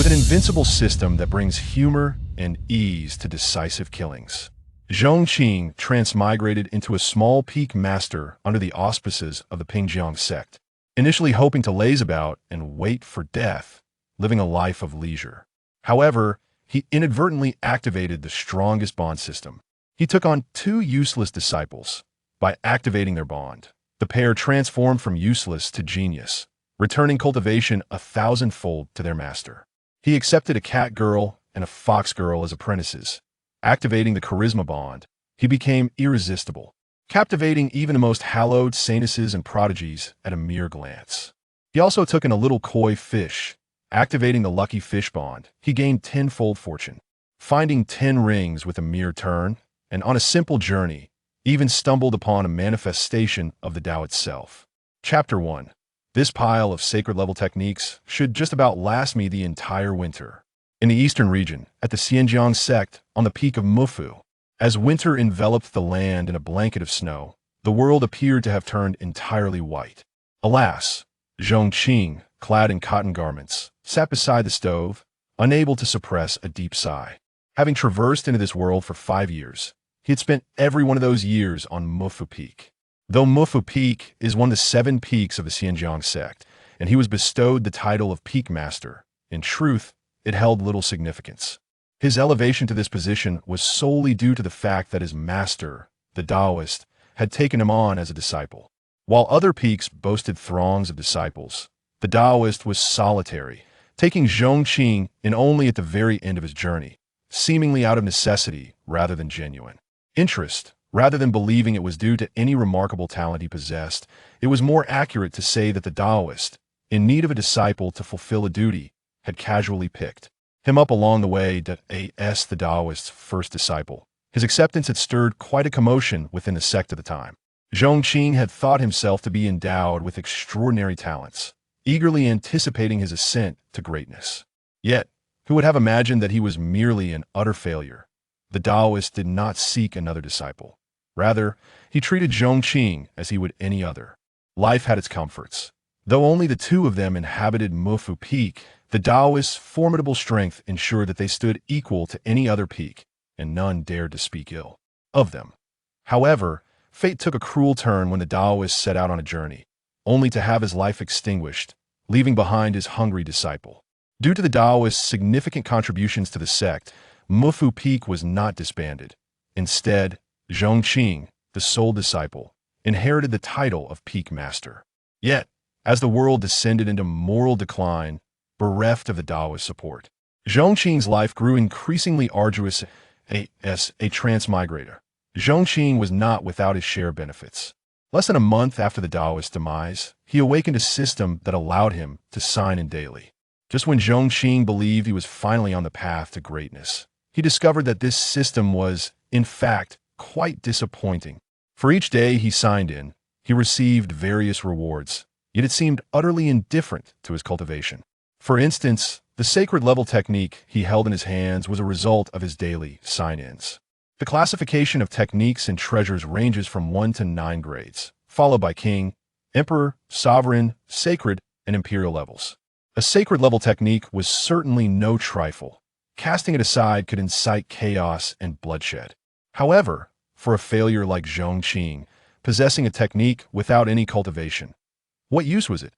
with an invincible system that brings humor and ease to decisive killings. Zhong Qing transmigrated into a small peak master under the auspices of the Pingjiang Sect, initially hoping to laze about and wait for death, living a life of leisure. However, he inadvertently activated the strongest bond system. He took on two useless disciples. By activating their bond, the pair transformed from useless to genius, returning cultivation 1,000-fold to their master. He accepted a catgirl and a foxgirl as apprentices. Activating the charisma bond, he became irresistible, captivating even the most hallowed saintesses and prodigies at a mere glance. He also took in a little koi fish. Activating the lucky fish bond, he gained tenfold fortune, finding 10 rings with a mere turn, and on a simple journey, even stumbled upon a manifestation of the Tao itself. Chapter 1. This pile of sacred-level techniques should just about last me the entire winter. In the eastern region, at the Pingjiang Sect, on the peak of Mufu, as winter enveloped the land in a blanket of snow, the world appeared to have turned entirely white. Alas, Zhong Qing, clad in cotton garments, sat beside the stove, unable to suppress a deep sigh. Having traversed into this world for 5 years, he had spent every one of those years on Mufu Peak. Though Mufu Peak is one of the 7 peaks of the Pingjiang Sect, and he was bestowed the title of Peak Master, in truth, it held little significance. His elevation to this position was solely due to the fact that his master, the Taoist, had taken him on as a disciple. While other peaks boasted throngs of disciples, the Taoist was solitary, taking Zhong Qing in only at the very end of his journey, seemingly out of necessity rather than genuine interest. Rather than believing it was due to any remarkable talent he possessed, it was more accurate to say that the Taoist, in need of a disciple to fulfill a duty, had casually picked him up along the way as the Taoist's first disciple. His acceptance had stirred quite a commotion within the sect at the time. Zhong Qing had thought himself to be endowed with extraordinary talents, eagerly anticipating his ascent to greatness. Yet, who would have imagined that he was merely an utter failure? The Taoist did not seek another disciple. Rather, he treated Zhong Qing as he would any other. Life had its comforts. Though only the 2 of them inhabited Mufu Peak, the Taoist's formidable strength ensured that they stood equal to any other peak, and none dared to speak ill of them. However, fate took a cruel turn when the Taoist set out on a journey, only to have his life extinguished, leaving behind his hungry disciple. Due to the Taoist's significant contributions to the sect, Mufu Peak was not disbanded. Instead, Zhong Qing, the sole disciple, inherited the title of Peak Master. Yet, as the world descended into moral decline, bereft of the Taoist support, Zhong Qing's life grew increasingly arduous as a transmigrator. Zhong Qing was not without his share of benefits. Less than a month after the Taoist's demise, he awakened a system that allowed him to sign in daily. Just when Zhong Qing believed he was finally on the path to greatness, he discovered that this system was, in fact, quite disappointing. For each day he signed in, he received various rewards, yet it seemed utterly indifferent to his cultivation. For instance, the sacred level technique he held in his hands was a result of his daily sign-ins. The classification of techniques and treasures ranges from 1 to 9 grades, followed by king, emperor, sovereign, sacred, and imperial levels. A sacred level technique was certainly no trifle. Casting it aside could incite chaos and bloodshed. However, for a failure like Zhong Qing, possessing a technique without any cultivation, what use was it?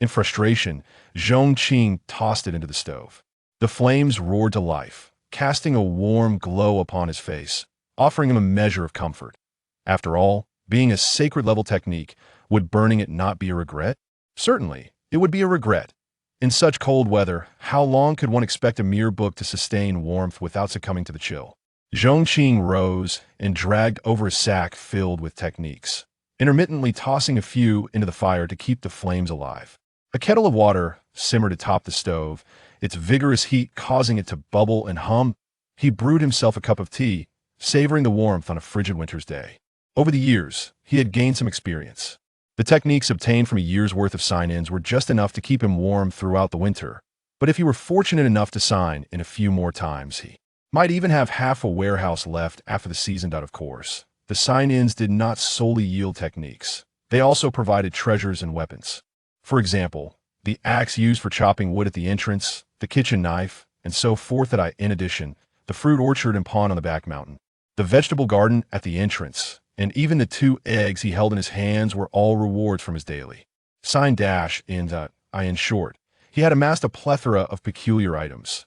In frustration, Zhong Qing tossed it into the stove. The flames roared to life, casting a warm glow upon his face, offering him a measure of comfort. After all, being a sacred-level technique, would burning it not be a regret? Certainly, it would be a regret. In such cold weather, how long could one expect a mere book to sustain warmth without succumbing to the chill? Zhong Qing rose and dragged over a sack filled with techniques, intermittently tossing a few into the fire to keep the flames alive. A kettle of water simmered atop the stove, its vigorous heat causing it to bubble and hum. He brewed himself a cup of tea, savoring the warmth on a frigid winter's day. Over the years, he had gained some experience. The techniques obtained from a year's worth of sign-ins were just enough to keep him warm throughout the winter, but if he were fortunate enough to sign in a few more times, he might even have half a warehouse left after the seasoned out of course. The sign-ins did not solely yield techniques. They also provided treasures and weapons. For example, the axe used for chopping wood at the entrance, the kitchen knife, and so forth. In addition, the fruit orchard and pond on the back mountain, the vegetable garden at the entrance, and even the 2 eggs he held in his hands were all rewards from his daily sign dash. In short, he had amassed a plethora of peculiar items.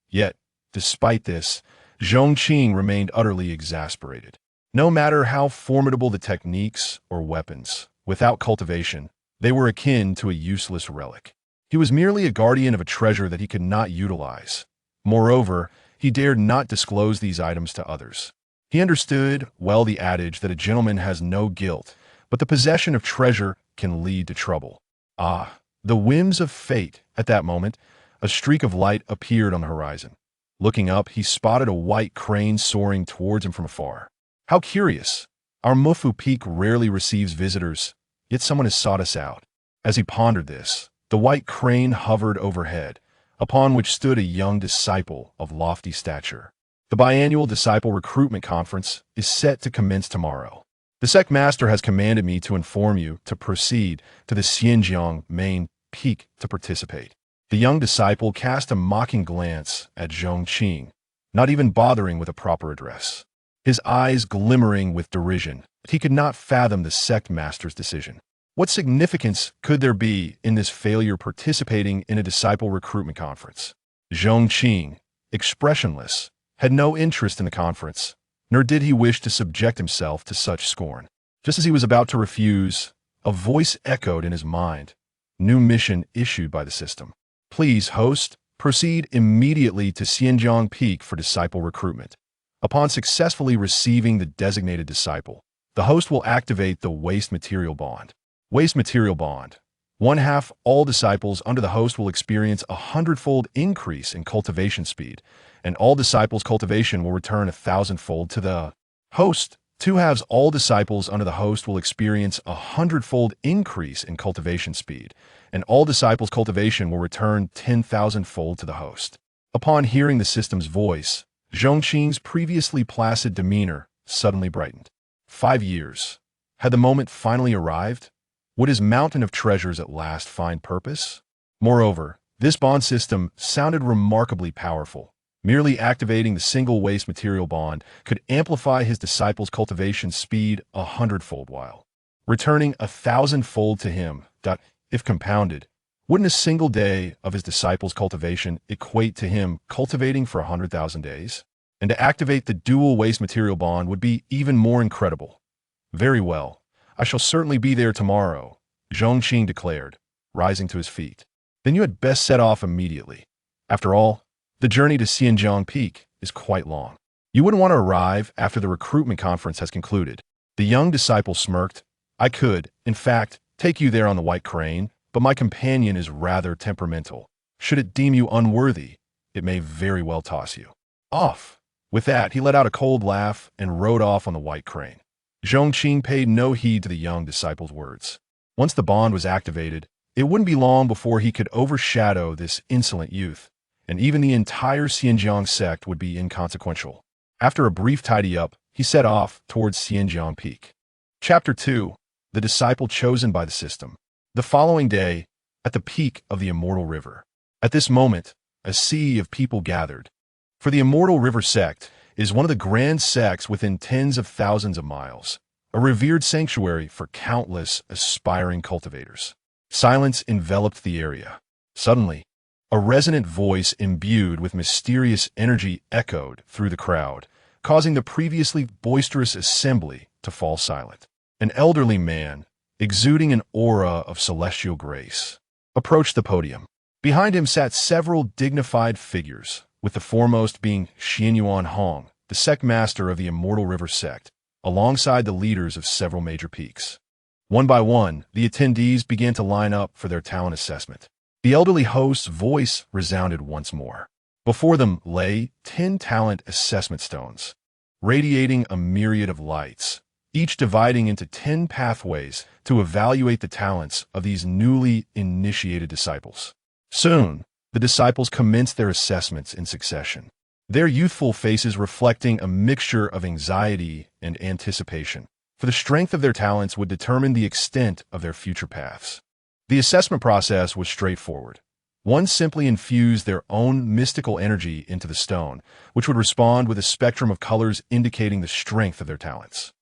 Yet, despite this, Zhong Qing remained utterly exasperated. No matter how formidable the techniques or weapons, without cultivation, they were akin to a useless relic. He was merely a guardian of a treasure that he could not utilize. Moreover, he dared not disclose these items to others. He understood well the adage that a gentleman has no guilt, but the possession of treasure can lead to trouble. The whims of fate. At that moment, a streak of light appeared on the horizon. Looking up, he spotted a white crane soaring towards him from afar. How curious! Our Mufu Peak rarely receives visitors, yet someone has sought us out. As he pondered this, the white crane hovered overhead, upon which stood a young disciple of lofty stature. The biannual disciple recruitment conference is set to commence tomorrow. The sect master has commanded me to inform you to proceed to the Xinjiang main peak to participate. The young disciple cast a mocking glance at Zhong Qing, not even bothering with a proper address. His eyes glimmering with derision, but he could not fathom the sect master's decision. What significance could there be in this failure participating in a disciple recruitment conference? Zhong Qing, expressionless, had no interest in the conference, nor did he wish to subject himself to such scorn. Just as he was about to refuse, a voice echoed in his mind. New mission issued by the system. Please, host, proceed immediately to Xinjiang Peak for disciple recruitment. Upon successfully receiving the designated disciple, the host will activate the waste material bond. Waste material bond. 1/2 all disciples under the host will experience a 100-fold increase in cultivation speed, and all disciples' cultivation will return 1,000-fold to the host. 2/2 all disciples under the host will experience a 100-fold increase in cultivation speed, and all disciples' cultivation will return 10,000-fold to the host. Upon hearing the system's voice, Zhong Qing's previously placid demeanor suddenly brightened. 5 years. Had the moment finally arrived? Would his mountain of treasures at last find purpose? Moreover, this bond system sounded remarkably powerful. Merely activating the single waste material bond could amplify his disciples' cultivation speed 100-fold while returning 1,000-fold to him. If compounded, wouldn't a single day of his disciples' cultivation equate to him cultivating for 100,000 days? And to activate the dual waste material bond would be even more incredible. Very well, I shall certainly be there tomorrow, Zhong Qing declared, rising to his feet. Then you had best set off immediately. After all, the journey to Xinjiang Peak is quite long. You wouldn't want to arrive after the recruitment conference has concluded. The young disciple smirked. I could, in fact, take you there on the white crane, but my companion is rather temperamental. Should it deem you unworthy, it may very well toss you off. With that, he let out a cold laugh and rode off on the white crane. Zhong Qing paid no heed to the young disciple's words. Once the bond was activated, it wouldn't be long before he could overshadow this insolent youth, and even the entire Pingjiang Sect would be inconsequential. After a brief tidy-up, he set off towards Xinjiang Peak. Chapter 2. The Disciple Chosen by the System. The following day, at the peak of the Immortal River. At this moment, a sea of people gathered. For the Immortal River Sect is one of the grand sects within tens of thousands of miles, a revered sanctuary for countless aspiring cultivators. Silence enveloped the area. Suddenly, a resonant voice imbued with mysterious energy echoed through the crowd, causing the previously boisterous assembly to fall silent. An elderly man, exuding an aura of celestial grace, approached the podium. Behind him sat several dignified figures, with the foremost being Xianyuan Hong, the sect master of the Immortal River Sect, alongside the leaders of several major peaks. One by one, the attendees began to line up for their talent assessment. The elderly host's voice resounded once more. Before them lay 10 talent assessment stones, radiating a myriad of lights, each dividing into 10 pathways to evaluate the talents of these newly initiated disciples. Soon, the disciples commenced their assessments in succession, their youthful faces reflecting a mixture of anxiety and anticipation, for the strength of their talents would determine the extent of their future paths. The assessment process was straightforward. One simply infused their own mystical energy into the stone, which would respond with a spectrum of colors indicating the strength of their talents.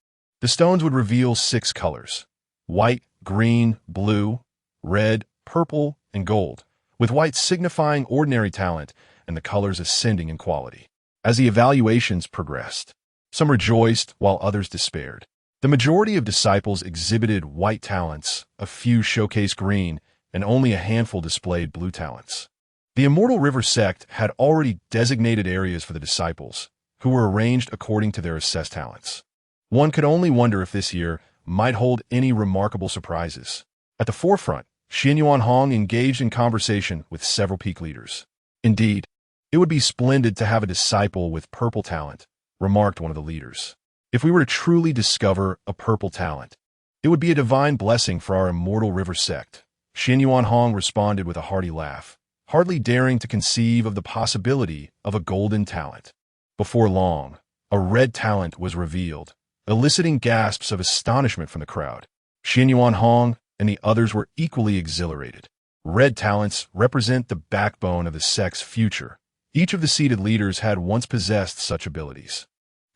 The stones would reveal 6 colors: white, green, blue, red, purple, and gold, with white signifying ordinary talent and the colors ascending in quality. As the evaluations progressed, some rejoiced while others despaired. The majority of disciples exhibited white talents, a few showcased green, and only a handful displayed blue talents. The Immortal River Sect had already designated areas for the disciples, who were arranged according to their assessed talents. One could only wonder if this year might hold any remarkable surprises. At the forefront, Xianyuan Hong engaged in conversation with several peak leaders. Indeed, it would be splendid to have a disciple with purple talent, remarked one of the leaders. If we were to truly discover a purple talent, it would be a divine blessing for our Immortal River Sect. Xianyuan Hong responded with a hearty laugh, hardly daring to conceive of the possibility of a golden talent. Before long, a red talent was revealed, eliciting gasps of astonishment from the crowd. Xianyuan Hong and the others were equally exhilarated. Red talents represent the backbone of the sect's future. Each of the seated leaders had once possessed such abilities.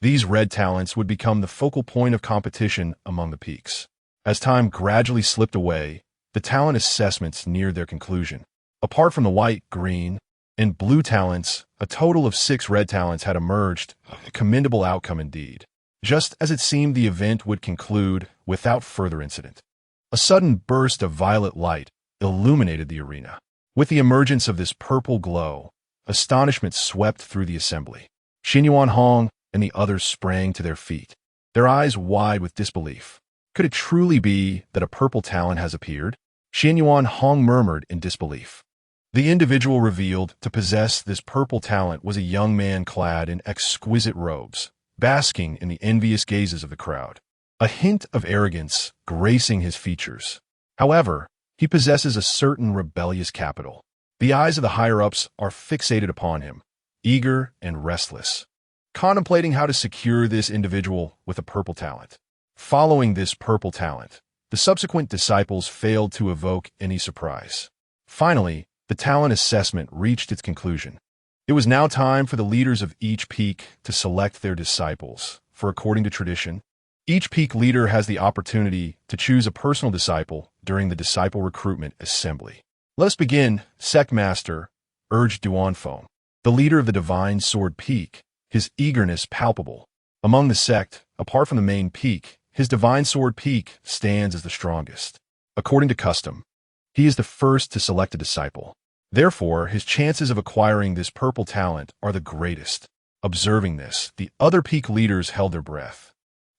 These red talents would become the focal point of competition among the peaks. As time gradually slipped away, the talent assessments neared their conclusion. Apart from the white, green, and blue talents, a total of 6 red talents had emerged, a commendable outcome indeed. Just as it seemed the event would conclude without further incident, a sudden burst of violet light illuminated the arena. With the emergence of this purple glow, astonishment swept through the assembly. Xianyuan Hong and the others sprang to their feet, their eyes wide with disbelief. Could it truly be that a purple talent has appeared? Xianyuan Hong murmured in disbelief. The individual revealed to possess this purple talent was a young man clad in exquisite robes, basking in the envious gazes of the crowd. A hint of arrogance gracing his features. However, he possesses a certain rebellious capital. The eyes of the higher-ups are fixated upon him, eager and restless, contemplating how to secure this individual with a purple talent. Following this purple talent, the subsequent disciples failed to evoke any surprise. Finally, the talent assessment reached its conclusion. It was now time for the leaders of each peak to select their disciples, for according to tradition, each peak leader has the opportunity to choose a personal disciple during the disciple recruitment assembly. Let us begin, Sect Master, urged Duanfeng, the leader of the Divine Sword Peak, his eagerness palpable. Among the sect, apart from the main peak, his Divine Sword Peak stands as the strongest. According to custom, he is the first to select a disciple. Therefore, his chances of acquiring this purple talent are the greatest. Observing this, the other peak leaders held their breath,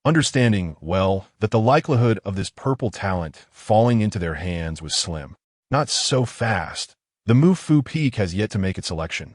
understanding, well, that the likelihood of this purple talent falling into their hands was slim. Not so fast. The Mufu Peak has yet to make its selection.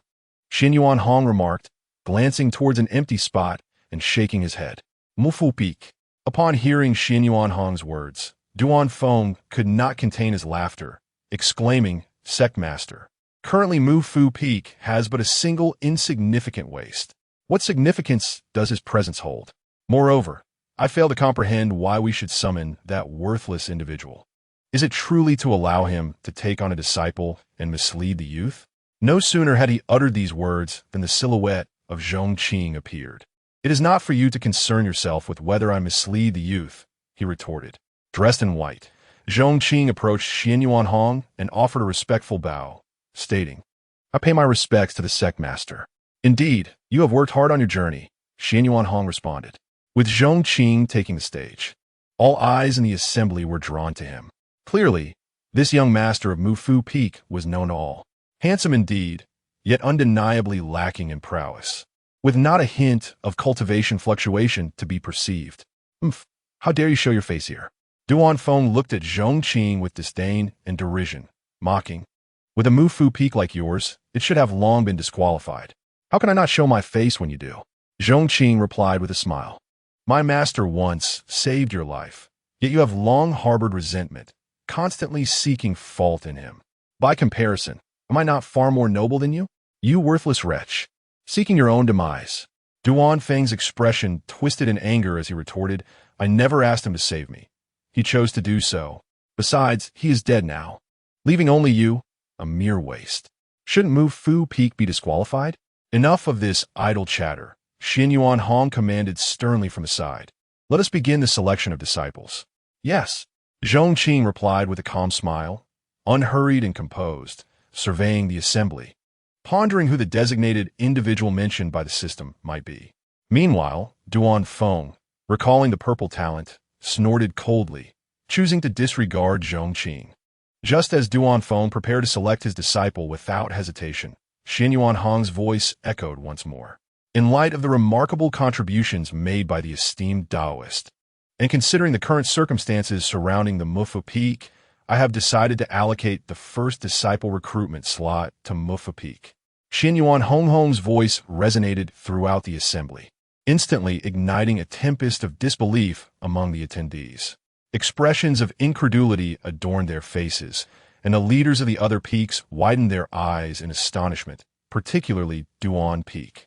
Xianyuan Hong remarked, glancing towards an empty spot and shaking his head. Mufu Peak. Upon hearing Xianyuan Hong's words, Duanfeng could not contain his laughter, exclaiming, Sect Master, currently Mufu Peak has but a single insignificant waste. What significance does his presence hold? Moreover, I fail to comprehend why we should summon that worthless individual. Is it truly to allow him to take on a disciple and mislead the youth? No sooner had he uttered these words than the silhouette of Zhong Qing appeared. It is not for you to concern yourself with whether I mislead the youth, he retorted. Dressed in white, Zhong Qing approached Xianyuan Hong and offered a respectful bow, stating, I pay my respects to the sect master. Indeed, you have worked hard on your journey, Xianyuan Hong responded. With Zhong Qing taking the stage, all eyes in the assembly were drawn to him. Clearly, this young master of Mufu Peak was known to all. Handsome indeed, yet undeniably lacking in prowess, with not a hint of cultivation fluctuation to be perceived. How dare you show your face here? Duanfeng looked at Zhong Qing with disdain and derision, mocking. With a Mufu Peak like yours, it should have long been disqualified. How can I not show my face when you do? Zhong Qing replied with a smile. My master once saved your life, yet you have long harbored resentment, constantly seeking fault in him. By comparison, am I not far more noble than you? You worthless wretch, seeking your own demise. Duanfeng's expression twisted in anger as he retorted, I never asked him to save me. He chose to do so. Besides, he is dead now. leaving only you, a mere waste. Shouldn't Mu Fu Peak be disqualified? Enough of this idle chatter. Xin Yuan Hong commanded sternly from the side. Let us begin the selection of disciples. Yes. Zhong Qing replied with a calm smile, unhurried and composed, surveying the assembly, pondering who the designated individual mentioned by the system might be. Meanwhile, Duan Feng, recalling the purple talent, snorted coldly, choosing to disregard Zhong Qing. Just as Duan Feng prepared to select his disciple without hesitation, Xin Yuan Hong's voice echoed once more. In light of the remarkable contributions made by the esteemed Taoist, and considering the current circumstances surrounding the Mufu Peak, I have decided to allocate the first disciple recruitment slot to Mufu Peak. Xin Yuan Hong's voice resonated throughout the assembly, instantly igniting a tempest of disbelief among the attendees. Expressions of incredulity adorned their faces, and the leaders of the other peaks widened their eyes in astonishment, particularly Duan Peak,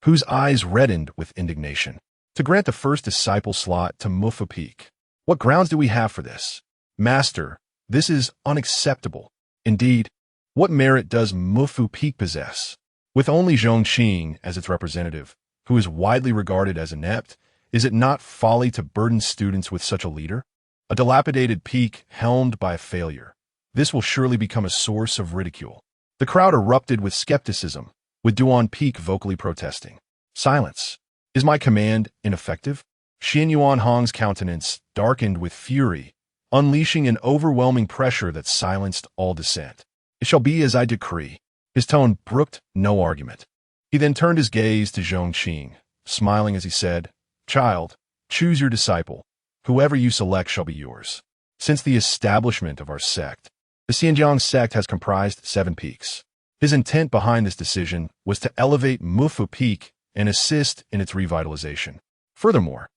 whose eyes reddened with indignation. To grant the first disciple slot to Mufu Peak. What grounds do we have for this? Master, this is unacceptable. Indeed, what merit does Mufu Peak possess? With only Zhong Qing as its representative, who is widely regarded as inept, is it not folly to burden students with such a leader? A dilapidated peak helmed by a failure. This will surely become a source of ridicule. The crowd erupted with skepticism, with Duan Peak vocally protesting. Silence. Is my command ineffective? Xin Yuan Hong's countenance darkened with fury, unleashing an overwhelming pressure that silenced all dissent. It shall be as I decree. His tone brooked no argument. He then turned his gaze to Zhong Qing, smiling as he said, Child, choose your disciple. Whoever you select shall be yours. Since the establishment of our sect, the Pingjiang Sect has comprised 7 peaks. His intent behind this decision was to elevate Mufu Peak and assist in its revitalization. Furthermore,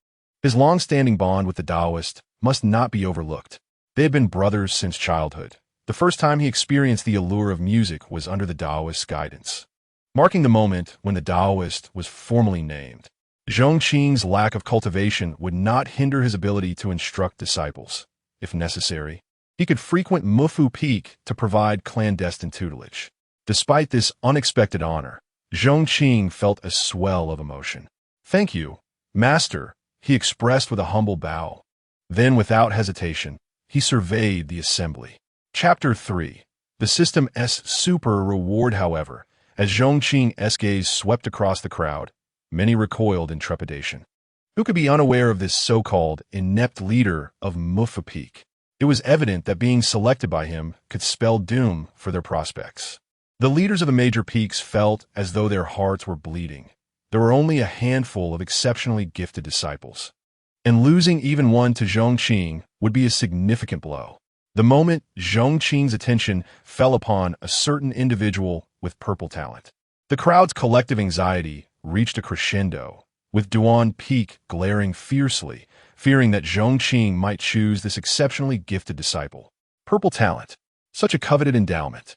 his long-standing bond with the Taoist must not be overlooked. They had been brothers since childhood. The first time he experienced the allure of music was under the Taoist's guidance, marking the moment when the Taoist was formally named. Zhong Qing's lack of cultivation would not hinder his ability to instruct disciples. If necessary, he could frequent Mufu Peak to provide clandestine tutelage. Despite this unexpected honor, Zhong Qing felt a swell of emotion. Thank you, Master, he expressed with a humble bow. Then, without hesitation, he surveyed the assembly. Chapter 3. The System's Super Reward. However, as Zhong Qing's gaze swept across the crowd, many recoiled in trepidation. Who could be unaware of this so-called inept leader of Mufu Peak? It was evident that being selected by him could spell doom for their prospects. The leaders of the major peaks felt as though their hearts were bleeding. There were only a handful of exceptionally gifted disciples, and losing even one to Zhong Qing would be a significant blow. The moment Zhong Qing's attention fell upon a certain individual with purple talent, the crowd's collective anxiety reached a crescendo, with Duan Peak glaring fiercely, fearing that Zhong Qing might choose this exceptionally gifted disciple. Purple talent, such a coveted endowment.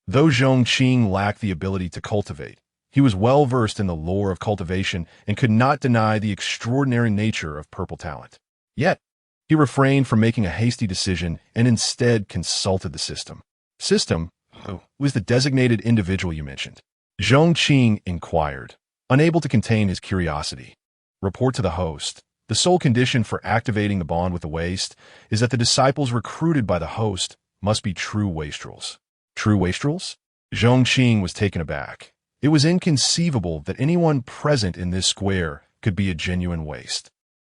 Though Zhong Qing lacked the ability to cultivate, he was well versed in the lore of cultivation and could not deny the extraordinary nature of purple talent. Yet, he refrained from making a hasty decision and instead consulted the system. System? Who was the designated individual you mentioned? Zhong Qing inquired, unable to contain his curiosity. Report to the host. The sole condition for activating the bond with the waste is that the disciples recruited by the host must be true wastrels. True wastrels? Zhong Qing was taken aback. It was inconceivable that anyone present in this square could be a genuine waste.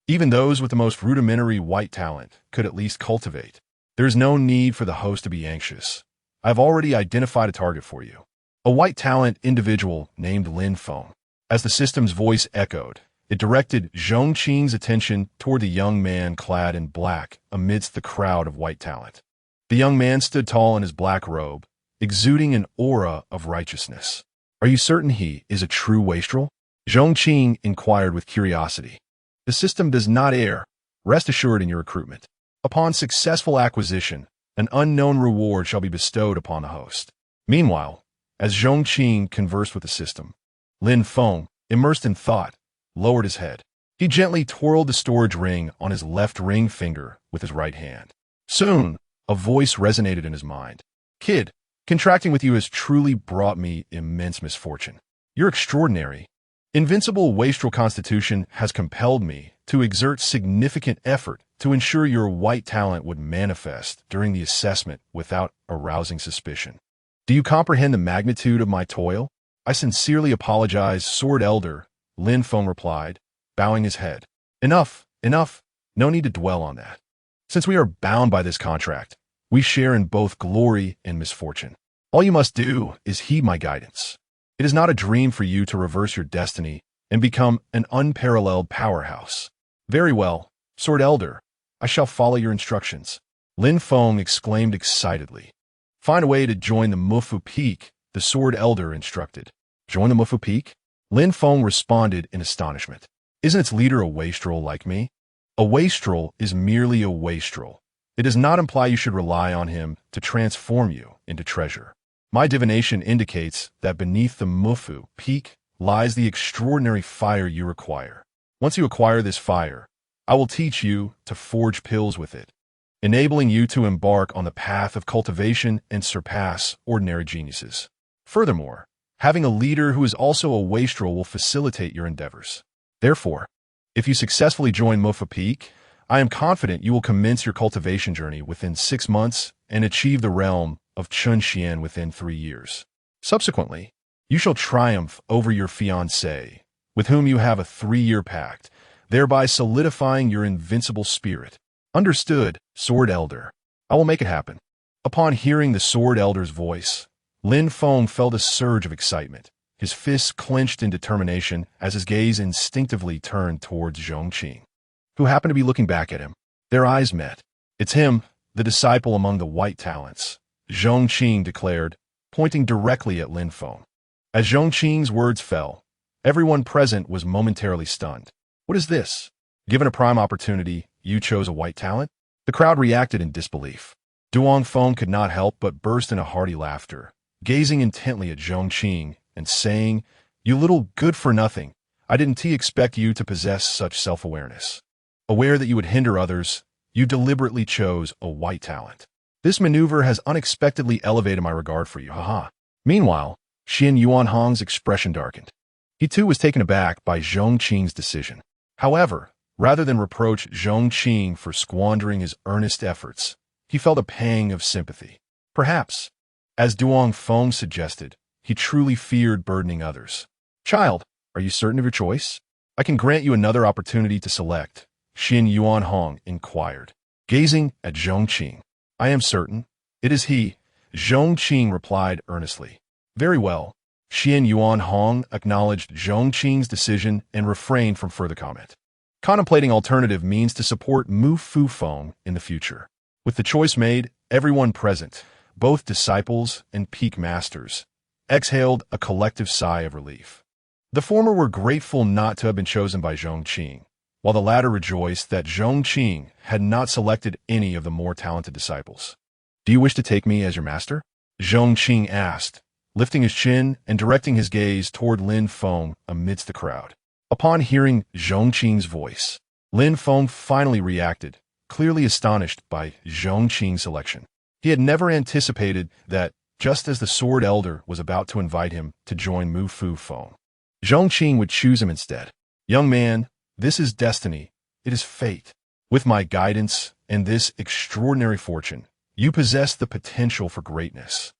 Even those with the most rudimentary white talent could at least cultivate. There is no need for the host to be anxious. I've already identified a target for you. A white talent individual named Lin Feng. As the system's voice echoed, it directed Zhong Qing's attention toward the young man clad in black amidst the crowd of white talent. The young man stood tall in his black robe, exuding an aura of righteousness. Are you certain he is a true wastrel? Zhong Qing inquired with curiosity. The system does not err. Rest assured in your recruitment. Upon successful acquisition, an unknown reward shall be bestowed upon the host. Meanwhile, as Zhong Qing conversed with the system, Lin Feng, immersed in thought, lowered his head. He gently twirled the storage ring on his left ring finger with his right hand. Soon, a voice resonated in his mind. Kid, contracting with you has truly brought me immense misfortune. You're extraordinary. Invincible wastrel constitution has compelled me to exert significant effort to ensure your white talent would manifest during the assessment without arousing suspicion. Do you comprehend the magnitude of my toil? I sincerely apologize, Sword Elder, Lin Feng replied, bowing his head. Enough, enough. No need to dwell on that. Since we are bound by this contract, we share in both glory and misfortune. All you must do is heed my guidance. It is not a dream for you to reverse your destiny and become an unparalleled powerhouse. Very well, Sword Elder. I shall follow your instructions. Lin Feng exclaimed excitedly. Find a way to join the Mufu Peak, the Sword Elder instructed. Join the Mufu Peak? Lin Feng responded in astonishment. Isn't its leader a wastrel like me? A wastrel is merely a wastrel. It does not imply you should rely on him to transform you into treasure. My divination indicates that beneath the Mufu Peak lies the extraordinary fire you require. Once you acquire this fire, I will teach you to forge pills with it, enabling you to embark on the path of cultivation and surpass ordinary geniuses. Furthermore, having a leader who is also a wastrel will facilitate your endeavors. Therefore, if you successfully join Mufu Peak, I am confident you will commence your cultivation journey within 6 months and achieve the realm of Chunxian within 3 years. Subsequently, you shall triumph over your fiancé, with whom you have a 3-year pact, thereby solidifying your invincible spirit. Understood, Sword Elder. I will make it happen. Upon hearing the Sword Elder's voice, Lin Feng felt a surge of excitement. His fists clenched in determination as his gaze instinctively turned towards Zhong Qing, who happened to be looking back at him. Their eyes met. It's him, the disciple among the white talents, Zhong Qing declared, pointing directly at Lin Feng. As Zhong Qing's words fell, everyone present was momentarily stunned. What is this? Given a prime opportunity, you chose a white talent? The crowd reacted in disbelief. Duong Feng could not help but burst into hearty laughter, gazing intently at Zhong Qing and saying, You little good-for-nothing, I didn't expect you to possess such self-awareness. Aware that you would hinder others, you deliberately chose a white talent. This maneuver has unexpectedly elevated my regard for you, haha. Meanwhile, Xin Yuanhong's expression darkened. He too was taken aback by Zhong Qing's decision. However, rather than reproach Zhong Qing for squandering his earnest efforts, he felt a pang of sympathy. Perhaps, as Duong Feng suggested, he truly feared burdening others. Child, are you certain of your choice? I can grant you another opportunity to select, Xin Yuanhong inquired, gazing at Zhong Qing. I am certain. It is he, Zhong Qing replied earnestly. Very well. Xin Yuanhong acknowledged Zhong Qing's decision and refrained from further comment. Contemplating alternative means to support Mu Fu Feng in the future. With the choice made, everyone present, both disciples and peak masters, exhaled a collective sigh of relief. The former were grateful not to have been chosen by Zhong Qing, while the latter rejoiced that Zhong Qing had not selected any of the more talented disciples. Do you wish to take me as your master? Zhong Qing asked, lifting his chin and directing his gaze toward Lin Feng amidst the crowd. Upon hearing Zhong Qing's voice, Lin Feng finally reacted, clearly astonished by Zhong Qing's selection. He had never anticipated that, just as the Sword Elder was about to invite him to join Mu Fu Feng, Zhong Qing would choose him instead. Young man, this is destiny. It is fate. With my guidance and this extraordinary fortune, you possess the potential for greatness.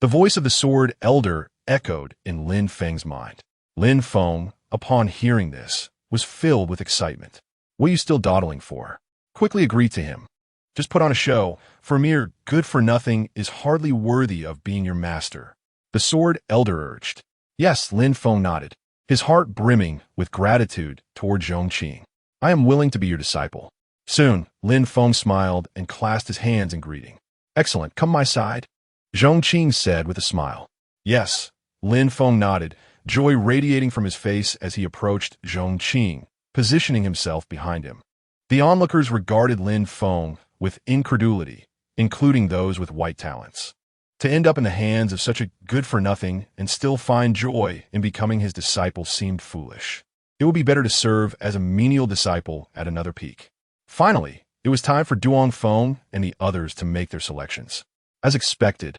The voice of the Sword Elder echoed in Lin Feng's mind. Lin Feng, upon hearing this, was filled with excitement. What are you still dawdling for? Quickly agreed to him. Just put on a show, for mere good-for-nothing is hardly worthy of being your master. The Sword Elder urged. Yes, Lin Feng nodded, his heart brimming with gratitude toward Zhong Qing. I am willing to be your disciple. Soon, Lin Feng smiled and clasped his hands in greeting. Excellent, come my side. Zhong Qing said with a smile. Yes, Lin Feng nodded, joy radiating from his face as he approached Zhong Qing, positioning himself behind him. The onlookers regarded Lin Feng with incredulity, including those with white talents. To end up in the hands of such a good-for-nothing and still find joy in becoming his disciple seemed foolish. It would be better to serve as a menial disciple at another peak. Finally, it was time for Duong Feng and the others to make their selections. As expected,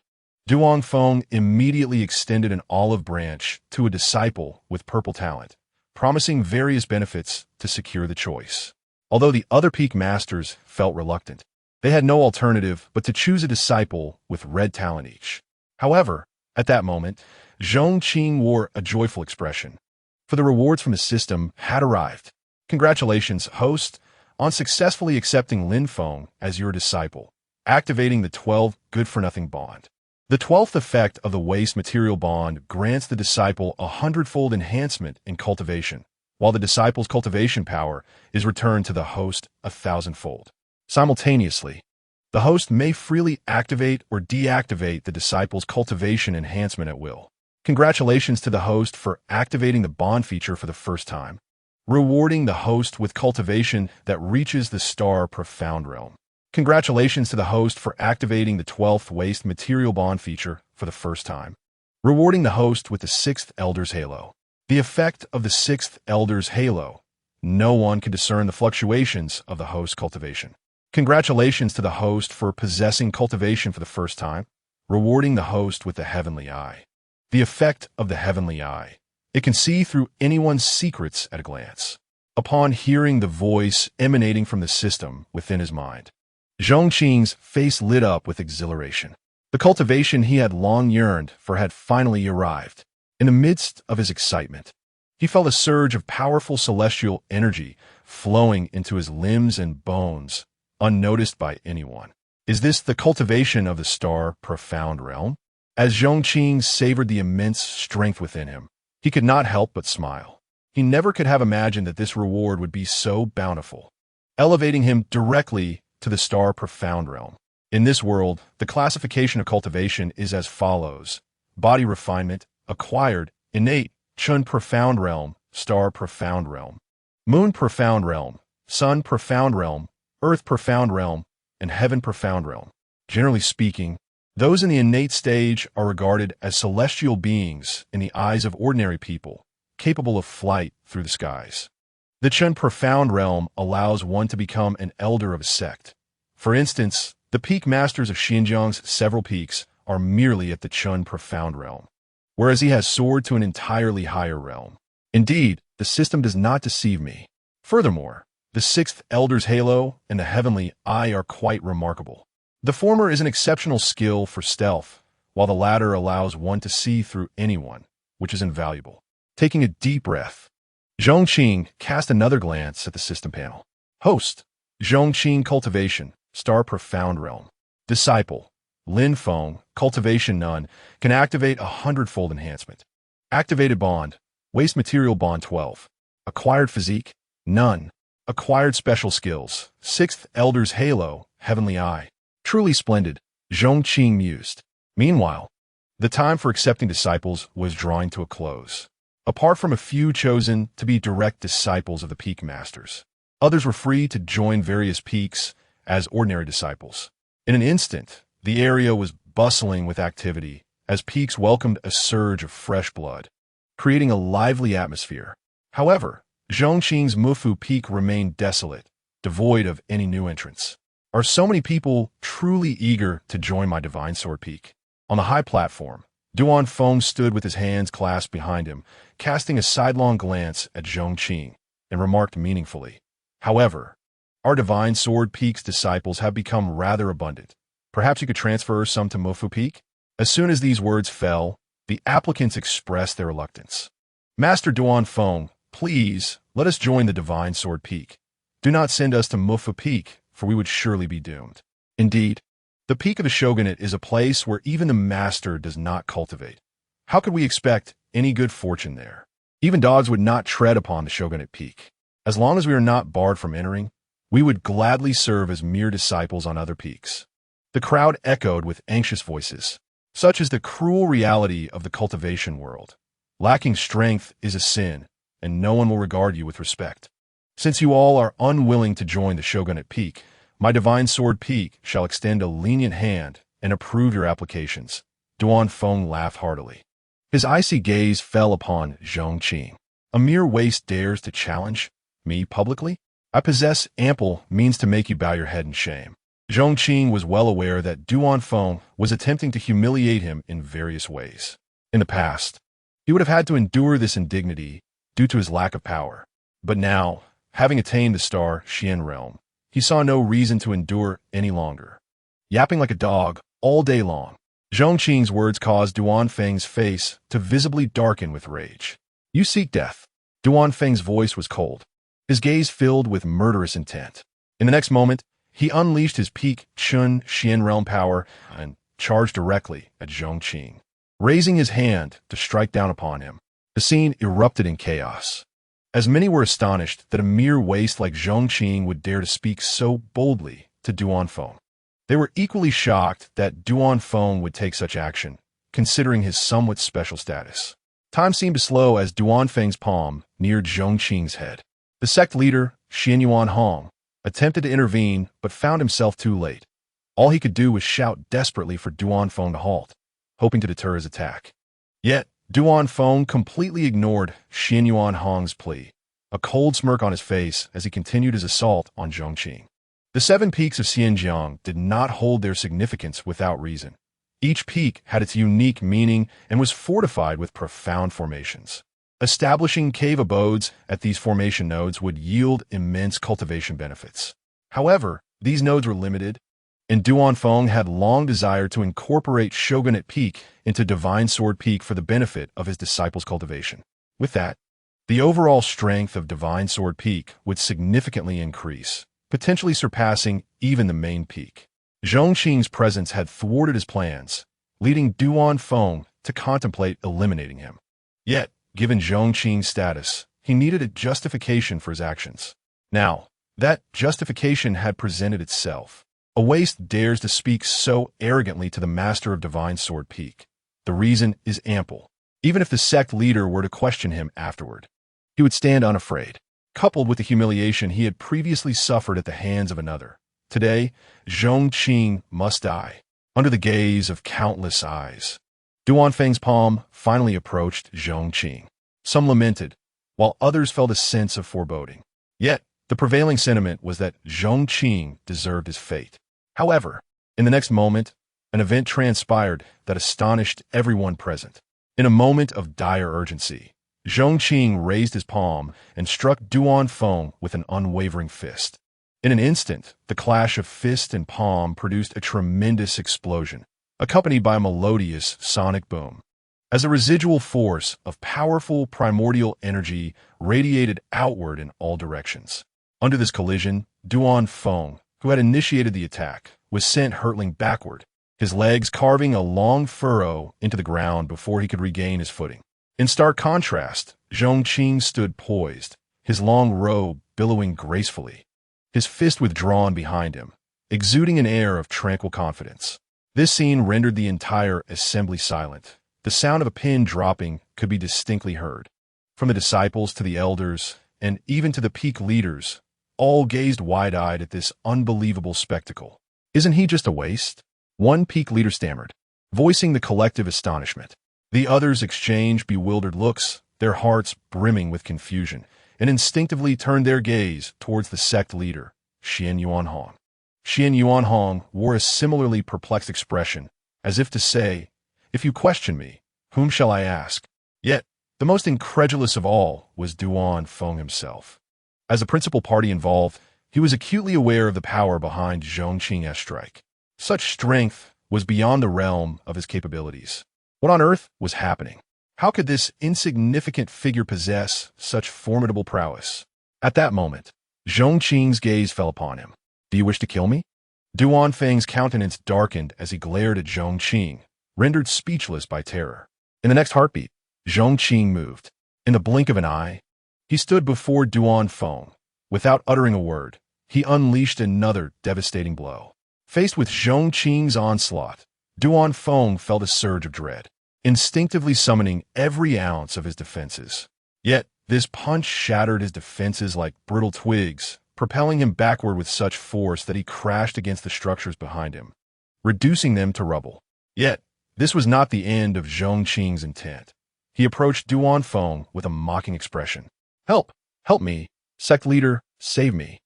Feng immediately extended an olive branch to a disciple with purple talent, promising various benefits to secure the choice. Although the other peak masters felt reluctant, they had no alternative but to choose a disciple with red talent each. However, at that moment, Zhong Qing wore a joyful expression, for the rewards from the system had arrived. Congratulations, host, on successfully accepting Lin Feng as your disciple, activating the 12 good-for-nothing bond. The 12th effect of the waste material bond grants the disciple a hundredfold enhancement in cultivation, while the disciple's cultivation power is returned to the host a thousandfold. Simultaneously, the host may freely activate or deactivate the disciple's cultivation enhancement at will. Congratulations to the host for activating the bond feature for the first time, rewarding the host with cultivation that reaches the star profound realm. Congratulations to the host for activating the 12th waste material bond feature for the first time, rewarding the host with the 6th Elder's Halo. The effect of the 6th Elder's Halo. No one can discern the fluctuations of the host's cultivation. Congratulations to the host for possessing cultivation for the first time, rewarding the host with the Heavenly Eye. The effect of the Heavenly Eye. It can see through anyone's secrets at a glance. Upon hearing the voice emanating from the system within his mind, Zhong Qing's face lit up with exhilaration. The cultivation he had long yearned for had finally arrived. In the midst of his excitement, he felt a surge of powerful celestial energy flowing into his limbs and bones, unnoticed by anyone. Is this the cultivation of the star profound realm? As Zhong Qing savored the immense strength within him, he could not help but smile. He never could have imagined that this reward would be so bountiful, elevating him directly to the star profound realm. In this world, the classification of cultivation is as follows: body refinement, acquired, innate, Chun profound realm, star profound realm, moon profound realm, sun profound realm, earth profound realm, and heaven profound realm. Generally speaking, those in the innate stage are regarded as celestial beings in the eyes of ordinary people, capable of flight through the skies. The Chun profound realm allows one to become an elder of a sect. For instance, the peak masters of Xinjiang's several peaks are merely at the Chun profound realm, whereas he has soared to an entirely higher realm. Indeed, the system does not deceive me. Furthermore, the 6th Elder's Halo and the Heavenly Eye are quite remarkable. The former is an exceptional skill for stealth, while the latter allows one to see through anyone, which is invaluable. Taking a deep breath, Zhong Qing cast another glance at the system panel. Host, Zhong Qing Cultivation, Star Profound Realm. Disciple, Lin Feng, Cultivation None, can activate a hundredfold enhancement. Activated Bond, Waste Material Bond 12. Acquired Physique, None. Acquired Special Skills, 6th Elder's Halo, Heavenly Eye. Truly splendid, Zhong Qing mused. Meanwhile, the time for accepting disciples was drawing to a close. Apart from a few chosen to be direct disciples of the peak masters, others were free to join various peaks as ordinary disciples. In an instant, the area was bustling with activity as peaks welcomed a surge of fresh blood, creating a lively atmosphere. However, Zhong Qing's Mufu Peak remained desolate, devoid of any new entrants. Are so many people truly eager to join my Divine Sword Peak? On the high platform, Feng stood with his hands clasped behind him, casting a sidelong glance at Zhong Qing, and remarked meaningfully, "However, our Divine Sword Peak's disciples have become rather abundant. Perhaps you could transfer some to Mufu Peak?" As soon as these words fell, the applicants expressed their reluctance. "Master Feng, please, let us join the Divine Sword Peak. Do not send us to Mufu Peak, for we would surely be doomed." Indeed, the peak of the shogunate is a place where even the master does not cultivate. How could we expect any good fortune there? Even dogs would not tread upon the shogunate peak. As long as we are not barred from entering, we would gladly serve as mere disciples on other peaks. The crowd echoed with anxious voices. Such is the cruel reality of the cultivation world. Lacking strength is a sin, and no one will regard you with respect. Since you all are unwilling to join the shogunate peak, my Divine Sword Peak shall extend a lenient hand and approve your applications. Feng laughed heartily. His icy gaze fell upon Zhong Qing. A mere waste dares to challenge me publicly? I possess ample means to make you bow your head in shame. Zhong Qing was well aware that Duan was attempting to humiliate him in various ways. In the past, he would have had to endure this indignity due to his lack of power. But now, having attained the Star Xian realm, he saw no reason to endure any longer. Yapping like a dog all day long, Zhong Qing's words caused Duanfeng's face to visibly darken with rage. "You seek death." Duanfeng's voice was cold, his gaze filled with murderous intent. In the next moment, he unleashed his peak Chun Xian realm power and charged directly at Zhong Qing, raising his hand to strike down upon him. The scene erupted in chaos, as many were astonished that a mere waste like Zhong Qing would dare to speak so boldly to Duanfeng. They were equally shocked that Duanfeng would take such action, considering his somewhat special status. Time seemed to slow as Duanfeng's palm neared Zhong Qing's head. The sect leader, Xian Yuan Hong, attempted to intervene but found himself too late. All he could do was shout desperately for Duanfeng to halt, hoping to deter his attack. Yet, Duanfeng completely ignored Xian Yuan Hong's plea, a cold smirk on his face as he continued his assault on Zhong Qing. The 7 peaks of Xinjiang did not hold their significance without reason. Each peak had its unique meaning and was fortified with profound formations. Establishing cave abodes at these formation nodes would yield immense cultivation benefits. However, these nodes were limited, and Duanfeng had long desired to incorporate Shogunate Peak into Divine Sword Peak for the benefit of his disciples' cultivation. With that, the overall strength of Divine Sword Peak would significantly increase, potentially surpassing even the main peak. Zhong Qing's presence had thwarted his plans, leading Duanfeng to contemplate eliminating him. Yet, given Zhong Qing's status, he needed a justification for his actions. Now, that justification had presented itself. A waste dares to speak so arrogantly to the master of Divine Sword Peak. The reason is ample. Even if the sect leader were to question him afterward, he would stand unafraid. Coupled with the humiliation he had previously suffered at the hands of another, today, Zhong Qing must die, under the gaze of countless eyes. Duanfeng's palm finally approached Zhong Qing. Some lamented, while others felt a sense of foreboding. Yet, the prevailing sentiment was that Zhong Qing deserved his fate. However, in the next moment, an event transpired that astonished everyone present. In a moment of dire urgency, Zhong Qing raised his palm and struck Duanfeng with an unwavering fist. In an instant, the clash of fist and palm produced a tremendous explosion, accompanied by a melodious sonic boom. As a residual force of powerful primordial energy radiated outward in all directions. Under this collision, Duanfeng, who had initiated the attack, was sent hurtling backward, his legs carving a long furrow into the ground before he could regain his footing. In stark contrast, Zhong Qing stood poised, his long robe billowing gracefully, his fist withdrawn behind him, exuding an air of tranquil confidence. This scene rendered the entire assembly silent. The sound of a pin dropping could be distinctly heard. From the disciples to the elders, and even to the peak leaders, all gazed wide-eyed at this unbelievable spectacle. "Isn't he just a waste?" One peak leader stammered, voicing the collective astonishment. The others exchanged bewildered looks, their hearts brimming with confusion, and instinctively turned their gaze towards the sect leader, Xian Yuan Hong. Xian Yuan Hong wore a similarly perplexed expression, as if to say, "If you question me, whom shall I ask?" Yet, the most incredulous of all was Duanfeng himself. As the principal party involved, he was acutely aware of the power behind Zhong Qing's strike. Such strength was beyond the realm of his capabilities. What on earth was happening? How could this insignificant figure possess such formidable prowess? At that moment, Zhong Qing's gaze fell upon him. "Do you wish to kill me?" Duanfeng's countenance darkened as he glared at Zhong Qing, rendered speechless by terror. In the next heartbeat, Zhong Qing moved. In the blink of an eye, he stood before Duanfeng. Without uttering a word, he unleashed another devastating blow. Faced with Zhong Qing's onslaught, Duanfeng felt a surge of dread, instinctively summoning every ounce of his defenses. Yet, this punch shattered his defenses like brittle twigs, propelling him backward with such force that he crashed against the structures behind him, reducing them to rubble. Yet, this was not the end of Zhong Qing's intent. He approached Duanfeng with a mocking expression. "Help! Help me! Sect leader, save me!"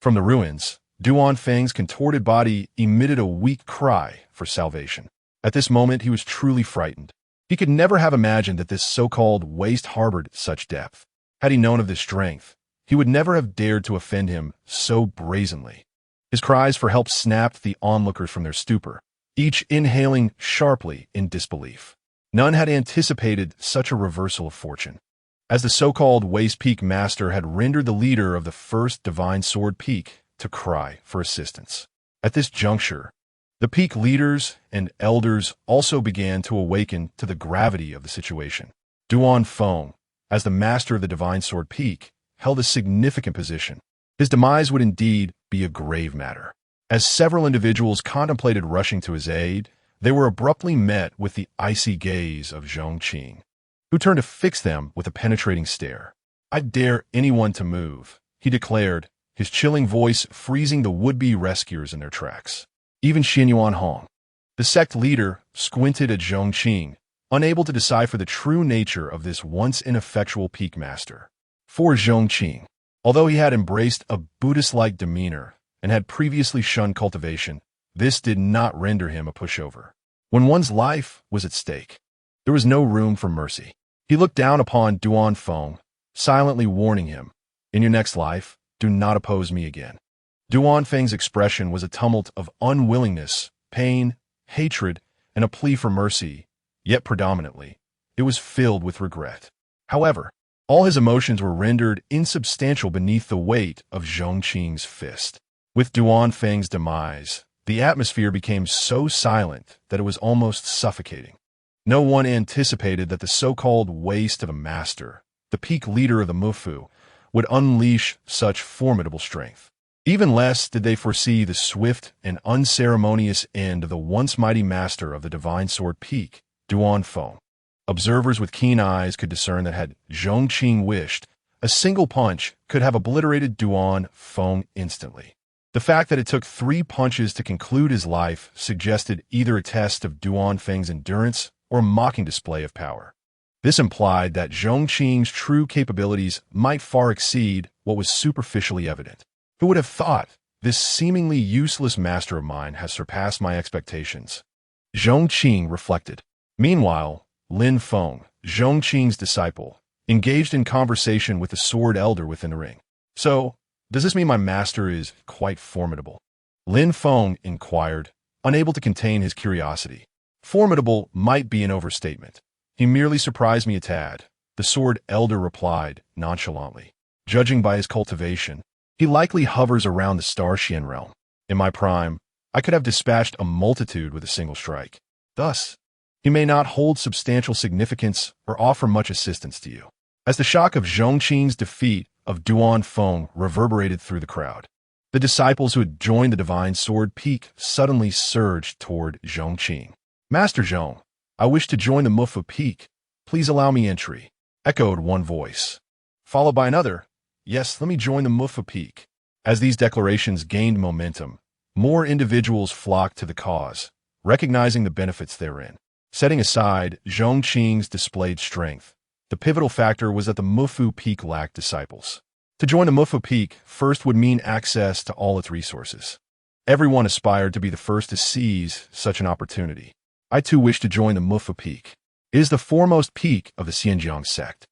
From the ruins, Duan Feng's contorted body emitted a weak cry for salvation. At this moment, he was truly frightened. He could never have imagined that this so-called waste harbored such depth. Had he known of this strength, he would never have dared to offend him so brazenly. His cries for help snapped the onlookers from their stupor, each inhaling sharply in disbelief. None had anticipated such a reversal of fortune. As the so-called Waste Peak Master had rendered the leader of the first Divine Sword Peak to cry for assistance. At this juncture, the peak leaders and elders also began to awaken to the gravity of the situation. Duan Feng, as the master of the Divine Sword Peak, held a significant position. His demise would indeed be a grave matter. As several individuals contemplated rushing to his aid, they were abruptly met with the icy gaze of Zhong Qing, who turned to fix them with a penetrating stare. "I dare anyone to move," he declared, his chilling voice freezing the would-be rescuers in their tracks. Even Xianyuan Hong, the sect leader, squinted at Zhong Qing, unable to decipher the true nature of this once ineffectual peak master. For Zhong Qing, although he had embraced a Buddhist-like demeanor and had previously shunned cultivation, this did not render him a pushover. When one's life was at stake, there was no room for mercy. He looked down upon Duan Feng, silently warning him, "In your next life, do not oppose me again." Duan Feng's expression was a tumult of unwillingness, pain, hatred, and a plea for mercy, yet predominantly, it was filled with regret. However, all his emotions were rendered insubstantial beneath the weight of Zhong Qing's fist. With Duan Feng's demise, the atmosphere became so silent that it was almost suffocating. No one anticipated that the so-called waste of a master, the peak leader of the Mufu, would unleash such formidable strength. Even less did they foresee the swift and unceremonious end of the once mighty master of the Divine Sword Peak, Duan Feng. Observers with keen eyes could discern that had Zhong Qing wished, a single punch could have obliterated Duan Feng instantly. The fact that it took 3 punches to conclude his life suggested either a test of Duan Feng's endurance or a mocking display of power. This implied that Zhong Qing's true capabilities might far exceed what was superficially evident. Who would have thought? This seemingly useless master of mine has surpassed my expectations. Zhong Qing reflected. Meanwhile, Lin Feng, Zhong Qing's disciple, engaged in conversation with the sword elder within the ring. "So, does this mean my master is quite formidable?" Lin Feng inquired, unable to contain his curiosity. "Formidable might be an overstatement. He merely surprised me a tad," the sword elder replied nonchalantly. "Judging by his cultivation, he likely hovers around the Star Xian realm. In my prime, I could have dispatched a multitude with a single strike. Thus, he may not hold substantial significance or offer much assistance to you." As the shock of Zhong Qing's defeat of Duan Feng reverberated through the crowd, the disciples who had joined the Divine Sword Peak suddenly surged toward Zhong Qing. "Master Zhong, I wish to join the Mufu Peak. Please allow me entry," echoed one voice, followed by another, "Yes, let me join the Mufu Peak." As these declarations gained momentum, more individuals flocked to the cause, recognizing the benefits therein. Setting aside Zhong Qing's displayed strength, the pivotal factor was that the Mufu Peak lacked disciples. To join the Mufu Peak first would mean access to all its resources. Everyone aspired to be the first to seize such an opportunity. I too wish to join the Mufu Peak. It is the foremost peak of the Pingjiang Sect.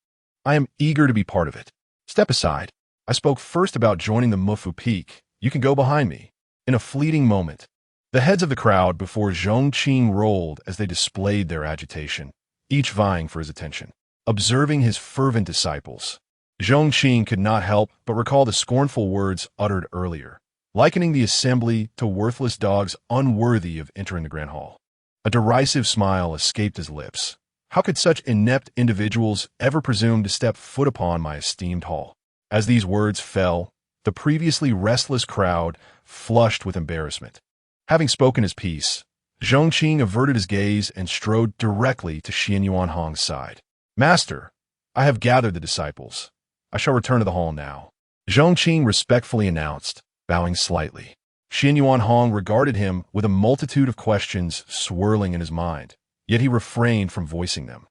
I am eager to be part of it. Step aside. I spoke first about joining the Mufu Peak. You can go behind me. In a fleeting moment, the heads of the crowd before Zhong Qing rolled as they displayed their agitation, each vying for his attention. Observing his fervent disciples, Zhong Qing could not help but recall the scornful words uttered earlier, likening the assembly to worthless dogs unworthy of entering the Grand Hall. A derisive smile escaped his lips. How could such inept individuals ever presume to step foot upon my esteemed hall? As these words fell, the previously restless crowd flushed with embarrassment. Having spoken his piece, Zhong Qing averted his gaze and strode directly to Xianyuan Hong's side. "Master, I have gathered the disciples. I shall return to the hall now," Zhong Qing respectfully announced, bowing slightly. Xianyuan Hong regarded him with a multitude of questions swirling in his mind, yet he refrained from voicing them,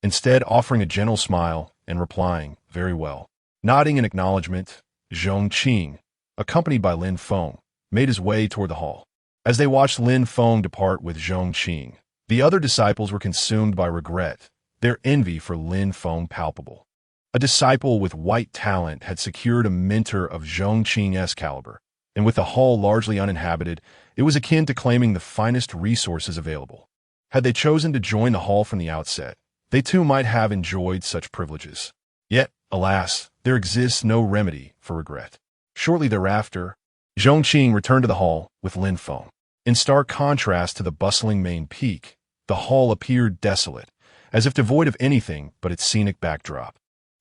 instead offering a gentle smile and replying, "Very well." Nodding in acknowledgement, Zhong Qing, accompanied by Lin Feng, made his way toward the hall. As they watched Lin Feng depart with Zhong Qing, the other disciples were consumed by regret, their envy for Lin Feng palpable. A disciple with white talent had secured a mentor of Zhong Qing's caliber, and with the hall largely uninhabited, it was akin to claiming the finest resources available. Had they chosen to join the hall from the outset, they too might have enjoyed such privileges. Yet, alas, there exists no remedy for regret. Shortly thereafter, Zhong Qing returned to the hall with Lin Feng. In stark contrast to the bustling main peak, the hall appeared desolate, as if devoid of anything but its scenic backdrop.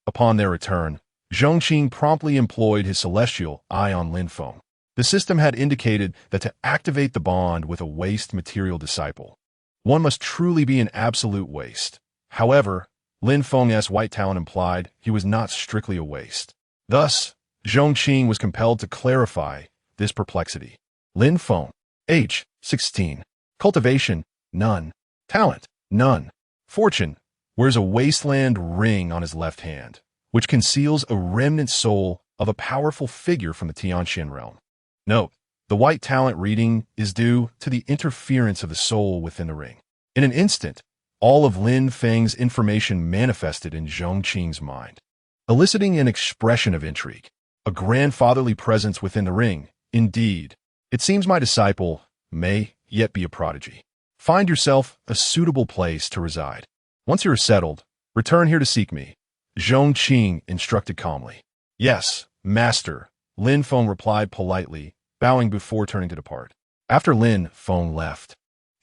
Upon their return, Zhong Qing promptly employed his celestial eye on Lin Feng. The system had indicated that to activate the bond with a waste material disciple, one must truly be an absolute waste. However, Lin Feng's white talent implied he was not strictly a waste. Thus, Zhong Qing was compelled to clarify this perplexity. Lin Feng, age 16, cultivation, none, talent, none, fortune, wears a wasteland ring on his left hand, which conceals a remnant soul of a powerful figure from the Tianxian realm. Note, the white talent reading is due to the interference of the soul within the ring. In an instant, all of Lin Feng's information manifested in Zhong Qing's mind, eliciting an expression of intrigue. A grandfatherly presence within the ring, indeed. It seems my disciple may yet be a prodigy. Find yourself a suitable place to reside. Once you are settled, return here to seek me, Zhong Qing instructed calmly. Yes, master, Lin Feng replied politely, bowing before turning to depart. After Lin Feng left,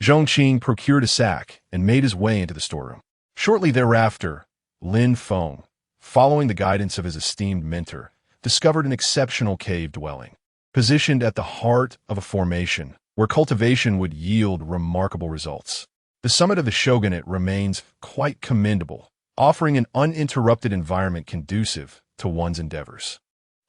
Zhong Qing procured a sack and made his way into the storeroom. Shortly thereafter, Lin Feng, following the guidance of his esteemed mentor, discovered an exceptional cave dwelling, positioned at the heart of a formation where cultivation would yield remarkable results. The summit of the shogunate remains quite commendable, offering an uninterrupted environment conducive to one's endeavors.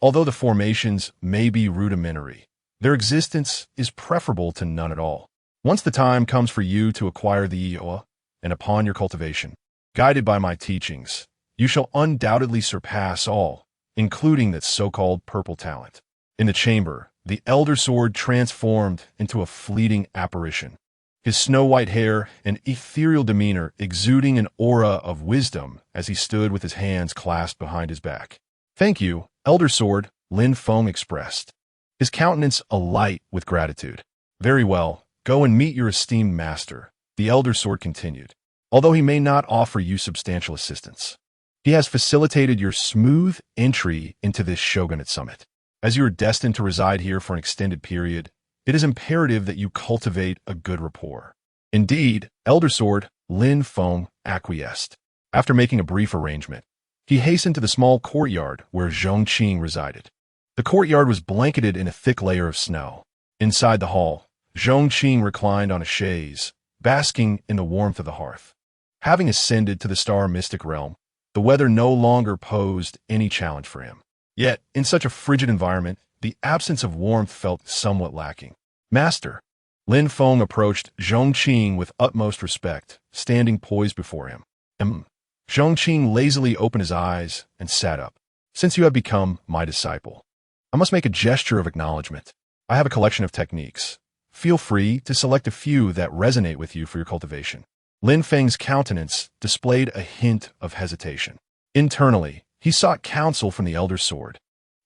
Although the formations may be rudimentary, their existence is preferable to none at all. Once the time comes for you to acquire the Iowa, and upon your cultivation, guided by my teachings, you shall undoubtedly surpass all, including that so-called purple talent. In the chamber, the elder sword transformed into a fleeting apparition, his snow-white hair and ethereal demeanor exuding an aura of wisdom as he stood with his hands clasped behind his back. Thank you, elder sword, Lin Feng expressed, his countenance alight with gratitude. Very well, go and meet your esteemed master, the elder sword continued. Although he may not offer you substantial assistance, he has facilitated your smooth entry into this shogunate summit. As you are destined to reside here for an extended period, it is imperative that you cultivate a good rapport. Indeed, elder sword, Lin Feng acquiesced. After making a brief arrangement, he hastened to the small courtyard where Zhong Qing resided. The courtyard was blanketed in a thick layer of snow. Inside the hall, Zhong Qing reclined on a chaise, basking in the warmth of the hearth. Having ascended to the star mystic realm, the weather no longer posed any challenge for him. Yet, in such a frigid environment, the absence of warmth felt somewhat lacking. Master, Lin Feng approached Zhong Qing with utmost respect, standing poised before him. Zhong Qing lazily opened his eyes and sat up. Since you have become my disciple, I must make a gesture of acknowledgement. I have a collection of techniques. Feel free to select a few that resonate with you for your cultivation. Lin Feng's countenance displayed a hint of hesitation. Internally, he sought counsel from the elder sword,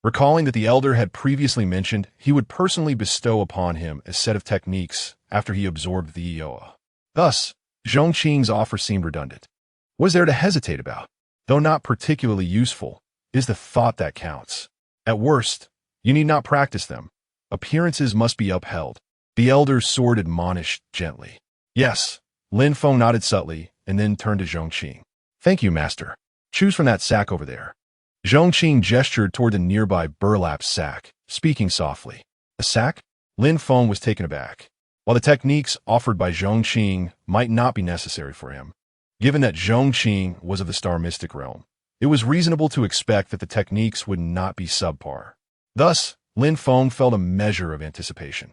recalling that the elder had previously mentioned he would personally bestow upon him a set of techniques after he absorbed the Iowa. Thus, Zhong Qing's offer seemed redundant. What is there to hesitate about? Though not particularly useful, it is the thought that counts. At worst, you need not practice them. Appearances must be upheld. The elder sword admonished gently. Yes, Lin Feng nodded subtly and then turned to Zhong Qing. Thank you, master. Choose from that sack over there. Zhong Qing gestured toward the nearby burlap sack, speaking softly. A sack? Lin Feng was taken aback. While the techniques offered by Zhong Qing might not be necessary for him, given that Zhong Qing was of the star mystic realm, it was reasonable to expect that the techniques would not be subpar. Thus, Lin Feng felt a measure of anticipation.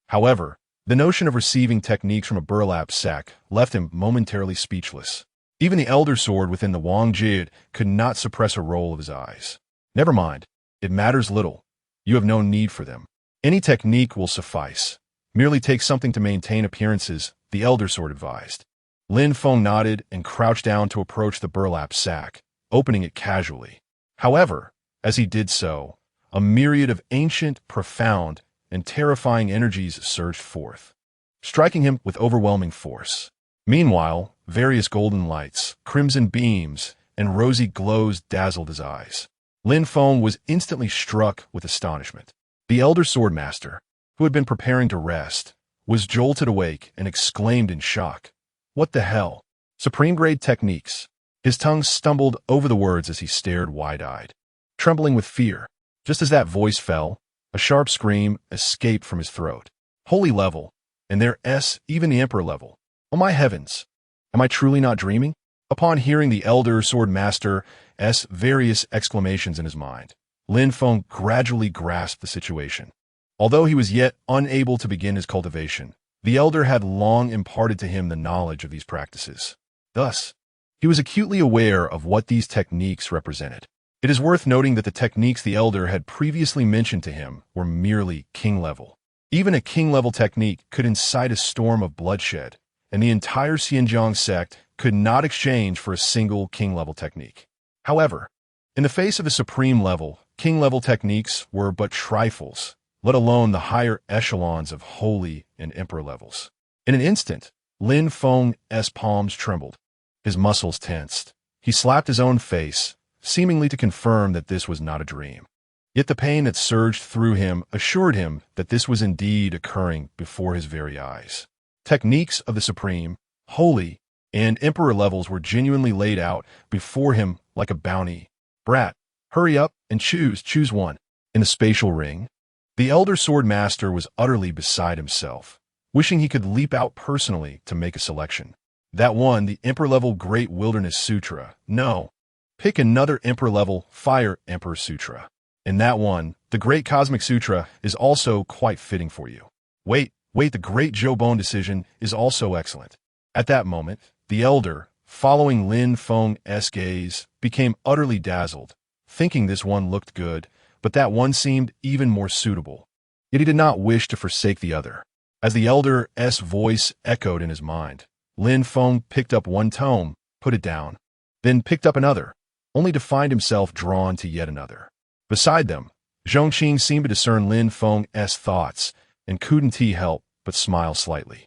However, the notion of receiving techniques from a burlap sack left him momentarily speechless. Even the elder sword within the Wang Jid could not suppress a roll of his eyes. Never mind. It matters little. You have no need for them. Any technique will suffice. Merely take something to maintain appearances, the elder sword advised. Lin Feng nodded and crouched down to approach the burlap sack, opening it casually. However, as he did so, a myriad of ancient, profound, and terrifying energies surged forth, striking him with overwhelming force. Meanwhile, various golden lights, crimson beams, and rosy glows dazzled his eyes. Lin Feng was instantly struck with astonishment. The elder swordmaster, who had been preparing to rest, was jolted awake and exclaimed in shock, "What the hell? Supreme-grade techniques." His tongue stumbled over the words as he stared wide-eyed, trembling with fear. Just as that voice fell, a sharp scream escaped from his throat. Holy level, and there's even the emperor level. Oh my heavens! Am I truly not dreaming? Upon hearing the elder swordmaster's various exclamations in his mind, Lin Feng gradually grasped the situation. Although he was yet unable to begin his cultivation, the elder had long imparted to him the knowledge of these practices. Thus, he was acutely aware of what these techniques represented. It is worth noting that the techniques the elder had previously mentioned to him were merely king-level. Even a king-level technique could incite a storm of bloodshed, and the entire Pingjiang Sect could not exchange for a single king-level technique. However, in the face of a supreme level, king-level techniques were but trifles, let alone the higher echelons of holy and emperor levels. In an instant, Lin Feng's palms trembled. His muscles tensed. He slapped his own face, seemingly to confirm that this was not a dream. Yet the pain that surged through him assured him that this was indeed occurring before his very eyes. Techniques of the supreme, holy, and emperor levels were genuinely laid out before him like a bounty. Brat, hurry up and choose one. In the spatial ring, the elder sword master was utterly beside himself, wishing he could leap out personally to make a selection. That one, the emperor-level Great Wilderness Sutra. No. Pick another emperor-level Fire Emperor Sutra. And that one, the Great Cosmic Sutra, is also quite fitting for you. Wait, the Great Jobon Decision is also excellent. At that moment, the elder, following Lin Feng's gaze, became utterly dazzled, thinking this one looked good, but that one seemed even more suitable. Yet he did not wish to forsake the other. As the elder's voice echoed in his mind, Lin Feng picked up one tome, put it down, then picked up another, only to find himself drawn to yet another. Beside them, Zhong Qing seemed to discern Lin Feng's thoughts and couldn't he help but smile slightly.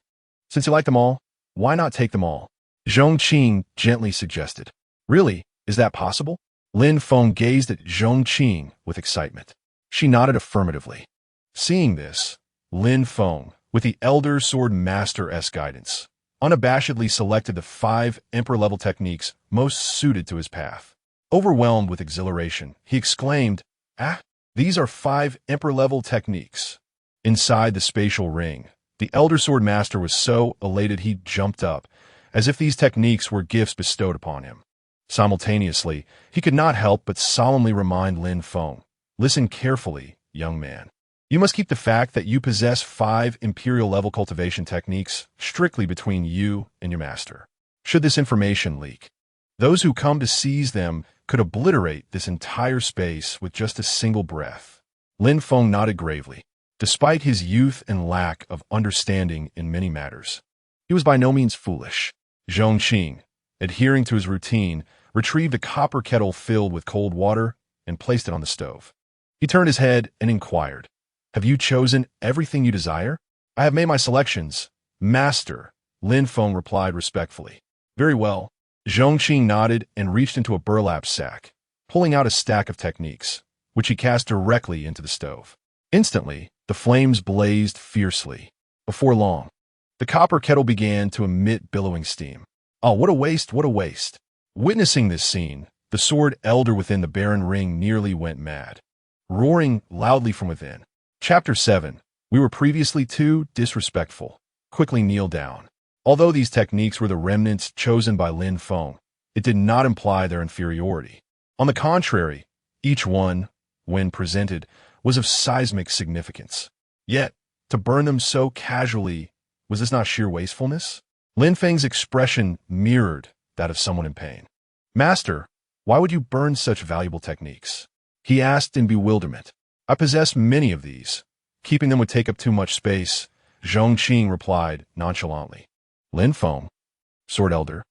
Since you like them all, why not take them all? Zhong Qing gently suggested. Really, is that possible? Lin Feng gazed at Zhong Qing with excitement. She nodded affirmatively. Seeing this, Lin Feng, with the elder sword master's guidance, unabashedly selected the 5 emperor-level techniques most suited to his path. Overwhelmed with exhilaration, he exclaimed, "Ah, these are 5 emperor-level techniques." Inside the spatial ring, the elder sword master was so elated he jumped up, as if these techniques were gifts bestowed upon him. Simultaneously, he could not help but solemnly remind Lin Feng, "Listen carefully, young man. You must keep the fact that you possess 5 imperial-level cultivation techniques strictly between you and your master. Should this information leak, those who come to seize them could obliterate this entire space with just a single breath." Lin Feng nodded gravely. Despite his youth and lack of understanding in many matters, he was by no means foolish. Zhong Qing, adhering to his routine, retrieved a copper kettle filled with cold water and placed it on the stove. He turned his head and inquired, "Have you chosen everything you desire?" "I have made my selections, master," Lin Feng replied respectfully. "Very well." Zhong Qing nodded and reached into a burlap sack, pulling out a stack of techniques, which he cast directly into the stove. Instantly, the flames blazed fiercely. Before long, the copper kettle began to emit billowing steam. Oh, what a waste, what a waste. Witnessing this scene, the sword elder within the barren ring nearly went mad, roaring loudly from within. Chapter 7. We were previously too disrespectful. Quickly kneel down. Although these techniques were the remnants chosen by Lin Feng, it did not imply their inferiority. On the contrary, each one, when presented, was of seismic significance. Yet, to burn them so casually, was this not sheer wastefulness? Lin Feng's expression mirrored that of someone in pain. "Master, why would you burn such valuable techniques?" he asked in bewilderment. "I possess many of these, Keeping them would take up too much space, Zhong Qing replied nonchalantly. Lin Feng, Sword Elder,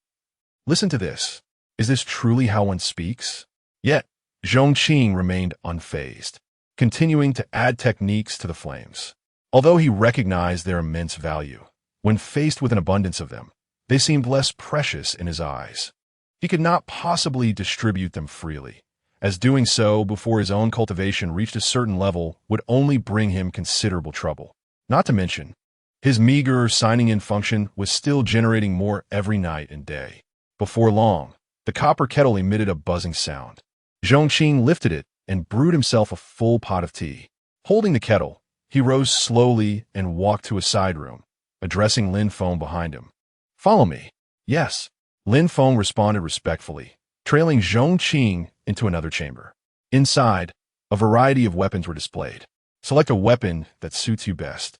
listen to this. Is this truly how one speaks? Yet, Zhong Qing remained unfazed, continuing to add techniques to the flames. Although he recognized their immense value, when faced with an abundance of them, they seemed less precious in his eyes. He could not possibly distribute them freely, as doing so before his own cultivation reached a certain level would only bring him considerable trouble. Not to mention, his meager signing-in function was still generating more every night and day. Before long, the copper kettle emitted a buzzing sound. Zhong Qing lifted it and brewed himself a full pot of tea. Holding the kettle, he rose slowly and walked to a side room, addressing Lin Feng behind him. Follow me. Yes. Lin Feng responded respectfully, trailing Zhong Qing into another chamber. Inside, a variety of weapons were displayed. Select a weapon that suits you best,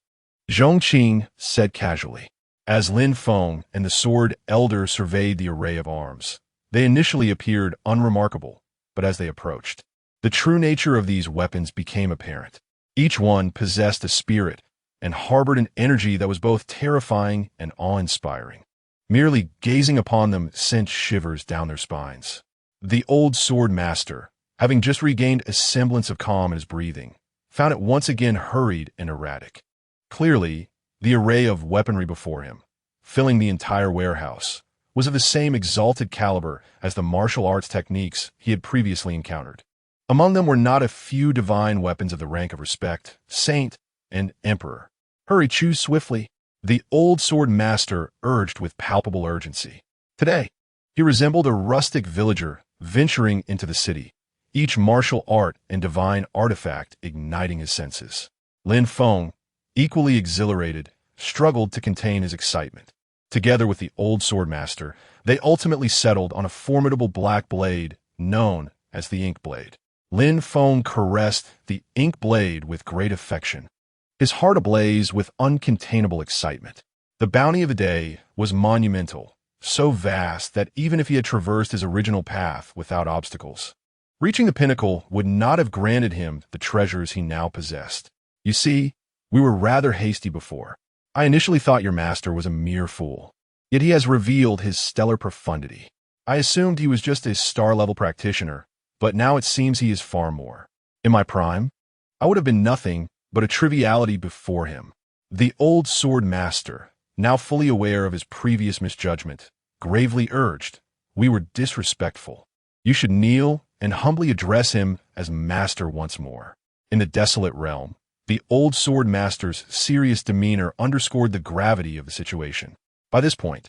Zhong Qing said casually. As Lin Feng and the Sword Elder surveyed the array of arms, they initially appeared unremarkable, but as they approached, the true nature of these weapons became apparent. Each one possessed a spirit and harbored an energy that was both terrifying and awe-inspiring. Merely gazing upon them sent shivers down their spines. The old sword master, having just regained a semblance of calm in his breathing, found it once again hurried and erratic. Clearly, the array of weaponry before him, filling the entire warehouse, was of the same exalted caliber as the martial arts techniques he had previously encountered. Among them were not a few divine weapons of the rank of respect, saint, and emperor. Hurry, choose swiftly, the old sword master urged with palpable urgency. Today, he resembled a rustic villager venturing into the city, each martial art and divine artifact igniting his senses. Lin Feng, equally exhilarated, struggled to contain his excitement. Together with the old sword master, they ultimately settled on a formidable black blade known as the ink blade. Lin Feng caressed the ink blade with great affection, his heart ablaze with uncontainable excitement. The bounty of the day was monumental, so vast that even if he had traversed his original path without obstacles, reaching the pinnacle would not have granted him the treasures he now possessed. You see, we were rather hasty before. I initially thought your master was a mere fool, yet he has revealed his stellar profundity. I assumed he was just a star-level practitioner, but now it seems he is far more. In my prime, I would have been nothing but a triviality before him. The old sword master, now fully aware of his previous misjudgment, gravely urged, we were disrespectful. You should kneel and humbly address him as master once more. In the desolate realm, the old sword master's serious demeanor underscored the gravity of the situation. By this point,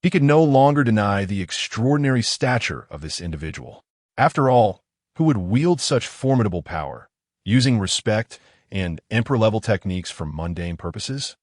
he could no longer deny the extraordinary stature of this individual. After all, who would wield such formidable power, using respect and emperor-level techniques for mundane purposes?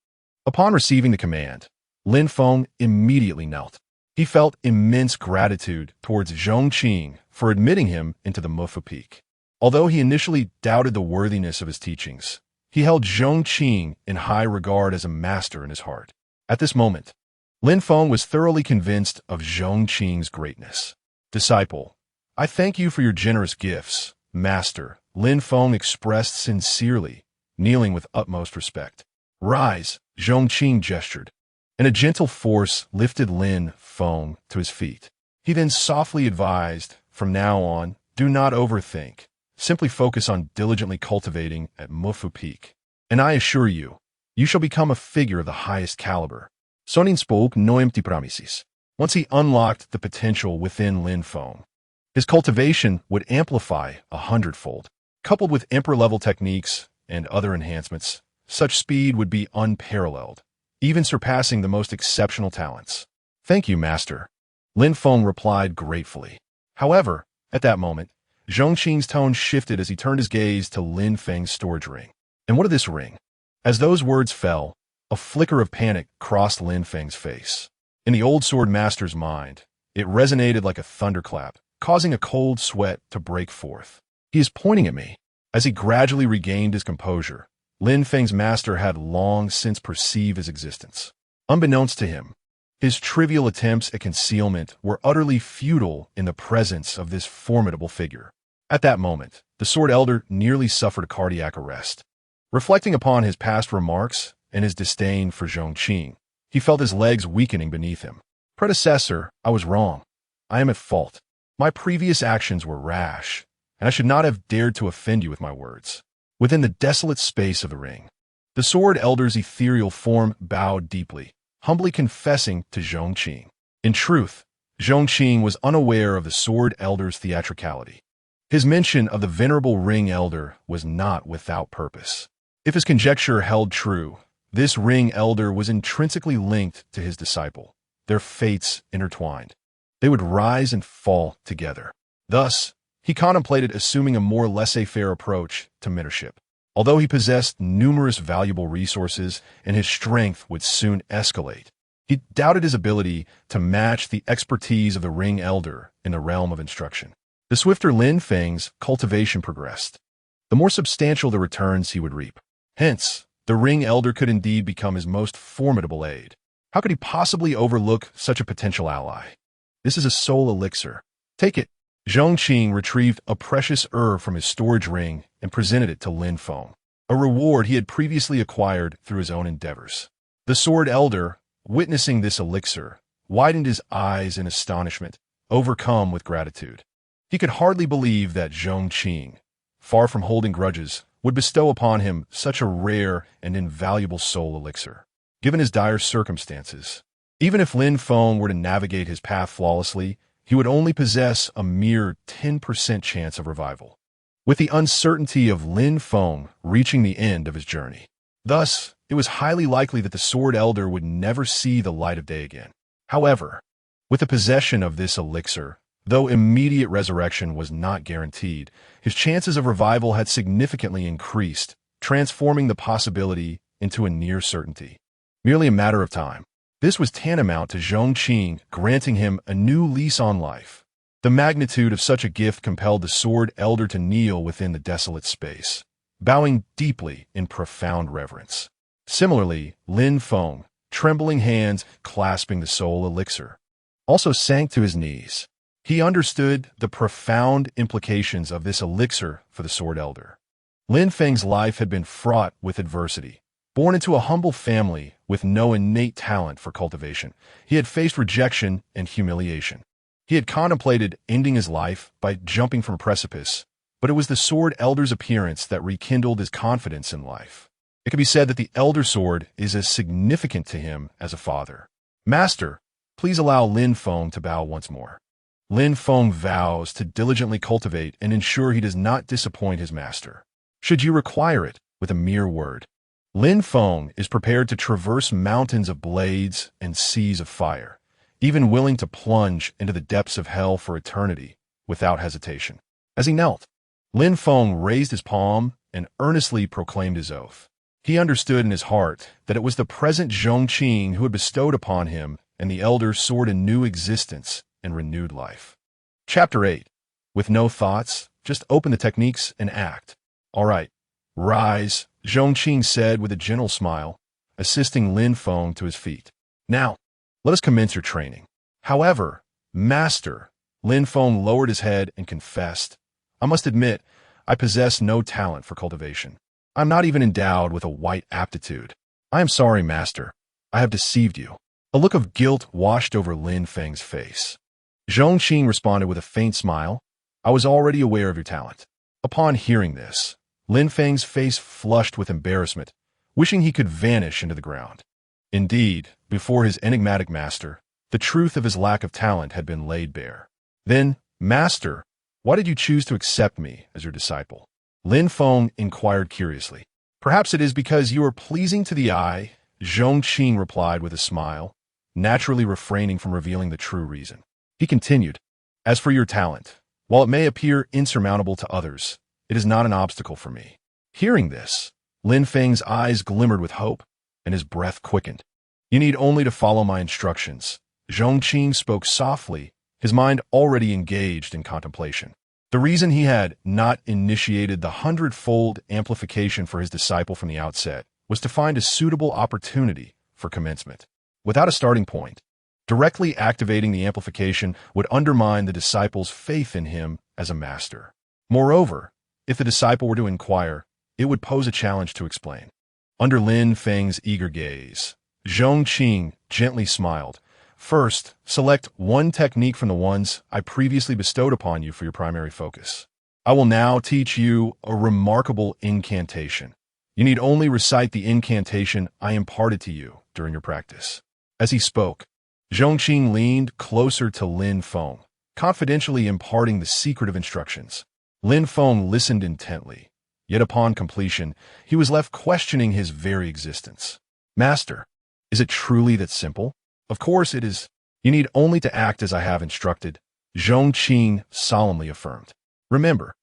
Upon receiving the command, Lin Feng immediately knelt. He felt immense gratitude towards Zhong Qing for admitting him into the Mufu Peak. Although he initially doubted the worthiness of his teachings, he held Zhong Qing in high regard as a master in his heart. At this moment, Lin Feng was thoroughly convinced of Zhong Qing's greatness. Disciple, I thank you for your generous gifts, master, Lin Feng expressed sincerely, kneeling with utmost respect. Rise, Zhong Qing gestured, and a gentle force lifted Lin Feng to his feet. He then softly advised, from now on, do not overthink. Simply focus on diligently cultivating at Mufu Peak. And I assure you, you shall become a figure of the highest caliber. Sonin spoke noemti promises. Once he unlocked the potential within Lin Feng, his cultivation would amplify 100-fold. Coupled with emperor-level techniques and other enhancements, such speed would be unparalleled, even surpassing the most exceptional talents. Thank you, master, Lin Feng replied gratefully. However, at that moment, Zhong Qing's tone shifted as he turned his gaze to Lin Feng's storage ring. And what of this ring? As those words fell, a flicker of panic crossed Lin Feng's face. In the old sword master's mind, it resonated like a thunderclap, causing a cold sweat to break forth. He is pointing at me. As he gradually regained his composure, Lin Feng's master had long since perceived his existence. Unbeknownst to him, his trivial attempts at concealment were utterly futile in the presence of this formidable figure. At that moment, the Sword Elder nearly suffered a cardiac arrest. Reflecting upon his past remarks and his disdain for Zhong Qing, he felt his legs weakening beneath him. Predecessor, I was wrong. I am at fault. My previous actions were rash, and I should not have dared to offend you with my words. Within the desolate space of the ring, the sword elder's ethereal form bowed deeply, humbly confessing to Zhong Qing. In truth, Zhong Qing was unaware of the sword elder's theatricality. His mention of the venerable ring elder was not without purpose. If his conjecture held true, this ring elder was intrinsically linked to his disciple, their fates intertwined. They would rise and fall together. Thus, he contemplated assuming a more laissez-faire approach to mentorship. Although he possessed numerous valuable resources and his strength would soon escalate, he doubted his ability to match the expertise of the ring elder in the realm of instruction. The swifter Lin Feng's cultivation progressed, the more substantial the returns he would reap. Hence, the ring elder could indeed become his most formidable aid. How could he possibly overlook such a potential ally? This is a soul elixir. Take it. Zhong Qing retrieved a precious herb from his storage ring and presented it to Lin Feng, a reward he had previously acquired through his own endeavors. The sword elder, witnessing this elixir, widened his eyes in astonishment, overcome with gratitude. He could hardly believe that Zhong Qing, far from holding grudges, would bestow upon him such a rare and invaluable soul elixir. Given his dire circumstances, even if Lin Feng were to navigate his path flawlessly, he would only possess a mere 10% chance of revival, with the uncertainty of Lin Feng reaching the end of his journey. Thus, it was highly likely that the sword elder would never see the light of day again. However, with the possession of this elixir, though immediate resurrection was not guaranteed, his chances of revival had significantly increased, transforming the possibility into a near certainty. Merely a matter of time. This was tantamount to Zhong Qing granting him a new lease on life. The magnitude of such a gift compelled the sword elder to kneel within the desolate space, bowing deeply in profound reverence. Similarly, Lin Feng, trembling hands clasping the soul elixir, also sank to his knees. He understood the profound implications of this elixir for the sword elder. Lin Feng's life had been fraught with adversity. Born into a humble family with no innate talent for cultivation, he had faced rejection and humiliation. He had contemplated ending his life by jumping from a precipice, but it was the sword elder's appearance that rekindled his confidence in life. It can be said that the elder sword is as significant to him as a father. Master, please allow Lin Feng to bow once more. Lin Feng vows to diligently cultivate and ensure he does not disappoint his master, should you require it with a mere word. Lin Feng is prepared to traverse mountains of blades and seas of fire, even willing to plunge into the depths of hell for eternity without hesitation. As he knelt, Lin Feng raised his palm and earnestly proclaimed his oath. He understood in his heart that it was the present Zhong Qing who had bestowed upon him and the elder sword a new existence and renewed life. Chapter 8. With no thoughts, just open the techniques and act. All right, rise, Zhong Qing said with a gentle smile, assisting Lin Feng to his feet. Now, let us commence your training. However, Master, Lin Feng lowered his head and confessed, I must admit, I possess no talent for cultivation. I'm not even endowed with a white aptitude. I am sorry, Master. I have deceived you. A look of guilt washed over Lin Feng's face. Zhong Qing responded with a faint smile. I was already aware of your talent. Upon hearing this, Lin Feng's face flushed with embarrassment, wishing he could vanish into the ground. Indeed, before his enigmatic master, the truth of his lack of talent had been laid bare. Then, Master, why did you choose to accept me as your disciple? Lin Feng inquired curiously. Perhaps it is because you are pleasing to the eye, Zhong Qing replied with a smile, naturally refraining from revealing the true reason. He continued, as for your talent, while it may appear insurmountable to others, it is not an obstacle for me. Hearing this, Lin Feng's eyes glimmered with hope, and his breath quickened. You need only to follow my instructions. Zhong Qing spoke softly, his mind already engaged in contemplation. The reason he had not initiated the 100-fold amplification for his disciple from the outset was to find a suitable opportunity for commencement. Without a starting point, directly activating the amplification would undermine the disciple's faith in him as a master. Moreover, if the disciple were to inquire, it would pose a challenge to explain. Under Lin Feng's eager gaze, Zhong Qing gently smiled. First, select one technique from the ones I previously bestowed upon you for your primary focus. I will now teach you a remarkable incantation. You need only recite the incantation I imparted to you during your practice. As he spoke, Zhong Qing leaned closer to Lin Feng, confidentially imparting the secretive instructions. Lin Feng listened intently, yet upon completion, he was left questioning his very existence. Master, is it truly that simple? Of course it is. You need only to act as I have instructed, Zhong Qing solemnly affirmed. Remember,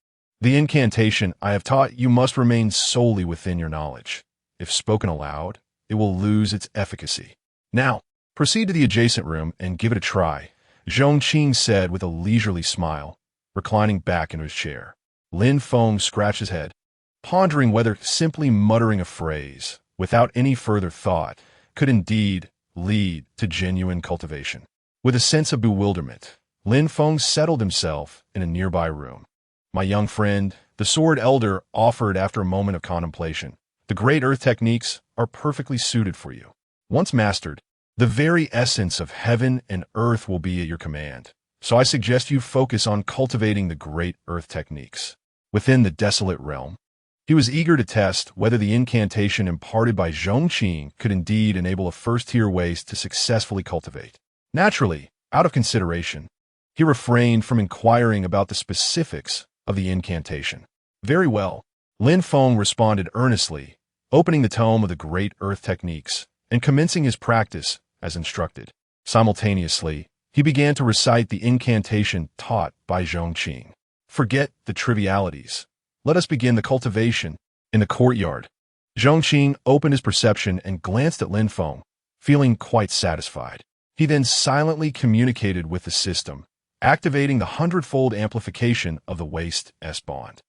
the incantation I have taught you must remain solely within your knowledge. If spoken aloud, it will lose its efficacy. Now, proceed to the adjacent room and give it a try, Zhong Qing said with a leisurely smile, reclining back into his chair. Lin Feng scratched his head, pondering whether simply muttering a phrase, without any further thought, could indeed lead to genuine cultivation. With a sense of bewilderment, Lin Feng settled himself in a nearby room. My young friend, the Sword Elder offered after a moment of contemplation, the great earth techniques are perfectly suited for you. Once mastered, the very essence of heaven and earth will be at your command. So I suggest you focus on cultivating the great earth techniques. Within the desolate realm, he was eager to test whether the incantation imparted by Zhong Qing could indeed enable a first-tier waste to successfully cultivate. Naturally, out of consideration, he refrained from inquiring about the specifics of the incantation. Very well, Lin Feng responded earnestly, opening the tome of the great earth techniques and commencing his practice as instructed. Simultaneously, he began to recite the incantation taught by Zhong Qing. Forget the trivialities. Let us begin the cultivation. In the courtyard, Zhong Qing opened his perception and glanced at Lin Feng, feeling quite satisfied. He then silently communicated with the system, activating the hundredfold amplification of the waste S-bond.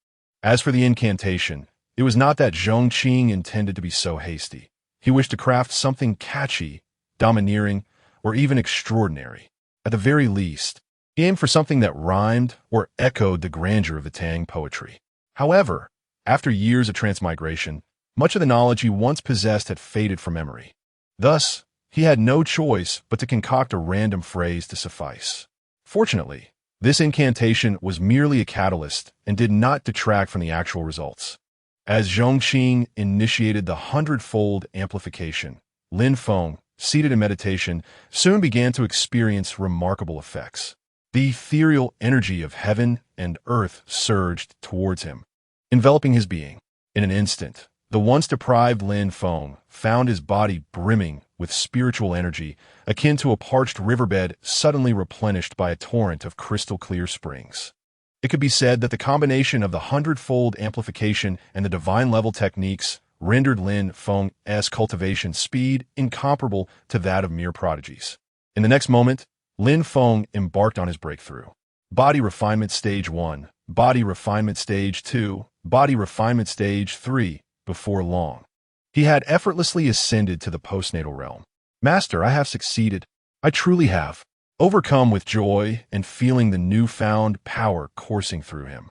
As for the incantation, it was not that Zhong Qing intended to be so hasty. He wished to craft something catchy, domineering, or even extraordinary. At the very least, he aimed for something that rhymed or echoed the grandeur of the Tang poetry. However, after years of transmigration, much of the knowledge he once possessed had faded from memory. Thus, he had no choice but to concoct a random phrase to suffice. Fortunately, this incantation was merely a catalyst and did not detract from the actual results. As Zhong Qing initiated the hundredfold amplification, Lin Feng, seated in meditation, soon began to experience remarkable effects. The ethereal energy of heaven and earth surged towards him, enveloping his being. In an instant, the once deprived Lin Feng found his body brimming with spiritual energy, akin to a parched riverbed suddenly replenished by a torrent of crystal-clear springs. It could be said that the combination of the hundredfold amplification and the divine-level techniques rendered Lin Feng's cultivation speed incomparable to that of mere prodigies. In the next moment, Lin Feng embarked on his breakthrough. Body refinement stage 1, body refinement stage 2, body refinement stage 3. Before long, he had effortlessly ascended to the postnatal realm. Master, I have succeeded. I truly have. Overcome with joy and feeling the newfound power coursing through him,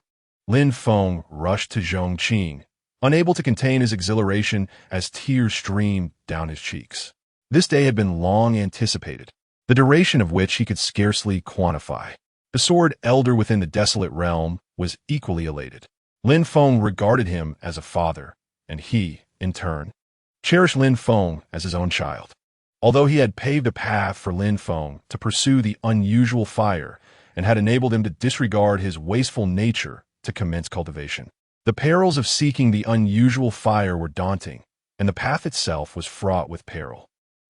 Lin Feng rushed to Zhong Qing, unable to contain his exhilaration as tears streamed down his cheeks. This day had been long anticipated, the duration of which he could scarcely quantify. The Sword Elder within the desolate realm was equally elated. Lin Feng regarded him as a father, and he, in turn, cherished Lin Feng as his own child. Although he had paved a path for Lin Feng to pursue the unusual fire and had enabled him to disregard his wasteful nature to commence cultivation, the perils of seeking the unusual fire were daunting, and the path itself was fraught with peril.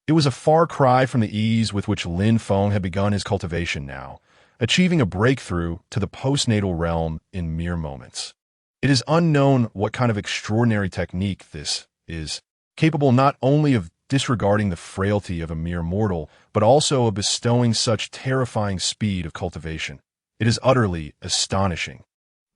It was a far cry from the ease with which Lin Feng had begun his cultivation now, achieving a breakthrough to the postnatal realm in mere moments. It is unknown what kind of extraordinary technique this is, capable not only of disregarding the frailty of a mere mortal, but also of bestowing such terrifying speed of cultivation. It is utterly astonishing.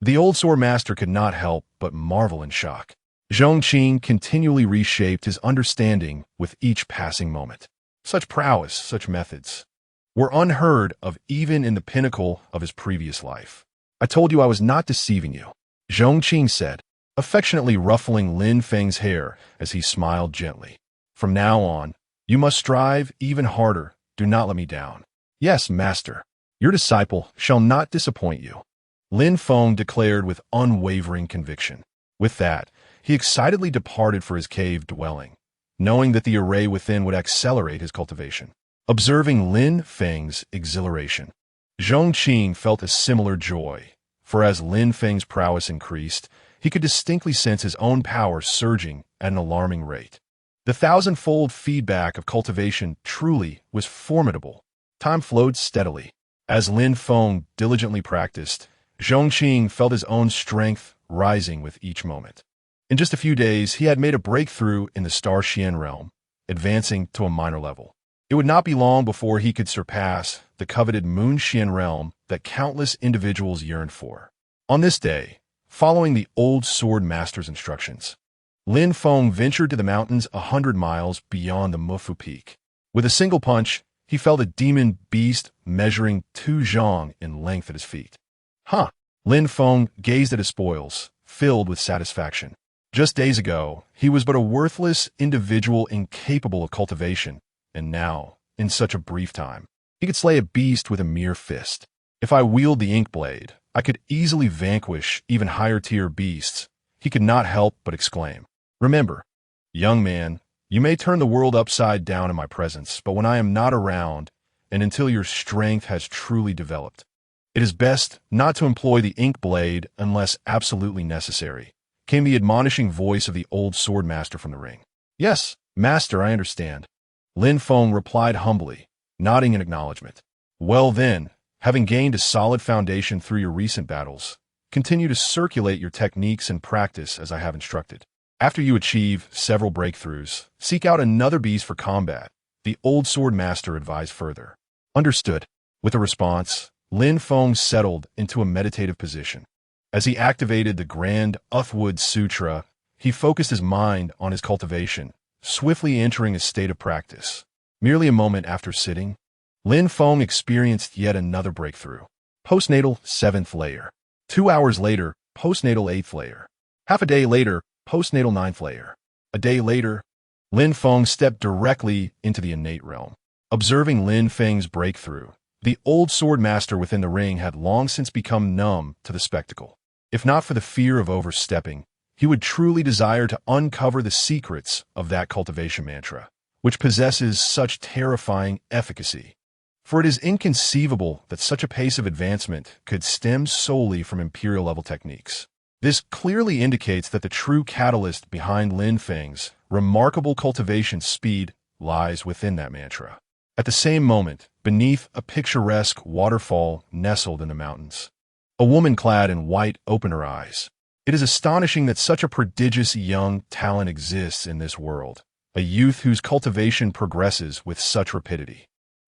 The old sword master could not help but marvel in shock. Zhong Qing continually reshaped his understanding with each passing moment. Such prowess, such methods, were unheard of even in the pinnacle of his previous life. I told you I was not deceiving you, Zhong Qing said, affectionately ruffling Lin Feng's hair as he smiled gently. "From now on, you must strive even harder. Do not let me down." "Yes, master. Your disciple shall not disappoint you," Lin Feng declared with unwavering conviction. With that, he excitedly departed for his cave dwelling, knowing that the array within would accelerate his cultivation. Observing Lin Feng's exhilaration, Zhong Qing felt a similar joy, for as Lin Feng's prowess increased, he could distinctly sense his own power surging at an alarming rate. The thousandfold feedback of cultivation truly was formidable. Time flowed steadily. As Lin Feng diligently practiced, Zhong Qing felt his own strength rising with each moment. In just a few days, he had made a breakthrough in the Star Xian realm, advancing to a minor level. It would not be long before he could surpass the coveted Moon Xian realm that countless individuals yearned for. On this day, following the old sword master's instructions, Lin Feng ventured to the mountains 100 miles beyond the Mufu Peak. With a single punch, he felled a demon beast measuring 2 zhang in length at his feet. "Huh!" Lin Feng gazed at his spoils, filled with satisfaction. Just days ago, he was but a worthless individual incapable of cultivation, and now, in such a brief time, he could slay a beast with a mere fist. "If I wield the ink blade, I could easily vanquish even higher-tier beasts," he could not help but exclaim. "Remember, young man, you may turn the world upside down in my presence, but when I am not around, and until your strength has truly developed, it is best not to employ the ink blade unless absolutely necessary," came the admonishing voice of the old sword master from the ring. "Yes, master, I understand," Lin Feng replied humbly, nodding in acknowledgement. "Well then, having gained a solid foundation through your recent battles, continue to circulate your techniques and practice as I have instructed. After you achieve several breakthroughs, seek out another beast for combat," the old sword master advised further. "Understood." With a response, Lin Feng settled into a meditative position. As he activated the Grand Uthwood Sutra, he focused his mind on his cultivation, swiftly entering a state of practice. Merely a moment after sitting, Lin Feng experienced yet another breakthrough. Postnatal 7th layer. 2 hours later, postnatal 8th layer. Half a day later, postnatal 9th layer. A day later, Lin Feng stepped directly into the innate realm. Observing Lin Feng's breakthrough, the old sword master within the ring had long since become numb to the spectacle. If not for the fear of overstepping, he would truly desire to uncover the secrets of that cultivation mantra, which possesses such terrifying efficacy. For it is inconceivable that such a pace of advancement could stem solely from imperial-level techniques. This clearly indicates that the true catalyst behind Lin Feng's remarkable cultivation speed lies within that mantra. At the same moment, beneath a picturesque waterfall nestled in the mountains, a woman clad in white opened her eyes. It is astonishing that such a prodigious young talent exists in this world, a youth whose cultivation progresses with such rapidity.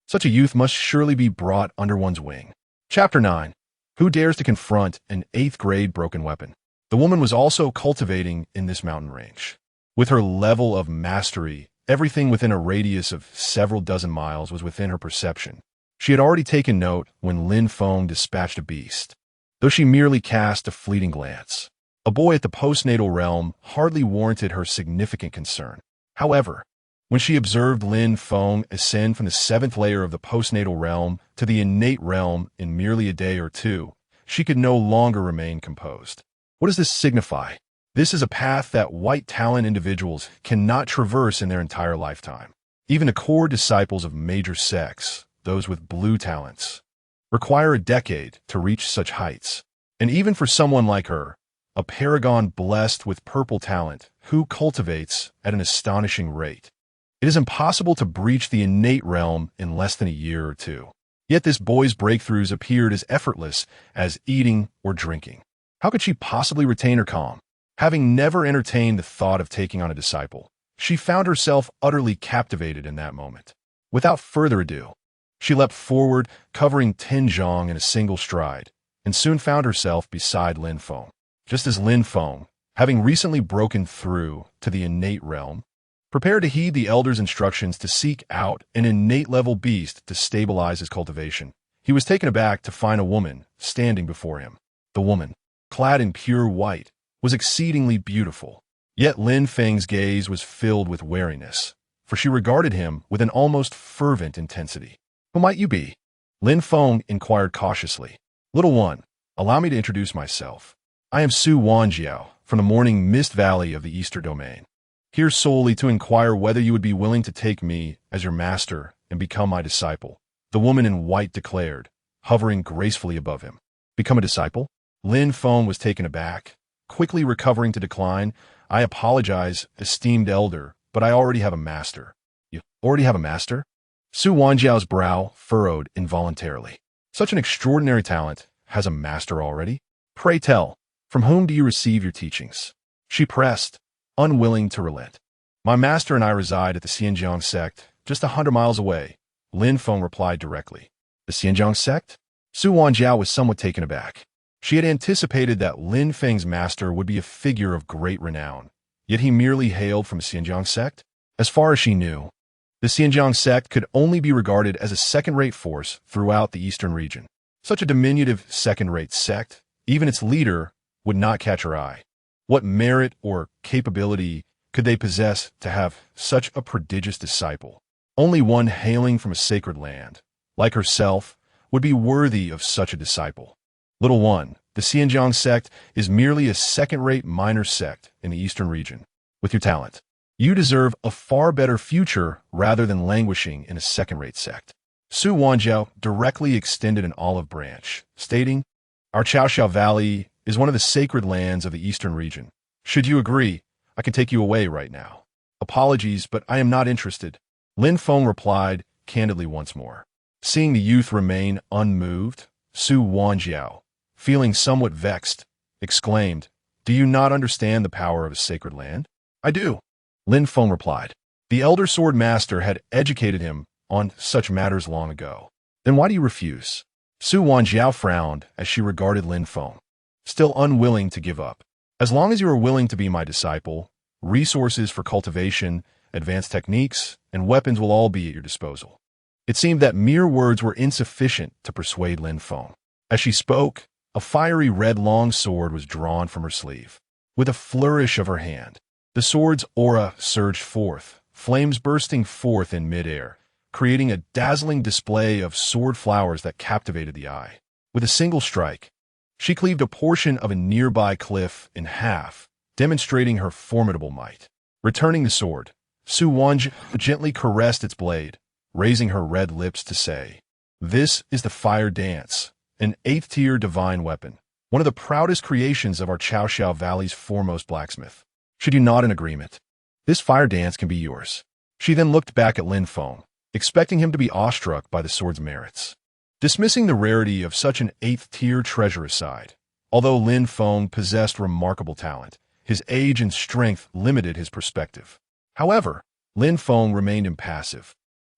Such a youth must surely be brought under one's wing. Chapter 9. Who dares to confront an 8th-grade broken weapon? The woman was also cultivating in this mountain range. With her level of mastery, everything within a radius of several dozen miles was within her perception. She had already taken note when Lin Feng dispatched a beast, though she merely cast a fleeting glance. A boy at the postnatal realm hardly warranted her significant concern. However, when she observed Lin Feng ascend from the 7th layer of the postnatal realm to the innate realm in merely a day or two, she could no longer remain composed. What does this signify? This is a path that white talent individuals cannot traverse in their entire lifetime. Even the core disciples of major sects, those with blue talents, require a decade to reach such heights. And even for someone like her, a paragon blessed with purple talent who cultivates at an astonishing rate, it is impossible to breach the innate realm in less than a year or two. Yet this boy's breakthroughs appeared as effortless as eating or drinking. How could she possibly retain her calm? Having never entertained the thought of taking on a disciple, she found herself utterly captivated in that moment. Without further ado, she leapt forward, covering 10 zhang in a single stride, and soon found herself beside Lin Feng. Just as Lin Feng, having recently broken through to the innate realm, prepared to heed the elder's instructions to seek out an innate-level beast to stabilize his cultivation, he was taken aback to find a woman standing before him. The woman, clad in pure white, was exceedingly beautiful. Yet Lin Feng's gaze was filled with wariness, for she regarded him with an almost fervent intensity. "Who might you be?" Lin Feng inquired cautiously. "Little one, allow me to introduce myself. I am Su Wanjiao, from the Morning Mist Valley of the Eastern Domain, here solely to inquire whether you would be willing to take me as your master and become my disciple," the woman in white declared, hovering gracefully above him. "Become a disciple?" Lin Feng was taken aback, quickly recovering to decline. "I apologize, esteemed elder, but I already have a master." "You already have a master?" Su Wanjiao's brow furrowed involuntarily. "Such an extraordinary talent has a master already? Pray tell, from whom do you receive your teachings?" She pressed, unwilling to relent. "My master and I reside at the Pingjiang Sect, just 100 miles away," Lin Feng replied directly. "The Pingjiang Sect?" Su Wanjiao was somewhat taken aback. She had anticipated that Lin Feng's master would be a figure of great renown, yet he merely hailed from the Pingjiang Sect. As far as she knew, the Pingjiang Sect could only be regarded as a second-rate force throughout the eastern region. Such a diminutive second-rate sect, even its leader, would not catch her eye. What merit or capability could they possess to have such a prodigious disciple? Only one hailing from a sacred land, like herself, would be worthy of such a disciple. "Little one, the Pingjiang Sect is merely a second-rate minor sect in the eastern region. With your talent, you deserve a far better future rather than languishing in a second-rate sect." Su Wanjiao directly extended an olive branch, stating, "Our Chaoxiao Valley is one of the sacred lands of the eastern region. Should you agree, I can take you away right now." "Apologies, but I am not interested," Lin Feng replied candidly once more. Seeing the youth remain unmoved, Su Wanjiao, feeling somewhat vexed, exclaimed, "Do you not understand the power of a sacred land?" "I do," Lin Feng replied. The elder sword master had educated him on such matters long ago. "Then why do you refuse?" Su Wanjiao frowned as she regarded Lin Feng, still unwilling to give up. "As long as you are willing to be my disciple, resources for cultivation, advanced techniques, and weapons will all be at your disposal." It seemed that mere words were insufficient to persuade Lin Feng. As she spoke, a fiery red long sword was drawn from her sleeve. With a flourish of her hand, the sword's aura surged forth, flames bursting forth in midair, creating a dazzling display of sword flowers that captivated the eye. With a single strike, she cleaved a portion of a nearby cliff in half, demonstrating her formidable might. Returning the sword, Su Wanjiao gently caressed its blade, raising her red lips to say, "This is the fire dance, an 8th-tier divine weapon, one of the proudest creations of our Chaoxiao Valley's foremost blacksmith. Should you nod in agreement, this fire dance can be yours." She then looked back at Lin Feng, expecting him to be awestruck by the sword's merits. Dismissing the rarity of such an 8th-tier treasure aside, although Lin Feng possessed remarkable talent, his age and strength limited his perspective. However, Lin Feng remained impassive,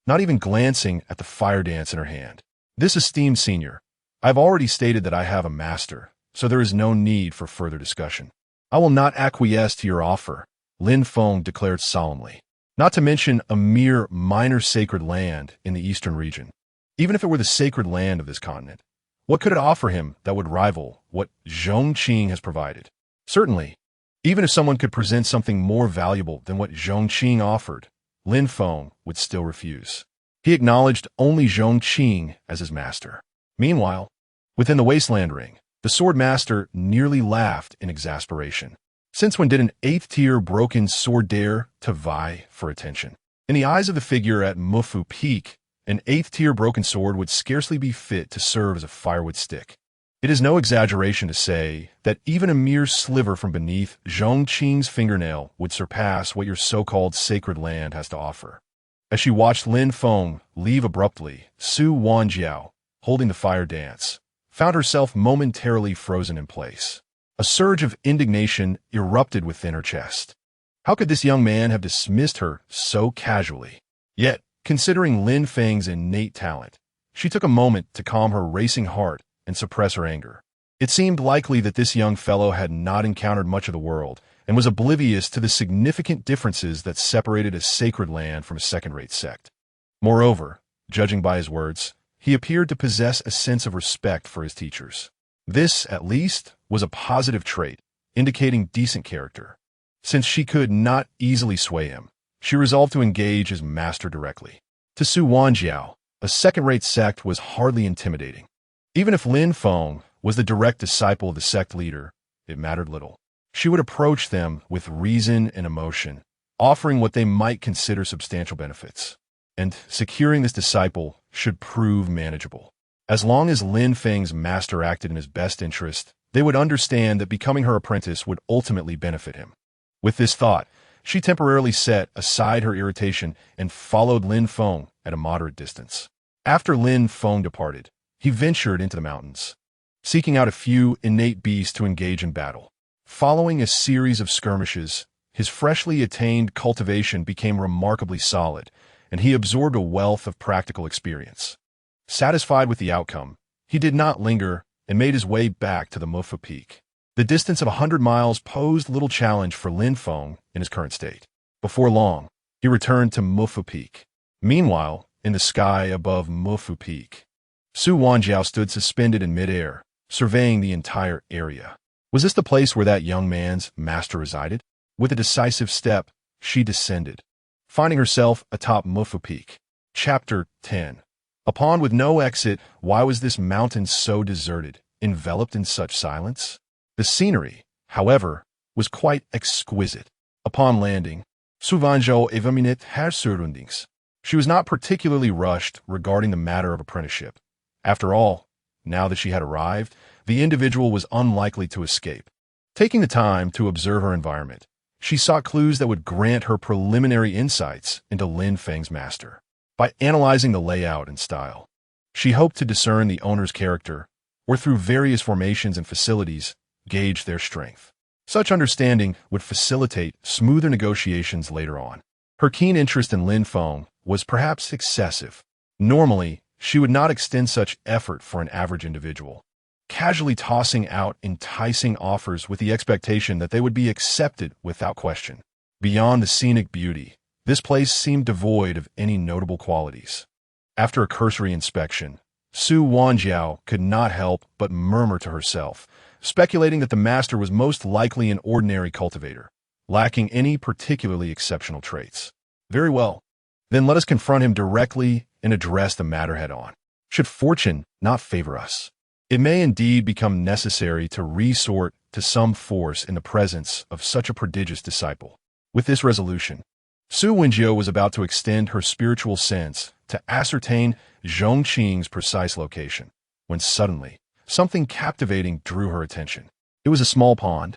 not even glancing at the fire dance in her hand. "This esteemed senior, I've already stated that I have a master, so there is no need for further discussion. I will not acquiesce to your offer," Lin Feng declared solemnly. "Not to mention a mere minor sacred land in the eastern region. Even if it were the sacred land of this continent, what could it offer him that would rival what Zhong Qing has provided? Certainly, even if someone could present something more valuable than what Zhong Qing offered, Lin Feng would still refuse. He acknowledged only Zhong Qing as his master. Meanwhile, within the Wasteland Ring, the sword master nearly laughed in exasperation. Since when did an 8th-tier broken sword dare to vie for attention? In the eyes of the figure at Mufu Peak, an 8th-tier broken sword would scarcely be fit to serve as a firewood stick. It is no exaggeration to say that even a mere sliver from beneath Zhong Qing's fingernail would surpass what your so-called sacred land has to offer. As she watched Lin Feng leave abruptly, Su Wanjiao, holding the fire dance, found herself momentarily frozen in place. A surge of indignation erupted within her chest. How could this young man have dismissed her so casually? Yet, considering Lin Feng's innate talent, she took a moment to calm her racing heart and suppress her anger. It seemed likely that this young fellow had not encountered much of the world and was oblivious to the significant differences that separated a sacred land from a second-rate sect. Moreover, judging by his words, he appeared to possess a sense of respect for his teachers. This, at least, was a positive trait, indicating decent character. Since she could not easily sway him, she resolved to engage his master directly. To Su Wanjiao, a second-rate sect was hardly intimidating. Even if Lin Feng was the direct disciple of the sect leader, it mattered little. She would approach them with reason and emotion, offering what they might consider substantial benefits. And securing this disciple should prove manageable. As long as Lin Feng's master acted in his best interest, they would understand that becoming her apprentice would ultimately benefit him. With this thought, she temporarily set aside her irritation and followed Lin Feng at a moderate distance. After Lin Feng departed, he ventured into the mountains, seeking out a few innate beasts to engage in battle. Following a series of skirmishes, his freshly attained cultivation became remarkably solid, and he absorbed a wealth of practical experience. Satisfied with the outcome, he did not linger and made his way back to the Mufu Peak. The distance of 100 miles posed little challenge for Lin Feng in his current state. Before long, he returned to Mufu Peak. Meanwhile, in the sky above Mufu Peak, Su Wanjiao stood suspended in midair, surveying the entire area. Was this the place where that young man's master resided? With a decisive step, she descended, finding herself atop Mufu Peak. Chapter 10. A pond with no exit. Why was this mountain so deserted, enveloped in such silence? The scenery, however, was quite exquisite. Upon landing, Su Wanjiao evaminate her surroundings. She was not particularly rushed regarding the matter of apprenticeship. After all, now that she had arrived, the individual was unlikely to escape. Taking the time to observe her environment, she sought clues that would grant her preliminary insights into Lin Feng's master. By analyzing the layout and style, she hoped to discern the owner's character, or through various formations and facilities, gauge their strength. Such understanding would facilitate smoother negotiations later on. Her keen interest in Lin Feng was perhaps excessive. Normally, she would not extend such effort for an average individual, casually tossing out enticing offers with the expectation that they would be accepted without question. Beyond the scenic beauty, this place seemed devoid of any notable qualities. After a cursory inspection, Su Wanjiao could not help but murmur to herself, speculating that the master was most likely an ordinary cultivator, lacking any particularly exceptional traits. Very well. Then let us confront him directly and address the matter head-on. Should fortune not favor us, it may indeed become necessary to resort to some force in the presence of such a prodigious disciple. With this resolution, Su Wanjiao was about to extend her spiritual sense to ascertain Zhong Qing's precise location, when suddenly, something captivating drew her attention. It was a small pond,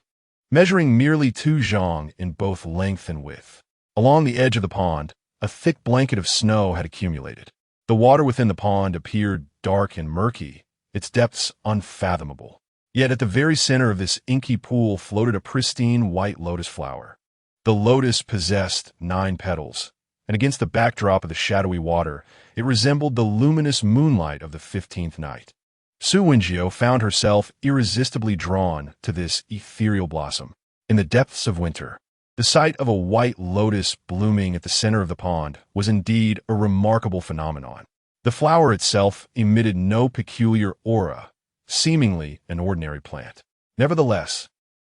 measuring merely 2 zhong in both length and width. Along the edge of the pond, a thick blanket of snow had accumulated. The water within the pond appeared dark and murky, its depths unfathomable. Yet at the very center of this inky pool floated a pristine white lotus flower. The lotus possessed 9 petals, and against the backdrop of the shadowy water, it resembled the luminous moonlight of the 15th night. Su Wanjiao found herself irresistibly drawn to this ethereal blossom. In the depths of winter, the sight of a white lotus blooming at the center of the pond was indeed a remarkable phenomenon. The flower itself emitted no peculiar aura, seemingly an ordinary plant. Nevertheless,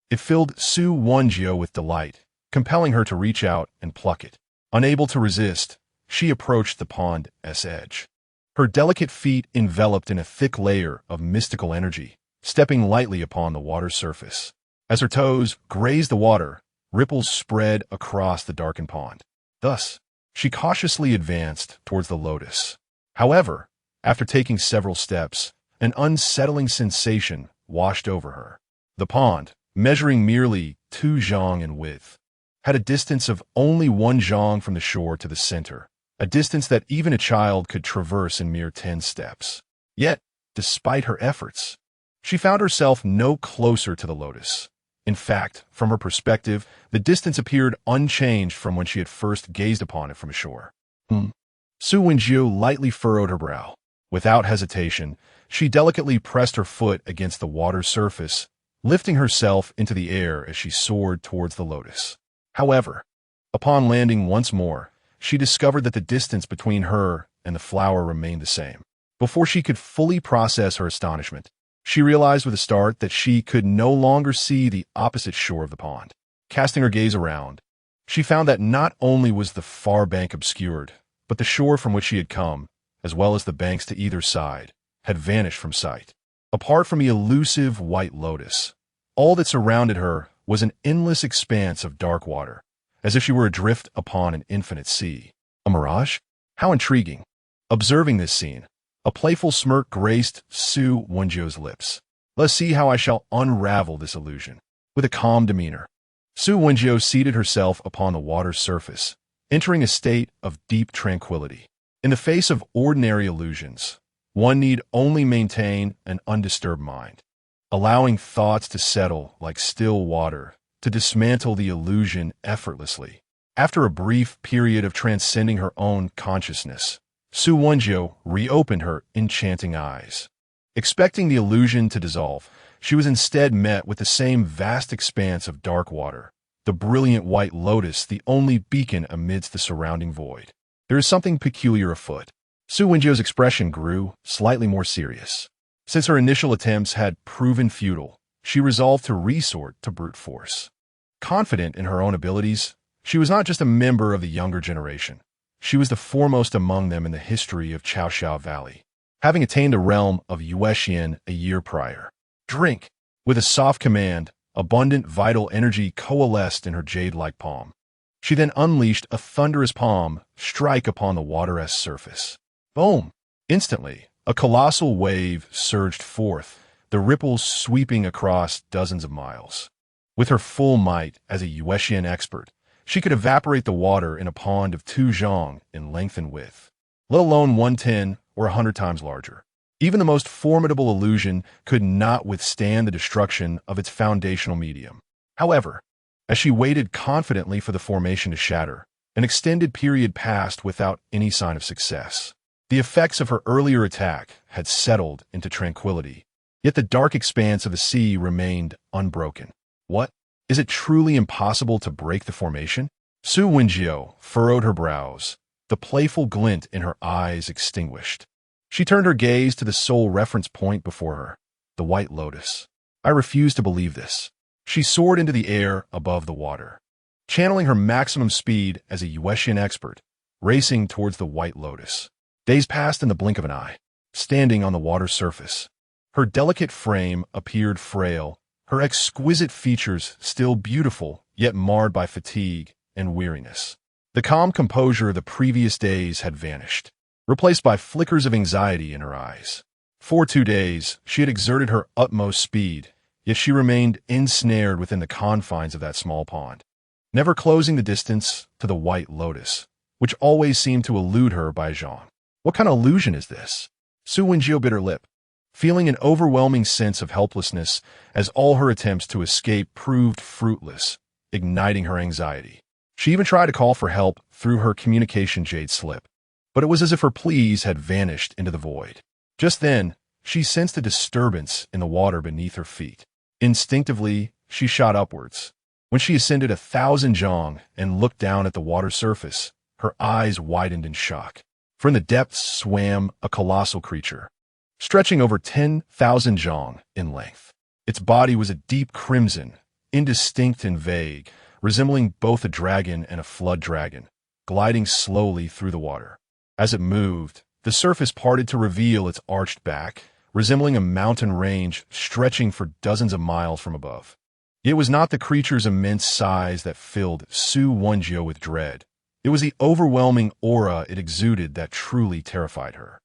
it filled Su Wanjiao with delight, compelling her to reach out and pluck it. Unable to resist, she approached the pond's edge. Her delicate feet enveloped in a thick layer of mystical energy, stepping lightly upon the water's surface. As her toes grazed the water, ripples spread across the darkened pond. Thus, she cautiously advanced towards the lotus. However, after taking several steps, an unsettling sensation washed over her. The pond, measuring merely 2 zhong in width, had a distance of only 1 zhong from the shore to the center, a distance that even a child could traverse in mere 10 steps. Yet, despite her efforts, she found herself no closer to the lotus. In fact, from her perspective, the distance appeared unchanged from when she had first gazed upon it from ashore. Su Wanjiao lightly furrowed her brow. Without hesitation, she delicately pressed her foot against the water's surface, lifting herself into the air as she soared towards the lotus. However, upon landing once more, she discovered that the distance between her and the flower remained the same. Before she could fully process her astonishment, She realized with a start that she could no longer see the opposite shore of the pond. Casting her gaze around, she found that not only was the far bank obscured, but the shore from which she had come, as well as the banks to either side, had vanished from sight. Apart from the elusive white lotus, all that surrounded her was an endless expanse of dark water, as if she were adrift upon an infinite sea. A mirage? How intriguing. Observing this scene, a playful smirk graced Su Wenjio's lips. Let's see how I shall unravel this illusion. With a calm demeanor, Su Wenjio seated herself upon the water's surface, entering a state of deep tranquility. In the face of ordinary illusions, one need only maintain an undisturbed mind, allowing thoughts to settle like still water to dismantle the illusion effortlessly. After a brief period of transcending her own consciousness, Su Wenjio reopened her enchanting eyes. Expecting the illusion to dissolve, she was instead met with the same vast expanse of dark water, the brilliant white lotus the only beacon amidst the surrounding void. There is something peculiar afoot. Su Wenjio's expression grew slightly more serious. Since her initial attempts had proven futile, she resolved to resort to brute force. Confident in her own abilities, she was not just a member of the younger generation. She was the foremost among them in the history of Chaoxiao Valley, having attained a realm of Yuexian a year prior. Drink! With a soft command, abundant vital energy coalesced in her jade-like palm. She then unleashed a thunderous palm strike upon the water-esque surface. Boom! Instantly, a colossal wave surged forth, the ripples sweeping across dozens of miles. With her full might as a Yuexian expert, she could evaporate the water in a pond of 2 zhong in length and width, let alone 110 or 100 times larger. Even the most formidable illusion could not withstand the destruction of its foundational medium. However, as she waited confidently for the formation to shatter, an extended period passed without any sign of success. The effects of her earlier attack had settled into tranquility, yet the dark expanse of the sea remained unbroken. What? Is it truly impossible to break the formation? Su Wenjio furrowed her brows, the playful glint in her eyes extinguished. She turned her gaze to the sole reference point before her, the white lotus. I refuse to believe this. She soared into the air above the water, channeling her maximum speed as a Yuexian expert, racing towards the white lotus. Days passed in the blink of an eye. Standing on the water's surface, her delicate frame appeared frail, her exquisite features still beautiful, yet marred by fatigue and weariness. The calm composure of the previous days had vanished, replaced by flickers of anxiety in her eyes. For 2 days, she had exerted her utmost speed, yet she remained ensnared within the confines of that small pond, never closing the distance to the white lotus, which always seemed to elude her by Zhong. What kind of illusion is this? Su Wenjio bit her lip, feeling an overwhelming sense of helplessness as all her attempts to escape proved fruitless, igniting her anxiety. She even tried to call for help through her communication jade slip, but it was as if her pleas had vanished into the void. Just then, she sensed a disturbance in the water beneath her feet. Instinctively, she shot upwards. When she ascended 1,000 zhong and looked down at the water surface, her eyes widened in shock. For in the depths swam a colossal creature, stretching over 10,000 zhong in length. Its body was a deep crimson, indistinct and vague, resembling both a dragon and a flood dragon, gliding slowly through the water. As it moved, the surface parted to reveal its arched back, resembling a mountain range stretching for dozens of miles from above. It was not the creature's immense size that filled Su Wenjio with dread. It was the overwhelming aura it exuded that truly terrified her.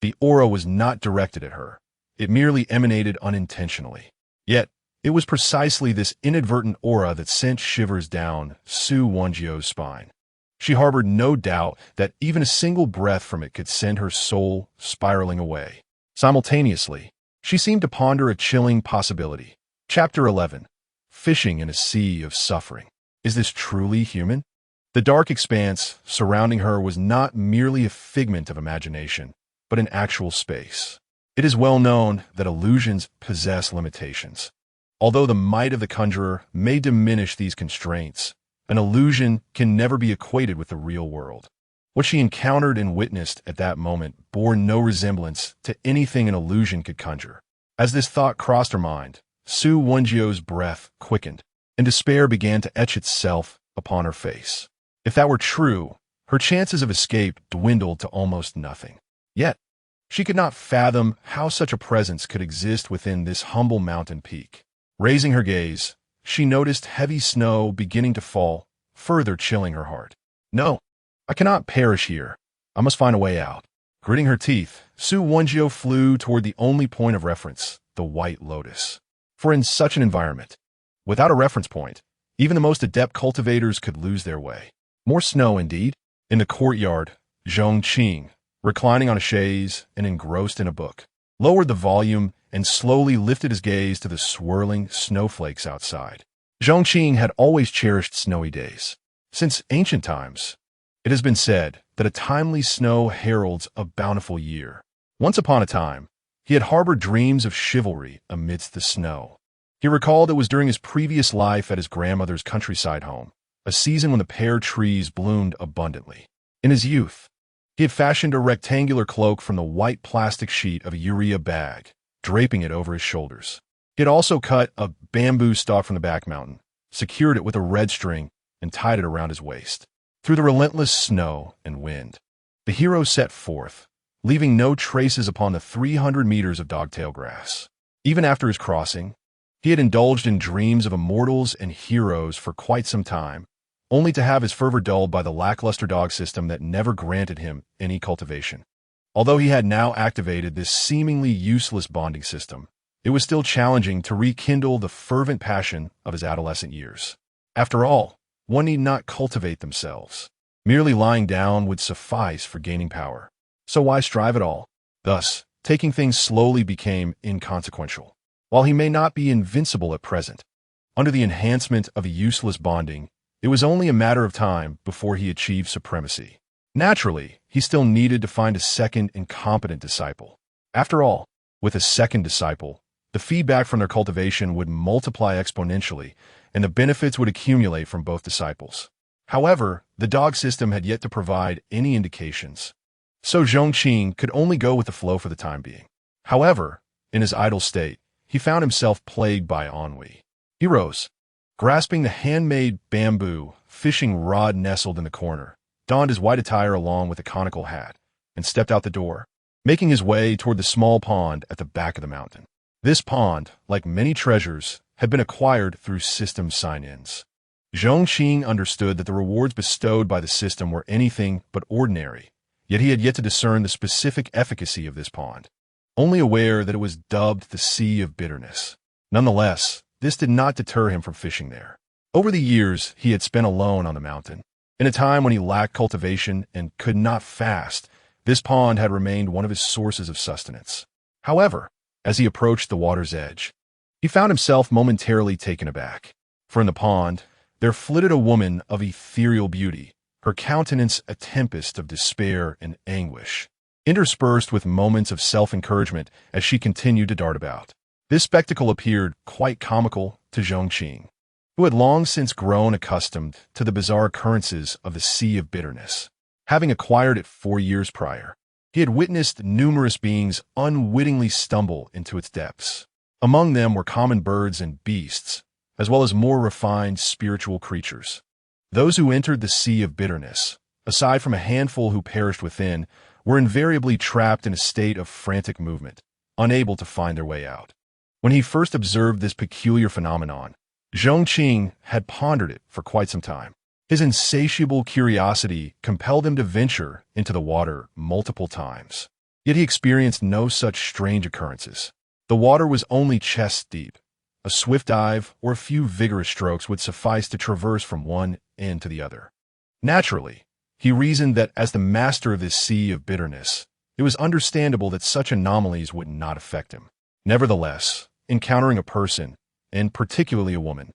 The aura was not directed at her. It merely emanated unintentionally. Yet, it was precisely this inadvertent aura that sent shivers down Su Wenjio's spine. She harbored no doubt that even a single breath from it could send her soul spiraling away. Simultaneously, she seemed to ponder a chilling possibility. Chapter 11. Fishing in a Sea of Suffering. Is this truly human? The dark expanse surrounding her was not merely a figment of imagination, but an actual space. It is well known that illusions possess limitations. Although the might of the conjurer may diminish these constraints, an illusion can never be equated with the real world. What she encountered and witnessed at that moment bore no resemblance to anything an illusion could conjure. As this thought crossed her mind, Su Wenjio's breath quickened, and despair began to etch itself upon her face. If that were true, her chances of escape dwindled to almost nothing. Yet, she could not fathom how such a presence could exist within this humble mountain peak. Raising her gaze, she noticed heavy snow beginning to fall, further chilling her heart. No, I cannot perish here. I must find a way out. Gritting her teeth, Su Wenjio flew toward the only point of reference, the White Lotus. For in such an environment, without a reference point, even the most adept cultivators could lose their way. More snow, indeed. In the courtyard, Zhong Qing, reclining on a chaise and engrossed in a book, lowered the volume and slowly lifted his gaze to the swirling snowflakes outside. Zhong Qing had always cherished snowy days. Since ancient times, it has been said that a timely snow heralds a bountiful year. Once upon a time, he had harbored dreams of chivalry amidst the snow. He recalled it was during his previous life at his grandmother's countryside home, a season when the pear trees bloomed abundantly. In his youth, he had fashioned a rectangular cloak from the white plastic sheet of a urea bag, draping it over his shoulders. He had also cut a bamboo stalk from the back mountain, secured it with a red string, and tied it around his waist. Through the relentless snow and wind, the hero set forth, leaving no traces upon the 300 meters of dogtail grass. Even after his crossing, he had indulged in dreams of immortals and heroes for quite some time, only to have his fervor dulled by the lackluster dog system that never granted him any cultivation. Although he had now activated this seemingly useless bonding system, it was still challenging to rekindle the fervent passion of his adolescent years. After all, one need not cultivate themselves. Merely lying down would suffice for gaining power. So why strive at all? Thus, taking things slowly became inconsequential. While he may not be invincible at present, under the enhancement of a useless bonding, it was only a matter of time before he achieved supremacy. Naturally, he still needed to find a second and competent disciple. After all, with a second disciple, the feedback from their cultivation would multiply exponentially, and the benefits would accumulate from both disciples. However, the dog system had yet to provide any indications, so Zhong Qing could only go with the flow for the time being. However, in his idle state, he found himself plagued by ennui. He rose, grasping the handmade bamboo fishing rod nestled in the corner, donned his white attire along with a conical hat, and stepped out the door, making his way toward the small pond at the back of the mountain. This pond, like many treasures, had been acquired through system sign-ins. Zhong Qing understood that the rewards bestowed by the system were anything but ordinary, yet he had yet to discern the specific efficacy of this pond, only aware that it was dubbed the Sea of Bitterness. Nonetheless, this did not deter him from fishing there. Over the years he had spent alone on the mountain, in a time when he lacked cultivation and could not fast, this pond had remained one of his sources of sustenance. However, as he approached the water's edge, he found himself momentarily taken aback. For in the pond, there flitted a woman of ethereal beauty, her countenance a tempest of despair and anguish, interspersed with moments of self-encouragement as she continued to dart about. This spectacle appeared quite comical to Zhong Qing, who had long since grown accustomed to the bizarre occurrences of the Sea of Bitterness. Having acquired it 4 years prior, he had witnessed numerous beings unwittingly stumble into its depths. Among them were common birds and beasts, as well as more refined spiritual creatures. Those who entered the Sea of Bitterness, aside from a handful who perished within, were invariably trapped in a state of frantic movement, unable to find their way out. When he first observed this peculiar phenomenon, Zhong Qing had pondered it for quite some time. His insatiable curiosity compelled him to venture into the water multiple times. Yet he experienced no such strange occurrences. The water was only chest deep. A swift dive or a few vigorous strokes would suffice to traverse from one end to the other. Naturally, he reasoned that as the master of this Sea of Bitterness, it was understandable that such anomalies would not affect him. Nevertheless, encountering a person, and particularly a woman,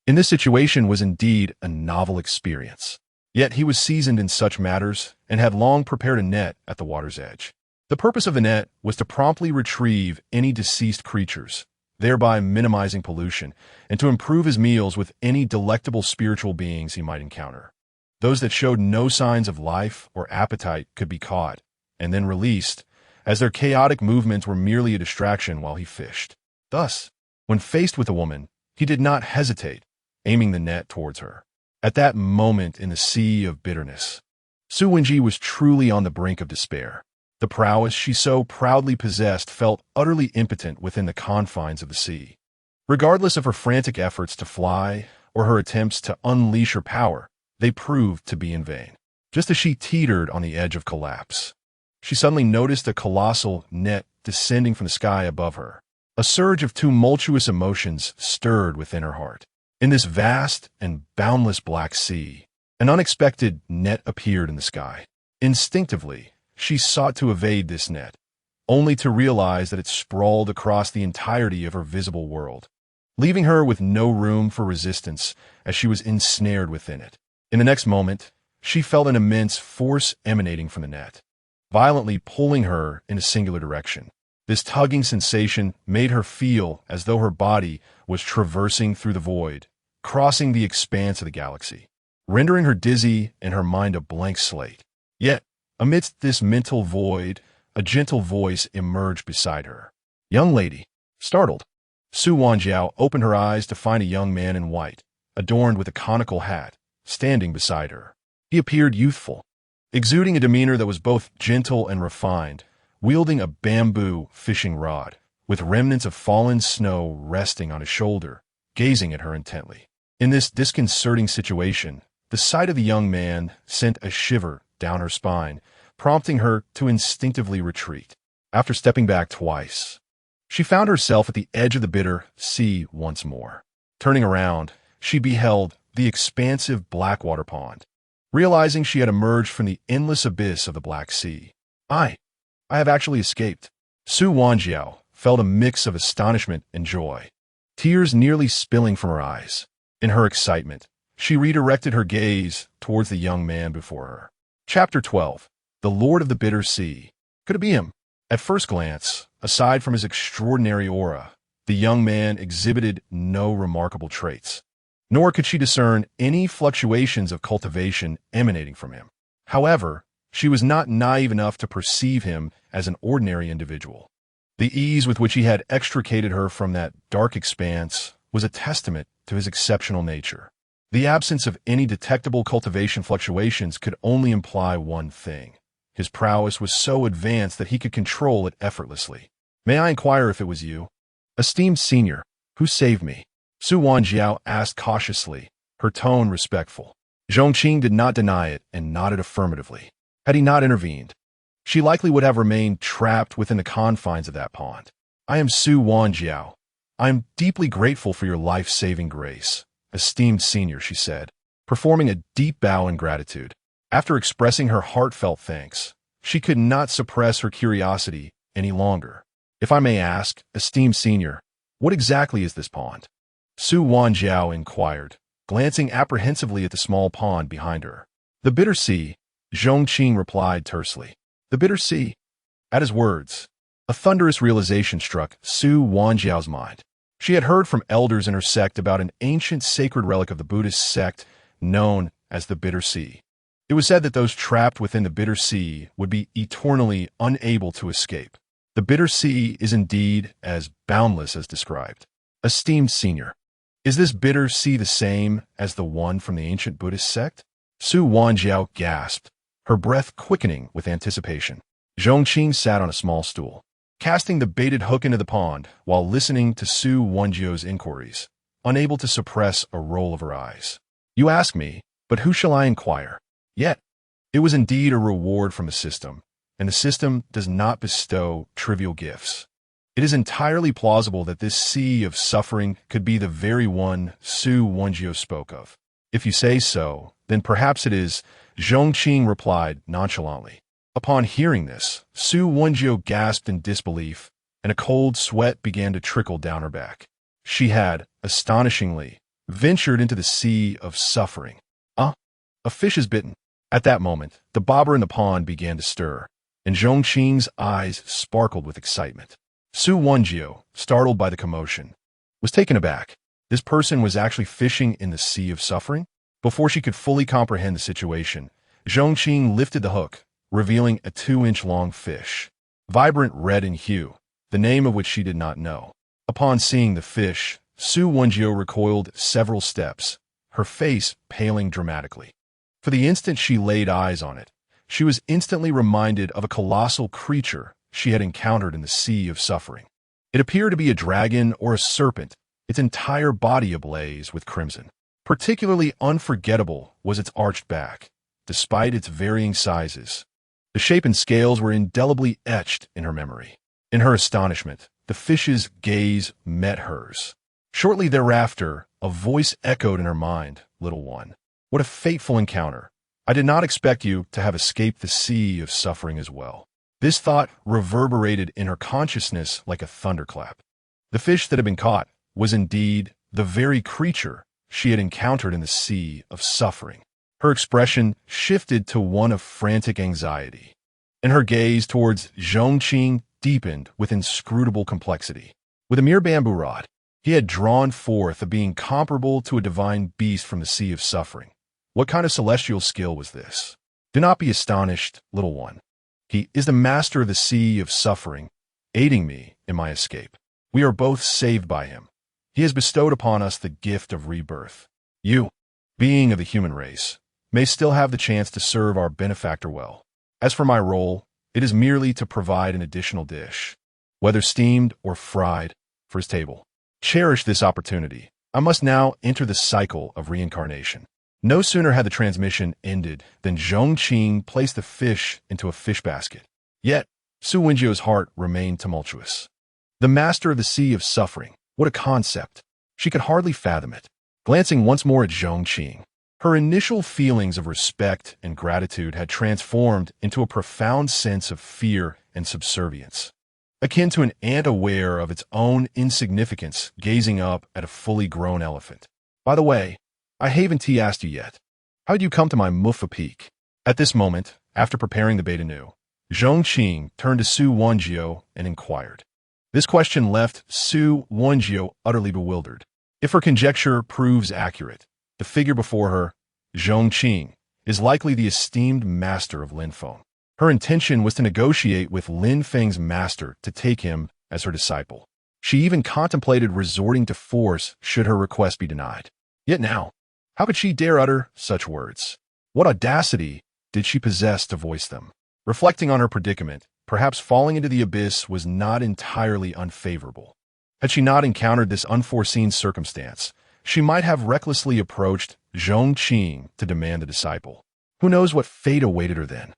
in this situation was indeed a novel experience. Yet he was seasoned in such matters and had long prepared a net at the water's edge. The purpose of the net was to promptly retrieve any deceased creatures, thereby minimizing pollution, and to improve his meals with any delectable spiritual beings he might encounter. Those that showed no signs of life or appetite could be caught, and then released, as their chaotic movements were merely a distraction while he fished. Thus, when faced with a woman, he did not hesitate, aiming the net towards her. At that moment in the sea of bitterness, Su Wenji was truly on the brink of despair. The prowess she so proudly possessed felt utterly impotent within the confines of the sea. Regardless of her frantic efforts to fly or her attempts to unleash her power, they proved to be in vain. Just as she teetered on the edge of collapse, she suddenly noticed a colossal net descending from the sky above her. A surge of tumultuous emotions stirred within her heart. In this vast and boundless black sea, an unexpected net appeared in the sky. Instinctively, she sought to evade this net, only to realize that it sprawled across the entirety of her visible world, leaving her with no room for resistance as she was ensnared within it. In the next moment, she felt an immense force emanating from the net, violently pulling her in a singular direction. This tugging sensation made her feel as though her body was traversing through the void, crossing the expanse of the galaxy, rendering her dizzy and her mind a blank slate. Yet, amidst this mental void, a gentle voice emerged beside her. "Young lady." Startled, Su Wanjiao opened her eyes to find a young man in white, adorned with a conical hat, standing beside her. He appeared youthful, exuding a demeanor that was both gentle and refined, wielding a bamboo fishing rod, with remnants of fallen snow resting on his shoulder, gazing at her intently. In this disconcerting situation, the sight of the young man sent a shiver down her spine, prompting her to instinctively retreat. After stepping back twice, she found herself at the edge of the bitter sea once more. Turning around, she beheld the expansive Blackwater Pond, realizing she had emerged from the endless abyss of the Black Sea. I have actually escaped. Su Wanjiao felt a mix of astonishment and joy, tears nearly spilling from her eyes. In her excitement, she redirected her gaze towards the young man before her. Chapter 12. The Lord of the Bitter Sea. Could it be him? At first glance, aside from his extraordinary aura, the young man exhibited no remarkable traits, nor could she discern any fluctuations of cultivation emanating from him. However, she was not naive enough to perceive him as an ordinary individual. The ease with which he had extricated her from that dark expanse was a testament to his exceptional nature. The absence of any detectable cultivation fluctuations could only imply one thing. His prowess was so advanced that he could control it effortlessly. "May I inquire if it was you?" "Esteemed senior, who saved me?" Su Wanjiao asked cautiously, her tone respectful. Zhong Qing did not deny it and nodded affirmatively. Had he not intervened, she likely would have remained trapped within the confines of that pond. "I am Su Wanjiao. I am deeply grateful for your life-saving grace, esteemed senior," she said, performing a deep bow in gratitude. After expressing her heartfelt thanks, she could not suppress her curiosity any longer. "If I may ask, esteemed senior, what exactly is this pond?" Su Wanjiao inquired, glancing apprehensively at the small pond behind her. "The Bitter Sea," Zhong Qing replied tersely. "The Bitter Sea." At his words, a thunderous realization struck Su Wanjiao's mind. She had heard from elders in her sect about an ancient sacred relic of the Buddhist sect known as the Bitter Sea. It was said that those trapped within the Bitter Sea would be eternally unable to escape. The Bitter Sea is indeed as boundless as described. "Esteemed senior, is this Bitter Sea the same as the one from the ancient Buddhist sect?" Su Wanjiao gasped, her breath quickening with anticipation. Zhong Qing sat on a small stool, casting the baited hook into the pond while listening to Su Wanjiao's inquiries, unable to suppress a roll of her eyes. "You ask me, but who shall I inquire?" Yet, it was indeed a reward from the system, and the system does not bestow trivial gifts. It is entirely plausible that this sea of suffering could be the very one Su Wanjiao spoke of. "If you say so, then perhaps it is," Zhong Qing replied nonchalantly. Upon hearing this, Su Wanjiao gasped in disbelief, and a cold sweat began to trickle down her back. She had, astonishingly, ventured into the sea of suffering. A fish is bitten." At that moment, the bobber in the pond began to stir, and Zhong Qing's eyes sparkled with excitement. Su Wanjiao, startled by the commotion, was taken aback. This person was actually fishing in the sea of suffering? Before she could fully comprehend the situation, Zhong Qing lifted the hook, revealing a 2-inch long fish. vibrant red in hue, the name of which she did not know. Upon seeing the fish, Su Wenjiu recoiled several steps, her face paling dramatically. For the instant she laid eyes on it, she was instantly reminded of a colossal creature she had encountered in the Sea of Suffering. It appeared to be a dragon or a serpent, its entire body ablaze with crimson. Particularly unforgettable was its arched back, despite its varying sizes. The shape and scales were indelibly etched in her memory. In her astonishment, the fish's gaze met hers. Shortly thereafter, a voice echoed in her mind, "Little one, what a fateful encounter. I did not expect you to have escaped the Sea of Suffering as well." This thought reverberated in her consciousness like a thunderclap. The fish that had been caught was indeed the very creature she had encountered in the Sea of Suffering. Her expression shifted to one of frantic anxiety, and her gaze towards Zhong Qing deepened with inscrutable complexity. With a mere bamboo rod, he had drawn forth a being comparable to a divine beast from the Sea of Suffering. What kind of celestial skill was this? Do not be astonished, little one. He is the master of the Sea of Suffering, aiding me in my escape. We are both saved by him. He has bestowed upon us the gift of rebirth. You, being of the human race, may still have the chance to serve our benefactor well. As for my role, it is merely to provide an additional dish, whether steamed or fried, for his table. Cherish this opportunity. I must now enter the cycle of reincarnation. No sooner had the transmission ended than Zhong Qing placed the fish into a fish basket. Yet, Su Wenjiu's heart remained tumultuous. The master of the Sea of Suffering, what a concept! She could hardly fathom it. Glancing once more at Zhong Qing, her initial feelings of respect and gratitude had transformed into a profound sense of fear and subservience, akin to an ant aware of its own insignificance gazing up at a fully grown elephant. By the way, I haven't asked you yet. How did you come to my Muffa Peak? At this moment, after preparing the bait anew, Zhong Qing turned to Su Wenjiu and inquired. This question left Su Wenjiu utterly bewildered. If her conjecture proves accurate, the figure before her, Zhong Qing, is likely the esteemed master of Lin Feng. Her intention was to negotiate with Lin Feng's master to take him as her disciple. She even contemplated resorting to force should her request be denied. Yet now, how could she dare utter such words? What audacity did she possess to voice them? Reflecting on her predicament, perhaps falling into the abyss was not entirely unfavorable. Had she not encountered this unforeseen circumstance, she might have recklessly approached Zhong Qing to demand the disciple. Who knows what fate awaited her then?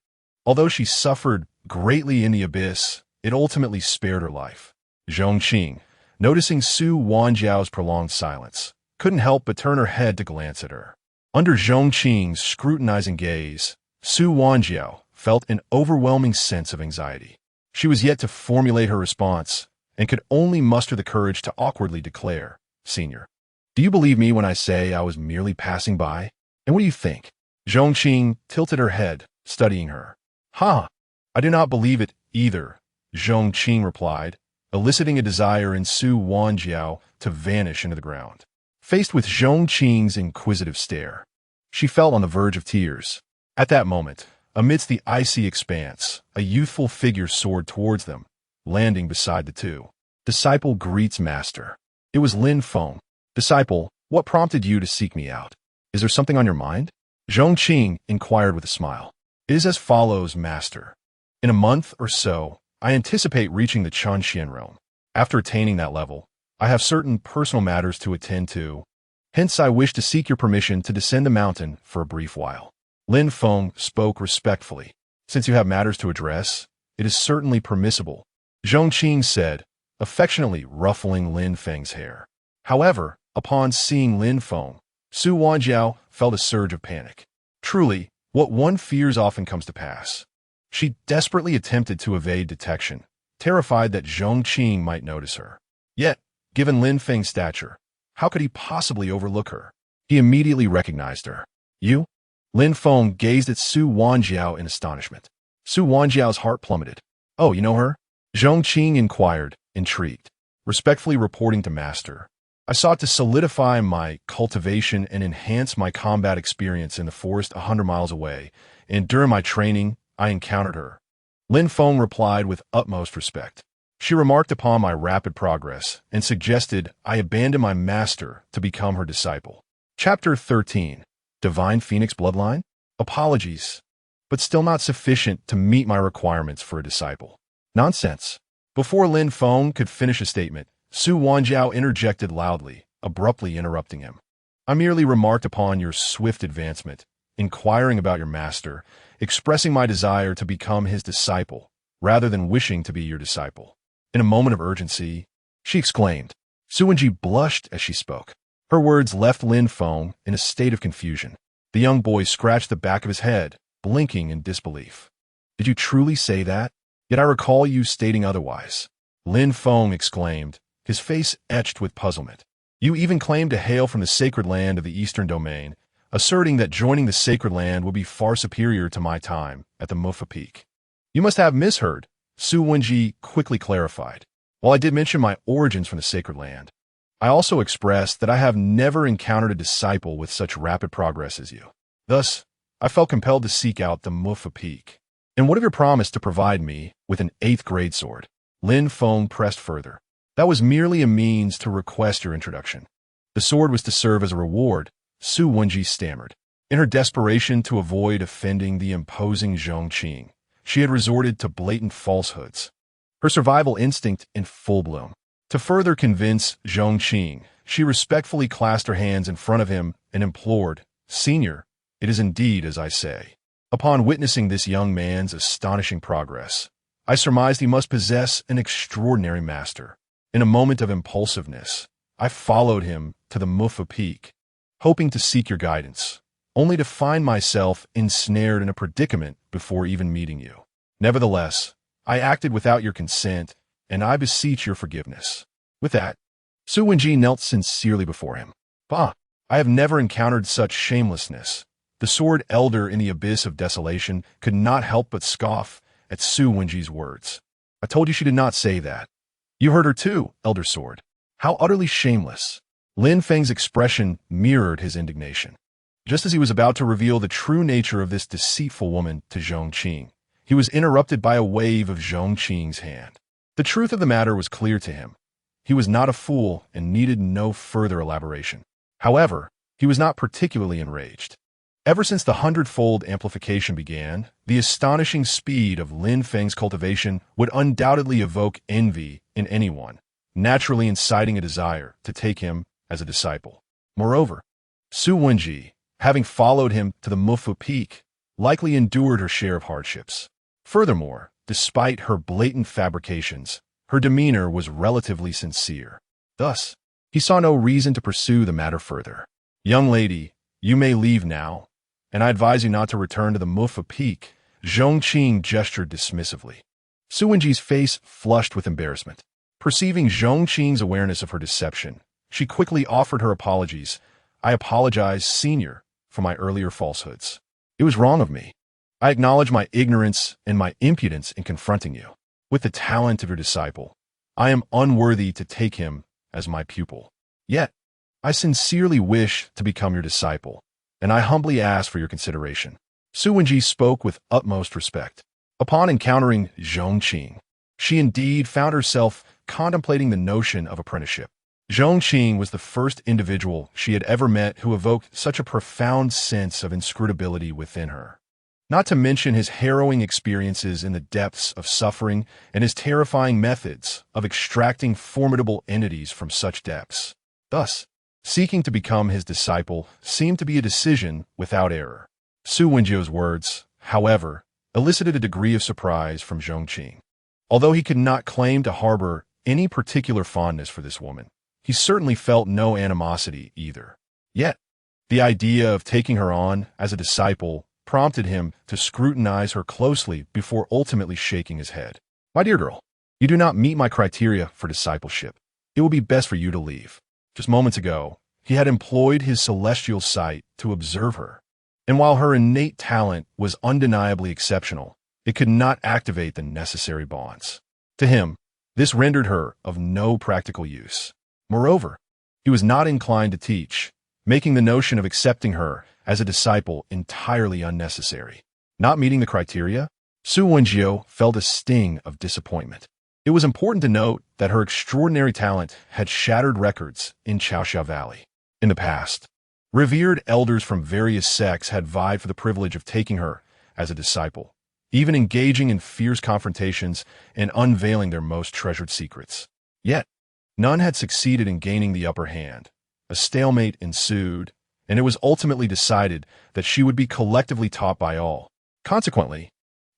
Although she suffered greatly in the abyss, it ultimately spared her life. Zhong Qing, noticing Su Wenjiu's prolonged silence, couldn't help but turn her head to glance at her. Under Zhong Qing's scrutinizing gaze, Su Wenjiu felt an overwhelming sense of anxiety. She was yet to formulate her response and could only muster the courage to awkwardly declare, "Senior, do you believe me when I say I was merely passing by? And what do you think?" Zhong Qing tilted her head, studying her. "Ha! I do not believe it either," Zhong Qing replied, eliciting a desire in Su Wenjiu to vanish into the ground. Faced with Zhong Qing's inquisitive stare, she felt on the verge of tears. At that moment, amidst the icy expanse, a youthful figure soared towards them, landing beside the two. Disciple greets master. It was Lin Feng. "Disciple, what prompted you to seek me out? Is there something on your mind?" Zhong Qing inquired with a smile. "It is as follows, master. In a month or so, I anticipate reaching the Chunxian realm. After attaining that level, I have certain personal matters to attend to. Hence, I wish to seek your permission to descend the mountain for a brief while." Lin Feng spoke respectfully. "Since you have matters to address, it is certainly permissible," Zhong Qing said, affectionately ruffling Lin Feng's hair. However, upon seeing Lin Feng, Su Wenjiu felt a surge of panic. Truly, what one fears often comes to pass. She desperately attempted to evade detection, terrified that Zhong Qing might notice her. Yet, given Lin Feng's stature, how could he possibly overlook her? He immediately recognized her. "You?" Lin Feng gazed at Su Wenjiu in astonishment. Su Wenjiu's heart plummeted. "Oh, you know her?" Zhong Qing inquired, intrigued. Respectfully reporting to master, "I sought to solidify my cultivation and enhance my combat experience in the forest 100 miles away, and during my training, I encountered her. Lin Feng replied with utmost respect. She remarked upon my rapid progress and suggested I abandon my master to become her disciple. Chapter 13. Divine Phoenix Bloodline? Apologies, but still not sufficient to meet my requirements for a disciple. Nonsense. Before Lin Feng could finish a statement, Su Wanjiao interjected loudly, abruptly interrupting him. I merely remarked upon your swift advancement, inquiring about your master, expressing my desire to become his disciple, rather than wishing to be your disciple. In a moment of urgency, she exclaimed. Su Wenji blushed as she spoke. Her words left Lin Feng in a state of confusion. The young boy scratched the back of his head, blinking in disbelief. Did you truly say that? Yet I recall you stating otherwise. Lin Feng exclaimed, his face etched with puzzlement. You even claimed to hail from the sacred land of the Eastern Domain, asserting that joining the sacred land would be far superior to my time at the Mufa Peak. You must have misheard, Su Wenji quickly clarified. While I did mention my origins from the sacred land, I also expressed that I have never encountered a disciple with such rapid progress as you. Thus, I felt compelled to seek out the Mufa Peak. And what of your promise to provide me with an 8th grade sword? Lin Feng pressed further. That was merely a means to request your introduction. The sword was to serve as a reward, Su Wenji stammered. In her desperation to avoid offending the imposing Zhong Qing, she had resorted to blatant falsehoods. Her survival instinct in full bloom. To further convince Zhong Qing, she respectfully clasped her hands in front of him and implored, Senior, it is indeed as I say. Upon witnessing this young man's astonishing progress, I surmised he must possess an extraordinary master. In a moment of impulsiveness, I followed him to the Mufa Peak, hoping to seek your guidance, only to find myself ensnared in a predicament before even meeting you. Nevertheless, I acted without your consent, and I beseech your forgiveness. With that, Su Wenji knelt sincerely before him. Bah, I have never encountered such shamelessness. The sword elder in the abyss of desolation could not help but scoff at Su Wenji's words. I told you she did not say that. You heard her too, Elder Sword. How utterly shameless. Lin Feng's expression mirrored his indignation. Just as he was about to reveal the true nature of this deceitful woman to Zhong Qing, he was interrupted by a wave of Zhong Qing's hand. The truth of the matter was clear to him. He was not a fool and needed no further elaboration. However, he was not particularly enraged. Ever since the 100-fold amplification began, the astonishing speed of Lin Feng's cultivation would undoubtedly evoke envy in anyone, naturally inciting a desire to take him as a disciple. Moreover, Su Wenji, having followed him to the Mufa Peak, likely endured her share of hardships. Furthermore, despite her blatant fabrications, her demeanor was relatively sincere. Thus, he saw no reason to pursue the matter further. Young lady, you may leave now, and I advise you not to return to the Mufa Peak. Zhong Qing gestured dismissively. Su Wenji's face flushed with embarrassment. Perceiving Zhong Qing's awareness of her deception, she quickly offered her apologies. I apologize, Senior, for my earlier falsehoods. It was wrong of me. I acknowledge my ignorance and my impudence in confronting you. With the talent of your disciple, I am unworthy to take him as my pupil. Yet, I sincerely wish to become your disciple, and I humbly ask for your consideration. Su Wenji spoke with utmost respect. Upon encountering Zhong Qing, she indeed found herself contemplating the notion of apprenticeship. Zhong Qing was the first individual she had ever met who evoked such a profound sense of inscrutability within her. Not to mention his harrowing experiences in the depths of suffering and his terrifying methods of extracting formidable entities from such depths. Thus, seeking to become his disciple seemed to be a decision without error. Su Wenji's words, however, elicited a degree of surprise from Zhong Qing. Although he could not claim to harbor any particular fondness for this woman, he certainly felt no animosity either. Yet, the idea of taking her on as a disciple prompted him to scrutinize her closely before ultimately shaking his head. My dear girl, you do not meet my criteria for discipleship. It will be best for you to leave. Just moments ago, he had employed his celestial sight to observe her. And while her innate talent was undeniably exceptional, it could not activate the necessary bonds. To him, this rendered her of no practical use. Moreover, he was not inclined to teach, making the notion of accepting her as a disciple entirely unnecessary. Not meeting the criteria? Su Wenjiu felt a sting of disappointment. It was important to note that her extraordinary talent had shattered records in Chaoxiao Valley. In the past, revered elders from various sects had vied for the privilege of taking her as a disciple, even engaging in fierce confrontations and unveiling their most treasured secrets. Yet, none had succeeded in gaining the upper hand. A stalemate ensued, and it was ultimately decided that she would be collectively taught by all. Consequently,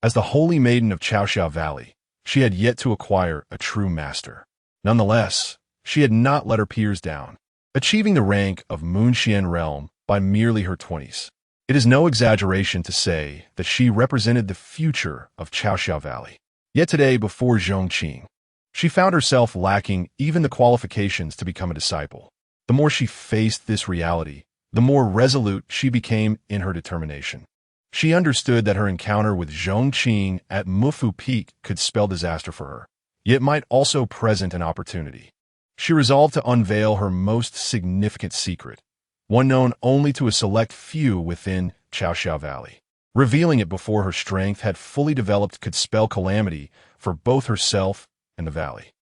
as the holy maiden of Chaoxiao Valley, she had yet to acquire a true master. Nonetheless, she had not let her peers down, achieving the rank of Moonxian Realm by merely her 20s. It is no exaggeration to say that she represented the future of Chaoxiao Valley. Yet today, before Zhong Qing, she found herself lacking even the qualifications to become a disciple. The more she faced this reality, the more resolute she became in her determination. She understood that her encounter with Zhong Qing at Mufu Peak could spell disaster for her, yet might also present an opportunity. She resolved to unveil her most significant secret, one known only to a select few within Chaoxiao Valley. Revealing it before her strength had fully developed could spell calamity for both herself and the valley.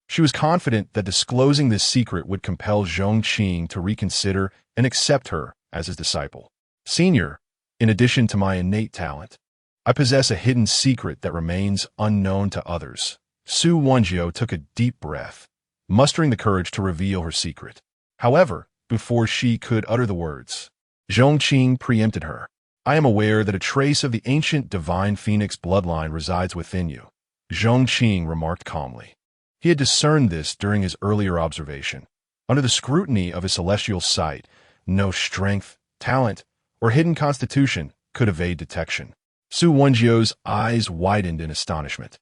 She was confident that disclosing this secret would compel Zhong Qing to reconsider and accept her as his disciple. Senior, in addition to my innate talent, I possess a hidden secret that remains unknown to others. Su Wenjiu took a deep breath, mustering the courage to reveal her secret. However, before she could utter the words, Zhong Qing preempted her. I am aware that a trace of the ancient divine phoenix bloodline resides within you, Zhong Qing remarked calmly. He had discerned this during his earlier observation. Under the scrutiny of his celestial sight, no strength, talent, or hidden constitution could evade detection. Su Wenjiu's eyes widened in astonishment,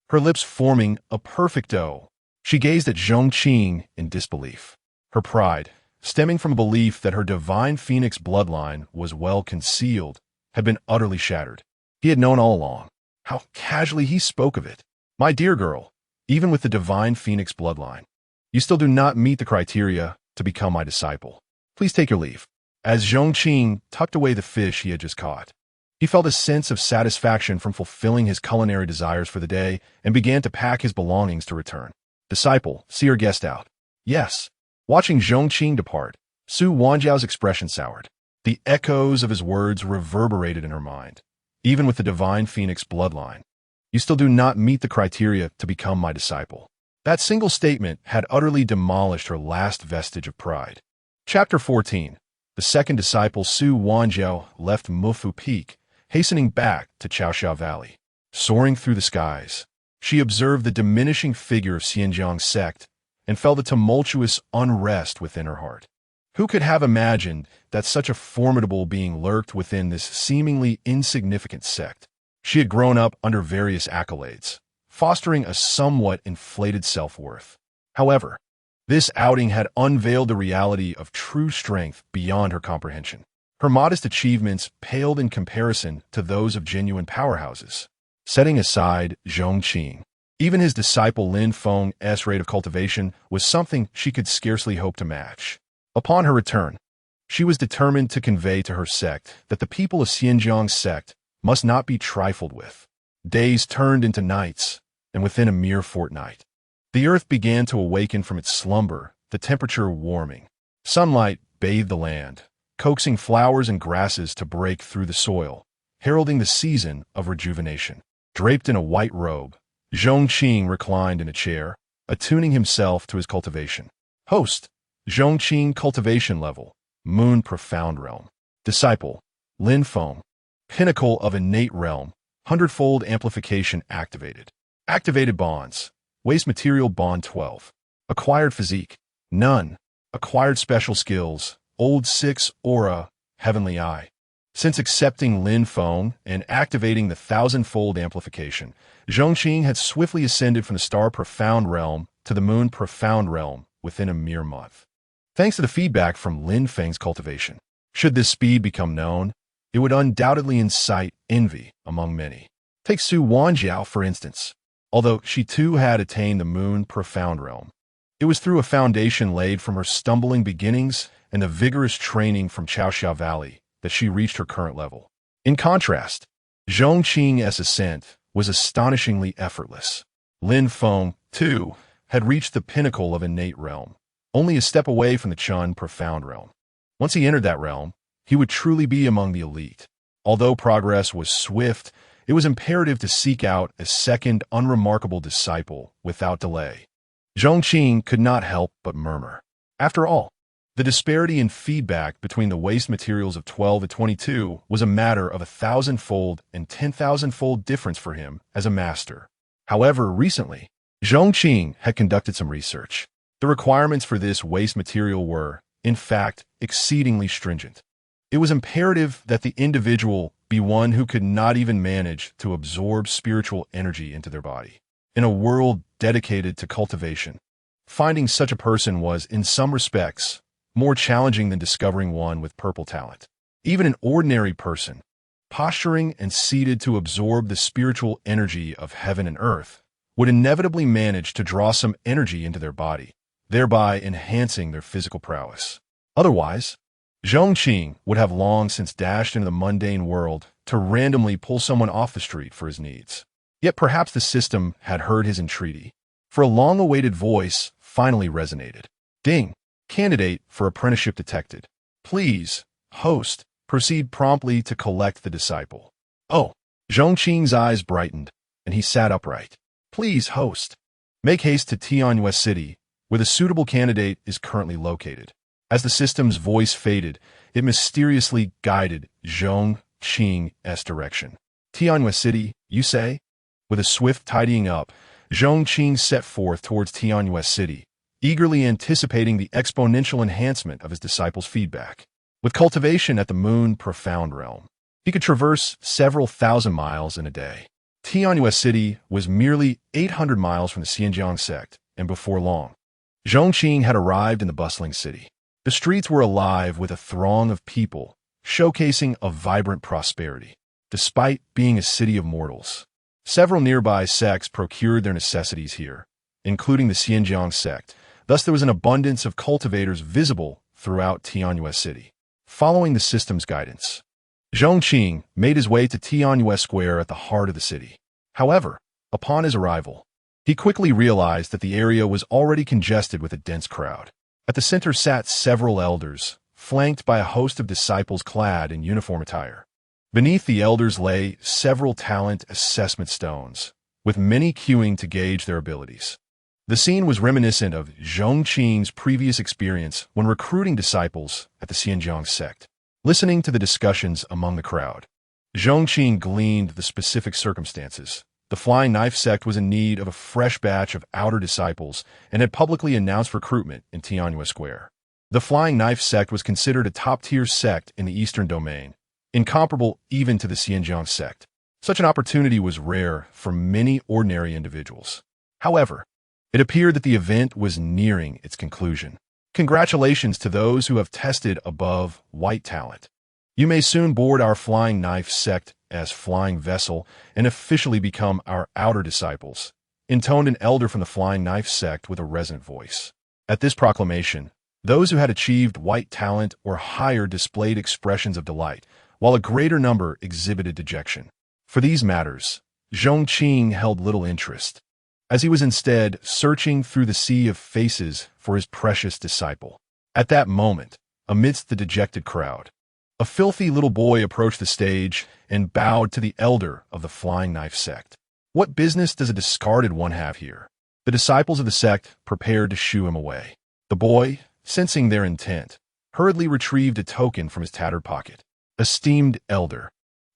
her lips forming a perfect O. She gazed at Zhong Qing in disbelief. Her pride, stemming from a belief that her divine phoenix bloodline was well concealed, had been utterly shattered. He had known all along. How casually he spoke of it. My dear girl, even with the divine phoenix bloodline, you still do not meet the criteria to become my disciple. Please take your leave. As Zhong Qing tucked away the fish he had just caught, he felt a sense of satisfaction from fulfilling his culinary desires for the day and began to pack his belongings to return. Disciple, see your guest out. Yes. Watching Zhong Qing depart, Su Wenjiu's expression soured. The echoes of his words reverberated in her mind. Even with the divine phoenix bloodline, you still do not meet the criteria to become my disciple. That single statement had utterly demolished her last vestige of pride. Chapter 14. The second disciple Su Wenjiu left Mufu Peak, hastening back to Chaoxiao Valley. Soaring through the skies, she observed the diminishing figure of Pingjiang Sect and felt a tumultuous unrest within her heart. Who could have imagined that such a formidable being lurked within this seemingly insignificant sect? She had grown up under various accolades, fostering a somewhat inflated self-worth. However, this outing had unveiled the reality of true strength beyond her comprehension. Her modest achievements paled in comparison to those of genuine powerhouses. Setting aside Zhong Qing, even his disciple Lin Feng's rate of cultivation was something she could scarcely hope to match. Upon her return, she was determined to convey to her sect that the people of Pingjiang Sect must not be trifled with. Days turned into nights, and within a mere fortnight, the earth began to awaken from its slumber, the temperature warming. Sunlight bathed the land, coaxing flowers and grasses to break through the soil, heralding the season of rejuvenation. Draped in a white robe, Zhong Qing reclined in a chair, attuning himself to his cultivation. Host, Zhong Qing cultivation level, Moon Profound Realm. Disciple, Lin Feng, pinnacle of innate realm, hundredfold amplification activated. Activated bonds, waste material bond 12. Acquired physique, none. Acquired special skills, old 6 aura, heavenly eye. Since accepting Lin Feng and activating the thousandfold amplification, Zhong Qing had swiftly ascended from the star profound realm to the moon profound realm within a mere month. Thanks to the feedback from Lin Feng's cultivation, should this speed become known, it would undoubtedly incite envy among many. Take Su Wenjiu, for instance. Although she too had attained the moon profound realm, it was through a foundation laid from her stumbling beginnings and the vigorous training from Chaoxiao Valley that she reached her current level. In contrast, Zhong Qing's ascent was astonishingly effortless. Lin Feng, too, had reached the pinnacle of innate realm, only a step away from the Chun profound realm. Once he entered that realm, he would truly be among the elite. Although progress was swift, it was imperative to seek out a second unremarkable disciple without delay. Zhong Qing could not help but murmur. After all, the disparity in feedback between the waste materials of 12 and 22 was a matter of 1,000-fold and 10,000-fold difference for him as a master. However, recently, Zhong Qing had conducted some research. The requirements for this waste material were, in fact, exceedingly stringent. It was imperative that the individual be one who could not even manage to absorb spiritual energy into their body. In a world dedicated to cultivation, finding such a person was, in some respects, more challenging than discovering one with purple talent. Even an ordinary person, posturing and seated to absorb the spiritual energy of heaven and earth, would inevitably manage to draw some energy into their body, thereby enhancing their physical prowess. Otherwise, Zhong Qing would have long since dashed into the mundane world to randomly pull someone off the street for his needs. Yet perhaps the system had heard his entreaty, for a long-awaited voice finally resonated. Ding! Candidate for apprenticeship detected. Please, host, proceed promptly to collect the disciple. Oh! Zhong Qing's eyes brightened, and he sat upright. Please, host. Make haste to Tianyue City, where the suitable candidate is currently located. As the system's voice faded, it mysteriously guided Zhong Qing's direction. Tianyue City, you say? With a swift tidying up, Zhong Qing set forth towards Tianyue City, eagerly anticipating the exponential enhancement of his disciples' feedback. With cultivation at the moon profound realm, he could traverse several thousand miles in a day. Tianyue City was merely 800 miles from the Pingjiang Sect, and before long, Zhong Qing had arrived in the bustling city. The streets were alive with a throng of people, showcasing a vibrant prosperity. Despite being a city of mortals, several nearby sects procured their necessities here, including the Pingjiang Sect. Thus there was an abundance of cultivators visible throughout Tianyue City. Following the system's guidance, Zhong Qing made his way to Tianyue Square at the heart of the city. However, upon his arrival, he quickly realized that the area was already congested with a dense crowd. At the center sat several elders, flanked by a host of disciples clad in uniform attire. Beneath the elders lay several talent assessment stones, with many queuing to gauge their abilities. The scene was reminiscent of Zhong Qing's previous experience when recruiting disciples at the Pingjiang Sect. Listening to the discussions among the crowd, Zhong Qing gleaned the specific circumstances. The Flying Knife Sect was in need of a fresh batch of outer disciples and had publicly announced recruitment in Tianyue Square. The Flying Knife Sect was considered a top-tier sect in the Eastern Domain, incomparable even to the Pingjiang Sect. Such an opportunity was rare for many ordinary individuals. However, it appeared that the event was nearing its conclusion. Congratulations to those who have tested above white talent. You may soon board our Flying Knife Sect as flying vessel and officially become our outer disciples, intoned an elder from the Flying Knife Sect with a resonant voice. At this proclamation, those who had achieved white talent or higher displayed expressions of delight, while a greater number exhibited dejection. For these matters, Zhong Qing held little interest, as he was instead searching through the sea of faces for his precious disciple. At that moment, amidst the dejected crowd, a filthy little boy approached the stage and bowed to the elder of the Flying Knife Sect. What business does a discarded one have here? The disciples of the sect prepared to shoo him away. The boy, sensing their intent, hurriedly retrieved a token from his tattered pocket. Esteemed elder,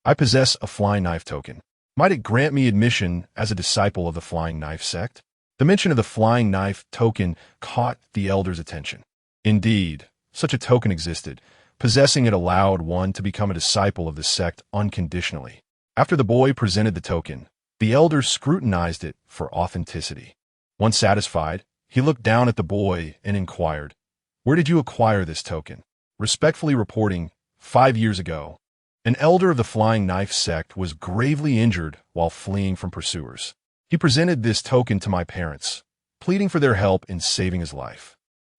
I possess a flying knife token. Might it grant me admission as a disciple of the Flying Knife Sect? The mention of the Flying Knife token caught the elder's attention. Indeed, such a token existed. Possessing it allowed one to become a disciple of the sect unconditionally. After the boy presented the token, the elder scrutinized it for authenticity. Once satisfied, he looked down at the boy and inquired, "Where did you acquire this token?" Respectfully reporting, 5 years ago, an elder of the Flying Knife Sect was gravely injured while fleeing from pursuers. He presented this token to my parents, pleading for their help in saving his life,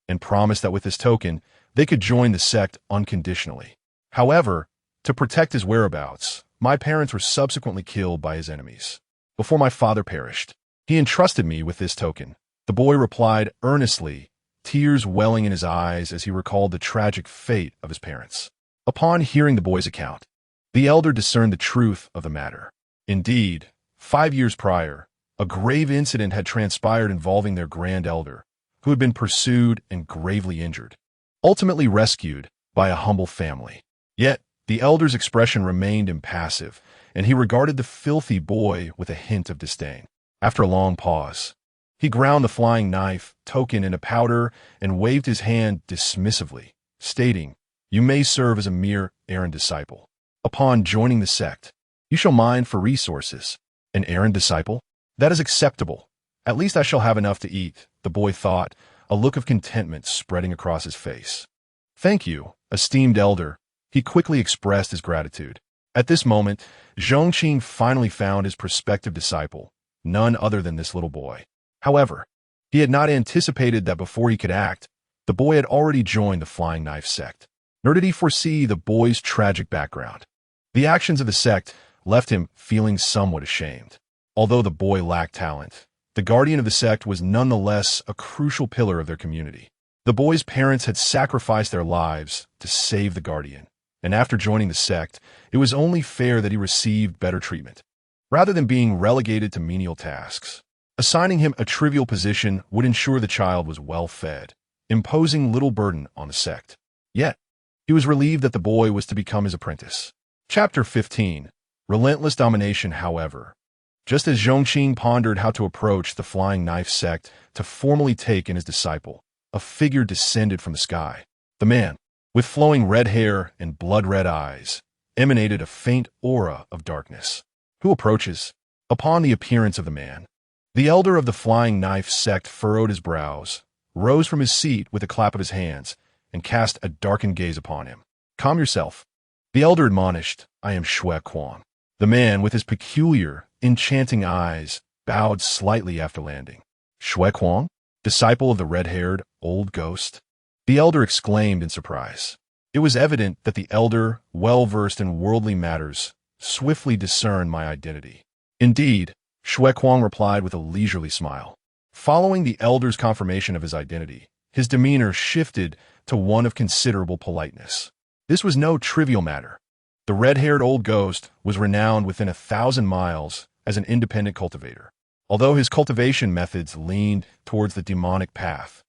and promised that with this token, they could join the sect unconditionally. However, to protect his whereabouts, my parents were subsequently killed by his enemies. before my father perished. He entrusted me with this token." The boy replied earnestly, tears welling in his eyes as he recalled the tragic fate of his parents. Upon hearing the boy's account, the elder discerned the truth of the matter. Indeed, 5 years prior, a grave incident had transpired involving their grand elder, who had been pursued and gravely injured, ultimately rescued by a humble family. Yet, the elder's expression remained impassive, and he regarded the filthy boy with a hint of disdain. After a long pause, he ground the flying knife token into powder and waved his hand dismissively, stating, "You may serve as a mere errand disciple. Upon joining the sect, you shall mine for resources." "An errand disciple? That is acceptable. At least I shall have enough to eat," the boy thought, a look of contentment spreading across his face. "Thank you, esteemed elder." He quickly expressed his gratitude. At this moment, Zhong Qing finally found his prospective disciple, none other than this little boy. However, he had not anticipated that before he could act, the boy had already joined the Flying Knife Sect. Nor did he foresee the boy's tragic background. The actions of the sect left him feeling somewhat ashamed. Although the boy lacked talent, the guardian of the sect was nonetheless a crucial pillar of their community. The boy's parents had sacrificed their lives to save the guardian, and after joining the sect, it was only fair that he received better treatment, rather than being relegated to menial tasks. Assigning him a trivial position would ensure the child was well fed, imposing little burden on the sect. Yet, he was relieved that the boy was to become his apprentice. Chapter 15. Relentless Domination. However, just as Zhong Qing pondered how to approach the Flying Knife Sect to formally take in his disciple, a figure descended from the sky. The man, with flowing red hair and blood-red eyes, emanated a faint aura of darkness. "Who approaches?" Upon the appearance of the man, the elder of the Flying Knife Sect furrowed his brows, rose from his seat with a clap of his hands, and cast a darkened gaze upon him. "Calm yourself," the elder admonished. "I am Shui Kuang." The man, with his peculiar, enchanting eyes, bowed slightly after landing. "Shui Kuang? Disciple of the red-haired, old ghost?" the elder exclaimed in surprise. It was evident that the elder, well-versed in worldly matters, swiftly discerned my identity. "Indeed," Shui Kuang replied with a leisurely smile. Following the elder's confirmation of his identity, his demeanor shifted to one of considerable politeness. This was no trivial matter. The red-haired old ghost was renowned within 1,000 miles as an independent cultivator. Although his cultivation methods leaned towards the demonic path,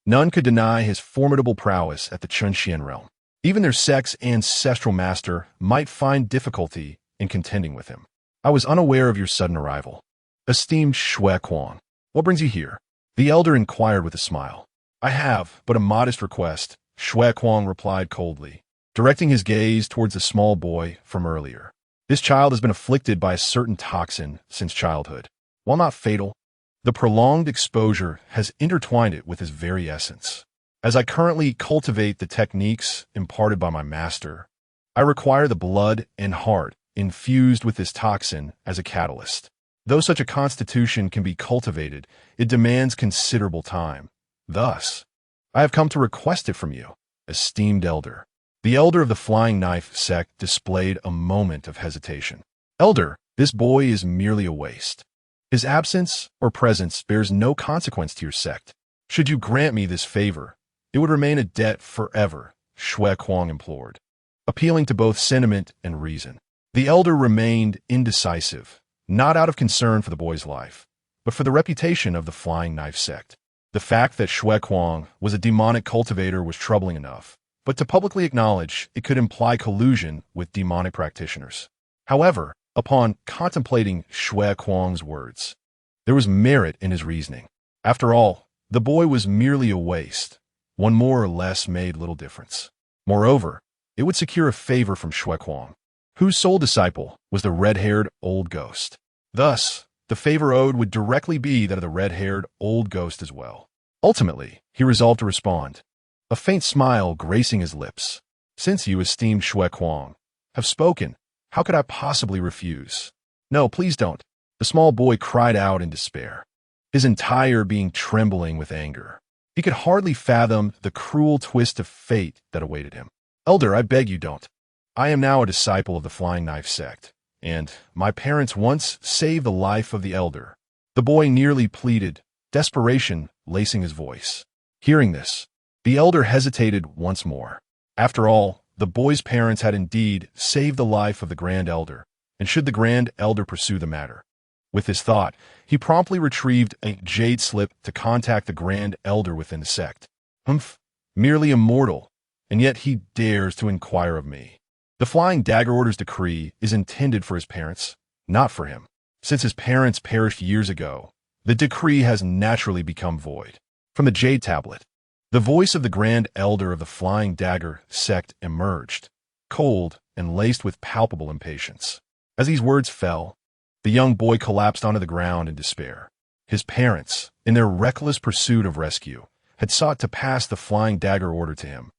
none could deny his formidable prowess at the Chunxian realm. Even their sect's ancestral master might find difficulty in contending with him. "I was unaware of your sudden arrival, esteemed Shui Kuang. What brings you here?" the elder inquired with a smile. "I have but a modest request," Shui Kuang replied coldly, directing his gaze towards the small boy from earlier. "This child has been afflicted by a certain toxin since childhood. While not fatal, the prolonged exposure has intertwined it with his very essence. As I currently cultivate the techniques imparted by my master, I require the blood and heart infused with this toxin as a catalyst. Though such a constitution can be cultivated, it demands considerable time. Thus, I have come to request it from you, esteemed elder." The elder of the Flying Knife Sect displayed a moment of hesitation. "Elder, this boy is merely a waste. His absence or presence bears no consequence to your sect. Should you grant me this favor, it would remain a debt forever," Shui Kuang implored, appealing to both sentiment and reason. The elder remained indecisive, not out of concern for the boy's life, but for the reputation of the Flying Knife Sect. The fact that Shui Kuang was a demonic cultivator was troubling enough, but to publicly acknowledge it could imply collusion with demonic practitioners. However, upon contemplating Shui Kuang's words, there was merit in his reasoning. After all, the boy was merely a waste. One more or less made little difference. Moreover, it would secure a favor from Shui Kuang, whose sole disciple was the red-haired old ghost. Thus, the favor owed would directly be that of the red-haired old ghost as well. Ultimately, he resolved to respond, a faint smile gracing his lips. "Since you, esteemed Shui Kuang, have spoken, how could I possibly refuse?" "No, please don't," the small boy cried out in despair, his entire being trembling with anger. He could hardly fathom the cruel twist of fate that awaited him. "Elder, I beg you don't. I am now a disciple of the Flying Knife Sect, and my parents once saved the life of the elder. The boy nearly pleaded, desperation lacing his voice. Hearing this, the elder hesitated once more. After all, the boy's parents had indeed saved the life of the Grand Elder, and should the Grand Elder pursue the matter? With this thought, he promptly retrieved a jade slip to contact the Grand Elder within the sect. Humph, merely a mortal, and yet he dares to inquire of me. The Flying Dagger Order's decree is intended for his parents, not for him. Since his parents perished years ago, the decree has naturally become void. From the Jade Tablet, the voice of the Grand Elder of the Flying Dagger Sect emerged, cold and laced with palpable impatience. As these words fell, the young boy collapsed onto the ground in despair. His parents, in their reckless pursuit of rescue, had sought to pass the Flying Dagger Order to him,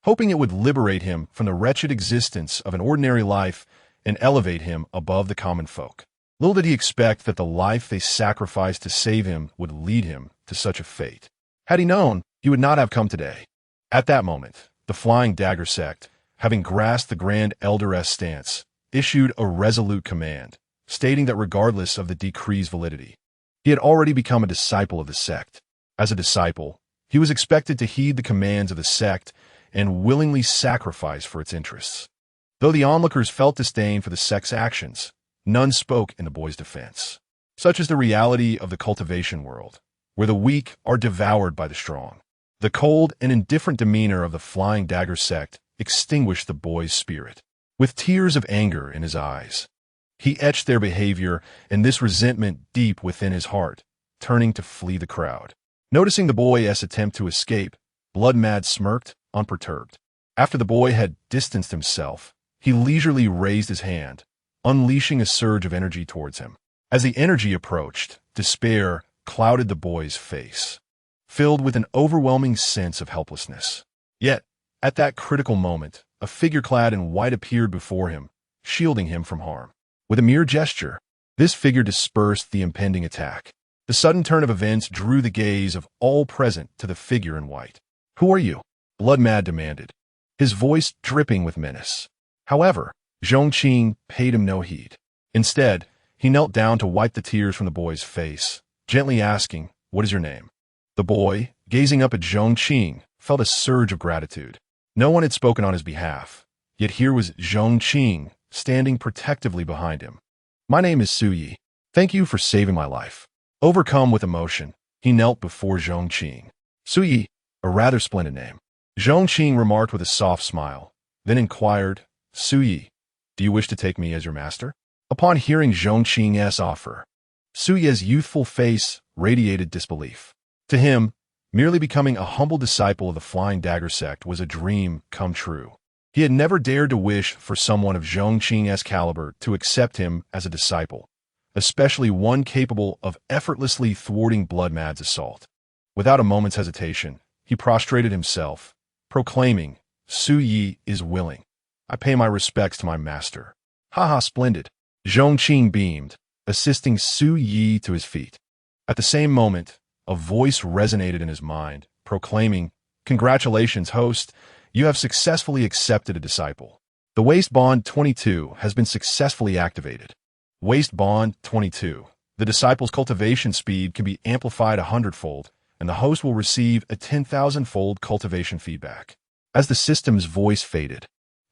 hoping it would liberate him from the wretched existence of an ordinary life and elevate him above the common folk. Little did he expect that the life they sacrificed to save him would lead him to such a fate. Had he known, he would not have come today. At that moment, the Flying Dagger Sect, having grasped the Grand Elder's stance, issued a resolute command, stating that regardless of the decree's validity, he had already become a disciple of the sect. As a disciple, he was expected to heed the commands of the sect and willingly sacrifice for its interests. Though the onlookers felt disdain for the sect's actions, none spoke in the boy's defense. Such is the reality of the cultivation world, where the weak are devoured by the strong. The cold and indifferent demeanor of the Flying Dagger Sect extinguished the boy's spirit. With tears of anger in his eyes, he etched their behavior and this resentment deep within his heart, turning to flee the crowd. Noticing the boy's attempt to escape, Bloodmad smirked, unperturbed. After the boy had distanced himself, he leisurely raised his hand, unleashing a surge of energy towards him. As the energy approached, despair clouded the boy's face, filled with an overwhelming sense of helplessness. Yet, at that critical moment, a figure clad in white appeared before him, shielding him from harm. With a mere gesture, this figure dispersed the impending attack. The sudden turn of events drew the gaze of all present to the figure in white. "Who are you?" Bloodmad demanded, his voice dripping with menace. However, Zhong Qing paid him no heed. Instead, he knelt down to wipe the tears from the boy's face, gently asking, "What is your name?" The boy, gazing up at Zhong Qing, felt a surge of gratitude. No one had spoken on his behalf, yet here was Zhong Qing standing protectively behind him. "My name is Su Yi. Thank you for saving my life." Overcome with emotion, he knelt before Zhong Qing. "Su Yi, a rather splendid name." Zhong Qing remarked with a soft smile, then inquired, "Su Yi, do you wish to take me as your master?" Upon hearing Zhong Qing's offer, Su Yi's youthful face radiated disbelief. To him, merely becoming a humble disciple of the Flying Dagger Sect was a dream come true. He had never dared to wish for someone of Zhong Qing's caliber to accept him as a disciple, especially one capable of effortlessly thwarting Bloodmad's assault. Without a moment's hesitation, he prostrated himself, proclaiming, "Su Yi is willing. I pay my respects to my master." "Ha, splendid." Zhong Qing beamed, assisting Su Yi to his feet. At the same moment, a voice resonated in his mind, proclaiming, "Congratulations, host. You have successfully accepted a disciple. The Waste Bond 22 has been successfully activated." Waste Bond 22. The disciple's cultivation speed can be amplified 100-fold, and the host will receive a 10,000-fold cultivation feedback. As the system's voice faded,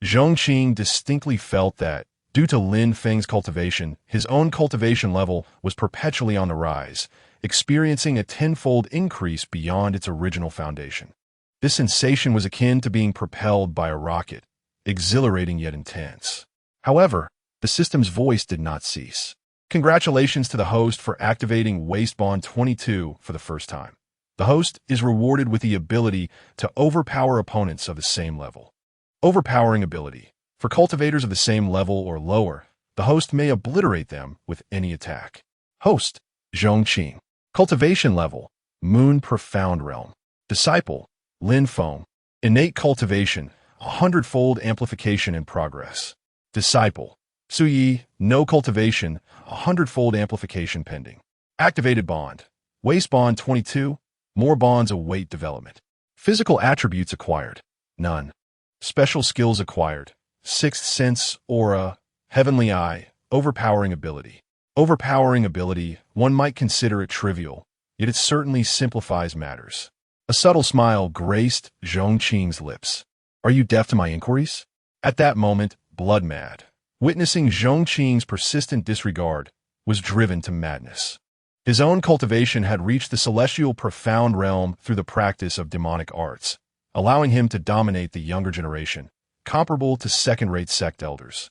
Zhong Qing distinctly felt that, due to Lin Feng's cultivation, his own cultivation level was perpetually on the rise, experiencing a tenfold increase beyond its original foundation. This sensation was akin to being propelled by a rocket, exhilarating yet intense. However, the system's voice did not cease. "Congratulations to the host for activating Waste Bond 22 for the first time. The host is rewarded with the ability to overpower opponents of the same level." Overpowering ability. For cultivators of the same level or lower, the host may obliterate them with any attack. Host, Zhong Qing. Cultivation level, Moon Profound Realm. Disciple, Lin Feng. Innate cultivation, 100-fold amplification in progress. Disciple, Su Yi, no cultivation, 100-fold amplification pending. Activated bond, Waste Bond 22, more bonds await development. Physical attributes acquired, none. Special skills acquired, Sixth Sense, Aura, Heavenly Eye, overpowering ability. Overpowering ability, one might consider it trivial, yet it certainly simplifies matters. A subtle smile graced Zhong Qing's lips. Are you deaf to my inquiries? At that moment, blood mad, witnessing Zhong Qing's persistent disregard, was driven to madness. His own cultivation had reached the celestial profound realm through the practice of demonic arts, allowing him to dominate the younger generation, comparable to second-rate sect elders.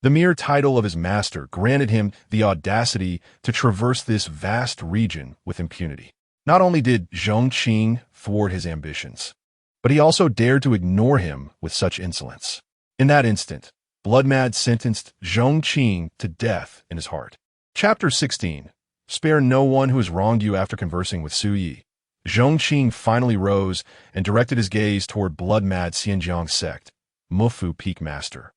The mere title of his master granted him the audacity to traverse this vast region with impunity. Not only did Zhong Qing thwart his ambitions, but he also dared to ignore him with such insolence. In that instant, Bloodmad sentenced Zhong Qing to death in his heart. Chapter 16. Spare no one who has wronged you after conversing with Su Yi. Zhong Qing finally rose and directed his gaze toward Bloodmad Pingjiang Sect, Mufu Peak Master.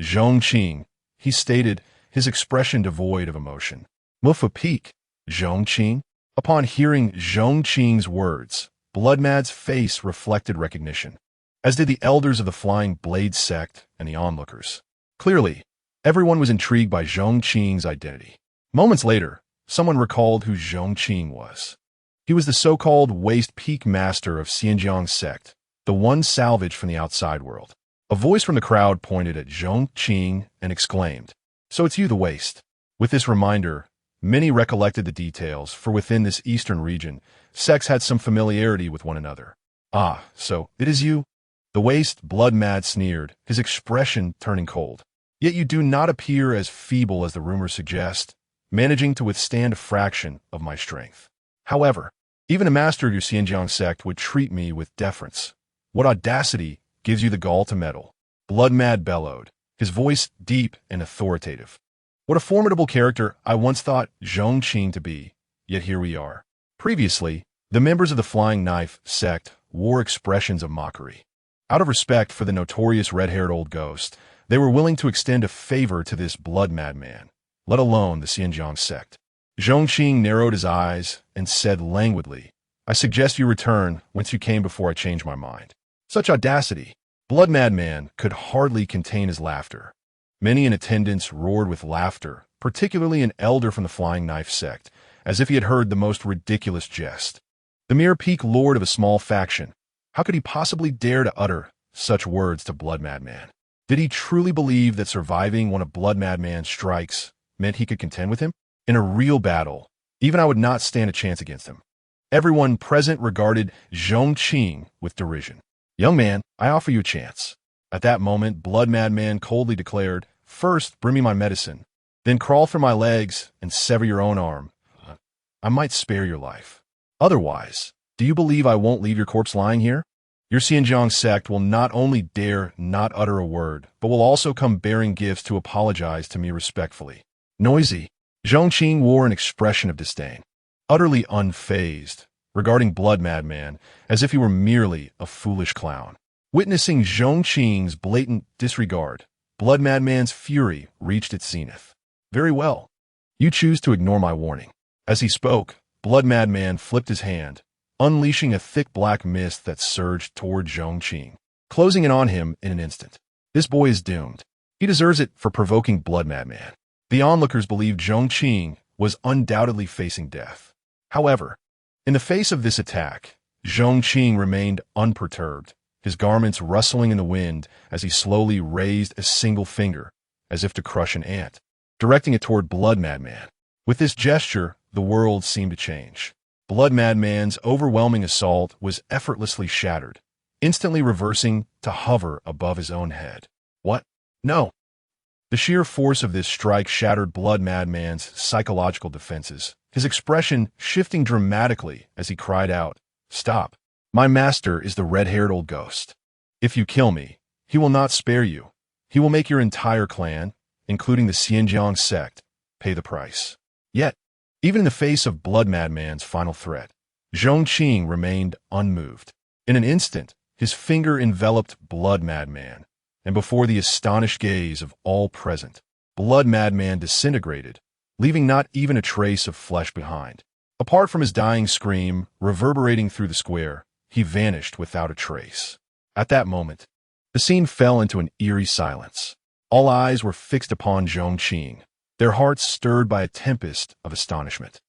Zhong Qing, he stated, his expression devoid of emotion. Mufu Peak, Zhong Qing? Upon hearing Zhong Qing's words, Bloodmad's face reflected recognition, as did the elders of the Flying Blade Sect and the onlookers. Clearly, everyone was intrigued by Zhong Qing's identity. Moments later, someone recalled who Zhong Qing was. He was the so-called Waste Peak Master of Pingjiang Sect, the one salvaged from the outside world. A voice from the crowd pointed at Zhong Qing and exclaimed, "So it's you, the Waste." With this reminder, many recollected the details, for within this eastern region, sects had some familiarity with one another. "Ah, so it is you?" The Waste Bloodmad sneered, his expression turning cold. "Yet you do not appear as feeble as the rumors suggest, managing to withstand a fraction of my strength. However, even a master of your Pingjiang Sect would treat me with deference. What audacity gives you the gall to meddle?" Bloodmad bellowed, his voice deep and authoritative. "What a formidable character I once thought Zhong Qing to be, yet here we are." Previously, the members of the Flying Knife Sect wore expressions of mockery. Out of respect for the notorious red-haired old ghost, they were willing to extend a favor to this blood-mad man, let alone the Pingjiang Sect. Zhong Qing narrowed his eyes and said languidly, "I suggest you return whence you came before I change my mind." Such audacity! Blood-mad man could hardly contain his laughter. Many in attendance roared with laughter, particularly an elder from the Flying Knife Sect, as if he had heard the most ridiculous jest. The mere peak lord of a small faction, how could he possibly dare to utter such words to Blood-mad man? Did he truly believe that surviving one of Blood-mad man's strikes meant he could contend with him? In a real battle, even I would not stand a chance against him. Everyone present regarded Zhong Qing with derision. "Young man, I offer you a chance." At that moment, Blood-mad man coldly declared, "First, bring me my medicine, then crawl through my legs and sever your own arm. I might spare your life. Otherwise, do you believe I won't leave your corpse lying here? Your Pingjiang Sect will not only dare not utter a word, but will also come bearing gifts to apologize to me respectfully." Noisy, Zhong Qing wore an expression of disdain, utterly unfazed, regarding Blood-mad man as if he were merely a foolish clown. Witnessing Zhong Qing's blatant disregard, Blood-mad man's fury reached its zenith. "Very well. You choose to ignore my warning." As he spoke, Blood-mad man flipped his hand, unleashing a thick black mist that surged toward Zhong Qing, closing in on him in an instant. This boy is doomed. He deserves it for provoking Blood-mad man. The onlookers believed Zhong Qing was undoubtedly facing death. However, in the face of this attack, Zhong Qing remained unperturbed, his garments rustling in the wind as he slowly raised a single finger, as if to crush an ant, directing it toward Blood-mad man. With this gesture, the world seemed to change. Blood-mad man's overwhelming assault was effortlessly shattered, instantly reversing to hover above his own head. "What? No!" The sheer force of this strike shattered Blood-mad man's psychological defenses, his expression shifting dramatically as he cried out, "Stop! My master is the red-haired old ghost. If you kill me, he will not spare you. He will make your entire clan, including the Pingjiang Sect, pay the price." Yet, even in the face of Blood-mad man's final threat, Zhong Qing remained unmoved. In an instant, his finger enveloped Blood-mad man, and before the astonished gaze of all present, Blood-mad man disintegrated, leaving not even a trace of flesh behind. Apart from his dying scream reverberating through the square, he vanished without a trace. At that moment, the scene fell into an eerie silence. All eyes were fixed upon Zhong Qing, their hearts stirred by a tempest of astonishment.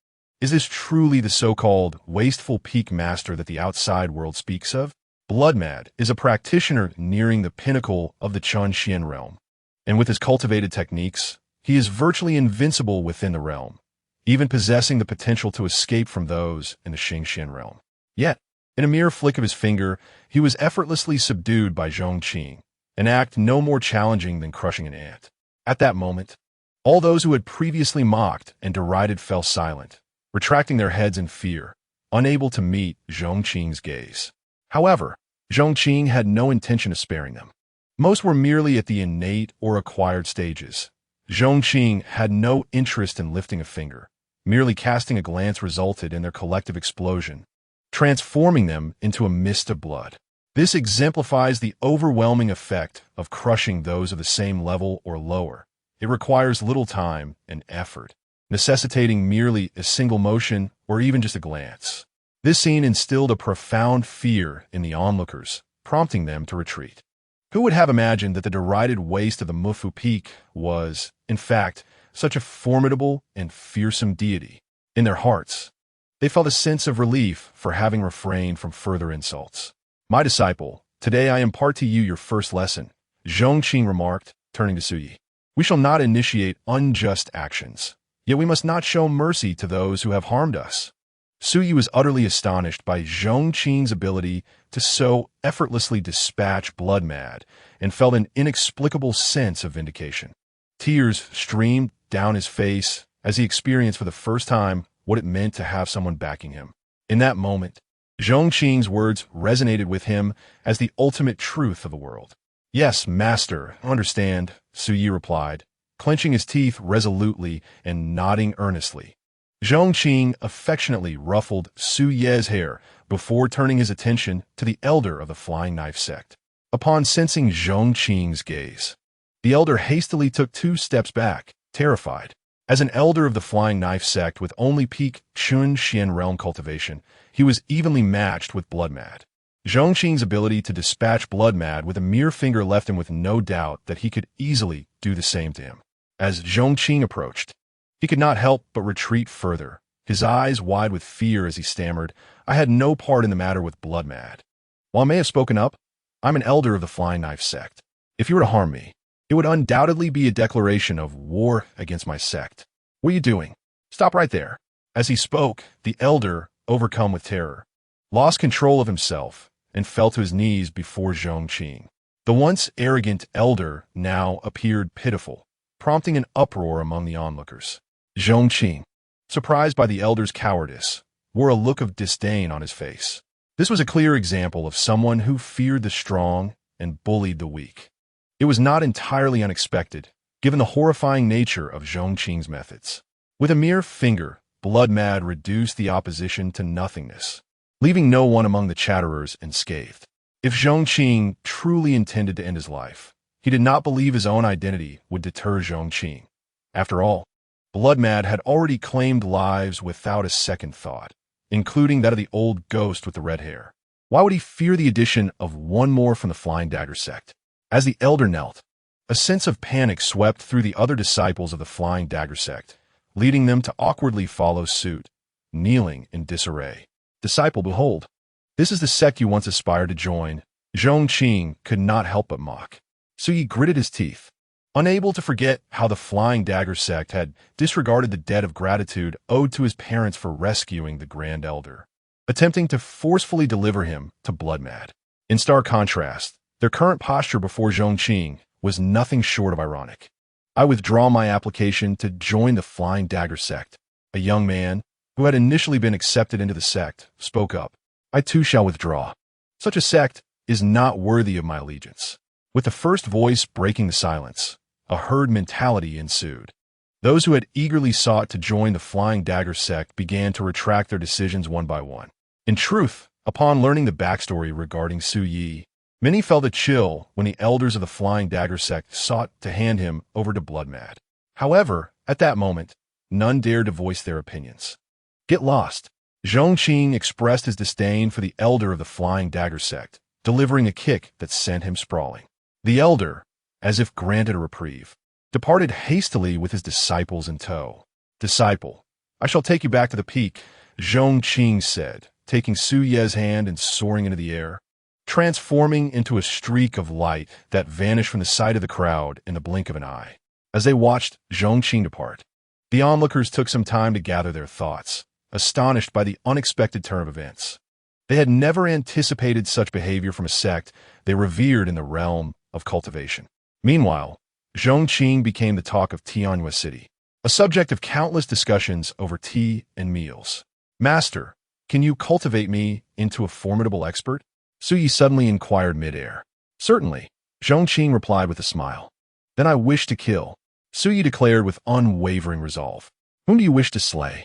Is this truly the so-called wasteful peak master that the outside world speaks of? Bloodmad is a practitioner nearing the pinnacle of the Chun realm, and with his cultivated techniques, he is virtually invincible within the realm, even possessing the potential to escape from those in the Xingqian realm. Yet, in a mere flick of his finger, he was effortlessly subdued by Zhong Qing, an act no more challenging than crushing an ant. At that moment, all those who had previously mocked and derided fell silent, retracting their heads in fear, unable to meet Zhong Qing's gaze. However, Zhong Qing had no intention of sparing them. Most were merely at the innate or acquired stages. Zhong Qing had no interest in lifting a finger. Merely casting a glance resulted in their collective explosion, transforming them into a mist of blood. This exemplifies the overwhelming effect of crushing those of the same level or lower. It requires little time and effort, necessitating merely a single motion or even just a glance. This scene instilled a profound fear in the onlookers, prompting them to retreat. Who would have imagined that the derided waste of the Mufu Peak was, in fact, such a formidable and fearsome deity? In their hearts, they felt a sense of relief for having refrained from further insults. "My disciple, today I impart to you your first lesson," Zhong Qing remarked, turning to Suyi. "We shall not initiate unjust actions, yet we must not show mercy to those who have harmed us." Suyi was utterly astonished by Zhong Qing's ability to so effortlessly dispatch Bloodmad and felt an inexplicable sense of vindication. Tears streamed down his face as he experienced for the first time what it meant to have someone backing him. In that moment, Zhong Qing's words resonated with him as the ultimate truth of the world. "Yes, master, understand," Suyi replied, clenching his teeth resolutely and nodding earnestly. Zhong Qing affectionately ruffled Su Ye's hair before turning his attention to the elder of the Flying Knife sect. Upon sensing Zhong Qing's gaze, the elder hastily took 2 steps back, terrified. As an elder of the Flying Knife sect with only peak Chun realm cultivation, he was evenly matched with Bloodmad. Zhong Qing's ability to dispatch Bloodmad with a mere finger left him with no doubt that he could easily do the same to him. As Zhong Qing approached, he could not help but retreat further, his eyes wide with fear as he stammered, "I had no part in the matter with Bloodmad. While I may have spoken up, I'm an elder of the Flying Knife sect. If you were to harm me, it would undoubtedly be a declaration of war against my sect. What are you doing? Stop right there." As he spoke, the elder, overcome with terror, lost control of himself and fell to his knees before Zhong Qing. The once arrogant elder now appeared pitiful, prompting an uproar among the onlookers. Zhong Qing, surprised by the elder's cowardice, wore a look of disdain on his face. This was a clear example of someone who feared the strong and bullied the weak. It was not entirely unexpected, given the horrifying nature of Zhong Qing's methods. With a mere finger, Bloodmad reduced the opposition to nothingness, leaving no one among the chatterers unscathed. If Zhong Qing truly intended to end his life, he did not believe his own identity would deter Zhong Qing. After all, Bloodmad had already claimed lives without a second thought, including that of the old ghost with the red hair. Why would he fear the addition of one more from the Flying Dagger sect? As the elder knelt, a sense of panic swept through the other disciples of the Flying Dagger sect, leading them to awkwardly follow suit, kneeling in disarray. "Disciple, behold, this is the sect you once aspired to join," Zhong Qing could not help but mock. Suyi gritted his teeth, unable to forget how the Flying Dagger sect had disregarded the debt of gratitude owed to his parents for rescuing the Grand Elder, attempting to forcefully deliver him to Bloodmad. In stark contrast, their current posture before Zhong Qing was nothing short of ironic. "I withdraw my application to join the Flying Dagger sect." A young man, who had initially been accepted into the sect, spoke up. "I too shall withdraw. Such a sect is not worthy of my allegiance." With the first voice breaking the silence, a herd mentality ensued. Those who had eagerly sought to join the Flying Dagger sect began to retract their decisions one by one. In truth, upon learning the backstory regarding Su Yi, many felt a chill when the elders of the Flying Dagger sect sought to hand him over to Bloodmad. However, at that moment, none dared to voice their opinions. "Get lost." Zhong Qing expressed his disdain for the elder of the Flying Dagger sect, delivering a kick that sent him sprawling. The elder, as if granted a reprieve, departed hastily with his disciples in tow. "Disciple, I shall take you back to the peak," Zhong Qing said, taking Su Ye's hand and soaring into the air, transforming into a streak of light that vanished from the sight of the crowd in the blink of an eye. As they watched Zhong Qing depart, the onlookers took some time to gather their thoughts, astonished by the unexpected turn of events. They had never anticipated such behavior from a sect they revered in the realm of cultivation. Meanwhile, Zhong Qing became the talk of Tianhua City, a subject of countless discussions over tea and meals. "Master, can you cultivate me into a formidable expert?" Su Yi suddenly inquired midair. "Certainly," Zhong Qing replied with a smile. "Then I wish to kill," Su Yi declared with unwavering resolve. "Whom do you wish to slay?"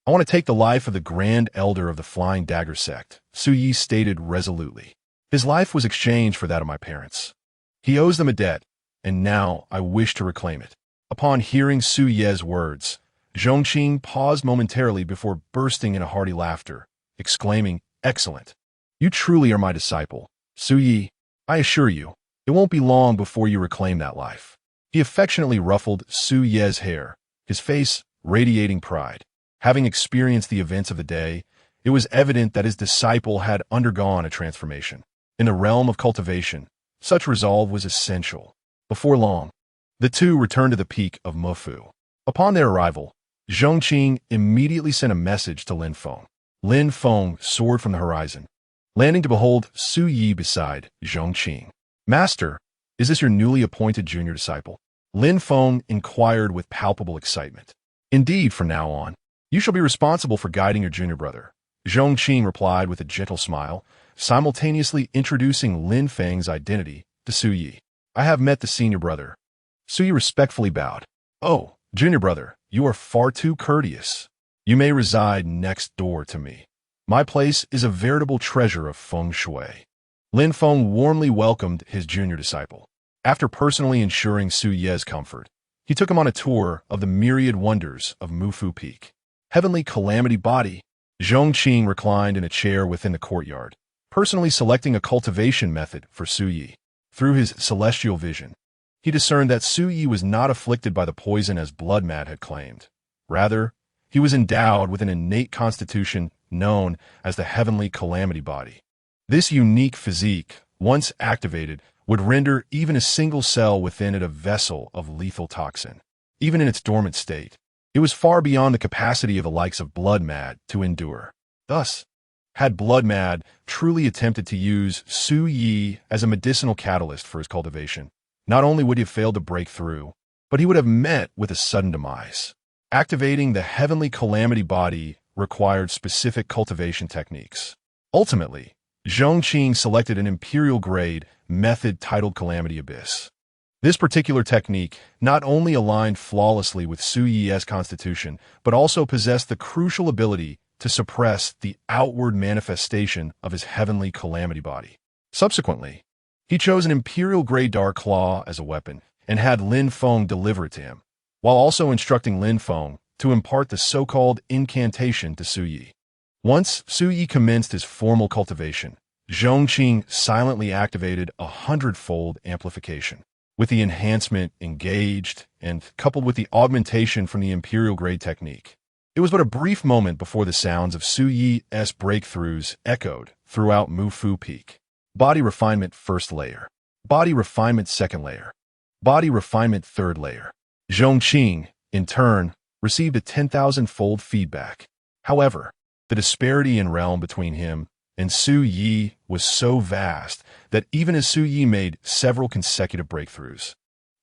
"I want to take the life of the Grand Elder of the Flying Dagger Sect," Su Yi stated resolutely. "His life was exchanged for that of my parents. He owes them a debt, and now I wish to reclaim it." Upon hearing Su Ye's words, Zhong Qing paused momentarily before bursting into hearty laughter, exclaiming, "Excellent! You truly are my disciple, Su Yi. I assure you, it won't be long before you reclaim that life." He affectionately ruffled Su Ye's hair, his face radiating pride. Having experienced the events of the day, it was evident that his disciple had undergone a transformation. In the realm of cultivation, such resolve was essential. Before long, the two returned to the peak of Mufu. Upon their arrival, Zhong Qing immediately sent a message to Lin Feng. Lin Feng soared from the horizon, landing to behold Su Yi beside Zhong Qing. "Master, is this your newly appointed junior disciple?" Lin Feng inquired with palpable excitement. "Indeed, from now on, you shall be responsible for guiding your junior brother," Zhong Qing replied with a gentle smile, simultaneously introducing Lin Feng's identity to Su Yi. "I have met the senior brother." Su Yi respectfully bowed. "Oh, junior brother, you are far too courteous. You may reside next door to me. My place is a veritable treasure of feng shui." Lin Feng warmly welcomed his junior disciple. After personally ensuring Su Ye's comfort, he took him on a tour of the myriad wonders of Mufu Peak. Heavenly Calamity Body. Zhong Qing reclined in a chair within the courtyard, personally selecting a cultivation method for Su Yi. Through his celestial vision, he discerned that Su Yi was not afflicted by the poison as Blood Mad had claimed. Rather, he was endowed with an innate constitution known as the Heavenly Calamity Body. This unique physique, once activated, would render even a single cell within it a vessel of lethal toxin. Even in its dormant state, it was far beyond the capacity of the likes of Blood Mad to endure. Thus, had Blood Mad truly attempted to use Su Yi as a medicinal catalyst for his cultivation, not only would he have failed to break through, but he would have met with a sudden demise. Activating the Heavenly Calamity Body required specific cultivation techniques. Ultimately, Zhong Qing selected an imperial-grade method titled Calamity Abyss. This particular technique not only aligned flawlessly with Su Yi's constitution, but also possessed the crucial ability to suppress the outward manifestation of his Heavenly Calamity Body. Subsequently, he chose an imperial-grade Dark Claw as a weapon and had Lin Feng deliver it to him, while also instructing Lin Feng to impart the so-called incantation to Su Yi. Once Su Yi commenced his formal cultivation, Zhong Qing silently activated a 100-fold amplification. With the enhancement engaged and coupled with the augmentation from the imperial-grade technique, it was but a brief moment before the sounds of Su Yi's breakthroughs echoed throughout Mufu Peak. Body refinement first layer. Body refinement second layer. Body refinement third layer. Zhong Qing, in turn, received a 10,000-fold feedback. However, the disparity in realm between him and Su Yi was so vast that even as Su Yi made several consecutive breakthroughs,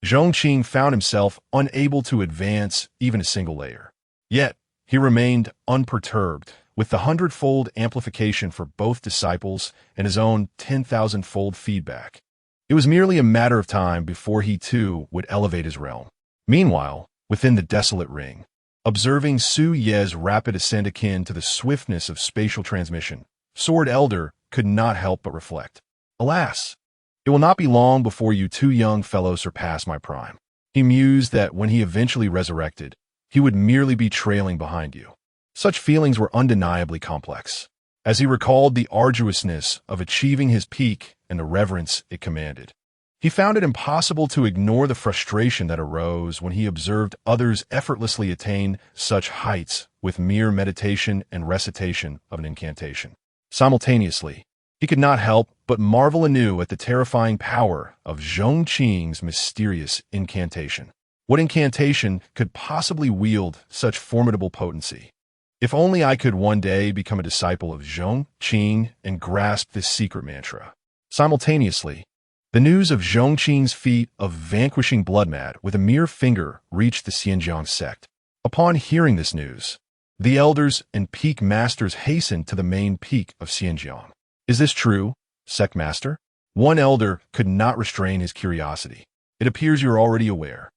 Zhong Qing found himself unable to advance even a single layer. Yet, he remained unperturbed, with the 100-fold amplification for both disciples and his own 10,000-fold feedback. It was merely a matter of time before he too would elevate his realm. Meanwhile, within the desolate ring, observing Su Ye's rapid ascent akin to the swiftness of spatial transmission, Sword Elder could not help but reflect. "Alas, it will not be long before you two young fellows surpass my prime." He mused that when he eventually resurrected, he would merely be trailing behind you. Such feelings were undeniably complex, as he recalled the arduousness of achieving his peak and the reverence it commanded. He found it impossible to ignore the frustration that arose when he observed others effortlessly attain such heights with mere meditation and recitation of an incantation. Simultaneously, he could not help but marvel anew at the terrifying power of Zhong Qing's mysterious incantation. What incantation could possibly wield such formidable potency? If only I could one day become a disciple of Zhong Qing and grasp this secret mantra. Simultaneously, the news of Zhong Qing's feat of vanquishing Bloodmad with a mere finger reached the Pingjiang Sect. Upon hearing this news, the elders and peak masters hastened to the main peak of Pingjiang. Is this true, sect master? One elder could not restrain his curiosity. It appears you are already aware.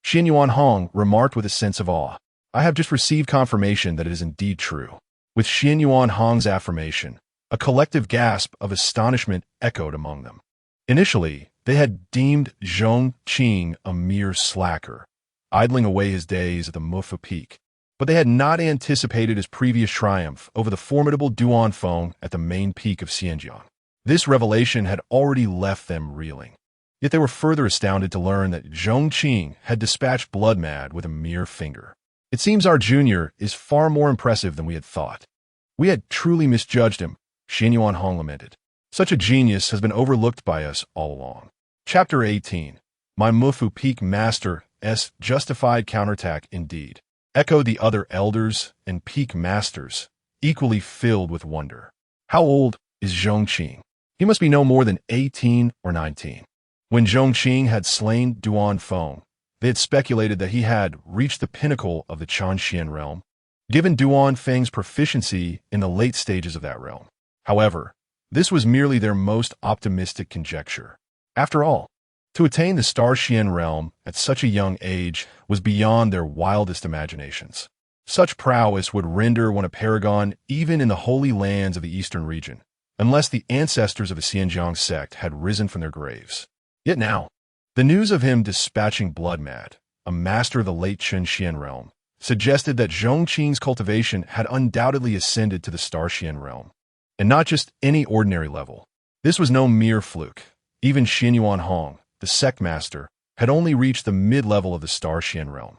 Xianyuan Hong remarked with a sense of awe. I have just received confirmation that it is indeed true. With Xianyuan Hong's affirmation, a collective gasp of astonishment echoed among them. Initially, they had deemed Zhong Qing a mere slacker, idling away his days at the Mufu Peak. But they had not anticipated his previous triumph over the formidable Duan Feng at the main peak of Xinjiang. This revelation had already left them reeling. Yet they were further astounded to learn that Zhong Qing had dispatched Bloodmad with a mere finger. It seems our junior is far more impressive than we had thought. We had truly misjudged him, Xianyuan Hong lamented. Such a genius has been overlooked by us all along. Chapter 18. My Mufu Peak Master's justified counterattack indeed, echoed the other elders and peak masters, equally filled with wonder. How old is Zhong Qing? He must be no more than 18 or 19. When Zhong Qing had slain Duan Feng, they had speculated that he had reached the pinnacle of the Changxian realm, given Duan Feng's proficiency in the late stages of that realm. However, this was merely their most optimistic conjecture. After all, to attain the Starxian realm at such a young age was beyond their wildest imaginations. Such prowess would render one a paragon even in the holy lands of the eastern region, unless the ancestors of the Pingjiang Sect had risen from their graves. Yet now, the news of him dispatching Bloodmad, a master of the late Changxian realm, suggested that Zhong Qing's cultivation had undoubtedly ascended to the Starxian realm. And not just any ordinary level. This was no mere fluke. Even Xianyuan Hong, the sect master, had only reached the mid-level of the Starxian realm.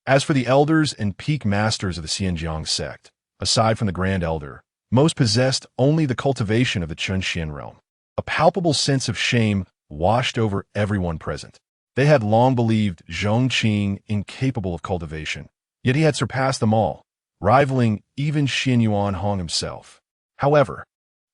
As for the elders and peak masters of the Pingjiang Sect, aside from the Grand Elder, most possessed only the cultivation of the Changxian realm. A palpable sense of shame washed over everyone present. They had long believed Zhong Qing incapable of cultivation, yet he had surpassed them all, rivaling even Xianyuan Hong himself. However,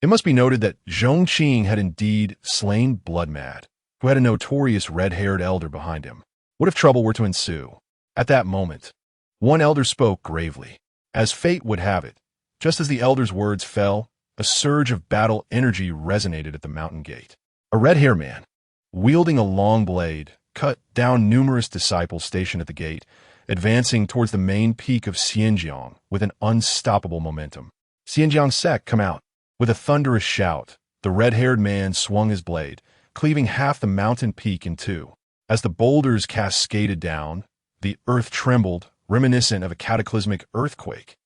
it must be noted that Zhong Qing had indeed slain Bloodmad, who had a notorious red-haired elder behind him. What if trouble were to ensue? At that moment, one elder spoke gravely. As fate would have it, just as the elder's words fell, a surge of battle energy resonated at the mountain gate. A red-haired man, wielding a long blade, cut down numerous disciples stationed at the gate, advancing towards the main peak of Xinjiang with an unstoppable momentum. Pingjiang Sect, come out. With a thunderous shout, the red-haired man swung his blade, cleaving half the mountain peak in two. As the boulders cascaded down, the earth trembled, reminiscent of a cataclysmic earthquake,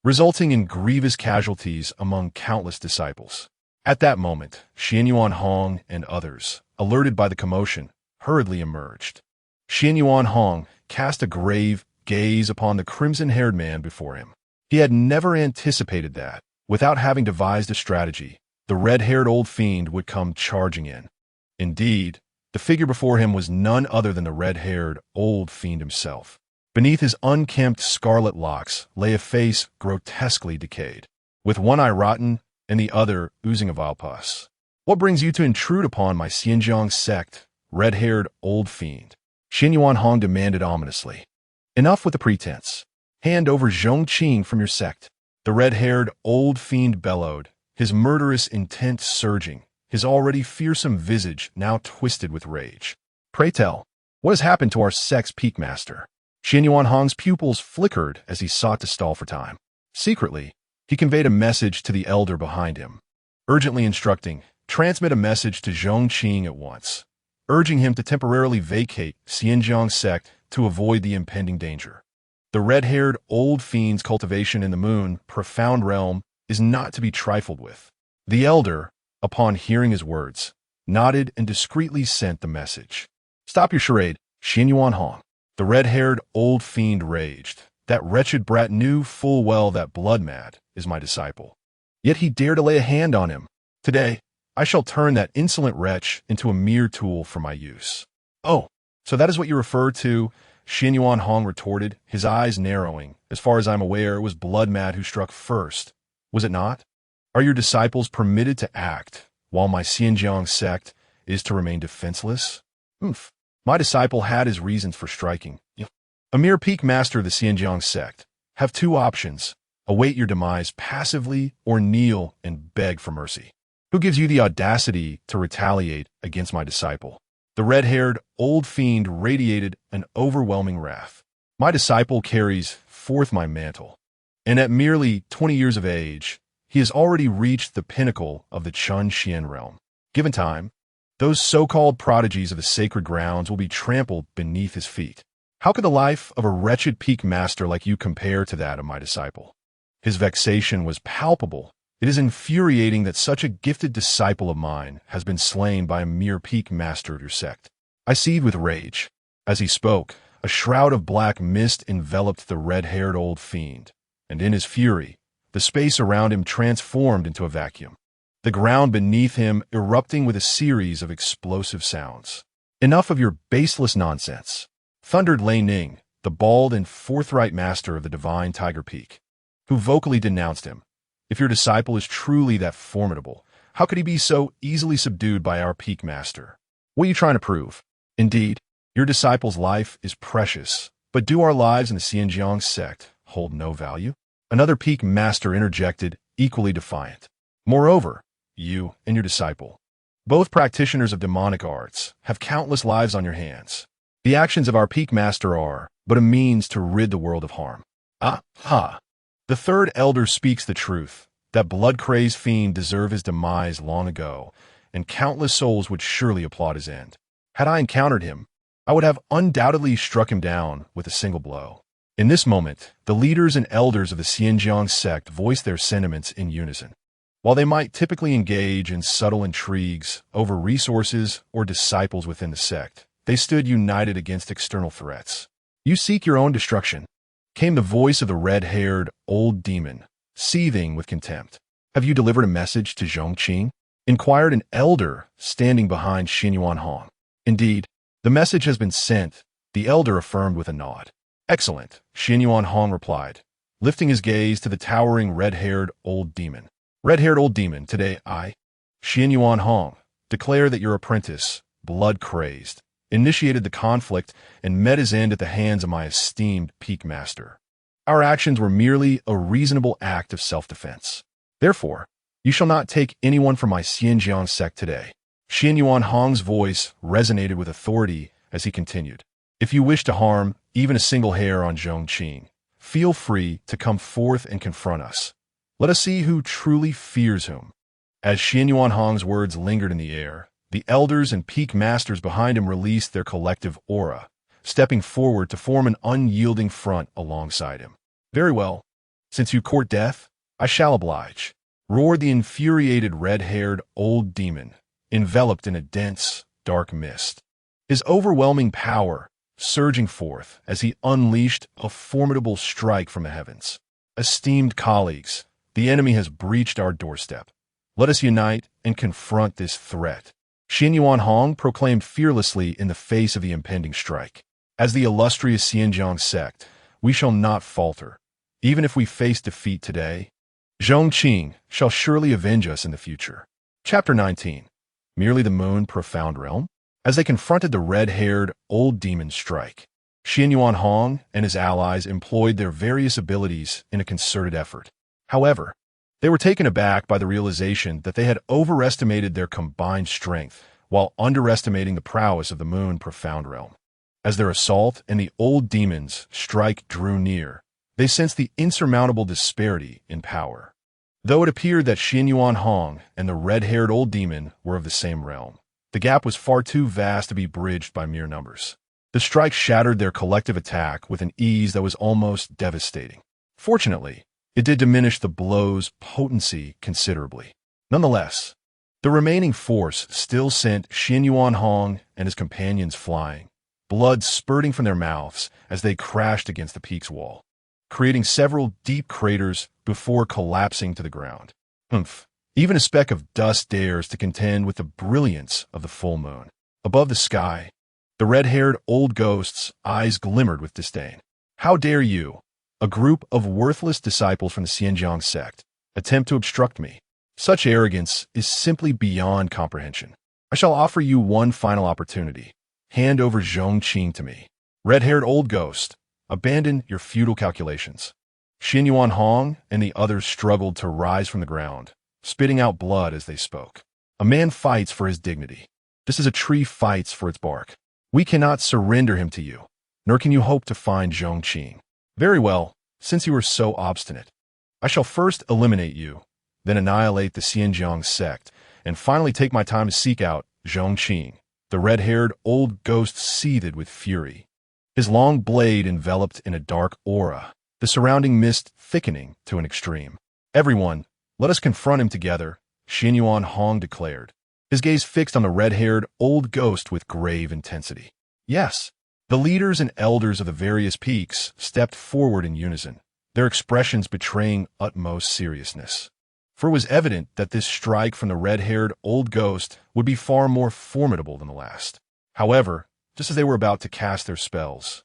resulting in grievous casualties among countless disciples. At that moment, Xianyuan Hong and others, alerted by the commotion, hurriedly emerged. Xianyuan Hong cast a grave gaze upon the crimson-haired man before him. He had never anticipated that, without having devised a strategy, the red-haired old fiend would come charging in. Indeed, the figure before him was none other than the red-haired old fiend himself. Beneath his unkempt scarlet locks lay a face grotesquely decayed, with one eye rotten and the other oozing a vile pus. What brings you to intrude upon my Pingjiang Sect, red-haired old fiend? Xianyuan Hong demanded ominously. Enough with the pretense. Hand over Zhong Qing from your sect. The red-haired old fiend bellowed, his murderous intent surging, his already fearsome visage now twisted with rage. Pray tell, what has happened to our sect's peak master? Xianyuan Hong's pupils flickered as he sought to stall for time. Secretly, he conveyed a message to the elder behind him, urgently instructing, transmit a message to Zhong Qing at once, urging him to temporarily vacate Pingjiang Sect to avoid the impending danger. The red-haired old fiend's cultivation in the moon, profound realm, is not to be trifled with. The elder, upon hearing his words, nodded and discreetly sent the message. Stop your charade, Xin Yuan Hong. The red-haired old fiend raged. That wretched brat knew full well that blood-mad is my disciple. Yet he dared to lay a hand on him. Today, I shall turn that insolent wretch into a mere tool for my use. Oh, so that is what you refer to, Xin Yuan Hong retorted, his eyes narrowing. As far as I'm aware, it was blood-mad who struck first. Was it not? Are your disciples permitted to act, while my Pingjiang Sect is to remain defenseless? My disciple had his reasons for striking. A mere peak master of the Pingjiang Sect. Have two options. Await your demise passively or kneel and beg for mercy. Who gives you the audacity to retaliate against my disciple? The red-haired old fiend radiated an overwhelming wrath. My disciple carries forth my mantle, and at merely 20 years of age, he has already reached the pinnacle of the Chun Xian realm. Given time, those so-called prodigies of the sacred grounds will be trampled beneath his feet. How could the life of a wretched peak master like you compare to that of my disciple? His vexation was palpable. It is infuriating that such a gifted disciple of mine has been slain by a mere peak master of your sect. I seethed with rage. As he spoke, a shroud of black mist enveloped the red-haired old fiend, and in his fury, the space around him transformed into a vacuum, the ground beneath him erupting with a series of explosive sounds. Enough of your baseless nonsense, thundered Lei Ning, the bald and forthright master of the divine Tiger Peak, who vocally denounced him. If your disciple is truly that formidable, how could he be so easily subdued by our peak master? What are you trying to prove? Indeed, your disciple's life is precious, but do our lives in the Pingjiang Sect hold no value? Another peak master interjected, equally defiant. Moreover, you and your disciple, both practitioners of demonic arts, have countless lives on your hands. The actions of our peak master are but a means to rid the world of harm. The third elder speaks the truth. That blood-crazed fiend deserved his demise long ago, and countless souls would surely applaud his end. Had I encountered him, I would have undoubtedly struck him down with a single blow. In this moment, the leaders and elders of the Pingjiang Sect voiced their sentiments in unison. While they might typically engage in subtle intrigues over resources or disciples within the sect, they stood united against external threats. You seek your own destruction, came the voice of the red-haired old demon, seething with contempt. Have you delivered a message to Zhong Qing? Inquired an elder standing behind Xin Yuan Hong. Indeed, the message has been sent, the elder affirmed with a nod. Excellent, Xin Yuan Hong replied, lifting his gaze to the towering red-haired old demon. Red-haired old demon, today I, Xin Yuan Hong, declare that your apprentice, blood-crazed, initiated the conflict and met his end at the hands of my esteemed peak master. Our actions were merely a reasonable act of self-defense. Therefore, you shall not take anyone from my Pingjiang Sect today. Xin Yuan Hong's voice resonated with authority as he continued. If you wish to harm even a single hair on Zhong Qing, feel free to come forth and confront us. Let us see who truly fears whom. As Xin Yuan Hong's words lingered in the air, the elders and peak masters behind him released their collective aura, stepping forward to form an unyielding front alongside him. Very well. Since you court death, I shall oblige, roared the infuriated red-haired old demon, enveloped in a dense, dark mist. His overwhelming power surging forth as he unleashed a formidable strike from the heavens. Esteemed colleagues, the enemy has breached our doorstep. Let us unite and confront this threat. Xin Yuan Hong proclaimed fearlessly in the face of the impending strike. As the illustrious Pingjiang Sect, we shall not falter. Even if we face defeat today, Zhong Qing shall surely avenge us in the future. Chapter 19. Merely the Moon Profound Realm? As they confronted the red-haired old demon strike, Xin Yuan Hong and his allies employed their various abilities in a concerted effort. However, they were taken aback by the realization that they had overestimated their combined strength while underestimating the prowess of the Moon Profound Realm. As their assault and the old demon's strike drew near, they sensed the insurmountable disparity in power. Though it appeared that Xin Yuan Hong and the red-haired old demon were of the same realm, the gap was far too vast to be bridged by mere numbers. The strike shattered their collective attack with an ease that was almost devastating. Fortunately, it did diminish the blow's potency considerably. Nonetheless, The remaining force still sent Xin Yuan Hong and his companions flying, blood spurting from their mouths as they crashed against the peak's wall, creating several deep craters before collapsing to the ground. Humph! Even a speck of dust dares to contend with the brilliance of the full moon. Above the sky, the red-haired old ghost's eyes glimmered with disdain. How dare you, a group of worthless disciples from the Pingjiang Sect, attempt to obstruct me? Such arrogance is simply beyond comprehension. I shall offer you one final opportunity. Hand over Zhong Qing to me. Red-haired old ghost, abandon your futile calculations. Xin Yuan Hong and the others struggled to rise from the ground, spitting out blood as they spoke. A man fights for his dignity, just as a tree fights for its bark. We cannot surrender him to you, nor can you hope to find Zhong Qing. Very well, since you are so obstinate. I shall first eliminate you, then annihilate the Pingjiang Sect, and finally take my time to seek out Zhong Qing. The red-haired old ghost seethed with fury, his long blade enveloped in a dark aura, the surrounding mist thickening to an extreme. Everyone, let us confront him together, Xin Yuan Hong declared, his gaze fixed on the red-haired old ghost with grave intensity. Yes, the leaders and elders of the various peaks stepped forward in unison, their expressions betraying utmost seriousness. For it was evident that this strike from the red-haired old ghost would be far more formidable than the last. However, just as they were about to cast their spells,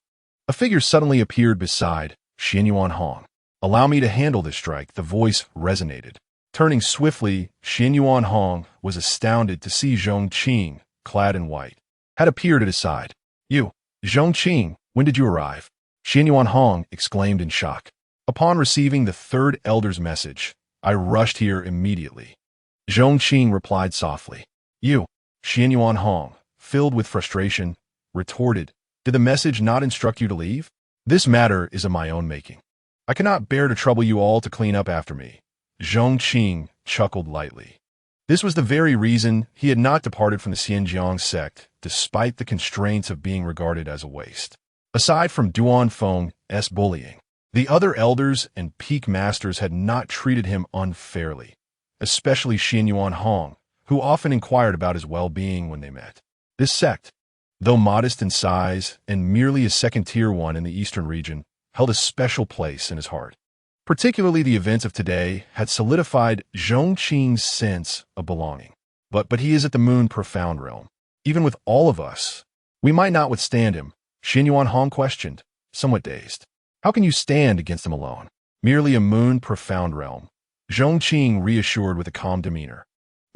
a figure suddenly appeared beside Xin Yuan Hong. Allow me to handle this strike, the voice resonated. Turning swiftly, Xin Yuan Hong was astounded to see Zhong Qing, clad in white, had appeared at his side. You, Zhong Qing, when did you arrive? Xin Yuan Hong exclaimed in shock. Upon receiving the third elder's message, I rushed here immediately. Zhong Qing replied softly. You, Xin Yuan Hong, filled with frustration, retorted, did the message not instruct you to leave? This matter is of my own making. I cannot bear to trouble you all to clean up after me. Zhong Qing chuckled lightly. This was the very reason he had not departed from the Pingjiang Sect, despite the constraints of being regarded as a waste. Aside from Duan Feng's bullying, the other elders and peak masters had not treated him unfairly, especially Xin Yuan Hong, who often inquired about his well-being when they met. This sect, though modest in size and merely a second-tier one in the eastern region, held a special place in his heart. Particularly the events of today had solidified Zhong Qing's sense of belonging. But he is at the moon profound realm. Even with all of us, we might not withstand him, Xin Yuan Hong questioned, somewhat dazed. How can you stand against him alone? Merely a moon profound realm. Zhong Qing reassured with a calm demeanor.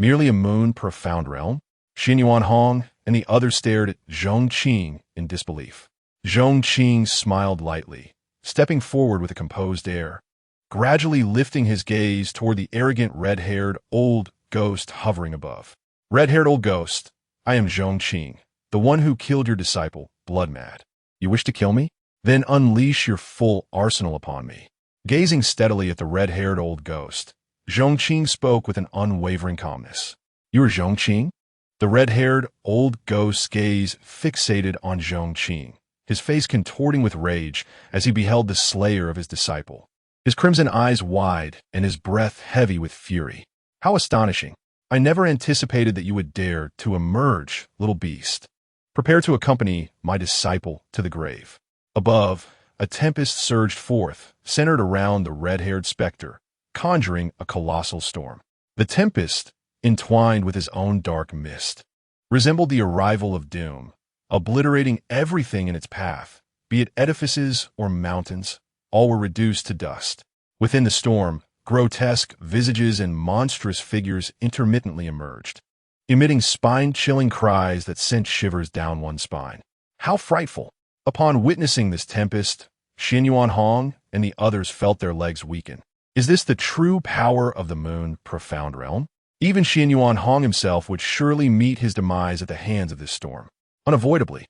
Merely a moon profound realm? Xin Yuan Hong and the others stared at Zhong Qing in disbelief. Zhong Qing smiled lightly, stepping forward with a composed air, gradually lifting his gaze toward the arrogant red-haired old ghost hovering above. Red-haired old ghost, I am Zhong Qing, the one who killed your disciple, blood mad. You wish to kill me? Then unleash your full arsenal upon me. Gazing steadily at the red-haired old ghost, Zhong Qing spoke with an unwavering calmness. You are Zhong Qing? The red-haired old ghost's gaze fixated on Zhong Qing, his face contorting with rage as he beheld the slayer of his disciple, his crimson eyes wide and his breath heavy with fury. How astonishing! I never anticipated that you would dare to emerge, little beast. Prepare to accompany my disciple to the grave. Above, a tempest surged forth, centered around the red-haired specter, conjuring a colossal storm. The tempest, entwined with his own dark mist, resembled the arrival of doom, obliterating everything in its path, be it edifices or mountains. All were reduced to dust. Within the storm, grotesque visages and monstrous figures intermittently emerged, emitting spine-chilling cries that sent shivers down one's spine. How frightful! Upon witnessing this tempest, Xin Yuan Hong and the others felt their legs weaken. Is this the true power of the moon profound realm? Even Xin Yuan Hong himself would surely meet his demise at the hands of this storm. Unavoidably,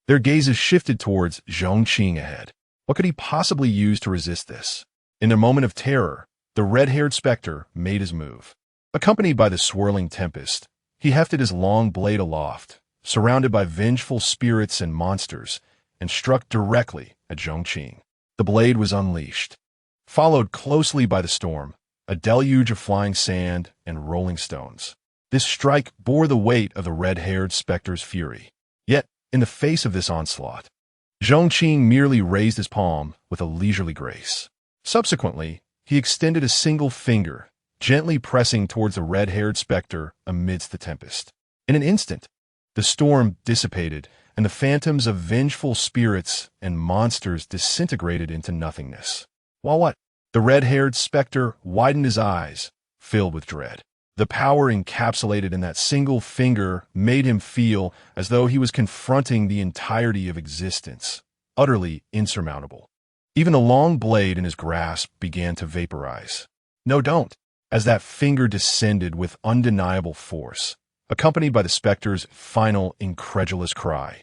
their gazes shifted towards Zhong Qing ahead. What could he possibly use to resist this? In their moment of terror, the red-haired specter made his move. Accompanied by the swirling tempest, he hefted his long blade aloft, surrounded by vengeful spirits and monsters, and struck directly at Zhong Qing. The blade was unleashed, followed closely by the storm, a deluge of flying sand and rolling stones. This strike bore the weight of the red-haired specter's fury. Yet, in the face of this onslaught, Zhong Qing merely raised his palm with a leisurely grace. Subsequently, he extended a single finger, gently pressing towards the red-haired specter amidst the tempest. In an instant, the storm dissipated, and the phantoms of vengeful spirits and monsters disintegrated into nothingness. While what? The red-haired specter widened his eyes, filled with dread. The power encapsulated in that single finger made him feel as though he was confronting the entirety of existence, utterly insurmountable. Even the long blade in his grasp began to vaporize. No, don't, as that finger descended with undeniable force, accompanied by the specter's final incredulous cry.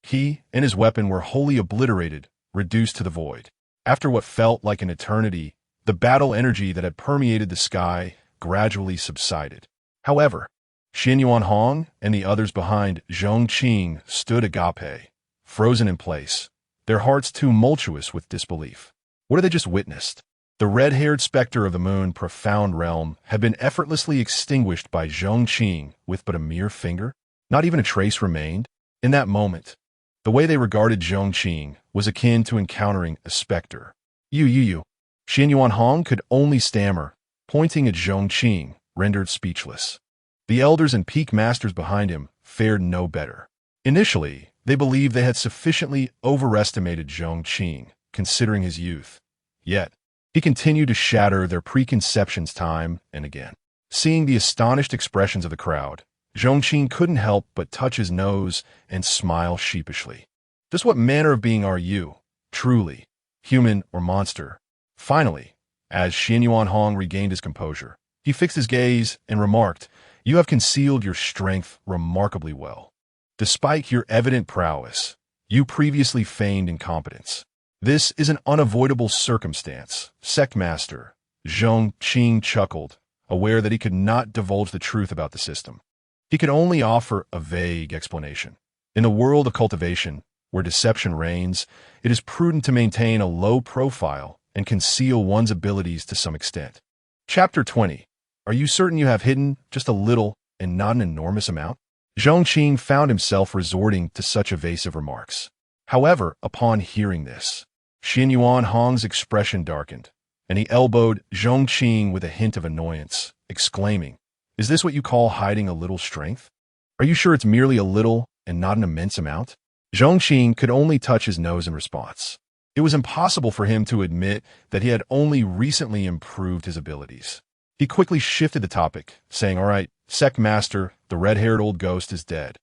He and his weapon were wholly obliterated, reduced to the void. After what felt like an eternity, the battle energy that had permeated the sky gradually subsided. However, Xin Yuanhong and the others behind Zhong Qing stood agape, frozen in place, their hearts tumultuous with disbelief. What had they just witnessed? The red-haired specter of the moon profound realm had been effortlessly extinguished by Zhong Qing with but a mere finger? Not even a trace remained? In that moment, the way they regarded Zhong Qing was akin to encountering a specter. You. Xin Yuanhong could only stammer, pointing at Zhong Qing, rendered speechless. The elders and peak masters behind him fared no better. Initially, they believed they had sufficiently overestimated Zhong Qing, considering his youth. Yet, he continued to shatter their preconceptions time and again. Seeing the astonished expressions of the crowd, Zhong Qing couldn't help but touch his nose and smile sheepishly. Just what manner of being are you, truly, human or monster? Finally, as Xin Yuanhong regained his composure, he fixed his gaze and remarked, "You have concealed your strength remarkably well. Despite your evident prowess, you previously feigned incompetence. This is an unavoidable circumstance." Sect Master Zhong Qing chuckled, aware that he could not divulge the truth about the system. He could only offer a vague explanation. In the world of cultivation, where deception reigns, it is prudent to maintain a low profile and conceal one's abilities to some extent. Chapter 20. Are you certain you have hidden just a little and not an enormous amount? Zhong Qing found himself resorting to such evasive remarks. However, upon hearing this, Xin Yuanhong's expression darkened, and he elbowed Zhong Qing with a hint of annoyance, exclaiming, "Is this what you call hiding a little strength? Are you sure it's merely a little and not an immense amount?" Zhong Qing could only touch his nose in response. It was impossible for him to admit that he had only recently improved his abilities. He quickly shifted the topic, saying, "All right, Sect Master, the red-haired old ghost is dead.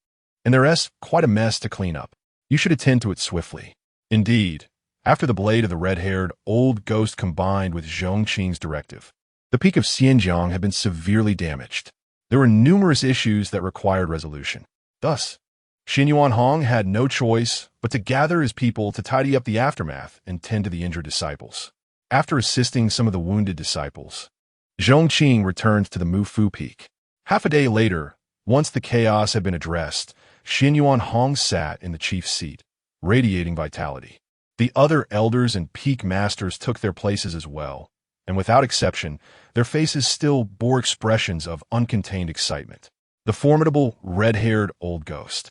And there's quite a mess to clean up. You should attend to it swiftly." Indeed, after the blade of the red-haired old ghost combined with Zhong Qing's directive, the peak of Xinjiang had been severely damaged. There were numerous issues that required resolution. Thus, Xin Yuanhong had no choice but to gather his people to tidy up the aftermath and tend to the injured disciples. After assisting some of the wounded disciples, Zhong Qing returned to the Mufu Peak. Half a day later, once the chaos had been addressed, Xin Yuanhong sat in the chief's seat, radiating vitality. The other elders and peak masters took their places as well, and without exception, their faces still bore expressions of uncontained excitement. The formidable red-haired old ghost,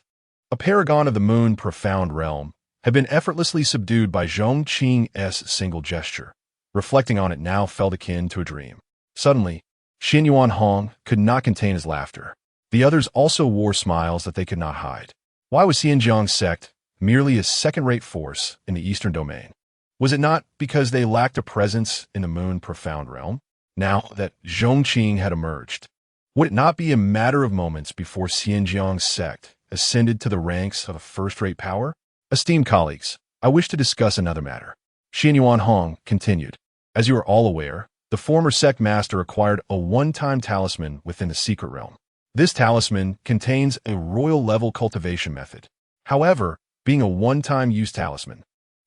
a paragon of the moon profound realm, had been effortlessly subdued by Zhong Qing's single gesture. Reflecting on it now felt akin to a dream. Suddenly, Xin Yuanhong could not contain his laughter. The others also wore smiles that they could not hide. Why was Pingjiang Sect merely a second-rate force in the eastern domain? Was it not because they lacked a presence in the moon profound realm? Now that Zhong Qing had emerged, would it not be a matter of moments before Pingjiang Sect ascended to the ranks of a first-rate power? Esteemed colleagues, I wish to discuss another matter. Xin Yuanhong continued. As you are all aware, the former sect master acquired a one-time talisman within the secret realm. This talisman contains a royal-level cultivation method. However, being a one-time use talisman,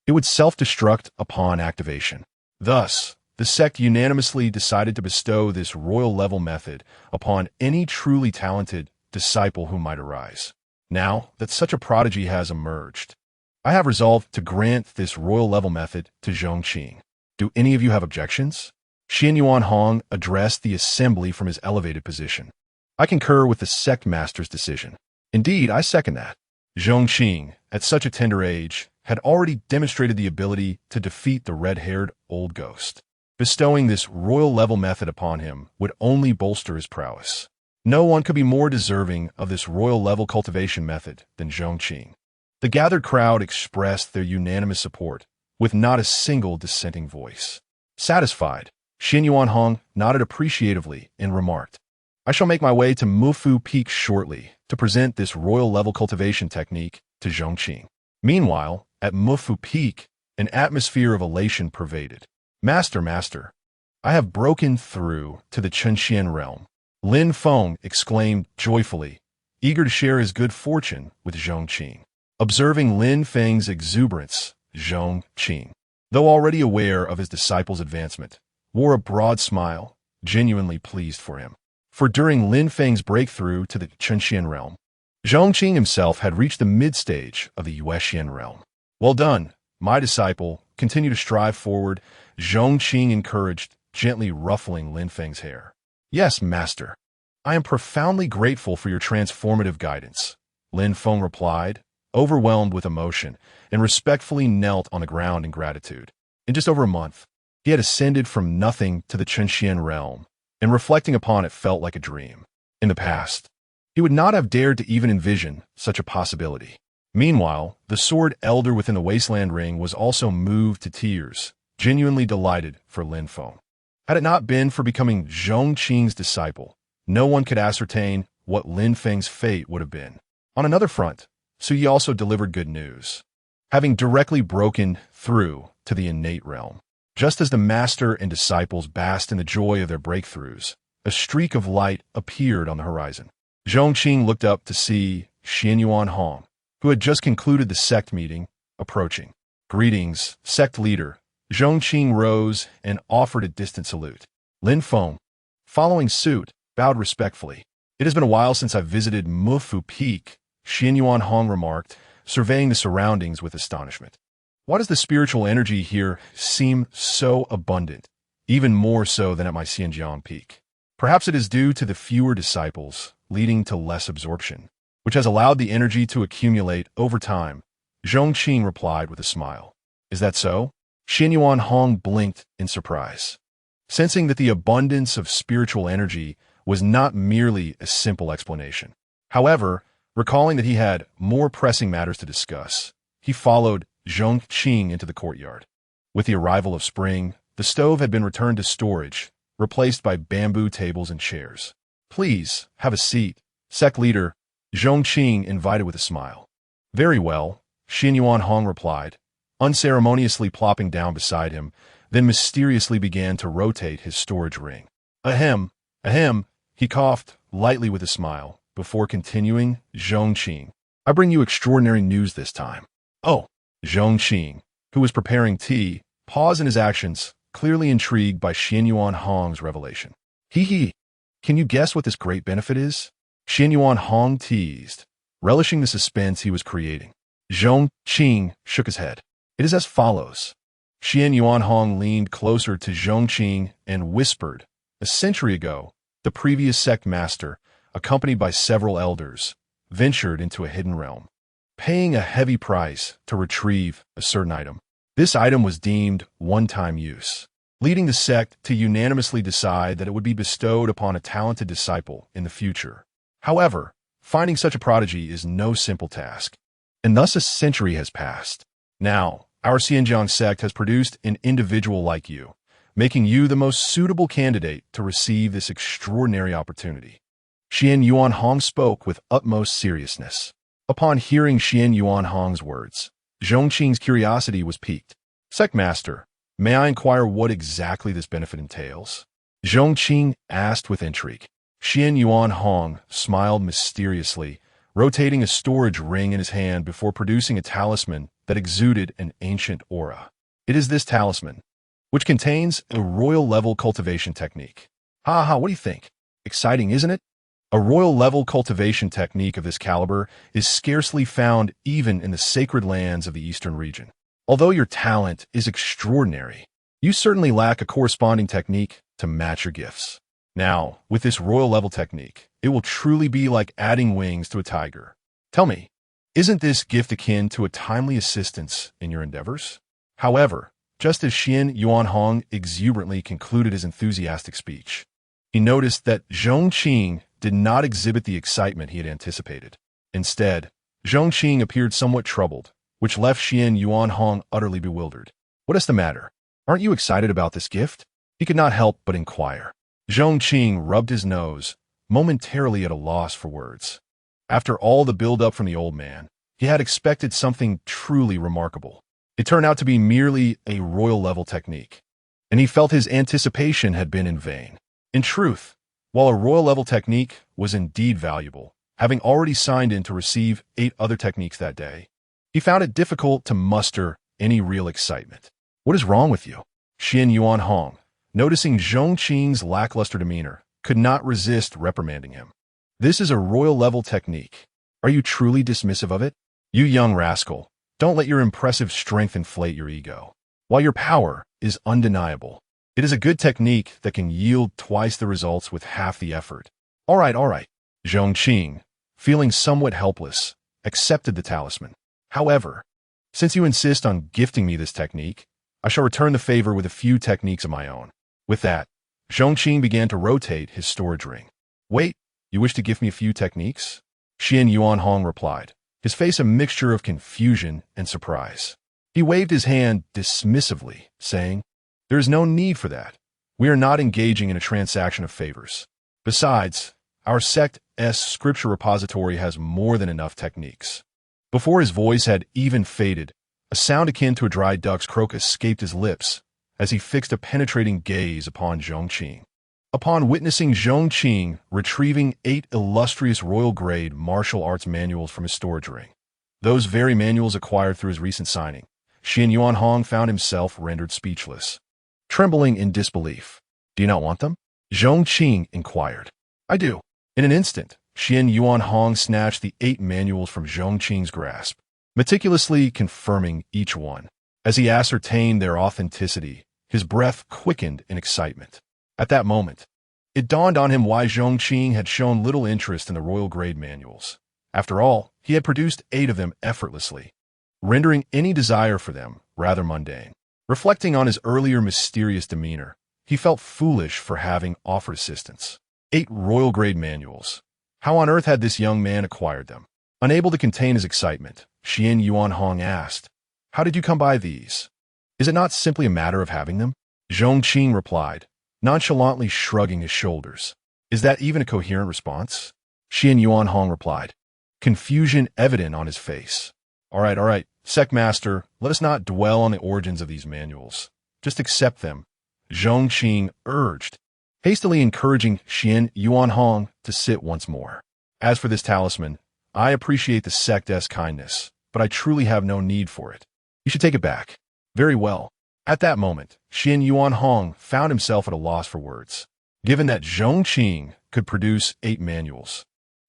it would self-destruct upon activation. Thus, the sect unanimously decided to bestow this royal-level method upon any truly talented disciple who might arise. Now that such a prodigy has emerged, I have resolved to grant this royal-level method to Zhong Qing. Do any of you have objections? Xin Yuanhong addressed the assembly from his elevated position. I concur with the sect master's decision. Indeed, I second that. Zhong Qing, at such a tender age, had already demonstrated the ability to defeat the red-haired old ghost. Bestowing this royal-level method upon him would only bolster his prowess. No one could be more deserving of this royal-level cultivation method than Zhong Qing. The gathered crowd expressed their unanimous support, with not a single dissenting voice. Satisfied, Xian Yuanhong nodded appreciatively and remarked, I shall make my way to Mufu Peak shortly to present this royal-level cultivation technique to Zhong Qing. Meanwhile, at Mufu Peak, an atmosphere of elation pervaded. Master, I have broken through to the Chunxian realm. Lin Feng exclaimed joyfully, eager to share his good fortune with Zhong Qing. Observing Lin Feng's exuberance, Zhong Qing, though already aware of his disciple's advancement, wore a broad smile, genuinely pleased for him. For during Lin Feng's breakthrough to the Chunxian realm, Zhong Qing himself had reached the mid-stage of the Yuexian realm. Well done, my disciple. Continue to strive forward, Zhong Qing encouraged, gently ruffling Lin Feng's hair. Yes, master. I am profoundly grateful for your transformative guidance, Lin Feng replied, overwhelmed with emotion, and respectfully knelt on the ground in gratitude. In just over a month, he had ascended from nothing to the Chunxian realm, and reflecting upon it felt like a dream. In the past, he would not have dared to even envision such a possibility. Meanwhile, the sword elder within the Wasteland Ring was also moved to tears, genuinely delighted for Lin Feng. Had it not been for becoming Zhong Qing's disciple, no one could ascertain what Lin Feng's fate would have been. On another front, Suyi also delivered good news, having directly broken through to the innate realm. Just as the master and disciples basked in the joy of their breakthroughs, a streak of light appeared on the horizon. Zhong Qing looked up to see Xian Yuanhong, who had just concluded the sect meeting, approaching. Greetings, sect leader. Zhong Qing rose and offered a distant salute. Lin Feng, following suit, bowed respectfully. It has been a while since I visited Mufu Peak, Xian Yuanhong remarked, surveying the surroundings with astonishment. Why does the spiritual energy here seem so abundant, even more so than at my Xianjiang Peak? Perhaps it is due to the fewer disciples, leading to less absorption, which has allowed the energy to accumulate over time, Zhong Qing replied with a smile. Is that so? Xian Yuanhong blinked in surprise, sensing that the abundance of spiritual energy was not merely a simple explanation. However, recalling that he had more pressing matters to discuss, he followed Zhong Qing into the courtyard. With the arrival of spring, the stove had been returned to storage, replaced by bamboo tables and chairs. Please, have a seat, sect leader, Zhong Qing invited with a smile. Very well, Xian Yuanhong replied, unceremoniously plopping down beside him, then mysteriously began to rotate his storage ring. Ahem, he coughed, lightly with a smile, before continuing, Zhong Qing. I bring you extraordinary news this time. Oh, Zhong Qing, who was preparing tea, paused in his actions, clearly intrigued by Xian Yuanhong's revelation. Hee, can you guess what this great benefit is? Xian Yuanhong teased, relishing the suspense he was creating. Zhong Qing shook his head. It is as follows. Xian Yuanhong leaned closer to Zhong Qing and whispered, a century ago, the previous sect master, accompanied by several elders, ventured into a hidden realm, paying a heavy price to retrieve a certain item. This item was deemed one-time use, leading the sect to unanimously decide that it would be bestowed upon a talented disciple in the future. However, finding such a prodigy is no simple task, and thus a century has passed. Now, our Pingjiang Sect has produced an individual like you, making you the most suitable candidate to receive this extraordinary opportunity. Xian Yuanhong spoke with utmost seriousness. Upon hearing Xian Yuanhong's words, Zhong Qing's curiosity was piqued. Sect Master, may I inquire what exactly this benefit entails? Zhong Qing asked with intrigue. Xian Yuanhong smiled mysteriously, rotating a storage ring in his hand before producing a talisman that exuded an ancient aura. It is this talisman, which contains a royal-level cultivation technique. What do you think? Exciting, isn't it? A royal-level cultivation technique of this caliber is scarcely found even in the sacred lands of the eastern region. Although your talent is extraordinary, you certainly lack a corresponding technique to match your gifts. Now, with this royal-level technique, It will truly be like adding wings to a tiger. Tell me, isn't this gift akin to a timely assistance in your endeavors? However, just as Xian Yuanhong exuberantly concluded his enthusiastic speech, he noticed that Zhong Qing did not exhibit the excitement he had anticipated. Instead, Zhong Qing appeared somewhat troubled, which left Xian Yuanhong utterly bewildered. What is the matter? Aren't you excited about this gift? He could not help but inquire. Zhong Qing rubbed his nose, momentarily at a loss for words. After all the build-up from the old man, he had expected something truly remarkable. It turned out to be merely a royal-level technique, and he felt his anticipation had been in vain. In truth, while a royal-level technique was indeed valuable, having already signed in to receive 8 other techniques that day, he found it difficult to muster any real excitement. What is wrong with you? Xian Yuanhong, noticing Zhong Qing's lackluster demeanor, could not resist reprimanding him. This is a royal-level technique. Are you truly dismissive of it? You young rascal, don't let your impressive strength inflate your ego. While your power is undeniable, it is a good technique that can yield twice the results with half the effort. All right. Zhong Qing, feeling somewhat helpless, accepted the talisman. However, since you insist on gifting me this technique, I shall return the favor with a few techniques of my own. With that, Zhong Qing began to rotate his storage ring. Wait, you wish to give me a few techniques? Xian Yuanhong replied, his face a mixture of confusion and surprise. He waved his hand dismissively, saying, there is no need for that. We are not engaging in a transaction of favors. Besides, our sect's scripture repository has more than enough techniques. Before his voice had even faded, a sound akin to a dry duck's croak escaped his lips as he fixed a penetrating gaze upon Zhong Qing. Upon witnessing Zhong Qing retrieving 8 illustrious royal-grade martial arts manuals from his storage ring, those very manuals acquired through his recent signing, Xian Yuanhong found himself rendered speechless. Trembling in disbelief. Do you not want them? Zhong Qing inquired. I do. In an instant, Xian Yuanhong snatched the 8 manuals from Zhong Qing's grasp, meticulously confirming each one. As he ascertained their authenticity, his breath quickened in excitement. At that moment, it dawned on him why Zhong Qing had shown little interest in the royal-grade manuals. After all, he had produced 8 of them effortlessly, rendering any desire for them rather mundane. Reflecting on his earlier mysterious demeanor, he felt foolish for having offered assistance. 8 royal-grade manuals. How on earth had this young man acquired them? Unable to contain his excitement, Xian Yuanhong asked, how did you come by these? Is it not simply a matter of having them? Zhong Qing replied, nonchalantly shrugging his shoulders. Is that even a coherent response? Xian Yuanhong replied, confusion evident on his face. All right, Sect Master, let us not dwell on the origins of these manuals. Just accept them, Zhong Qing urged, hastily encouraging Xian Yuanhong to sit once more. As for this talisman, I appreciate the sect's kindness, but I truly have no need for it. You should take it back. Very well. At that moment, Xian Yuanhong found himself at a loss for words. Given that Zhong Qing could produce 8 manuals,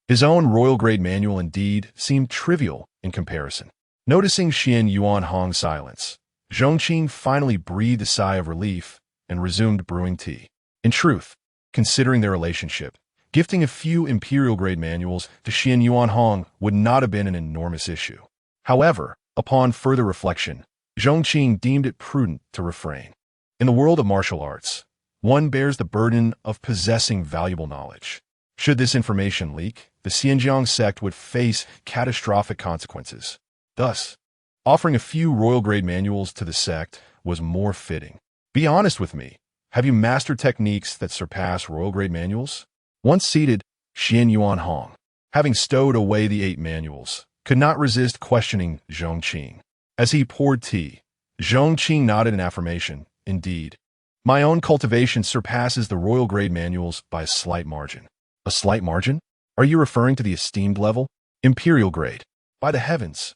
his own royal-grade manual indeed seemed trivial in comparison. Noticing Xian Yuanhong's silence, Zhong Qing finally breathed a sigh of relief and resumed brewing tea. In truth, considering their relationship, gifting a few imperial-grade manuals to Xian Yuanhong would not have been an enormous issue. However, upon further reflection, Zhong Qing deemed it prudent to refrain. In the world of martial arts, one bears the burden of possessing valuable knowledge. Should this information leak, the Pingjiang Sect would face catastrophic consequences. Thus, offering a few royal-grade manuals to the sect was more fitting. Be honest with me. Have you mastered techniques that surpass royal-grade manuals? Once seated, Xian Yuanhong, having stowed away the 8 manuals, could not resist questioning Zhong Qing. As he poured tea, Zhong Qing nodded in affirmation. Indeed, my own cultivation surpasses the royal-grade manuals by a slight margin. A slight margin? Are you referring to the esteemed level? Imperial grade. By the heavens!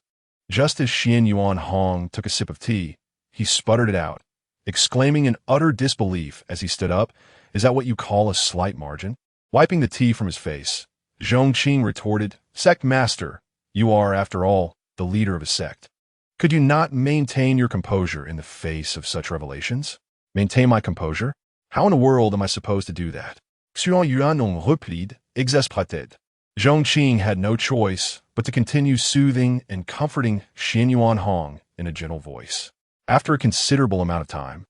Just as Xian Yuanhong took a sip of tea, he sputtered it out, exclaiming in utter disbelief as he stood up, is that what you call a slight margin? Wiping the tea from his face, Zhong Qing retorted, Sect Master, you are, after all, the leader of a sect. Could you not maintain your composure in the face of such revelations? Maintain my composure? How in the world am I supposed to do that? Xuan Yuan en replied, exasperated. Zhong Qing had no choice but to continue soothing and comforting Xian Yuan Hong in a gentle voice. After a considerable amount of time,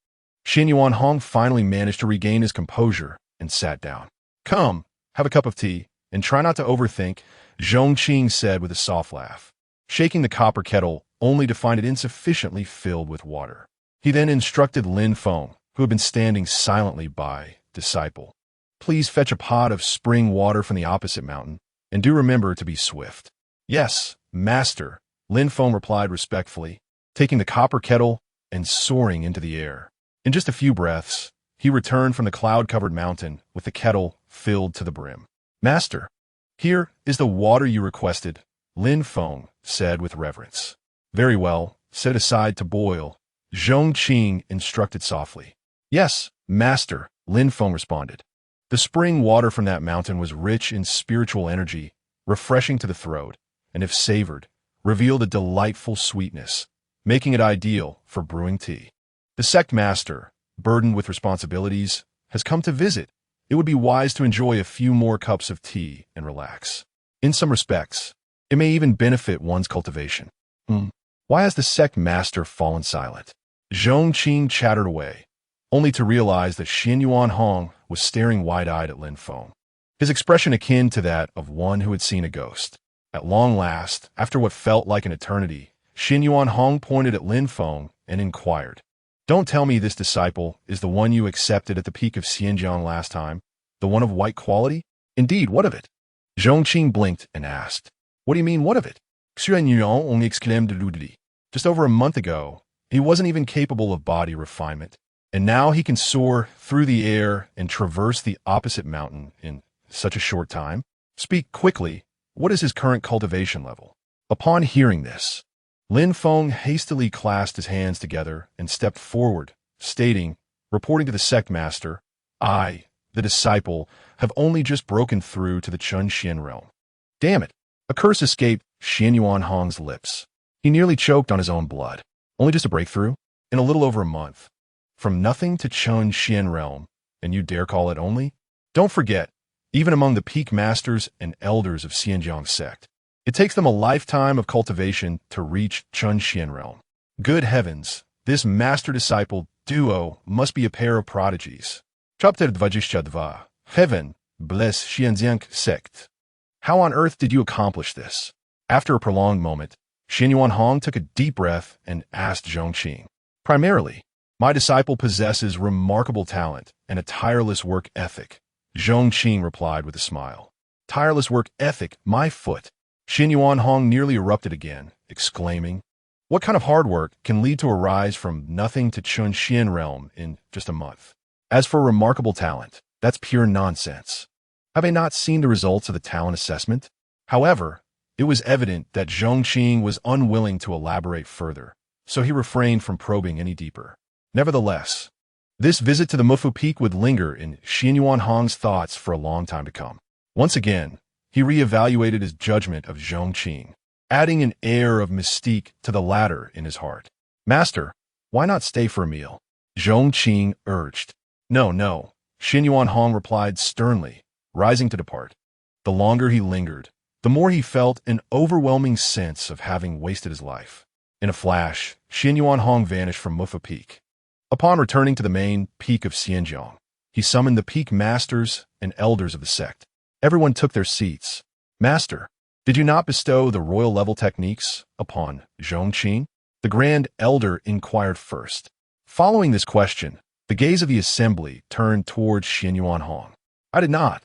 Xian Yuan Hong finally managed to regain his composure and sat down. "Come, have a cup of tea, and try not to overthink," Zhong Qing said with a soft laugh, shaking the copper kettle only to find it insufficiently filled with water. He then instructed Lin Feng, who had been standing silently by, "Disciple, please fetch a pot of spring water from the opposite mountain, and do remember to be swift." "Yes, master," Lin Feng replied respectfully, taking the copper kettle and soaring into the air. In just a few breaths, he returned from the cloud-covered mountain with the kettle filled to the brim. "Master, here is the water you requested," Lin Feng said with reverence. "Very well, set it aside to boil," Zhong Qing instructed softly. "Yes, master," Lin Feng responded. The spring water from that mountain was rich in spiritual energy, refreshing to the throat, and if savored, revealed a delightful sweetness, making it ideal for brewing tea. "The sect master, burdened with responsibilities, has come to visit. It would be wise to enjoy a few more cups of tea and relax. In some respects, it may even benefit one's cultivation." Why has the sect master fallen silent? Zhong Qing chattered away, only to realize that Xian Yuan Hong was staring wide-eyed at Lin Feng, his expression akin to that of one who had seen a ghost. At long last, after what felt like an eternity, Xian Yuan Hong pointed at Lin Feng and inquired, "Don't tell me this disciple is the one you accepted at the peak of Xianjiang last time, the one of white quality? Indeed, what of it?" Zhong Qing blinked and asked, "What do you mean, what of it?" Xuan Yuan only exclaimed loudly. Just over a month ago, he wasn't even capable of body refinement, and now he can soar through the air and traverse the opposite mountain in such a short time. Speak quickly, what is his current cultivation level? Upon hearing this, Lin Feng hastily clasped his hands together and stepped forward, stating, reporting to the sect master, "I, the disciple, have only just broken through to the Chun Xian realm." Damn it! A curse escaped Xian Yuan Hong's lips. He nearly choked on his own blood. Only just a breakthrough? In a little over a month. From nothing to Chun Xian realm, and you dare call it only? Don't forget, even among the peak masters and elders of Pingjiang Sect, it takes them a lifetime of cultivation to reach Chun Xian realm. Good heavens, this master-disciple duo must be a pair of prodigies. Chapter 22. Heaven bless Pingjiang Sect. How on earth did you accomplish this? After a prolonged moment, Xian Yuan Hong took a deep breath and asked Zhong Qing. "Primarily, my disciple possesses remarkable talent and a tireless work ethic," Zhong Qing replied with a smile. "Tireless work ethic, my foot." Xian Yuan Hong nearly erupted again, exclaiming, "What kind of hard work can lead to a rise from nothing to Chun Xian realm in just a month? As for remarkable talent, that's pure nonsense. Have I not seen the results of the talent assessment?" However, it was evident that Zhong Qing was unwilling to elaborate further, so he refrained from probing any deeper. Nevertheless, this visit to the Mufu Peak would linger in Xian Yuan Hong's thoughts for a long time to come. Once again, he reevaluated his judgment of Zhong Qing, adding an air of mystique to the latter in his heart. "Master, why not stay for a meal?" Zhong Qing urged. "No, no," Xian Yuan Hong replied sternly, rising to depart. The longer he lingered, the more he felt an overwhelming sense of having wasted his life. In a flash, Xian Yuan Hong vanished from Mufa Peak. Upon returning to the main peak of Xianjiang, he summoned the peak masters and elders of the sect. Everyone took their seats. "Master, did you not bestow the royal level techniques upon Zhong Qing?" The grand elder inquired first. Following this question, the gaze of the assembly turned towards Xian Yuan Hong. "I did not,"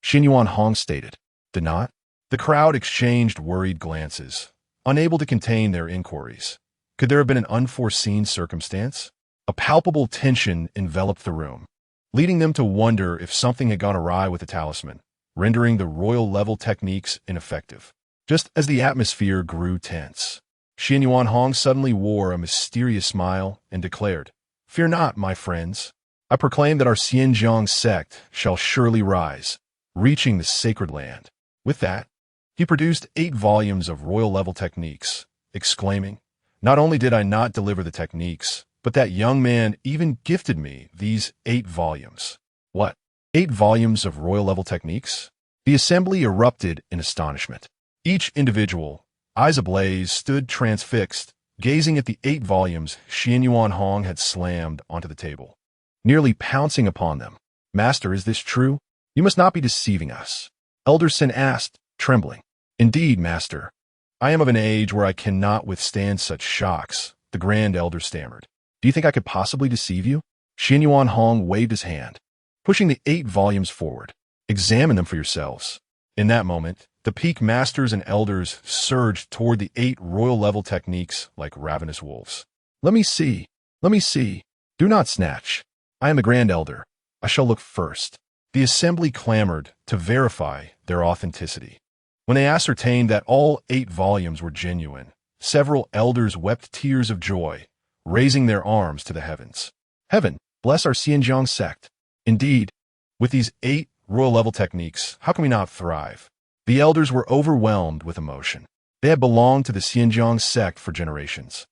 Xian Yuan Hong stated. "Did not?" The crowd exchanged worried glances, unable to contain their inquiries. Could there have been an unforeseen circumstance? A palpable tension enveloped the room, leading them to wonder if something had gone awry with the talisman, rendering the royal-level techniques ineffective. Just as the atmosphere grew tense, Xian Yuan Hong suddenly wore a mysterious smile and declared, "Fear not, my friends. I proclaim that our Pingjiang Sect shall surely rise, reaching the sacred land." With that, he produced 8 volumes of royal-level techniques, exclaiming, "Not only did I not deliver the techniques, but that young man even gifted me these 8 volumes. What? 8 volumes of royal-level techniques? The assembly erupted in astonishment. Each individual, eyes ablaze, stood transfixed, gazing at the 8 volumes Xian Yuan Hong had slammed onto the table, nearly pouncing upon them. Master, is this true? You must not be deceiving us. Elder Sin asked, trembling. Indeed, Master. I am of an age where I cannot withstand such shocks, the Grand Elder stammered. Do you think I could possibly deceive you? Xian Yuan Hong waved his hand, pushing the 8 volumes forward. Examine them for yourselves. In that moment, the peak masters and elders surged toward the 8 royal-level techniques like ravenous wolves. Let me see. Let me see. Do not snatch. I am the Grand Elder. I shall look first. The assembly clamored to verify their authenticity. When they ascertained that all 8 volumes were genuine, several elders wept tears of joy, raising their arms to the heavens. Heaven, bless our Pingjiang Sect. Indeed, with these 8 royal-level techniques, how can we not thrive? The elders were overwhelmed with emotion. They had belonged to the Pingjiang Sect for generations,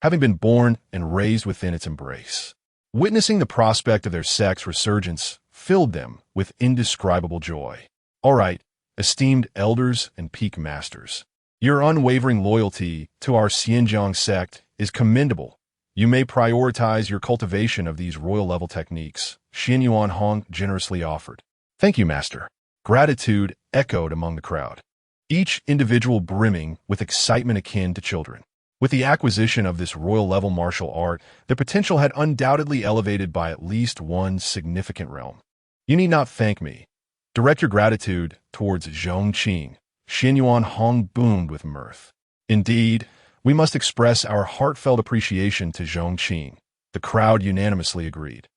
having been born and raised within its embrace. Witnessing the prospect of their sect's resurgence filled them with indescribable joy. All right, esteemed elders and peak masters, your unwavering loyalty to our Pingjiang Sect is commendable. You may prioritize your cultivation of these royal-level techniques, Xian Yuan Hong generously offered. Thank you, Master. Gratitude echoed among the crowd, each individual brimming with excitement akin to children. With the acquisition of this royal-level martial art, their potential had undoubtedly elevated by at least one significant realm. You need not thank me. Direct your gratitude towards Zhong Qing. Xian Yuan Hong boomed with mirth. Indeed, we must express our heartfelt appreciation to Zhong Qing. The crowd unanimously agreed,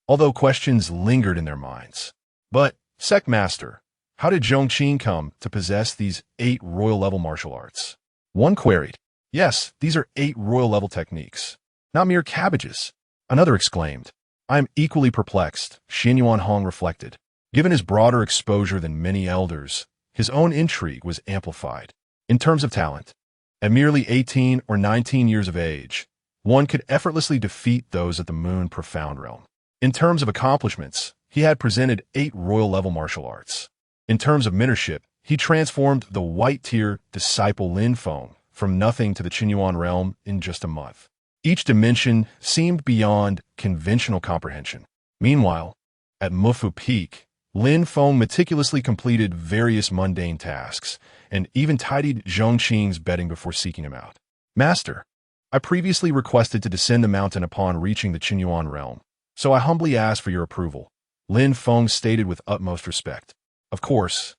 although questions lingered in their minds. But, Sect Master, how did Zhong Qing come to possess these 8 royal-level martial arts? One queried. Yes, these are 8 royal-level techniques, not mere cabbages. Another exclaimed. I am equally perplexed, Xian Yuan Hong reflected. Given his broader exposure than many elders, his own intrigue was amplified. In terms of talent, at merely 18 or 19 years of age, one could effortlessly defeat those at the Moon Profound realm. In terms of accomplishments, he had presented 8 royal-level martial arts. In terms of mentorship, he transformed the white-tier disciple Lin Feng from nothing to the Qinyuan realm in just a month. Each dimension seemed beyond conventional comprehension. Meanwhile, at Mufu Peak, Lin Feng meticulously completed various mundane tasks and even tidied Zhong Qing's bedding before seeking him out. Master, I previously requested to descend the mountain upon reaching the Qinyuan realm, so I humbly ask for your approval, Lin Feng stated with utmost respect. Of course,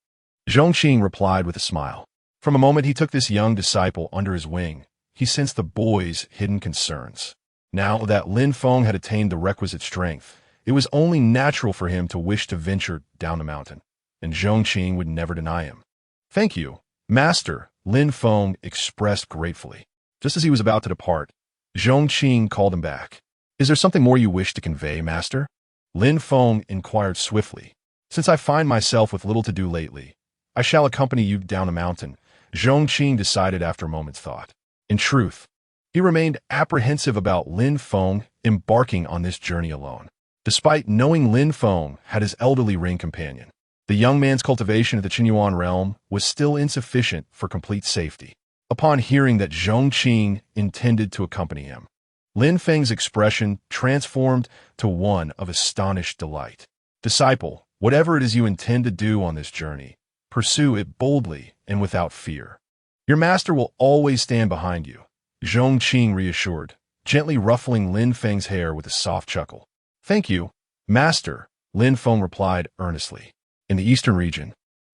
Zhong Qing replied with a smile. From a moment he took this young disciple under his wing, he sensed the boy's hidden concerns. Now that Lin Feng had attained the requisite strength, it was only natural for him to wish to venture down the mountain, and Zhong Qing would never deny him. Thank you, Master, Lin Feng expressed gratefully. Just as he was about to depart, Zhong Qing called him back. Is there something more you wish to convey, Master? Lin Feng inquired swiftly. Since I find myself with little to do lately, I shall accompany you down the mountain, Zhong Qing decided after a moment's thought. In truth, he remained apprehensive about Lin Feng embarking on this journey alone. Despite knowing Lin Feng had his elderly ring companion, the young man's cultivation of the Qinyuan realm was still insufficient for complete safety. Upon hearing that Zhong Qing intended to accompany him, Lin Feng's expression transformed to one of astonished delight. Disciple, whatever it is you intend to do on this journey, pursue it boldly and without fear. Your master will always stand behind you, Zhong Qing reassured, gently ruffling Lin Feng's hair with a soft chuckle. Thank you, Master, Lin Feng replied earnestly. In the eastern region,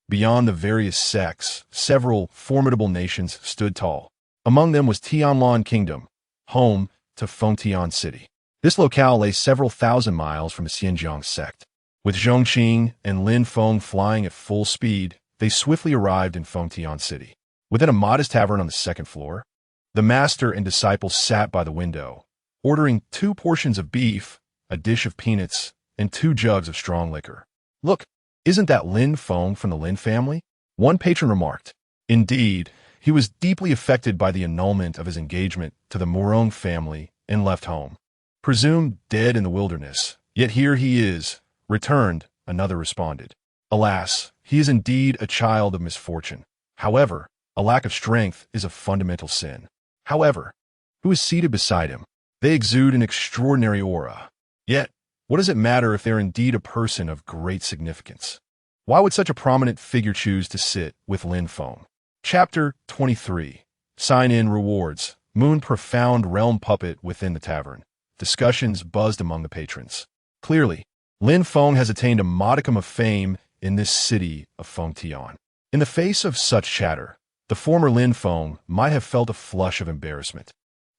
beyond the various sects, several formidable nations stood tall. Among them was Tianlan Kingdom, home to Fengtian City. This locale lay several thousand miles from the Pingjiang Sect. With Zhong Qing and Lin Feng flying at full speed, they swiftly arrived in Fengtian City. Within a modest tavern on the second floor, the master and disciple sat by the window, ordering 2 portions of beef, a dish of peanuts, and 2 jugs of strong liquor. Look, isn't that Lin Feng from the Lin family? One patron remarked. Indeed, he was deeply affected by the annulment of his engagement to the Morong family and left home. Presumed dead in the wilderness, yet here he is, returned, another responded. Alas, he is indeed a child of misfortune. However, a lack of strength is a fundamental sin. However, who is seated beside him? They exude an extraordinary aura. Yet, what does it matter if they're indeed a person of great significance? Why would such a prominent figure choose to sit with Lin Feng? Chapter 23. Sign-in rewards. Moon profound realm puppet within the tavern. Discussions buzzed among the patrons. Clearly, Lin Feng has attained a modicum of fame in this city of Fengtian. In the face of such chatter, the former Lin Feng might have felt a flush of embarrassment.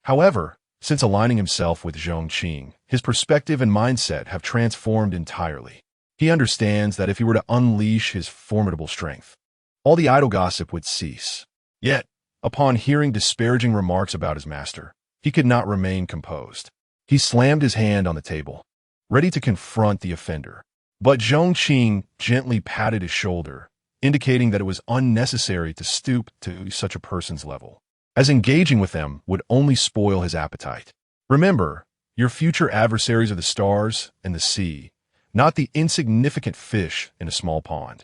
However, since aligning himself with Zhong Qing, his perspective and mindset have transformed entirely. He understands that if he were to unleash his formidable strength, all the idle gossip would cease. Yet, upon hearing disparaging remarks about his master, he could not remain composed. He slammed his hand on the table, ready to confront the offender. But Zhong Qing gently patted his shoulder, indicating that it was unnecessary to stoop to such a person's level, as engaging with them would only spoil his appetite. Remember, your future adversaries are the stars and the sea, not the insignificant fish in a small pond.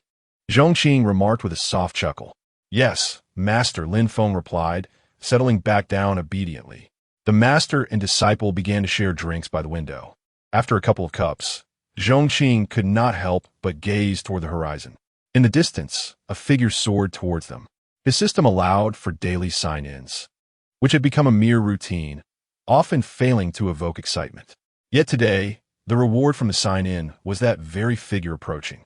Zhong Qing remarked with a soft chuckle. Yes, Master, Lin Feng replied, settling back down obediently. The master and disciple began to share drinks by the window. After a couple of cups, Zhong Qing could not help but gaze toward the horizon. In the distance, a figure soared towards them. His system allowed for daily sign-ins, which had become a mere routine, often failing to evoke excitement. Yet today, the reward from the sign-in was that very figure approaching.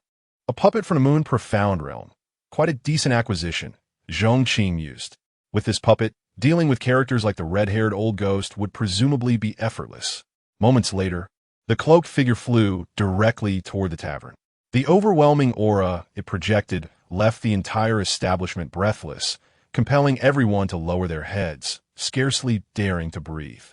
A puppet from the Moon Profound realm. Quite a decent acquisition, Zhong Qing mused. With this puppet, dealing with characters like the red-haired old ghost would presumably be effortless. Moments later, the cloaked figure flew directly toward the tavern. The overwhelming aura it projected left the entire establishment breathless, compelling everyone to lower their heads, scarcely daring to breathe.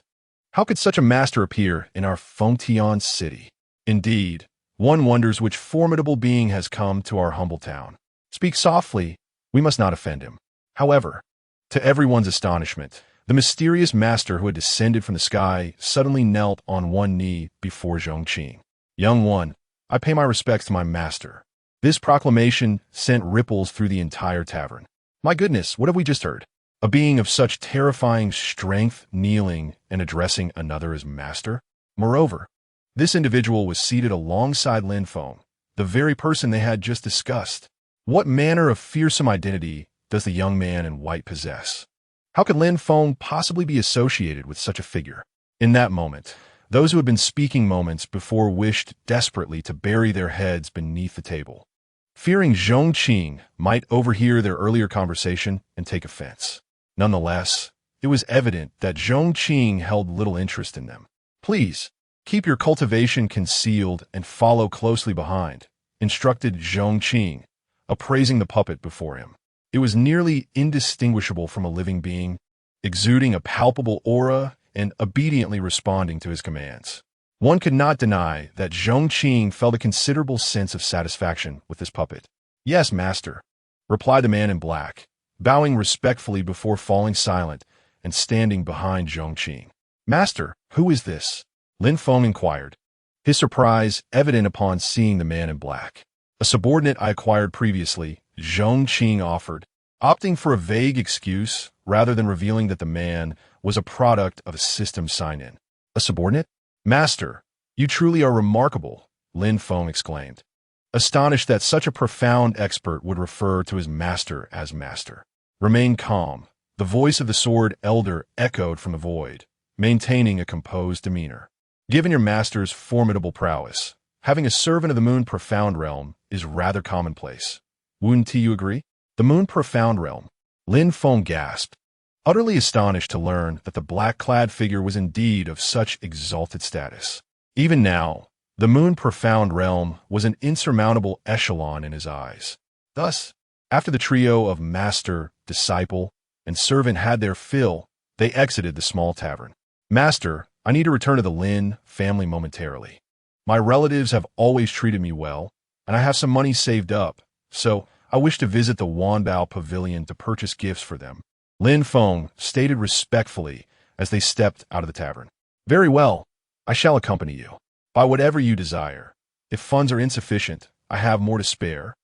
How could such a master appear in our Fengtian city? Indeed, one wonders which formidable being has come to our humble town. Speak softly, we must not offend him. However, to everyone's astonishment, the mysterious master who had descended from the sky suddenly knelt on one knee before Zhong Qing. Young one, I pay my respects to my master. This proclamation sent ripples through the entire tavern. My goodness, what have we just heard? A being of such terrifying strength kneeling and addressing another as master? Moreover, this individual was seated alongside Lin Feng, the very person they had just discussed. What manner of fearsome identity does the young man in white possess? How could Lin Feng possibly be associated with such a figure? In that moment, those who had been speaking moments before wished desperately to bury their heads beneath the table, fearing Zhong Qing might overhear their earlier conversation and take offense. Nonetheless, it was evident that Zhong Qing held little interest in them. Please, keep your cultivation concealed and follow closely behind, instructed Zhong Qing, appraising the puppet before him. It was nearly indistinguishable from a living being, exuding a palpable aura and obediently responding to his commands. One could not deny that Zhong Qing felt a considerable sense of satisfaction with this puppet. Yes, master, replied the man in black, bowing respectfully before falling silent and standing behind Zhong Qing. Master, who is this? Lin Feng inquired, his surprise evident upon seeing the man in black. A subordinate I acquired previously, Zhong Qing offered, opting for a vague excuse rather than revealing that the man was a product of a system sign-in. A subordinate? Master, you truly are remarkable, Lin Feng exclaimed, astonished that such a profound expert would refer to his master as master. Remain calm. The voice of the sword elder echoed from the void, maintaining a composed demeanor. Given your master's formidable prowess, having a servant of the Moon Profound realm is rather commonplace. Wouldn't you agree? The Moon Profound realm. Lin Feng gasped, utterly astonished to learn that the black-clad figure was indeed of such exalted status. Even now, the Moon Profound realm was an insurmountable echelon in his eyes. Thus, after the trio of master, disciple, and servant had their fill, they exited the small tavern. Master, I need to return to the Lin family momentarily. My relatives have always treated me well, and I have some money saved up, so I wish to visit the Wanbao Pavilion to purchase gifts for them. Lin Feng stated respectfully as they stepped out of the tavern. Very well, I shall accompany you. By whatever you desire. If funds are insufficient, I have more to spare.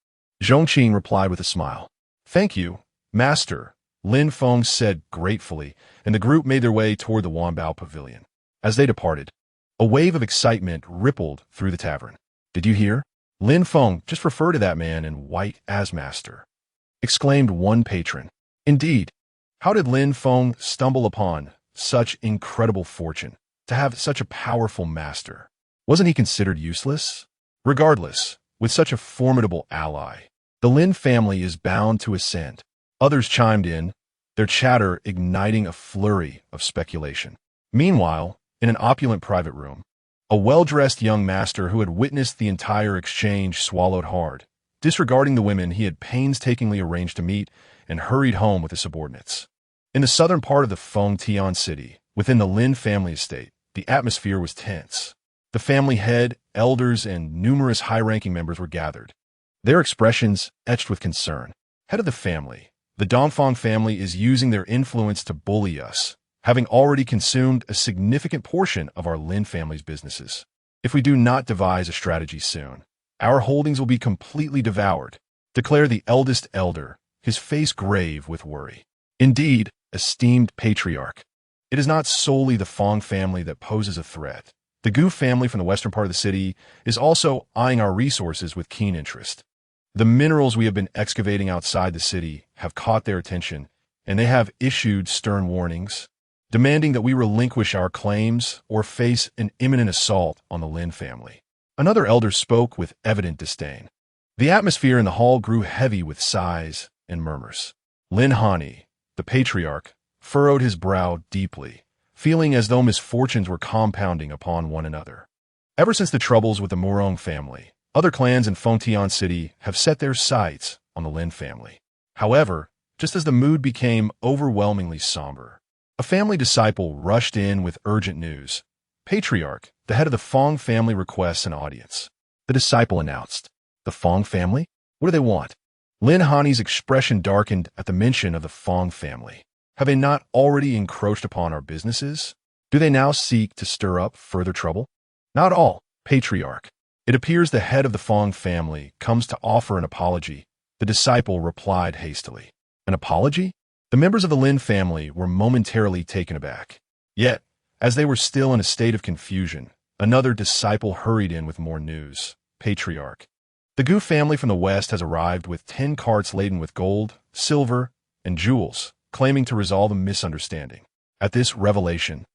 Zhong Qing replied with a smile. Thank you, master, Lin Feng said gratefully, and the group made their way toward the Wanbao Pavilion. As they departed, a wave of excitement rippled through the tavern. Did you hear? Lin Feng, just refer to that man in white as master, exclaimed one patron. Indeed, how did Lin Feng stumble upon such incredible fortune to have such a powerful master? Wasn't he considered useless? Regardless, with such a formidable ally, the Lin family is bound to ascend. Others chimed in, their chatter igniting a flurry of speculation. Meanwhile, in an opulent private room, a well-dressed young master who had witnessed the entire exchange swallowed hard, disregarding the women he had painstakingly arranged to meet, and hurried home with his subordinates. In the southern part of the Pingjiang city, within the Lin family estate, the atmosphere was tense. The family head, elders, and numerous high-ranking members were gathered, their expressions etched with concern. Head of the family, the Dongfang family is using their influence to bully us, having already consumed a significant portion of our Lin family's businesses. If we do not devise a strategy soon, our holdings will be completely devoured, declared the eldest elder, his face grave with worry. Indeed, esteemed patriarch, it is not solely the Fong family that poses a threat. The Gu family from the western part of the city is also eyeing our resources with keen interest. The minerals we have been excavating outside the city have caught their attention, and they have issued stern warnings, demanding that we relinquish our claims or face an imminent assault on the Lin family. Another elder spoke with evident disdain. The atmosphere in the hall grew heavy with sighs and murmurs. Lin Hani, the patriarch, furrowed his brow deeply, feeling as though misfortunes were compounding upon one another. Ever since the troubles with the Murong family, other clans in Pingjiang City have set their sights on the Lin family. However, just as the mood became overwhelmingly somber, a family disciple rushed in with urgent news. Patriarch, the head of the Fong family, requests an audience. The disciple announced. The Fong family? What do they want? Lin Hani's expression darkened at the mention of the Fong family. Have they not already encroached upon our businesses? Do they now seek to stir up further trouble? Not all, Patriarch. It appears the head of the Fong family comes to offer an apology. The disciple replied hastily. An apology? The members of the Lin family were momentarily taken aback. Yet, as they were still in a state of confusion, another disciple hurried in with more news. Patriarch. The Gu family from the west has arrived with 10 carts laden with gold, silver, and jewels, claiming to resolve a misunderstanding. At this revelation,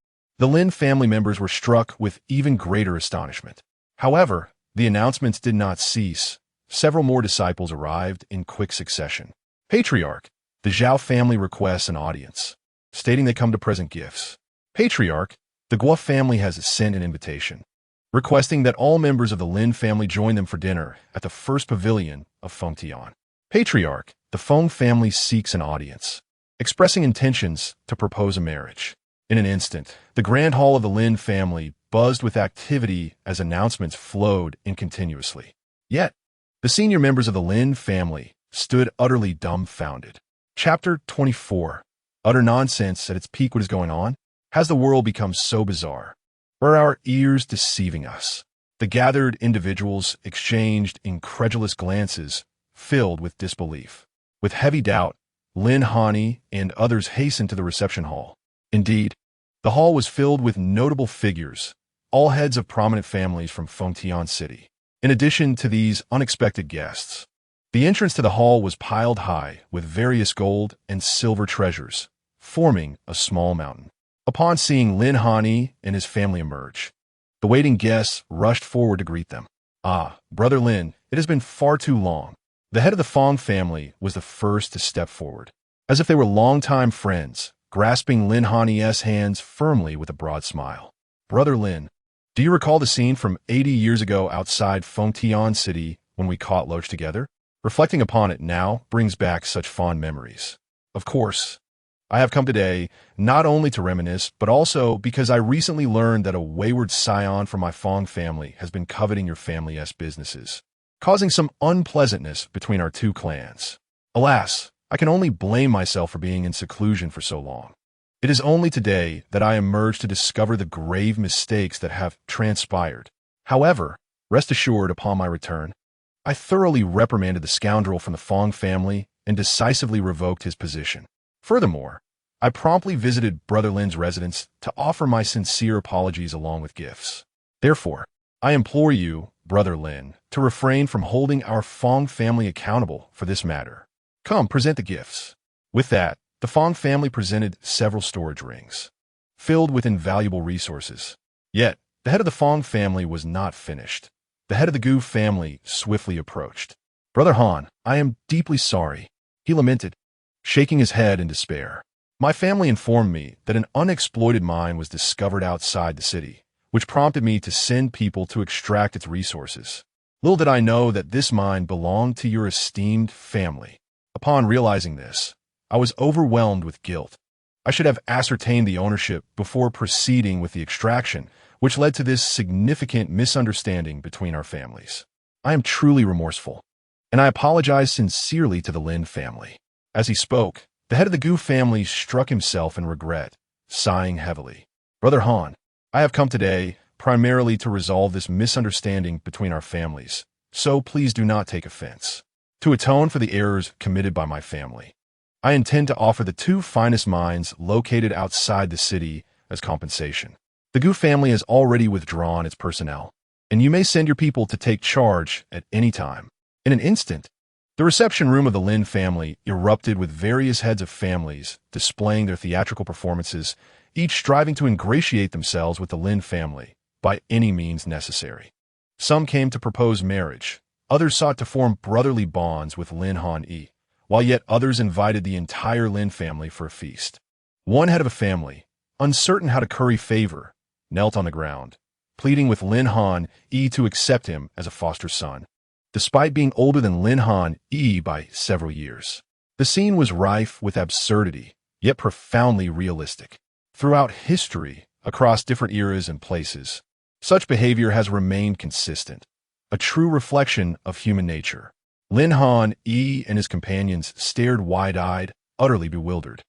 the Lin family members were struck with even greater astonishment. However, the announcements did not cease. Several more disciples arrived in quick succession. Patriarch, the Zhao family requests an audience, stating they come to present gifts. Patriarch, the Guo family has sent an invitation, requesting that all members of the Lin family join them for dinner at the first pavilion of Pingjiang. Patriarch, the Feng family seeks an audience, expressing intentions to propose a marriage. In an instant, the grand hall of the Lin family buzzed with activity as announcements flowed in continuously. Yet, the senior members of the Lin family stood utterly dumbfounded. Chapter 24. Utter nonsense at its peak. What is going on? Has the world become so bizarre? Or are our ears deceiving us? The gathered individuals exchanged incredulous glances, filled with disbelief. With heavy doubt, Lin Hani and others hastened to the reception hall. Indeed, the hall was filled with notable figures, all heads of prominent families from Pingjiang City. In addition to these unexpected guests, the entrance to the hall was piled high with various gold and silver treasures, forming a small mountain. Upon seeing Lin Hani and his family emerge, the waiting guests rushed forward to greet them. Ah, Brother Lin, it has been far too long. The head of the Fong family was the first to step forward, as if they were longtime friends, grasping Lin Hani's hands firmly with a broad smile. Brother Lin, do you recall the scene from 80 years ago outside Pingjiang City when we caught Loach together? Reflecting upon it now brings back such fond memories. Of course, I have come today not only to reminisce, but also because I recently learned that a wayward scion from my Fong family has been coveting your family's businesses, causing some unpleasantness between our two clans. Alas, I can only blame myself for being in seclusion for so long. It is only today that I emerge to discover the grave mistakes that have transpired. However, rest assured upon my return, I thoroughly reprimanded the scoundrel from the Fong family and decisively revoked his position. Furthermore, I promptly visited Brother Lin's residence to offer my sincere apologies along with gifts. Therefore, I implore you, Brother Lin, to refrain from holding our Fong family accountable for this matter. Come, present the gifts. With that, the Fong family presented several storage rings, filled with invaluable resources. Yet, the head of the Fong family was not finished. The head of the Gu family swiftly approached. Brother Han, I am deeply sorry, he lamented, shaking his head in despair. My family informed me that an unexploited mine was discovered outside the city, which prompted me to send people to extract its resources. Little did I know that this mine belonged to your esteemed family. Upon realizing this, I was overwhelmed with guilt. I should have ascertained the ownership before proceeding with the extraction, which led to this significant misunderstanding between our families. I am truly remorseful, and I apologize sincerely to the Lin family. As he spoke, the head of the Gu family struck himself in regret, sighing heavily. Brother Han, I have come today primarily to resolve this misunderstanding between our families, so please do not take offense. To atone for the errors committed by my family, I intend to offer the 2 finest mines located outside the city as compensation. The Gu family has already withdrawn its personnel, and you may send your people to take charge at any time. In an instant, the reception room of the Lin family erupted with various heads of families displaying their theatrical performances, each striving to ingratiate themselves with the Lin family by any means necessary. Some came to propose marriage, others sought to form brotherly bonds with Lin Han Yi, while yet others invited the entire Lin family for a feast. One head of a family, uncertain how to curry favor, knelt on the ground, pleading with Lin Han Yi to accept him as a foster son, despite being older than Lin Han Yi by several years. The scene was rife with absurdity, yet profoundly realistic. Throughout history, across different eras and places, such behavior has remained consistent, a true reflection of human nature. Lin Han Yi and his companions stared wide-eyed, utterly bewildered.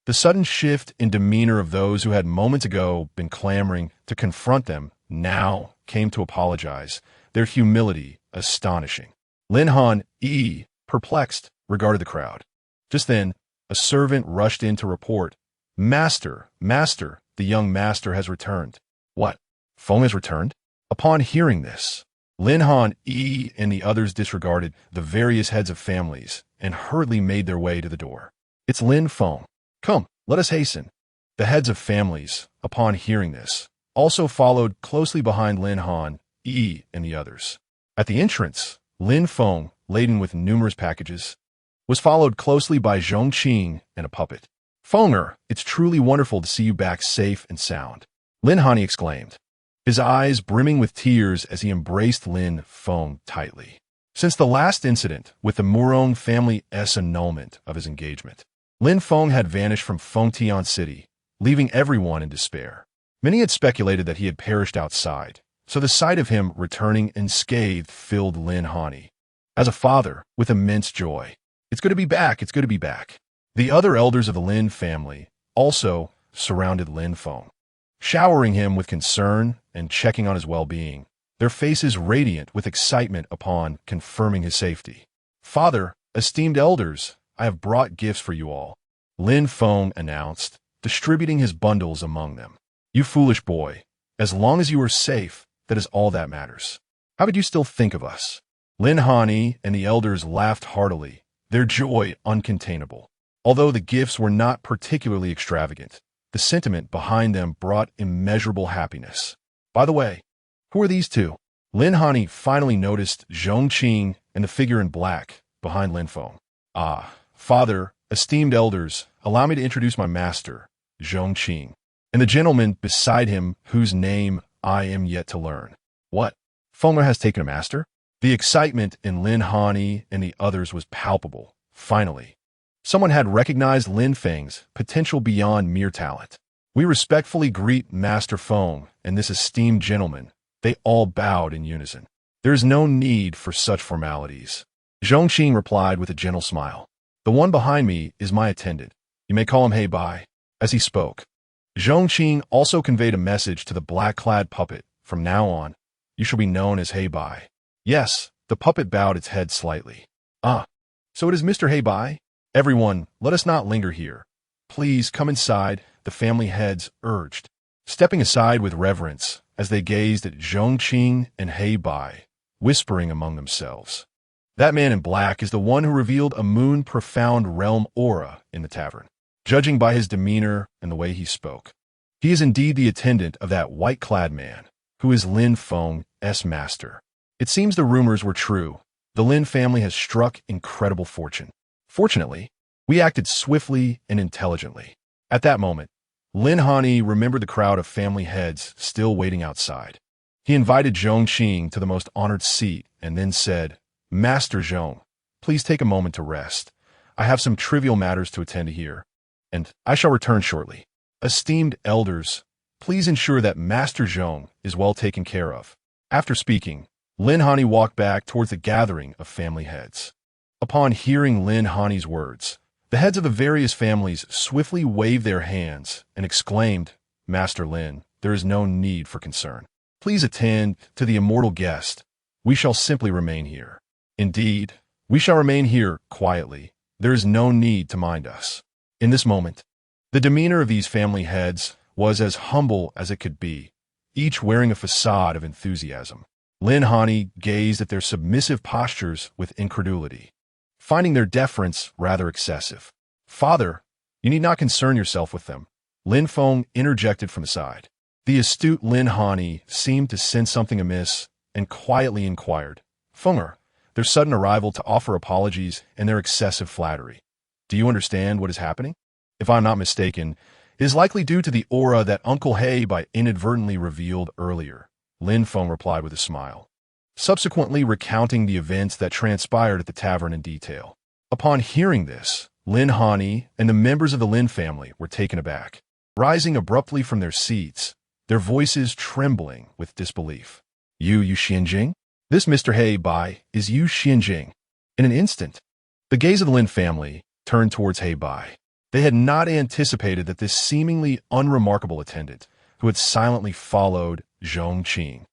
The sudden shift in demeanor of those who had moments ago been clamoring to confront them now came to apologize, their humility astonishing. Lin Han Yi, perplexed, regarded the crowd. Just then, a servant rushed in to report, Master, Master, the young master has returned. What? Feng has returned? Upon hearing this, Lin Han Yi and the others disregarded the various heads of families and hurriedly made their way to the door. It's Lin Feng. Come, let us hasten. The heads of families, upon hearing this, also followed closely behind Lin Han Yi and the others. At the entrance, Lin Feng, laden with numerous packages, was followed closely by Zhong Qing and a puppet. Fenger, it's truly wonderful to see you back safe and sound, Lin Han exclaimed, his eyes brimming with tears as he embraced Lin Feng tightly. Since the last incident with the Murong family's annulment of his engagement, Lin Feng had vanished from Fengtian City, leaving everyone in despair. Many had speculated that he had perished outside, so the sight of him returning unscathed filled Lin Han, as a father, with immense joy. It's good to be back, it's good to be back. The other elders of the Lin family also surrounded Lin Feng, showering him with concern and checking on his well-being, their faces radiant with excitement upon confirming his safety. Father, esteemed elders, I have brought gifts for you all, Lin Feng announced, distributing his bundles among them. You foolish boy, as long as you are safe, that is all that matters. How could you still think of us? Lin Han and the elders laughed heartily, their joy uncontainable. Although the gifts were not particularly extravagant, the sentiment behind them brought immeasurable happiness. By the way, who are these two? Lin Han finally noticed Zhong Qing and the figure in black behind Lin Feng. Ah, Father, esteemed elders, allow me to introduce my master, Zhong Qing, and the gentleman beside him whose name I am yet to learn. What? Fenger has taken a master? The excitement in Lin Han and the others was palpable. Finally, someone had recognized Lin Feng's potential beyond mere talent. We respectfully greet Master Feng and this esteemed gentleman. They all bowed in unison. There is no need for such formalities. Zhong Qing replied with a gentle smile. The one behind me is my attendant. You may call him Hey Bai. As he spoke, Zhong Qing also conveyed a message to the black-clad puppet. From now on, you shall be known as Hey Bai. Yes, The puppet bowed its head slightly. Ah, so it is Mr. Heibai? Everyone, let us not linger here. Please come inside, the family heads urged, stepping aside with reverence as they gazed at Zhong Qing and Heibai, whispering among themselves. That man in black is the one who revealed a moon-profound realm aura in the tavern. Judging by his demeanor and the way he spoke, he is indeed the attendant of that white-clad man, who is Lin Feng's master. It seems the rumors were true. The Lin family has struck incredible fortune. Fortunately, we acted swiftly and intelligently. At that moment, Lin Hani remembered the crowd of family heads still waiting outside. He invited Zhong Qing to the most honored seat and then said, "Master Zhong, please take a moment to rest. I have some trivial matters to attend to here, and I shall return shortly. Esteemed elders, please ensure that Master Zhong is well taken care of." After speaking, Lin Hani walked back towards the gathering of family heads. Upon hearing Lin Hani's words, the heads of the various families swiftly waved their hands and exclaimed, "Master Lin, there is no need for concern. Please attend to the immortal guest. We shall simply remain here. Indeed, we shall remain here quietly. There is no need to mind us." In this moment, the demeanor of these family heads was as humble as it could be, each wearing a facade of enthusiasm. Lin Hani gazed at their submissive postures with incredulity, finding their deference rather excessive. "Father, you need not concern yourself with them," Lin Feng interjected from the side. The astute Lin Hani seemed to sense something amiss and quietly inquired, "Fenger, their sudden arrival to offer apologies and their excessive flattery. Do you understand what is happening? If I am not mistaken, it is likely due to the aura that Uncle Heibai inadvertently revealed earlier," Lin Feng replied with a smile, subsequently recounting the events that transpired at the tavern in detail. Upon hearing this, Lin Hani and the members of the Lin family were taken aback, rising abruptly from their seats, their voices trembling with disbelief. "You Xianjing? This Mr. Heibai is Yu Xianjing." In an instant, the gaze of the Lin family turned towards Heibai. They had not anticipated that this seemingly unremarkable attendant, who had silently followed Zhong Qing,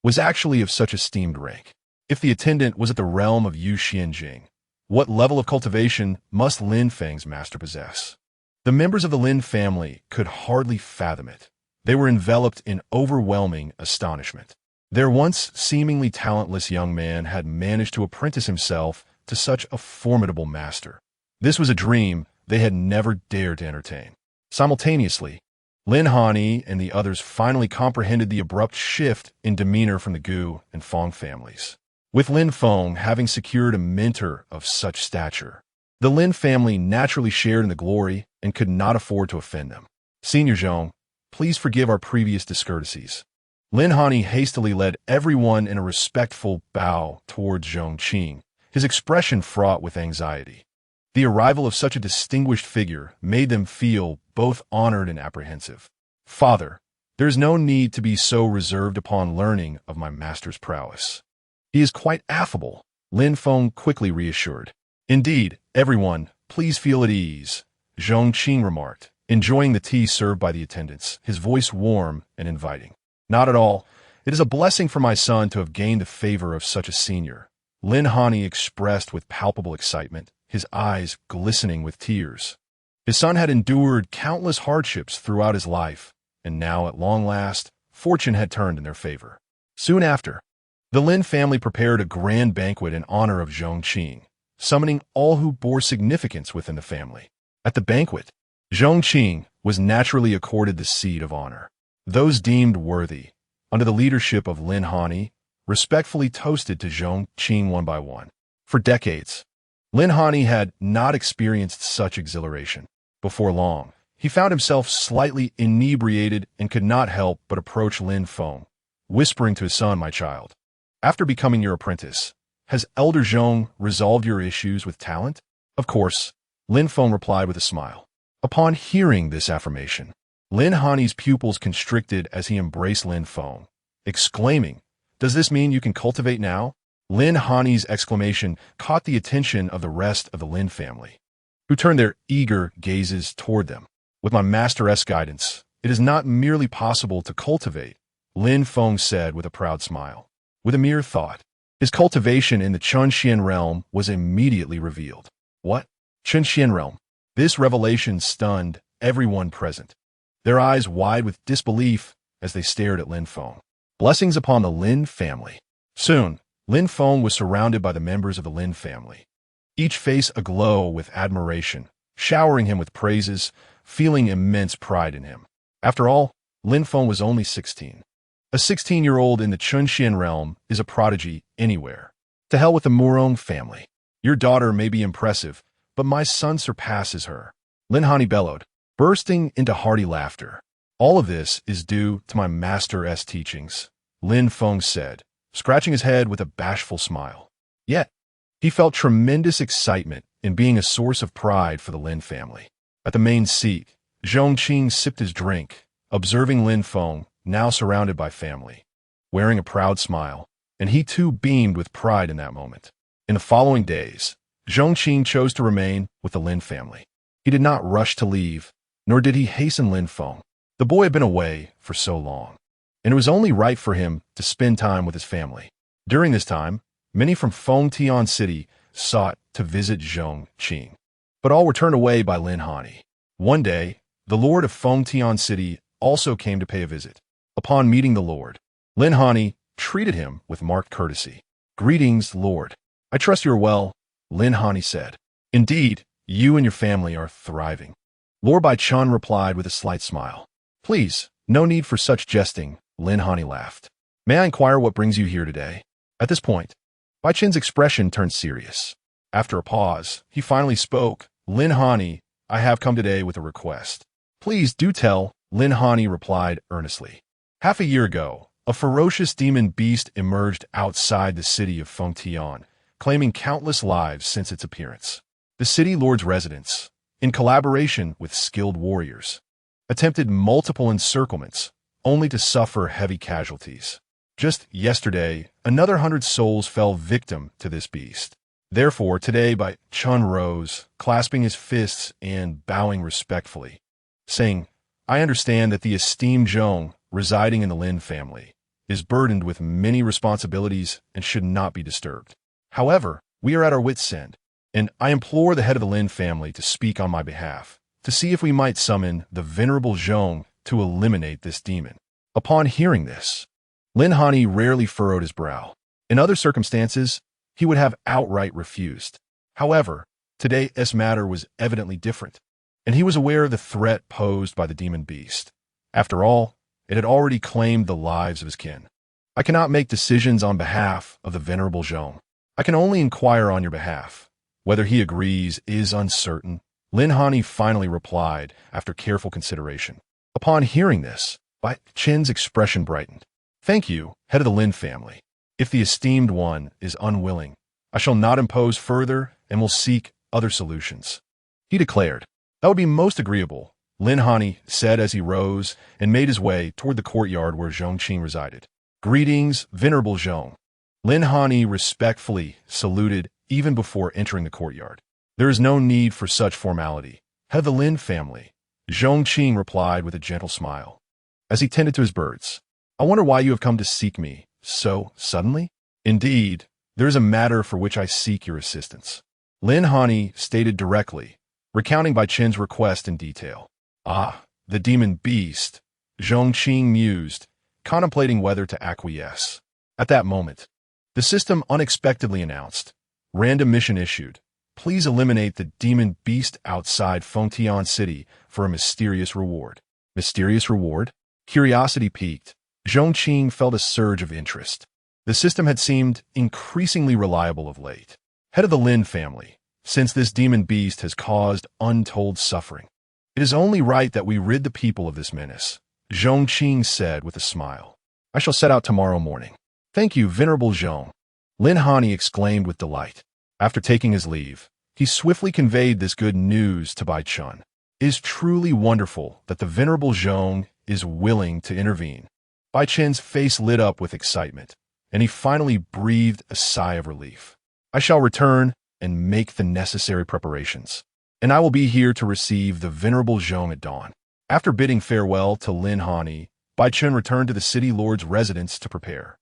was actually of such esteemed rank. If the attendant was at the realm of Yu Xianjing, what level of cultivation must Lin Feng's master possess? The members of the Lin family could hardly fathom it. They were enveloped in overwhelming astonishment. Their once seemingly talentless young man had managed to apprentice himself to such a formidable master. This was a dream they had never dared to entertain. Simultaneously, Lin Hani and the others finally comprehended the abrupt shift in demeanor from the Gu and Feng families. With Lin Feng having secured a mentor of such stature, the Lin family naturally shared in the glory and could not afford to offend them. "Senior Zhong, please forgive our previous discourtesies." Lin Hani hastily led everyone in a respectful bow towards Zhong Qing, his expression fraught with anxiety. The arrival of such a distinguished figure made them feel both honored and apprehensive. "Father, there is no need to be so reserved upon learning of my master's prowess. He is quite affable," Lin Feng quickly reassured. "Indeed, everyone, please feel at ease," Zhong Qing remarked, enjoying the tea served by the attendants, his voice warm and inviting. "Not at all. It is a blessing for my son to have gained the favor of such a senior," Lin Hani expressed with palpable excitement, his eyes glistening with tears. His son had endured countless hardships throughout his life, and now, at long last, fortune had turned in their favor. Soon after, the Lin family prepared a grand banquet in honor of Zhong Qing, summoning all who bore significance within the family. At the banquet, Zhong Qing was naturally accorded the seat of honor. Those deemed worthy, under the leadership of Lin Hani, respectfully toasted to Zhong Qing one by one. For decades, Lin Hani had not experienced such exhilaration. Before long, he found himself slightly inebriated and could not help but approach Lin Feng, whispering to his son, "My child, after becoming your apprentice, has Elder Zhong resolved your issues with talent?" "Of course," Lin Feng replied with a smile. Upon hearing this affirmation, Lin Hani's pupils constricted as he embraced Lin Feng, exclaiming, "Does this mean you can cultivate now?" Lin Hani's exclamation caught the attention of the rest of the Lin family, who turned their eager gazes toward them. "With my master's guidance, it is not merely possible to cultivate," Lin Feng said with a proud smile. With a mere thought, His cultivation in the Chunxian realm was immediately revealed. What? Chunxian realm? This revelation stunned everyone present, their eyes wide with disbelief as they stared at Lin Feng. Blessings upon the Lin family. Soon, Lin Feng was surrounded by the members of the Lin family, each face aglow with admiration, showering him with praises, feeling immense pride in him. After all, Lin Feng was only 16. A 16-year-old in the Chunxian realm is a prodigy anywhere. To hell with the Murong family. Your daughter may be impressive, but my son surpasses her. Lin Hani bellowed, bursting into hearty laughter. All of this is due to my master's teachings, Lin Feng said, scratching his head with a bashful smile. Yet, he felt tremendous excitement in being a source of pride for the Lin family. At the main seat, Zhong Qing sipped his drink, observing Lin Feng, now surrounded by family, wearing a proud smile, and he too beamed with pride in that moment. In the following days, Zhong Qing chose to remain with the Lin family. He did not rush to leave, nor did he hasten Lin Feng. The boy had been away for so long, and it was only right for him to spend time with his family. During this time, many from Fengtian City sought to visit Zhong Qing, but all were turned away by Lin Hani. One day, the lord of Fengtian City also came to pay a visit. Upon meeting the lord, Lin Hani treated him with marked courtesy. Greetings, lord. I trust you are well, Lin Hani said. Indeed, you and your family are thriving. Lord Bai Chun replied with a slight smile. Please, no need for such jesting, Lin Hani laughed. May I inquire what brings you here today? At this point, Bai Chun's expression turned serious. After a pause, he finally spoke. Lin Hani, I have come today with a request. Please do tell, Lin Hani replied earnestly. Half a year ago, a ferocious demon beast emerged outside the city of Fengtian, claiming countless lives since its appearance. The city lord's residents, in collaboration with skilled warriors, attempted multiple encirclements, only to suffer heavy casualties. Just yesterday, another 100 souls fell victim to this beast. Therefore, today Bai Chun rose, clasping his fists and bowing respectfully, saying, I understand that the esteemed Zhong, residing in the Lin family, is burdened with many responsibilities and should not be disturbed. However, we are at our wits' end, and I implore the head of the Lin family to speak on my behalf, to see if we might summon the venerable Zhong to eliminate this demon. Upon hearing this, Lin Hani rarely furrowed his brow. In other circumstances, he would have outright refused. However, today's matter was evidently different, and he was aware of the threat posed by the demon beast. After all, it had already claimed the lives of his kin. I cannot make decisions on behalf of the venerable Zhong. I can only inquire on your behalf. Whether he agrees is uncertain, Lin Hani finally replied after careful consideration. Upon hearing this, Bai Chun's expression brightened. Thank you, head of the Lin family. If the esteemed one is unwilling, I shall not impose further and will seek other solutions. He declared. That would be most agreeable, Lin Hani said as he rose and made his way toward the courtyard where Zhong Qing resided. Greetings, venerable Zhong. Lin Hani respectfully saluted even before entering the courtyard. There is no need for such formality, head of the Lin family, Zhong Qing replied with a gentle smile, as he tended to his birds. I wonder why you have come to seek me so suddenly? Indeed, there is a matter for which I seek your assistance. Lin Hani stated directly, recounting Bai Chun's request in detail. Ah, the demon beast, Zhong Qing mused, contemplating whether to acquiesce. At that moment, the system unexpectedly announced, random mission issued. Please eliminate the demon beast outside Fengtian City for a mysterious reward. Mysterious reward? Curiosity piqued. Zhong Qing felt a surge of interest. The system had seemed increasingly reliable of late. Head of the Lin family, since this demon beast has caused untold suffering, it is only right that we rid the people of this menace, Zhong Qing said with a smile. I shall set out tomorrow morning. Thank you, venerable Zhong, Lin Hani exclaimed with delight. After taking his leave, he swiftly conveyed this good news to Bai Chun. It is truly wonderful that the venerable Zhong is willing to intervene. Bai Chun's face lit up with excitement, and he finally breathed a sigh of relief. I shall return and make the necessary preparations, and I will be here to receive the venerable Zhong at dawn. After bidding farewell to Lin Hani, Bai Chun returned to the city lord's residence to prepare.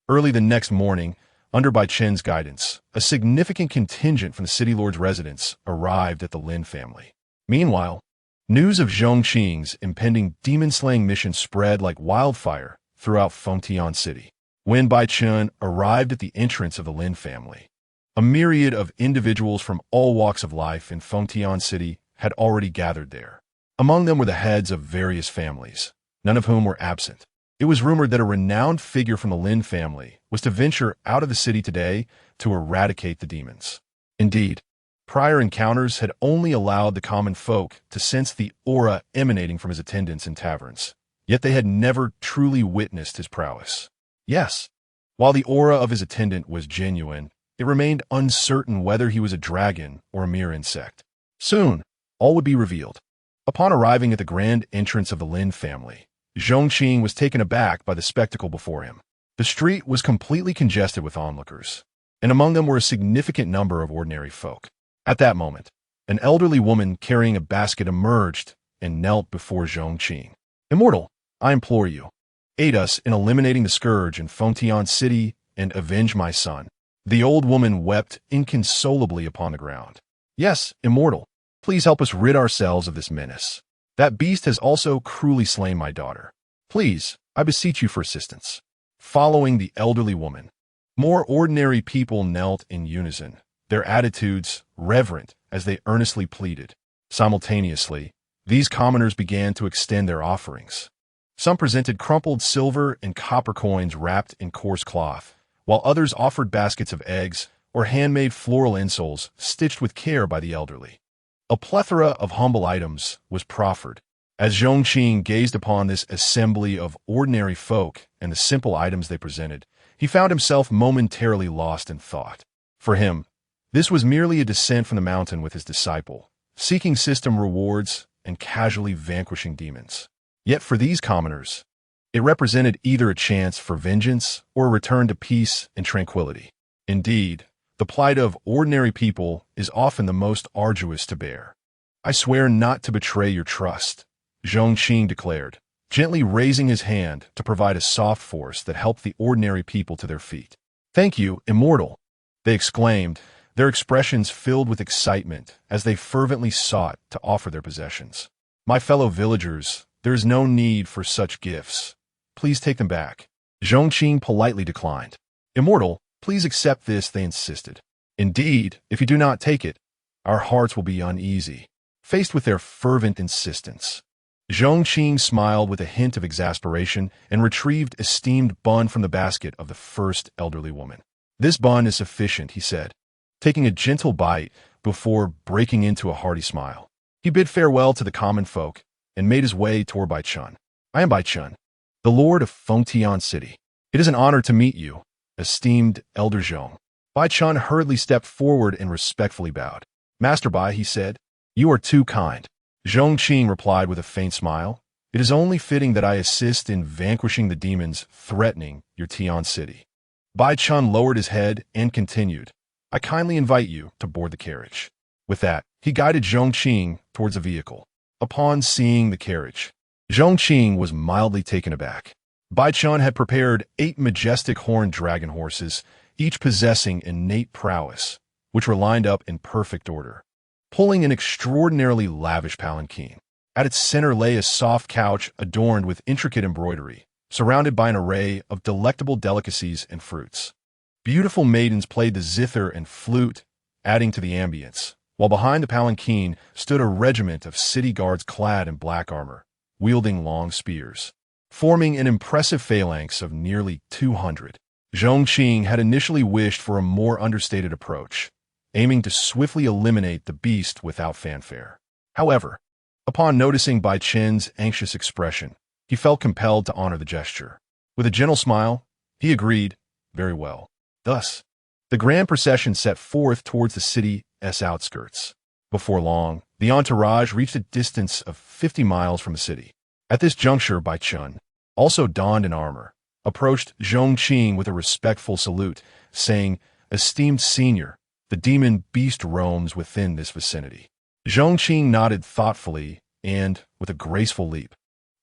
Early the next morning, Under Bai Chen's guidance, a significant contingent from the city lord's residence arrived at the Lin family. Meanwhile, news of Zhong Qing's impending demon-slaying mission spread like wildfire throughout Fengtian City. When Bai Chen arrived at the entrance of the Lin family, a myriad of individuals from all walks of life in Fengtian City had already gathered there. Among them were the heads of various families, none of whom were absent. It was rumored that a renowned figure from the Lin family was to venture out of the city today to eradicate the demons. Indeed, prior encounters had only allowed the common folk to sense the aura emanating from his attendants in taverns, yet they had never truly witnessed his prowess. Yes, while the aura of his attendant was genuine, it remained uncertain whether he was a dragon or a mere insect. Soon, all would be revealed. Upon arriving at the grand entrance of the Lin family, Zhong Qing was taken aback by the spectacle before him. The street was completely congested with onlookers, and among them were a significant number of ordinary folk. At that moment, an elderly woman carrying a basket emerged and knelt before Zhong Qing. "Immortal, I implore you, aid us in eliminating the scourge in Fengtian City and avenge my son." The old woman wept inconsolably upon the ground. "Yes, Immortal, please help us rid ourselves of this menace. That beast has also cruelly slain my daughter. Please, I beseech you for assistance." Following the elderly woman, more ordinary people knelt in unison, their attitudes reverent as they earnestly pleaded. Simultaneously, these commoners began to extend their offerings. Some presented crumpled silver and copper coins wrapped in coarse cloth, while others offered baskets of eggs or handmade floral insoles stitched with care by the elderly. A plethora of humble items was proffered. As Zhong Qing gazed upon this assembly of ordinary folk and the simple items they presented, he found himself momentarily lost in thought. For him, this was merely a descent from the mountain with his disciple, seeking system rewards and casually vanquishing demons. Yet for these commoners, it represented either a chance for vengeance or a return to peace and tranquility. Indeed, the plight of ordinary people is often the most arduous to bear. "I swear not to betray your trust," Zhong Qing declared, gently raising his hand to provide a soft force that helped the ordinary people to their feet. "Thank you, Immortal," they exclaimed, their expressions filled with excitement as they fervently sought to offer their possessions. "My fellow villagers, there is no need for such gifts. Please take them back." Zhong Qing politely declined. "Immortal, please accept this," they insisted. "Indeed, if you do not take it, our hearts will be uneasy." Faced with their fervent insistence, Zhong Qing smiled with a hint of exasperation and retrieved a steamed bun from the basket of the first elderly woman. "This bun is sufficient," he said, taking a gentle bite before breaking into a hearty smile. He bid farewell to the common folk and made his way toward Bai Chen. "I am Bai Chen, the Lord of Fengtian City. It is an honor to meet you, esteemed Elder Zhong." Bai Chen hurriedly stepped forward and respectfully bowed. "Master Bai," he said, "you are too kind." Zhong Qing replied with a faint smile, "It is only fitting that I assist in vanquishing the demons threatening your Tian City." Bai Chen lowered his head and continued, "I kindly invite you to board the carriage." With that, he guided Zhong Qing towards a vehicle. Upon seeing the carriage, Zhong Qing was mildly taken aback. Bai Chen had prepared 8 majestic horned dragon horses, each possessing innate prowess, which were lined up in perfect order, pulling an extraordinarily lavish palanquin. At its center lay a soft couch adorned with intricate embroidery, surrounded by an array of delectable delicacies and fruits. Beautiful maidens played the zither and flute, adding to the ambience, while behind the palanquin stood a regiment of city guards clad in black armor, wielding long spears, forming an impressive phalanx of nearly 200. Zhong Qing had initially wished for a more understated approach, aiming to swiftly eliminate the beast without fanfare. However, upon noticing Bai Chen's anxious expression, he felt compelled to honor the gesture. With a gentle smile, he agreed, "Very well." Thus, the grand procession set forth towards the city's outskirts. Before long, the entourage reached a distance of 50 miles from the city. At this juncture, Bai Chen, also donned in armor, approached Zhong Qing with a respectful salute, saying, "Esteemed senior, the demon beast roams within this vicinity." Zhong Qing nodded thoughtfully and, with a graceful leap,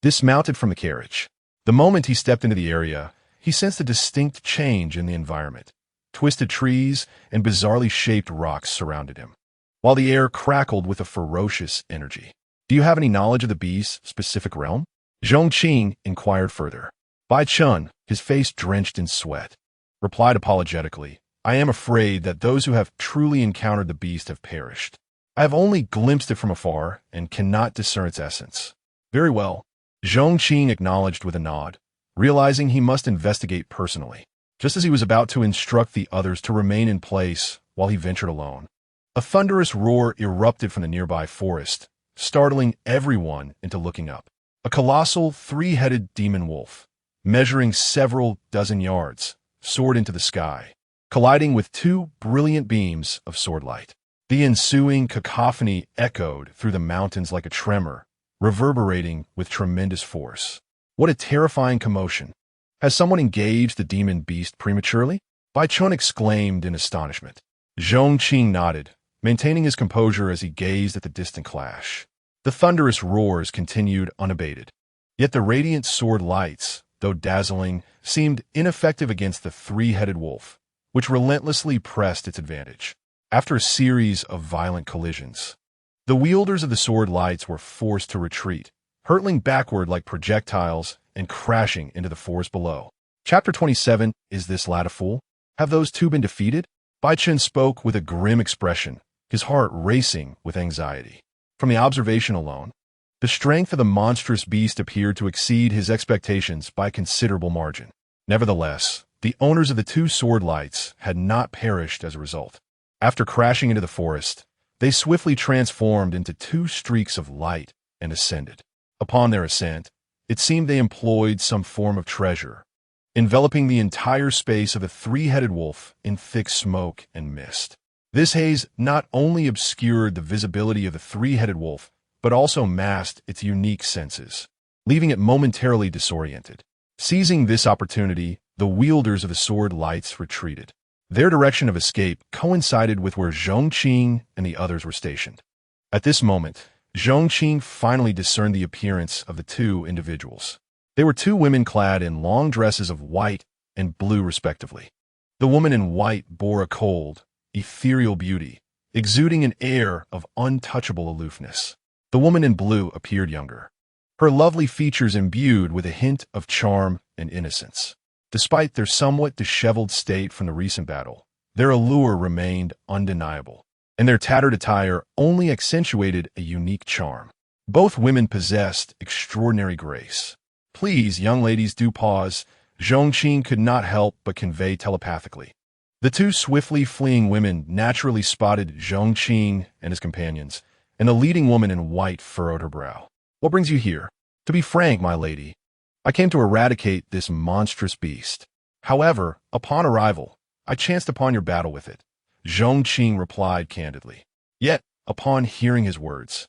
dismounted from the carriage. The moment he stepped into the area, he sensed a distinct change in the environment. twisted trees, and bizarrely shaped rocks surrounded him, while the air crackled with a ferocious energy. "Do you have any knowledge of the beast's specific realm?" Zhong Qing inquired further. Bai Chun, his face drenched in sweat, replied apologetically, "I am afraid that those who have truly encountered the beast have perished. I have only glimpsed it from afar and cannot discern its essence." "Very well," Zhong Qing acknowledged with a nod, realizing he must investigate personally. Just as he was about to instruct the others to remain in place while he ventured alone, a thunderous roar erupted from the nearby forest, startling everyone into looking up. A colossal, three-headed demon wolf, measuring several dozen yards, soared into the sky, colliding with two brilliant beams of sword light. The ensuing cacophony echoed through the mountains like a tremor, reverberating with tremendous force. What a terrifying commotion! Has someone engaged the demon beast prematurely? Bai Chun exclaimed in astonishment. Zhong Qing nodded, maintaining his composure as he gazed at the distant clash. The thunderous roars continued unabated. Yet the radiant sword lights, though dazzling, seemed ineffective against the three-headed wolf, which relentlessly pressed its advantage. After a series of violent collisions, the wielders of the sword lights were forced to retreat, hurtling backward like projectiles and crashing into the forest below. Chapter 27, Is This Lad a Fool? Have those two been defeated? Bai Chun spoke with a grim expression, his heart racing with anxiety. From the observation alone, the strength of the monstrous beast appeared to exceed his expectations by a considerable margin. Nevertheless, the owners of the two sword lights had not perished as a result. After crashing into the forest, they swiftly transformed into two streaks of light and ascended. Upon their ascent, it seemed they employed some form of treasure, enveloping the entire space of the three-headed wolf in thick smoke and mist. This haze not only obscured the visibility of the three-headed wolf, but also masked its unique senses, leaving it momentarily disoriented. Seizing this opportunity, the wielders of the sword lights retreated. Their direction of escape coincided with where Zhong Qing and the others were stationed. At this moment, Zhong Qing finally discerned the appearance of the two individuals. They were two women clad in long dresses of white and blue respectively. The woman in white bore a cold, ethereal beauty, exuding an air of untouchable aloofness. The woman in blue appeared younger, her lovely features imbued with a hint of charm and innocence. Despite their somewhat disheveled state from the recent battle, their allure remained undeniable, and their tattered attire only accentuated a unique charm. Both women possessed extraordinary grace. "Please, young ladies, do pause," Zhong Qing could not help but convey telepathically. The two swiftly fleeing women naturally spotted Zhong Qing and his companions, and the leading woman in white furrowed her brow. "What brings you here?" "To be frank, my lady, I came to eradicate this monstrous beast. However, upon arrival, I chanced upon your battle with it," Zhong Qing replied candidly. Yet, upon hearing his words,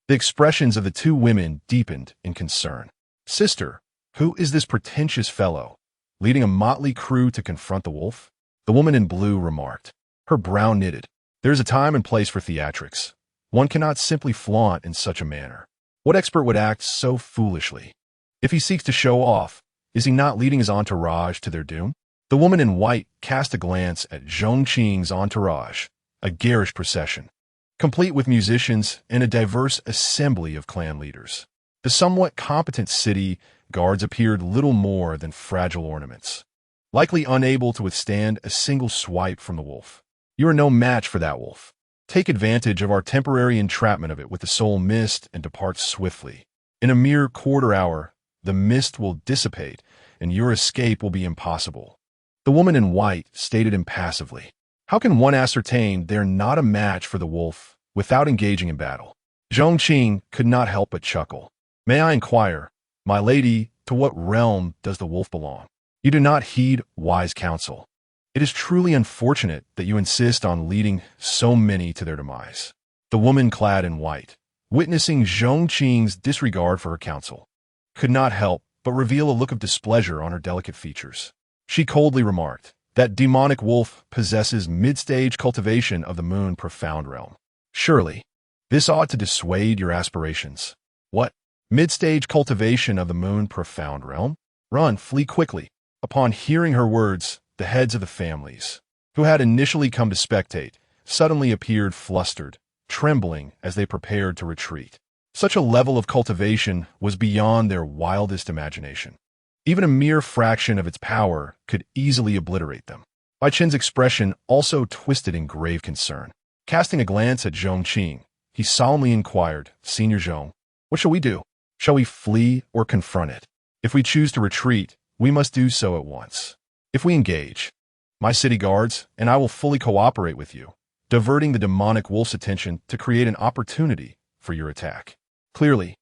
the expressions of the two women deepened in concern. "Sister, who is this pretentious fellow, leading a motley crew to confront the wolf?" the woman in blue remarked, her brow knitted. "There is a time and place for theatrics. One cannot simply flaunt in such a manner. What expert would act so foolishly? If he seeks to show off, is he not leading his entourage to their doom?" The woman in white cast a glance at Zhong Qing's entourage, a garish procession, complete with musicians and a diverse assembly of clan leaders. The somewhat competent city guards appeared little more than fragile ornaments, likely unable to withstand a single swipe from the wolf. "You are no match for that wolf. Take advantage of our temporary entrapment of it with the soul mist and depart swiftly. In a mere quarter hour, the mist will dissipate and your escape will be impossible," the woman in white stated impassively. "How can one ascertain they're not a match for the wolf without engaging in battle?" Zhong Qing could not help but chuckle. "May I inquire, my lady, to what realm does the wolf belong? You do not heed wise counsel. It is truly unfortunate that you insist on leading so many to their demise." The woman clad in white, witnessing Zhong Qing's disregard for her counsel, could not help but reveal a look of displeasure on her delicate features. She coldly remarked, "That demonic wolf possesses mid-stage cultivation of the moon profound realm. Surely, this ought to dissuade your aspirations." "What? Mid-stage cultivation of the moon profound realm? Run, flee quickly." Upon hearing her words, the heads of the families, who had initially come to spectate, suddenly appeared flustered, trembling as they prepared to retreat. Such a level of cultivation was beyond their wildest imagination. Even a mere fraction of its power could easily obliterate them. Bai Qin's expression also twisted in grave concern. Casting a glance at Zhong Qing, he solemnly inquired, "Senior Zhong, what shall we do? Shall we flee or confront it? If we choose to retreat, we must do so at once. If we engage, my city guards and I will fully cooperate with you, diverting the demonic wolf's attention to create an opportunity for your attack." Clearly,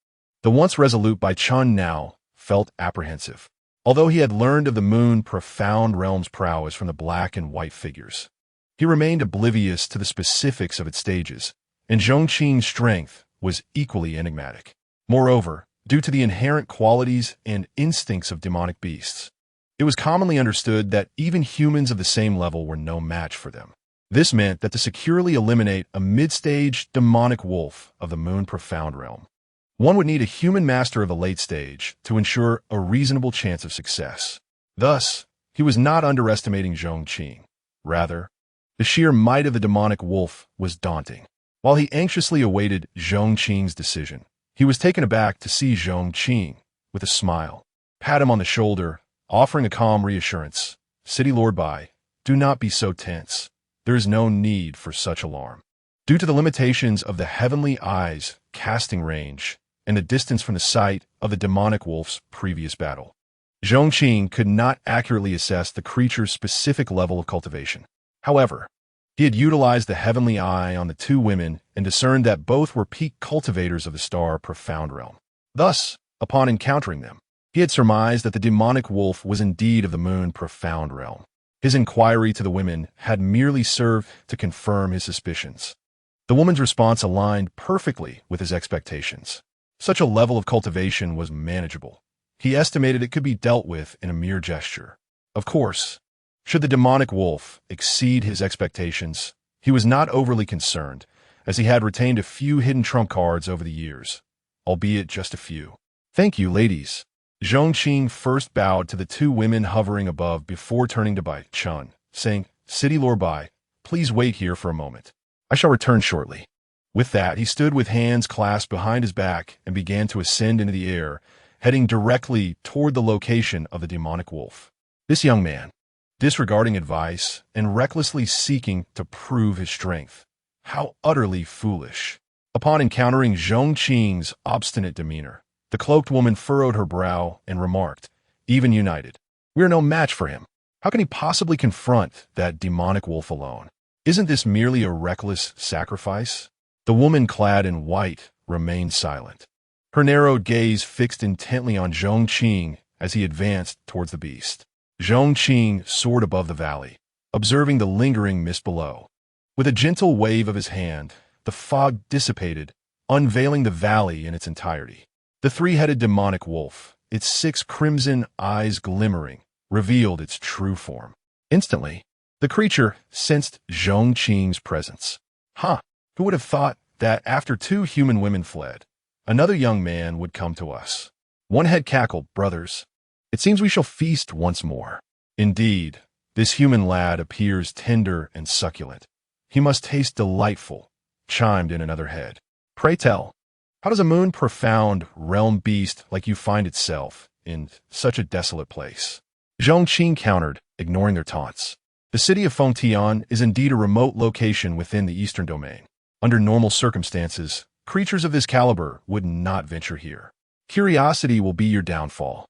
the once resolute Bai Qin now felt apprehensive. Although he had learned of the moon profound realm's prowess from the black and white figures, he remained oblivious to the specifics of its stages, and Zhong Qing's strength was equally enigmatic. Moreover, due to the inherent qualities and instincts of demonic beasts, it was commonly understood that even humans of the same level were no match for them. This meant that to securely eliminate a mid-stage demonic wolf of the moon profound realm, one would need a human master of the late stage to ensure a reasonable chance of success. Thus, he was not underestimating Zhong Qing. Rather, the sheer might of the demonic wolf was daunting. While he anxiously awaited Zhong Qing's decision, he was taken aback to see Zhong Qing, with a smile, pat him on the shoulder, offering a calm reassurance. "City Lord Bai, do not be so tense. There is no need for such alarm." Due to the limitations of the heavenly eye's casting range and the distance from the site of the demonic wolf's previous battle, Zhong Qing could not accurately assess the creature's specific level of cultivation. However, he had utilized the heavenly eye on the two women and discerned that both were peak cultivators of the star profound realm. Thus, upon encountering them, he had surmised that the demonic wolf was indeed of the moon profound realm. His inquiry to the women had merely served to confirm his suspicions. The woman's response aligned perfectly with his expectations. Such a level of cultivation was manageable. He estimated it could be dealt with in a mere gesture. Of course, should the demonic wolf exceed his expectations, he was not overly concerned, as he had retained a few hidden trump cards over the years, albeit just a few. "Thank you, ladies." Zhong Qing first bowed to the two women hovering above before turning to Bai Qin, saying, "City Lord Bai, please wait here for a moment. I shall return shortly." With that, he stood with hands clasped behind his back and began to ascend into the air, heading directly toward the location of the demonic wolf. This young man, disregarding advice and recklessly seeking to prove his strength. How utterly foolish. Upon encountering Zhong Qing's obstinate demeanor, the cloaked woman furrowed her brow and remarked, "Even united, we are no match for him. How can he possibly confront that demonic wolf alone? Isn't this merely a reckless sacrifice?" The woman clad in white remained silent, her narrowed gaze fixed intently on Zhong Qing as he advanced towards the beast. Zhong Qing soared above the valley, observing the lingering mist below. With a gentle wave of his hand, the fog dissipated, unveiling the valley in its entirety. The three-headed demonic wolf, its 6 crimson eyes glimmering, revealed its true form. Instantly, the creature sensed Zhong Qing's presence. Who would have thought that after 2 human women fled, another young man would come to us? One head cackled, "Brothers, it seems we shall feast once more." Indeed, this human lad appears tender and succulent. He must taste delightful, chimed in another head. "Pray tell, how does a moon profound realm beast like you find itself in such a desolate place?" Zhong Qing countered, ignoring their taunts. "The city of Pingjiang is indeed a remote location within the eastern domain. Under normal circumstances, creatures of this caliber would not venture here. Curiosity will be your downfall.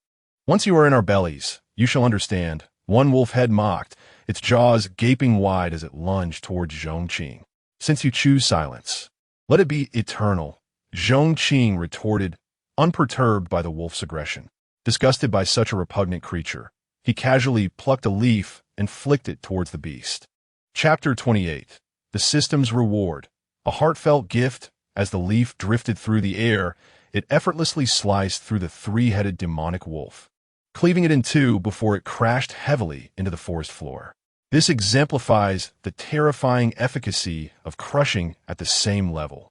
Once you are in our bellies, you shall understand." One wolf head mocked, its jaws gaping wide as it lunged towards Zhong Qing. "Since you choose silence, let it be eternal," Zhong Qing retorted, unperturbed by the wolf's aggression. Disgusted by such a repugnant creature, he casually plucked a leaf and flicked it towards the beast. Chapter 28. The System's Reward. A heartfelt gift. As the leaf drifted through the air, it effortlessly sliced through the 3-headed demonic wolf, cleaving it in 2 before it crashed heavily into the forest floor. This exemplifies the terrifying efficacy of crushing at the same level.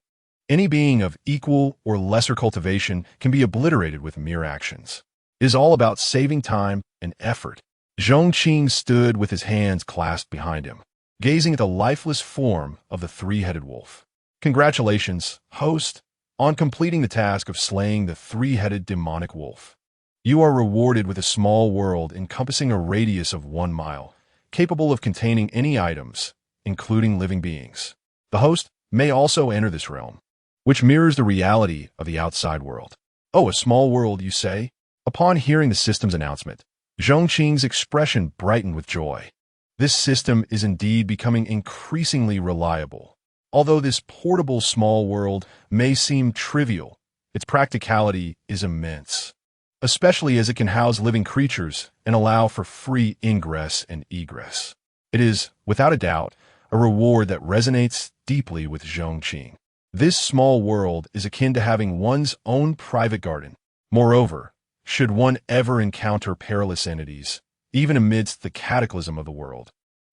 Any being of equal or lesser cultivation can be obliterated with mere actions. It is all about saving time and effort. Zhong Qing stood with his hands clasped behind him, gazing at the lifeless form of the three-headed wolf. Congratulations, host, on completing the task of slaying the three-headed demonic wolf. You are rewarded with a small world encompassing a radius of 1 mile, capable of containing any items, including living beings. The host may also enter this realm, which mirrors the reality of the outside world. Oh, a small world, you say? Upon hearing the system's announcement, Zhong Qing's expression brightened with joy. This system is indeed becoming increasingly reliable. Although this portable small world may seem trivial, its practicality is immense, especially as it can house living creatures and allow for free ingress and egress. It is, without a doubt, a reward that resonates deeply with Zhong Qing. This small world is akin to having one's own private garden. Moreover, should one ever encounter perilous entities, even amidst the cataclysm of the world,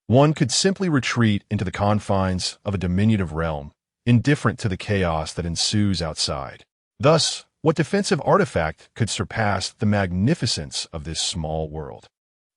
one could simply retreat into the confines of a diminutive realm, indifferent to the chaos that ensues outside. Thus, what defensive artifact could surpass the magnificence of this small world?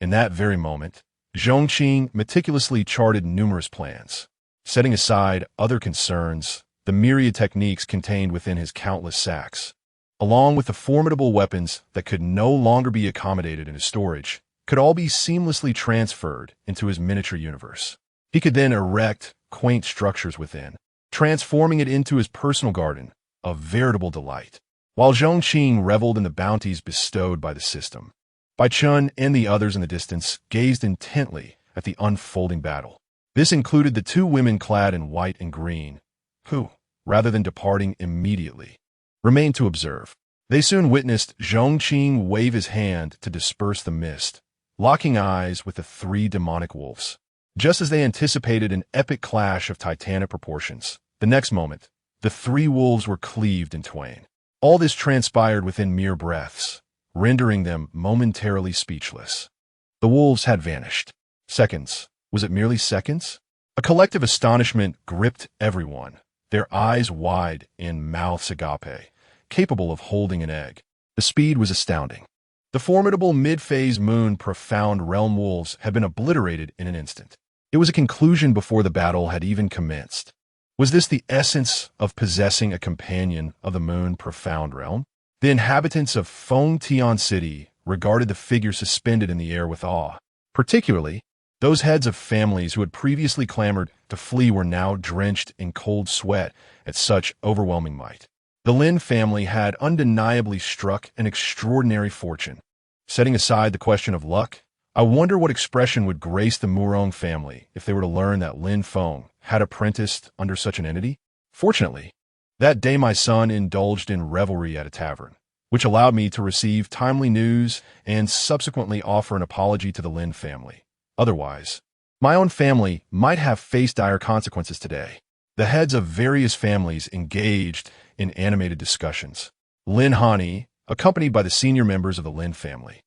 In that very moment, Zhong Qing meticulously charted numerous plans, setting aside other concerns, the myriad techniques contained within his countless sacks, along with the formidable weapons that could no longer be accommodated in his storage, could all be seamlessly transferred into his miniature universe. He could then erect quaint structures within, transforming it into his personal garden, a veritable delight. While Zhong Qing reveled in the bounties bestowed by the system, Bai Chun and the others in the distance gazed intently at the unfolding battle. This included the two women clad in white and green, who, rather than departing immediately, remained to observe. They soon witnessed Zhong Qing wave his hand to disperse the mist, locking eyes with the three demonic wolves. Just as they anticipated an epic clash of titanic proportions, the next moment, the three wolves were cleaved in twain. All this transpired within mere breaths, rendering them momentarily speechless. The wolves had vanished. Seconds. Was it merely seconds? A collective astonishment gripped everyone, their eyes wide and mouths agape, capable of holding an egg. The speed was astounding. The formidable mid-phase moon profound realm wolves had been obliterated in an instant. It was a conclusion before the battle had even commenced. Was this the essence of possessing a companion of the moon profound realm? The inhabitants of Pingjiang City regarded the figure suspended in the air with awe. Particularly, those heads of families who had previously clamored to flee were now drenched in cold sweat at such overwhelming might. The Lin family had undeniably struck an extraordinary fortune. Setting aside the question of luck, I wonder what expression would grace the Murong family if they were to learn that Lin Feng had apprenticed under such an entity. Fortunately, that day my son indulged in revelry at a tavern, which allowed me to receive timely news and subsequently offer an apology to the Lin family. Otherwise, my own family might have faced dire consequences today. The heads of various families engaged in animated discussions. Lin Hani, accompanied by the senior members of the Lin family,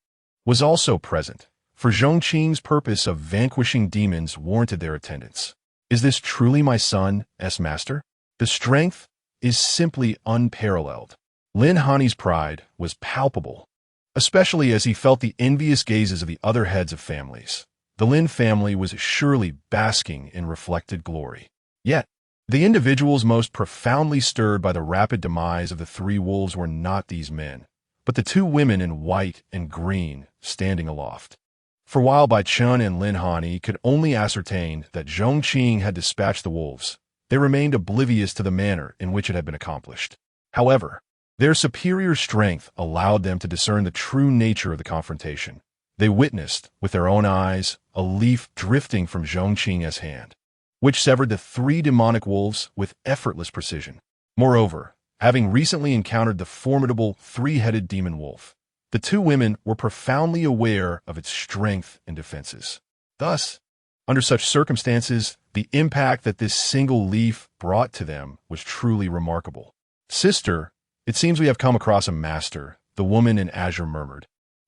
was also present, for Zhong Qing's purpose of vanquishing demons warranted their attendance. Is this truly my son's master? The strength is simply unparalleled. Lin Hani's pride was palpable, especially as he felt the envious gazes of the other heads of families. The Lin family was surely basking in reflected glory. Yet, the individuals most profoundly stirred by the rapid demise of the three wolves were not these men, but the two women in white and green standing aloft. For while Bai Chun and Lin Hani could only ascertain that Zhong Qing had dispatched the wolves, they remained oblivious to the manner in which it had been accomplished. However, their superior strength allowed them to discern the true nature of the confrontation. They witnessed, with their own eyes, a leaf drifting from Zhong Qing's hand, which severed the three demonic wolves with effortless precision. Moreover, having recently encountered the formidable three-headed demon wolf, the two women were profoundly aware of its strength and defenses. Thus, under such circumstances, the impact that this single leaf brought to them was truly remarkable. "Sister, it seems we have come across a master," the woman in azure murmured,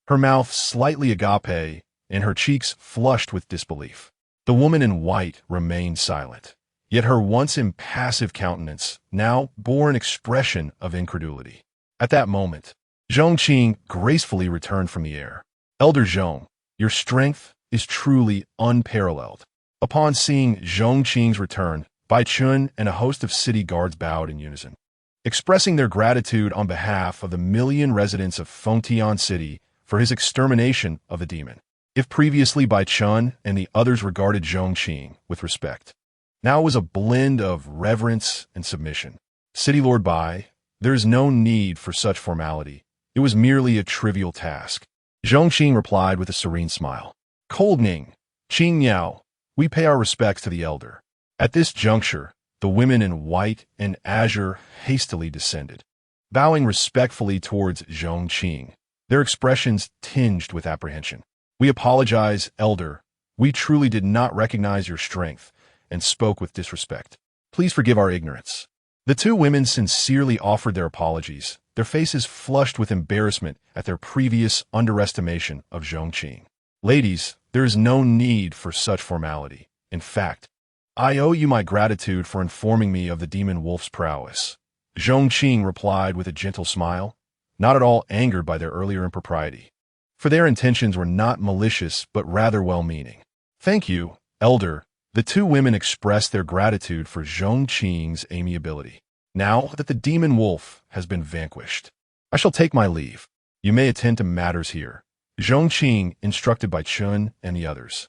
her mouth slightly agape and her cheeks flushed with disbelief. The woman in white remained silent, yet her once impassive countenance now bore an expression of incredulity. At that moment, Zhong Qing gracefully returned from the air. "Elder Zhong, your strength is truly unparalleled. Upon seeing Zhong Qing's return, Bai Chun and a host of city guards bowed in unison, expressing their gratitude on behalf of the million residents of Pingjiang City for his extermination of the demon. If previously Bai Chun and the others regarded Zhong Qing with respect, now it was a blend of reverence and submission. City Lord Bai, there is no need for such formality. It was merely a trivial task. Zhong Qing replied with a serene smile. Cold Ning, Qing Niao, we pay our respects to the elder. At this juncture, the women in white and azure hastily descended, bowing respectfully towards Zhong Qing, their expressions tinged with apprehension. We apologize, elder. We truly did not recognize your strength and spoke with disrespect. Please forgive our ignorance. The two women sincerely offered their apologies, their faces flushed with embarrassment at their previous underestimation of Zhong Qing. Ladies, there is no need for such formality. In fact, I owe you my gratitude for informing me of the demon wolf's prowess. Zhong Qing replied with a gentle smile, not at all angered by their earlier impropriety, for their intentions were not malicious but rather well-meaning. Thank you, elder. The two women expressed their gratitude for Zhong Qing's amiability. Now that the demon wolf has been vanquished, I shall take my leave. You may attend to matters here. Zhong Qing instructed by Chun and the others.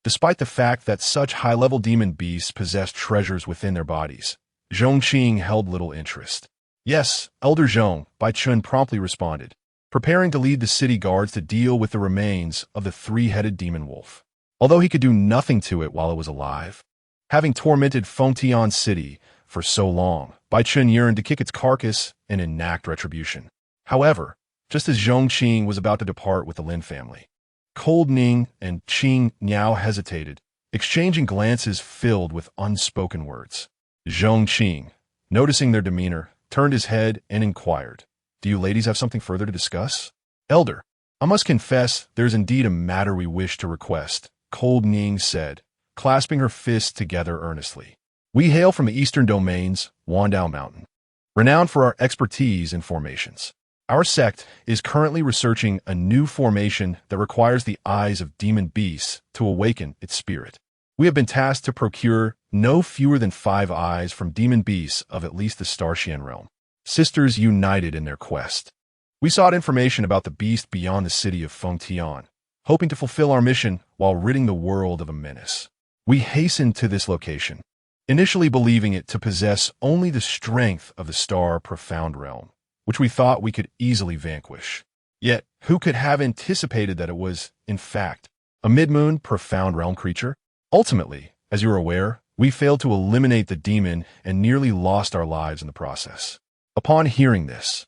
Despite the fact that such high-level demon beasts possessed treasures within their bodies, Zhong Qing held little interest. Yes, Elder Zhong, Bai Chun promptly responded, preparing to lead the city guards to deal with the remains of the three-headed demon wolf. Although he could do nothing to it while it was alive, having tormented Pingjiang City for so long, Bai Chun yearned to kick its carcass and enact retribution. However, just as Zhong Qing was about to depart with the Lin family, Cold Ning and Qing Niao hesitated, exchanging glances filled with unspoken words. Zhong Qing, noticing their demeanor, turned his head and inquired, "Do you ladies have something further to discuss?" "Elder, I must confess there is indeed a matter we wish to request," Cold Ning said, clasping her fists together earnestly. "We hail from the eastern domains, Wandao Mountain, renowned for our expertise in formations. Our sect is currently researching a new formation that requires the eyes of demon beasts to awaken its spirit. We have been tasked to procure no fewer than 5 eyes from demon beasts of at least the Starxian realm, sisters united in their quest. We sought information about the beast beyond the city of Fengtian, hoping to fulfill our mission while ridding the world of a menace. We hastened to this location, initially believing it to possess only the strength of the star profound realm, which we thought we could easily vanquish. Yet, who could have anticipated that it was, in fact, a mid-moon profound realm creature? Ultimately, as you are aware, we failed to eliminate the demon and nearly lost our lives in the process. Upon hearing this,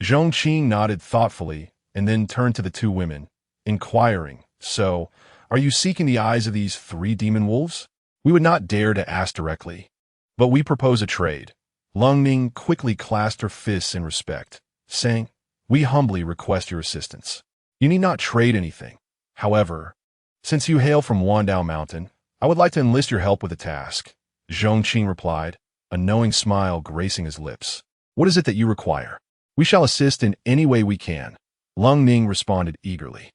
Zhong Qing nodded thoughtfully and then turned to the two women, inquiring, "So, are you seeking the eyes of these 3 demon wolves?" We would not dare to ask directly, but we propose a trade. Lung Ning quickly clasped her fists in respect, saying, "We humbly request your assistance. You need not trade anything. However, since you hail from Wandao Mountain, I would like to enlist your help with a task." Zhong Qing replied, a knowing smile gracing his lips. "What is it that you require?" "We shall assist in any way we can," Lung Ning responded eagerly.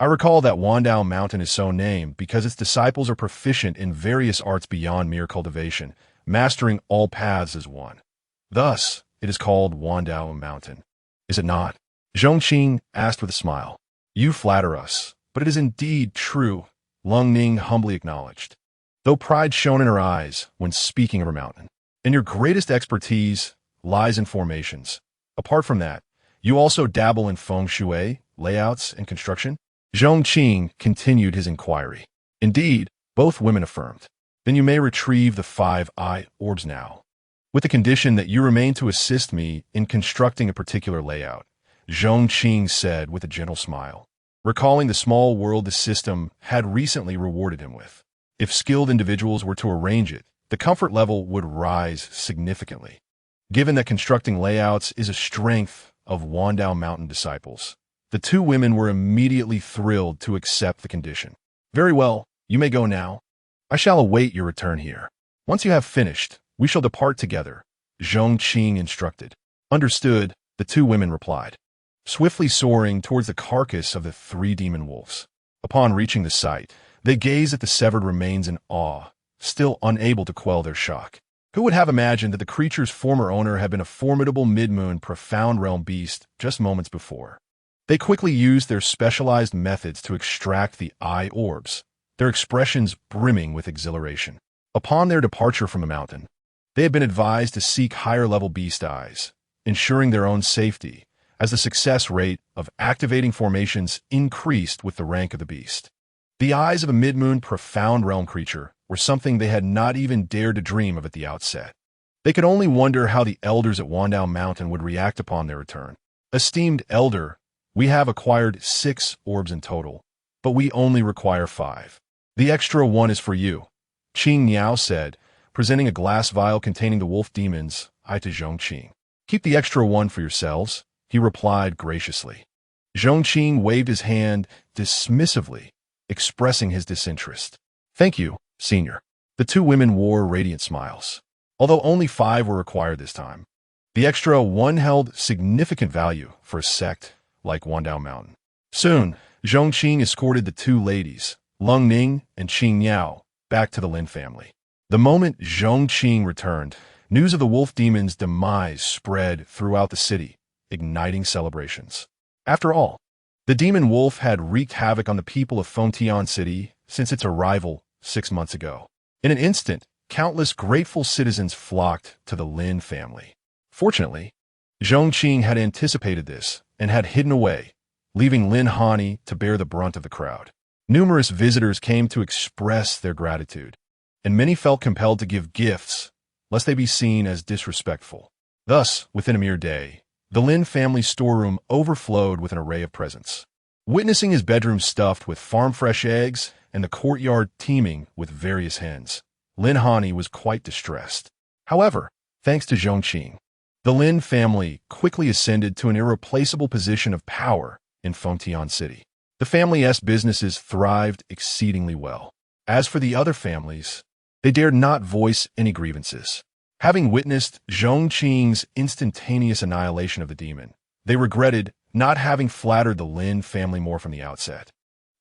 "I recall that Wandao Mountain is so named because its disciples are proficient in various arts beyond mere cultivation, mastering all paths as one. Thus, it is called Wandao Mountain. Is it not?" Zhong Qing asked with a smile. "You flatter us, but it is indeed true," Lung Ning humbly acknowledged, though pride shone in her eyes when speaking of her mountain. "And your greatest expertise lies in formations. Apart from that, you also dabble in feng shui, layouts, and construction?" Zhong Qing continued his inquiry. "Indeed," both women affirmed. "Then you may retrieve the 5-eye orbs now, with the condition that you remain to assist me in constructing a particular layout," Zhong Qing said with a gentle smile, recalling the small world the system had recently rewarded him with. If skilled individuals were to arrange it, the comfort level would rise significantly. Given that constructing layouts is a strength of Wandao Mountain disciples, the two women were immediately thrilled to accept the condition. "Very well, you may go now. I shall await your return here. Once you have finished, we shall depart together," Zhong Qing instructed. "Understood," the two women replied, swiftly soaring towards the carcass of the 3 demon wolves. Upon reaching the site, They gaze at the severed remains in awe, still unable to quell their shock. Who would have imagined that the creature's former owner had been a formidable mid-moon profound realm beast just moments before? They quickly used their specialized methods to extract the eye orbs, their expressions brimming with exhilaration. Upon their departure from the mountain, they had been advised to seek higher-level beast eyes, ensuring their own safety, as the success rate of activating formations increased with the rank of the beast. The eyes of a mid-moon profound realm creature were something they had not even dared to dream of at the outset. They could only wonder how the elders at Wandow Mountain would react upon their return. Esteemed elder, we have acquired 6 orbs in total, but we only require 5. The extra one is for you, Qing Niao said, presenting a glass vial containing the wolf demon's eye to Zhong Qing. Keep the extra one for yourselves, he replied graciously. Zhong Qing waved his hand dismissively, expressing his disinterest. Thank you, senior. The 2 women wore radiant smiles. Although only 5 were required this time, the extra one held significant value for a sect like Wandow Mountain. Soon, Zhong Qing escorted the 2 ladies, Lung Ning and Qing Niao, back to the Lin family. The moment Zhong Qing returned, news of the wolf demon's demise spread throughout the city, igniting celebrations. After all, the demon wolf had wreaked havoc on the people of Pingjiang City since its arrival 6 months ago. In an instant, countless grateful citizens flocked to the Lin family. Fortunately, Zhong Qing had anticipated this and had hidden away, leaving Lin Hani to bear the brunt of the crowd. Numerous visitors came to express their gratitude, and many felt compelled to give gifts, lest they be seen as disrespectful. Thus, within a mere day, the Lin family storeroom overflowed with an array of presents. Witnessing his bedroom stuffed with farm-fresh eggs and the courtyard teeming with various hens, Lin Hani was quite distressed. However, thanks to Zhong Qing, the Lin family quickly ascended to an irreplaceable position of power in Pingjiang City. The family's businesses thrived exceedingly well. As for the other families, they dared not voice any grievances. Having witnessed Zhong Qing's instantaneous annihilation of the demon, they regretted not having flattered the Lin family more from the outset.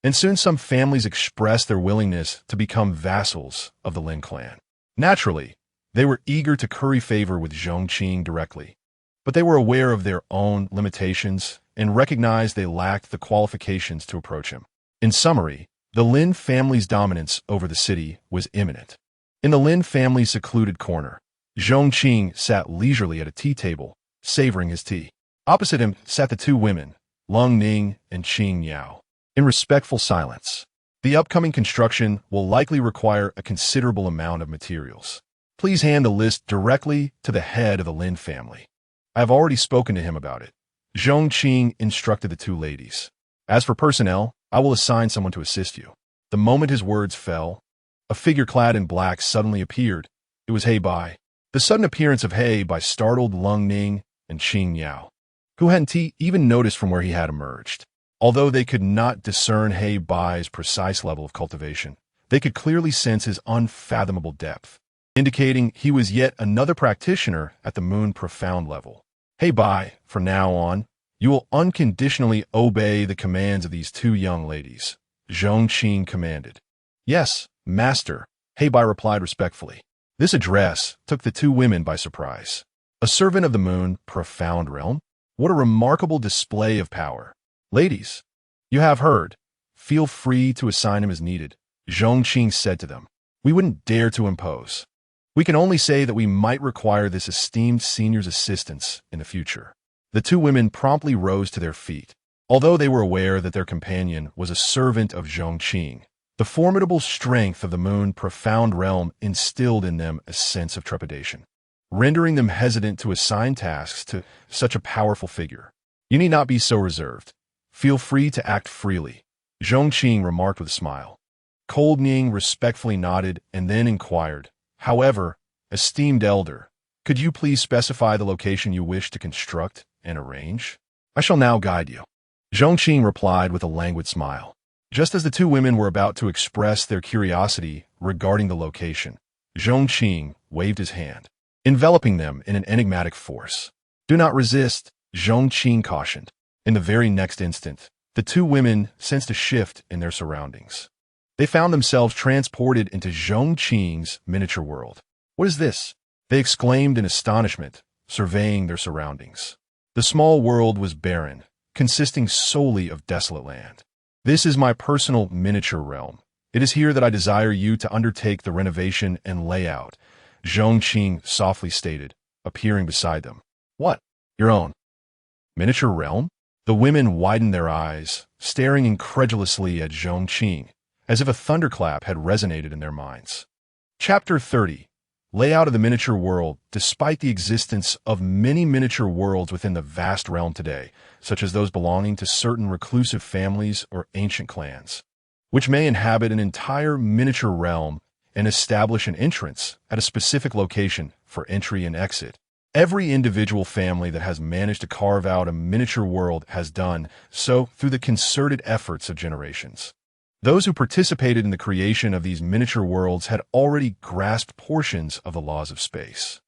And soon some families expressed their willingness to become vassals of the Lin clan. Naturally, they were eager to curry favor with Zhong Qing directly, but they were aware of their own limitations and recognized they lacked the qualifications to approach him. In summary, the Lin family's dominance over the city was imminent. In the Lin family's secluded corner, Zhong Qing sat leisurely at a tea table, savoring his tea. Opposite him sat the 2 women, Lung Ning and Qing Niao, in respectful silence. The upcoming construction will likely require a considerable amount of materials. Please hand the list directly to the head of the Lin family. I have already spoken to him about it. Zhong Qing instructed the 2 ladies. As for personnel, I will assign someone to assist you. The moment his words fell, a figure clad in black suddenly appeared. It was He Bai. The sudden appearance of He Bai startled Lung Ning and Qing Niao, who hadn't even noticed from where he had emerged. Although they could not discern He Bai's precise level of cultivation, they could clearly sense his unfathomable depth, indicating he was yet another practitioner at the moon profound level. He Bai, from now on, you will unconditionally obey the commands of these 2 young ladies, Zhong Qing commanded. Yes, master, He Bai replied respectfully. This address took the 2 women by surprise. A servant of the moon profound realm? What a remarkable display of power. Ladies, you have heard. Feel free to assign him as needed, Zhong Qing said to them. We wouldn't dare to impose. We can only say that we might require this esteemed senior's assistance in the future. The 2 women promptly rose to their feet. Although they were aware that their companion was a servant of Zhong Qing, the formidable strength of the moon profound realm instilled in them a sense of trepidation, rendering them hesitant to assign tasks to such a powerful figure. You need not be so reserved. Feel free to act freely, Zhong Qing remarked with a smile. Cold Ning respectfully nodded and then inquired, however, esteemed elder, could you please specify the location you wish to construct and arrange? I shall now guide you. Zhong Qing replied with a languid smile. Just as the 2 women were about to express their curiosity regarding the location, Zhong Qing waved his hand, enveloping them in an enigmatic force. Do not resist, Zhong Qing cautioned. In the very next instant, the 2 women sensed a shift in their surroundings. They found themselves transported into Zhong Qing's miniature world. "What is this?" they exclaimed in astonishment, surveying their surroundings. The small world was barren, consisting solely of desolate land. "This is my personal miniature realm. It is here that I desire you to undertake the renovation and layout," Zhong Qing softly stated, appearing beside them. "What? Your own miniature realm?" The women widened their eyes, staring incredulously at Zhong Qing, as if a thunderclap had resonated in their minds. Chapter 30. Layout of the miniature world. Despite the existence of many miniature worlds within the vast realm today, such as those belonging to certain reclusive families or ancient clans, which may inhabit an entire miniature realm and establish an entrance at a specific location for entry and exit, every individual family that has managed to carve out a miniature world has done so through the concerted efforts of generations. Those who participated in the creation of these miniature worlds had already grasped portions of the laws of space.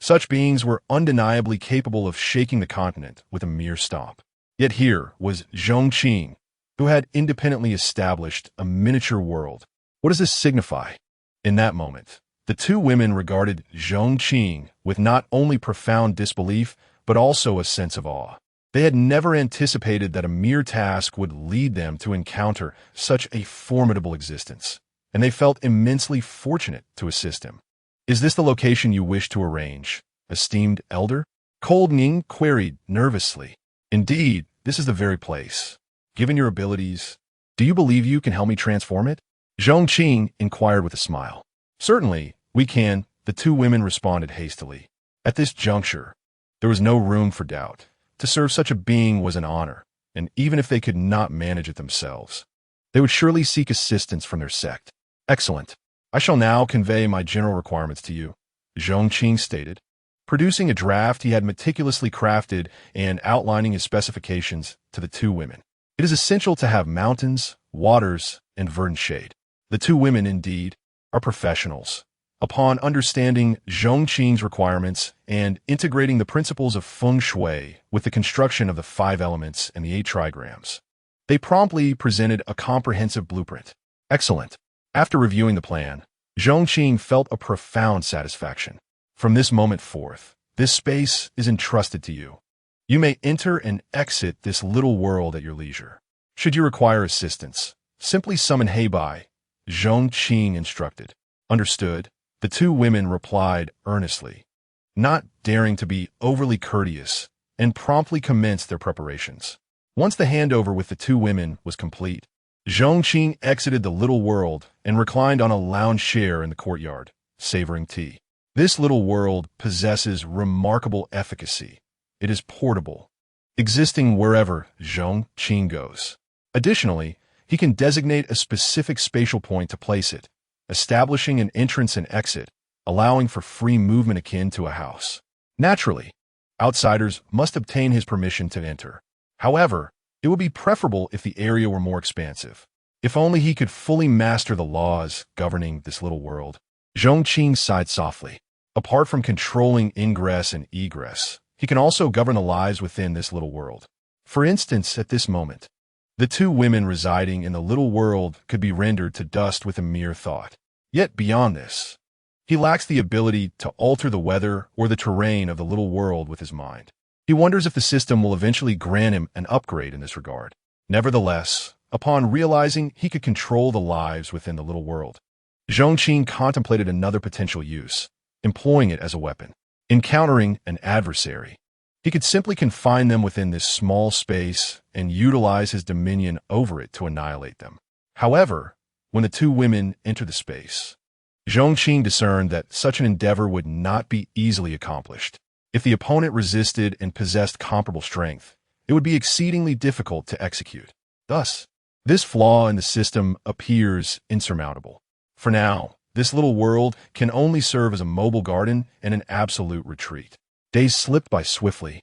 Such beings were undeniably capable of shaking the continent with a mere stomp. Yet here was Zhong Qing, who had independently established a miniature world. What does this signify? In that moment, the two women regarded Zhong Qing with not only profound disbelief, but also a sense of awe. They had never anticipated that a mere task would lead them to encounter such a formidable existence, and they felt immensely fortunate to assist him. "Is this the location you wish to arrange, esteemed elder?" Cold Ning queried nervously. "Indeed, this is the very place. Given your abilities, do you believe you can help me transform it?" Zhong Qing inquired with a smile. "Certainly, we can," the two women responded hastily. At this juncture, there was no room for doubt. To serve such a being was an honor, and even if they could not manage it themselves, they would surely seek assistance from their sect. "Excellent. I shall now convey my general requirements to you," Zhong Qing stated, producing a draft he had meticulously crafted and outlining his specifications to the two women. "It is essential to have mountains, waters, and verdant shade." The two women, indeed, are professionals. Upon understanding Zhong Qing's requirements and integrating the principles of feng shui with the construction of the 5 elements and the 8 trigrams, they promptly presented a comprehensive blueprint. "Excellent." After reviewing the plan, Zhong Qing felt a profound satisfaction. "From this moment forth, this space is entrusted to you. You may enter and exit this little world at your leisure. Should you require assistance, simply summon Heibai," Zhong Qing instructed. "Understood," the two women replied earnestly, not daring to be overly courteous, and promptly commenced their preparations. Once the handover with the two women was complete, Zhong Qing exited the little world and reclined on a lounge chair in the courtyard, savoring tea. This little world possesses remarkable efficacy. It is portable, existing wherever Zhong Qing goes. Additionally, he can designate a specific spatial point to place it, establishing an entrance and exit, allowing for free movement akin to a house. Naturally, outsiders must obtain his permission to enter. However, it would be preferable if the area were more expansive. If only he could fully master the laws governing this little world. Zhong Qing sighed softly. Apart from controlling ingress and egress, he can also govern the lives within this little world. For instance, at this moment, the two women residing in the little world could be rendered to dust with a mere thought. Yet beyond this, he lacks the ability to alter the weather or the terrain of the little world with his mind. He wonders if the system will eventually grant him an upgrade in this regard. Nevertheless, upon realizing he could control the lives within the little world, Zhong Qing contemplated another potential use, employing it as a weapon. Encountering an adversary, he could simply confine them within this small space and utilize his dominion over it to annihilate them. However, when the two women entered the space, Zhong Qing discerned that such an endeavor would not be easily accomplished. If the opponent resisted and possessed comparable strength, it would be exceedingly difficult to execute. Thus, this flaw in the system appears insurmountable. For now, this little world can only serve as a mobile garden and an absolute retreat. Days slipped by swiftly.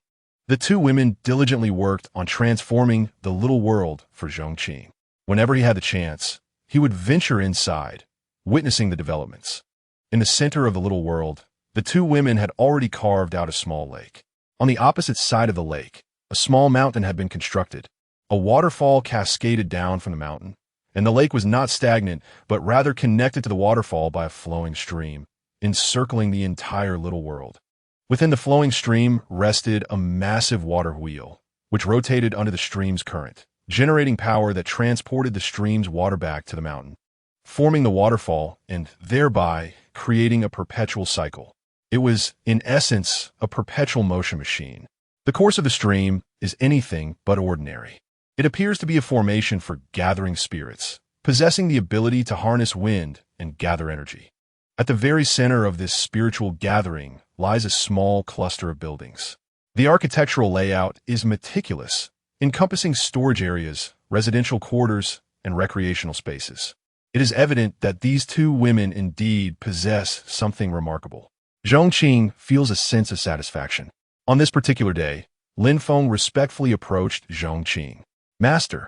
The two women diligently worked on transforming the little world for Zhong Qing. Whenever he had the chance, he would venture inside, witnessing the developments. In the center of the little world, the two women had already carved out a small lake. On the opposite side of the lake, a small mountain had been constructed. A waterfall cascaded down from the mountain, And the lake was not stagnant, but rather connected to the waterfall by a flowing stream, encircling the entire little world. Within the flowing stream rested a massive water wheel, which rotated under the stream's current, generating power that transported the stream's water back to the mountain, forming the waterfall and thereby creating a perpetual cycle. It was, in essence, a perpetual motion machine. The course of the stream is anything but ordinary. It appears to be a formation for gathering spirits, possessing the ability to harness wind and gather energy. At the very center of this spiritual gathering lies a small cluster of buildings. The architectural layout is meticulous, encompassing storage areas, residential quarters, and recreational spaces. It is evident that these two women indeed possess something remarkable. Zhong Qing feels a sense of satisfaction. On this particular day, Lin Feng respectfully approached Zhong Qing. "Master,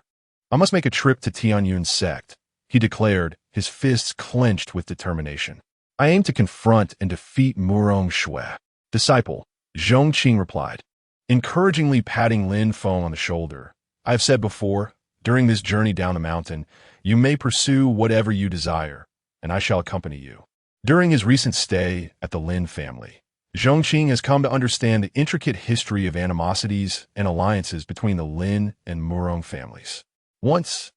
I must make a trip to Pingjiang Sect," he declared, his fists clenched with determination. "I aim to confront and defeat Murong Shui." "Disciple," Zhong Qing replied, encouragingly patting Lin Feng on the shoulder. "I have said before, during this journey down the mountain, you may pursue whatever you desire, and I shall accompany you." During his recent stay at the Lin family, Zhong Qing has come to understand the intricate history of animosities and alliances between the Lin and Murong families. Once,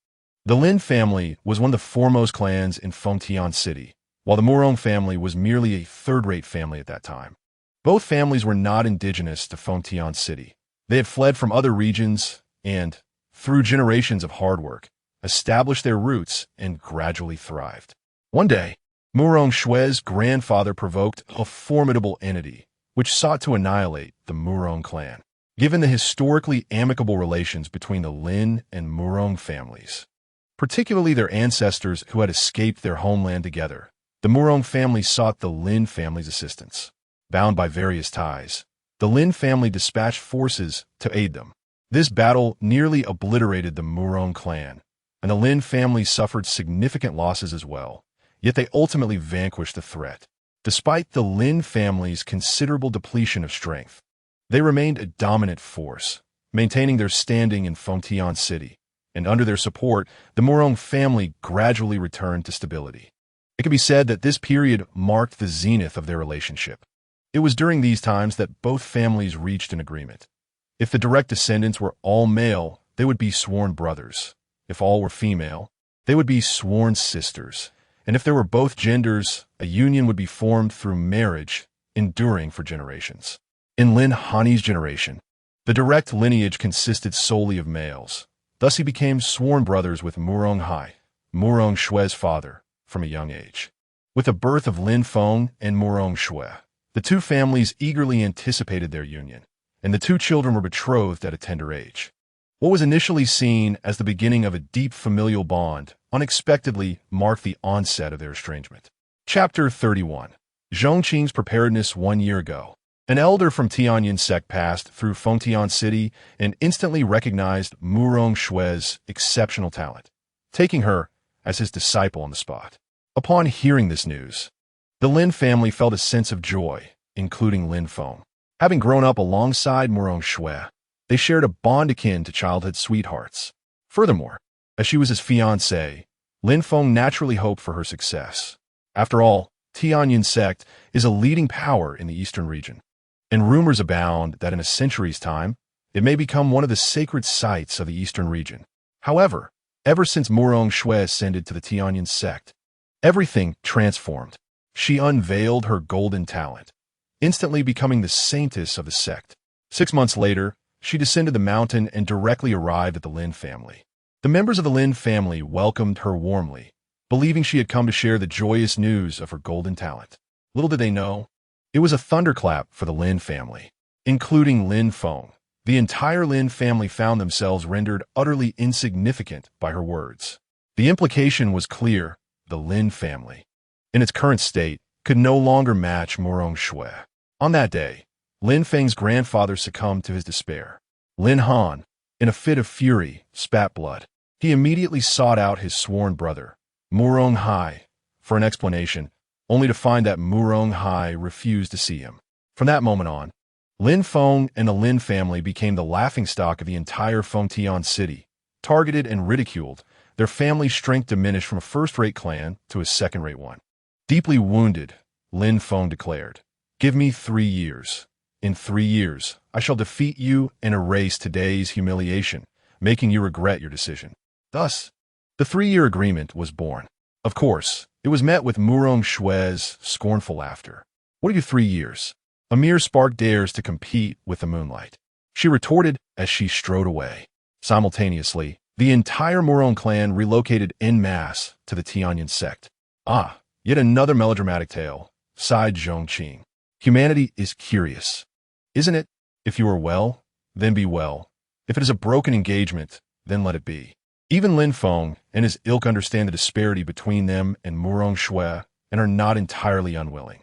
the Lin family was one of the foremost clans in Pingjiang City, while the Murong family was merely a third-rate family at that time. Both families were not indigenous to Pingjiang City. They had fled from other regions and, through generations of hard work, established their roots and gradually thrived. One day, Murong Shui's grandfather provoked a formidable entity, which sought to annihilate the Murong clan. Given the historically amicable relations between the Lin and Murong families, particularly their ancestors who had escaped their homeland together, the Murong family sought the Lin family's assistance. Bound by various ties, the Lin family dispatched forces to aid them. This battle nearly obliterated the Murong clan, and the Lin family suffered significant losses as well. Yet they ultimately vanquished the threat. Despite the Lin family's considerable depletion of strength, they remained a dominant force, maintaining their standing in Pingjiang City, and under their support, the Murong family gradually returned to stability. It can be said that this period marked the zenith of their relationship. It was during these times that both families reached an agreement. If the direct descendants were all male, they would be sworn brothers. If all were female, they would be sworn sisters. And if there were both genders, a union would be formed through marriage, enduring for generations. In Lin Hani's generation, the direct lineage consisted solely of males. Thus he became sworn brothers with Murong Hai, Murong Shui's father, from a young age. With the birth of Lin Feng and Murong Shui, the two families eagerly anticipated their union, and the two children were betrothed at a tender age. What was initially seen as the beginning of a deep familial bond unexpectedly marked the onset of their estrangement. Chapter 31. Zhong Qing's preparedness 1 year ago. An elder from Pingjiang Sect passed through Pingjiang City and instantly recognized Murong Shui's exceptional talent, taking her as his disciple on the spot. Upon hearing this news, the Lin family felt a sense of joy, including Lin Feng. Having grown up alongside Murong Shui, they shared a bond akin to childhood sweethearts. Furthermore, as she was his fiancée, Lin Feng naturally hoped for her success. After all, Pingjiang Sect is a leading power in the eastern region, and rumors abound that in a century's time, it may become one of the sacred sites of the eastern region. However, ever since Murong Shui ascended to the Pingjiang Sect, everything transformed. She unveiled her golden talent, instantly becoming the saintess of the sect. 6 months later, she descended the mountain and directly arrived at the Lin family. The members of the Lin family welcomed her warmly, believing she had come to share the joyous news of her golden talent. Little did they know, it was a thunderclap for the Lin family, including Lin Feng. The entire Lin family found themselves rendered utterly insignificant by her words. The implication was clear: the Lin family, in its current state, could no longer match Murong Shui. On that day, Lin Feng's grandfather succumbed to his despair. Lin Han, in a fit of fury, spat blood. He immediately sought out his sworn brother, Murong Hai, for an explanation, only to find that Murong Hai refused to see him. From that moment on, Lin Feng and the Lin family became the laughingstock of the entire Pingjiang city, targeted and ridiculed their family's strength diminished from a first-rate clan to a second-rate one. Deeply wounded, Lin Feng declared, "Give me 3 years. In 3 years, I shall defeat you and erase today's humiliation, making you regret your decision." Thus, the 3-year agreement was born. Of course, it was met with Murong Shue's scornful laughter. "What are you 3 years? A mere spark dares to compete with the moonlight," she retorted as she strode away. Simultaneously, the entire Murong clan relocated en masse to the Tianyin Sect. "Ah, yet another melodramatic tale," sighed Zhong Qing. "Humanity is curious, isn't it? If you are well, then be well. If it is a broken engagement, then let it be." Even Lin Feng and his ilk understand the disparity between them and Murong Shui and are not entirely unwilling.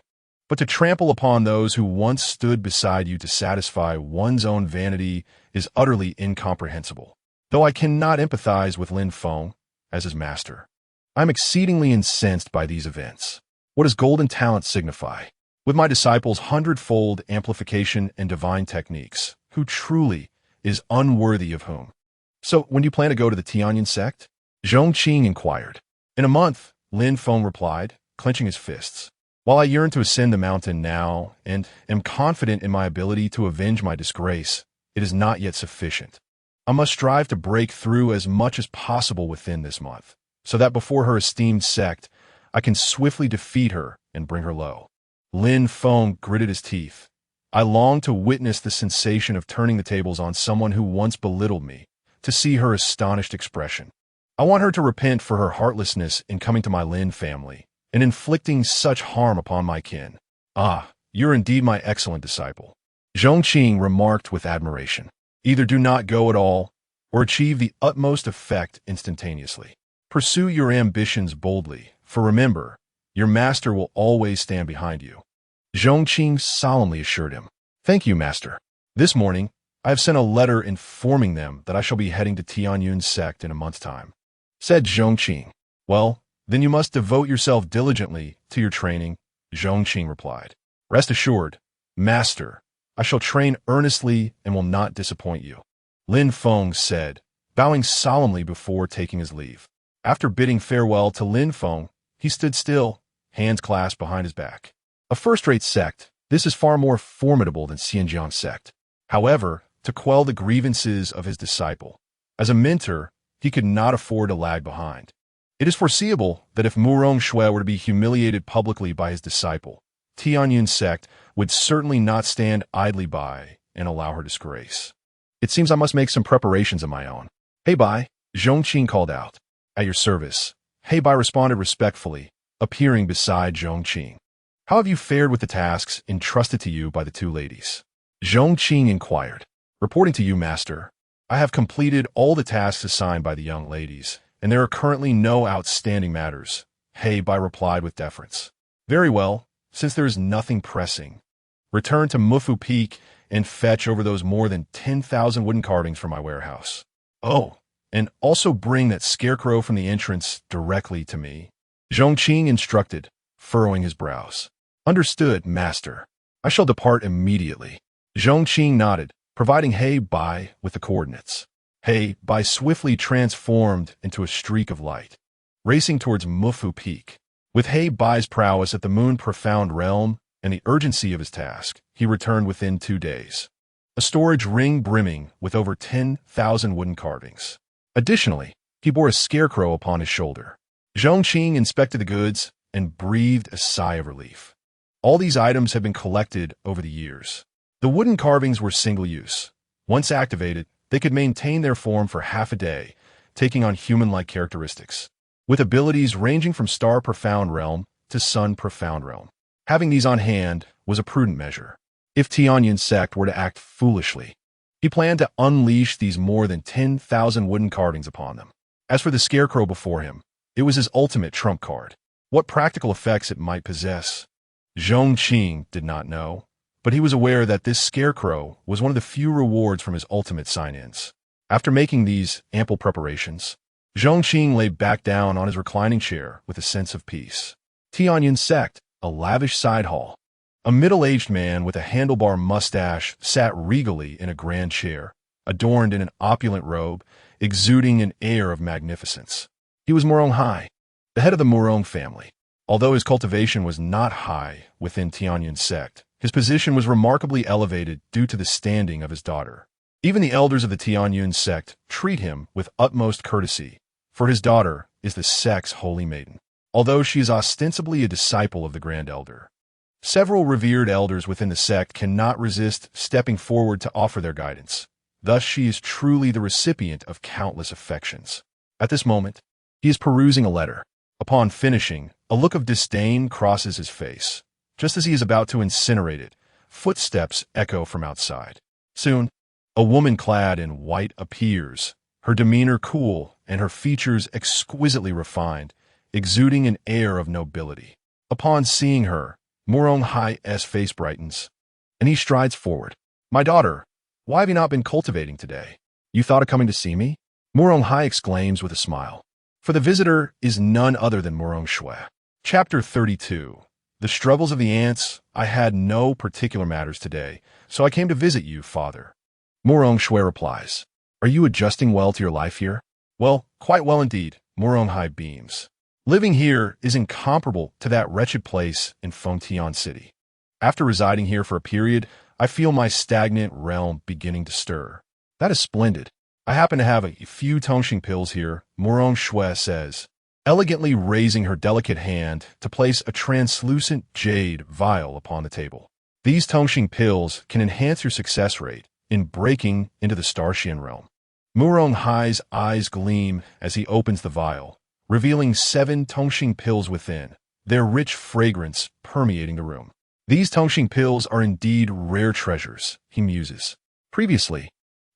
But to trample upon those who once stood beside you to satisfy one's own vanity is utterly incomprehensible. Though I cannot empathize with Lin Feng as his master, I am exceedingly incensed by these events. What does golden talent signify? With my disciples' hundredfold amplification and divine techniques, who truly is unworthy of whom? "So, when do you plan to go to the Tianyin Sect?" Zhong Qing inquired. "In a month," Lin Feng replied, clenching his fists. "While I yearn to ascend the mountain now and am confident in my ability to avenge my disgrace, it is not yet sufficient. I must strive to break through as much as possible within this month, so that before her esteemed sect, I can swiftly defeat her and bring her low." Lin Feng gritted his teeth. "I long to witness the sensation of turning the tables on someone who once belittled me, to see her astonished expression. I want her to repent for her heartlessness in coming to my Lin family and inflicting such harm upon my kin." "Ah, you're indeed my excellent disciple," Zhong Qing remarked with admiration. "Either do not go at all, or achieve the utmost effect instantaneously. Pursue your ambitions boldly, for remember, your master will always stand behind you." Zhong Qing solemnly assured him. "Thank you, master. This morning, I have sent a letter informing them that I shall be heading to Tianyin Sect in a month's time," said Zhong Qing. "Well, then you must devote yourself diligently to your training," Zhong Qing replied. "Rest assured, master, I shall train earnestly and will not disappoint you," Lin Feng said, bowing solemnly before taking his leave. After bidding farewell to Lin Feng, he stood still, hands clasped behind his back. A first-rate sect, this is far more formidable than Pingjiang Sect. However, to quell the grievances of his disciple, as a mentor, he could not afford to lag behind. It is foreseeable that if Murong Shui were to be humiliated publicly by his disciple, Tianyin Sect would certainly not stand idly by and allow her disgrace. "It seems I must make some preparations of my own." "Hey, Bai," Zhong Qing called out. "At your service." Hey Bai responded respectfully, appearing beside Zhong Qing. "How have you fared with the tasks entrusted to you by the two ladies?" Zhong Qing inquired. "Reporting to you, master, I have completed all the tasks assigned by the young ladies, and there are currently no outstanding matters," Hey Bai replied with deference. "Very well, since there is nothing pressing. Return to Mufu Peak and fetch over those more than 10,000 wooden carvings from my warehouse. Oh, and also bring that scarecrow from the entrance directly to me," Zhong Qing instructed, furrowing his brows. "Understood, master. I shall depart immediately." Zhong Qing nodded, providing Hey Bai with the coordinates. Hey Bai swiftly transformed into a streak of light, racing towards Mufu Peak. With Hey Bai's prowess at the Moon Profound Realm and the urgency of his task, he returned within 2 days, a storage ring brimming with over 10,000 wooden carvings. Additionally, he bore a scarecrow upon his shoulder. Zhong Qing inspected the goods and breathed a sigh of relief. All these items had been collected over the years. The wooden carvings were single-use. Once activated, they could maintain their form for half a day, taking on human-like characteristics, with abilities ranging from Star Profound Realm to Sun Profound Realm. Having these on hand was a prudent measure. If Tianyin Sect were to act foolishly, he planned to unleash these more than 10,000 wooden carvings upon them. As for the scarecrow before him, it was his ultimate trump card. What practical effects it might possess, Zhong Qing did not know, but he was aware that this scarecrow was one of the few rewards from his ultimate sign-ins. After making these ample preparations, Zhong Qing lay back down on his reclining chair with a sense of peace. Tianyin Sect, a lavish side hall. A middle-aged man with a handlebar mustache sat regally in a grand chair, adorned in an opulent robe, exuding an air of magnificence. He was Murong Hai, the head of the Murong family. Although his cultivation was not high within Tianyun sect, his position was remarkably elevated due to the standing of his daughter. Even the elders of the Tianyun sect treat him with utmost courtesy, for his daughter is the sect's holy maiden, although she is ostensibly a disciple of the Grand Elder. Several revered elders within the sect cannot resist stepping forward to offer their guidance. Thus, she is truly the recipient of countless affections. At this moment, he is perusing a letter. Upon finishing, a look of disdain crosses his face. Just as he is about to incinerate it, footsteps echo from outside. Soon, a woman clad in white appears, her demeanor cool and her features exquisitely refined, exuding an air of nobility. Upon seeing her, Murong Hai's face brightens, and he strides forward. "My daughter, why have you not been cultivating today? You thought of coming to see me?" Murong Hai exclaims with a smile. For the visitor is none other than Murong Shui. Chapter 32. The struggles of the ants. I had no particular matters today, so I came to visit you, father. Murong Shui replies. Are you adjusting well to your life here? Well, quite well indeed, Murong Hai beams. Living here is incomparable to that wretched place in Fengtian City. After residing here for a period, I feel my stagnant realm beginning to stir. That is splendid. I happen to have a few Tongxing pills here, Murong Shui says, elegantly raising her delicate hand to place a translucent jade vial upon the table. These Tongxing pills can enhance your success rate in breaking into the Starxian realm. Murong Hai's eyes gleam as he opens the vial, revealing 7 Tongxing pills within, their rich fragrance permeating the room. These Tongxing pills are indeed rare treasures, he muses. Previously,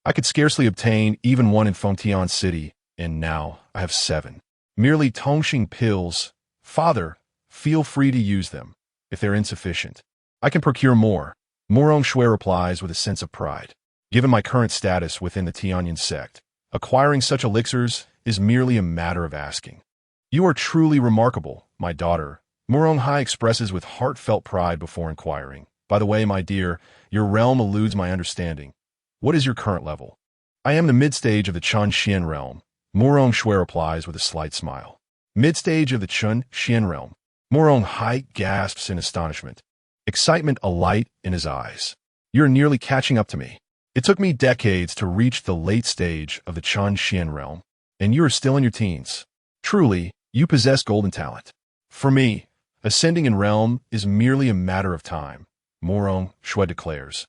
I could scarcely obtain even one in Fengtian City, and now I have 7. Merely Tongxing pills. Father, feel free to use them. If they're insufficient, I can procure more. Murong Shui replies with a sense of pride. Given my current status within the Tianyun sect, acquiring such elixirs is merely a matter of asking. You are truly remarkable, my daughter. Murong Hai expresses with heartfelt pride before inquiring. By the way, my dear, your realm eludes my understanding. What is your current level? I am the mid-stage of the Chun Xian realm. Murong Shui replies with a slight smile. Mid-stage of the Chun Xian realm. Murong Hai gasps in astonishment, excitement alight in his eyes. You're nearly catching up to me. It took me decades to reach the late stage of the Chun Xian realm, and you are still in your teens. Truly, you possess golden talent. For me, ascending in realm is merely a matter of time, Murong Shui declares,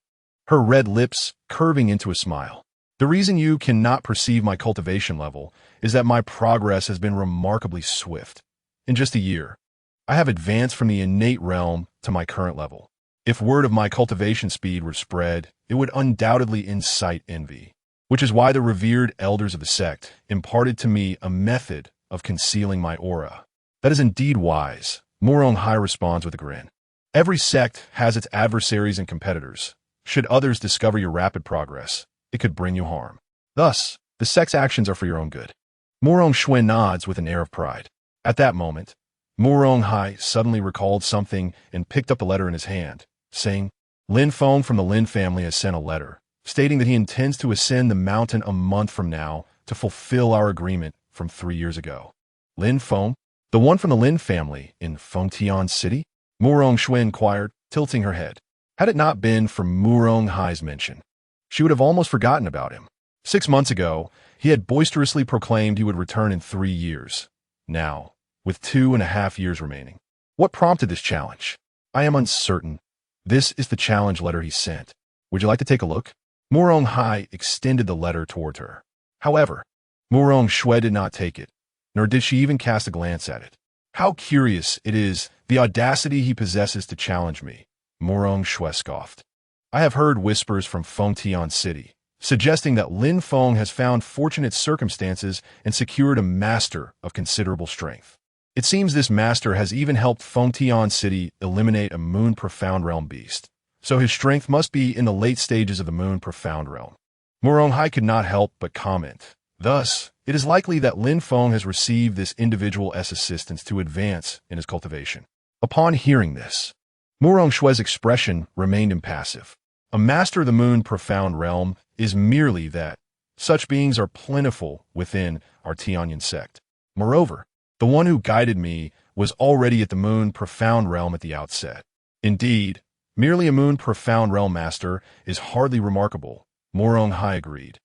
her red lips curving into a smile. The reason you cannot perceive my cultivation level is that my progress has been remarkably swift. In just a year, I have advanced from the innate realm to my current level. If word of my cultivation speed were spread, it would undoubtedly incite envy, which is why the revered elders of the sect imparted to me a method of concealing my aura. That is indeed wise, Murong Hai responds with a grin. Every sect has its adversaries and competitors. Should others discover your rapid progress, it could bring you harm. Thus, the sect's actions are for your own good. Murong Shui nods with an air of pride. At that moment, Murong Hai suddenly recalled something and picked up the letter in his hand, saying, Lin Feng from the Lin family has sent a letter, stating that he intends to ascend the mountain a month from now to fulfill our agreement from 3 years ago. Lin Feng? The one from the Lin family in Fengtian City? Murong Shui inquired, tilting her head. Had it not been for Murong Hai's mention, she would have almost forgotten about him. 6 months ago, he had boisterously proclaimed he would return in 3 years. Now, with 2.5 years remaining. What prompted this challenge? I am uncertain. This is the challenge letter he sent. Would you like to take a look? Murong Hai extended the letter toward her. However, Murong Shui did not take it, nor did she even cast a glance at it. How curious it is, the audacity he possesses to challenge me, Murong Shui scoffed. I have heard whispers from Fengtian City, suggesting that Lin Feng has found fortunate circumstances and secured a master of considerable strength. It seems this master has even helped Fengtian City eliminate a Moon Profound Realm beast, so his strength must be in the late stages of the Moon Profound Realm. Murong Hai could not help but comment. Thus, it is likely that Lin Feng has received this individual's assistance to advance in his cultivation. Upon hearing this, Murong Shui's expression remained impassive. A master of the Moon Profound Realm is merely that. Such beings are plentiful within our Tianyun sect. Moreover, the one who guided me was already at the Moon Profound Realm at the outset. Indeed, merely a Moon Profound Realm master is hardly remarkable, Morong Hai agreed,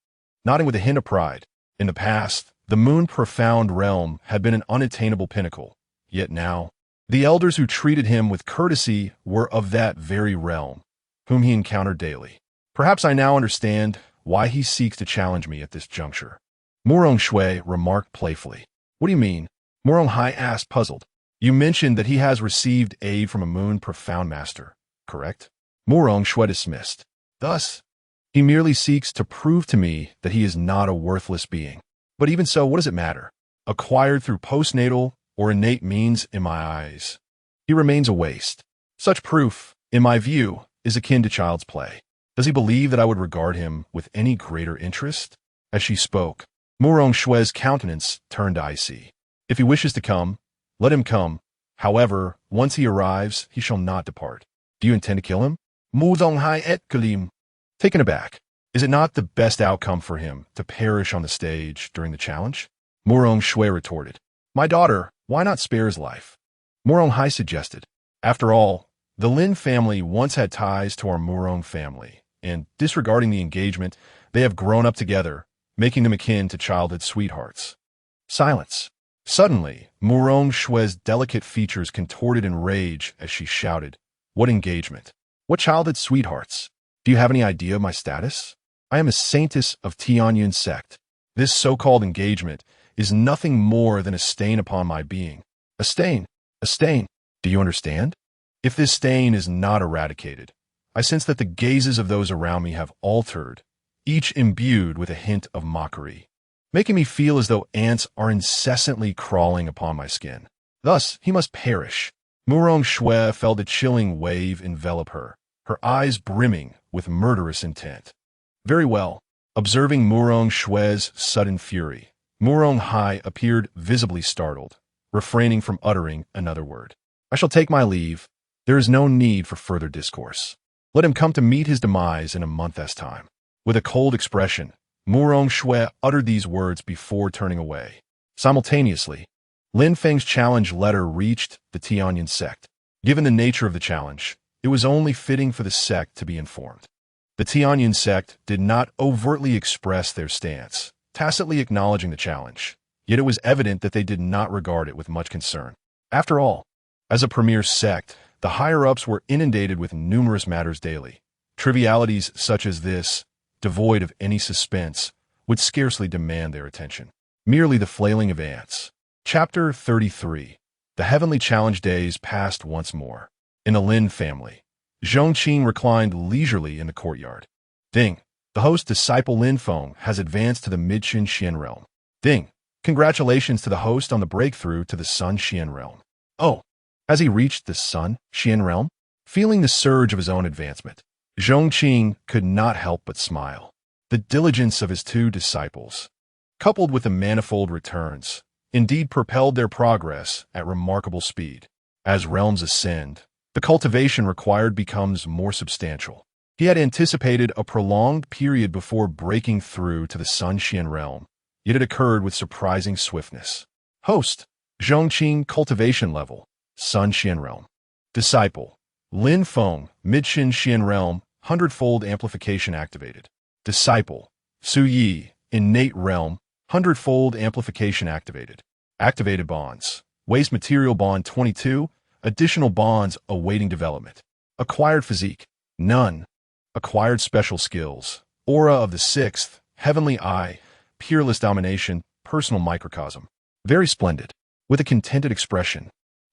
nodding with a hint of pride. In the past, the Moon Profound Realm had been an unattainable pinnacle, yet now, the elders who treated him with courtesy were of that very realm, whom he encountered daily. Perhaps I now understand why he seeks to challenge me at this juncture. Morong Shui remarked playfully. What do you mean? Morong Hai asked, puzzled. You mentioned that he has received aid from a Moon Profound Master, correct? Morong Shui dismissed. Thus, he merely seeks to prove to me that he is not a worthless being. But even so, what does it matter? Acquired through postnatal or innate means in my eyes, he remains a waste. Such proof, in my view, is akin to child's play. Does he believe that I would regard him with any greater interest? As she spoke, Morong Shui's countenance turned icy. If he wishes to come, let him come. However, once he arrives, he shall not depart. Do you intend to kill him? Muzong Hai et Kalim. Taken aback, is it not the best outcome for him to perish on the stage during the challenge? Morong Shui retorted. My daughter, why not spare his life? Morong Hai suggested. After all, the Lin family once had ties to our Morong family, and disregarding the engagement, they have grown up together, making them akin to childhood sweethearts. Silence. Suddenly, Morong Shui's delicate features contorted in rage as she shouted, What engagement? What childhood sweethearts? Do you have any idea of my status? I am a saintess of Pingjiang Sect. This so-called engagement is nothing more than a stain upon my being. A stain. A stain. Do you understand? If this stain is not eradicated, I sense that the gazes of those around me have altered, each imbued with a hint of mockery, making me feel as though ants are incessantly crawling upon my skin. Thus, he must perish. Morong Shui felt a chilling wave envelop her, her eyes brimming with murderous intent. Very well. Observing Morong Shui's sudden fury, Morong Hai appeared visibly startled, refraining from uttering another word. I shall take my leave. There is no need for further discourse. Let him come to meet his demise in a month's time. With a cold expression, Morong Shui uttered these words before turning away. Simultaneously, Lin Feng's challenge letter reached the Pingjiang Sect. Given the nature of the challenge, it was only fitting for the sect to be informed. The Pingjiang Sect did not overtly express their stance, tacitly acknowledging the challenge, yet it was evident that they did not regard it with much concern. After all, as a premier sect, the higher-ups were inundated with numerous matters daily. Trivialities such as this, devoid of any suspense, would scarcely demand their attention. Merely the flailing of ants. Chapter 33. The heavenly challenge days passed once more. In the Lin family, Zhong Qing reclined leisurely in the courtyard. Ding. The host disciple Lin Feng has advanced to the Mid-Shin Xian realm. Ding. Congratulations to the host on the breakthrough to the Sun Xian realm. Oh. Has he reached the Sun Xian realm? Feeling the surge of his own advancement, Zhong Qing could not help but smile. The diligence of his two disciples, coupled with the manifold returns, indeed propelled their progress at remarkable speed. As realms ascend, the cultivation required becomes more substantial. He had anticipated a prolonged period before breaking through to the Sun Xian realm, yet it occurred with surprising swiftness. Host, Zhong Qing cultivation level, Sun Xian realm. Disciple, Lin Feng, Mid-Shin Xian realm, hundredfold amplification activated. Disciple, Su Yi, innate realm, hundredfold amplification activated. Activated bonds, waste material bond 22, additional bonds awaiting development. Acquired physique, none. Acquired special skills, aura of the sixth, heavenly eye, peerless domination, personal microcosm. Very splendid. With a contented expression,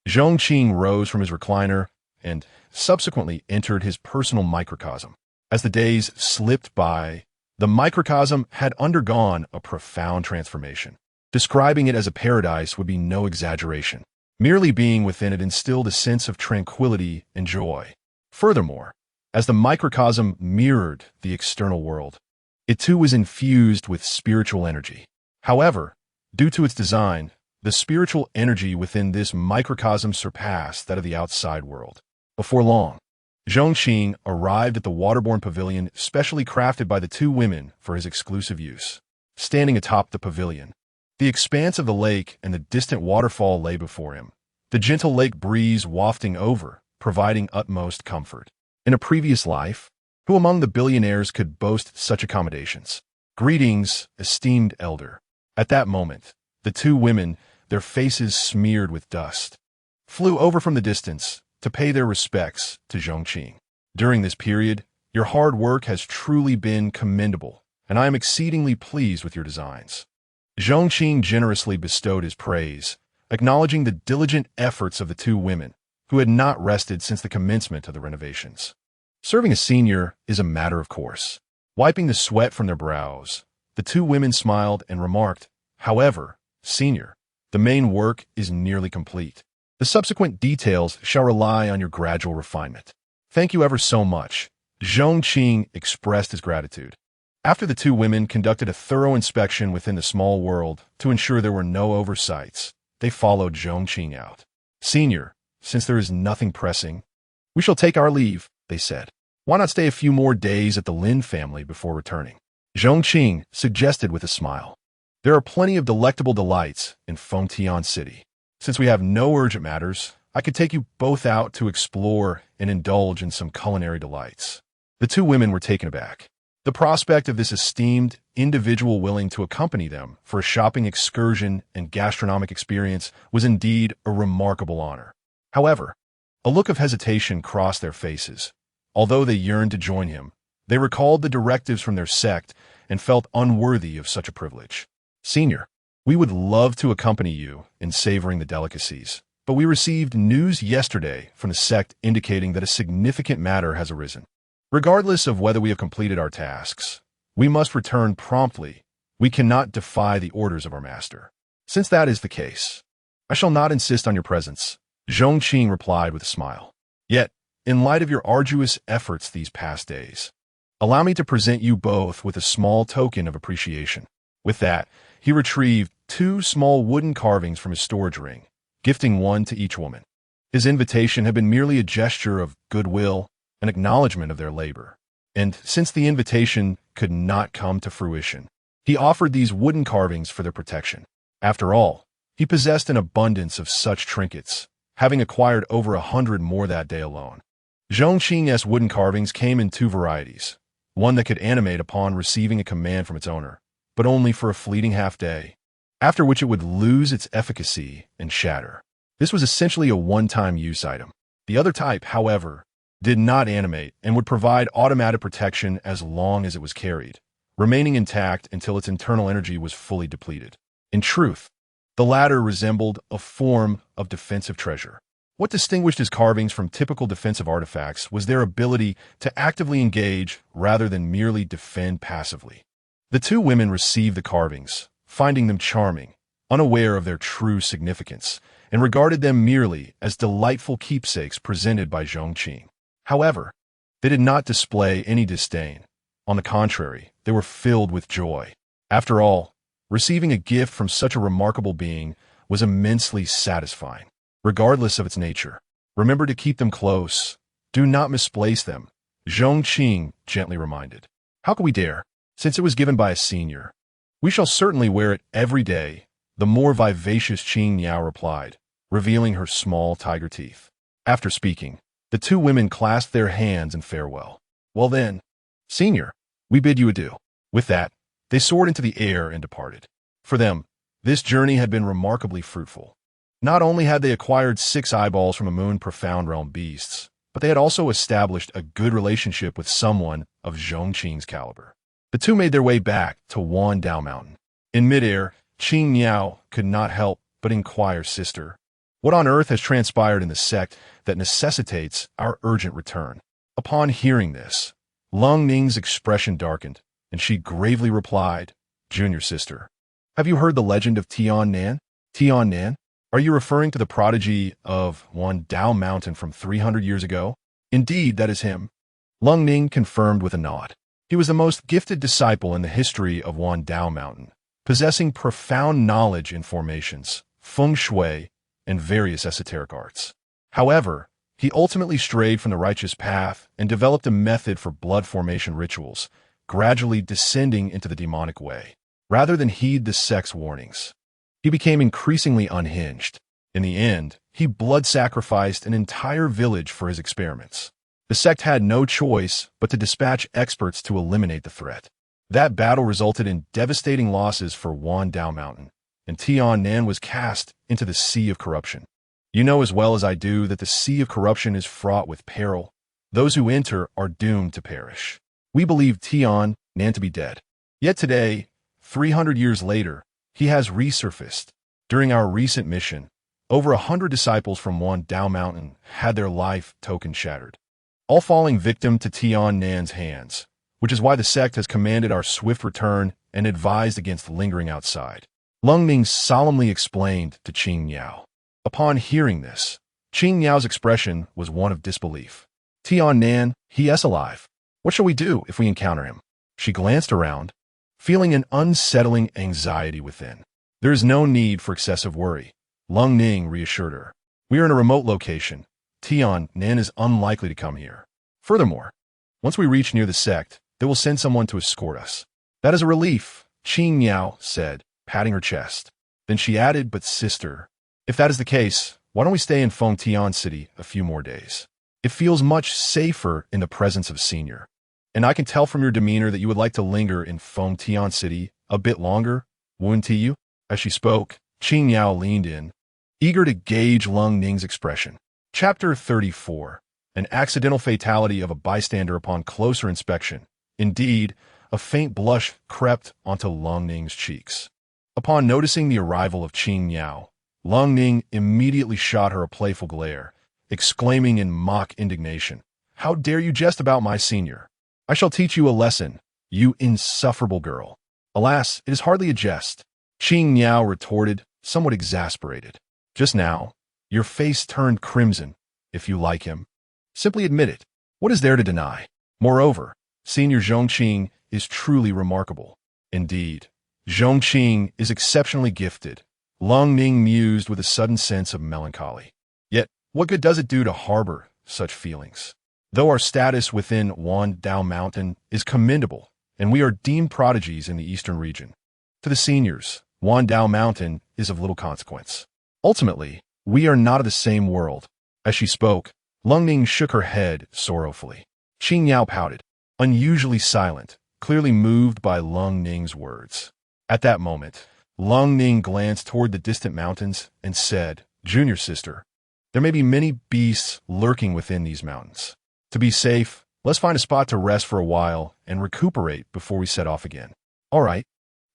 Zhong Qing rose from his recliner and subsequently entered his personal microcosm. As the days slipped by, the microcosm had undergone a profound transformation. Describing it as a paradise would be no exaggeration. Merely being within it instilled a sense of tranquility and joy. Furthermore, as the microcosm mirrored the external world, it too was infused with spiritual energy. However, due to its design, the spiritual energy within this microcosm surpassed that of the outside world. Before long, Zhong Qing arrived at the waterborne pavilion specially crafted by the two women for his exclusive use. Standing atop the pavilion, The expanse of the lake and the distant waterfall lay before him, the gentle lake breeze wafting over, providing utmost comfort. In a previous life, who among the billionaires could boast such accommodations? Greetings, esteemed elder. At that moment, the two women, their faces smeared with dust, flew over from the distance to pay their respects to Zhong Qing. During this period, your hard work has truly been commendable, and I am exceedingly pleased with your designs. Zhong Qing generously bestowed his praise, acknowledging the diligent efforts of the two women, who had not rested since the commencement of the renovations. Serving a senior is a matter of course. Wiping the sweat from their brows, the two women smiled and remarked, "However, senior, the main work is nearly complete. The subsequent details shall rely on your gradual refinement." "Thank you ever so much." Zhong Qing expressed his gratitude. After the two women conducted a thorough inspection within the small world to ensure there were no oversights, they followed Zhong Qing out. "Senior, since there is nothing pressing, we shall take our leave," they said. "Why not stay a few more days at the Lin family before returning?" Zhong Qing suggested with a smile. "There are plenty of delectable delights in Pingjiang City. Since we have no urgent matters, I could take you both out to explore and indulge in some culinary delights." The two women were taken aback. The prospect of this esteemed individual willing to accompany them for a shopping excursion and gastronomic experience was indeed a remarkable honor. However, a look of hesitation crossed their faces. Although they yearned to join him, they recalled the directives from their sect and felt unworthy of such a privilege. "Senior, we would love to accompany you in savoring the delicacies, but we received news yesterday from the sect indicating that a significant matter has arisen. Regardless of whether we have completed our tasks, we must return promptly. We cannot defy the orders of our master. Since that is the case, I shall not insist on your presence," Zhong Qing replied with a smile. "Yet, in light of your arduous efforts these past days, allow me to present you both with a small token of appreciation." With that, he retrieved two small wooden carvings from his storage ring, gifting one to each woman. His invitation had been merely a gesture of goodwill, an acknowledgement of their labor. And since the invitation could not come to fruition, he offered these wooden carvings for their protection. After all, he possessed an abundance of such trinkets, having acquired over 100 more that day alone. Zhong Qing's wooden carvings came in two varieties, one that could animate upon receiving a command from its owner, but only for a fleeting half-day, after which it would lose its efficacy and shatter. This was essentially a one-time use item. The other type, however, did not animate and would provide automatic protection as long as it was carried, remaining intact until its internal energy was fully depleted. In truth, the latter resembled a form of defensive treasure. What distinguished his carvings from typical defensive artifacts was their ability to actively engage rather than merely defend passively. The two women received the carvings, finding them charming, unaware of their true significance, and regarded them merely as delightful keepsakes presented by Zhong Qing. However, they did not display any disdain. On the contrary, they were filled with joy. After all, receiving a gift from such a remarkable being was immensely satisfying, regardless of its nature. "Remember to keep them close. Do not misplace them," Zhong Qing gently reminded. "How could we dare? Since it was given by a senior, we shall certainly wear it every day," the more vivacious Qing Niao replied, revealing her small tiger teeth. After speaking, the two women clasped their hands in farewell. "Well then, senior, we bid you adieu." With that, they soared into the air and departed. For them, this journey had been remarkably fruitful. Not only had they acquired 6 eyeballs from a moon profound realm beasts, but they had also established a good relationship with someone of Zhong Qing's caliber. The two made their way back to Wandao Mountain. In midair, Qing Niao could not help but inquire, "Sister, what on earth has transpired in the sect that necessitates our urgent return?" Upon hearing this, Lung Ning's expression darkened, and she gravely replied, "Junior sister, have you heard the legend of Tian Nan? Tian Nan? Are you referring to the prodigy of Wandao Mountain from 300 years ago?" "Indeed, that is him," Lung Ning confirmed with a nod. He was the most gifted disciple in the history of Wandao Mountain, possessing profound knowledge in formations, feng shui, and various esoteric arts. However, he ultimately strayed from the righteous path and developed a method for blood formation rituals, gradually descending into the demonic way. Rather than heed the sect's warnings, he became increasingly unhinged. In the end, he blood-sacrificed an entire village for his experiments. The sect had no choice but to dispatch experts to eliminate the threat. That battle resulted in devastating losses for Wan Dao Mountain, and Tian was cast into the sea of corruption. You know as well as I do that the sea of corruption is fraught with peril. Those who enter are doomed to perish. We believe Tian to be dead. Yet today, 300 years later, he has resurfaced. During our recent mission, over 100 disciples from Wan Dao Mountain had their life token shattered, all falling victim to Tian's hands, which is why the sect has commanded our swift return and advised against lingering outside. Lung Ning solemnly explained to Qing Yao. Upon hearing this, Qing Yao's expression was one of disbelief. Tian, he is alive. What shall we do if we encounter him? She glanced around, feeling an unsettling anxiety within. There is no need for excessive worry, Lung Ning reassured her. We are in a remote location. Tian is unlikely to come here. Furthermore, once we reach near the sect, they will send someone to escort us. That is a relief, Qing Yao said, patting her chest. Then she added, but sister, if that is the case, why don't we stay in Fengtian City a few more days? It feels much safer in the presence of Senior. And I can tell from your demeanor that you would like to linger in Fengtian City a bit longer, wouldn't you? As she spoke, Qing Yao leaned in, eager to gauge Lung Ning's expression. Chapter 34. An accidental fatality of a bystander upon closer inspection. Indeed, a faint blush crept onto Lung Ning's cheeks. Upon noticing the arrival of Qing Yao, Lung Ning immediately shot her a playful glare, exclaiming in mock indignation, "How dare you jest about my senior? I shall teach you a lesson, you insufferable girl." Alas, it is hardly a jest, Qing Yao retorted, somewhat exasperated. Just now, your face turned crimson. If you like him, simply admit it. What is there to deny? Moreover, Senior Zhong Qing is truly remarkable. Indeed, Zhong Qing is exceptionally gifted. Lung Ning mused with a sudden sense of melancholy. Yet, what good does it do to harbor such feelings? Though our status within Wan Dao Mountain is commendable, and we are deemed prodigies in the eastern region, to the seniors, Wan Dao Mountain is of little consequence. Ultimately, we are not of the same world. As she spoke, Lung Ning shook her head sorrowfully. Qing Yao pouted, unusually silent, clearly moved by Lung Ning's words. At that moment, Lung Ning glanced toward the distant mountains and said, "Junior sister, there may be many beasts lurking within these mountains. To be safe, let's find a spot to rest for a while and recuperate before we set off again." "All right."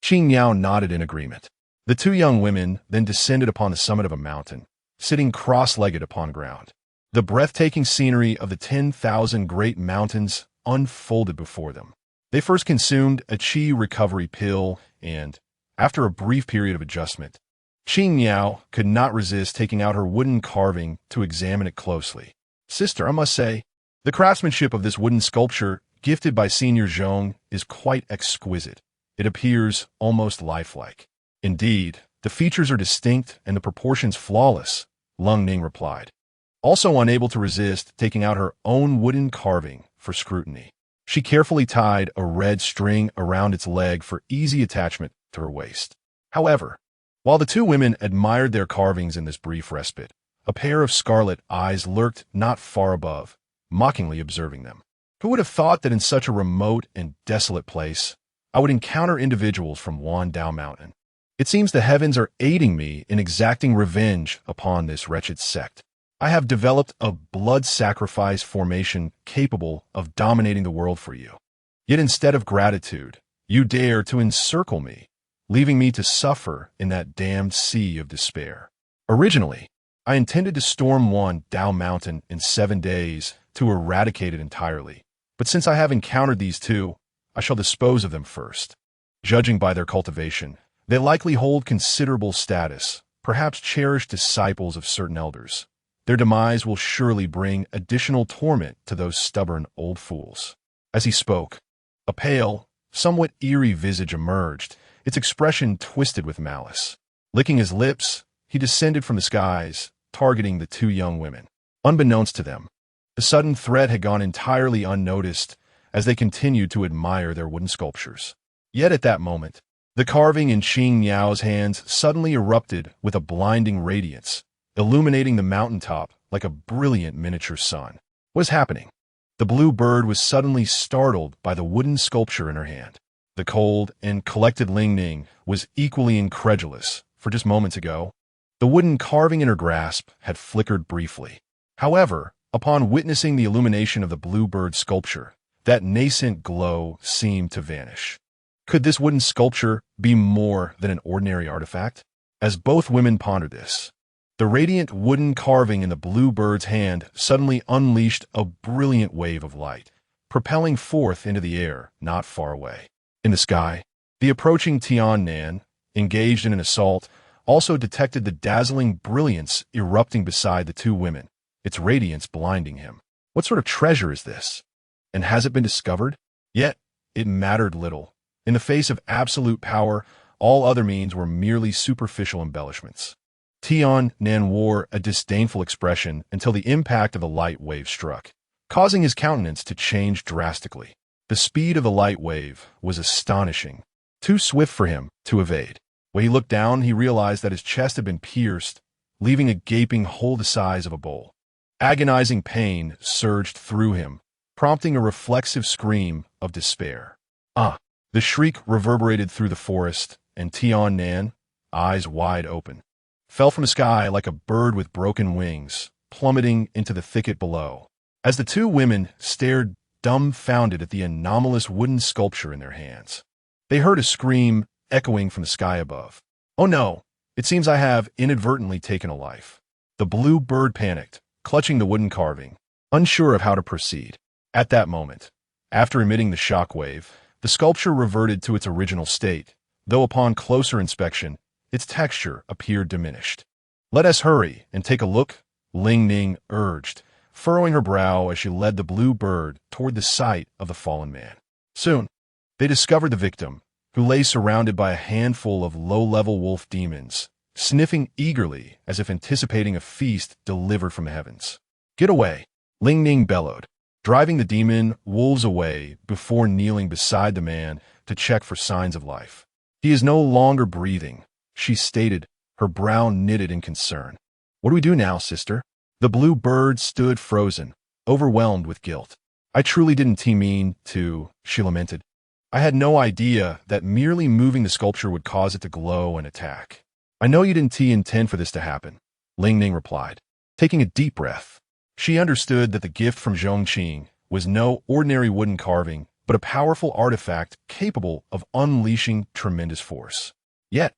Qing Yao nodded in agreement. The two young women then descended upon the summit of a mountain, sitting cross-legged upon ground. The breathtaking scenery of the 10,000 great mountains unfolded before them. They first consumed a qi recovery pill and, after a brief period of adjustment, Qing Yao could not resist taking out her wooden carving to examine it closely. "Sister, I must say, the craftsmanship of this wooden sculpture gifted by Senior Zhong is quite exquisite. It appears almost lifelike." "Indeed, the features are distinct and the proportions flawless," Lung Ning replied, also unable to resist taking out her own wooden carving for scrutiny. She carefully tied a red string around its leg for easy attachment to her waist. However, while the two women admired their carvings in this brief respite, a pair of scarlet eyes lurked not far above, mockingly observing them. Who would have thought that in such a remote and desolate place, I would encounter individuals from Wan Dao Mountain? It seems the heavens are aiding me in exacting revenge upon this wretched sect. I have developed a blood sacrifice formation capable of dominating the world for you. Yet instead of gratitude, you dare to encircle me, leaving me to suffer in that damned sea of despair. Originally, I intended to storm Wan Dao Mountain in 7 days to eradicate it entirely, but since I have encountered these two, I shall dispose of them first. Judging by their cultivation, they likely hold considerable status, perhaps cherished disciples of certain elders. Their demise will surely bring additional torment to those stubborn old fools." As he spoke, a pale, somewhat eerie visage emerged, its expression twisted with malice. Licking his lips, he descended from the skies, targeting the two young women. Unbeknownst to them, the sudden threat had gone entirely unnoticed as they continued to admire their wooden sculptures. Yet at that moment, The carving in Qing Niao's hands suddenly erupted with a blinding radiance, illuminating the mountaintop like a brilliant miniature sun. What was happening? The blue bird was suddenly startled by the wooden sculpture in her hand. The cold and collected Ling Ning was equally incredulous, for just moments ago, the wooden carving in her grasp had flickered briefly. However, upon witnessing the illumination of the blue bird sculpture, that nascent glow seemed to vanish. Could this wooden sculpture be more than an ordinary artifact? As both women pondered this, the radiant wooden carving in the blue bird's hand suddenly unleashed a brilliant wave of light, propelling forth into the air not far away. In the sky, the approaching Tiannan, engaged in an assault, also detected the dazzling brilliance erupting beside the two women, its radiance blinding him. What sort of treasure is this? And has it been discovered? Yet, it mattered little. In the face of absolute power, all other means were merely superficial embellishments. Tiannan wore a disdainful expression until the impact of the light wave struck, causing his countenance to change drastically. The speed of the light wave was astonishing, too swift for him to evade. When he looked down, he realized that his chest had been pierced, leaving a gaping hole the size of a bowl. Agonizing pain surged through him, prompting a reflexive scream of despair. Ah! The shriek reverberated through the forest, and Tiannan, eyes wide open, fell from the sky like a bird with broken wings, plummeting into the thicket below. As the two women stared dumbfounded at the anomalous wooden sculpture in their hands, they heard a scream echoing from the sky above. "Oh no! It seems I have inadvertently taken a life." The blue bird panicked, clutching the wooden carving, unsure of how to proceed. At that moment, after emitting the shock wave, the sculpture reverted to its original state, though upon closer inspection, its texture appeared diminished. "Let us hurry and take a look," Ling Ning urged, furrowing her brow as she led the blue bird toward the site of the fallen man. Soon, they discovered the victim, who lay surrounded by a handful of low-level wolf demons, sniffing eagerly as if anticipating a feast delivered from the heavens. "Get away," Ling Ning bellowed, driving the demon wolves away before kneeling beside the man to check for signs of life. "He is no longer breathing," she stated, her brow knitted in concern. "What do we do now, sister?" The blue bird stood frozen, overwhelmed with guilt. "I truly didn't mean to," she lamented. "I had no idea that merely moving the sculpture would cause it to glow and attack." "I know you didn't intend for this to happen," Ling Ning replied, taking a deep breath. She understood that the gift from Zhong Qing was no ordinary wooden carving, but a powerful artifact capable of unleashing tremendous force. Yet,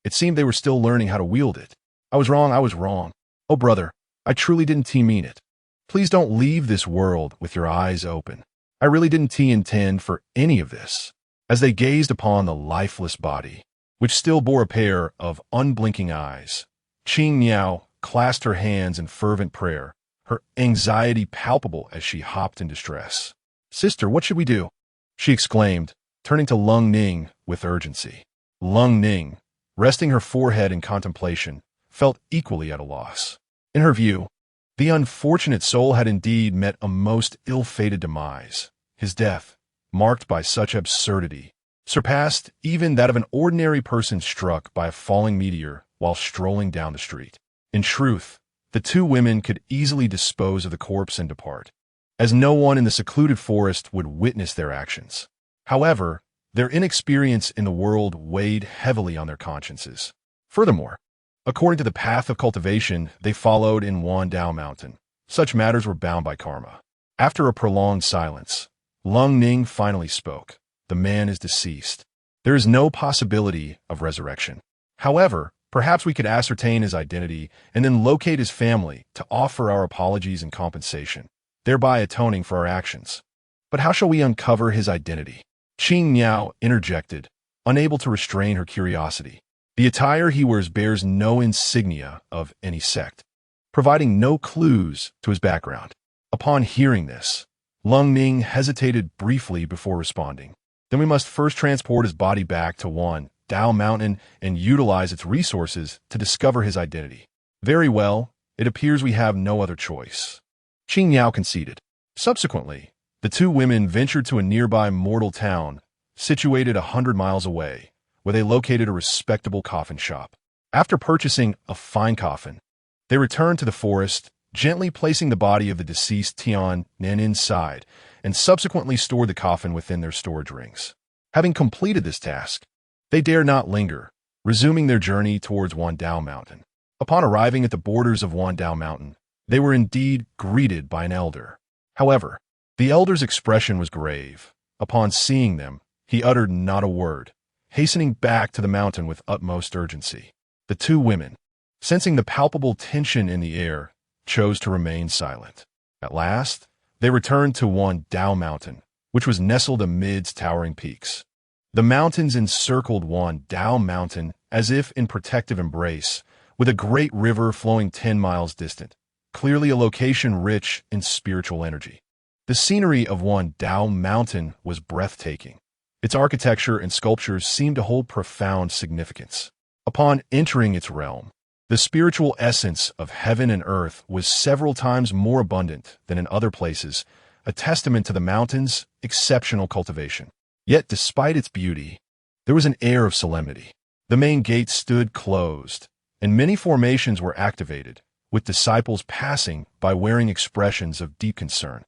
it seemed they were still learning how to wield it. I was wrong. Oh, brother, I truly didn't mean it. Please don't leave this world with your eyes open. I really didn't intend for any of this." As they gazed upon the lifeless body, which still bore a pair of unblinking eyes, Qing Niao clasped her hands in fervent prayer, her anxiety palpable as she hopped in distress. "Sister, what should we do?" she exclaimed, turning to Lung Ning with urgency. Lung Ning, resting her forehead in contemplation, felt equally at a loss. In her view, the unfortunate soul had indeed met a most ill-fated demise. His death, marked by such absurdity, surpassed even that of an ordinary person struck by a falling meteor while strolling down the street. In truth, the two women could easily dispose of the corpse and depart, as no one in the secluded forest would witness their actions. However, their inexperience in the world weighed heavily on their consciences. Furthermore, according to the path of cultivation they followed in Wandao Mountain, such matters were bound by karma. After a prolonged silence, Lung Ning finally spoke. "The man is deceased. There is no possibility of resurrection. However, perhaps we could ascertain his identity and then locate his family to offer our apologies and compensation, thereby atoning for our actions. But how shall we uncover his identity?" Qing Niao interjected, unable to restrain her curiosity. "The attire he wears bears no insignia of any sect, providing no clues to his background." Upon hearing this, Lung Ning hesitated briefly before responding. "Then we must first transport his body back to Wandao Mountain and utilize its resources to discover his identity." "Very well, it appears we have no other choice," Qing Niao conceded. Subsequently, the two women ventured to a nearby mortal town, situated 100 miles away, where they located a respectable coffin shop. After purchasing a fine coffin, they returned to the forest, gently placing the body of the deceased Tian Nan inside, and subsequently stored the coffin within their storage rings. Having completed this task, they dared not linger, resuming their journey towards Wandao Mountain. Upon arriving at the borders of Wandao Mountain, they were indeed greeted by an elder. However, the elder's expression was grave. Upon seeing them, he uttered not a word, hastening back to the mountain with utmost urgency. The two women, sensing the palpable tension in the air, chose to remain silent. At last, they returned to Wandao Mountain, which was nestled amidst towering peaks. The mountains encircled Wandao Mountain as if in protective embrace, with a great river flowing 10 miles distant, clearly a location rich in spiritual energy. The scenery of Wandao Mountain was breathtaking. Its architecture and sculptures seemed to hold profound significance. Upon entering its realm, the spiritual essence of heaven and earth was several times more abundant than in other places, a testament to the mountain's exceptional cultivation. Yet, despite its beauty, there was an air of solemnity. The main gate stood closed, and many formations were activated, with disciples passing by wearing expressions of deep concern.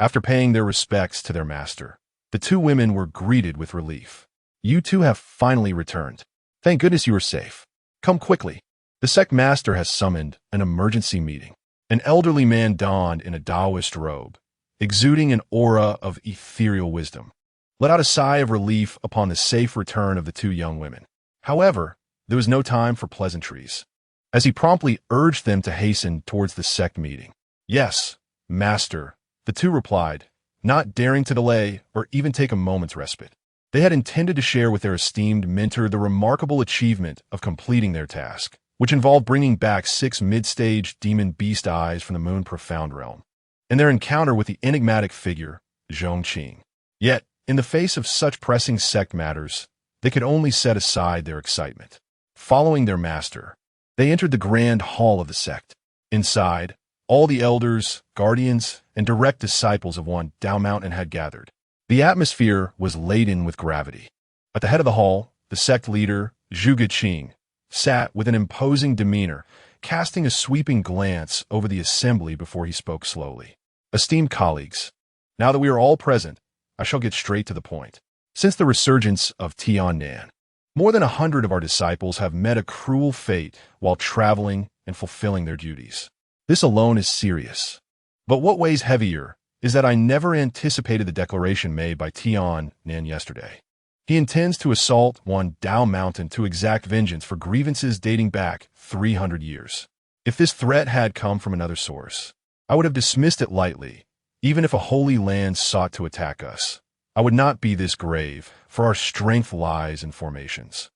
After paying their respects to their master, the two women were greeted with relief. "You two have finally returned. Thank goodness you are safe. Come quickly. The sect master has summoned an emergency meeting." An elderly man donned in a Taoist robe, exuding an aura of ethereal wisdom, let out a sigh of relief upon the safe return of the two young women. However, there was no time for pleasantries, as he promptly urged them to hasten towards the sect meeting. "Yes, master," the two replied, not daring to delay or even take a moment's respite. They had intended to share with their esteemed mentor the remarkable achievement of completing their task, which involved bringing back 6 mid-stage demon beast eyes from the moon profound realm, and their encounter with the enigmatic figure, Zhong Qing. Yet, in the face of such pressing sect matters, they could only set aside their excitement. Following their master, they entered the grand hall of the sect. Inside, all the elders, guardians, and direct disciples of Wandao Mountain had gathered. The atmosphere was laden with gravity. At the head of the hall, the sect leader, Zhong Qing, sat with an imposing demeanor, casting a sweeping glance over the assembly before he spoke slowly. "Esteemed colleagues, now that we are all present, I shall get straight to the point. Since the resurgence of Tiannan, more than 100 of our disciples have met a cruel fate while traveling and fulfilling their duties. This alone is serious. But what weighs heavier is that I never anticipated the declaration made by Tiannan yesterday. He intends to assault Wandao Mountain to exact vengeance for grievances dating back 300 years. If this threat had come from another source, I would have dismissed it lightly. Even if a holy land sought to attack us, I would not be this grave, for our strength lies in formations.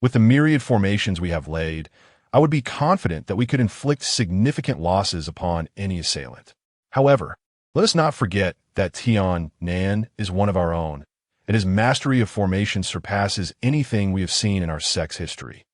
With the myriad formations we have laid, I would be confident that we could inflict significant losses upon any assailant. However, let us not forget that Tiannan is one of our own, and his mastery of formation surpasses anything we have seen in our sect's history.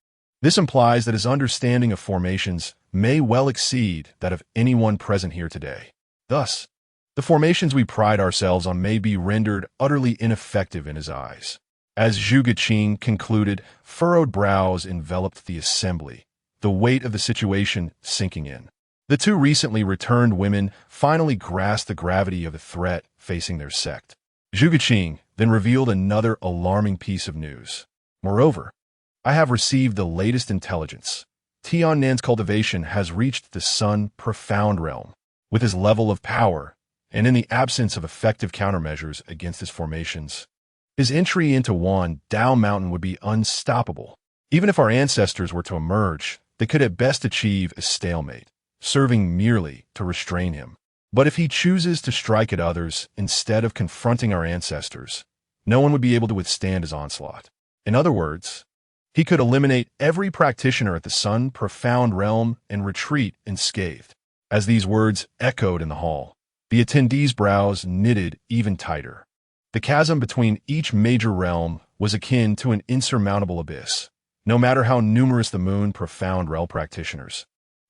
This implies that his understanding of formations may well exceed that of anyone present here today. Thus, the formations we pride ourselves on may be rendered utterly ineffective in his eyes. As Zhong Qing concluded, furrowed brows enveloped the assembly, the weight of the situation sinking in. The two recently returned women finally grasped the gravity of the threat facing their sect. Zhong Qing then revealed another alarming piece of news. "Moreover, I have received the latest intelligence. Tiannan's cultivation has reached the Sun profound realm. With his level of power, and in the absence of effective countermeasures against his formations, his entry into Wandao Mountain would be unstoppable. Even if our ancestors were to emerge, they could at best achieve a stalemate, serving merely to restrain him. But if he chooses to strike at others instead of confronting our ancestors, no one would be able to withstand his onslaught. In other words, he could eliminate every practitioner at the Sun profound realm and retreat unscathed." As these words echoed in the hall, the attendees' brows knitted even tighter. The chasm between each major realm was akin to an insurmountable abyss. No matter how numerous the Moon profound realm practitioners,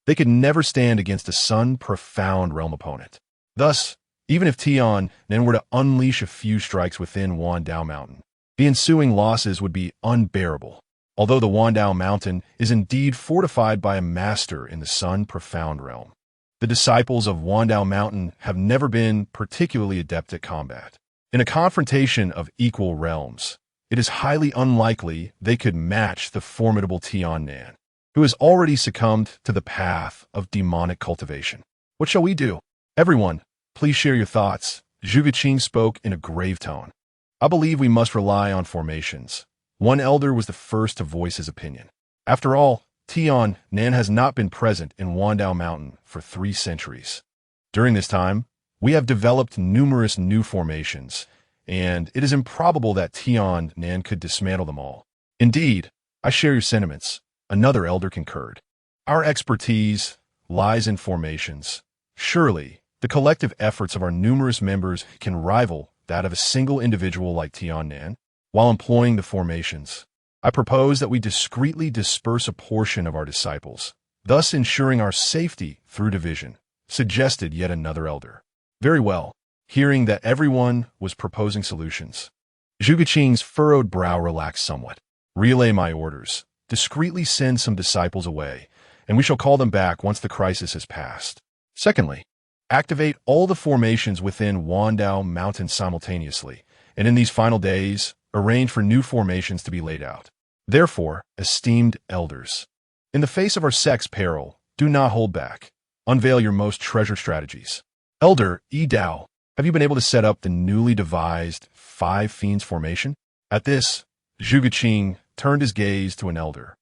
they could never stand against a Sun profound realm opponent. Thus, even if Tiannan were to unleash a few strikes within Wandao Mountain, The ensuing losses would be unbearable. Although the Wandao Mountain is indeed fortified by a master in the Sun Profound realm, the disciples of Wandao Mountain have never been particularly adept at combat. In a confrontation of equal realms, it is highly unlikely they could match the formidable Tiannan, who has already succumbed to the path of demonic cultivation. What shall we do? Everyone, please share your thoughts. Zhuge Qing spoke in a grave tone. I believe we must rely on formations. One elder was the first to voice his opinion. After all, Tiannan has not been present in Wandao Mountain for 3 centuries. During this time, we have developed numerous new formations, and it is improbable that Tiannan could dismantle them all. Indeed, I share your sentiments. Another elder concurred. Our expertise lies in formations. Surely, the collective efforts of our numerous members can rival that of a single individual like Tiannan. While employing the formations, I propose that we discreetly disperse a portion of our disciples, thus ensuring our safety through division, suggested yet another elder. Very well. Hearing that everyone was proposing solutions, Zhuge Qing's furrowed brow relaxed somewhat. Relay my orders. Discreetly send some disciples away, and we shall call them back once the crisis has passed. Secondly, activate all the formations within Wandao Mountain simultaneously, and in these final days, arrange for new formations to be laid out. Therefore, esteemed elders, in the face of our sect's peril, do not hold back. Unveil your most treasured strategies. Elder Yi Dao, have you been able to set up the newly devised 5 Fiends formation? At this, Zhuge Qing turned his gaze to an elder,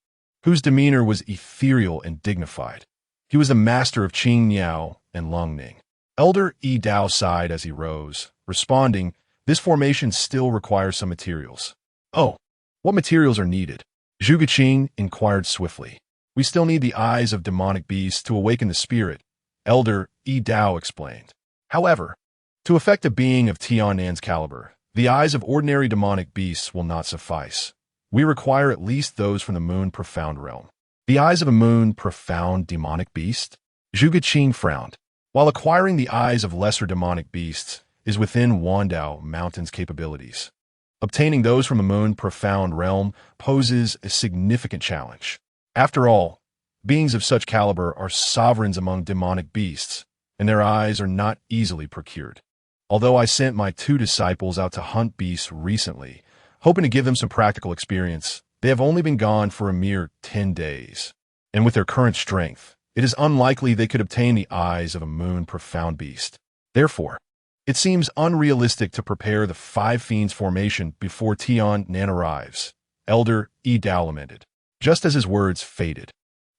whose demeanor was ethereal and dignified. He was the master of Qing Niao and Lung Ning. Elder Yi Dao sighed as he rose, responding, "This formation still requires some materials." "Oh, what materials are needed?" Zhuge Qing inquired swiftly. "We still need the eyes of demonic beasts to awaken the spirit," Elder Yi Dao explained. "However, to affect a being of Tiannan's caliber, the eyes of ordinary demonic beasts will not suffice. We require at least those from the Moon Profound realm." "The eyes of a Moon Profound demonic beast?" Zhuge Qing frowned. While acquiring the eyes of lesser demonic beasts is within Wandao Mountain's capabilities, obtaining those from the Moon Profound realm poses a significant challenge. After all, beings of such caliber are sovereigns among demonic beasts, and their eyes are not easily procured. Although I sent my 2 disciples out to hunt beasts recently, hoping to give them some practical experience, they have only been gone for a mere 10 days. And with their current strength, it is unlikely they could obtain the eyes of a Moon Profound beast. Therefore, it seems unrealistic to prepare the 5 Fiends formation before Tiannan arrives, Elder Yi Dao lamented. Just as his words faded,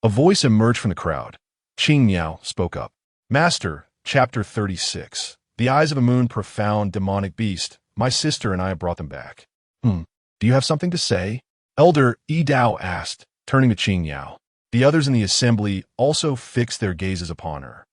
a voice emerged from the crowd. Qing Niao spoke up. "Master, Chapter 36. The eyes of a Moon Profound demonic beast. My sister and I have brought them back." Do you have something to say?" Elder Yi Dao asked, turning to Qing Niao. The others in the assembly also fixed their gazes upon her.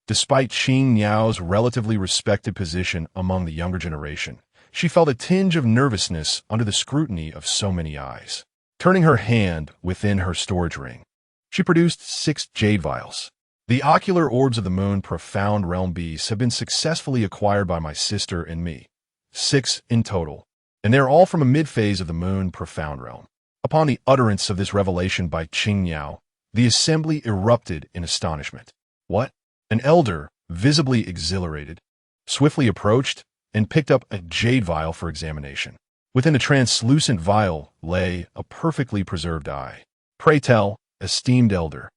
Despite Qing Niao's relatively respected position among the younger generation, she felt a tinge of nervousness under the scrutiny of so many eyes. Turning her hand within her storage ring, she produced 6 jade vials. "The ocular orbs of the Moon Profound realm beasts have been successfully acquired by my sister and me. 6 in total, and they're all from a mid-phase of the Moon Profound realm." Upon the utterance of this revelation by Qing Niao, the assembly erupted in astonishment. "What?" An elder, visibly exhilarated, swiftly approached and picked up a jade vial for examination. Within a translucent vial lay a perfectly preserved eye. "Pray tell, esteemed elder,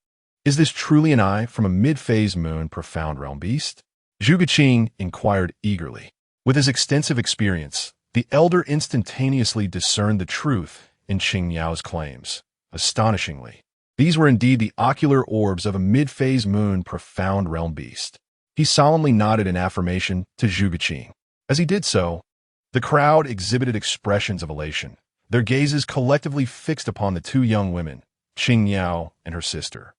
is this truly an eye from a mid-phase Moon Profound realm beast?" Zhuge Qing inquired eagerly. With his extensive experience, the elder instantaneously discerned the truth in Qing Niao's claims. Astonishingly, these were indeed the ocular orbs of a mid-phase Moon Profound realm beast. He solemnly nodded in affirmation to Zhuge Qing. As he did so, the crowd exhibited expressions of elation, their gazes collectively fixed upon the 2 young women, Qing Niao and her sister.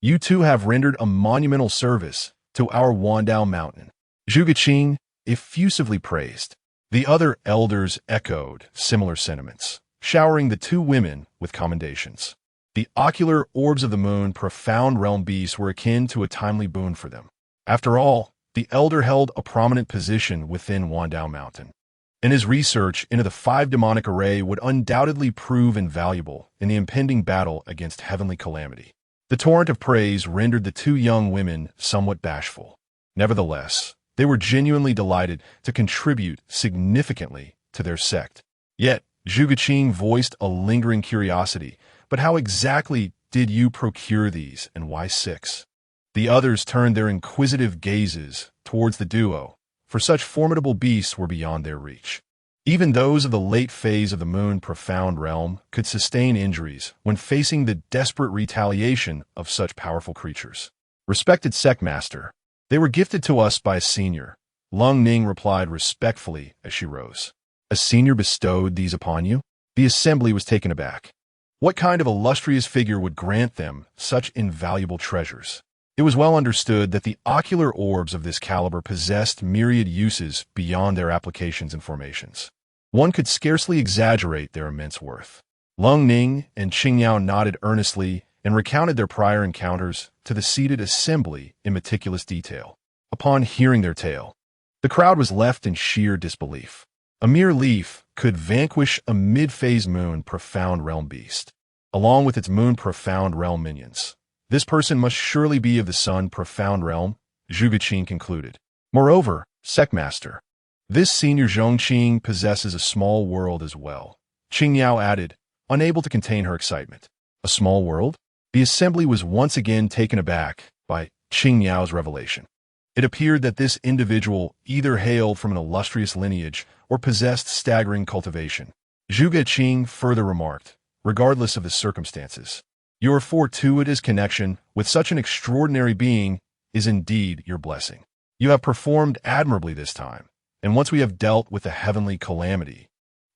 You 2 have rendered a monumental service to our Wandao Mountain," Zhuge Qing effusively praised. The other elders echoed similar sentiments, showering the 2 women with commendations. The ocular orbs of the Moon Profound realm beasts were akin to a timely boon for them. After all, the elder held a prominent position within Wandao Mountain, and his research into the 5 demonic array would undoubtedly prove invaluable in the impending battle against heavenly calamity. The torrent of praise rendered the 2 young women somewhat bashful. Nevertheless, they were genuinely delighted to contribute significantly to their sect. Yet, Zhuge Qing voiced a lingering curiosity. But how exactly did you procure these, and why 6? The others turned their inquisitive gazes towards the duo, for such formidable beasts were beyond their reach. Even those of the late phase of the moon profound realm could sustain injuries when facing the desperate retaliation of such powerful creatures. Respected sect master, they were gifted to us by a senior, Lung Ning replied respectfully as she rose. A senior bestowed these upon you? The assembly was taken aback. What kind of illustrious figure would grant them such invaluable treasures? It was well understood that the ocular orbs of this caliber possessed myriad uses beyond their applications and formations. One could scarcely exaggerate their immense worth. Lung Ning and Qingyao nodded earnestly and recounted their prior encounters to the seated assembly in meticulous detail. Upon hearing their tale, the crowd was left in sheer disbelief. A mere leaf could vanquish a mid-phase moon profound realm beast, along with its moon profound realm minions. This person must surely be of the sun profound realm, Zhuge Qing concluded. Moreover, Sectmaster, this senior Zhong Qing possesses a small world as well, Qingyao added, unable to contain her excitement. A small world? The assembly was once again taken aback by Qingyao's revelation. It appeared that this individual either hailed from an illustrious lineage or possessed staggering cultivation. Zhuge Qing further remarked, regardless of the circumstances, your fortuitous connection with such an extraordinary being is indeed your blessing. You have performed admirably this time, and once we have dealt with the heavenly calamity,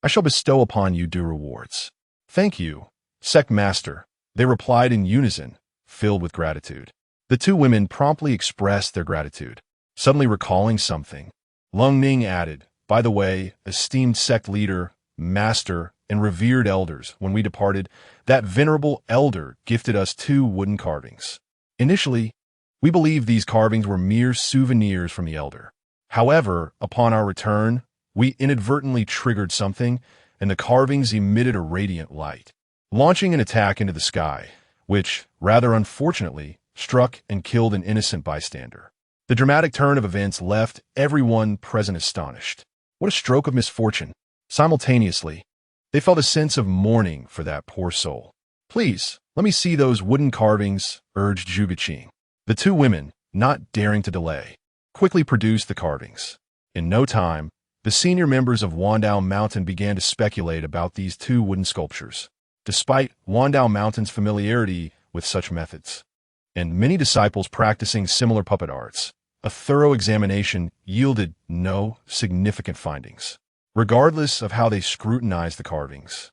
I shall bestow upon you due rewards. Thank you, Sect Master, they replied in unison, filled with gratitude. The 2 women promptly expressed their gratitude. Suddenly recalling something, Lung Ning added, by the way, esteemed sect leader, master, and revered elders, when we departed, that venerable elder gifted us 2 wooden carvings. Initially, we believed these carvings were mere souvenirs from the elder. However, upon our return, we inadvertently triggered something, and the carvings emitted a radiant light, launching an attack into the sky, which, rather unfortunately, struck and killed an innocent bystander. The dramatic turn of events left everyone present astonished. What a stroke of misfortune! Simultaneously, they felt a sense of mourning for that poor soul. Please, let me see those wooden carvings, urged Zhuge Qing. The 2 women, not daring to delay, quickly produced the carvings. In no time, the senior members of Wandao Mountain began to speculate about these 2 wooden sculptures, despite Wandao Mountain's familiarity with such methods, and many disciples practicing similar puppet arts. A thorough examination yielded no significant findings. Regardless of how they scrutinized the carvings,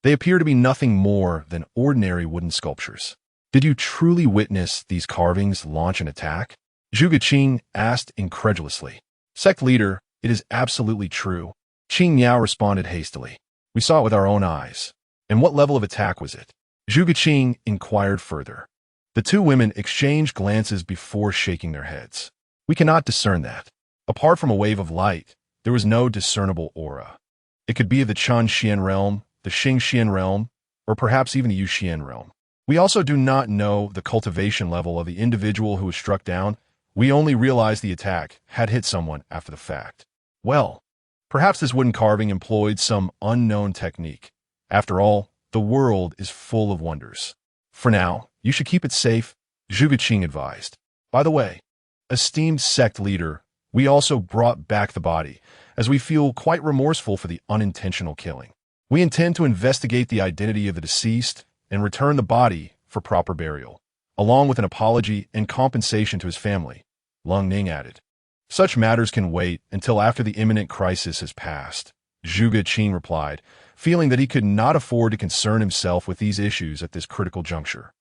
they appear to be nothing more than ordinary wooden sculptures. Did you truly witness these carvings launch an attack? Zhuge Qing asked incredulously. Sect leader, it is absolutely true. Qingyao responded hastily. We saw it with our own eyes. And what level of attack was it? Zhuge Qing inquired further. The 2 women exchanged glances before shaking their heads. We cannot discern that. Apart from a wave of light, there was no discernible aura. It could be of the Chan Xian realm, the Xing Xian realm, or perhaps even the Yu Xian realm. We also do not know the cultivation level of the individual who was struck down. We only realized the attack had hit someone after the fact. Well, perhaps this wooden carving employed some unknown technique. After all, the world is full of wonders. For now, you should keep it safe, Zhuge Qing advised. By the way, esteemed sect leader, we also brought back the body, as we feel quite remorseful for the unintentional killing. We intend to investigate the identity of the deceased and return the body for proper burial, along with an apology and compensation to his family, Lung Ning added. Such matters can wait until after the imminent crisis has passed, Zhuge Qing replied, feeling that he could not afford to concern himself with these issues at this critical juncture.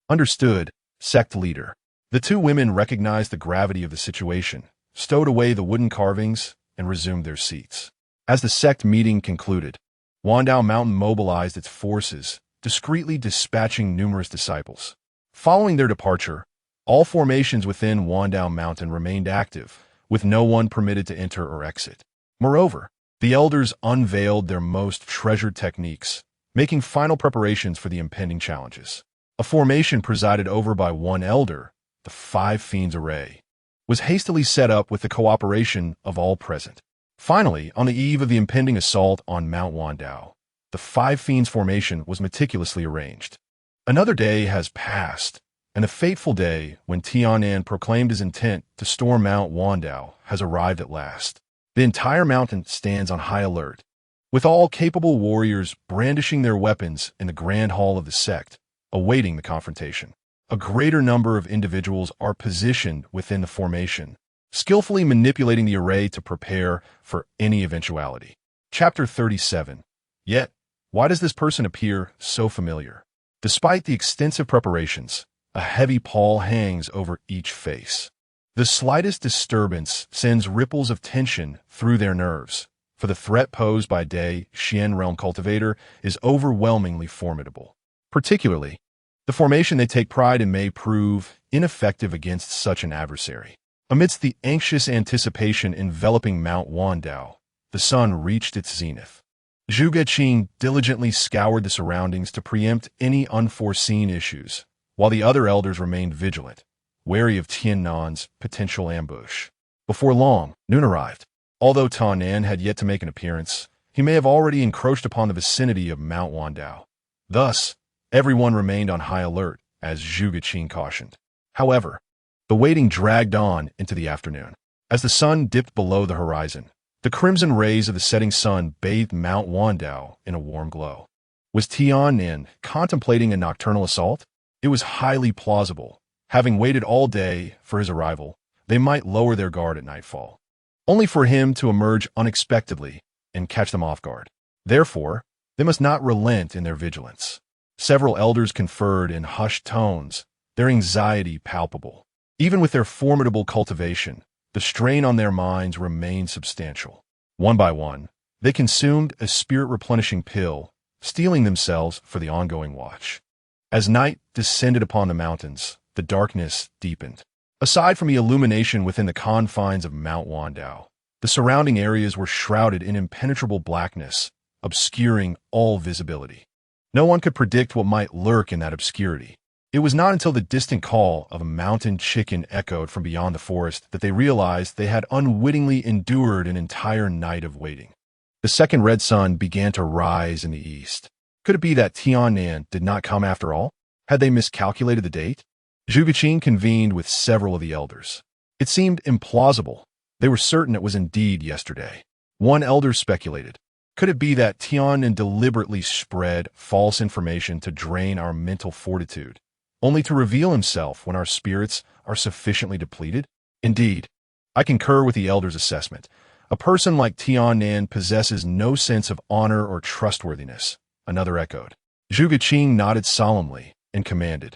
Understood, sect leader. The 2 women recognized the gravity of the situation, stowed away the wooden carvings, and resumed their seats. As the sect meeting concluded, Wandao Mountain mobilized its forces, discreetly dispatching numerous disciples. Following their departure, all formations within Wandao Mountain remained active, with no one permitted to enter or exit. Moreover, The elders unveiled their most treasured techniques, making final preparations for the impending challenges. A formation presided over by one elder, the Five Fiends Array, was hastily set up with the cooperation of all present. Finally, on the eve of the impending assault on Mount Wandao, the Five Fiends formation was meticulously arranged. Another day has passed, and the fateful day when Tianan proclaimed his intent to storm Mount Wandao has arrived at last. The entire mountain stands on high alert, with all capable warriors brandishing their weapons in the grand hall of the sect, awaiting the confrontation. A greater number of individuals are positioned within the formation, skillfully manipulating the array to prepare for any eventuality. Chapter 37. Yet, why does this person appear so familiar? Despite the extensive preparations, a heavy pall hangs over each face. The slightest disturbance sends ripples of tension through their nerves, for the threat posed by Day Xian Realm Cultivator is overwhelmingly formidable. Particularly, the formation they take pride in may prove ineffective against such an adversary. Amidst the anxious anticipation enveloping Mount Wandao, the sun reached its zenith. Zhu Qing diligently scoured the surroundings to preempt any unforeseen issues, while the other elders remained vigilant, wary of Tiannan's potential ambush. Before long, noon arrived. Although Tiannan had yet to make an appearance, he may have already encroached upon the vicinity of Mount Wandao. Thus, everyone remained on high alert, as Zhu Qing cautioned. However, the waiting dragged on into the afternoon. As the sun dipped below the horizon, the crimson rays of the setting sun bathed Mount Wandao in a warm glow. Was Tiannan contemplating a nocturnal assault? It was highly plausible. Having waited all day for his arrival, they might lower their guard at nightfall, only for him to emerge unexpectedly and catch them off guard. Therefore, they must not relent in their vigilance. Several elders conferred in hushed tones, their anxiety palpable. Even with their formidable cultivation, the strain on their minds remained substantial. One by one, they consumed a spirit-replenishing pill, steeling themselves for the ongoing watch. As night descended upon the mountains, the darkness deepened. Aside from the illumination within the confines of Mount Wandao, the surrounding areas were shrouded in impenetrable blackness, obscuring all visibility. No one could predict what might lurk in that obscurity. It was not until the distant call of a mountain chicken echoed from beyond the forest that they realized they had unwittingly endured an entire night of waiting. The second red sun began to rise in the east. Could it be that Tiannan did not come after all? Had they miscalculated the date? Zhu Qing convened with several of the elders. It seemed implausible. They were certain it was indeed yesterday. One elder speculated, could it be that Tiannan deliberately spread false information to drain our mental fortitude, only to reveal himself when our spirits are sufficiently depleted? Indeed, I concur with the elder's assessment. A person like Tiannan possesses no sense of honor or trustworthiness, another echoed. Zhu Qing nodded solemnly and commanded,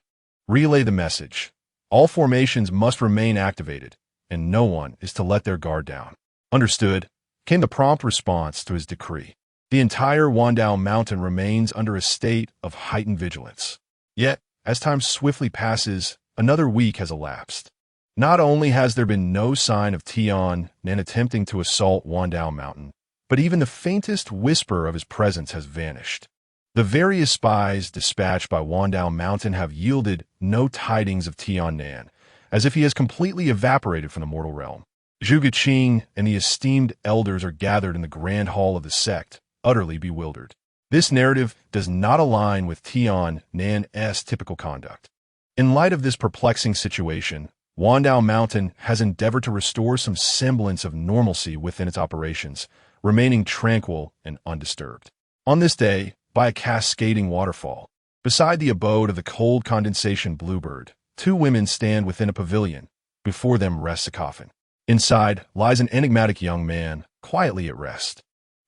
relay the message. All formations must remain activated, and no one is to let their guard down. Understood, came the prompt response to his decree. The entire Wandao mountain remains under a state of heightened vigilance. Yet, as time swiftly passes, another week has elapsed. Not only has there been no sign of Tiannan attempting to assault Wandao Mountain, but even the faintest whisper of his presence has vanished. The various spies dispatched by Wandao Mountain have yielded no tidings of Tiannan, as if he has completely evaporated from the mortal realm. Zhu Qing and the esteemed elders are gathered in the grand hall of the sect, utterly bewildered. This narrative does not align with Tiannan's typical conduct. In light of this perplexing situation, Wandao Mountain has endeavored to restore some semblance of normalcy within its operations, remaining tranquil and undisturbed. On this day, by a cascading waterfall, beside the abode of the cold condensation bluebird, two women stand within a pavilion. Before them rests a coffin. Inside lies an enigmatic young man, quietly at rest.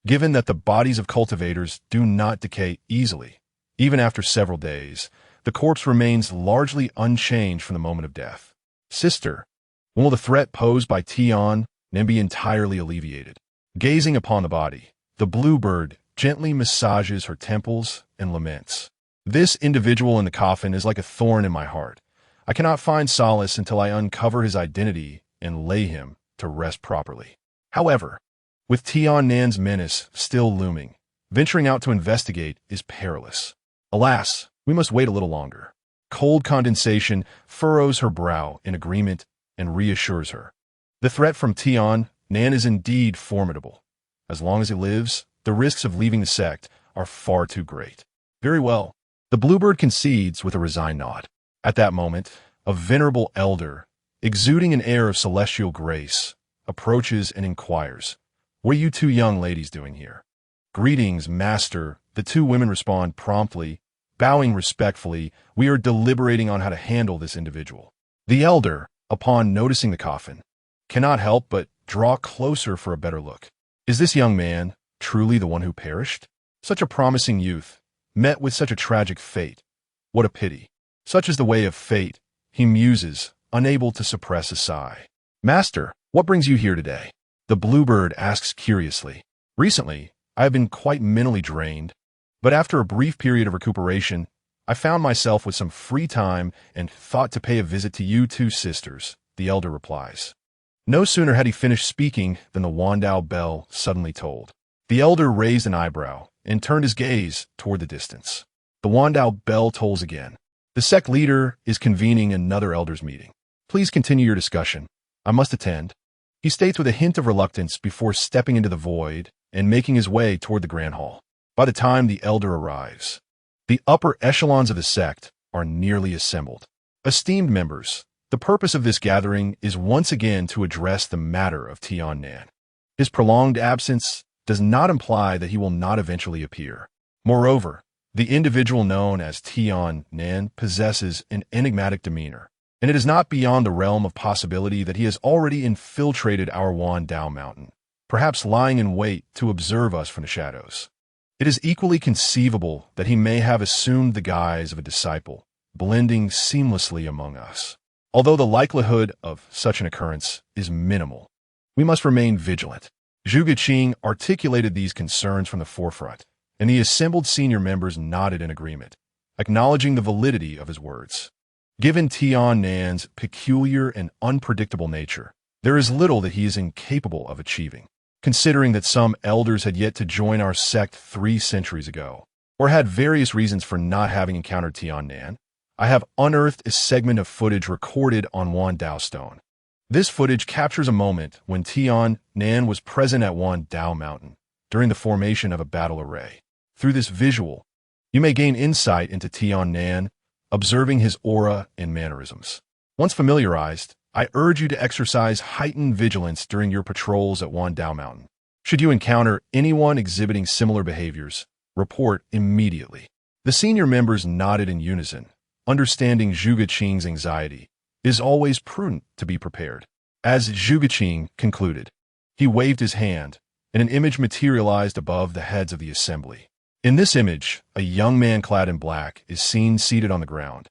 Given that the bodies of cultivators do not decay easily, even after several days, the corpse remains largely unchanged from the moment of death. Sister, when will the threat posed by Tiannan be entirely alleviated? Gazing upon the body, the bluebird gently massages her temples and laments. This individual in the coffin is like a thorn in my heart. I cannot find solace until I uncover his identity and lay him to rest properly. However, With Tian Nan's menace still looming, venturing out to investigate is perilous. Alas, we must wait a little longer. Cold condensation furrows her brow in agreement and reassures her. The threat from Tian Nan is indeed formidable. As long as he lives, the risks of leaving the sect are far too great. Very well. The bluebird concedes with a resigned nod. At that moment, a venerable elder, exuding an air of celestial grace, approaches and inquires, "What are you two young ladies doing here?" "Greetings, master," the two women respond promptly, bowing respectfully. "We are deliberating on how to handle this individual." The elder, upon noticing the coffin, cannot help but draw closer for a better look. Is this young man truly the one who perished? Such a promising youth, met with such a tragic fate. What a pity. Such is the way of fate, he muses, unable to suppress a sigh. "Master, what brings you here today?" The bluebird asks curiously. "Recently, I have been quite mentally drained, but after a brief period of recuperation, I found myself with some free time and thought to pay a visit to you two sisters," the elder replies. No sooner had he finished speaking than the Wandao bell suddenly tolled. The elder raised an eyebrow and turned his gaze toward the distance. The Wandao bell tolls again. The sect leader is convening another elders' meeting. "Please continue your discussion. I must attend," he states with a hint of reluctance before stepping into the void and making his way toward the grand hall. By the time the elder arrives, the upper echelons of the sect are nearly assembled. Esteemed members, the purpose of this gathering is once again to address the matter of Tian Nan. His prolonged absence does not imply that he will not eventually appear. Moreover, the individual known as Tian Nan possesses an enigmatic demeanor, and it is not beyond the realm of possibility that he has already infiltrated our Wandao Mountain, perhaps lying in wait to observe us from the shadows. It is equally conceivable that he may have assumed the guise of a disciple, blending seamlessly among us. Although the likelihood of such an occurrence is minimal, we must remain vigilant. Zhong Qing articulated these concerns from the forefront, and the assembled senior members nodded in agreement, acknowledging the validity of his words. Given Tian Nan's peculiar and unpredictable nature, there is little that he is incapable of achieving. Considering that some elders had yet to join our sect 3 centuries ago, or had various reasons for not having encountered Tian Nan, I have unearthed a segment of footage recorded on Wandao Stone. This footage captures a moment when Tian Nan was present at Wandao Mountain during the formation of a battle array. Through this visual, you may gain insight into Tian Nan, observing his aura and mannerisms. Once familiarized, I urge you to exercise heightened vigilance during your patrols at Wandao Mountain. Should you encounter anyone exhibiting similar behaviors, report immediately. The senior members nodded in unison, understanding Zhong Qing's anxiety. It is always prudent to be prepared. As Zhong Qing concluded, he waved his hand, and an image materialized above the heads of the assembly. In this image, a young man clad in black is seen seated on the ground,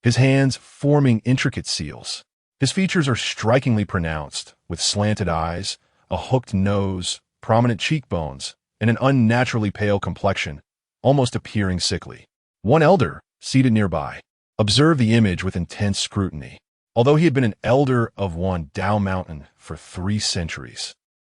his hands forming intricate seals. His features are strikingly pronounced, with slanted eyes, a hooked nose, prominent cheekbones, and an unnaturally pale complexion, almost appearing sickly. One elder, seated nearby, observed the image with intense scrutiny. Although he had been an elder of Wandao Mountain for 3 centuries,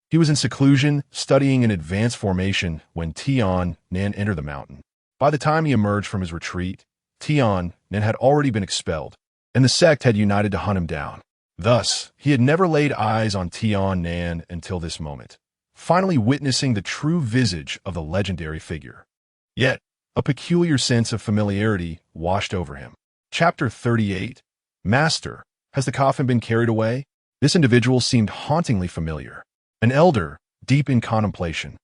he was in seclusion, studying an advanced formation when Tian Nan entered the mountain. By the time he emerged from his retreat, Tian Nan had already been expelled, and the sect had united to hunt him down. Thus, he had never laid eyes on Tian Nan until this moment, finally witnessing the true visage of the legendary figure. Yet, a peculiar sense of familiarity washed over him. Chapter 38. Master, has the coffin been carried away? This individual seemed hauntingly familiar. An elder, deep in contemplation,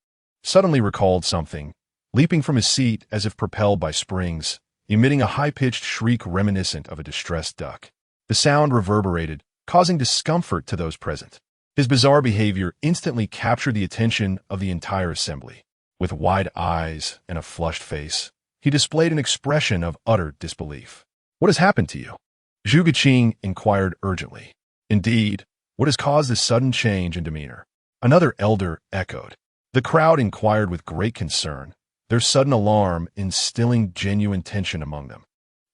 suddenly recalled something, leaping from his seat as if propelled by springs, emitting a high-pitched shriek reminiscent of a distressed duck. The sound reverberated, causing discomfort to those present. His bizarre behavior instantly captured the attention of the entire assembly. With wide eyes and a flushed face, he displayed an expression of utter disbelief. "What has happened to you?" Zhong Qing inquired urgently. "Indeed, what has caused this sudden change in demeanor?" Another elder echoed. The crowd inquired with great concern, their sudden alarm instilling genuine tension among them.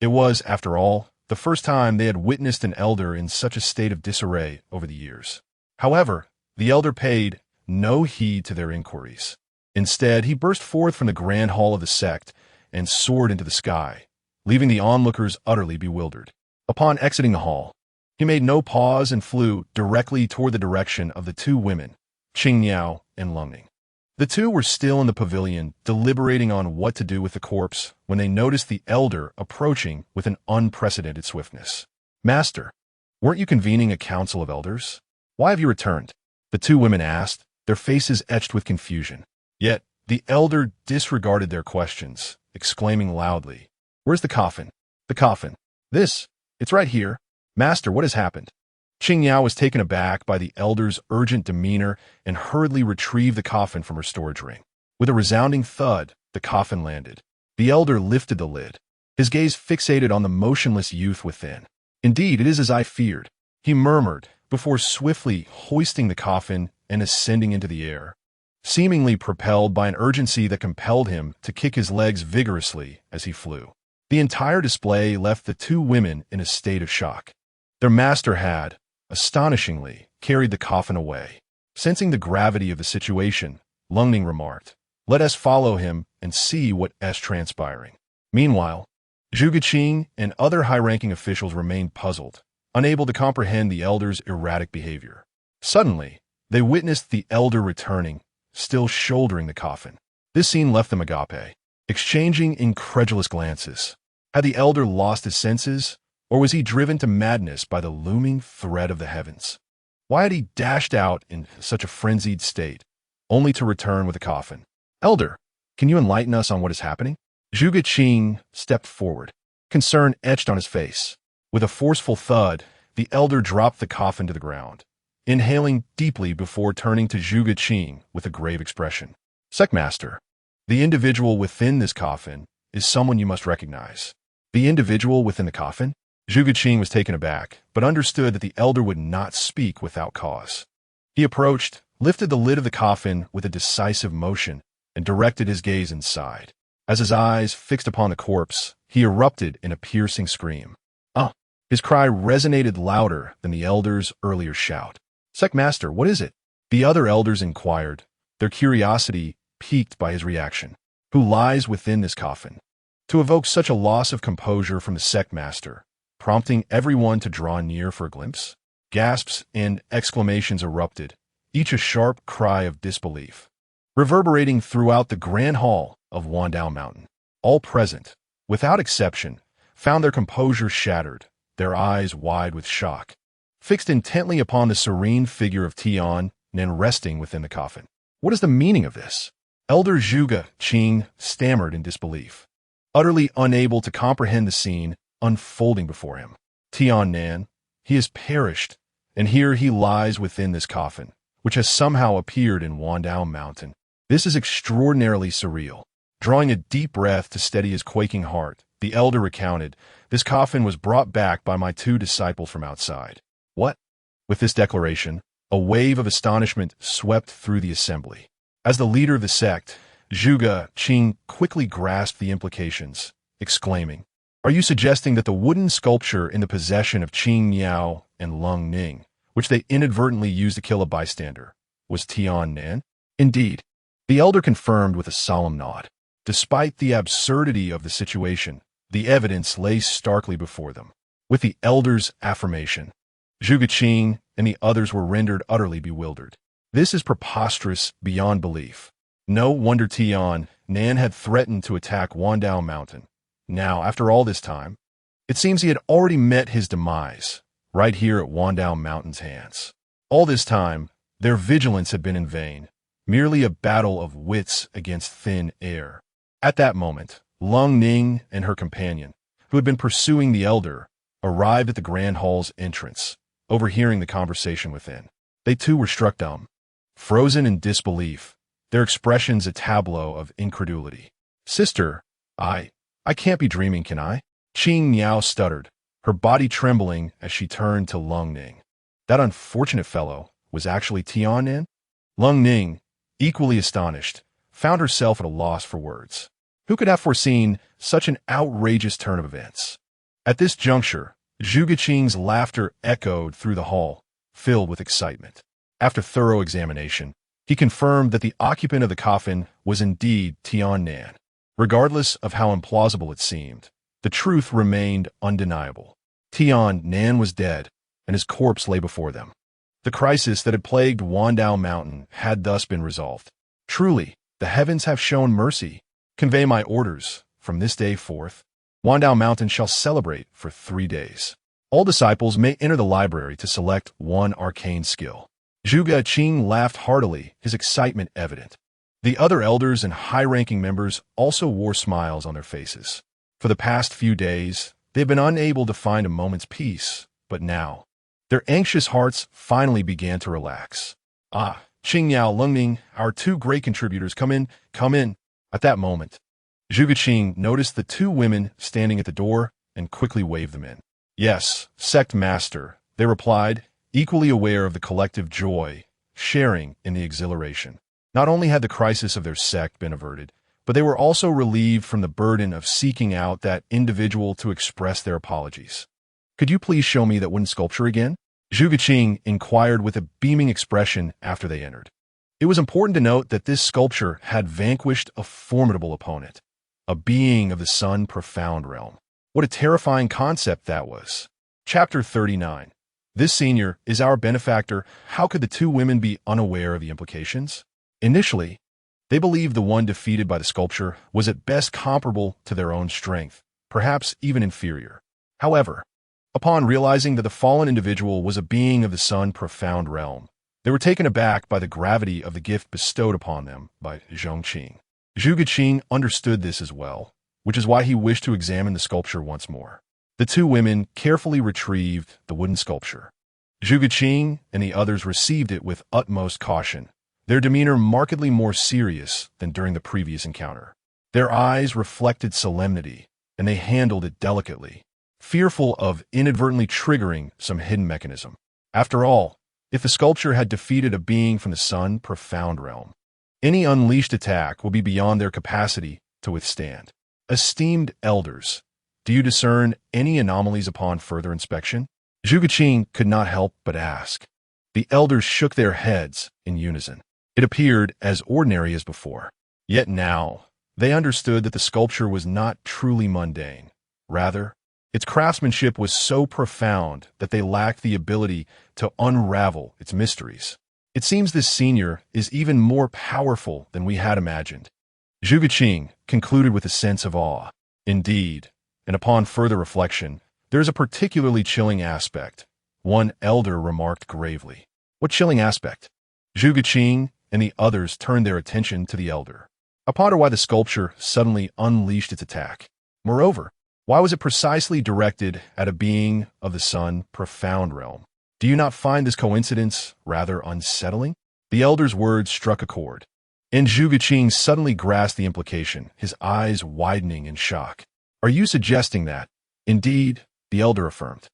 It was, after all, the first time they had witnessed an elder in such a state of disarray over the years. However, the elder paid no heed to their inquiries. Instead, he burst forth from the grand hall of the sect and soared into the sky, leaving the onlookers utterly bewildered. Upon exiting the hall, he made no pause and flew directly toward the direction of the two women, Qing Niao and Lung Ning. The two were still in the pavilion, deliberating on what to do with the corpse, when they noticed the elder approaching with an unprecedented swiftness. "Master, weren't you convening a council of elders? Why have you returned?" the two women asked, their faces etched with confusion. Yet, the elder disregarded their questions, exclaiming loudly, "Where's the coffin? The coffin! It's right here. Master, what has happened?" Qing Yao was taken aback by the elder's urgent demeanor and hurriedly retrieved the coffin from her storage ring. With a resounding thud, the coffin landed. The elder lifted the lid, his gaze fixated on the motionless youth within. "Indeed, it is as I feared," he murmured, before swiftly hoisting the coffin and ascending into the air, seemingly propelled by an urgency that compelled him to kick his legs vigorously as he flew. The entire display left the two women in a state of shock. Their master had, astonishingly, carried the coffin away. Sensing the gravity of the situation, Lung Ning remarked, "Let us follow him and see what is transpiring." Meanwhile, Zhuge Qing and other high-ranking officials remained puzzled, unable to comprehend the elder's erratic behavior. Suddenly, they witnessed the elder returning, still shouldering the coffin. This scene left them agape, exchanging incredulous glances. Had the elder lost his senses, or was he driven to madness by the looming threat of the heavens? Why had he dashed out in such a frenzied state, only to return with a coffin? "Elder, can you enlighten us on what is happening?" Zhuge Qing stepped forward, concern etched on his face. With a forceful thud, the elder dropped the coffin to the ground, inhaling deeply before turning to Zhuge Qing with a grave expression. "Sectmaster, the individual within this coffin is someone you must recognize." "The individual within the coffin?" Zhuge Qing was taken aback, but understood that the elder would not speak without cause. He approached, lifted the lid of the coffin with a decisive motion, and directed his gaze inside. As his eyes fixed upon the corpse, he erupted in a piercing scream. "Ah!" His cry resonated louder than the elder's earlier shout. "Sectmaster, what is it?" The other elders inquired, their curiosity piqued by his reaction. "Who lies within this coffin?" To evoke such a loss of composure from the sectmaster, prompting everyone to draw near for a glimpse, gasps and exclamations erupted, each a sharp cry of disbelief, reverberating throughout the grand hall of Wandao Mountain. All present, without exception, found their composure shattered, their eyes wide with shock, fixed intently upon the serene figure of Tian Nan resting within the coffin. "What is the meaning of this?" Elder Zhuge Qing stammered in disbelief, utterly unable to comprehend the scene unfolding before him. "Tian Nan, he has perished, and here he lies within this coffin, which has somehow appeared in Wandao Mountain. This is extraordinarily surreal." Drawing a deep breath to steady his quaking heart, the elder recounted, "This coffin was brought back by my two disciples from outside." "What?" With this declaration, a wave of astonishment swept through the assembly. As the leader of the sect, Zhuge Qing quickly grasped the implications, exclaiming, "Are you suggesting that the wooden sculpture in the possession of Qing Niao and Lung Ning, which they inadvertently used to kill a bystander, was Tian Nan?" "Indeed," the elder confirmed with a solemn nod. Despite the absurdity of the situation, the evidence lay starkly before them. With the elder's affirmation, Zhuge Qing and the others were rendered utterly bewildered. This is preposterous beyond belief. No wonder Tian Nan had threatened to attack Wandao Mountain. Now, after all this time, it seems he had already met his demise, right here at Wandao Mountain's hands. All this time, their vigilance had been in vain, merely a battle of wits against thin air. At that moment, Lung Ning and her companion, who had been pursuing the elder, arrived at the grand hall's entrance, overhearing the conversation within. They too were struck dumb, frozen in disbelief, their expressions a tableau of incredulity. "Sister, I can't be dreaming, can I?" Qing Niao stuttered, her body trembling as she turned to Lung Ning. That unfortunate fellow was actually Tian Nan? Lung Ning, equally astonished, found herself at a loss for words. Who could have foreseen such an outrageous turn of events? At this juncture, Zhuge Qing's laughter echoed through the hall, filled with excitement. After thorough examination, He confirmed that the occupant of the coffin was indeed Tian Nan. Regardless of how implausible it seemed, the truth remained undeniable. Tian Nan was dead, and his corpse lay before them. The crisis that had plagued Wandao Mountain had thus been resolved. Truly, the heavens have shown mercy. Convey my orders. From this day forth, Wandao Mountain shall celebrate for 3 days. All disciples may enter the library to select one arcane skill. Zhong Qing laughed heartily, his excitement evident. The other elders and high-ranking members also wore smiles on their faces. For the past few days, they've been unable to find a moment's peace, but now, their anxious hearts finally began to relax. Ah, Qingyao Lungning, our 2 great contributors, come in. At that moment, Zhong Qing noticed the 2 women standing at the door and quickly waved them in. Yes, sect master, they replied, equally aware of the collective joy, sharing in the exhilaration. Not only had the crisis of their sect been averted, but they were also relieved from the burden of seeking out that individual to express their apologies. Could you please show me that wooden sculpture again? Zhong Qing inquired with a beaming expression after they entered. It was important to note that this sculpture had vanquished a formidable opponent, a being of the sun profound realm. What a terrifying concept that was. Chapter 39. This senior is our benefactor. How could the 2 women be unaware of the implications? Initially, they believed the one defeated by the sculpture was at best comparable to their own strength, perhaps even inferior. However, upon realizing that the fallen individual was a being of the sun profound realm, they were taken aback by the gravity of the gift bestowed upon them by Zhong Qing. Zhong Qing understood this as well, which is why he wished to examine the sculpture once more. The 2 women carefully retrieved the wooden sculpture. Zhong Qing and the others received it with utmost caution, their demeanor markedly more serious than during the previous encounter. Their eyes reflected solemnity, and they handled it delicately, fearful of inadvertently triggering some hidden mechanism. After all, if the sculpture had defeated a being from the sun profound realm, any unleashed attack will be beyond their capacity to withstand. Esteemed elders, do you discern any anomalies upon further inspection? Zhong Qing could not help but ask. The elders shook their heads in unison. It appeared as ordinary as before. Yet now, they understood that the sculpture was not truly mundane. Rather, its craftsmanship was so profound that they lacked the ability to unravel its mysteries. It seems this senior is even more powerful than we had imagined. Zhong Qing concluded with a sense of awe. Indeed, and upon further reflection, there is a particularly chilling aspect. One elder remarked gravely. What chilling aspect? Zhong Qing and the others turned their attention to the elder. I ponder why the sculpture suddenly unleashed its attack. Moreover, why was it precisely directed at a being of the sun profound realm? Do you not find this coincidence rather unsettling? The elder's words struck a chord, and Zhong Qing suddenly grasped the implication, his eyes widening in shock. Are you suggesting that? Indeed, the elder affirmed.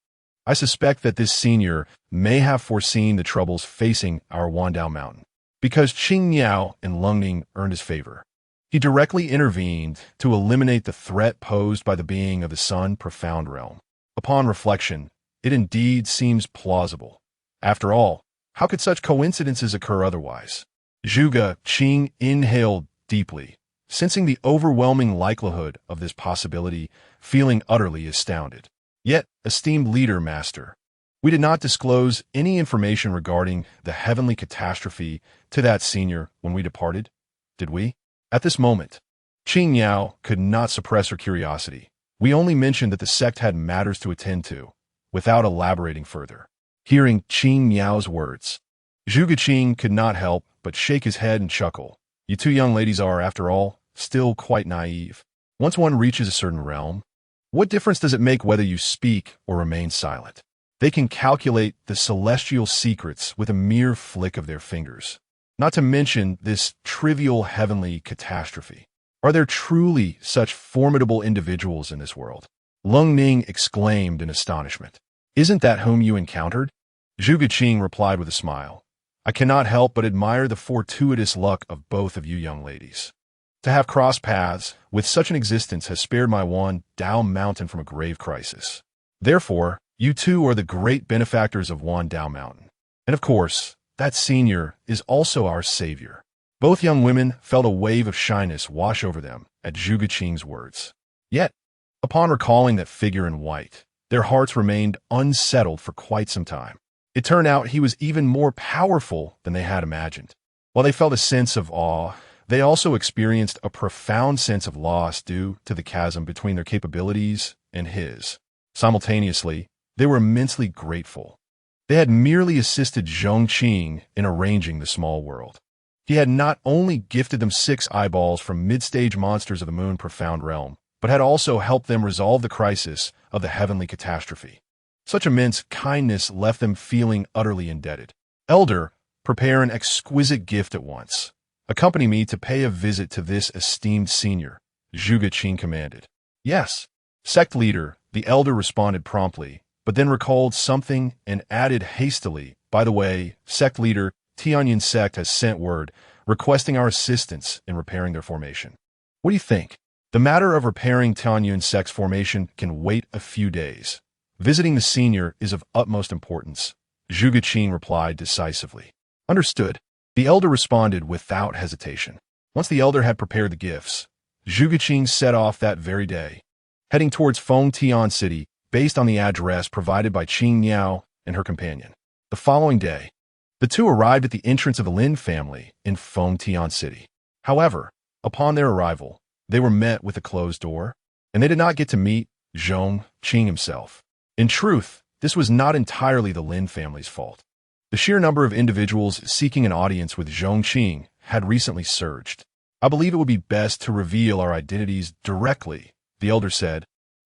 I suspect that this senior may have foreseen the troubles facing our Wandao Mountain, because Qingyao and Lungning earned his favor. He directly intervened to eliminate the threat posed by the being of the sun profound realm. Upon reflection, it indeed seems plausible. After all, how could such coincidences occur otherwise? Zhong Qing inhaled deeply, sensing the overwhelming likelihood of this possibility, feeling utterly astounded. Yet, esteemed leader, master, we did not disclose any information regarding the heavenly catastrophe to that senior when we departed, did we? At this moment, Qingyao could not suppress her curiosity. We only mentioned that the sect had matters to attend to, without elaborating further. Hearing Qingyao words, Zhong Qing could not help but shake his head and chuckle. You 2 young ladies are, after all, still quite naive. Once one reaches a certain realm, what difference does it make whether you speak or remain silent? They can calculate the celestial secrets with a mere flick of their fingers. Not to mention this trivial heavenly catastrophe. Are there truly such formidable individuals in this world? Lung Ning exclaimed in astonishment. Isn't that whom you encountered? Zhong Qing replied with a smile. I cannot help but admire the fortuitous luck of both of you young ladies. To have crossed paths with such an existence has spared my Wandao Mountain from a grave crisis. Therefore, you 2 are the great benefactors of Wandao Mountain. And of course, that senior is also our savior." Both young women felt a wave of shyness wash over them at Zhuge Qing's words. Yet, upon recalling that figure in white, their hearts remained unsettled for quite some time. It turned out he was even more powerful than they had imagined. While they felt a sense of awe, they also experienced a profound sense of loss due to the chasm between their capabilities and his. Simultaneously, they were immensely grateful. They had merely assisted Zhong Qing in arranging the small world. He had not only gifted them 6 eyeballs from mid-stage monsters of the Moon Profound Realm, but had also helped them resolve the crisis of the heavenly catastrophe. Such immense kindness left them feeling utterly indebted. "Elder, prepare an exquisite gift at once. Accompany me to pay a visit to this esteemed senior," Zhuge Qing commanded. "Yes." Sect leader, the elder responded promptly, but then recalled something and added hastily, "By the way, sect leader, Tianyun Sect has sent word requesting our assistance in repairing their formation." "What do you think?" "The matter of repairing Tianyun Sect's formation can wait a few days. Visiting the senior is of utmost importance," Zhuge Qing replied decisively. "Understood." The elder responded without hesitation. Once the elder had prepared the gifts, Zhuge Qing set off that very day, heading towards Fengtian City based on the address provided by Qing Niao and her companion. The following day, the two arrived at the entrance of the Lin family in Fengtian City. However, upon their arrival, they were met with a closed door, and they did not get to meet Zhong Qing himself. In truth, this was not entirely the Lin family's fault. The sheer number of individuals seeking an audience with Zhong Qing had recently surged. "I believe it would be best to reveal our identities directly," the elder said,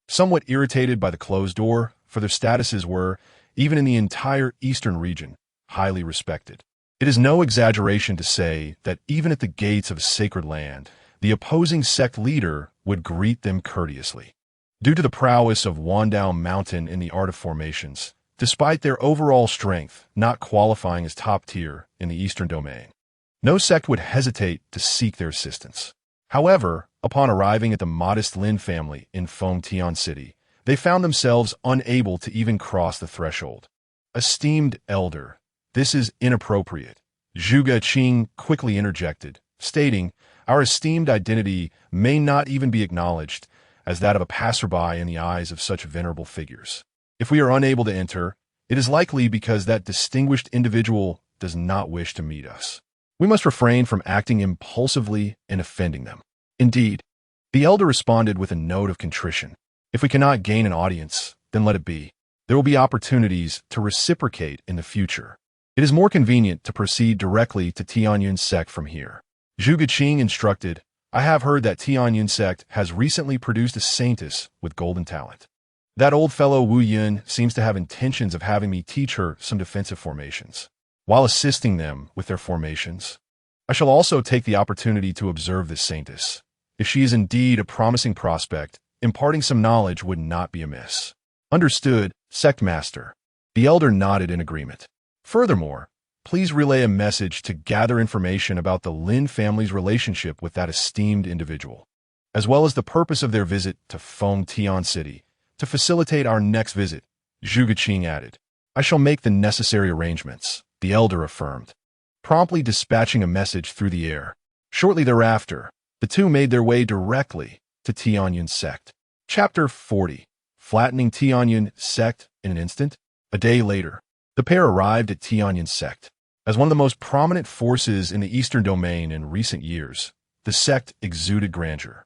somewhat irritated by the closed door, for their statuses were, even in the entire eastern region, highly respected. It is no exaggeration to say that even at the gates of a sacred land, the opposing sect leader would greet them courteously. Due to the prowess of Wandao Mountain in the art of formations, despite their overall strength not qualifying as top tier in the eastern domain, no sect would hesitate to seek their assistance. However, upon arriving at the modest Lin family in Fengtian City, they found themselves unable to even cross the threshold. "Esteemed elder, this is inappropriate," Zhuge Qing quickly interjected, stating, "Our esteemed identity may not even be acknowledged as that of a passerby in the eyes of such venerable figures. If we are unable to enter, it is likely because that distinguished individual does not wish to meet us. We must refrain from acting impulsively and offending them." "Indeed," the elder responded with a note of contrition. "If we cannot gain an audience, then let it be. There will be opportunities to reciprocate in the future. It is more convenient to proceed directly to Tianyun Sect from here." Zhuge Qing instructed, "I have heard that Tianyun Sect has recently produced a saintess with golden talent. That old fellow Wu Yun seems to have intentions of having me teach her some defensive formations. While assisting them with their formations, I shall also take the opportunity to observe this saintess. If she is indeed a promising prospect, imparting some knowledge would not be amiss." "Understood, Sect Master." The elder nodded in agreement. "Furthermore, please relay a message to gather information about the Lin family's relationship with that esteemed individual, as well as the purpose of their visit to Fengtian City, to facilitate our next visit," Zhuge Qing added. "I shall make the necessary arrangements," the elder affirmed, promptly dispatching a message through the air. Shortly thereafter, the two made their way directly to Tianyun Sect. Chapter 40. Flattening Tianyun Sect in an instant. A day later, the pair arrived at Tianyun Sect. As one of the most prominent forces in the eastern domain in recent years, the sect exuded grandeur.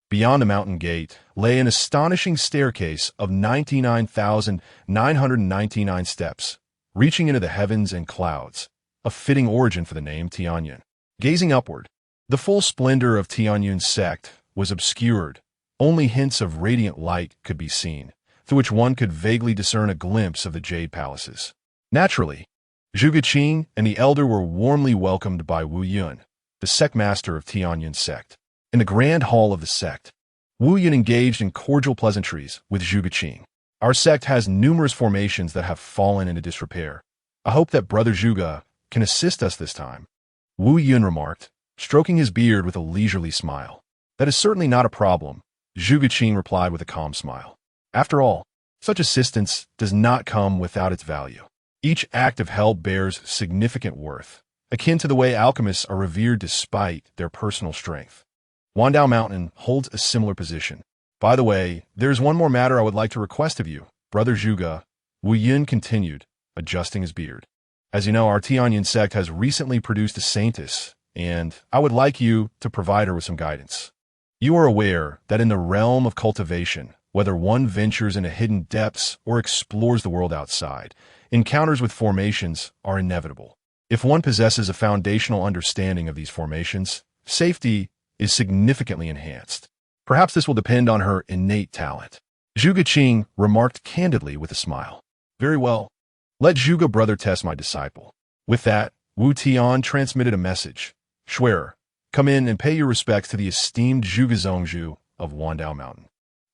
Beyond the mountain gate lay an astonishing staircase of 99,999 steps, reaching into the heavens and clouds, a fitting origin for the name Tianyun. Gazing upward, the full splendor of Tianyun Sect was obscured. Only hints of radiant light could be seen, through which one could vaguely discern a glimpse of the jade palaces. Naturally, Zhuge Qing and the elder were warmly welcomed by Wu Yun, the sect master of Tianyun Sect. In the grand hall of the sect, Wu Yun engaged in cordial pleasantries with Zhuge Qing. "Our sect has numerous formations that have fallen into disrepair. I hope that Brother Zhuge can assist us this time," Wu Yun remarked, stroking his beard with a leisurely smile. "That is certainly not a problem," Zhuge Qing replied with a calm smile. "After all, such assistance does not come without its value." Each act of hell bears significant worth, akin to the way alchemists are revered despite their personal strength. Wandao Mountain holds a similar position. By the way, there's one more matter I would like to request of you, Brother Zhuge, Wu Yin continued, adjusting his beard. As you know, our Tianyun sect has recently produced a saintess, and I would like you to provide her with some guidance. You are aware that in the realm of cultivation, whether one ventures into hidden depths or explores the world outside, encounters with formations are inevitable. If one possesses a foundational understanding of these formations, safety is significantly enhanced. Perhaps this will depend on her innate talent. Zhuge Qing remarked candidly with a smile. Very well. Let Zhuge brother test my disciple. With that, Wu Tian transmitted a message. Schwerer, come in and pay your respects to the esteemed Zhuge Zongzhu of Wandao Mountain.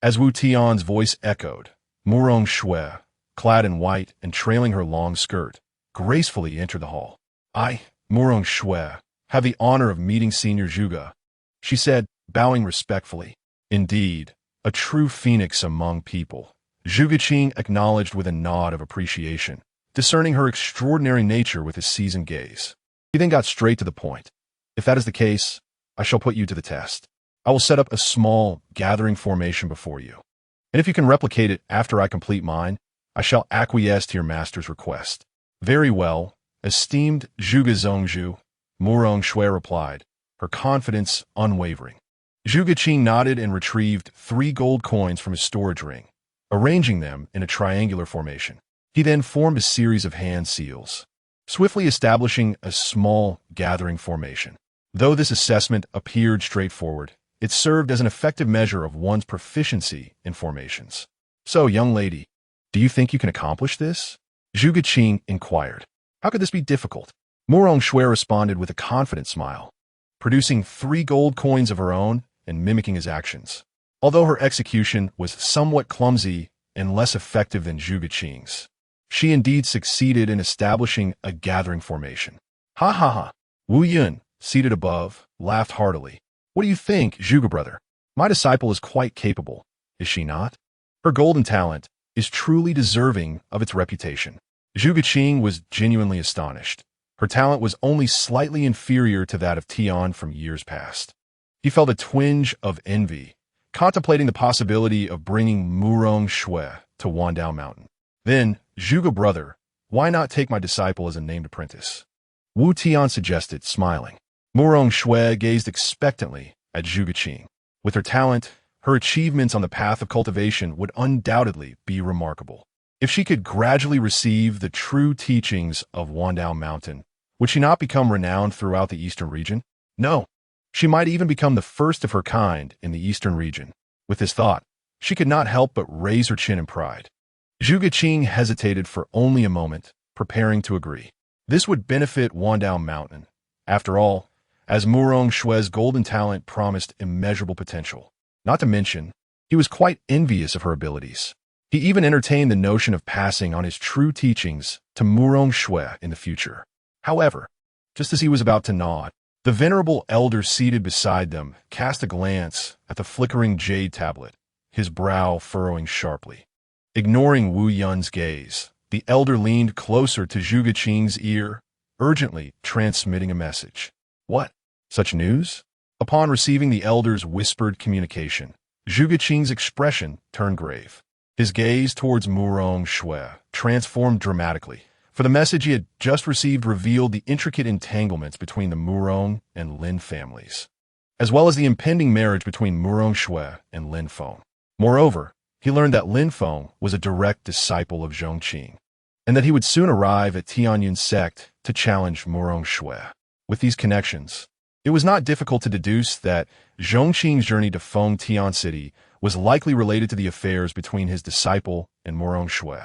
As Wu Tian's voice echoed, Murong Shui, clad in white and trailing her long skirt, gracefully entered the hall. I, Murong Shui, have the honor of meeting Senior Zhuge, she said, bowing respectfully. Indeed, a true phoenix among people, Zhuge Qing acknowledged with a nod of appreciation, discerning her extraordinary nature with his seasoned gaze. He then got straight to the point. If that is the case, I shall put you to the test. I will set up a small gathering formation before you. And if you can replicate it after I complete mine, I shall acquiesce to your master's request. Very well, esteemed Zhuge Zongzhu, Murong Shui replied, her confidence unwavering. Zhuge Qing nodded and retrieved 3 gold coins from his storage ring, arranging them in a triangular formation. He then formed a series of hand seals, swiftly establishing a small gathering formation. Though this assessment appeared straightforward, it served as an effective measure of one's proficiency in formations. So, young lady, do you think you can accomplish this? Zhuge Qing inquired. How could this be difficult? Murong Shui responded with a confident smile, producing 3 gold coins of her own and mimicking his actions. Although her execution was somewhat clumsy and less effective than Zhuge Qing's, she indeed succeeded in establishing a gathering formation. Ha ha ha! Wu Yun, seated above, laughed heartily. What do you think, Zhuge brother? My disciple is quite capable, is she not? Her golden talent is truly deserving of its reputation. Zhuge Qing was genuinely astonished. Her talent was only slightly inferior to that of Tian from years past. He felt a twinge of envy, contemplating the possibility of bringing Murong Shui to Wandao Mountain. Then, Zhuge brother, why not take my disciple as a named apprentice? Wu Tian suggested, smiling. Murong Shui gazed expectantly at Zhuge Qing. With her talent, her achievements on the path of cultivation would undoubtedly be remarkable. If she could gradually receive the true teachings of Wandao Mountain, would she not become renowned throughout the eastern region? No. She might even become the first of her kind in the eastern region. With this thought, she could not help but raise her chin in pride. Zhuge Qing hesitated for only a moment, preparing to agree. This would benefit Wandao Mountain. After all, as Murong Shui's golden talent promised immeasurable potential. Not to mention, he was quite envious of her abilities. He even entertained the notion of passing on his true teachings to Murong Shui in the future. However, just as he was about to nod, the venerable elder seated beside them cast a glance at the flickering jade tablet, his brow furrowing sharply. Ignoring Wu Yun's gaze, the elder leaned closer to Zhuge Qing's ear, urgently transmitting a message. What? Such news? Upon receiving the elder's whispered communication, Zhuge Qing's expression turned grave. His gaze towards Murong Shui transformed dramatically, for the message he had just received revealed the intricate entanglements between the Murong and Lin families, as well as the impending marriage between Murong Shui and Lin Feng. Moreover, he learned that Lin Feng was a direct disciple of Zhong Qing, and that he would soon arrive at Tianyun Sect to challenge Murong Shui. With these connections, it was not difficult to deduce that Zhong Qing's journey to Feng Tian City was likely related to the affairs between his disciple and Murong Shui.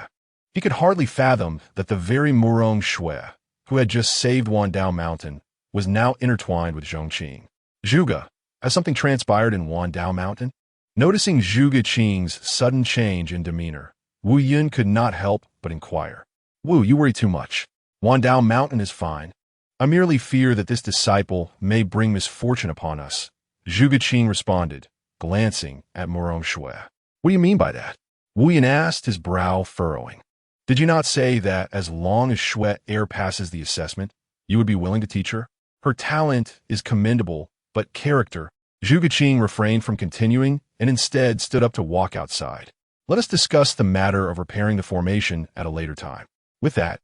He could hardly fathom that the very Murong Shui, who had just saved Wandao Mountain, was now intertwined with Zhong Qing. Zhuge, has something transpired in Wandao Mountain? Noticing Zhuge Qing's sudden change in demeanor, Wu Yun could not help but inquire. Wu, you worry too much. Wandao Mountain is fine. I merely fear that this disciple may bring misfortune upon us, Zhuge Qing responded, glancing at Murong Shui. What do you mean by that? Wu Yun asked, his brow furrowing. Did you not say that as long as Shui Air passes the assessment, you would be willing to teach her? Her talent is commendable, but character. Zhuge Qing refrained from continuing and instead stood up to walk outside. Let us discuss the matter of repairing the formation at a later time. With that,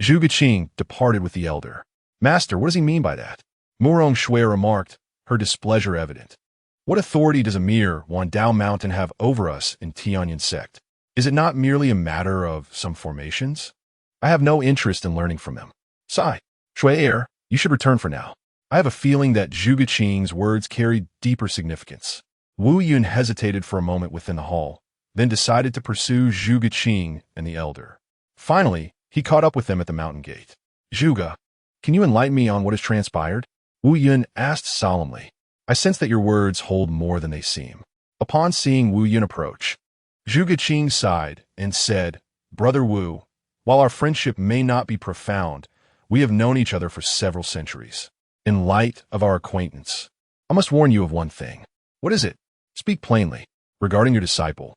Zhuge Qing departed with the elder. Master, what does he mean by that? Murong Shui remarked, her displeasure evident. What authority does a mere Wandao Mountain have over us in Tianyun Sect? Is it not merely a matter of some formations? I have no interest in learning from him. Sigh. Shui Air, you should return for now. I have a feeling that Zhuge Qing's words carried deeper significance. Wu Yun hesitated for a moment within the hall, then decided to pursue Zhuge Qing and the elder. Finally, he caught up with them at the mountain gate. Zhuge, can you enlighten me on what has transpired? Wu Yun asked solemnly. I sense that your words hold more than they seem. Upon seeing Wu Yun approach, Zhuge Qing sighed and said, Brother Wu, while our friendship may not be profound, we have known each other for several centuries. In light of our acquaintance, I must warn you of one thing. What is it? Speak plainly. Regarding your disciple,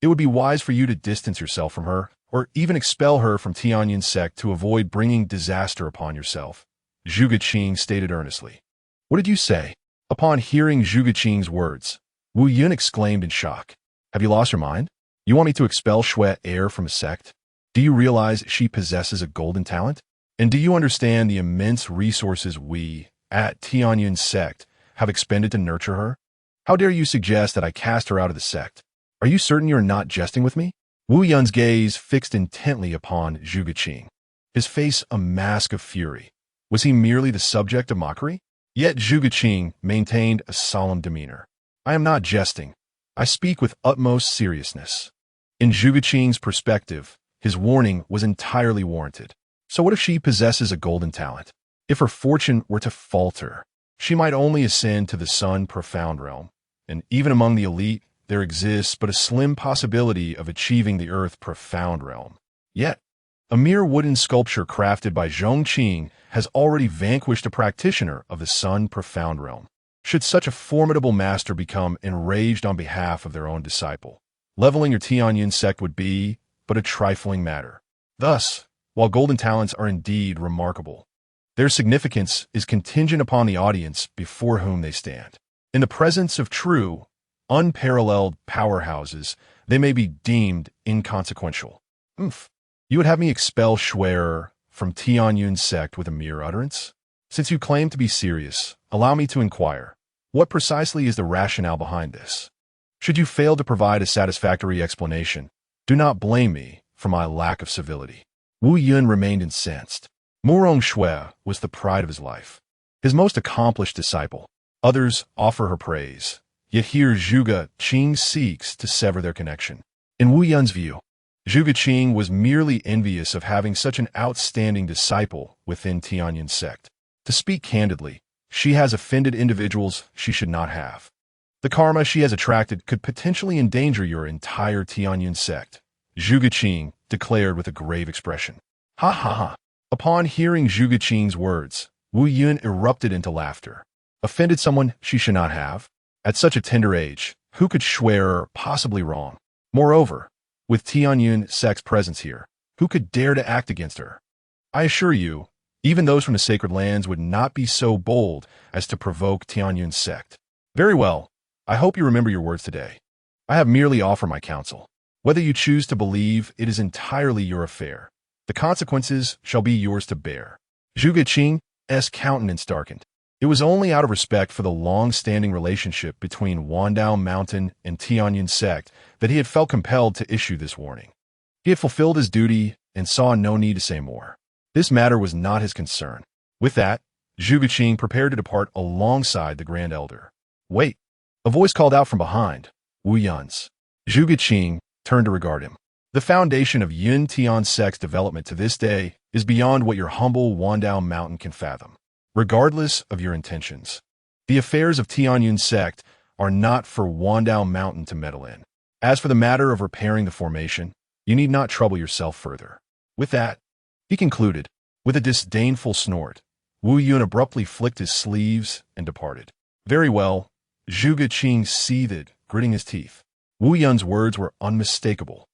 it would be wise for you to distance yourself from her, or even expel her from Tianyun Sect to avoid bringing disaster upon yourself, Zhuge Qing stated earnestly. What did you say? Upon hearing Zhuge Qing's words, Wu Yun exclaimed in shock. Have you lost your mind? You want me to expel Shui Air from a sect? Do you realize she possesses a golden talent? And do you understand the immense resources we, at Tianyun Sect, have expended to nurture her? How dare you suggest that I cast her out of the sect? Are you certain you are not jesting with me? Wu Yun's gaze fixed intently upon Zhuge Qing, his face a mask of fury. Was he merely the subject of mockery? Yet Zhuge Qing maintained a solemn demeanor. I am not jesting. I speak with utmost seriousness. In Zhuge Qing's perspective, his warning was entirely warranted. So what if she possesses a golden talent? If her fortune were to falter, she might only ascend to the Sun Profound realm, and even among the elite, there exists but a slim possibility of achieving the Earth Profound realm. Yet, a mere wooden sculpture crafted by Zhong Qing has already vanquished a practitioner of the Sun Profound realm. Should such a formidable master become enraged on behalf of their own disciple, leveling your Tianyun Sect would be but a trifling matter. Thus, while golden talents are indeed remarkable, their significance is contingent upon the audience before whom they stand. In the presence of true, unparalleled powerhouses, they may be deemed inconsequential. You would have me expel Shui from Tianyun Sect with a mere utterance? Since you claim to be serious, allow me to inquire, what precisely is the rationale behind this? Should you fail to provide a satisfactory explanation, do not blame me for my lack of civility. Wu Yun remained incensed. Murong Shui was the pride of his life, his most accomplished disciple. Others offer her praise, yet here Zhuge Qing seeks to sever their connection. In Wu Yun's view, Zhuge Qing was merely envious of having such an outstanding disciple within Tianyun Sect. To speak candidly, she has offended individuals she should not have. The karma she has attracted could potentially endanger your entire Tianyun Sect, Zhuge Qing declared with a grave expression. Ha ha ha. Upon hearing Zhuge Qing's words, Wu Yun erupted into laughter. Offended someone she should not have? At such a tender age, who could swear possibly wrong? Moreover, with Tianyun Sect's presence here, who could dare to act against her? I assure you, even those from the sacred lands would not be so bold as to provoke Tianyun Sect. Very well, I hope you remember your words today. I have merely offered my counsel. Whether you choose to believe, it is entirely your affair. The consequences shall be yours to bear. Zhuge Qing's countenance darkened. It was only out of respect for the long-standing relationship between Wandao Mountain and Tianyun Sect that he had felt compelled to issue this warning. He had fulfilled his duty and saw no need to say more. This matter was not his concern. With that, Zhuge Qing prepared to depart alongside the Grand Elder. Wait! A voice called out from behind, Wu Yun's. Zhuge Qing turned to regard him. The foundation of Yun Tian Sect's development to this day is beyond what your humble Wandao Mountain can fathom. Regardless of your intentions, the affairs of Tianyun Sect are not for Wandao Mountain to meddle in. As for the matter of repairing the formation, you need not trouble yourself further. With that, he concluded, with a disdainful snort. Wu Yun abruptly flicked his sleeves and departed. Very well, Zhuge Qing seethed, gritting his teeth. Wu Yun's words were unmistakable.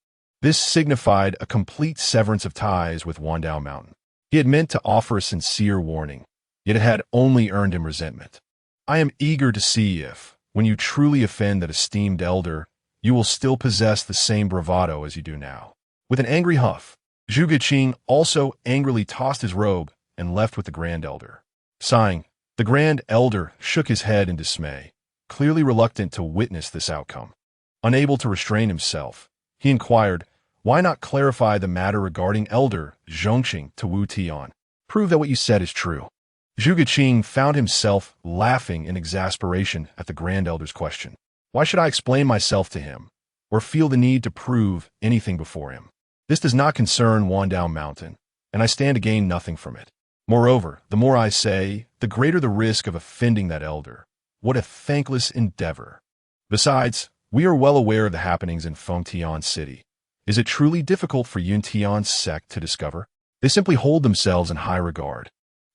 This signified a complete severance of ties with Wandao Mountain. He had meant to offer a sincere warning, yet it had only earned him resentment. I am eager to see if, when you truly offend that esteemed elder, you will still possess the same bravado as you do now. With an angry huff, Zhuge Qing also angrily tossed his robe and left with the Grand Elder. Sighing, the Grand Elder shook his head in dismay, clearly reluctant to witness this outcome. Unable to restrain himself, he inquired, "Why not clarify the matter regarding Elder Zhong Qing to Wu Tian? Prove that what you said is true." Zhuge Qing found himself laughing in exasperation at the Grand Elder's question. Why should I explain myself to him, or feel the need to prove anything before him? This does not concern Wandao Mountain, and I stand to gain nothing from it. Moreover, the more I say, the greater the risk of offending that elder. What a thankless endeavor. Besides, we are well aware of the happenings in Pingjiang City. Is it truly difficult for Pingjiang Sect to discover? They simply hold themselves in high regard,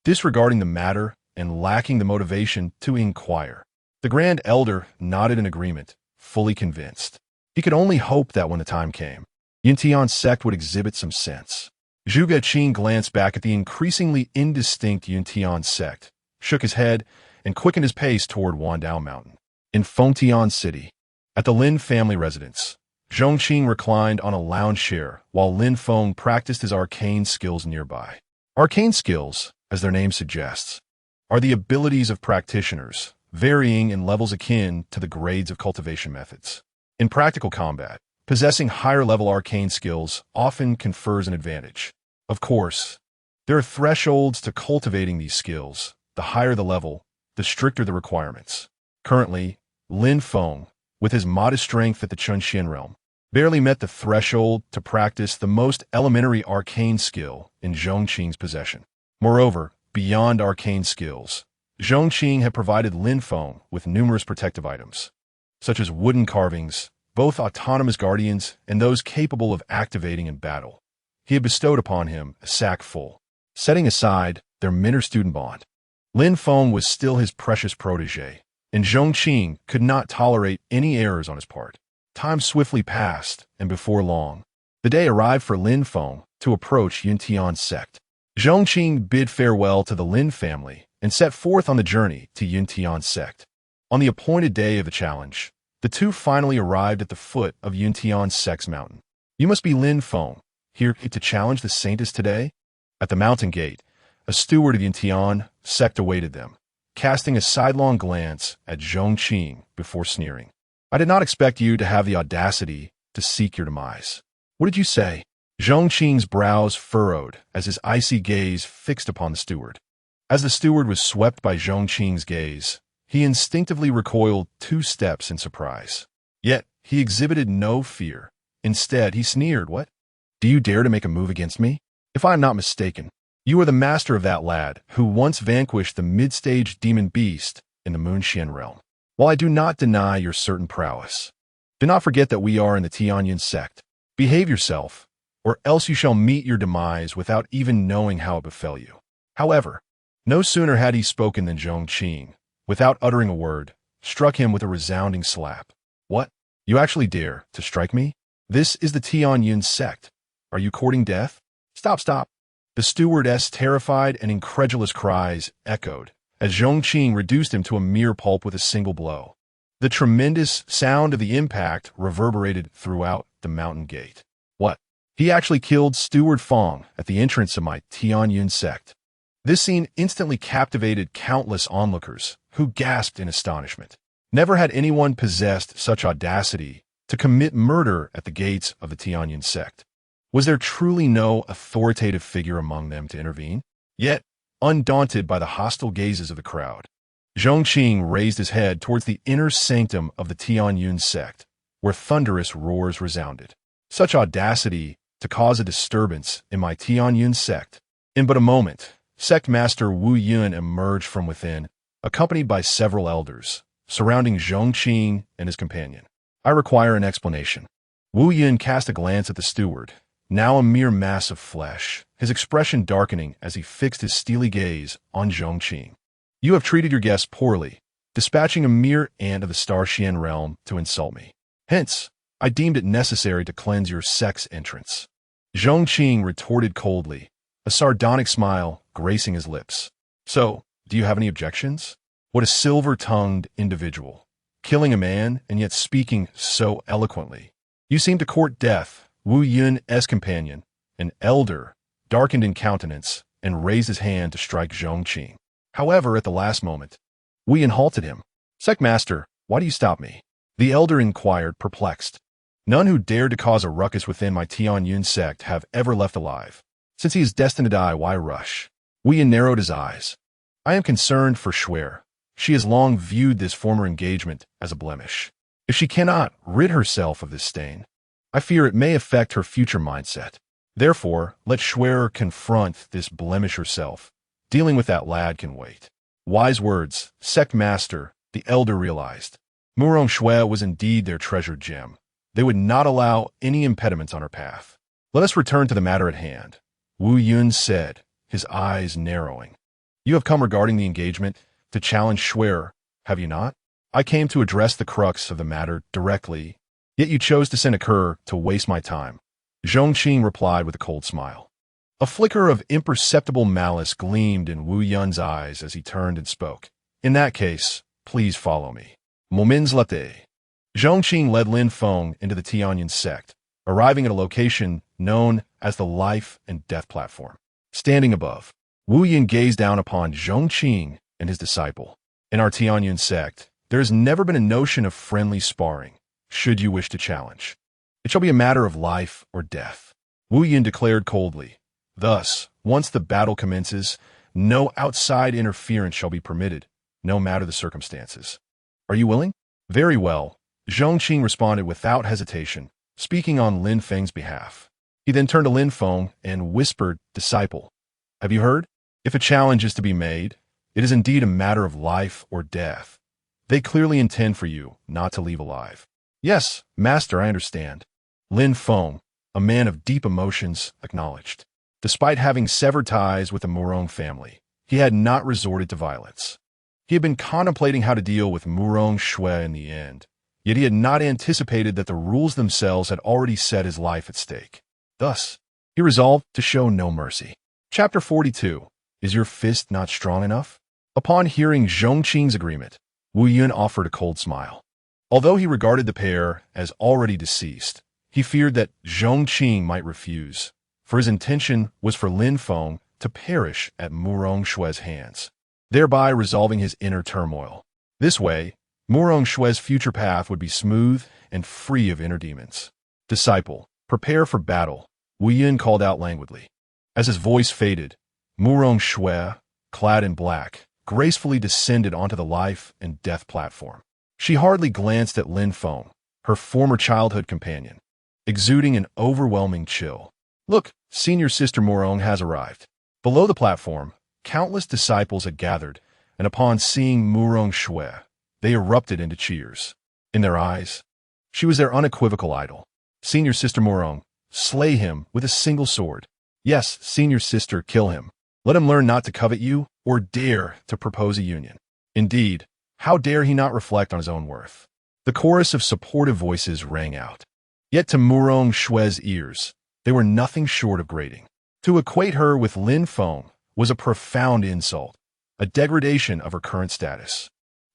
disregarding the matter and lacking the motivation to inquire. The Grand Elder nodded in agreement, fully convinced. He could only hope that when the time came, Pingjiang Sect would exhibit some sense. Zhuge Qing glanced back at the increasingly indistinct Pingjiang Sect, shook his head, and quickened his pace toward Wandao Mountain. In Pingjiang City, at the Lin family residence, Zhong Qing reclined on a lounge chair while Lin Feng practiced his arcane skills nearby. Arcane skills, as their name suggests, are the abilities of practitioners, varying in levels akin to the grades of cultivation methods. In practical combat, possessing higher-level arcane skills often confers an advantage. Of course, there are thresholds to cultivating these skills. The higher the level, the stricter the requirements. Currently, Lin Feng, with his modest strength at the Chunxian realm, barely met the threshold to practice the most elementary arcane skill in Zhong Qing's possession. Moreover, beyond arcane skills, Zhong Qing had provided Lin Feng with numerous protective items, such as wooden carvings, both autonomous guardians and those capable of activating in battle. He had bestowed upon him a sack full. Setting aside their mentor-student bond, Lin Feng was still his precious protege, and Zhong Qing could not tolerate any errors on his part. Time swiftly passed, and before long, the day arrived for Lin Feng to approach Pingjiang Sect. Zhong Qing bid farewell to the Lin family and set forth on the journey to Pingjiang Sect. On the appointed day of the challenge, the two finally arrived at the foot of Pingjiang Sect's mountain. "You must be Lin Feng, here to challenge the saintesses today?" At the mountain gate, a steward of Pingjiang Sect awaited them, casting a sidelong glance at Zhong Qing before sneering. "I did not expect you to have the audacity to seek your demise." "What did you say?" Zhong Qing's brows furrowed as his icy gaze fixed upon the steward. As the steward was swept by Zhong Qing's gaze, he instinctively recoiled 2 steps in surprise. Yet, he exhibited no fear. Instead, he sneered, "What? Do you dare to make a move against me? If I am not mistaken, you are the master of that lad who once vanquished the mid-stage demon beast in the Moonxian realm. While I do not deny your certain prowess, do not forget that we are in the Tianyun sect. Behave yourself, or else you shall meet your demise without even knowing how it befell you." However, no sooner had he spoken than Zhong Qing, without uttering a word, struck him with a resounding slap. "What? You actually dare to strike me? This is the Tianyun sect. Are you courting death? Stop, stop." The stewardess' terrified and incredulous cries echoed as Zhong Qing reduced him to a mere pulp with a single blow. The tremendous sound of the impact reverberated throughout the mountain gate. "What? He actually killed Steward Fong at the entrance of my Tianyun sect." This scene instantly captivated countless onlookers, who gasped in astonishment. Never had anyone possessed such audacity to commit murder at the gates of the Tianyun sect. Was there truly no authoritative figure among them to intervene? Yet, undaunted by the hostile gazes of the crowd, Zhong Qing raised his head towards the inner sanctum of the Tianyun sect, where thunderous roars resounded. Such audacity to cause a disturbance in my Tianyun sect. In but a moment, Sect Master Wu Yun emerged from within, accompanied by several elders, surrounding Zhong Qing and his companion. "I require an explanation." Wu Yun cast a glance at the steward, now a mere mass of flesh, his expression darkening as he fixed his steely gaze on Zhong Qing. "You have treated your guests poorly, dispatching a mere ant of the Star Xian realm to insult me. Hence, I deemed it necessary to cleanse your sect's entrance. Zhong Qing retorted coldly, a sardonic smile gracing his lips. So, do you have any objections? What a silver-tongued individual, killing a man and yet speaking so eloquently. You seem to court death. Wu Yun's companion, an elder, darkened in countenance and raised his hand to strike Zhong Qing. However, at the last moment, Wu Yun halted him. Sect Master, why do you stop me? The elder inquired, perplexed. None who dared to cause a ruckus within my Pingjiang Sect have ever left alive. Since he is destined to die, why rush? Wu Yun narrowed his eyes. I am concerned for Shuer. She has long viewed this former engagement as a blemish. If she cannot rid herself of this stain, I fear it may affect her future mindset. Therefore, let Shuer confront this blemish herself. Dealing with that lad can wait. Wise words, Sect Master, the elder realized. Murong Shui was indeed their treasured gem. They would not allow any impediments on her path. Let us return to the matter at hand, Wu Yun said, his eyes narrowing. You have come regarding the engagement to challenge Shuer, have you not? I came to address the crux of the matter directly, yet you chose to send a cur to waste my time. Zhong Qing replied with a cold smile. A flicker of imperceptible malice gleamed in Wu Yun's eyes as he turned and spoke. In that case, please follow me. Moments later, Zhong Qing led Lin Feng into the Pingjiang Sect, arriving at a location known as the Life and Death Platform. Standing above, Wu Yun gazed down upon Zhong Qing and his disciple. In our Pingjiang Sect, there has never been a notion of friendly sparring, should you wish to challenge. It shall be a matter of life or death, Wu Yun declared coldly. Thus, once the battle commences, no outside interference shall be permitted, no matter the circumstances. Are you willing? Very well, Zhong Qing responded without hesitation, speaking on Lin Feng's behalf. He then turned to Lin Feng and whispered, Disciple, have you heard? If a challenge is to be made, it is indeed a matter of life or death. They clearly intend for you not to leave alive. Yes, Master, I understand. Lin Feng, a man of deep emotions, acknowledged. Despite having severed ties with the Murong family, he had not resorted to violence. He had been contemplating how to deal with Murong Shui in the end, yet he had not anticipated that the rules themselves had already set his life at stake. Thus, he resolved to show no mercy. Chapter 42. Is your fist not strong enough? Upon hearing Zhong Qing's agreement, Wu Yun offered a cold smile. Although he regarded the pair as already deceased, he feared that Zhong Qing might refuse, for his intention was for Lin Feng to perish at Murong Shui's hands, thereby resolving his inner turmoil. This way, Murong Shui's future path would be smooth and free of inner demons. Disciple, prepare for battle, Wu Yun called out languidly. As his voice faded, Murong Shui, clad in black, gracefully descended onto the life and death platform. She hardly glanced at Lin Feng, her former childhood companion, exuding an overwhelming chill. Look, senior sister Murong has arrived. Below the platform, countless disciples had gathered, and upon seeing Murong Shui, they erupted into cheers. In their eyes, she was their unequivocal idol. Senior sister Murong, slay him with a single sword. Yes, senior sister, kill him. Let him learn not to covet you or dare to propose a union. Indeed, how dare he not reflect on his own worth? The chorus of supportive voices rang out. Yet to Murong Shui's ears, they were nothing short of grating. To equate her with Lin Feng was a profound insult, a degradation of her current status.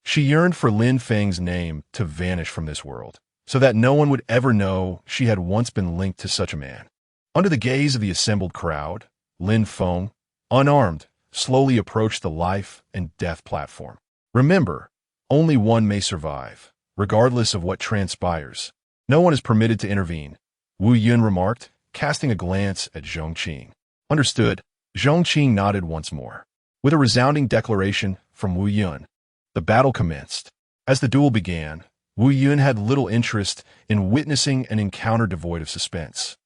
She yearned for Lin Feng's name to vanish from this world, so that no one would ever know she had once been linked to such a man. Under the gaze of the assembled crowd, Lin Feng, unarmed, slowly approached the life and death platform. Remember, only one may survive, regardless of what transpires. No one is permitted to intervene, Wu Yun remarked, casting a glance at Zhong Qing. Understood, Zhong Qing nodded once more. With a resounding declaration from Wu Yun, the battle commenced. As the duel began, Wu Yun had little interest in witnessing an encounter devoid of suspense.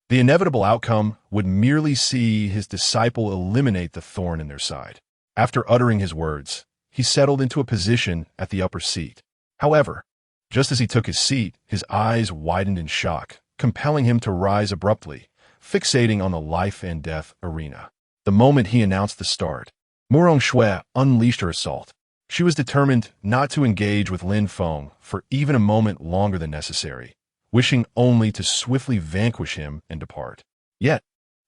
The inevitable outcome would merely see his disciple eliminate the thorn in their side. After uttering his words, he settled into a position at the upper seat. However, just as he took his seat, his eyes widened in shock, compelling him to rise abruptly, fixating on the life and death arena. The moment he announced the start, Murong Shui unleashed her assault. She was determined not to engage with Lin Feng for even a moment longer than necessary, wishing only to swiftly vanquish him and depart. Yet,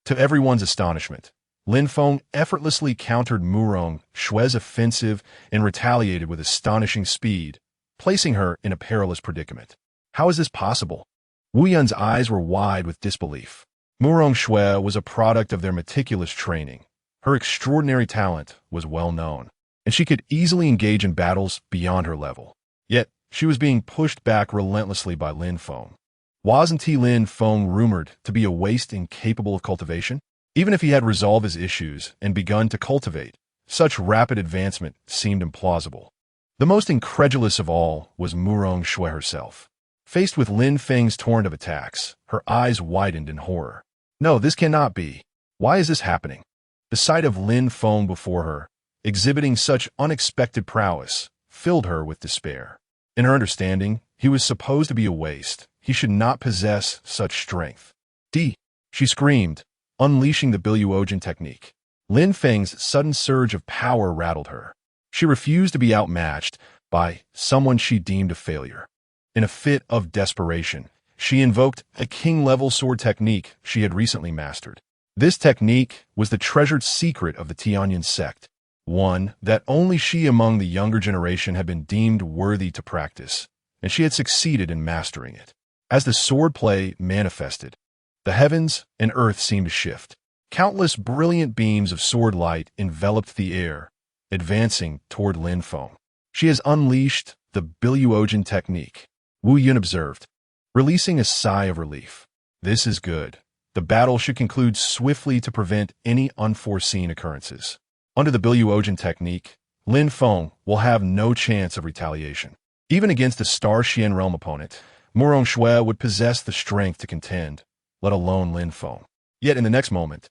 to everyone's astonishment, Lin Feng effortlessly countered Murong Xue's offensive and retaliated with astonishing speed, placing her in a perilous predicament. How is this possible? Wu Yun's eyes were wide with disbelief. Murong Xue was a product of their meticulous training. Her extraordinary talent was well known, and she could easily engage in battles beyond her level. Yet, she was being pushed back relentlessly by Lin Feng. Wasn't Lin Feng rumored to be a waste incapable of cultivation? Even if he had resolved his issues and begun to cultivate, such rapid advancement seemed implausible. The most incredulous of all was Murong Xue herself. Faced with Lin Feng's torrent of attacks, her eyes widened in horror. No, this cannot be. Why is this happening? The sight of Lin Feng before her, exhibiting such unexpected prowess, filled her with despair. In her understanding, he was supposed to be a waste. He should not possess such strength. She screamed, unleashing the Biluogen technique. Lin Feng's sudden surge of power rattled her. She refused to be outmatched by someone she deemed a failure. In a fit of desperation, she invoked a king-level sword technique she had recently mastered. This technique was the treasured secret of the Pingjiang Sect, one that only she among the younger generation had been deemed worthy to practice, and she had succeeded in mastering it. As the swordplay manifested, the heavens and earth seemed to shift. Countless brilliant beams of sword light enveloped the air, advancing toward Lin Feng. She has unleashed the Biluogen technique, Wu Yun observed, releasing a sigh of relief. This is good. The battle should conclude swiftly to prevent any unforeseen occurrences. Under the Biluogen technique, Lin Feng will have no chance of retaliation. Even against a Star Xian realm opponent, Murong Xue would possess the strength to contend, let alone Lin Feng. Yet in the next moment,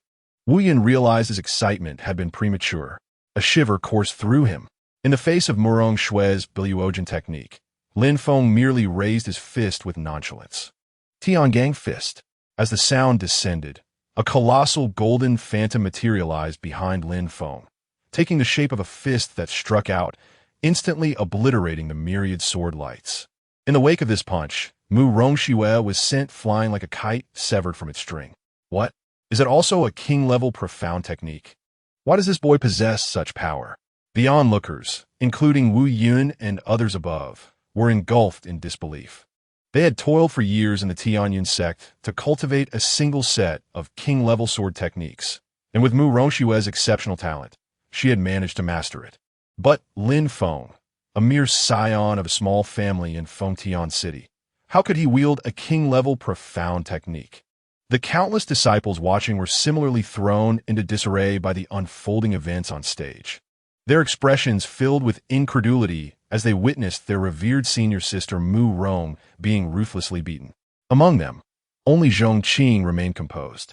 Wu Yun realized his excitement had been premature. A shiver coursed through him. In the face of Murong Xue's Biluogen technique, Lin Feng merely raised his fist with nonchalance. Tiangang fist. As the sound descended, a colossal golden phantom materialized behind Lin Feng, taking the shape of a fist that struck out, instantly obliterating the myriad sword lights. In the wake of this punch, Murong Xue was sent flying like a kite severed from its string. What? Is it also a king-level profound technique? Why does this boy possess such power? The onlookers, including Wu Yun and others above, were engulfed in disbelief. They had toiled for years in the Pingjiang Sect to cultivate a single set of king-level sword techniques, and with Murong Xue's exceptional talent, she had managed to master it. But Lin Feng, a mere scion of a small family in Fengtian City, how could he wield a king-level profound technique? The countless disciples watching were similarly thrown into disarray by the unfolding events on stage. Their expressions filled with incredulity as they witnessed their revered senior sister Mu Rong being ruthlessly beaten. Among them, only Zhong Qing remained composed,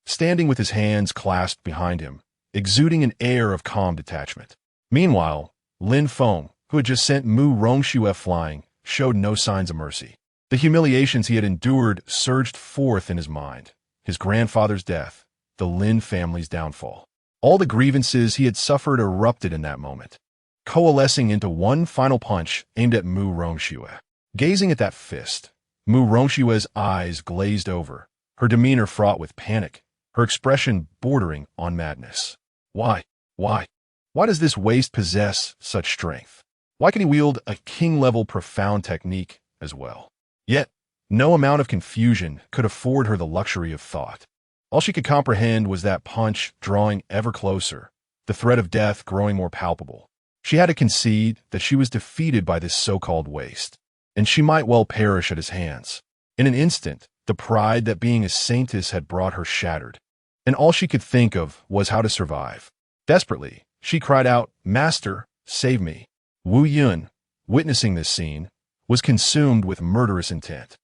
standing with his hands clasped behind him, exuding an air of calm detachment. Meanwhile, Lin Feng, who had just sent Murong Xue flying, showed no signs of mercy. The humiliations he had endured surged forth in his mind. His grandfather's death, the Lin family's downfall. All the grievances he had suffered erupted in that moment, coalescing into one final punch aimed at Murong Xue. Gazing at that fist, Murong Xue's eyes glazed over, her demeanor fraught with panic, her expression bordering on madness. Why does this waste possess such strength? Why can he wield a king-level profound technique as well? Yet, no amount of confusion could afford her the luxury of thought. All she could comprehend was that punch drawing ever closer, the threat of death growing more palpable. She had to concede that she was defeated by this so-called waste, and she might well perish at his hands. In an instant, the pride that being a saintess had brought her shattered, and all she could think of was how to survive. Desperately, she cried out, "Master, save me." Wu Yun, witnessing this scene, was consumed with murderous intent.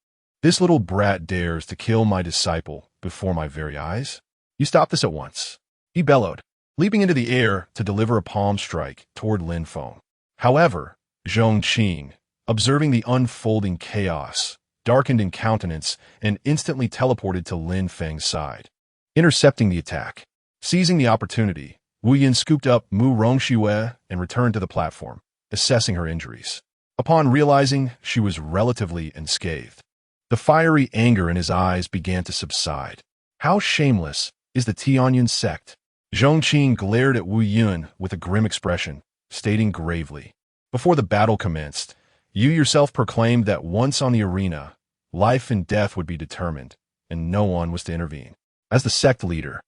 This little brat dares to kill my disciple before my very eyes? You stop this at once, he bellowed, leaping into the air to deliver a palm strike toward Lin Feng. However, Zhong Qing, observing the unfolding chaos, darkened in countenance and instantly teleported to Lin Feng's side, intercepting the attack. Seizing the opportunity, Wu Yun scooped up Murong Xue and returned to the platform, assessing her injuries. Upon realizing she was relatively unscathed, The fiery anger in his eyes began to subside. How shameless is the Tianyun sect? Zhong Qing glared at Wu Yun with a grim expression, stating gravely, "Before the battle commenced, you yourself proclaimed that once on the arena, life and death would be determined, and no one was to intervene. As the sect leader,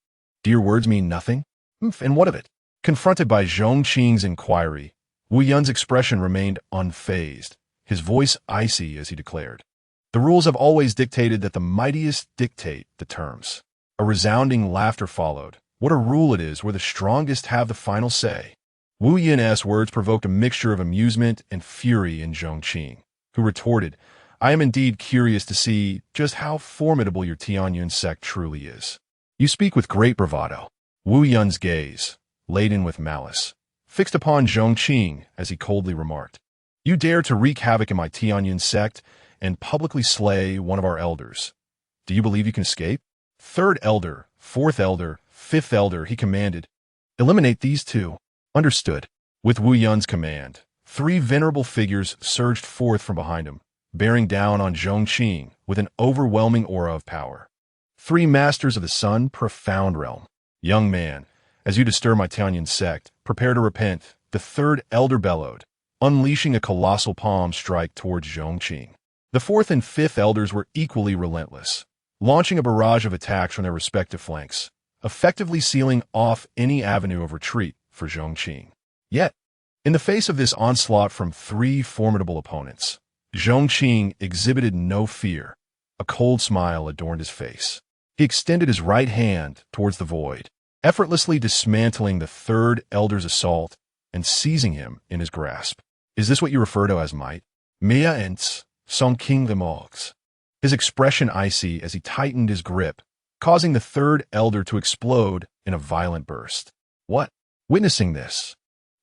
do your words mean nothing? And what of it?" Confronted by Zhong Qing's inquiry, Wu Yun's expression remained unfazed, his voice icy as he declared, "The rules have always dictated that the mightiest dictate the terms." A resounding laughter followed. What a rule it is where the strongest have the final say. Wu Yun's words provoked a mixture of amusement and fury in Zhong Qing, who retorted, "I am indeed curious to see just how formidable your Tianyun sect truly is. You speak with great bravado." Wu Yun's gaze, laden with malice, fixed upon Zhong Qing as he coldly remarked, "You dare to wreak havoc in my Tianyun sect and publicly slay one of our elders. Do you believe you can escape?" "Third elder, fourth elder, fifth elder," he commanded. "Eliminate these two." "Understood." With Wu Yun's command, 3 venerable figures surged forth from behind him, bearing down on Zhong Qing with an overwhelming aura of power. 3 masters of the Sun profound realm. "Young man, as you disturb my Tianyun sect, prepare to repent," the third elder bellowed, unleashing a colossal palm strike towards Zhong Qing. The fourth and fifth elders were equally relentless, launching a barrage of attacks from their respective flanks, effectively sealing off any avenue of retreat for Zhong Qing. Yet, in the face of this onslaught from 3 formidable opponents, Zhong Qing exhibited no fear. A cold smile adorned his face. He extended his right hand towards the void, effortlessly dismantling the third elder's assault and seizing him in his grasp. "Is this what you refer to as might?" "Mia ents, Zhong Qing the Mogs." His expression icy as he tightened his grip, causing the third elder to explode in a violent burst. "What?" Witnessing this,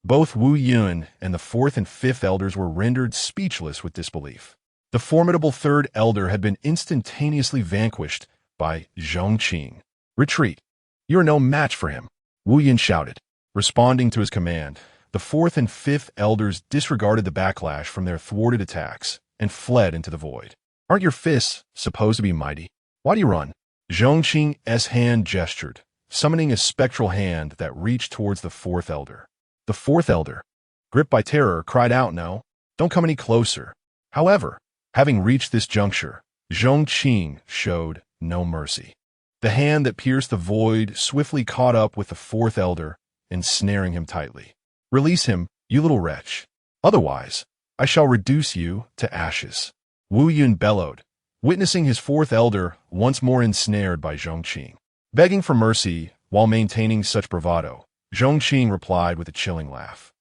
both Wu Yun and the fourth and fifth elders were rendered speechless with disbelief. The formidable third elder had been instantaneously vanquished by Zhong Qing. "Retreat! You are no match for him," Wu Yun shouted. Responding to his command, the fourth and fifth elders disregarded the backlash from their thwarted attacks and fled into the void. "Aren't your fists supposed to be mighty? Why do you run?" Zhong Qing's hand gestured, summoning a spectral hand that reached towards the fourth elder. The fourth elder, gripped by terror, cried out, "No, don't come any closer." However, having reached this juncture, Zhong Qing showed no mercy. The hand that pierced the void swiftly caught up with the fourth elder, ensnaring him tightly. "Release him, you little wretch. Otherwise, I shall reduce you to ashes." Wu Yun bellowed, witnessing his fourth elder once more ensnared by Zhong Qing. Begging for mercy while maintaining such bravado, Zhong Qing replied with a chilling laugh.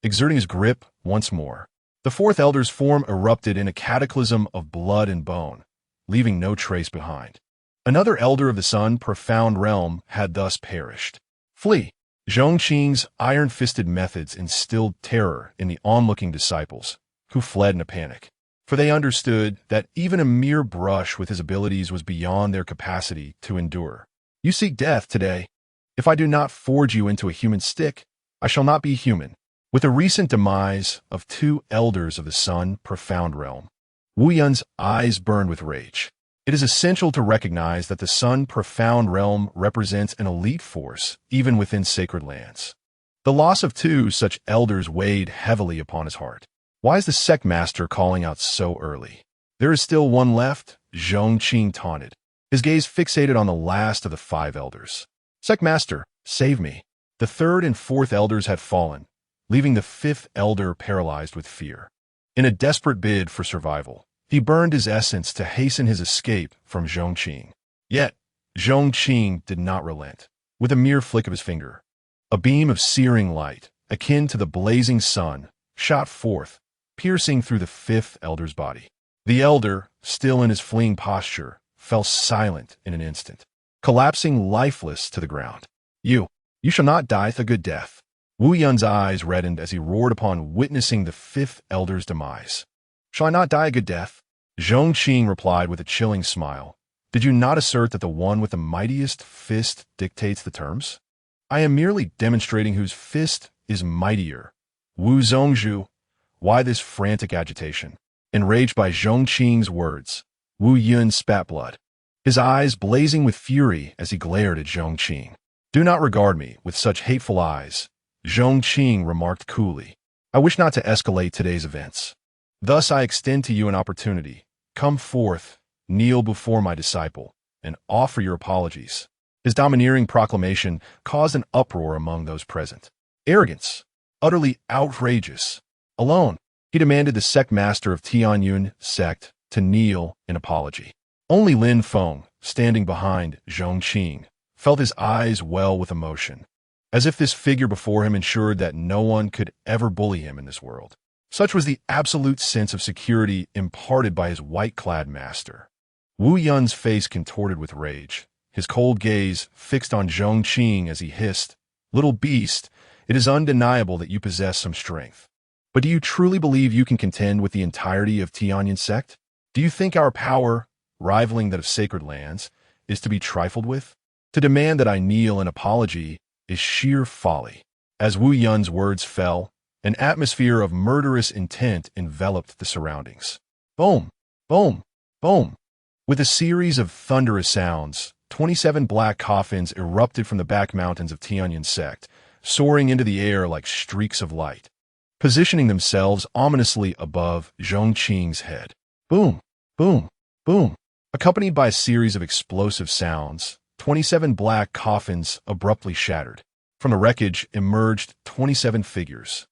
Exerting his grip once more, the fourth elder's form erupted in a cataclysm of blood and bone, leaving no trace behind. Another elder of the Sun profound realm had thus perished. "Flee!" Zhong Qing's iron-fisted methods instilled terror in the onlooking disciples, who fled in a panic, for they understood that even a mere brush with his abilities was beyond their capacity to endure. "You seek death today. If I do not forge you into a human stick, I shall not be human." With the recent demise of 2 elders of the Sun profound realm, Wu Yun's eyes burned with rage. It is essential to recognize that the Sun profound realm represents an elite force, even within sacred lands. The loss of 2 such elders weighed heavily upon his heart. Why is the sect master calling out so early? "There is still one left," Zhong Qing taunted, his gaze fixated on the last of the 5 elders. "Sect master, save me." The third and fourth elders had fallen, leaving the fifth elder paralyzed with fear. In a desperate bid for survival, he burned his essence to hasten his escape from Zhong Qing. Yet, Zhong Qing did not relent. With a mere flick of his finger, a beam of searing light, akin to the blazing sun, shot forth, piercing through the fifth elder's body. The elder, still in his fleeing posture, fell silent in an instant, collapsing lifeless to the ground. You shall not die a good death." Wu Yun's eyes reddened as he roared upon witnessing the fifth elder's demise. "Shall I not die a good death?" Zhong Qing replied with a chilling smile. "Did you not assert that the one with the mightiest fist dictates the terms? I am merely demonstrating whose fist is mightier." "Wu Zhongzhu, why this frantic agitation?" Enraged by Zhong Qing's words, Wu Yun spat blood, his eyes blazing with fury as he glared at Zhong Qing. "Do not regard me with such hateful eyes," Zhong Qing remarked coolly. "I wish not to escalate today's events. Thus I extend to you an opportunity. Come forth, kneel before my disciple, and offer your apologies." His domineering proclamation caused an uproar among those present. Arrogance. Utterly outrageous. Alone, he demanded the sect master of Pingjiang Sect to kneel in apology. Only Lin Feng, standing behind Zhong Qing, felt his eyes well with emotion, as if this figure before him ensured that no one could ever bully him in this world. Such was the absolute sense of security imparted by his white-clad master. Wu Yun's face contorted with rage, his cold gaze fixed on Zhong Qing as he hissed, "Little beast, it is undeniable that you possess some strength. But do you truly believe you can contend with the entirety of Pingjiang Sect? Do you think our power, rivaling that of sacred lands, is to be trifled with? To demand that I kneel in apology is sheer folly." As Wu Yun's words fell, an atmosphere of murderous intent enveloped the surroundings. Boom! Boom! Boom! With a series of thunderous sounds, 27 black coffins erupted from the back mountains of Pingjiang Sect, soaring into the air like streaks of light, positioning themselves ominously above Zhong Qing's head. Boom! Boom! Boom! Accompanied by a series of explosive sounds, 27 black coffins abruptly shattered. From the wreckage emerged 27 figures,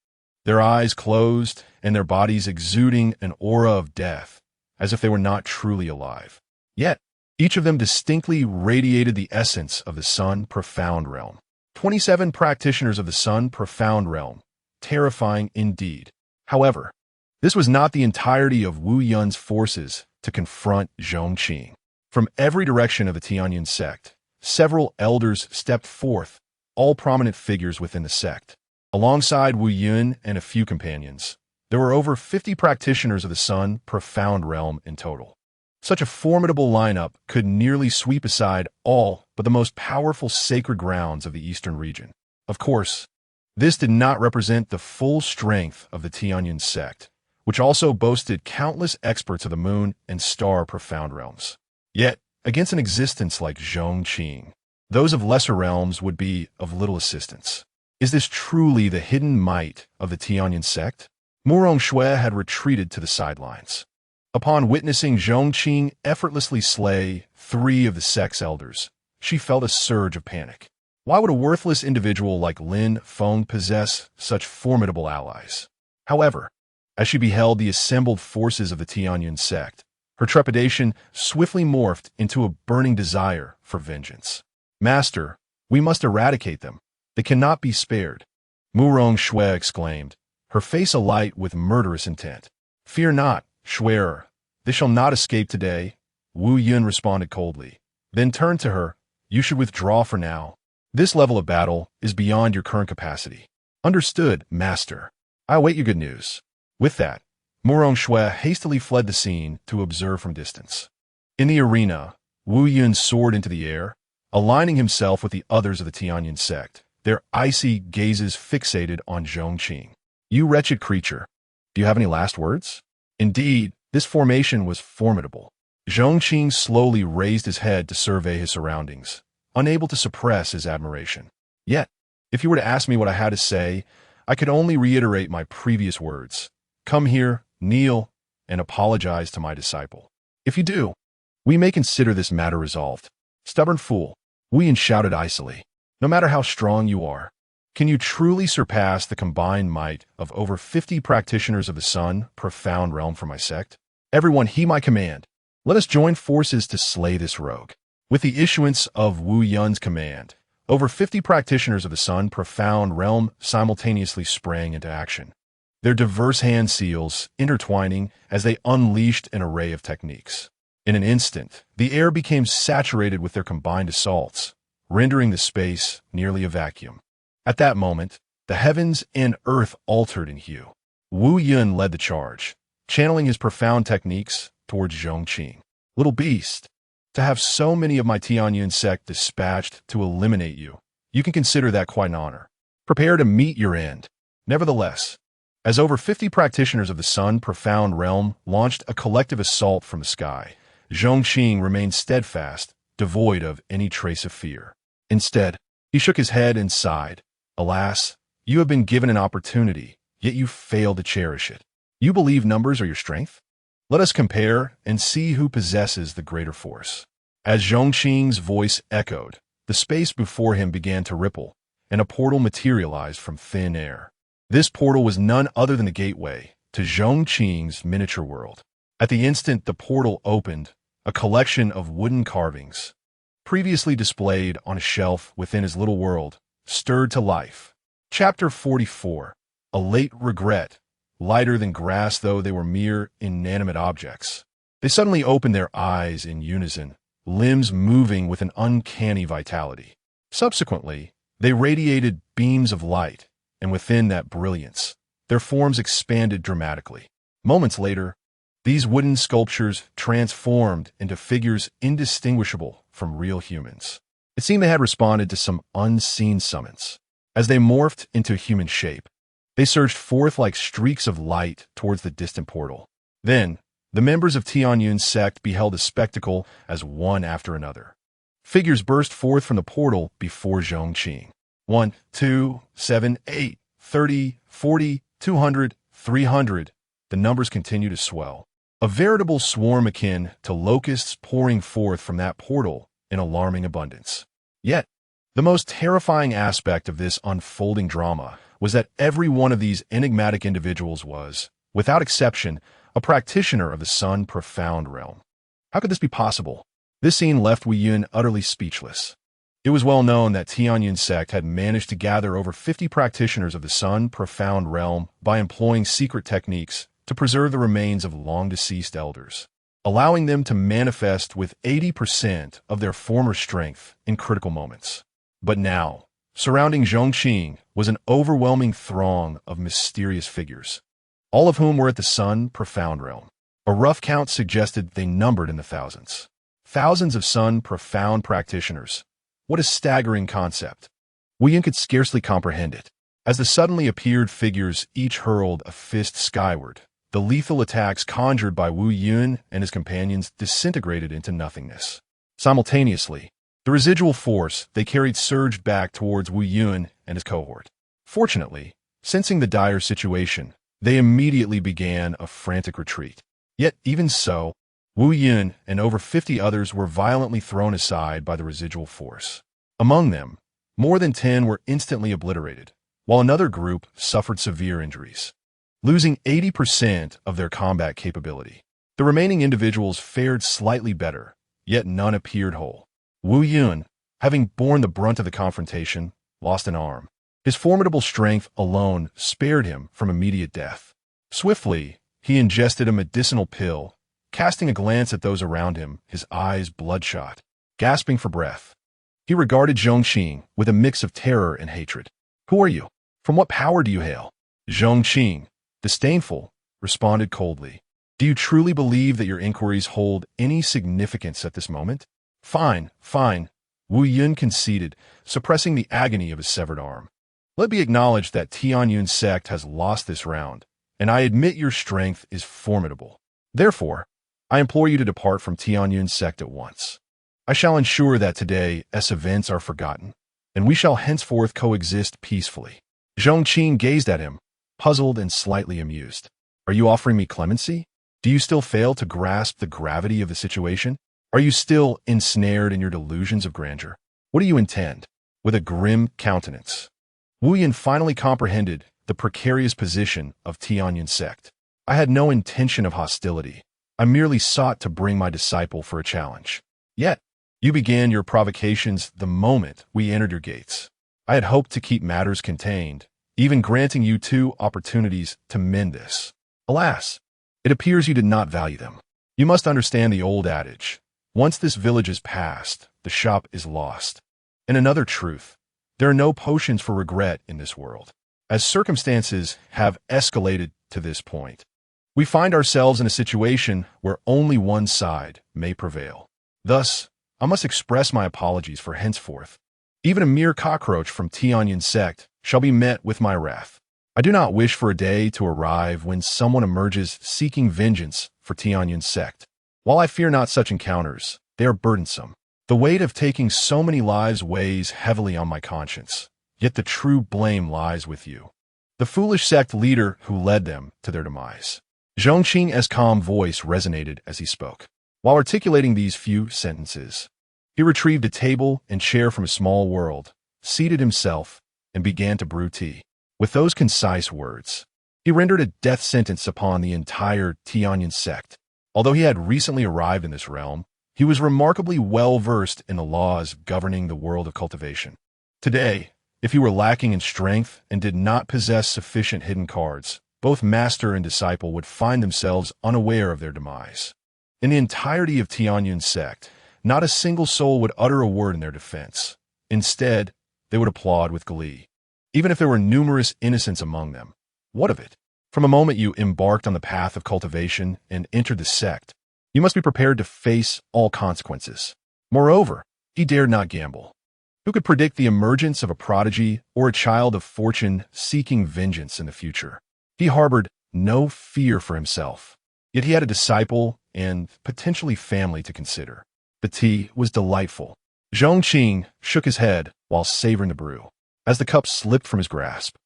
their eyes closed and their bodies exuding an aura of death, as if they were not truly alive. Yet, each of them distinctly radiated the essence of the Sun Profound Realm. 27 practitioners of the Sun Profound Realm. Terrifying indeed. However, this was not the entirety of Wu Yun's forces to confront Zhong Qing. From every direction of the Pingjiang Sect, several elders stepped forth, all prominent figures within the sect. Alongside Wu Yun and a few companions, there were over 50 practitioners of the Sun Profound Realm in total. Such a formidable lineup could nearly sweep aside all but the most powerful sacred grounds of the eastern region. Of course, this did not represent the full strength of the Pingjiang Sect, which also boasted countless experts of the Moon and Star Profound Realms. Yet, against an existence like Zhong Qing, those of lesser realms would be of little assistance. Is this truly the hidden might of the Pingjiang Sect? Murong Shui had retreated to the sidelines. Upon witnessing Zhong Qing effortlessly slay 3 of the sect's elders, she felt a surge of panic. Why would a worthless individual like Lin Feng possess such formidable allies? However, as she beheld the assembled forces of the Pingjiang Sect, her trepidation swiftly morphed into a burning desire for vengeance. "Master, we must eradicate them. They cannot be spared," Murong Shui exclaimed, her face alight with murderous intent. "Fear not, Shui'er, they shall not escape today," Wu Yun responded coldly, then turned to her. "You should withdraw for now. This level of battle is beyond your current capacity." "Understood, Master. I await your good news." With that, Murong Shui hastily fled the scene to observe from distance. In the arena, Wu Yun soared into the air, aligning himself with the others of the Pingjiang Sect, their icy gazes fixated on Zhong Qing. "You wretched creature, do you have any last words?" Indeed, this formation was formidable. Zhong Qing slowly raised his head to survey his surroundings, unable to suppress his admiration. Yet, if you were to ask me what I had to say, I could only reiterate my previous words. Come here, kneel, and apologize to my disciple. If you do, we may consider this matter resolved. Stubborn fool, Wu Yun shouted icily. No matter how strong you are, can you truly surpass the combined might of over 50 practitioners of the Sun Profound Realm for my sect? Everyone heed my command. Let us join forces to slay this rogue. With the issuance of Wu Yun's command, over 50 practitioners of the Sun Profound Realm simultaneously sprang into action, their diverse hand seals intertwining as they unleashed an array of techniques. In an instant, the air became saturated with their combined assaults, rendering the space nearly a vacuum. At that moment, the heavens and earth altered in hue. Wu Yun led the charge, channeling his profound techniques towards Zhong Qing. "Little beast, to have so many of my Pingjiang Sect dispatched to eliminate you, you can consider that quite an honor. Prepare to meet your end." Nevertheless, as over 50 practitioners of the Sun Profound Realm launched a collective assault from the sky, Zhong Qing remained steadfast, devoid of any trace of fear. Instead, he shook his head and sighed. Alas, you have been given an opportunity, yet you fail to cherish it. You believe numbers are your strength? Let us compare and see who possesses the greater force. As Zhong Qing's voice echoed, the space before him began to ripple, and a portal materialized from thin air. This portal was none other than the gateway to Zhong Qing's miniature world. At the instant the portal opened, a collection of wooden carvings, previously displayed on a shelf within his little world, stirred to life. Chapter 44. A late regret. Lighter than grass though they were mere inanimate objects, they suddenly opened their eyes in unison, limbs moving with an uncanny vitality. Subsequently, they radiated beams of light, and within that brilliance, their forms expanded dramatically. Moments later, these wooden sculptures transformed into figures indistinguishable from real humans. It seemed they had responded to some unseen summons. As they morphed into human shape, they surged forth like streaks of light towards the distant portal. Then, the members of Pingjiang Sect beheld a spectacle as one after another. Figures burst forth from the portal before Zhong Qing. 1, 2, 7, 8, 30, 40, 200, 300. The numbers continue to swell. A veritable swarm akin to locusts pouring forth from that portal in alarming abundance. Yet, the most terrifying aspect of this unfolding drama was that every one of these enigmatic individuals was, without exception, a practitioner of the Sun Profound realm. How could this be possible? This scene left Wu Yun utterly speechless. It was well known that Pingjiang Sect had managed to gather over 50 practitioners of the Sun Profound realm by employing secret techniques to preserve the remains of long-deceased elders, allowing them to manifest with 80% of their former strength in critical moments. But now, surrounding Zhong Qing was an overwhelming throng of mysterious figures, all of whom were at the Sun Profound realm. A rough count suggested they numbered in the thousands. Thousands of Sun Profound practitioners. What a staggering concept. Wu Yun could scarcely comprehend it. As the suddenly appeared figures each hurled a fist skyward, the lethal attacks conjured by Wu Yun and his companions disintegrated into nothingness. Simultaneously, the residual force they carried surged back towards Wu Yun and his cohort. Fortunately, sensing the dire situation, they immediately began a frantic retreat. Yet even so, Wu Yun and over 50 others were violently thrown aside by the residual force. Among them, more than 10 were instantly obliterated, while another group suffered severe injuries, losing 80% of their combat capability. The remaining individuals fared slightly better, yet none appeared whole. Wu Yun, having borne the brunt of the confrontation, lost an arm. His formidable strength alone spared him from immediate death. Swiftly, he ingested a medicinal pill, casting a glance at those around him, his eyes bloodshot. Gasping for breath, he regarded Zhong Qing with a mix of terror and hatred. "Who are you? From what power do you hail?" Zhong Qing, disdainful, responded coldly. "Do you truly believe that your inquiries hold any significance at this moment?" Fine, fine, Wu Yun conceded, suppressing the agony of his severed arm. "Let me acknowledge that Pingjiang Sect has lost this round, and I admit your strength is formidable. Therefore, I implore you to depart from Pingjiang Sect at once. I shall ensure that today's events are forgotten, and we shall henceforth coexist peacefully." Zhong Qing gazed at him, puzzled and slightly amused. "Are you offering me clemency? Do you still fail to grasp the gravity of the situation? Are you still ensnared in your delusions of grandeur? What do you intend?" With a grim countenance, Wu Yun finally comprehended the precarious position of Pingjiang Sect. "I had no intention of hostility. I merely sought to bring my disciple for a challenge. Yet, you began your provocations the moment we entered your gates. I had hoped to keep matters contained, even granting you 2 opportunities to mend this. Alas, it appears you did not value them. You must understand the old adage, once this village is passed, the shop is lost. And another truth, there are no potions for regret in this world. As circumstances have escalated to this point, we find ourselves in a situation where only one side may prevail. Thus, I must express my apologies for henceforth. Even a mere cockroach from Pingjiang Sect shall be met with my wrath. I do not wish for a day to arrive when someone emerges seeking vengeance for Pingjiang Sect. While I fear not such encounters, they are burdensome. The weight of taking so many lives weighs heavily on my conscience, yet the true blame lies with you, the foolish sect leader who led them to their demise. Zhong Qing's calm voice resonated as he spoke. While articulating these few sentences, he retrieved a table and chair from a small world, seated himself, and began to brew tea. With those concise words, he rendered a death sentence upon the entire Pingjiang Sect. Although he had recently arrived in this realm, he was remarkably well-versed in the laws governing the world of cultivation. Today, if he were lacking in strength and did not possess sufficient hidden cards, both master and disciple would find themselves unaware of their demise. In the entirety of Pingjiang Sect, not a single soul would utter a word in their defense. Instead, they would applaud with glee. Even if there were numerous innocents among them, what of it? From the moment you embarked on the path of cultivation and entered the sect, you must be prepared to face all consequences. Moreover, he dared not gamble. Who could predict the emergence of a prodigy or a child of fortune seeking vengeance in the future? He harbored no fear for himself, yet he had a disciple and potentially family to consider. The tea was delightful. Zhong Qing shook his head while savoring the brew. As the cup slipped from his grasp,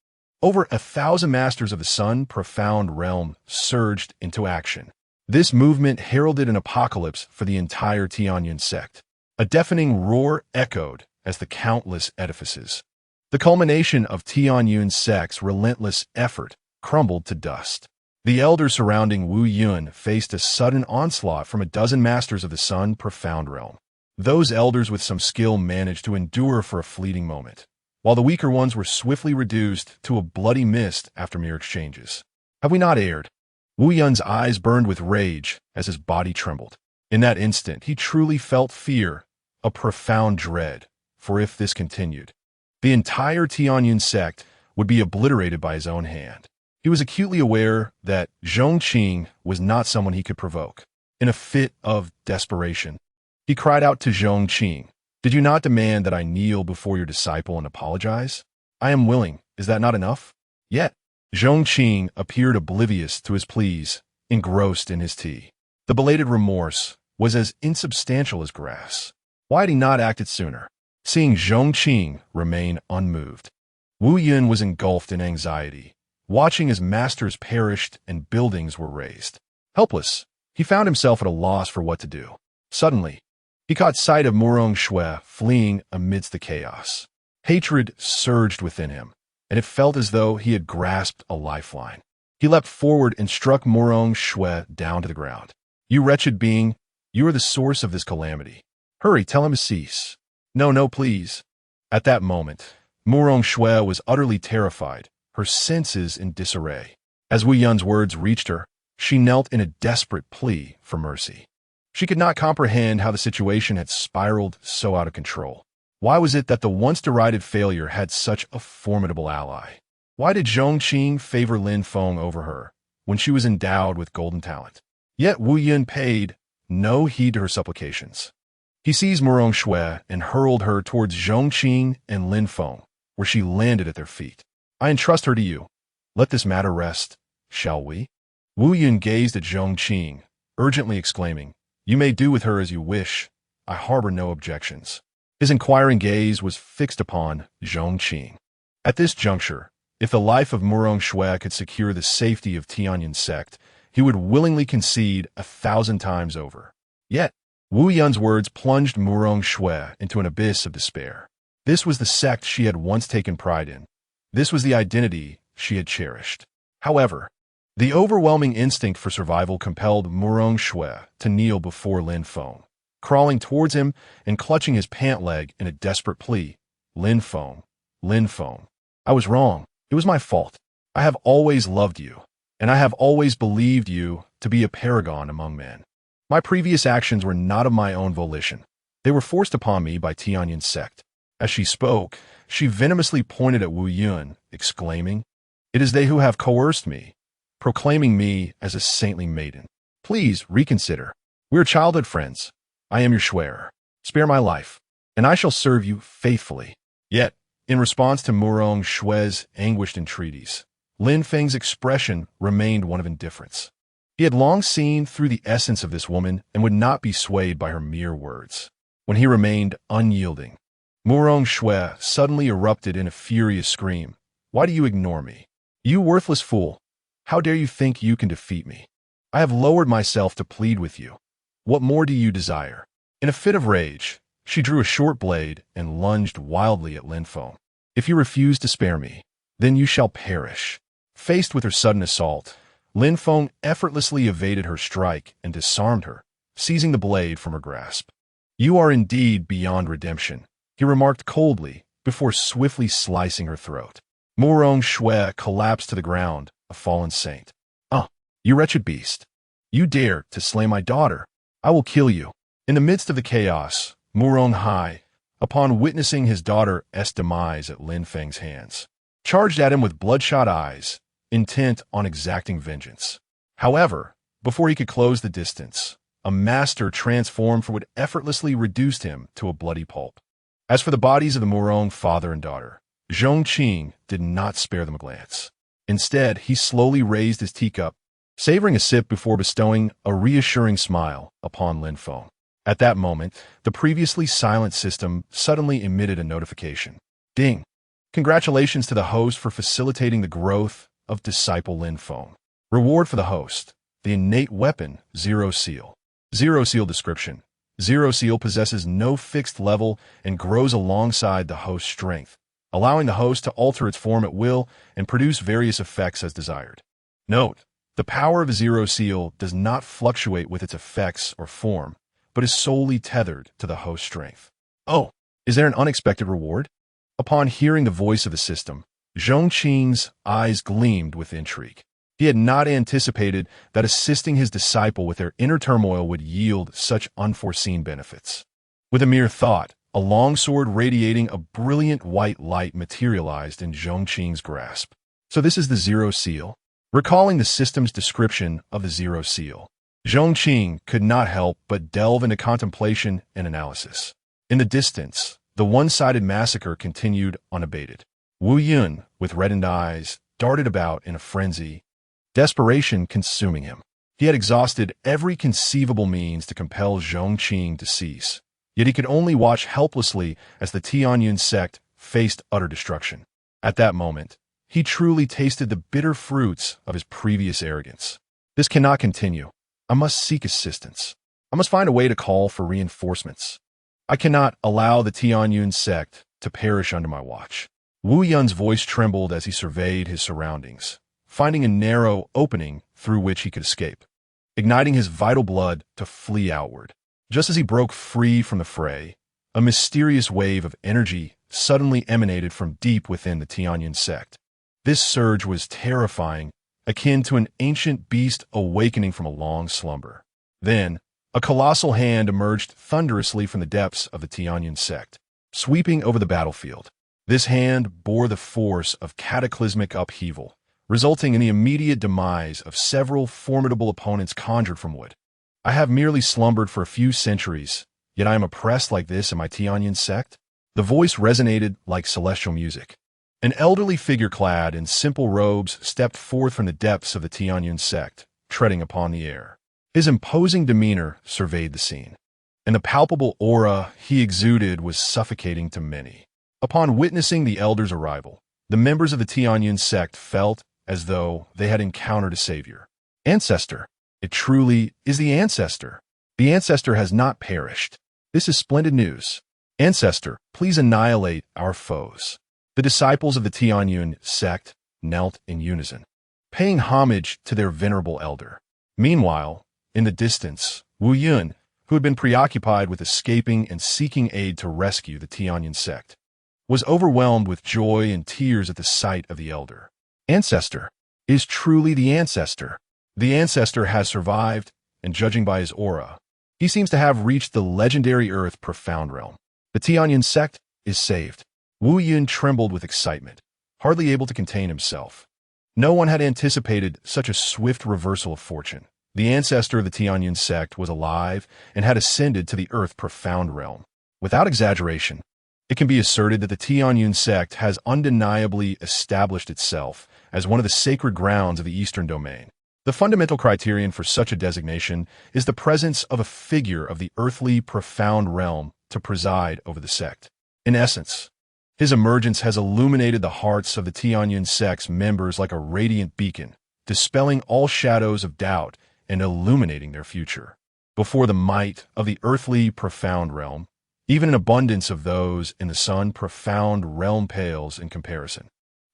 over 1,000 masters of the sun profound realm surged into action. This movement heralded an apocalypse for the entire Pingjiang Sect. A deafening roar echoed as the countless edifices, the culmination of Pingjiang Sect's relentless effort, crumbled to dust. The elders surrounding Wu Yun faced a sudden onslaught from a dozen masters of the sun profound realm. Those elders with some skill managed to endure for a fleeting moment, while the weaker ones were swiftly reduced to a bloody mist after mere exchanges. Have we not erred? Wu Yun's eyes burned with rage as his body trembled. In that instant, he truly felt fear, a profound dread, for if this continued, the entire Pingjiang Sect would be obliterated by his own hand. He was acutely aware that Zhong Qing was not someone he could provoke. In a fit of desperation, he cried out to Zhong Qing, "Did you not demand that I kneel before your disciple and apologize? I am willing. Is that not enough?" Yet, Zhong Qing appeared oblivious to his pleas, engrossed in his tea. The belated remorse was as insubstantial as grass. Why had he not acted sooner? Seeing Zhong Qing remain unmoved, Wu Yun was engulfed in anxiety, watching as masters perished and buildings were razed. Helpless, he found himself at a loss for what to do. Suddenly, he caught sight of Murong Shui fleeing amidst the chaos. Hatred surged within him, and it felt as though he had grasped a lifeline. He leapt forward and struck Murong Shui down to the ground. "You wretched being, you are the source of this calamity. Hurry, tell him to cease." "No, no, please." At that moment, Murong Shui was utterly terrified, her senses in disarray. As Wu Yun's words reached her, she knelt in a desperate plea for mercy. She could not comprehend how the situation had spiraled so out of control. Why was it that the once derided failure had such a formidable ally? Why did Zhong Qing favor Lin Feng over her when she was endowed with golden talent? Yet Wu Yun paid no heed to her supplications. He seized Murong Shui and hurled her towards Zhong Qing and Lin Feng, where she landed at their feet. "I entrust her to you. Let this matter rest, shall we?" Wu Yun gazed at Zhong Qing, urgently exclaiming, "You may do with her as you wish. I harbor no objections." His inquiring gaze was fixed upon Zhong Qing. At this juncture, if the life of Murong Shui could secure the safety of Pingjiang Sect, he would willingly concede 1,000 times over. Yet, Wu Yun's words plunged Murong Shui into an abyss of despair. This was the sect she had once taken pride in. This was the identity she had cherished. However, the overwhelming instinct for survival compelled Murong Shui to kneel before Lin Feng. Crawling towards him and clutching his pant leg in a desperate plea, "Lin Feng, Lin Feng, I was wrong. It was my fault. I have always loved you, and I have always believed you to be a paragon among men. My previous actions were not of my own volition. They were forced upon me by Pingjiang Sect." As she spoke, she venomously pointed at Wu Yun, exclaiming, "It is they who have coerced me, proclaiming me as a saintly maiden. Please reconsider. We are childhood friends. I am your swearer. Spare my life, and I shall serve you faithfully." Yet, in response to Murong Shui's anguished entreaties, Lin Feng's expression remained one of indifference. He had long seen through the essence of this woman and would not be swayed by her mere words. When he remained unyielding, Murong Shui suddenly erupted in a furious scream. "Why do you ignore me? You worthless fool! How dare you think you can defeat me? I have lowered myself to plead with you. What more do you desire?" In a fit of rage, she drew a short blade and lunged wildly at Lin Feng. "If you refuse to spare me, then you shall perish." Faced with her sudden assault, Lin Feng effortlessly evaded her strike and disarmed her, seizing the blade from her grasp. "You are indeed beyond redemption," he remarked coldly before swiftly slicing her throat. Murong Shui collapsed to the ground, a fallen saint. You wretched beast! You dare to slay my daughter! I will kill you." In the midst of the chaos, Murong Hai, upon witnessing his daughter's demise at Lin Feng's hands, charged at him with bloodshot eyes, intent on exacting vengeance. However, before he could close the distance, a master transformed would effortlessly reduced him to a bloody pulp. As for the bodies of the Murong father and daughter, Zhong Qing did not spare them a glance. Instead, he slowly raised his teacup, savoring a sip before bestowing a reassuring smile upon Lin Feng. At that moment, the previously silent system suddenly emitted a notification. Ding! Congratulations to the host for facilitating the growth of disciple Lin Feng. Reward for the host: the innate weapon, Zero Seal. Zero Seal description: Zero Seal possesses no fixed level and grows alongside the host's strength, allowing the host to alter its form at will and produce various effects as desired. Note: the power of a Zero Seal does not fluctuate with its effects or form, but is solely tethered to the host's strength. Oh, is there an unexpected reward? Upon hearing the voice of the system, Zhong Qing's eyes gleamed with intrigue. He had not anticipated that assisting his disciple with their inner turmoil would yield such unforeseen benefits. With a mere thought, a long sword radiating a brilliant white light materialized in Zhong Qing's grasp. So this is the Zero Seal? Recalling the system's description of the Zero Seal, Zhong Qing could not help but delve into contemplation and analysis. In the distance, the one-sided massacre continued unabated. Wu Yun, with reddened eyes, darted about in a frenzy, desperation consuming him. He had exhausted every conceivable means to compel Zhong Qing to cease, yet he could only watch helplessly as the Pingjiang Sect faced utter destruction. At that moment, he truly tasted the bitter fruits of his previous arrogance. This cannot continue. I must seek assistance. I must find a way to call for reinforcements. I cannot allow the Pingjiang Sect to perish under my watch. Wu Yun's voice trembled as he surveyed his surroundings, finding a narrow opening through which he could escape, igniting his vital blood to flee outward. Just as he broke free from the fray, a mysterious wave of energy suddenly emanated from deep within the Pingjiang Sect. This surge was terrifying, akin to an ancient beast awakening from a long slumber. Then, a colossal hand emerged thunderously from the depths of the Pingjiang Sect, sweeping over the battlefield. This hand bore the force of cataclysmic upheaval, resulting in the immediate demise of several formidable opponents conjured from wood. I have merely slumbered for a few centuries, yet I am oppressed like this in my Pingjiang Sect? The voice resonated like celestial music. An elderly figure clad in simple robes stepped forth from the depths of the Pingjiang Sect, treading upon the air. His imposing demeanor surveyed the scene, and the palpable aura he exuded was suffocating to many. Upon witnessing the elder's arrival, the members of the Pingjiang Sect felt as though they had encountered a savior. Ancestor! It truly is the ancestor. The ancestor has not perished. This is splendid news. Ancestor, please annihilate our foes. The disciples of the Pingjiang Sect knelt in unison, paying homage to their venerable elder. Meanwhile, in the distance, Wu Yun, who had been preoccupied with escaping and seeking aid to rescue the Pingjiang Sect, was overwhelmed with joy and tears at the sight of the elder. Ancestor is truly the ancestor. The ancestor has survived, and judging by his aura, he seems to have reached the legendary Earth Profound Realm. The Pingjiang Sect is saved. Wu Yun trembled with excitement, hardly able to contain himself. No one had anticipated such a swift reversal of fortune. The ancestor of the Pingjiang Sect was alive and had ascended to the Earth Profound Realm. Without exaggeration, it can be asserted that the Pingjiang Sect has undeniably established itself as one of the sacred grounds of the Eastern Domain. The fundamental criterion for such a designation is the presence of a figure of the earthly profound realm to preside over the sect. In essence, his emergence has illuminated the hearts of the Tianyun sect's members like a radiant beacon, dispelling all shadows of doubt and illuminating their future. Before the might of the earthly profound realm, even an abundance of those in the sun profound realm pales in comparison.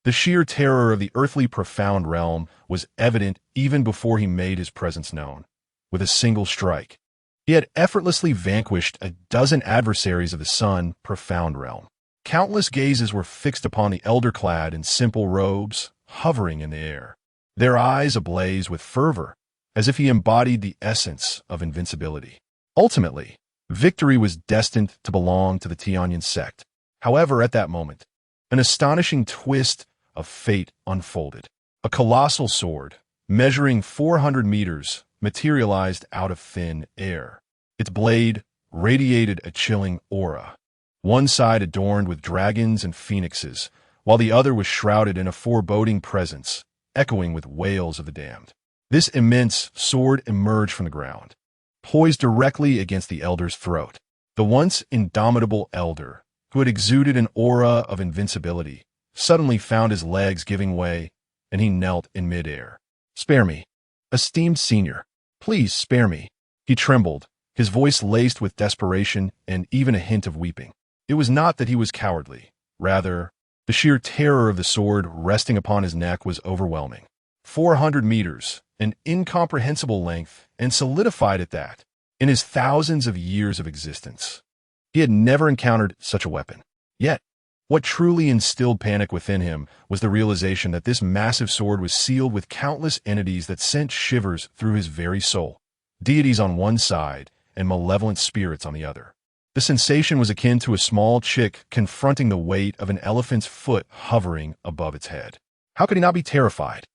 The sheer terror of the earthly profound realm was evident even before he made his presence known. With a single strike, he had effortlessly vanquished a dozen adversaries of the sun profound realm. Countless gazes were fixed upon the elder clad in simple robes, hovering in the air, their eyes ablaze with fervor, as if he embodied the essence of invincibility. Ultimately, victory was destined to belong to the Tianyun sect. However, at that moment, an astonishing twist of fate unfolded. A colossal sword, measuring 400 meters, materialized out of thin air. Its blade radiated a chilling aura, one side adorned with dragons and phoenixes, while the other was shrouded in a foreboding presence, echoing with wails of the damned. This immense sword emerged from the ground, poised directly against the elder's throat. The once indomitable elder, who had exuded an aura of invincibility, suddenly found his legs giving way, and he knelt in midair. "Spare me, esteemed senior. Please spare me." He trembled, his voice laced with desperation and even a hint of weeping. It was not that he was cowardly. Rather, the sheer terror of the sword resting upon his neck was overwhelming. 400 meters, an incomprehensible length, and solidified at that. In his thousands of years of existence, he had never encountered such a weapon. Yet, what truly instilled panic within him was the realization that this massive sword was sealed with countless entities that sent shivers through his very soul, deities on one side and malevolent spirits on the other. The sensation was akin to a small chick confronting the weight of an elephant's foot hovering above its head. How could he not be terrified?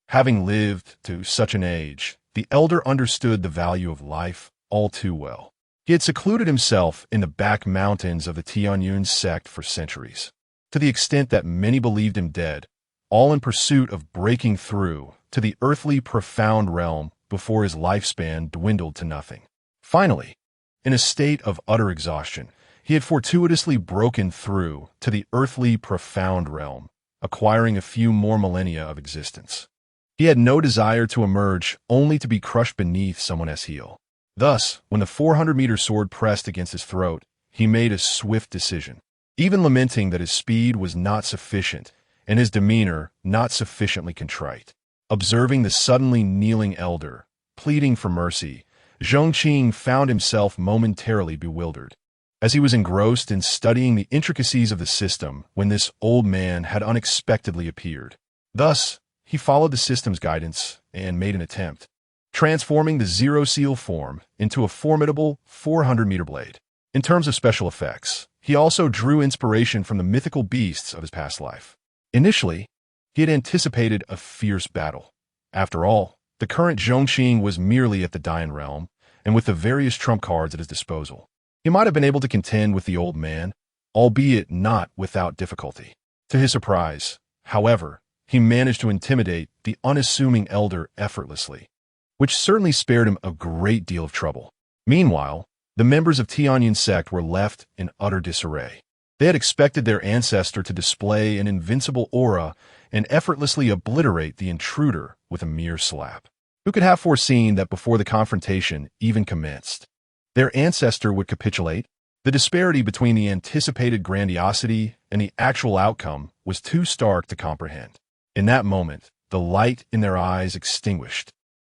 Having lived to such an age, the elder understood the value of life all too well. He had secluded himself in the back mountains of the Tianyun sect for centuries, to the extent that many believed him dead, all in pursuit of breaking through to the earthly profound realm before his lifespan dwindled to nothing. Finally, in a state of utter exhaustion, he had fortuitously broken through to the earthly profound realm, acquiring a few more millennia of existence. He had no desire to emerge only to be crushed beneath someone else's heel. Thus, when the 400-meter sword pressed against his throat, he made a swift decision, even lamenting that his speed was not sufficient and his demeanor not sufficiently contrite. Observing the suddenly kneeling elder, pleading for mercy, Zhong Qing found himself momentarily bewildered, as he was engrossed in studying the intricacies of the system when this old man had unexpectedly appeared. Thus, he followed the system's guidance and made an attempt, transforming the Zero Seal form into a formidable 400-meter blade. In terms of special effects, he also drew inspiration from the mythical beasts of his past life. Initially, he had anticipated a fierce battle. After all, the current Zhong Qing was merely at the Dian realm, and with the various trump cards at his disposal, he might have been able to contend with the old man, albeit not without difficulty. To his surprise, however, he managed to intimidate the unassuming elder effortlessly, which certainly spared him a great deal of trouble. Meanwhile, the members of Tianyun sect were left in utter disarray. They had expected their ancestor to display an invincible aura and effortlessly obliterate the intruder with a mere slap. Who could have foreseen that before the confrontation even commenced, their ancestor would capitulate? The disparity between the anticipated grandiosity and the actual outcome was too stark to comprehend. In that moment, the light in their eyes extinguished,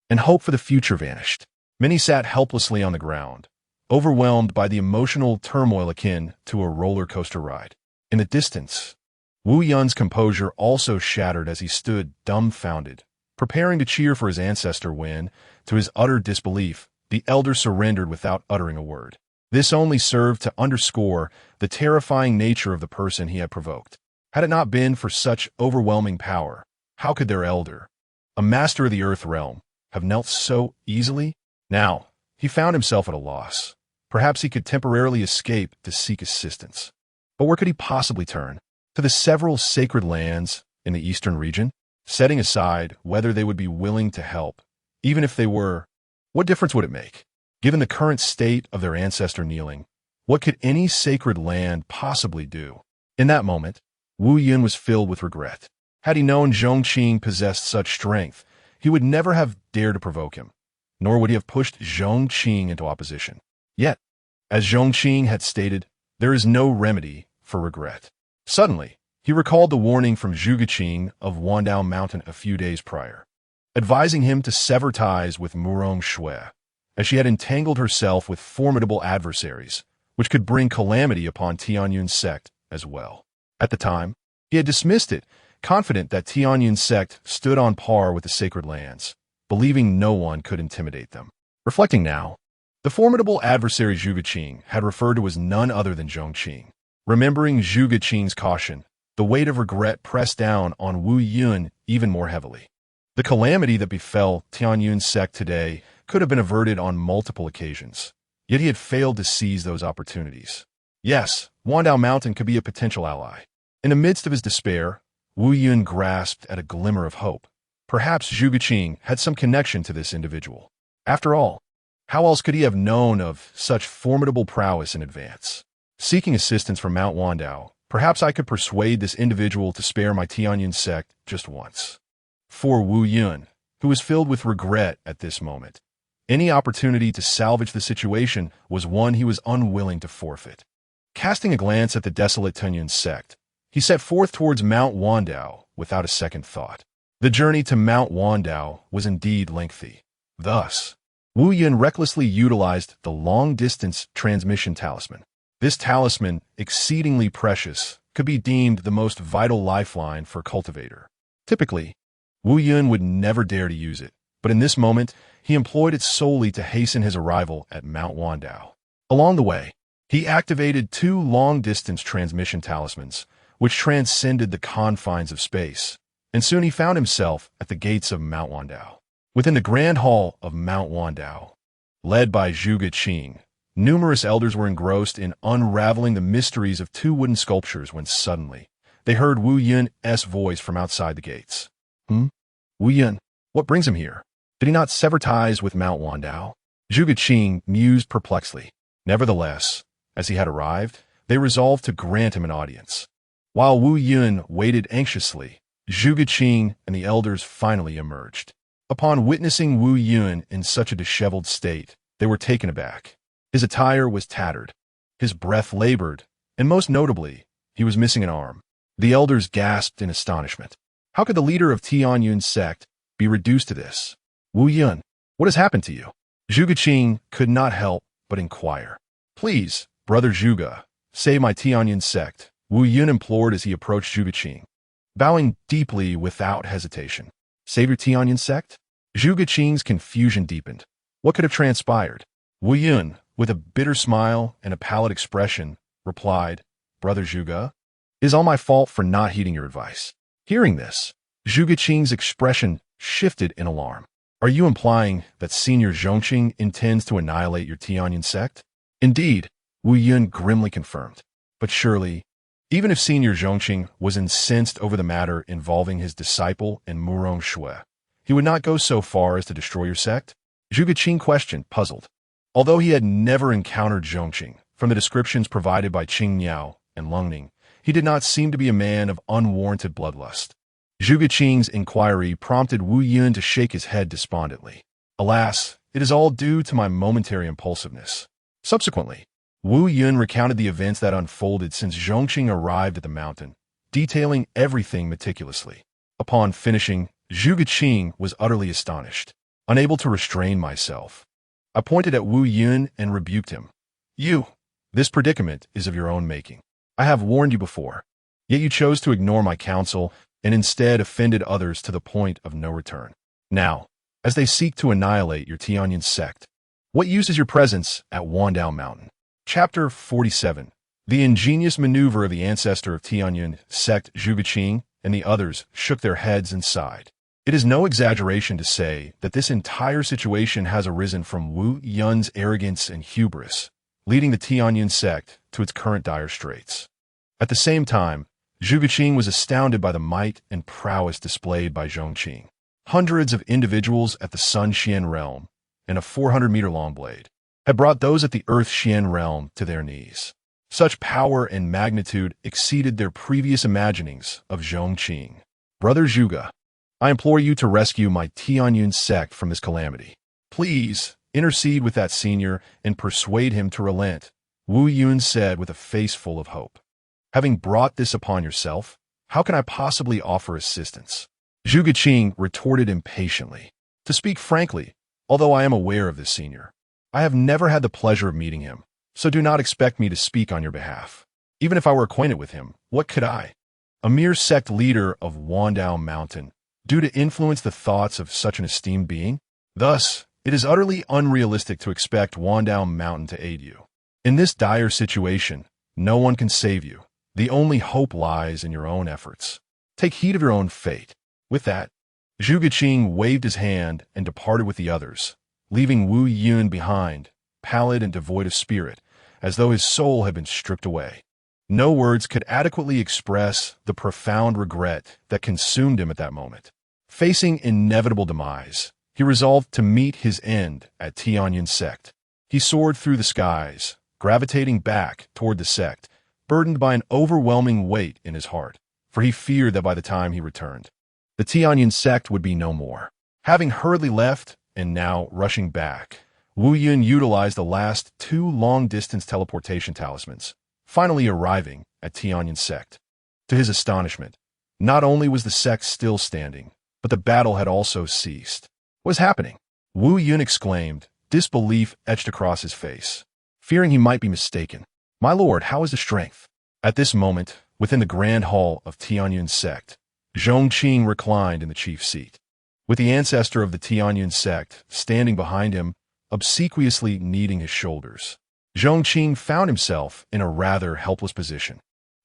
and hope for the future vanished. Many sat helplessly on the ground, overwhelmed by the emotional turmoil akin to a roller coaster ride. In the distance, Wu Yun's composure also shattered as he stood dumbfounded, preparing to cheer for his ancestor when, to his utter disbelief, the elder surrendered without uttering a word. This only served to underscore the terrifying nature of the person he had provoked. Had it not been for such overwhelming power, how could their elder, a master of the earth realm, have knelt so easily? Now, he found himself at a loss. Perhaps he could temporarily escape to seek assistance. But where could he possibly turn? To the several sacred lands in the eastern region? Setting aside whether they would be willing to help, Even if they were, what difference would it make? Given the current state of their ancestor kneeling, what could any sacred land possibly do? In that moment, Wu Yun was filled with regret. Had he known Zhong Qing possessed such strength, he would never have dared to provoke him, nor would he have pushed Zhong Qing into opposition. Yet, as Zhong Qing had stated, there is no remedy for regret. Suddenly, he recalled the warning from Zhuge Qing of Wandao Mountain a few days prior, advising him to sever ties with Murong Shui, as she had entangled herself with formidable adversaries, which could bring calamity upon Tianyun's sect as well. At the time, he had dismissed it, confident that Tianyun's sect stood on par with the sacred lands, believing no one could intimidate them. Reflecting now, the formidable adversary Zhuge Qing had referred to as none other than Zhong Qing. Remembering Zhuge Qing's caution, the weight of regret pressed down on Wu Yun even more heavily. The calamity that befell Tianyun's sect today could have been averted on multiple occasions, yet he had failed to seize those opportunities. Yes, Wandao Mountain could be a potential ally. In the midst of his despair, Wu Yun grasped at a glimmer of hope. Perhaps Zhuge Qing had some connection to this individual. After all, how else could he have known of such formidable prowess in advance? Seeking assistance from Mount Wandao, perhaps I could persuade this individual to spare my Tianyun sect just once. For Wu Yun, who was filled with regret at this moment, any opportunity to salvage the situation was one he was unwilling to forfeit. Casting a glance at the desolate Tianyun sect, he set forth towards Mount Wandao without a second thought. The journey to Mount Wandao was indeed lengthy. Thus, Wu Yun recklessly utilized the long-distance transmission talisman. This talisman, exceedingly precious, could be deemed the most vital lifeline for a cultivator. Typically, Wu Yun would never dare to use it, but in this moment, he employed it solely to hasten his arrival at Mount Wandao. Along the way, he activated 2 long-distance transmission talismans, which transcended the confines of space, and soon he found himself at the gates of Mount Wandao. Within the grand hall of Mount Wandao, led by Zhuge Qing, numerous elders were engrossed in unraveling the mysteries of 2 wooden sculptures when suddenly they heard Wu Yun's voice from outside the gates. Wu Yun, what brings him here? Did he not sever ties with Mount Wandao? Zhuge Qing mused perplexly. Nevertheless, as he had arrived, they resolved to grant him an audience. While Wu Yun waited anxiously, Zhuge Qing and the elders finally emerged. Upon witnessing Wu Yun in such a disheveled state, they were taken aback. His attire was tattered, his breath labored, and most notably, he was missing an arm. The elders gasped in astonishment. How could the leader of Tianyun's sect be reduced to this? Wu Yun, what has happened to you? Zhuge Qing could not help but inquire. Please, brother Zhuge, save my Tianyun sect, Wu Yun implored as he approached Zhuge Qing, bowing deeply without hesitation. Save your Tianyun sect? Zhuge Qing's confusion deepened. What could have transpired? Wu Yun, with a bitter smile and a pallid expression, replied, Brother Zhuge, it is all my fault for not heeding your advice. Hearing this, Zhuge Qing's expression shifted in alarm. Are you implying that Senior Zhong Qing intends to annihilate your Tianyun sect? Indeed, Wu Yun grimly confirmed. But surely, even if Senior Zhong Qing was incensed over the matter involving his disciple and Murong Shui, he would not go so far as to destroy your sect? Zhuge Qing questioned, puzzled. Although he had never encountered Zhong Qing, from the descriptions provided by Qing Miao and Lung Ning, he did not seem to be a man of unwarranted bloodlust. Zhuge Qing's inquiry prompted Wu Yun to shake his head despondently. Alas, it is all due to my momentary impulsiveness. Subsequently, Wu Yun recounted the events that unfolded since Zhong Qing arrived at the mountain, detailing everything meticulously. Upon finishing, Zhuge Qing was utterly astonished. Unable to restrain myself, I pointed at Wu Yun and rebuked him. This predicament is of your own making. I have warned you before, yet you chose to ignore my counsel and instead offended others to the point of no return. Now, as they seek to annihilate your Tianyun sect, what use is your presence at Wandao Mountain? Chapter 47. The ingenious maneuver of the ancestor of Tianyun sect Zhuge Qing and the others shook their heads and sighed. It is no exaggeration to say that this entire situation has arisen from Wu Yun's arrogance and hubris, leading the Tianyun sect to its current dire straits. At the same time, Zhuge Qing was astounded by the might and prowess displayed by Zhong Qing. Hundreds of individuals at the Sun Xian realm and a 400-meter-long blade had brought those at the Earth Xian realm to their knees. Such power and magnitude exceeded their previous imaginings of Zhong Qing. Brother Zhuge, I implore you to rescue my Tianyun sect from this calamity. Please, intercede with that senior and persuade him to relent, Wu Yun said with a face full of hope. Having brought this upon yourself, how can I possibly offer assistance? Zhuge Qing retorted impatiently. To speak frankly, although I am aware of this senior, I have never had the pleasure of meeting him, so do not expect me to speak on your behalf. Even if I were acquainted with him, what could I? A mere sect leader of Wandao Mountain, due to influence the thoughts of such an esteemed being? Thus, it is utterly unrealistic to expect Wandao Mountain to aid you. In this dire situation, no one can save you. The only hope lies in your own efforts. Take heed of your own fate. With that, Zhuge Qing waved his hand and departed with the others, leaving Wu Yun behind, pallid and devoid of spirit, as though his soul had been stripped away. No words could adequately express the profound regret that consumed him at that moment. Facing inevitable demise, he resolved to meet his end at Tianyun Sect. He soared through the skies, gravitating back toward the sect, burdened by an overwhelming weight in his heart, for he feared that by the time he returned, the Tianyun Sect would be no more. Having hurriedly left, and now rushing back, Wu Yun utilized the last 2 long-distance teleportation talismans, finally arriving at Tianyun Sect. To his astonishment, not only was the sect still standing, but the battle had also ceased. What was happening? Wu Yun exclaimed, disbelief etched across his face, fearing he might be mistaken. My lord, how is the strength? At this moment, within the grand hall of Tianyun Sect, Zhong Qing reclined in the chief seat, with the ancestor of the Tianyun Sect standing behind him, obsequiously kneading his shoulders. Zhong Qing found himself in a rather helpless position.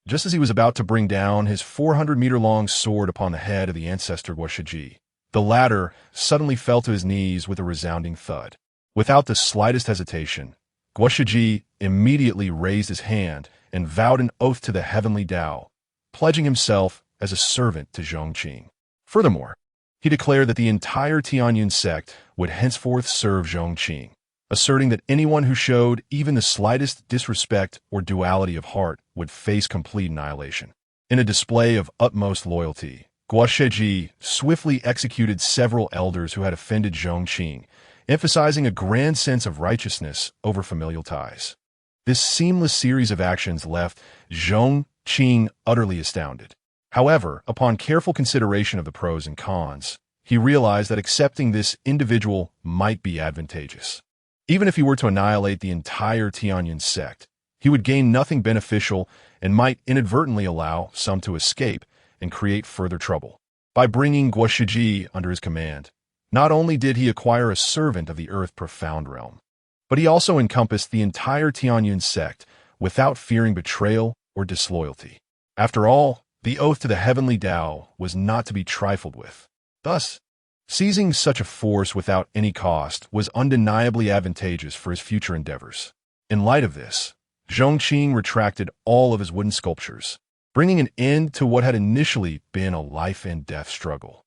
Just as he was about to bring down his 400-meter-long sword upon the head of the ancestor Guoshiji, the latter suddenly fell to his knees with a resounding thud. Without the slightest hesitation, Guoshiji immediately raised his hand and vowed an oath to the heavenly Tao, pledging himself as a servant to Zhong Qing. Furthermore, he declared that the entire Tianyun sect would henceforth serve Zhong Qing, asserting that anyone who showed even the slightest disrespect or duality of heart would face complete annihilation. In a display of utmost loyalty, Guoshiji swiftly executed several elders who had offended Zhong Qing, emphasizing a grand sense of righteousness over familial ties. This seamless series of actions left Zhong Qing utterly astounded. However, upon careful consideration of the pros and cons, he realized that accepting this individual might be advantageous. Even if he were to annihilate the entire Tianyun sect, he would gain nothing beneficial and might inadvertently allow some to escape and create further trouble. By bringing Guoshiji under his command, not only did he acquire a servant of the Earth Profound Realm, but he also encompassed the entire Tianyun sect without fearing betrayal or disloyalty. After all, the oath to the heavenly Tao was not to be trifled with. Thus, seizing such a force without any cost was undeniably advantageous for his future endeavors. In light of this, Zhong Qing retracted all of his wooden sculptures, bringing an end to what had initially been a life-and-death struggle.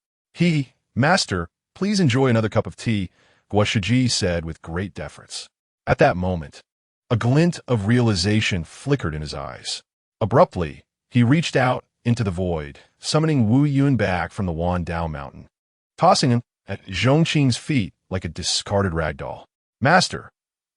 Master, please enjoy another cup of tea, Guoshiji said with great deference. At that moment, a glint of realization flickered in his eyes. Abruptly, he reached out into the void, summoning Wu Yun back from the Wandao Mountain, tossing him at Zhong Qing's feet like a discarded ragdoll. Master,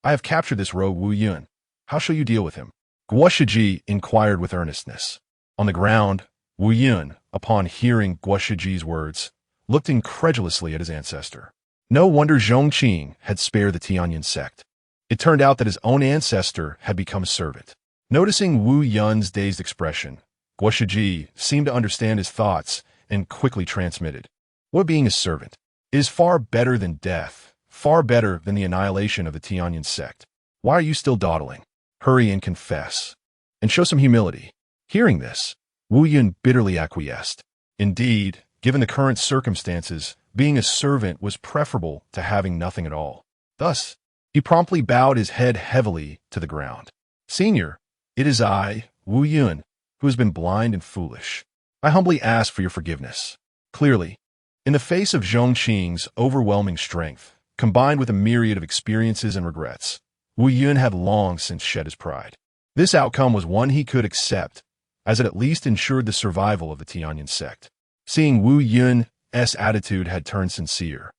I have captured this rogue Wu Yun. How shall you deal with him? Guoshiji inquired with earnestness. On the ground, Wu Yun, upon hearing Guoshiji's words, looked incredulously at his ancestor. No wonder Zhong Qing had spared the Tianyun sect. It turned out that his own ancestor had become a servant. Noticing Wu Yun's dazed expression, Guoshiji seemed to understand his thoughts and quickly transmitted. What being a servant? It is far better than death, far better than the annihilation of the Tianyun sect. Why are you still dawdling? Hurry and confess, and show some humility. Hearing this, Wu Yun bitterly acquiesced. Indeed, given the current circumstances, being a servant was preferable to having nothing at all. Thus, he promptly bowed his head heavily to the ground. Senior, it is I, Wu Yun, who has been blind and foolish. I humbly ask for your forgiveness. Clearly, In the face of Zhong Qing's overwhelming strength, combined with a myriad of experiences and regrets, Wu Yun had long since shed his pride. This outcome was one he could accept, as it at least ensured the survival of the Tianyan sect. Seeing Wu Yun's attitude had turned sincere,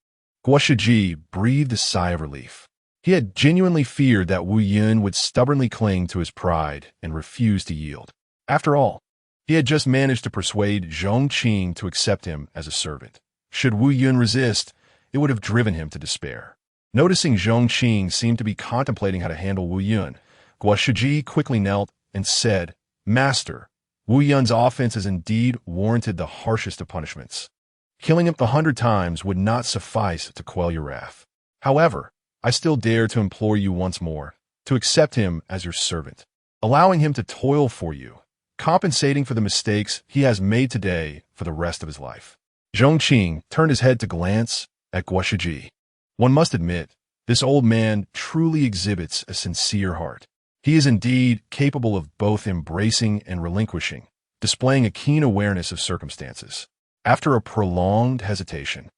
Guo Shiji breathed a sigh of relief. He had genuinely feared that Wu Yun would stubbornly cling to his pride and refuse to yield. After all, he had just managed to persuade Zhong Qing to accept him as a servant. Should Wu Yun resist, it would have driven him to despair. Noticing Zhong Qing seemed to be contemplating how to handle Wu Yun, Guo Shiji quickly knelt and said, "Master, Wu Yun's offense has indeed warranted the harshest of punishments. Killing him 100 times would not suffice to quell your wrath. However, I still dare to implore you once more to accept him as your servant, allowing him to toil for you, compensating for the mistakes he has made today for the rest of his life." Zhong Qing turned his head to glance at Guo Shiji. One must admit, this old man truly exhibits a sincere heart. He is indeed capable of both embracing and relinquishing, displaying a keen awareness of circumstances. After a prolonged hesitation,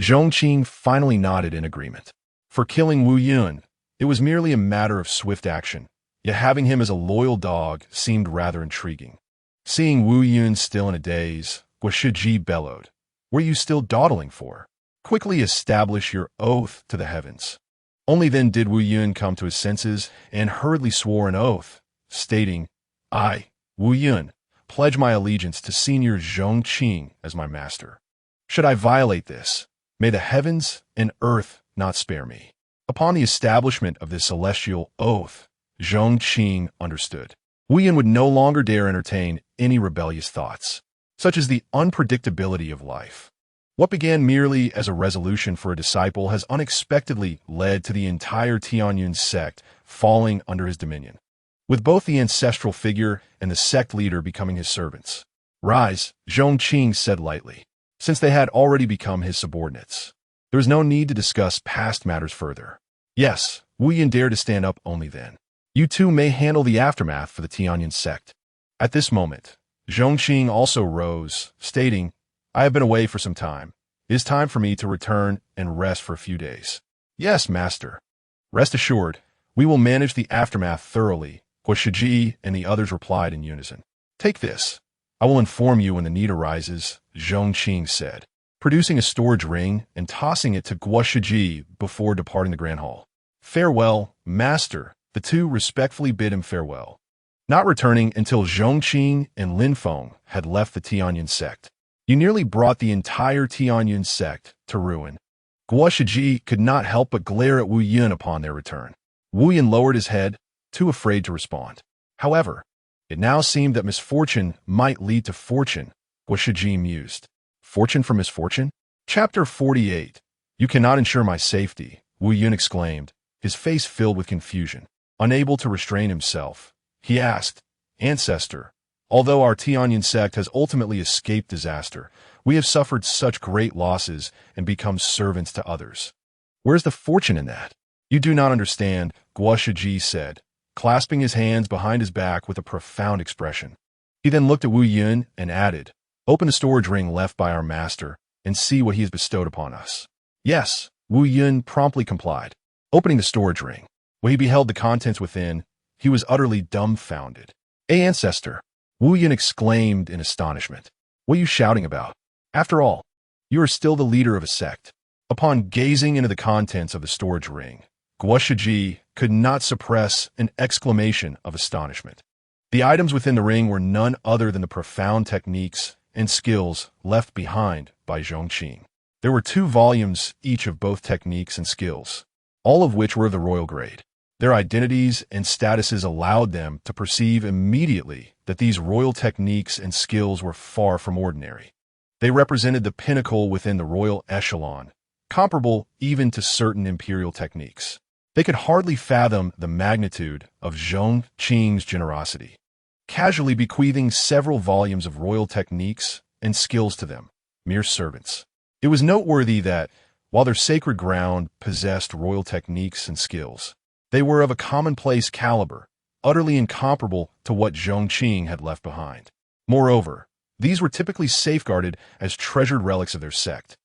Zhong Qing finally nodded in agreement. For killing Wu Yun, it was merely a matter of swift action, yet having him as a loyal dog seemed rather intriguing. Seeing Wu Yun still in a daze, Guo Shiji bellowed, "Were you still dawdling for? Quickly establish your oath to the heavens." Only then did Wu Yun come to his senses and hurriedly swore an oath, stating, "I, Wu Yun, pledge my allegiance to Senior Zhong Qing as my master. Should I violate this, may the heavens and earth not spare me." Upon the establishment of this celestial oath, Zhong Qing understood. Wu Yun would no longer dare entertain any rebellious thoughts, such as the unpredictability of life. What began merely as a resolution for a disciple has unexpectedly led to the entire Tianyan sect falling under his dominion, with both the ancestral figure and the sect leader becoming his servants. "Rise," Zhong Qing said lightly, since they had already become his subordinates. There was no need to discuss past matters further. Yes, Wu Yun dared to stand up only then. You two may handle the aftermath for the Tianyan sect. At this moment, Zhong Qing also rose, stating, "I have been away for some time. It is time for me to return and rest for a few days." "Yes, master. Rest assured, we will manage the aftermath thoroughly," Guo Shiji and the others replied in unison. "Take this. I will inform you when the need arises," Zhong Qing said, producing a storage ring and tossing it to Guo Shiji before departing the Grand Hall. "Farewell, master." The two respectfully bid him farewell, not returning until Zhong Qing and Lin Feng had left the Tianyan sect. "You nearly brought the entire Tianyan sect to ruin." Guo Shiji could not help but glare at Wu Yun upon their return. Wu Yun lowered his head, too afraid to respond. However, it now seemed that misfortune might lead to fortune, Guo Shiji mused. Fortune for misfortune? Chapter 48. "You cannot ensure my safety," Wu Yun exclaimed, his face filled with confusion. Unable to restrain himself, he asked, "Ancestor, although our Tianyan sect has ultimately escaped disaster, we have suffered such great losses and become servants to others. Where's the fortune in that?" "You do not understand," Guo Shiji said, clasping his hands behind his back with a profound expression. He then looked at Wu Yun and added, "Open the storage ring left by our master and see what he has bestowed upon us." "Yes," Wu Yun promptly complied. Opening the storage ring, when he beheld the contents within, he was utterly dumbfounded. Ancestor!" Wu Yun exclaimed in astonishment. "What are you shouting about? After all, you are still the leader of a sect." Upon gazing into the contents of the storage ring, Guo Shiji could not suppress an exclamation of astonishment. The items within the ring were none other than the profound techniques and skills left behind by Zhong Qing. There were 2 volumes each of both techniques and skills, all of which were of the royal grade. Their identities and statuses allowed them to perceive immediately that these royal techniques and skills were far from ordinary. They represented the pinnacle within the royal echelon, comparable even to certain imperial techniques. They could hardly fathom the magnitude of Zhong Qing's generosity, casually bequeathing several volumes of royal techniques and skills to them, mere servants. It was noteworthy that, while their sacred ground possessed royal techniques and skills, they were of a commonplace caliber, utterly incomparable to what Zhong Qing had left behind. Moreover, these were typically safeguarded as treasured relics of their sect,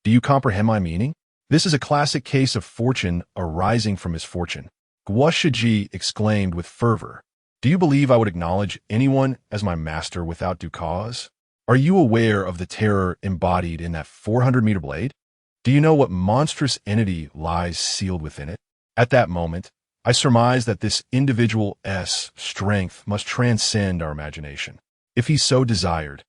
Do you comprehend my meaning? This is a classic case of fortune arising from misfortune. Guo Shiji exclaimed with fervor. Do you believe I would acknowledge anyone as my master without due cause? Are you aware of the terror embodied in that 400-meter blade? Do you know what monstrous entity lies sealed within it? At that moment, I surmise that this individual's strength must transcend our imagination. If he so desired,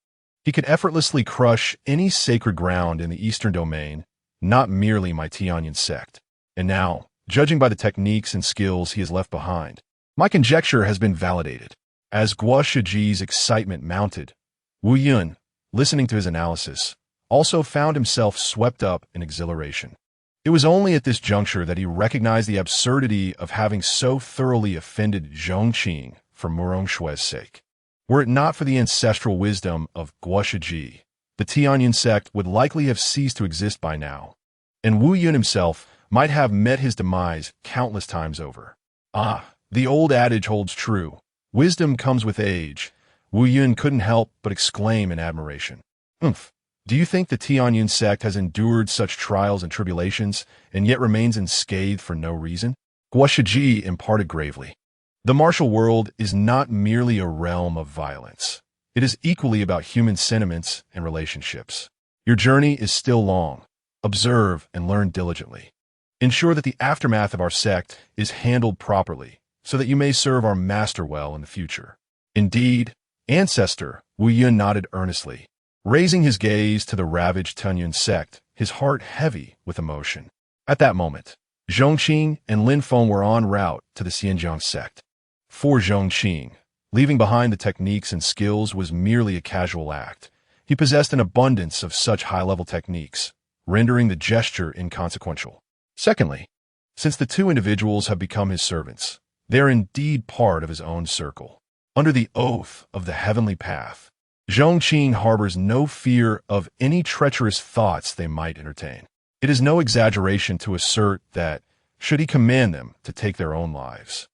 he could effortlessly crush any sacred ground in the Eastern domain, not merely my Tianyan sect. And now, judging by the techniques and skills he has left behind, my conjecture has been validated. As Guo Shiji's excitement mounted, Wu Yun, listening to his analysis, also found himself swept up in exhilaration. It was only at this juncture that he recognized the absurdity of having so thoroughly offended Zhong Qing for Murong Shui's sake. Were it not for the ancestral wisdom of Guo Shiji, the Tianyan sect would likely have ceased to exist by now, and Wu Yun himself might have met his demise countless times over. Ah, the old adage holds true. Wisdom comes with age. Wu Yun couldn't help but exclaim in admiration. Umph. Do you think the Tianyan sect has endured such trials and tribulations and yet remains unscathed for no reason? Guo Shiji imparted gravely. The martial world is not merely a realm of violence. It is equally about human sentiments and relationships. Your journey is still long. Observe and learn diligently. Ensure that the aftermath of our sect is handled properly so that you may serve our master well in the future. Indeed, ancestor, Wu Yun nodded earnestly, raising his gaze to the ravaged Tianyan sect, his heart heavy with emotion. At that moment, Zhong Qing and Lin Feng were en route to the Pingjiang Sect. For Zhong Qing, leaving behind the techniques and skills was merely a casual act. He possessed an abundance of such high-level techniques, rendering the gesture inconsequential. Secondly, since the two individuals have become his servants, they are indeed part of his own circle. Under the oath of the heavenly path, Zhong Qing harbors no fear of any treacherous thoughts they might entertain. It is no exaggeration to assert that, should he command them to take their own lives,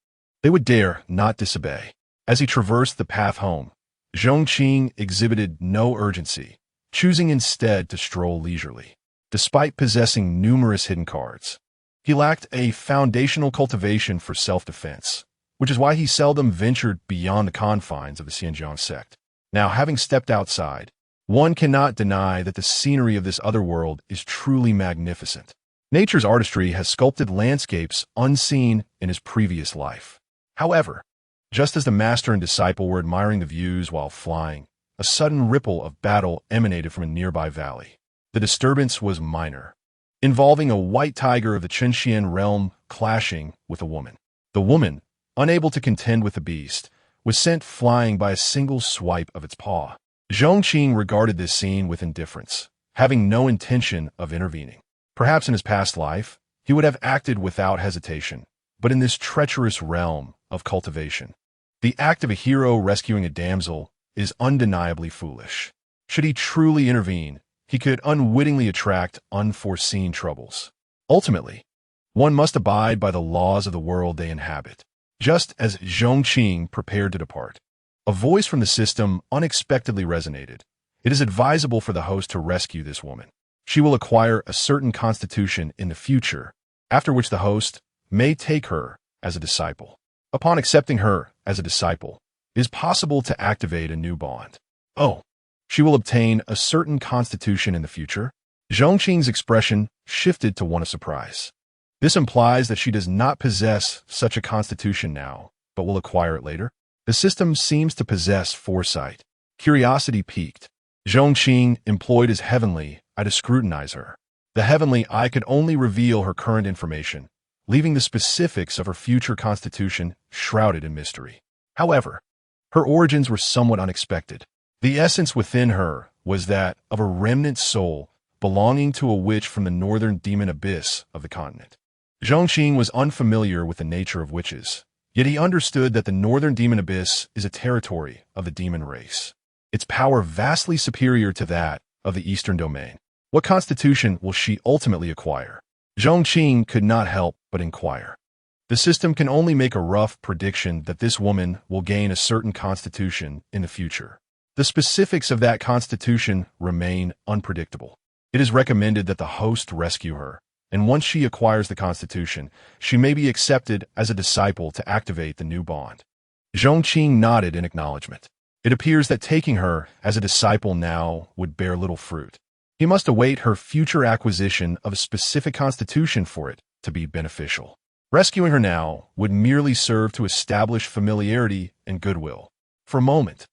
they would dare not disobey. As he traversed the path home, Zhong Qing exhibited no urgency, choosing instead to stroll leisurely. Despite possessing numerous hidden cards, he lacked a foundational cultivation for self-defense, which is why he seldom ventured beyond the confines of the Pingjiang Sect. Now, having stepped outside, one cannot deny that the scenery of this other world is truly magnificent. Nature's artistry has sculpted landscapes unseen in his previous life. However, just as the master and disciple were admiring the views while flying, a sudden ripple of battle emanated from a nearby valley. The disturbance was minor, involving a white tiger of the Chenxian realm clashing with a woman. The woman, unable to contend with the beast, was sent flying by a single swipe of its paw. Zhong Qing regarded this scene with indifference, having no intention of intervening. Perhaps in his past life, he would have acted without hesitation, but in this treacherous realm of cultivation, the act of a hero rescuing a damsel is undeniably foolish. Should he truly intervene, he could unwittingly attract unforeseen troubles. Ultimately, one must abide by the laws of the world they inhabit. Just as Zhong Qing prepared to depart, a voice from the system unexpectedly resonated. It is advisable for the host to rescue this woman. She will acquire a certain constitution in the future, after which the host may take her as a disciple. Upon accepting her as a disciple, it is possible to activate a new bond. Oh, she will obtain a certain constitution in the future? Zhong Qing's expression shifted to one of surprise. This implies that she does not possess such a constitution now, but will acquire it later. The system seems to possess foresight. Curiosity piqued. Zhong Qing employed his heavenly eye to scrutinize her. The heavenly eye could only reveal her current information, leaving the specifics of her future constitution shrouded in mystery. However, her origins were somewhat unexpected. The essence within her was that of a remnant soul belonging to a witch from the northern demon abyss of the continent. Zhong Qing was unfamiliar with the nature of witches, yet he understood that the northern demon abyss is a territory of the demon race, its power vastly superior to that of the eastern domain. What constitution will she ultimately acquire? Zhong Qing could not help but inquire. The system can only make a rough prediction that this woman will gain a certain constitution in the future. The specifics of that constitution remain unpredictable. It is recommended that the host rescue her, and once she acquires the constitution, she may be accepted as a disciple to activate the new bond. Zhong Qing nodded in acknowledgement. It appears that taking her as a disciple now would bear little fruit. He must await her future acquisition of a specific constitution for it to be beneficial. Rescuing her now would merely serve to establish familiarity and goodwill. For a moment,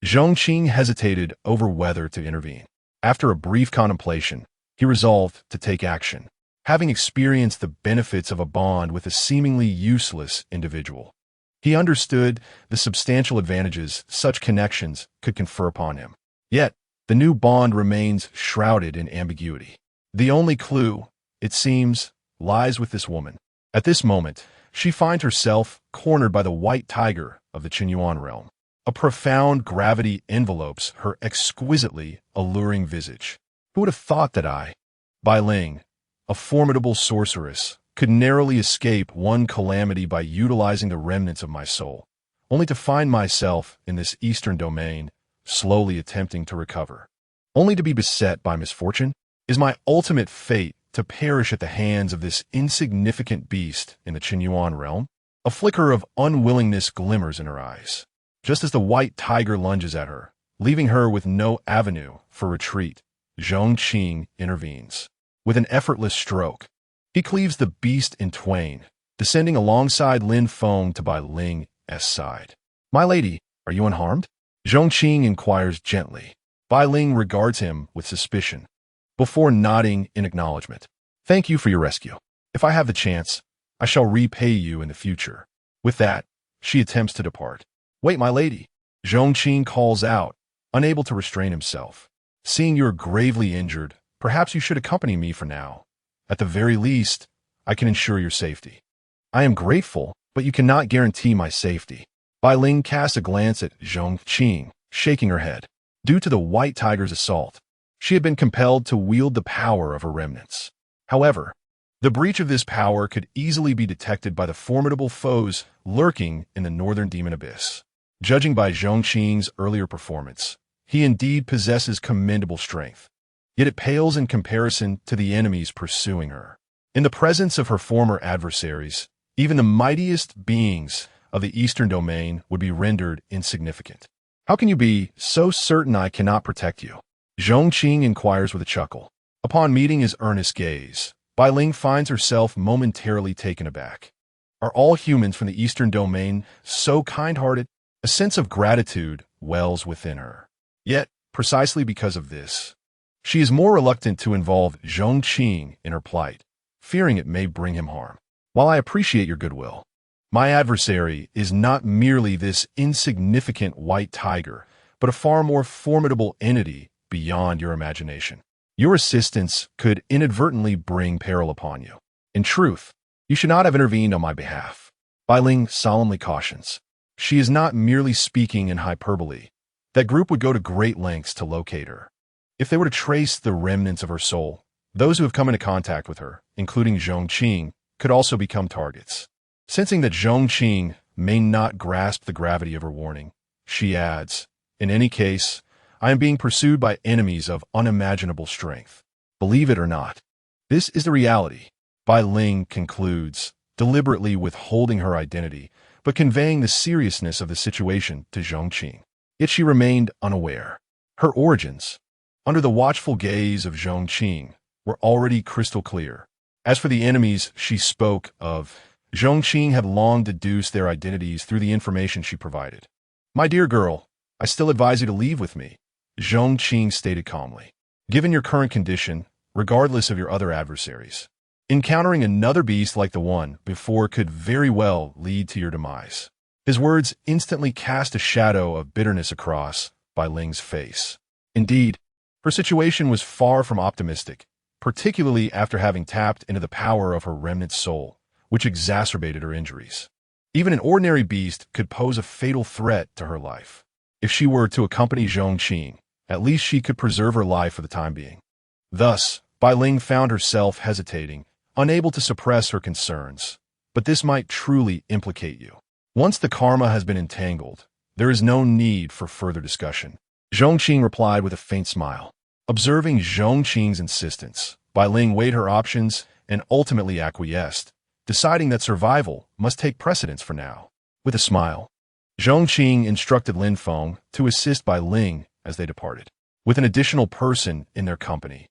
Zhong Qing hesitated over whether to intervene. After a brief contemplation, he resolved to take action, having experienced the benefits of a bond with a seemingly useless individual. He understood the substantial advantages such connections could confer upon him. Yet, the new bond remains shrouded in ambiguity. The only clue, it seems, lies with this woman. At this moment, she finds herself cornered by the white tiger of the Qinyuan realm. A profound gravity envelopes her exquisitely alluring visage. Who would have thought that Bai Ling, a formidable sorceress, could narrowly escape one calamity by utilizing the remnants of my soul, only to find myself in this eastern domain, slowly attempting to recover. Only to be beset by misfortune? Is my ultimate fate to perish at the hands of this insignificant beast in the Qinyuan realm? A flicker of unwillingness glimmers in her eyes, just as the white tiger lunges at her, leaving her with no avenue for retreat. Zhong Qing intervenes. With an effortless stroke, he cleaves the beast in twain, descending alongside Lin Feng to Bai Ling's side. "My lady, are you unharmed?" Zhong Qing inquires gently. Bai Ling regards him with suspicion, before nodding in acknowledgement. "Thank you for your rescue. If I have the chance, I shall repay you in the future." With that, she attempts to depart. "Wait, my lady," Zhong Qing calls out, unable to restrain himself. "Seeing you're gravely injured, perhaps you should accompany me for now. At the very least, I can ensure your safety." "I am grateful, but you cannot guarantee my safety." Bai Ling casts a glance at Zhong Qing, shaking her head. Due to the white tiger's assault, she had been compelled to wield the power of her remnants. However, the breach of this power could easily be detected by the formidable foes lurking in the northern demon abyss. Judging by Zhong Qing's earlier performance, he indeed possesses commendable strength. Yet it pales in comparison to the enemies pursuing her. In the presence of her former adversaries, even the mightiest beings of the eastern domain would be rendered insignificant. "How can you be so certain I cannot protect you?" Zhong Qing inquires with a chuckle. Upon meeting his earnest gaze, Bai Ling finds herself momentarily taken aback. Are all humans from the eastern domain so kind-hearted? A sense of gratitude wells within her. Yet, precisely because of this, she is more reluctant to involve Zhong Qing in her plight, fearing it may bring him harm. "While I appreciate your goodwill, my adversary is not merely this insignificant white tiger, but a far more formidable entity beyond your imagination. Your assistance could inadvertently bring peril upon you. In truth, you should not have intervened on my behalf." Bai Ling solemnly cautions. She is not merely speaking in hyperbole. That group would go to great lengths to locate her. If they were to trace the remnants of her soul, those who have come into contact with her, including Zhong Qing, could also become targets. Sensing that Zhong Qing may not grasp the gravity of her warning, she adds, "In any case, I am being pursued by enemies of unimaginable strength. Believe it or not, this is the reality." Bai Ling concludes, deliberately withholding her identity, but conveying the seriousness of the situation to Zhong Qing. Yet she remained unaware. Her origins, under the watchful gaze of Zhong Qing, were already crystal clear. As for the enemies she spoke of, Zhong Qing had long deduced their identities through the information she provided. "My dear girl, I still advise you to leave with me," Zhong Qing stated calmly. "Given your current condition, regardless of your other adversaries, encountering another beast like the one before could very well lead to your demise." His words instantly cast a shadow of bitterness across Bai Ling's face. Indeed, her situation was far from optimistic, particularly after having tapped into the power of her remnant soul, which exacerbated her injuries. Even an ordinary beast could pose a fatal threat to her life. If she were to accompany Zhong Qing, at least she could preserve her life for the time being. Thus, Bai Ling found herself hesitating, unable to suppress her concerns. But this might truly implicate you. Once the karma has been entangled, there is no need for further discussion. Zhong Qing replied with a faint smile. Observing Zhong Qing's insistence, Bai Ling weighed her options and ultimately acquiesced, deciding that survival must take precedence for now. With a smile, Zhong Qing instructed Lin Feng to assist Bai Ling as they departed, with an additional person in their company.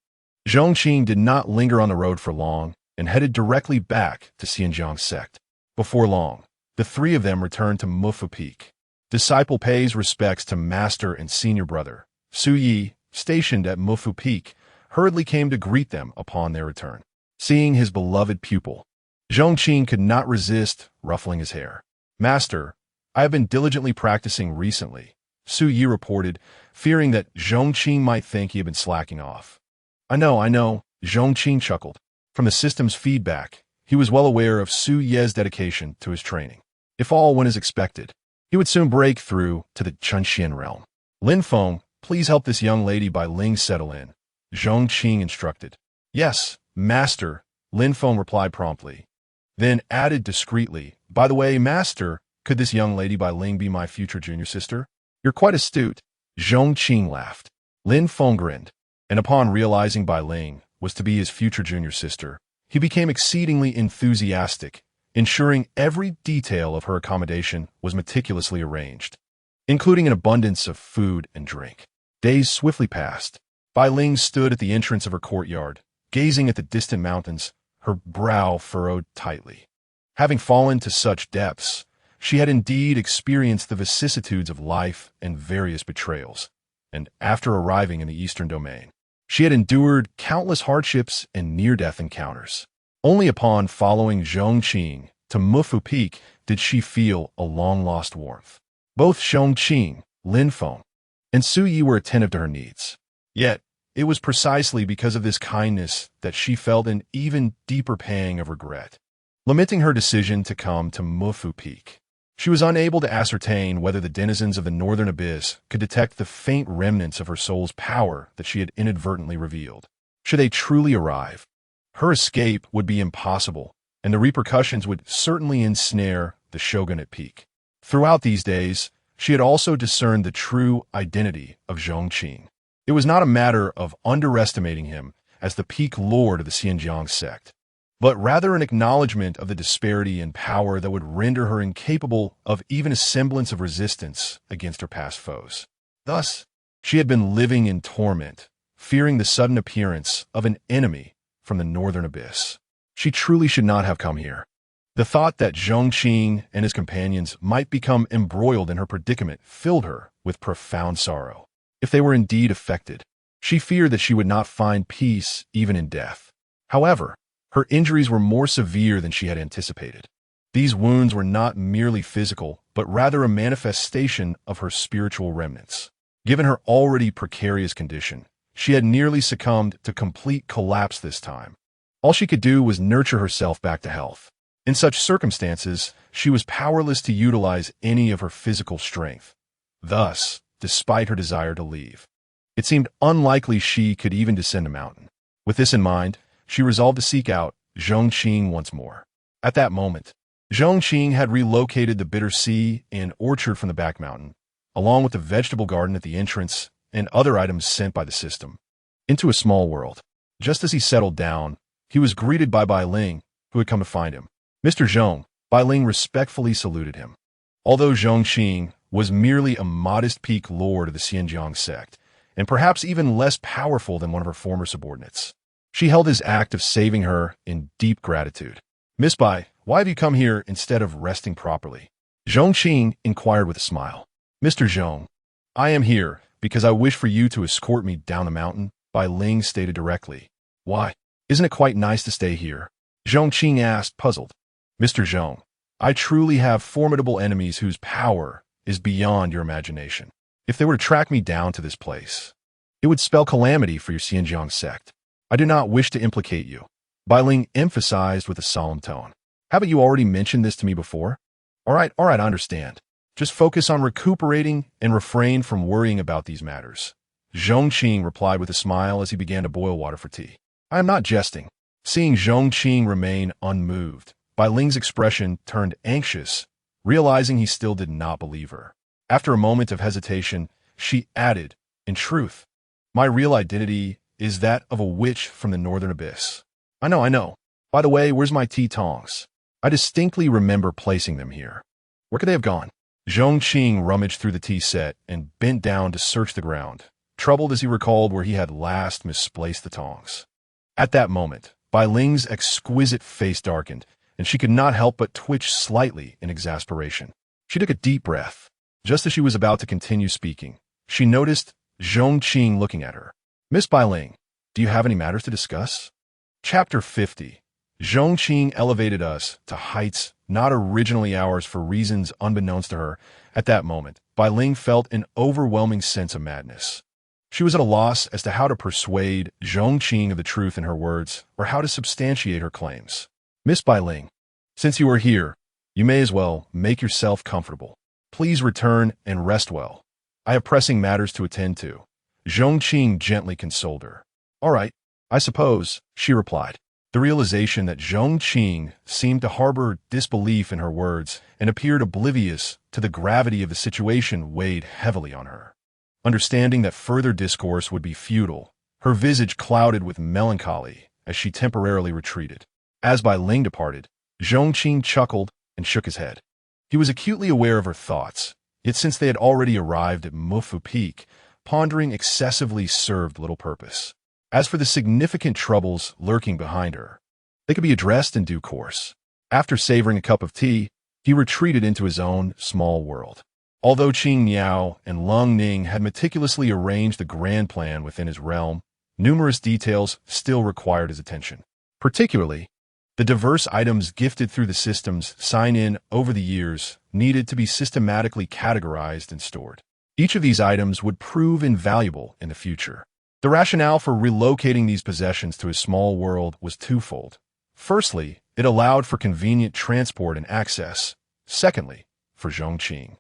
Zhong Qing did not linger on the road for long and headed directly back to Pingjiang Sect. Before long, the three of them returned to Mufu Peak. Disciple pays respects to master and senior brother. Su Yi, stationed at Mufu Peak, hurriedly came to greet them upon their return. Seeing his beloved pupil, Zhong Qing could not resist ruffling his hair. "Master, I have been diligently practicing recently," Su Yi reported, fearing that Zhong Qing might think he had been slacking off. I know, Zhong Qing chuckled. From the system's feedback, he was well aware of Su Ye's dedication to his training. If all went as expected, he would soon break through to the Chunxian realm. "Lin Feng, please help this young lady Bai Ling settle in," Zhong Qing instructed. "Yes, master," Lin Feng replied promptly. Then added discreetly, "By the way, master, could this young lady Bai Ling be my future junior sister?" "You're quite astute," Zhong Qing laughed. Lin Feng grinned, and upon realizing Bai Ling was to be his future junior sister, he became exceedingly enthusiastic, ensuring every detail of her accommodation was meticulously arranged, including an abundance of food and drink. Days swiftly passed. Bai Ling stood at the entrance of her courtyard, gazing at the distant mountains, her brow furrowed tightly. Having fallen to such depths, she had indeed experienced the vicissitudes of life and various betrayals, and after arriving in the Eastern Domain, she had endured countless hardships and near-death encounters. Only upon following Zhong Qing to Mufu Peak did she feel a long-lost warmth. Both Zhong Qing, Lin Feng, and Su Yi were attentive to her needs. Yet, it was precisely because of this kindness that she felt an even deeper pang of regret. Lamenting her decision to come to Mufu Peak, she was unable to ascertain whether the denizens of the northern abyss could detect the faint remnants of her soul's power that she had inadvertently revealed. Should they truly arrive, her escape would be impossible, and the repercussions would certainly ensnare the shogunate peak. Throughout these days, she had also discerned the true identity of Zhong Qing. It was not a matter of underestimating him as the peak lord of the Pingjiang Sect, but rather an acknowledgement of the disparity in power that would render her incapable of even a semblance of resistance against her past foes. Thus, she had been living in torment, fearing the sudden appearance of an enemy from the northern abyss. She truly should not have come here. The thought that Zhong Qing and his companions might become embroiled in her predicament filled her with profound sorrow. If they were indeed affected, she feared that she would not find peace even in death. However, her injuries were more severe than she had anticipated. These wounds were not merely physical, but rather a manifestation of her spiritual remnants. Given her already precarious condition, she had nearly succumbed to complete collapse this time. All she could do was nurture herself back to health. In such circumstances, she was powerless to utilize any of her physical strength. Thus, despite her desire to leave, it seemed unlikely she could even descend a mountain. With this in mind, she resolved to seek out Zhong Qing once more. At that moment, Zhong Qing had relocated the bitter sea and orchard from the back mountain, along with the vegetable garden at the entrance and other items sent by the system, into a small world. Just as he settled down, he was greeted by Bai Ling, who had come to find him. "Mr. Zhong," Bai Ling respectfully saluted him. Although Zhong Qing was merely a modest peak lord of the Pingjiang Sect, and perhaps even less powerful than one of her former subordinates, she held his act of saving her in deep gratitude. "Miss Bai, why have you come here instead of resting properly?" Zhong Qing inquired with a smile. "Mr. Zhong, I am here because I wish for you to escort me down the mountain," Bai Ling stated directly. "Why? Isn't it quite nice to stay here?" Zhong Qing asked, puzzled. "Mr. Zhong, I truly have formidable enemies whose power is beyond your imagination. If they were to track me down to this place, it would spell calamity for your Pingjiang Sect. I do not wish to implicate you," Bai Ling emphasized with a solemn tone. "Haven't you already mentioned this to me before?" All right, I understand. Just focus on recuperating and refrain from worrying about these matters," Zhong Qing replied with a smile as he began to boil water for tea. "I am not jesting." Seeing Zhong Qing remain unmoved, Bai Ling's expression turned anxious, realizing he still did not believe her. After a moment of hesitation, she added, "In truth, My real identity is that of a witch from the northern abyss. I know. By the way, where's my tea tongs? I distinctly remember placing them here. Where could they have gone? Zhong Qing rummaged through the tea set and bent down to search the ground, troubled as he recalled where he had last misplaced the tongs. At that moment, Bai Ling's exquisite face darkened, and she could not help but twitch slightly in exasperation. She took a deep breath. Just as she was about to continue speaking, she noticed Zhong Qing looking at her. Miss Bai Ling, do you have any matters to discuss? Chapter 50. Zhong Qing elevated us to heights not originally ours for reasons unbeknownst to her. At that moment, Bai Ling felt an overwhelming sense of madness. She was at a loss as to how to persuade Zhong Qing of the truth in her words or how to substantiate her claims. Miss Bai Ling, since you are here, you may as well make yourself comfortable. Please return and rest well. I have pressing matters to attend to. Zhong Qing gently consoled her. All right, I suppose, she replied. The realization that Zhong Qing seemed to harbor disbelief in her words and appeared oblivious to the gravity of the situation weighed heavily on her. Understanding that further discourse would be futile, her visage clouded with melancholy as she temporarily retreated. As Bai Ling departed, Zhong Qing chuckled and shook his head. He was acutely aware of her thoughts, yet since they had already arrived at Mufu Peak, pondering excessively served little purpose. As for the significant troubles lurking behind her, they could be addressed in due course. After savoring a cup of tea, he retreated into his own small world. Although Qing Miao and Lung Ning had meticulously arranged the grand plan within his realm, numerous details still required his attention. Particularly, the diverse items gifted through the system's sign-in over the years needed to be systematically categorized and stored. Each of these items would prove invaluable in the future. The rationale for relocating these possessions to his small world was twofold. Firstly, it allowed for convenient transport and access. Secondly, for Zhong Qing.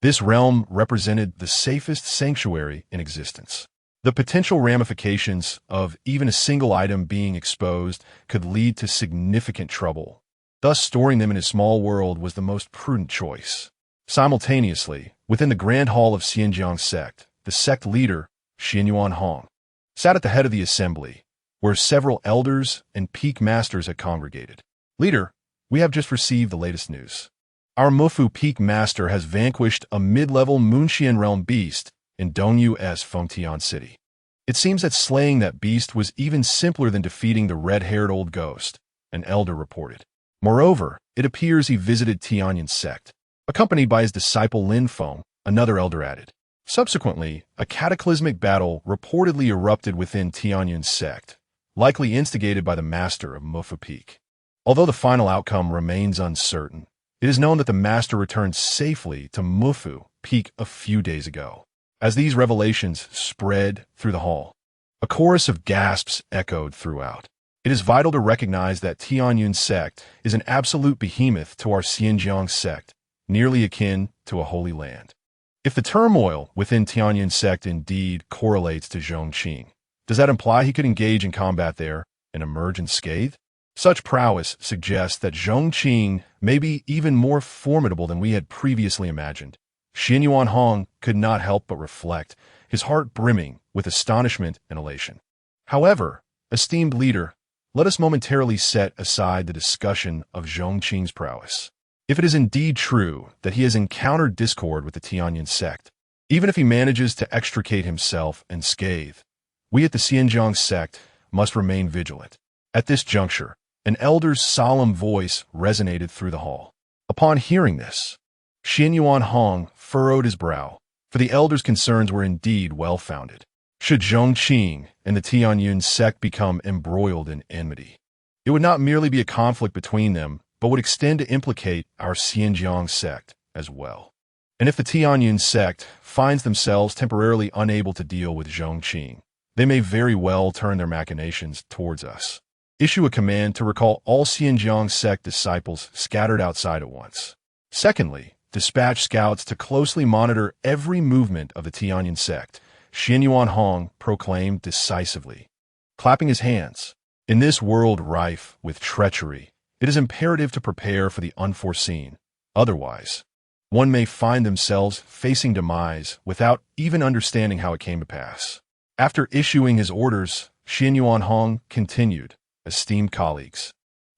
This realm represented the safest sanctuary in existence. The potential ramifications of even a single item being exposed could lead to significant trouble. Thus, storing them in his small world was the most prudent choice. Simultaneously, within the Grand Hall of Pingjiang Sect, the sect leader, Xianyuan Hong, sat at the head of the assembly, where several elders and peak masters had congregated. Leader, we have just received the latest news. Our Mufu Peak Master has vanquished a mid-level Moonxian realm beast in Dongyu's Fengtian City. It seems that slaying that beast was even simpler than defeating the red-haired old ghost, an elder reported. Moreover, it appears he visited Tianyan Sect, accompanied by his disciple Lin Feng, another elder added. Subsequently, a cataclysmic battle reportedly erupted within Tianyan Sect, likely instigated by the master of Mufu Peak. Although the final outcome remains uncertain, it is known that the master returned safely to Mufu Peak a few days ago. As these revelations spread through the hall, a chorus of gasps echoed throughout. It is vital to recognize that Tianyan Sect is an absolute behemoth to our Pingjiang Sect, nearly akin to a holy land. If the turmoil within Tianyan Sect indeed correlates to Zhong Qing, does that imply he could engage in combat there and emerge unscathed? Such prowess suggests that Zhong Qing may be even more formidable than we had previously imagined. Xianyuan Hong could not help but reflect, his heart brimming with astonishment and elation. However, esteemed leader, let us momentarily set aside the discussion of Zhong Qing's prowess. If it is indeed true that he has encountered discord with the Tianyan Sect, even if he manages to extricate himself unscathed, we at the Pingjiang Sect must remain vigilant. At this juncture, an elder's solemn voice resonated through the hall. Upon hearing this, Xianyuan Hong furrowed his brow, for the elder's concerns were indeed well-founded. Should Zhong Qing and the Tianyan Sect become embroiled in enmity, it would not merely be a conflict between them, but would extend to implicate our Pingjiang Sect as well. And if the Tianyan Sect finds themselves temporarily unable to deal with Zhong Qing, they may very well turn their machinations towards us. Issue a command to recall all Pingjiang Sect disciples scattered outside at once. Secondly, dispatch scouts to closely monitor every movement of the Tianyan Sect, Xianyuan Hong proclaimed decisively. Clapping his hands, in this world rife with treachery, it is imperative to prepare for the unforeseen. Otherwise, one may find themselves facing demise without even understanding how it came to pass. After issuing his orders, Xianyuan Hong continued, "Esteemed colleagues,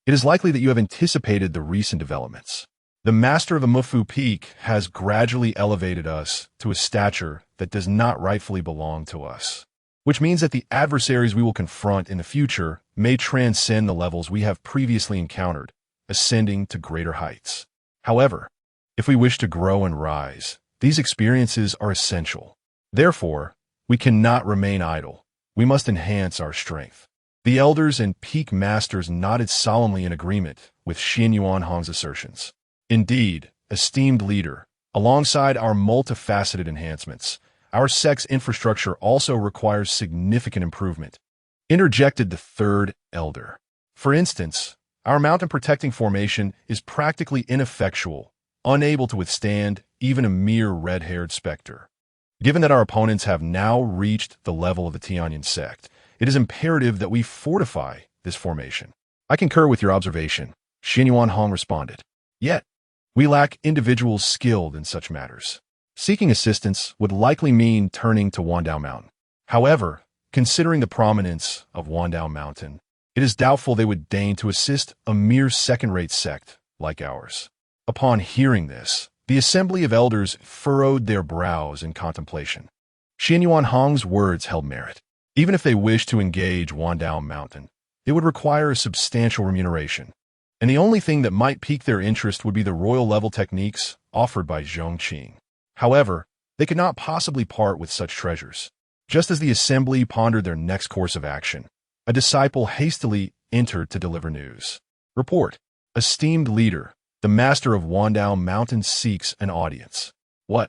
it is likely that you have anticipated the recent developments. The master of the Mufu Peak has gradually elevated us to a stature that does not rightfully belong to us, which means that the adversaries we will confront in the future may transcend the levels we have previously encountered, ascending to greater heights. However, if we wish to grow and rise, these experiences are essential. Therefore, we cannot remain idle. We must enhance our strength." The elders and peak masters nodded solemnly in agreement with Xianyuan Hong's assertions. "Indeed, esteemed leader, alongside our multifaceted enhancements, our sect's infrastructure also requires significant improvement," interjected the third elder. "For instance, our mountain protecting formation is practically ineffectual, unable to withstand even a mere red-haired specter. Given that our opponents have now reached the level of the Tianyan sect, it is imperative that we fortify this formation." "I concur with your observation," Xianyuan Hong responded. "Yet, we lack individuals skilled in such matters. Seeking assistance would likely mean turning to Wandao Mountain. However, considering the prominence of Wandao Mountain, it is doubtful they would deign to assist a mere second-rate sect like ours." Upon hearing this, the assembly of elders furrowed their brows in contemplation. Xianyuan Hong's words held merit. Even if they wished to engage Wandao Mountain, it would require a substantial remuneration, and the only thing that might pique their interest would be the royal-level techniques offered by Zhong Qing. However, they could not possibly part with such treasures. Just as the assembly pondered their next course of action, a disciple hastily entered to deliver news. "Report, esteemed leader, the master of Wandao Mountain seeks an audience." "What?"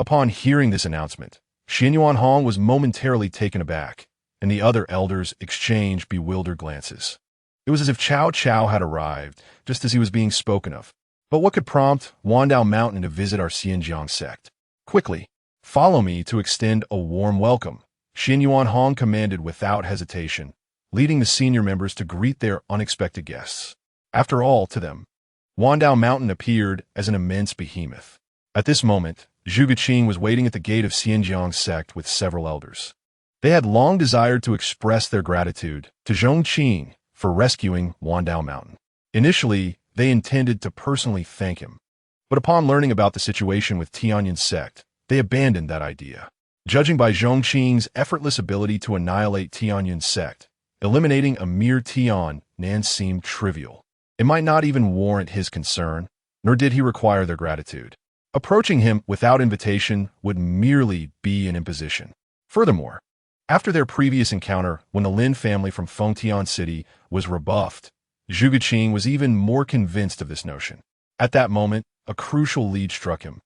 Upon hearing this announcement, Xianyuan Hong was momentarily taken aback, and the other elders exchanged bewildered glances. It was as if Cao Cao had arrived, just as he was being spoken of. But what could prompt Wandao Mountain to visit our Pingjiang Sect? "Quickly, follow me to extend a warm welcome," Xianyuan Hong commanded without hesitation, leading the senior members to greet their unexpected guests. After all, to them, Wandao Mountain appeared as an immense behemoth. At this moment, Zhuge Qing was waiting at the gate of Pingjiang Sect with several elders. They had long desired to express their gratitude to Zhong Qing for rescuing Wandao Mountain. Initially, they intended to personally thank him, but upon learning about the situation with Tianyan Sect, they abandoned that idea. Judging by Zhong Qing's effortless ability to annihilate Tianyan Sect, eliminating a mere Tian Nan seemed trivial. It might not even warrant his concern, nor did he require their gratitude. Approaching him without invitation would merely be an imposition. Furthermore, after their previous encounter when the Lin family from Fengtian City was rebuffed, Zhuge Qing was even more convinced of this notion. At that moment, a crucial lead struck him.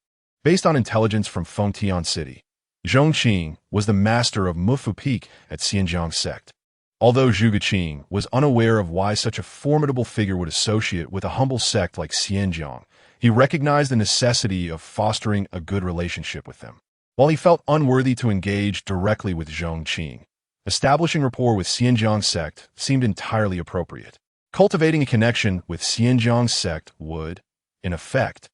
Based on intelligence from Fengtian City, Zhong Qing was the master of Mufu Peak at Pingjiang Sect. Although Zhuge Qing was unaware of why such a formidable figure would associate with a humble sect like Xianjiang, he recognized the necessity of fostering a good relationship with them. While he felt unworthy to engage directly with Zhong Qing, establishing rapport with Pingjiang Sect seemed entirely appropriate. Cultivating a connection with Pingjiang Sect would, in effect,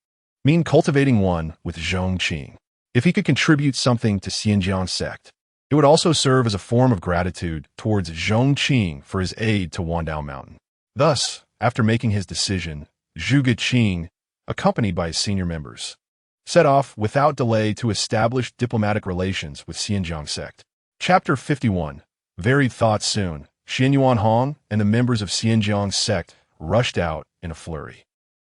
mean cultivating one with Zhong Qing. If he could contribute something to Pingjiang Sect, it would also serve as a form of gratitude towards Zhong Qing for his aid to Wandao Mountain. Thus, after making his decision, Zhuge Qing, accompanied by his senior members, set off without delay to establish diplomatic relations with Pingjiang Sect. Chapter 51. Varied thoughts soon. Xianyuan Hong and the members of Pingjiang Sect rushed out in a flurry.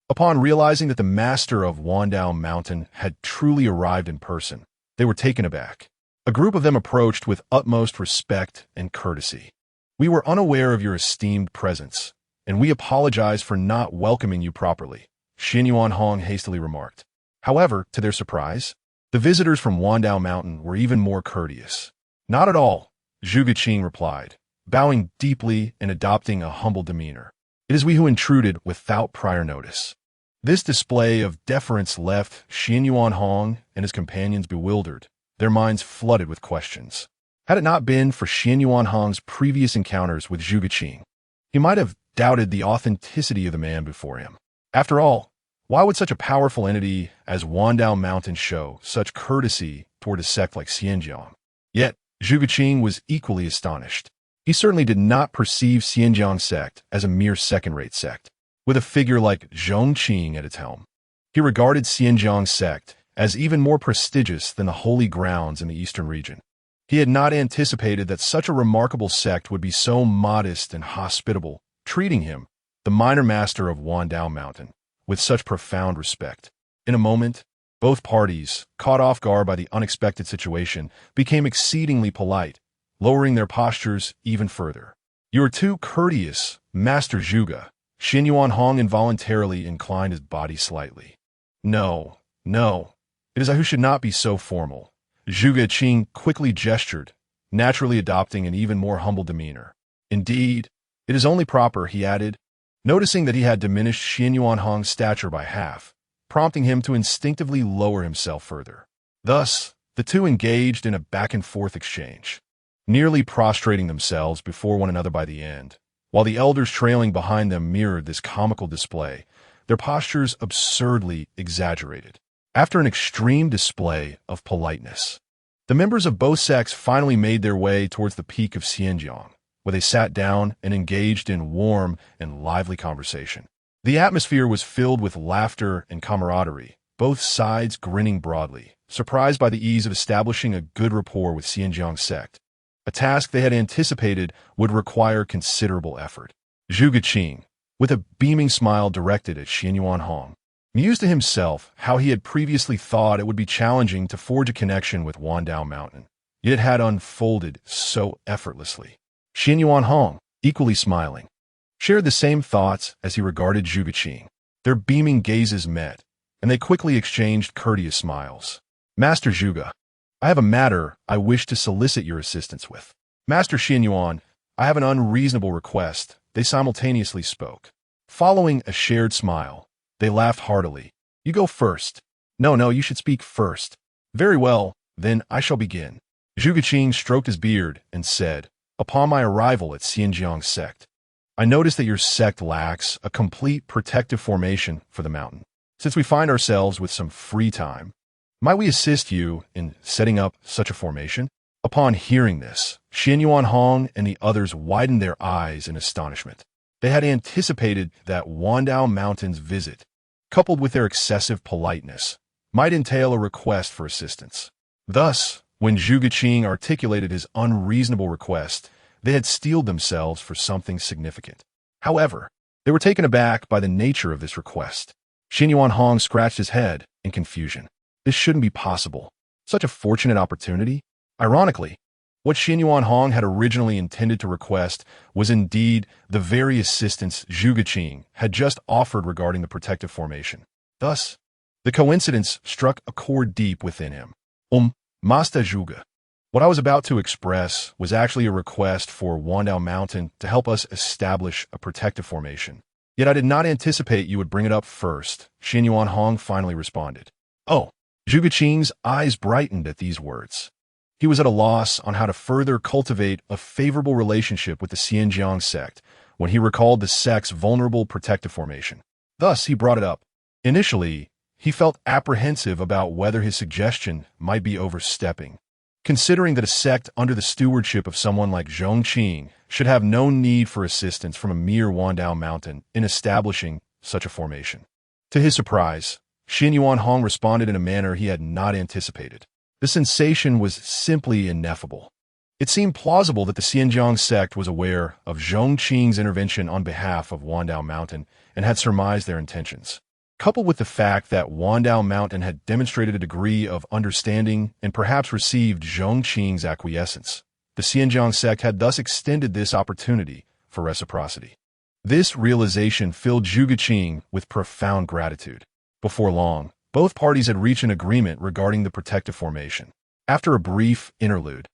Upon realizing that the master of Wandao Mountain had truly arrived in person, they were taken aback. A group of them approached with utmost respect and courtesy. "We were unaware of your esteemed presence, and we apologize for not welcoming you properly," Xianyuan Hong hastily remarked. However, to their surprise, the visitors from Wandao Mountain were even more courteous. "Not at all," Zhuge Qing replied, bowing deeply and adopting a humble demeanor. "It is we who intruded without prior notice." This display of deference left Xianyuan Hong and his companions bewildered, their minds flooded with questions. Had it not been for Xianyuan Hong's previous encounters with Zhuge Qing, he might have doubted the authenticity of the man before him. After all, why would such a powerful entity as Wandao Mountain show such courtesy toward a sect like Xinjiang? Yet, Zhuge Qing was equally astonished. He certainly did not perceive Pingjiang Sect as a mere second-rate sect, with a figure like Zhong Qing at its helm. He regarded Pingjiang Sect as even more prestigious than the holy grounds in the eastern region. He had not anticipated that such a remarkable sect would be so modest and hospitable, treating him, the minor master of Wandao Mountain, with such profound respect. In a moment, both parties, caught off guard by the unexpected situation, became exceedingly polite, lowering their postures even further. "You are too courteous, Master Zhuge." Xin Yuanhong involuntarily inclined his body slightly. No, it is I who should not be so formal." Zhuge Qing quickly gestured, naturally adopting an even more humble demeanor. "Indeed, it is only proper," he added, noticing that he had diminished Xin Yuanhong's stature by half, prompting him to instinctively lower himself further. Thus, the two engaged in a back-and-forth exchange, nearly prostrating themselves before one another by the end. While the elders trailing behind them mirrored this comical display, their postures absurdly exaggerated. After an extreme display of politeness, the members of both sects finally made their way towards the peak of Xinjiang, where they sat down and engaged in warm and lively conversation. The atmosphere was filled with laughter and camaraderie, both sides grinning broadly, surprised by the ease of establishing a good rapport with Pingjiang Sect, a task they had anticipated would require considerable effort. Zhuge Qing, with a beaming smile directed at Xin Yuanhong, mused to himself how he had previously thought it would be challenging to forge a connection with Wandao Mountain, yet it had unfolded so effortlessly. Xin Yuanhong, equally smiling, shared the same thoughts as he regarded Zhuge Qing. Their beaming gazes met, and they quickly exchanged courteous smiles. "Master Zhuge, I have a matter I wish to solicit your assistance with." "Master Xin Yuan, I have an unreasonable request," they simultaneously spoke. Following a shared smile, they laughed heartily. "You go first." No, you should speak first." "Very well, then I shall begin." Zhuge Qing stroked his beard and said, "Upon my arrival at Pingjiang Sect, I noticed that your sect lacks a complete protective formation for the mountain. Since we find ourselves with some free time, might we assist you in setting up such a formation?" Upon hearing this, Xin Yuanhong and the others widened their eyes in astonishment. They had anticipated that Wandao Mountain's visit, coupled with their excessive politeness, might entail a request for assistance. Thus, when Zhuge Qing articulated his unreasonable request, they had steeled themselves for something significant. However, they were taken aback by the nature of this request. Xin Yuanhong scratched his head in confusion. This shouldn't be possible. Such a fortunate opportunity? Ironically, what Xin Yuanhong had originally intended to request was indeed the very assistance Zhuge Qing had just offered regarding the protective formation. Thus, the coincidence struck a chord deep within him. Master Zhuge, what I was about to express was actually a request for Wandao Mountain to help us establish a protective formation. Yet I did not anticipate you would bring it up first," Xin Yuanhong finally responded. "Oh." Zhuge Qing's eyes brightened at these words. He was at a loss on how to further cultivate a favorable relationship with the Pingjiang Sect when he recalled the sect's vulnerable protective formation. Thus, he brought it up. Initially, he felt apprehensive about whether his suggestion might be overstepping, considering that a sect under the stewardship of someone like Zhong Qing should have no need for assistance from a mere Wandao Mountain in establishing such a formation. To his surprise, Xin Yuanhong responded in a manner he had not anticipated. The sensation was simply ineffable. It seemed plausible that the Pingjiang Sect was aware of Zhong Qing's intervention on behalf of Wandao Mountain and had surmised their intentions. Coupled with the fact that Wandao Mountain had demonstrated a degree of understanding and perhaps received Zhong Qing's acquiescence, the Pingjiang Sect had thus extended this opportunity for reciprocity. This realization filled Zhuge Qing with profound gratitude. Before long, both parties had reached an agreement regarding the protective formation. After a brief interlude,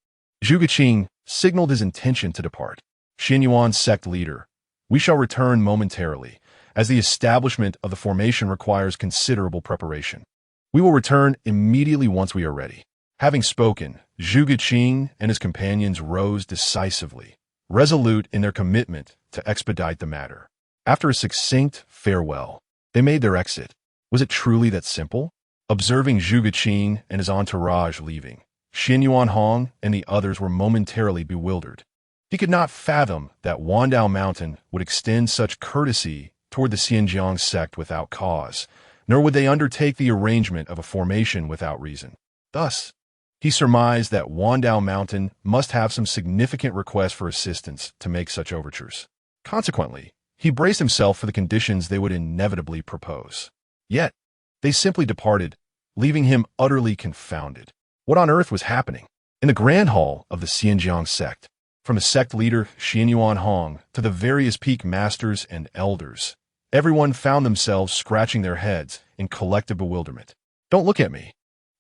Zhuge Qing signaled his intention to depart. "Xin Yuan's sect leader, we shall return momentarily, as the establishment of the formation requires considerable preparation. We will return immediately once we are ready." Having spoken, Zhuge Qing and his companions rose decisively, resolute in their commitment to expedite the matter. After a succinct farewell, they made their exit. Was it truly that simple? Observing Zhuge Qing and his entourage leaving, Xin Yuanhong and the others were momentarily bewildered. He could not fathom that Wandao Mountain would extend such courtesy toward the Pingjiang Sect without cause, nor would they undertake the arrangement of a formation without reason. Thus, he surmised that Wandao Mountain must have some significant request for assistance to make such overtures. Consequently, he braced himself for the conditions they would inevitably propose. Yet, they simply departed, leaving him utterly confounded. What on earth was happening? In the grand hall of the Pingjiang Sect, from the sect leader Xin Yuanhong to the various peak masters and elders, everyone found themselves scratching their heads in collective bewilderment. Don't look at me.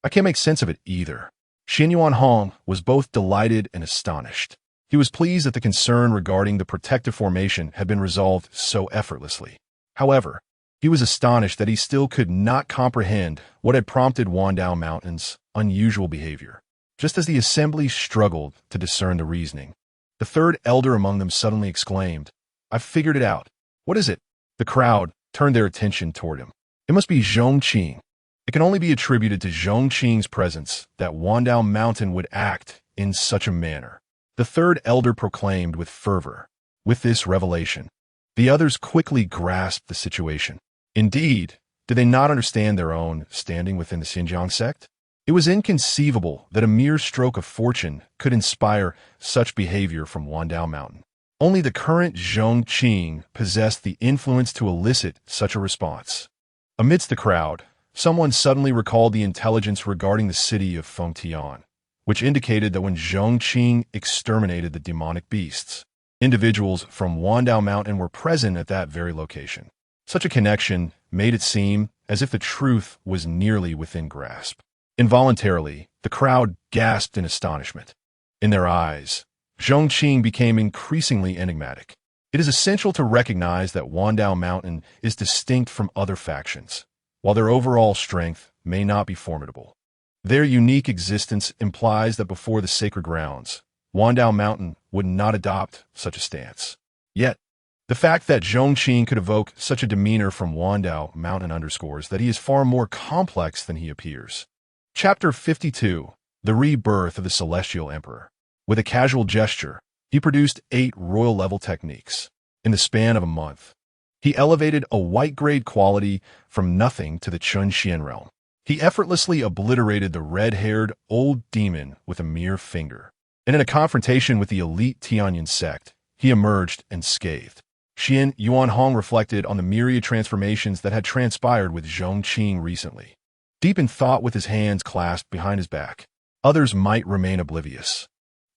I can't make sense of it either. Xin Yuanhong was both delighted and astonished. He was pleased that the concern regarding the protective formation had been resolved so effortlessly. However, he was astonished that he still could not comprehend what had prompted Wandao Mountain's unusual behavior. Just as the assembly struggled to discern the reasoning, the third elder among them suddenly exclaimed, "I've figured it out." "What is it?" The crowd turned their attention toward him. "It must be Zhong Qing." It can only be attributed to Zhong Qing's presence that Wandao Mountain would act in such a manner, the third elder proclaimed with fervor. With this revelation, the others quickly grasped the situation. Indeed, did they not understand their own standing within the Pingjiang Sect? It was inconceivable that a mere stroke of fortune could inspire such behavior from Wandao Mountain. Only the current Zhong Qing possessed the influence to elicit such a response. Amidst the crowd, someone suddenly recalled the intelligence regarding the city of Fengtian, which indicated that when Zhong Qing exterminated the demonic beasts, individuals from Wandao Mountain were present at that very location. Such a connection made it seem as if the truth was nearly within grasp. Involuntarily, the crowd gasped in astonishment. In their eyes, Zhong Qing became increasingly enigmatic. It is essential to recognize that Wandao Mountain is distinct from other factions. While their overall strength may not be formidable, their unique existence implies that before the sacred grounds, Wandao Mountain would not adopt such a stance. Yet, the fact that Zhong Qing could evoke such a demeanor from Wandao Mountain underscores that he is far more complex than he appears. Chapter 52. The Rebirth of the Celestial Emperor. With a casual gesture, he produced 8 royal-level techniques. In the span of a month, he elevated a white-grade quality from nothing to the Chunxian realm. He effortlessly obliterated the red-haired old demon with a mere finger. And in a confrontation with the elite Tianyan sect, he emerged unscathed. Xin Yuanhong reflected on the myriad transformations that had transpired with Zhong Qing recently. Deep in thought with his hands clasped behind his back, others might remain oblivious.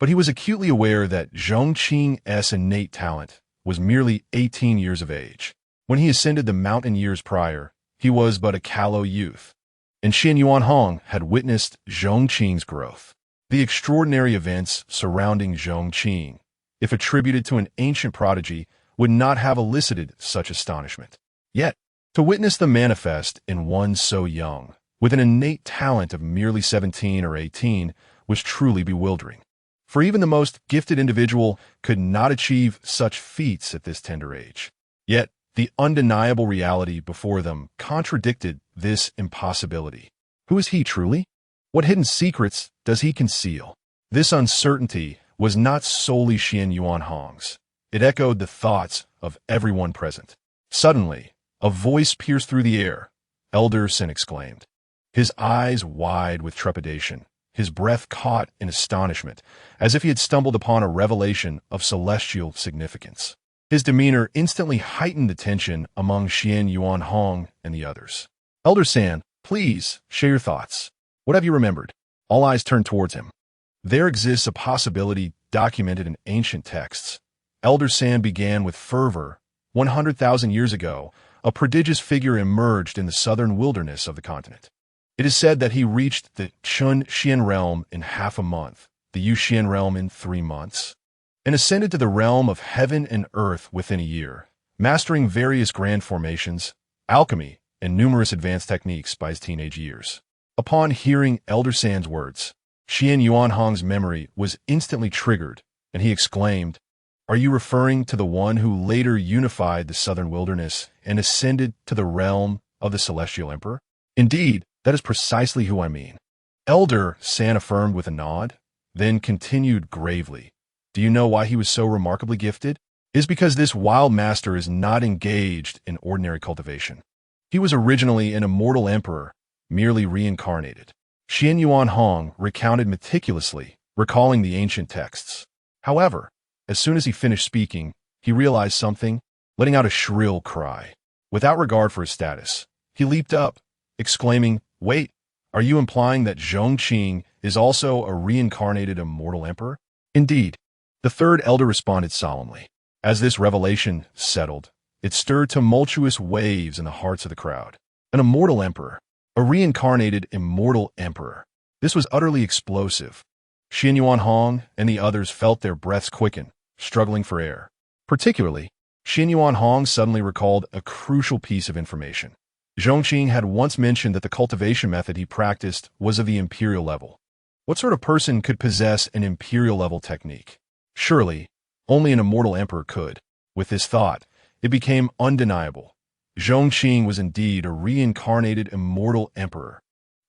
But he was acutely aware that Zhong Qing's innate talent was merely 18 years of age. When he ascended the mountain years prior, he was but a callow youth. And Xin Yuanhong had witnessed Zhong Qing's growth. The extraordinary events surrounding Zhong Qing, if attributed to an ancient prodigy, would not have elicited such astonishment. Yet, to witness them manifest in one so young, with an innate talent of merely 17 or 18, was truly bewildering. For even the most gifted individual could not achieve such feats at this tender age. Yet, the undeniable reality before them contradicted this impossibility. Who is he truly? What hidden secrets does he conceal? This uncertainty was not solely Xin Yuanhong's. It echoed the thoughts of everyone present. Suddenly, a voice pierced through the air. Elder Sin exclaimed, his eyes wide with trepidation, his breath caught in astonishment, as if he had stumbled upon a revelation of celestial significance. His demeanor instantly heightened the tension among Xin Yuanhong and the others. Elder San, please, share your thoughts. What have you remembered? All eyes turned towards him. There exists a possibility documented in ancient texts. Elder San began with fervor. 100,000 years ago, a prodigious figure emerged in the southern wilderness of the continent. It is said that he reached the Chunxian realm in half a month, the Yuxian realm in 3 months, and ascended to the realm of heaven and earth within a year, mastering various grand formations, alchemy, and numerous advanced techniques by his teenage years. Upon hearing Elder San's words, Xin Yuanhong's memory was instantly triggered, and he exclaimed, "Are you referring to the one who later unified the southern wilderness and ascended to the realm of the celestial emperor?" "Indeed, that is precisely who I mean." Elder San affirmed with a nod, then continued gravely. Do you know why he was so remarkably gifted? It is because this wild master is not engaged in ordinary cultivation. He was originally an immortal emperor, merely reincarnated. Xian Yuan Hong recounted meticulously, recalling the ancient texts. However, as soon as he finished speaking, he realized something, letting out a shrill cry. Without regard for his status, he leaped up, exclaiming, "Wait, are you implying that Zhong Qing is also a reincarnated immortal emperor?" Indeed, the third elder responded solemnly. As this revelation settled, it stirred tumultuous waves in the hearts of the crowd. An immortal emperor, a reincarnated immortal emperor. This was utterly explosive. Xian Yuan Hong and the others felt their breaths quicken, struggling for air. Particularly, Xian Yuan Hong suddenly recalled a crucial piece of information. Zhong Qing had once mentioned that the cultivation method he practiced was of the imperial level. What sort of person could possess an imperial level technique? Surely, only an immortal emperor could. With this thought, it became undeniable. Zhong Qing was indeed a reincarnated immortal emperor.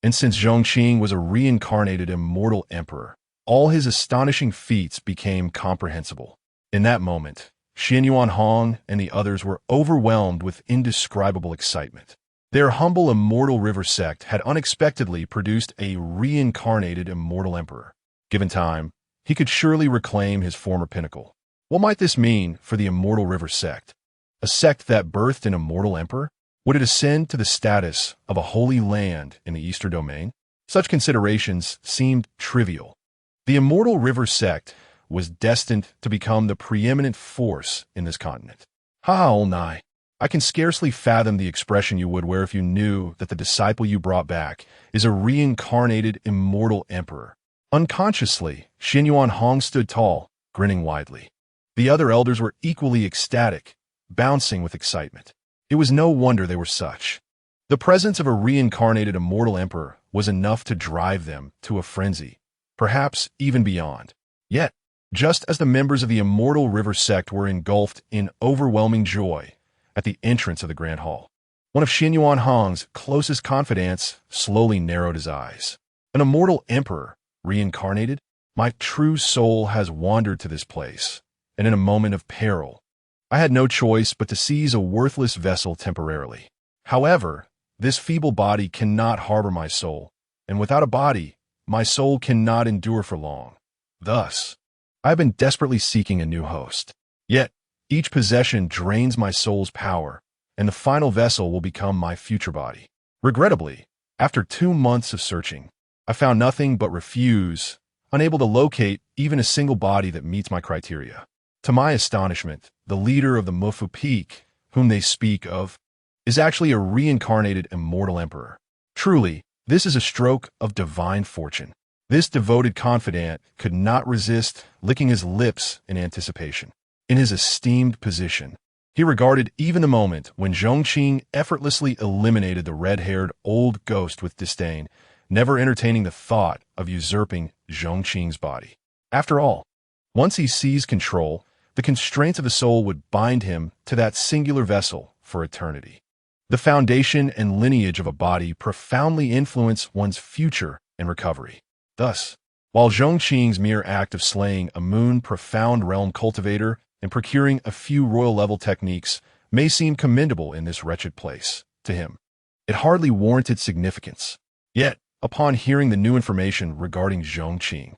And since Zhong Qing was a reincarnated immortal emperor, all his astonishing feats became comprehensible. In that moment, Xian Yuan Hong and the others were overwhelmed with indescribable excitement. Their humble immortal river sect had unexpectedly produced a reincarnated immortal emperor. Given time, he could surely reclaim his former pinnacle. What might this mean for the immortal river sect? A sect that birthed an immortal emperor? Would it ascend to the status of a holy land in the Eastern domain? Such considerations seemed trivial. The immortal river sect was destined to become the preeminent force in this continent. Hallowed. I can scarcely fathom the expression you would wear if you knew that the disciple you brought back is a reincarnated immortal emperor. Unconsciously, Xian Yuan Hong stood tall, grinning widely. The other elders were equally ecstatic, bouncing with excitement. It was no wonder they were such. The presence of a reincarnated immortal emperor was enough to drive them to a frenzy, perhaps even beyond. Yet, just as the members of the immortal river sect were engulfed in overwhelming joy at the entrance of the grand hall, one of Xian Yuan Hong's closest confidants slowly narrowed his eyes. An immortal emperor, reincarnated? My true soul has wandered to this place, and in a moment of peril, I had no choice but to seize a worthless vessel temporarily. However, this feeble body cannot harbor my soul, and without a body, my soul cannot endure for long. Thus, I have been desperately seeking a new host. Yet, each possession drains my soul's power, and the final vessel will become my future body. Regrettably, after 2 months of searching, I found nothing but refuse, unable to locate even a single body that meets my criteria. To my astonishment, the leader of the Mufu Peak, whom they speak of, is actually a reincarnated immortal emperor. Truly, this is a stroke of divine fortune. This devoted confidant could not resist licking his lips in anticipation. In his esteemed position, he regarded even the moment when Zhong Qing effortlessly eliminated the red-haired old ghost with disdain, never entertaining the thought of usurping Zhong Qing's body. After all, once he seized control, the constraints of the soul would bind him to that singular vessel for eternity. The foundation and lineage of a body profoundly influence one's future and recovery. Thus, while Zhong Qing's mere act of slaying a moon-profound realm cultivator and procuring a few royal-level techniques may seem commendable in this wretched place, to him, it hardly warranted significance. Yet, upon hearing the new information regarding Zhong Qing,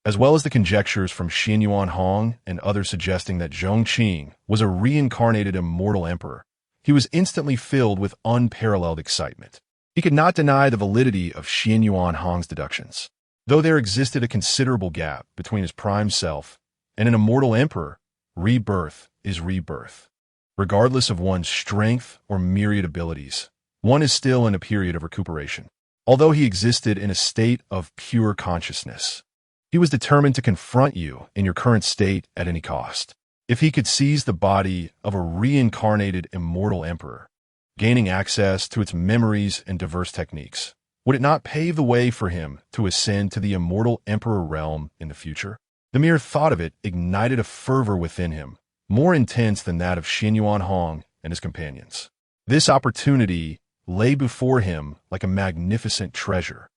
as well as the conjectures from Xian Yuan Hong and others suggesting that Zhong Qing was a reincarnated immortal emperor, he was instantly filled with unparalleled excitement. He could not deny the validity of Xian Yuan Hong's deductions. Though there existed a considerable gap between his prime self and an immortal emperor, rebirth is rebirth. Regardless of one's strength or myriad abilities, one is still in a period of recuperation. Although he existed in a state of pure consciousness, he was determined to confront you in your current state at any cost. If he could seize the body of a reincarnated immortal emperor, gaining access to its memories and diverse techniques, would it not pave the way for him to ascend to the immortal emperor realm in the future? The mere thought of it ignited a fervor within him, more intense than that of Xian Yuan Hong and his companions. This opportunity lay before him like a magnificent treasure.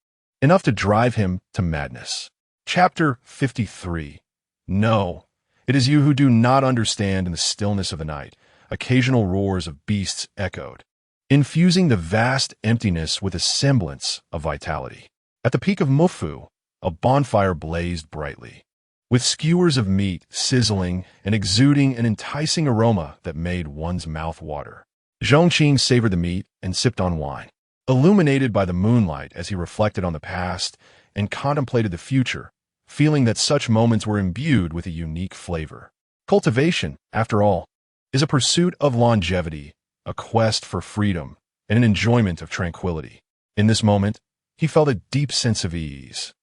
enough to drive him to madness. Chapter 53. No, it is you who do not understand. In the stillness of the night, occasional roars of beasts echoed, infusing the vast emptiness with a semblance of vitality. At the peak of Mufu, a bonfire blazed brightly, with skewers of meat sizzling and exuding an enticing aroma that made one's mouth water. Zhong Qing savored the meat and sipped on wine, illuminated by the moonlight as he reflected on the past and contemplated the future, feeling that such moments were imbued with a unique flavor. Cultivation, after all, is a pursuit of longevity, a quest for freedom, and an enjoyment of tranquility. In this moment, he felt a deep sense of ease.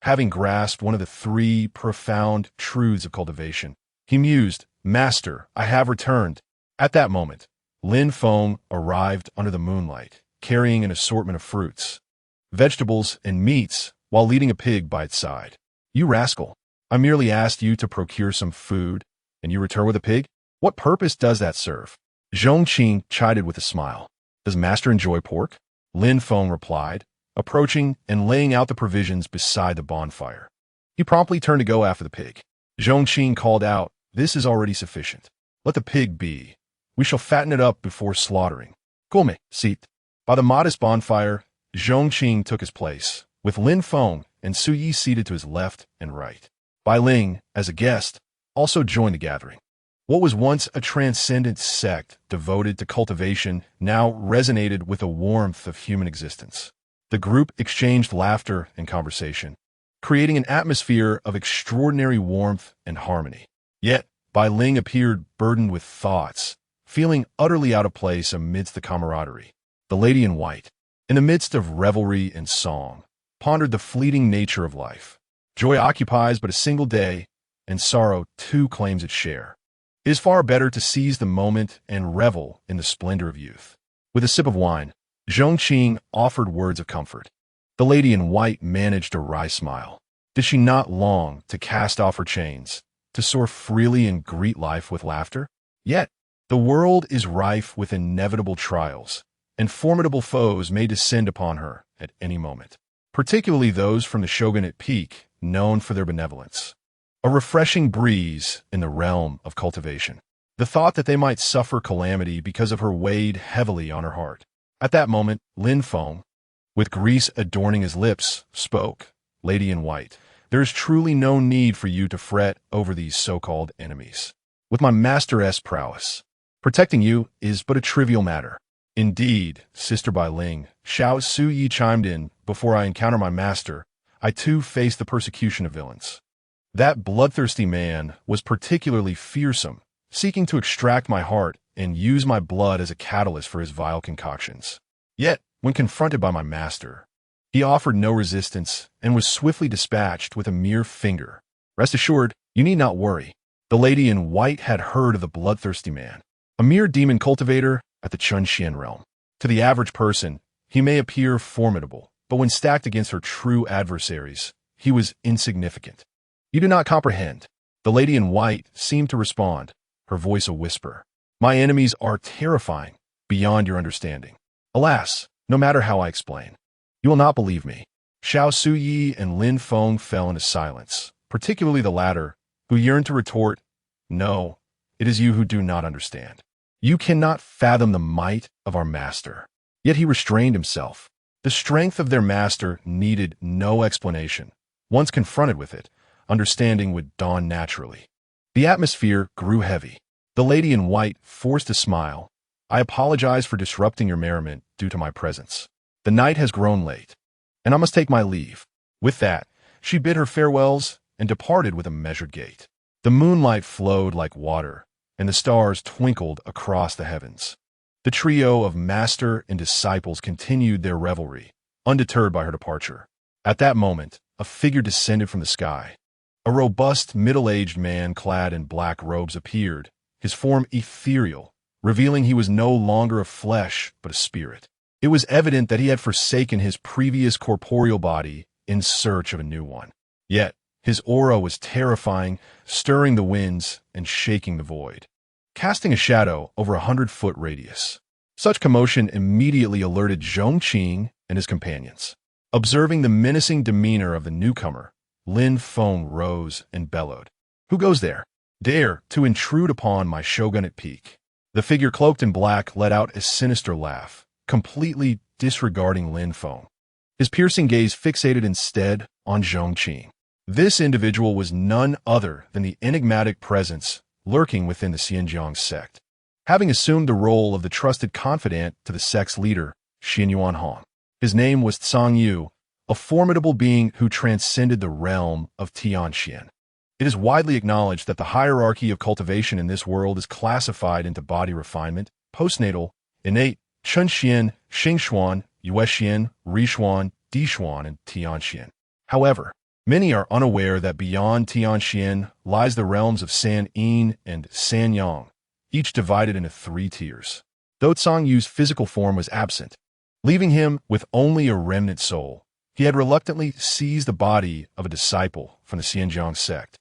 Having grasped one of the three profound truths of cultivation, he mused, "Master, I have returned." At that moment, Lin Feng arrived under the moonlight, carrying an assortment of fruits, vegetables, and meats, while leading a pig by its side. "You rascal, I merely asked you to procure some food, and you return with a pig? What purpose does that serve?" Zhong Qing chided with a smile. "Does master enjoy pork?" Lin Feng replied, approaching and laying out the provisions beside the bonfire. He promptly turned to go after the pig. Zhong Qing called out, "This is already sufficient. Let the pig be. We shall fatten it up before slaughtering." "Come, sit." By the modest bonfire, Zhong Qing took his place, with Lin Feng and Su Yi seated to his left and right. Bai Ling, as a guest, also joined the gathering. What was once a transcendent sect devoted to cultivation now resonated with the warmth of human existence. The group exchanged laughter and conversation, creating an atmosphere of extraordinary warmth and harmony. Yet, Bai Ling appeared burdened with thoughts, feeling utterly out of place amidst the camaraderie. The lady in white, in the midst of revelry and song, pondered the fleeting nature of life. Joy occupies but a single day, and sorrow too claims its share. It is far better to seize the moment and revel in the splendor of youth. With a sip of wine, Zhong Qing offered words of comfort. The lady in white managed a wry smile. Did she not long to cast off her chains, to soar freely and greet life with laughter? Yet, the world is rife with inevitable trials, and formidable foes may descend upon her at any moment, particularly those from the shogunate peak, known for their benevolence. A refreshing breeze in the realm of cultivation. The thought that they might suffer calamity because of her weighed heavily on her heart. At that moment, Lin Feng, with grease adorning his lips, spoke. "Lady in white, there is truly no need for you to fret over these so-called enemies. With my master's prowess, protecting you is but a trivial matter." "Indeed, Sister Bai Ling," Xiao Su Yi chimed in, "before I encounter my master, I too face the persecution of villains. That bloodthirsty man was particularly fearsome, seeking to extract my heart and use my blood as a catalyst for his vile concoctions. Yet, when confronted by my master, he offered no resistance and was swiftly dispatched with a mere finger. Rest assured, you need not worry. The lady in white had heard of the bloodthirsty man, a mere demon cultivator at the Chunxian realm. To the average person, he may appear formidable, but when stacked against her true adversaries, he was insignificant. You do not comprehend." The lady in white seemed to respond, her voice a whisper. "My enemies are terrifying, beyond your understanding. Alas, no matter how I explain, you will not believe me." Xiao Su Yi and Lin Feng fell into silence, particularly the latter, who yearned to retort, "No, it is you who do not understand. You cannot fathom the might of our master." Yet he restrained himself. The strength of their master needed no explanation. Once confronted with it, understanding would dawn naturally. The atmosphere grew heavy. The lady in white forced a smile. "I apologize for disrupting your merriment due to my presence. The night has grown late, and I must take my leave." With that, she bid her farewells and departed with a measured gait. The moonlight flowed like water, and the stars twinkled across the heavens. The trio of master and disciples continued their revelry, undeterred by her departure. At that moment, a figure descended from the sky. A robust, middle-aged man clad in black robes appeared, his form ethereal, revealing he was no longer of flesh but a spirit. It was evident that he had forsaken his previous corporeal body in search of a new one. Yet, his aura was terrifying, stirring the winds and shaking the void, casting a shadow over 100-foot radius. Such commotion immediately alerted Zhong Qing and his companions. Observing the menacing demeanor of the newcomer, Lin Feng rose and bellowed. "Who goes there? Dare to intrude upon my shogunate peak?" The figure cloaked in black let out a sinister laugh, completely disregarding Lin Feng. His piercing gaze fixated instead on Zhong Qing. This individual was none other than the enigmatic presence lurking within the Pingjiang Sect, having assumed the role of the trusted confidant to the sect's leader, Xin Yuanhong. His name was Tsang Yu, a formidable being who transcended the realm of Tianxian. It is widely acknowledged that the hierarchy of cultivation in this world is classified into body refinement, postnatal, innate, Chunxian, Xingxuan, Yuexian, Rishuan, Dishuan, and Tianxian. However, many are unaware that beyond Tianxian lies the realms of San Yin and San Yang, each divided into 3 tiers. Though Tsang Yu's physical form was absent, leaving him with only a remnant soul, he had reluctantly seized the body of a disciple from the Pingjiang Sect.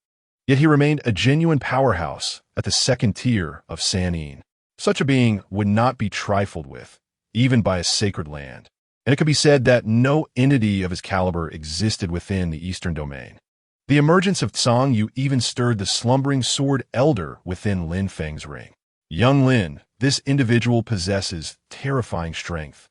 Yet he remained a genuine powerhouse at the 2nd tier of San Yin. Such a being would not be trifled with, even by a sacred land, and it could be said that no entity of his caliber existed within the Eastern domain. The emergence of Tsang Yu even stirred the slumbering sword elder within Lin Feng's ring. Young Lin, this individual possesses terrifying strength,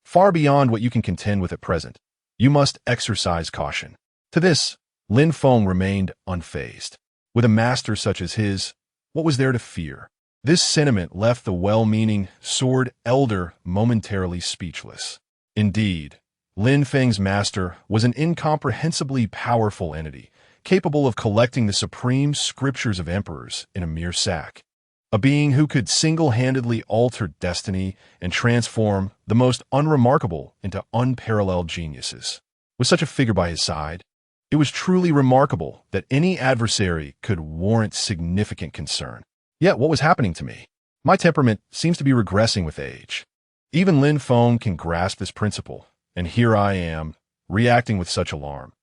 far beyond what you can contend with at present. You must exercise caution. To this, Lin Feng remained unfazed. With a master such as his, what was there to fear? This sentiment left the well-meaning sword elder momentarily speechless. Indeed, Lin Feng's master was an incomprehensibly powerful entity, capable of collecting the supreme scriptures of emperors in a mere sack. A being who could single-handedly alter destiny and transform the most unremarkable into unparalleled geniuses. With such a figure by his side, it was truly remarkable that any adversary could warrant significant concern. Yet what was happening to me? My temperament seems to be regressing with age. Even Lin Feng can grasp this principle, and here I am, reacting with such alarm.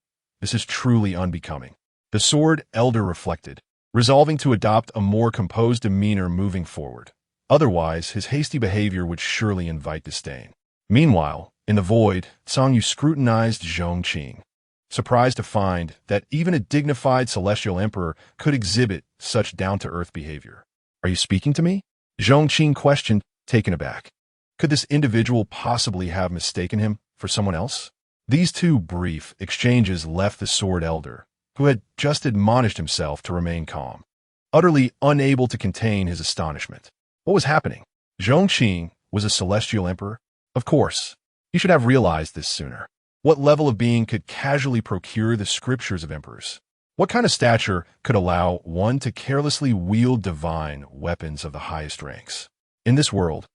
This is truly unbecoming. The sword elder reflected, resolving to adopt a more composed demeanor moving forward. Otherwise, his hasty behavior would surely invite disdain. Meanwhile, in the void, Tsang Yu scrutinized Zhong Qing, surprised to find that even a dignified celestial emperor could exhibit such down-to-earth behavior. "Are you speaking to me?" Zhong Qing questioned, taken aback. Could this individual possibly have mistaken him for someone else? These 2 brief exchanges left the sword elder, who had just admonished himself to remain calm, utterly unable to contain his astonishment. What was happening? Zhong Qing was a celestial emperor? Of course, he should have realized this sooner. What level of being could casually procure the scriptures of emperors? What kind of stature could allow one to carelessly wield divine weapons of the highest ranks? In this world,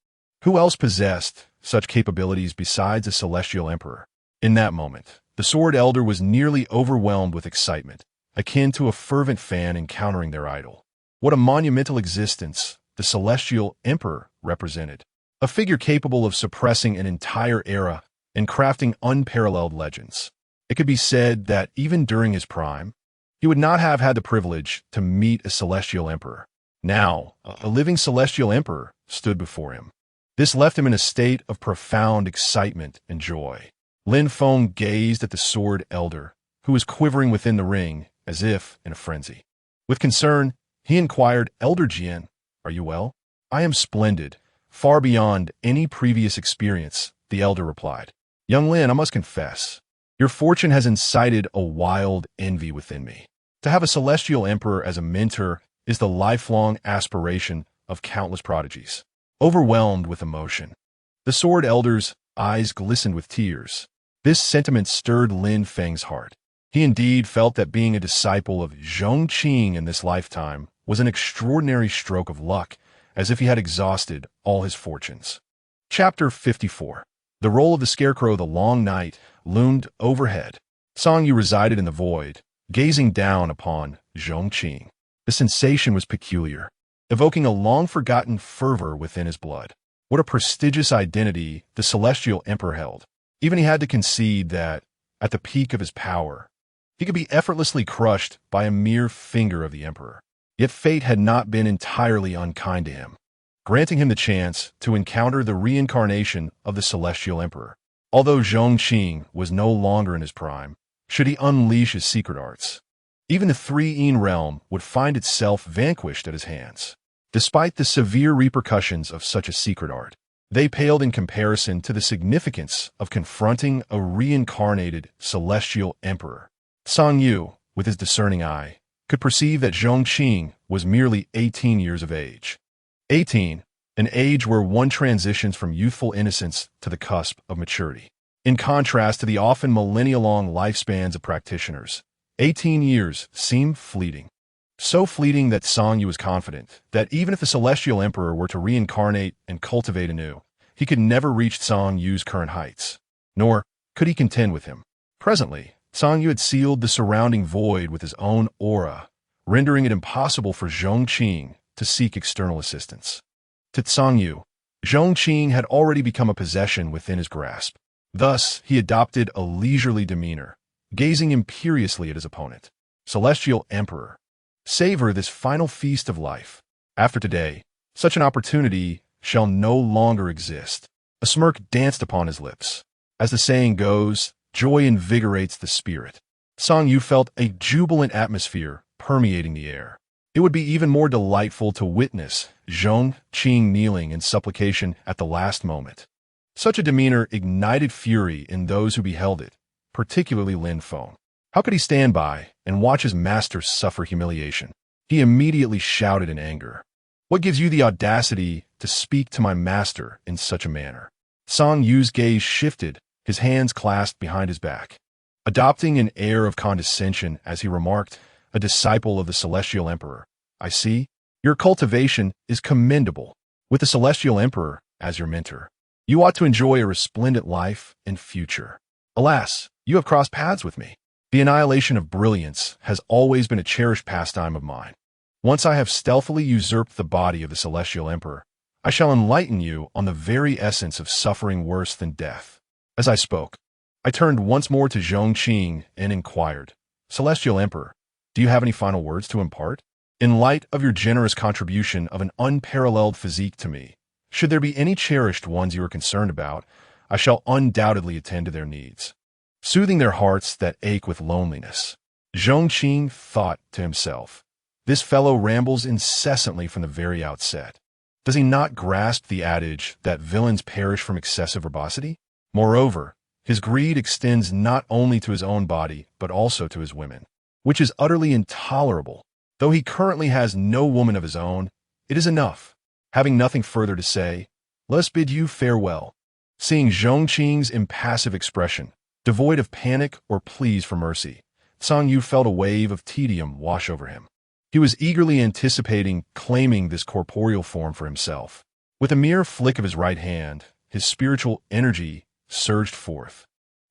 who else possessed such capabilities besides a celestial emperor? In that moment, the sword elder was nearly overwhelmed with excitement, akin to a fervent fan encountering their idol. What a monumental existence the celestial emperor represented. A figure capable of suppressing an entire era and crafting unparalleled legends. It could be said that even during his prime, he would not have had the privilege to meet a celestial emperor. Now, a living celestial emperor stood before him. This left him in a state of profound excitement and joy. Lin Feng gazed at the sword elder, who was quivering within the ring as if in a frenzy. With concern, he inquired, "Elder Jian, are you well?" "I am splendid, far beyond any previous experience," the elder replied. "Young Lin, I must confess, your fortune has incited a wild envy within me. To have a celestial emperor as a mentor is the lifelong aspiration of countless prodigies." Overwhelmed with emotion, the sword elder's eyes glistened with tears. This sentiment stirred Lin Feng's heart. He indeed felt that being a disciple of Zhong Qing in this lifetime was an extraordinary stroke of luck, as if he had exhausted all his fortunes. Chapter 54. The role of the scarecrow. The long night loomed overhead. Tsang Yu resided in the void, gazing down upon Zhong Qing. The sensation was peculiar, evoking a long-forgotten fervor within his blood. What a prestigious identity the celestial emperor held. Even he had to concede that, at the peak of his power, he could be effortlessly crushed by a mere finger of the emperor. Yet fate had not been entirely unkind to him, granting him the chance to encounter the reincarnation of the celestial emperor. Although Zhong Qing was no longer in his prime, should he unleash his secret arts, even the three-een realm would find itself vanquished at his hands. Despite the severe repercussions of such a secret art, they paled in comparison to the significance of confronting a reincarnated celestial emperor. Song Yu, with his discerning eye, could perceive that Zhong Qing was merely 18 years of age. 18, an age where one transitions from youthful innocence to the cusp of maturity. In contrast to the often millennia-long lifespans of practitioners, 18 years seem fleeting. So fleeting that Song Yu was confident that even if the celestial emperor were to reincarnate and cultivate anew, he could never reach Song Yu's current heights, nor could he contend with him. Presently, Song Yu had sealed the surrounding void with his own aura, rendering it impossible for Zhong Qing to seek external assistance. To Song Yu, Zhong Qing had already become a possession within his grasp. Thus, he adopted a leisurely demeanor, gazing imperiously at his opponent. Celestial Emperor, savor this final feast of life. After today, such an opportunity shall no longer exist. A smirk danced upon his lips. As the saying goes, joy invigorates the spirit. Song Yu felt a jubilant atmosphere permeating the air. It would be even more delightful to witness Zhong Qing kneeling in supplication at the last moment. Such a demeanor ignited fury in those who beheld it, particularly Lin Feng. How could he stand by and watch his master suffer humiliation? He immediately shouted in anger. What gives you the audacity to speak to my master in such a manner? Song Yu's gaze shifted, his hands clasped behind his back. Adopting an air of condescension as he remarked, a disciple of the Celestial Emperor, I see, your cultivation is commendable. With the Celestial Emperor as your mentor, you ought to enjoy a resplendent life and future. Alas, you have crossed paths with me. The annihilation of brilliance has always been a cherished pastime of mine. Once I have stealthily usurped the body of the Celestial Emperor, I shall enlighten you on the very essence of suffering worse than death. As I spoke, I turned once more to Zhong Qing and inquired, Celestial Emperor, do you have any final words to impart? In light of your generous contribution of an unparalleled physique to me, should there be any cherished ones you are concerned about, I shall undoubtedly attend to their needs, soothing their hearts that ache with loneliness. Zhong Qing thought to himself, this fellow rambles incessantly from the very outset. Does he not grasp the adage that villains perish from excessive verbosity? Moreover, his greed extends not only to his own body, but also to his women, which is utterly intolerable. Though he currently has no woman of his own, it is enough. Having nothing further to say, let us bid you farewell. Seeing Zhong Qing's impassive expression, devoid of panic or pleas for mercy, Song Yu felt a wave of tedium wash over him. He was eagerly anticipating claiming this corporeal form for himself. With a mere flick of his right hand, his spiritual energy surged forth,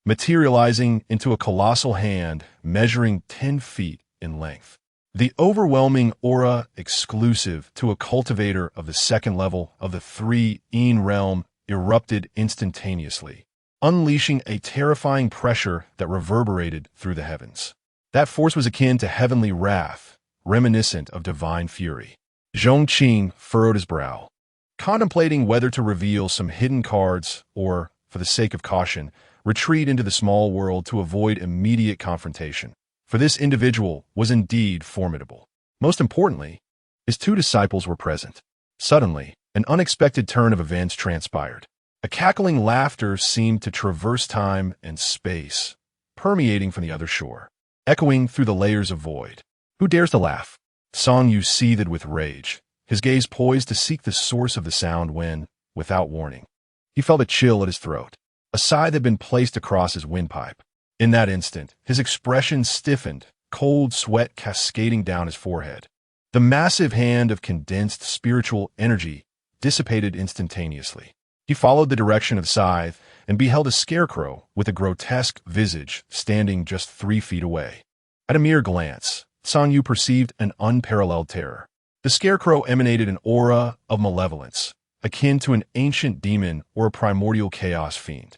materializing into a colossal hand measuring 10 feet in length. The overwhelming aura exclusive to a cultivator of the second level of the three-een realm erupted instantaneously, unleashing a terrifying pressure that reverberated through the heavens. That force was akin to heavenly wrath, reminiscent of divine fury. Zhong Qing furrowed his brow, contemplating whether to reveal some hidden cards or, for the sake of caution, retreat into the small world to avoid immediate confrontation. For this individual was indeed formidable. Most importantly, his two disciples were present. Suddenly, an unexpected turn of events transpired. A cackling laughter seemed to traverse time and space, permeating from the other shore, echoing through the layers of void. Who dares to laugh? Song Yu seethed with rage, his gaze poised to seek the source of the sound when, without warning, he felt a chill at his throat. A scythe had been placed across his windpipe. In that instant, his expression stiffened, cold sweat cascading down his forehead. The massive hand of condensed spiritual energy dissipated instantaneously. He followed the direction of the scythe and beheld a scarecrow with a grotesque visage standing just 3 feet away. At a mere glance, Song Yu perceived an unparalleled terror. The scarecrow emanated an aura of malevolence, akin to an ancient demon or a primordial chaos fiend.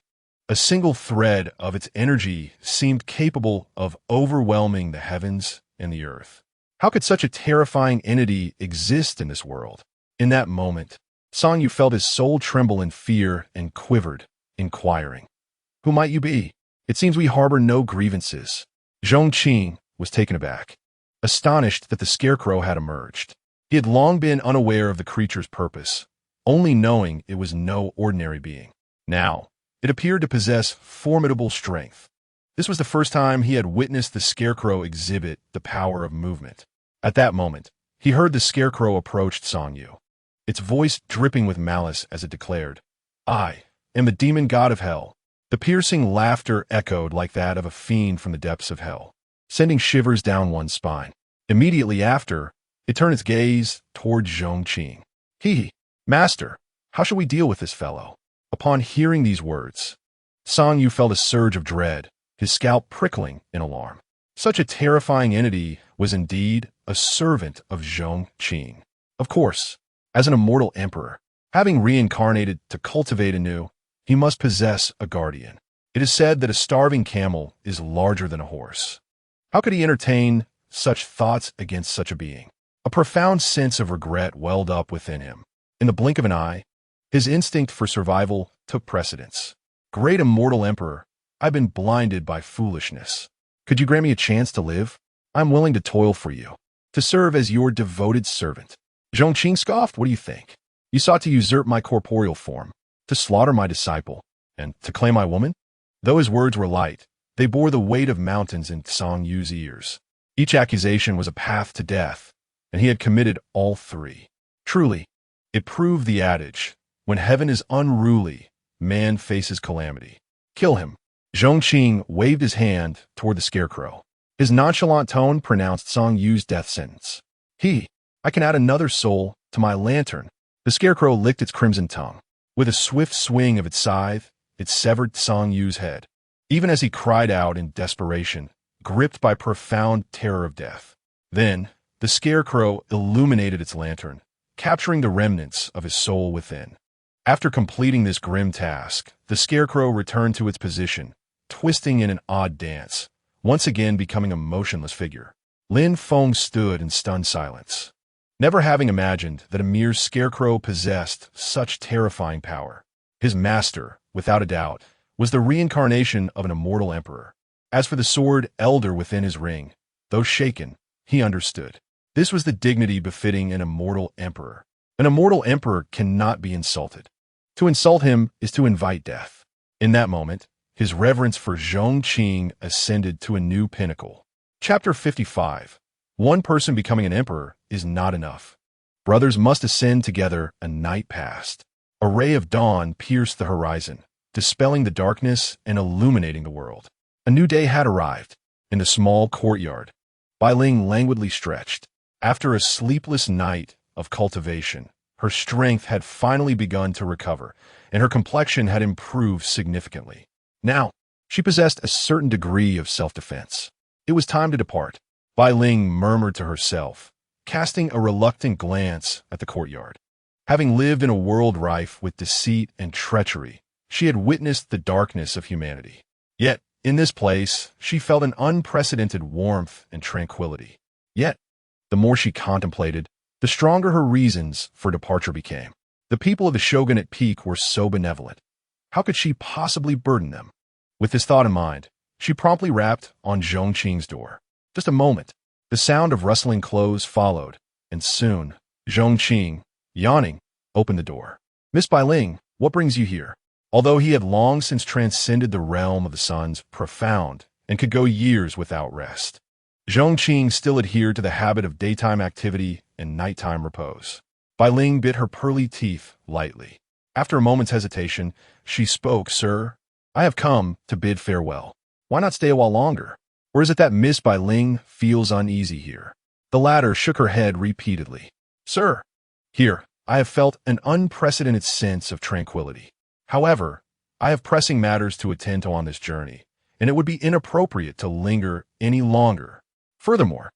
A single thread of its energy seemed capable of overwhelming the heavens and the earth. How could such a terrifying entity exist in this world? In that moment, Song Yu felt his soul tremble in fear and quivered, inquiring, Who might you be? It seems we harbor no grievances. Zhong Qing was taken aback, astonished that the scarecrow had emerged. He had long been unaware of the creature's purpose, only knowing it was no ordinary being. Now, it appeared to possess formidable strength. This was the first time he had witnessed the scarecrow exhibit the power of movement. At that moment, he heard the scarecrow approach Song Yu, its voice dripping with malice as it declared, "I am the demon god of hell." The piercing laughter echoed like that of a fiend from the depths of hell, sending shivers down one's spine. Immediately after, it turned its gaze toward Zhong Qing. Master, how shall we deal with this fellow?" Upon hearing these words, Song Yu felt a surge of dread, his scalp prickling in alarm. Such a terrifying entity was indeed a servant of Zhong Qing. Of course, as an immortal emperor, having reincarnated to cultivate anew, he must possess a guardian. It is said that a starving camel is larger than a horse. How could he entertain such thoughts against such a being? A profound sense of regret welled up within him. In the blink of an eye, his instinct for survival took precedence. "Great immortal emperor, I've been blinded by foolishness. Could you grant me a chance to live? I'm willing to toil for you, to serve as your devoted servant." Zhong Qing scoffed. "What do you think? You sought to usurp my corporeal form, to slaughter my disciple, and to claim my woman?" Though his words were light, they bore the weight of mountains in Song Yu's ears. Each accusation was a path to death, and he had committed all three. Truly, it proved the adage, when heaven is unruly, man faces calamity. "Kill him." Zhong Qing waved his hand toward the scarecrow. His nonchalant tone pronounced Song Yu's death sentence. I can add another soul to my lantern." The scarecrow licked its crimson tongue. With a swift swing of its scythe, it severed Song Yu's head, even as he cried out in desperation, gripped by profound terror of death. Then, the scarecrow illuminated its lantern, capturing the remnants of his soul within. After completing this grim task, the scarecrow returned to its position, twisting in an odd dance, once again becoming a motionless figure. Lin Feng stood in stunned silence, never having imagined that a mere scarecrow possessed such terrifying power. His master, without a doubt, was the reincarnation of an immortal emperor. As for the sword elder within his ring, though shaken, he understood. This was the dignity befitting an immortal emperor. An immortal emperor cannot be insulted. To insult him is to invite death. In that moment, his reverence for Zhong Qing ascended to a new pinnacle. Chapter 55. One person becoming an emperor is not enough. Brothers must ascend together. A night passed. A ray of dawn pierced the horizon, dispelling the darkness and illuminating the world. A new day had arrived. In the small courtyard, Bai Ling languidly stretched. After a sleepless night of cultivation, her strength had finally begun to recover, and her complexion had improved significantly. Now, she possessed a certain degree of self-defense. It was time to depart. Bai Ling murmured to herself, casting a reluctant glance at the courtyard. Having lived in a world rife with deceit and treachery, she had witnessed the darkness of humanity. Yet, in this place, she felt an unprecedented warmth and tranquility. Yet, the more she contemplated, the stronger her reasons for departure became. The people of the shogunate peak were so benevolent. How could she possibly burden them? With this thought in mind, she promptly rapped on Zhong Qing's door. Just a moment. The sound of rustling clothes followed, and soon, Zhong Qing, yawning, opened the door. "Miss Bai Ling, what brings you here?" Although he had long since transcended the realm of the suns, profound, and could go years without rest, Zhong Qing still adhered to the habit of daytime activity and nighttime repose. Bai Ling bit her pearly teeth lightly. After a moment's hesitation, she spoke. "Sir, I have come to bid farewell. Why not stay a while longer? Or is it that Miss Bai Ling feels uneasy here?" The latter shook her head repeatedly. "Sir, here, I have felt an unprecedented sense of tranquility. However, I have pressing matters to attend to on this journey, and it would be inappropriate to linger any longer. Furthermore,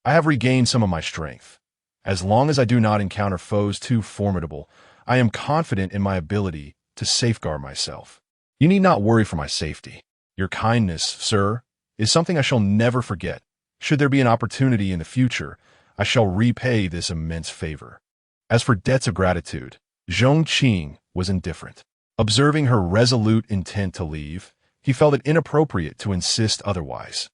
I have regained some of my strength. As long as I do not encounter foes too formidable, I am confident in my ability to safeguard myself. You need not worry for my safety. Your kindness, sir, is something I shall never forget. Should there be an opportunity in the future, I shall repay this immense favor." As for debts of gratitude, Zhong Qing was indifferent. Observing her resolute intent to leave, he felt it inappropriate to insist otherwise.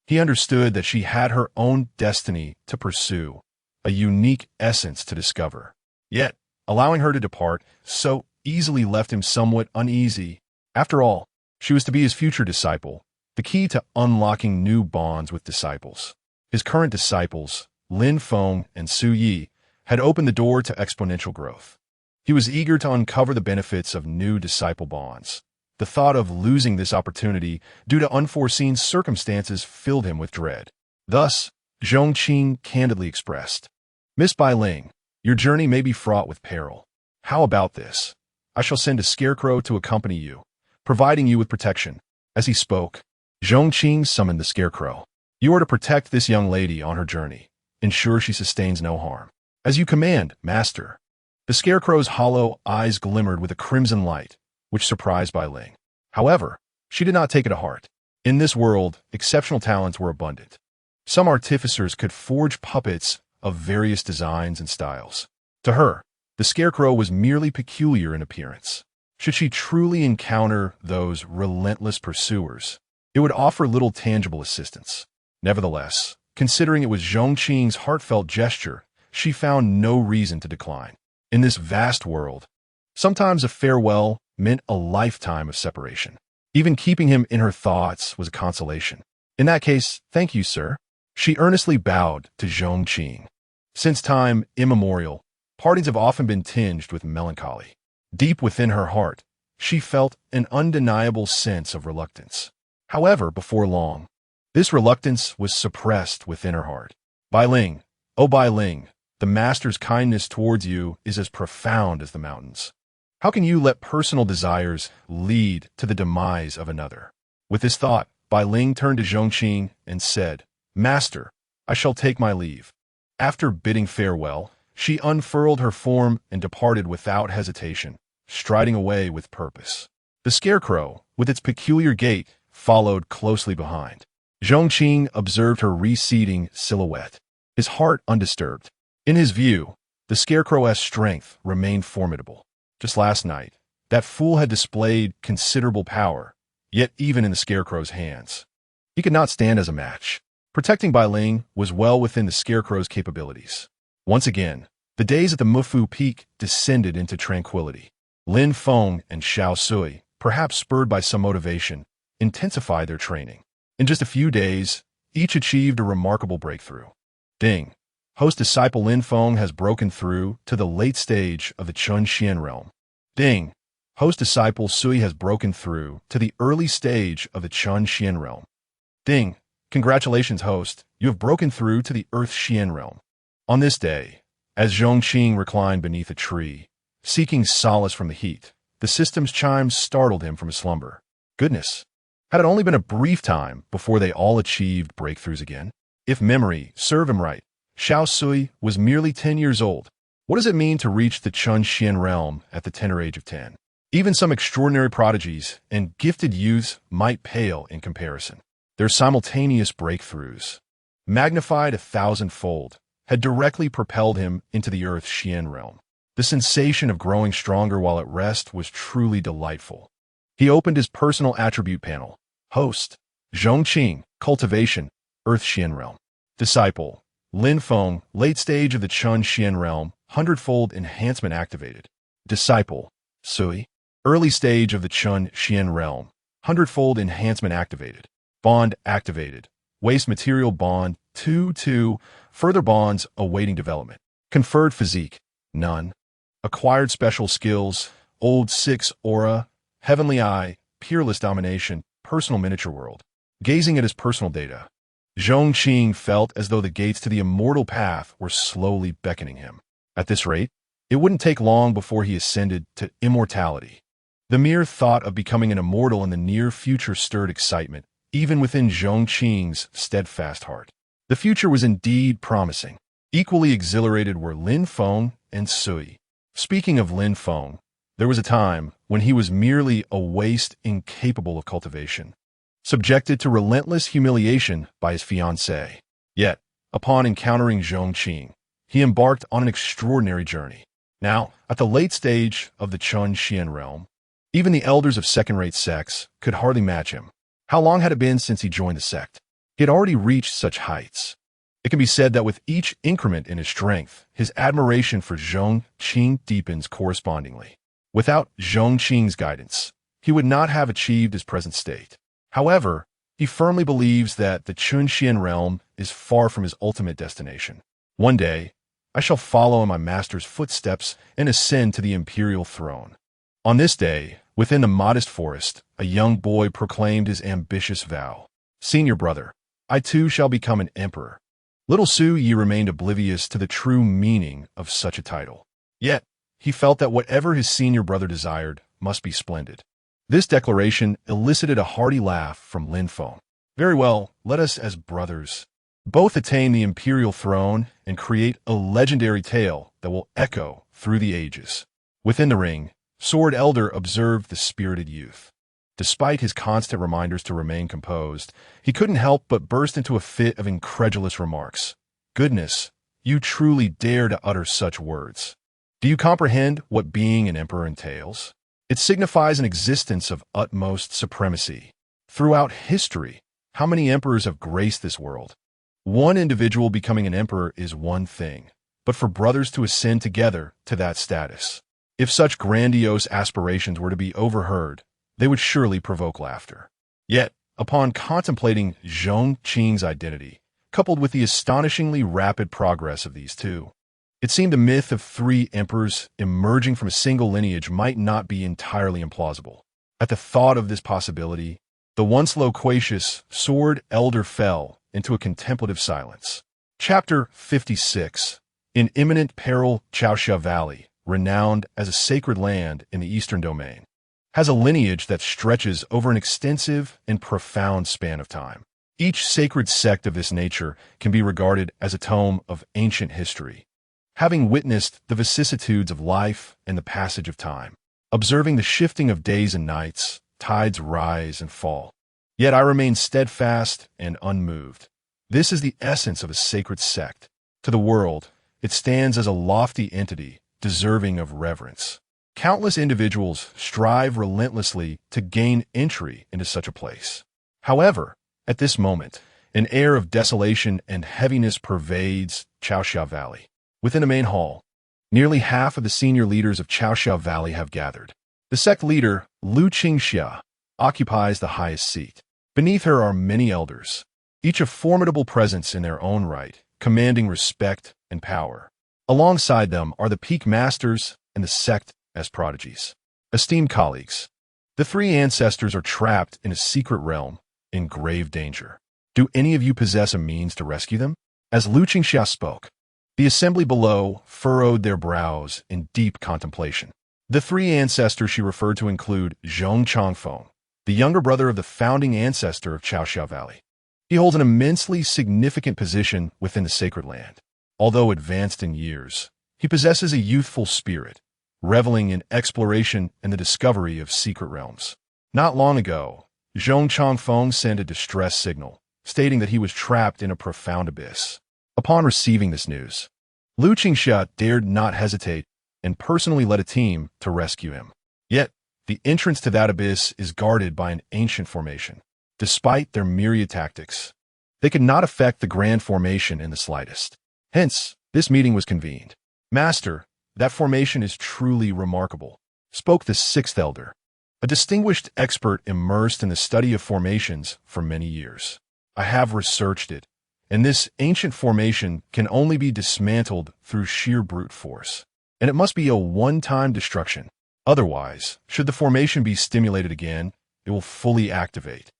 He understood that she had her own destiny to pursue, a unique essence to discover. Yet, allowing her to depart so easily left him somewhat uneasy. After all, she was to be his future disciple, the key to unlocking new bonds with disciples. His current disciples, Lin Feng and Su Yi, had opened the door to exponential growth. He was eager to uncover the benefits of new disciple bonds. The thought of losing this opportunity due to unforeseen circumstances filled him with dread. Thus, Zhong Qing candidly expressed, "Miss Bai Ling, your journey may be fraught with peril. How about this? I shall send a scarecrow to accompany you, providing you with protection." As he spoke, Zhong Qing summoned the scarecrow. "You are to protect this young lady on her journey. Ensure she sustains no harm." "As you command, master." The scarecrow's hollow eyes glimmered with a crimson light, which surprised Bai Ling. However, she did not take it to heart. In this world, exceptional talents were abundant. Some artificers could forge puppets of various designs and styles. To her, the scarecrow was merely peculiar in appearance. Should she truly encounter those relentless pursuers, it would offer little tangible assistance. Nevertheless, considering it was Zhong Qing's heartfelt gesture, she found no reason to decline. In this vast world, sometimes a farewell meant a lifetime of separation. Even keeping him in her thoughts was a consolation. "In that case, thank you, sir." She earnestly bowed to Zhong Qing. Since time immemorial, partings have often been tinged with melancholy. Deep within her heart, she felt an undeniable sense of reluctance. However, before long, this reluctance was suppressed within her heart. "Bai Ling, oh Bai Ling, the master's kindness towards you is as profound as the mountains. How can you let personal desires lead to the demise of another?" With this thought, Bai Ling turned to Zhong Qing and said, "Master, I shall take my leave." After bidding farewell, she unfurled her form and departed without hesitation, striding away with purpose. The scarecrow, with its peculiar gait, followed closely behind. Zhong Qing observed her receding silhouette, his heart undisturbed. In his view, the scarecrow's strength remained formidable. Just last night, that fool had displayed considerable power, yet even in the scarecrow's hands, he could not stand as a match. Protecting Bai Ling was well within the scarecrow's capabilities. Once again, the days at the Mufu Peak descended into tranquility. Lin Feng and Xiao Sui, perhaps spurred by some motivation, intensified their training. In just a few days, each achieved a remarkable breakthrough. Ding! Host disciple Lin Feng has broken through to the late stage of the Chun Xian realm. Ding! Host disciple Sui has broken through to the early stage of the Chun Xian realm. Ding! Congratulations, host. You have broken through to the Earth Xian realm. On this day, as Zhong Qing reclined beneath a tree, seeking solace from the heat, the system's chimes startled him from his slumber. Goodness! Had it only been a brief time before they all achieved breakthroughs again? If memory served him right, Xiao Sui was merely 10 years old. What does it mean to reach the Chun Xian realm at the tender age of 10? Even some extraordinary prodigies and gifted youths might pale in comparison. Their simultaneous breakthroughs, magnified 1,000-fold, had directly propelled him into the Earth Xian realm. The sensation of growing stronger while at rest was truly delightful. He opened his personal attribute panel. Host, Zhong Qing, Cultivation, Earth Xian realm. Disciple, Lin Feng, late stage of the Chun Xian realm, 100-fold enhancement activated. Disciple, Sui, early stage of the Chun Xian realm, 100-fold enhancement activated. Bond activated. Waste material bond 2-2. Further bonds awaiting development. Conferred physique, none. Acquired special skills, old 6 aura, heavenly eye, peerless domination, personal miniature world. Gazing at his personal data, Zhong Qing felt as though the gates to the immortal path were slowly beckoning him. At this rate, it wouldn't take long before he ascended to immortality. The mere thought of becoming an immortal in the near future stirred excitement, even within Zhong Qing's steadfast heart. The future was indeed promising. Equally exhilarated were Lin Feng and Sui. Speaking of Lin Feng, there was a time when he was merely a waste incapable of cultivation, subjected to relentless humiliation by his fiancée. Yet, upon encountering Zhong Qing, he embarked on an extraordinary journey. Now, at the late stage of the Chun Xian realm, Even the elders of second-rate sects could hardly match him. How long had it been since he joined the sect? He had already reached such heights. It can be said that with each increment in his strength, his admiration for Zhong Qing deepens correspondingly. Without Zhong Qing's guidance, he would not have achieved his present state. However, he firmly believes that the Chunxian realm is far from his ultimate destination. One day, I shall follow in my master's footsteps and ascend to the imperial throne. On this day, within the modest forest, a young boy proclaimed his ambitious vow. Senior brother, I too shall become an emperor. Little Su Yi remained oblivious to the true meaning of such a title. Yet, he felt that whatever his senior brother desired must be splendid. This declaration elicited a hearty laugh from Lin Feng. Very well, let us as brothers both attain the imperial throne and create a legendary tale that will echo through the ages. Within the ring, Sword Elder observed the spirited youth. Despite his constant reminders to remain composed, he couldn't help but burst into a fit of incredulous remarks. Goodness, you truly dare to utter such words. Do you comprehend what being an emperor entails? It signifies an existence of utmost supremacy. Throughout history, how many emperors have graced this world? One individual becoming an emperor is one thing, but for brothers to ascend together to that status, if such grandiose aspirations were to be overheard, they would surely provoke laughter. Yet, upon contemplating Zhong Qing's identity, coupled with the astonishingly rapid progress of these two, it seemed the myth of three emperors emerging from a single lineage might not be entirely implausible. At the thought of this possibility, the once loquacious Sword Elder fell into a contemplative silence. Chapter 56. In imminent peril, Chaoxia Valley, renowned as a sacred land in the eastern domain, has a lineage that stretches over an extensive and profound span of time. Each sacred sect of this nature can be regarded as a tome of ancient history, having witnessed the vicissitudes of life and the passage of time, observing the shifting of days and nights, tides rise and fall. Yet I remain steadfast and unmoved. This is the essence of a sacred sect. To the world, it stands as a lofty entity deserving of reverence. Countless individuals strive relentlessly to gain entry into such a place. However, at this moment, an air of desolation and heaviness pervades Chaoxia Valley. Within the main hall, nearly half of the senior leaders of Chaoxia Valley have gathered. The sect leader, Lu Qingxia, occupies the highest seat. Beneath her are many elders, each a formidable presence in their own right, commanding respect and power. Alongside them are the peak masters and the sect as prodigies. Esteemed colleagues, the three ancestors are trapped in a secret realm in grave danger. Do any of you possess a means to rescue them? As Lu Qingxia spoke, the assembly below furrowed their brows in deep contemplation. The three ancestors she referred to include Zhong Qing, the younger brother of the founding ancestor of Chaoxia Valley. He holds an immensely significant position within the sacred land. Although advanced in years, he possesses a youthful spirit, reveling in exploration and the discovery of secret realms. Not long ago, Zhong Qing sent a distress signal, stating that he was trapped in a profound abyss. Upon receiving this news, Lu Qingxia dared not hesitate and personally led a team to rescue him. Yet, the entrance to that abyss is guarded by an ancient formation. Despite their myriad tactics, they could not affect the grand formation in the slightest. Hence, this meeting was convened. Master, that formation is truly remarkable, spoke the sixth elder, a distinguished expert immersed in the study of formations for many years. I have researched it, and this ancient formation can only be dismantled through sheer brute force, and it must be a one-time destruction. Otherwise, should the formation be stimulated again, it will fully activate,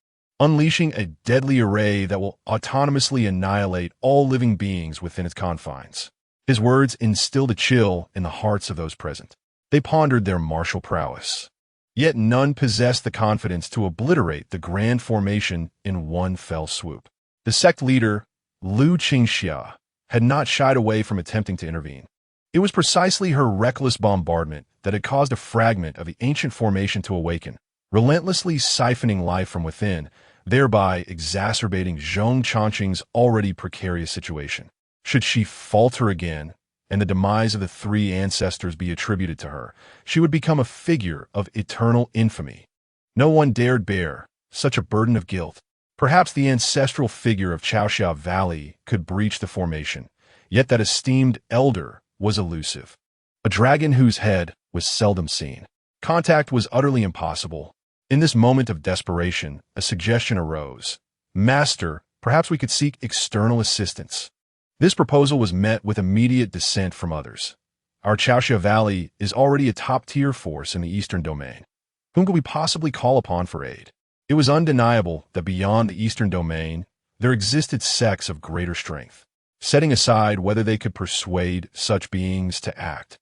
unleashing a deadly array that will autonomously annihilate all living beings within its confines. His words instilled a chill in the hearts of those present. They pondered their martial prowess. Yet none possessed the confidence to obliterate the grand formation in one fell swoop. The sect leader, Lu Qingxia, had not shied away from attempting to intervene. It was precisely her reckless bombardment that had caused a fragment of the ancient formation to awaken, relentlessly siphoning life from within, thereby exacerbating Zhong Qing's already precarious situation. Should she falter again, and the demise of the three ancestors be attributed to her, she would become a figure of eternal infamy. No one dared bear such a burden of guilt. Perhaps the ancestral figure of Chaoxiao Valley could breach the formation, yet that esteemed elder was elusive. A dragon whose head was seldom seen. Contact was utterly impossible. In this moment of desperation, a suggestion arose. Master, perhaps we could seek external assistance. This proposal was met with immediate dissent from others. Our Chaoxiao Valley is already a top-tier force in the Eastern Domain. Whom could we possibly call upon for aid? It was undeniable that beyond the Eastern Domain, there existed sects of greater strength, setting aside whether they could persuade such beings to act.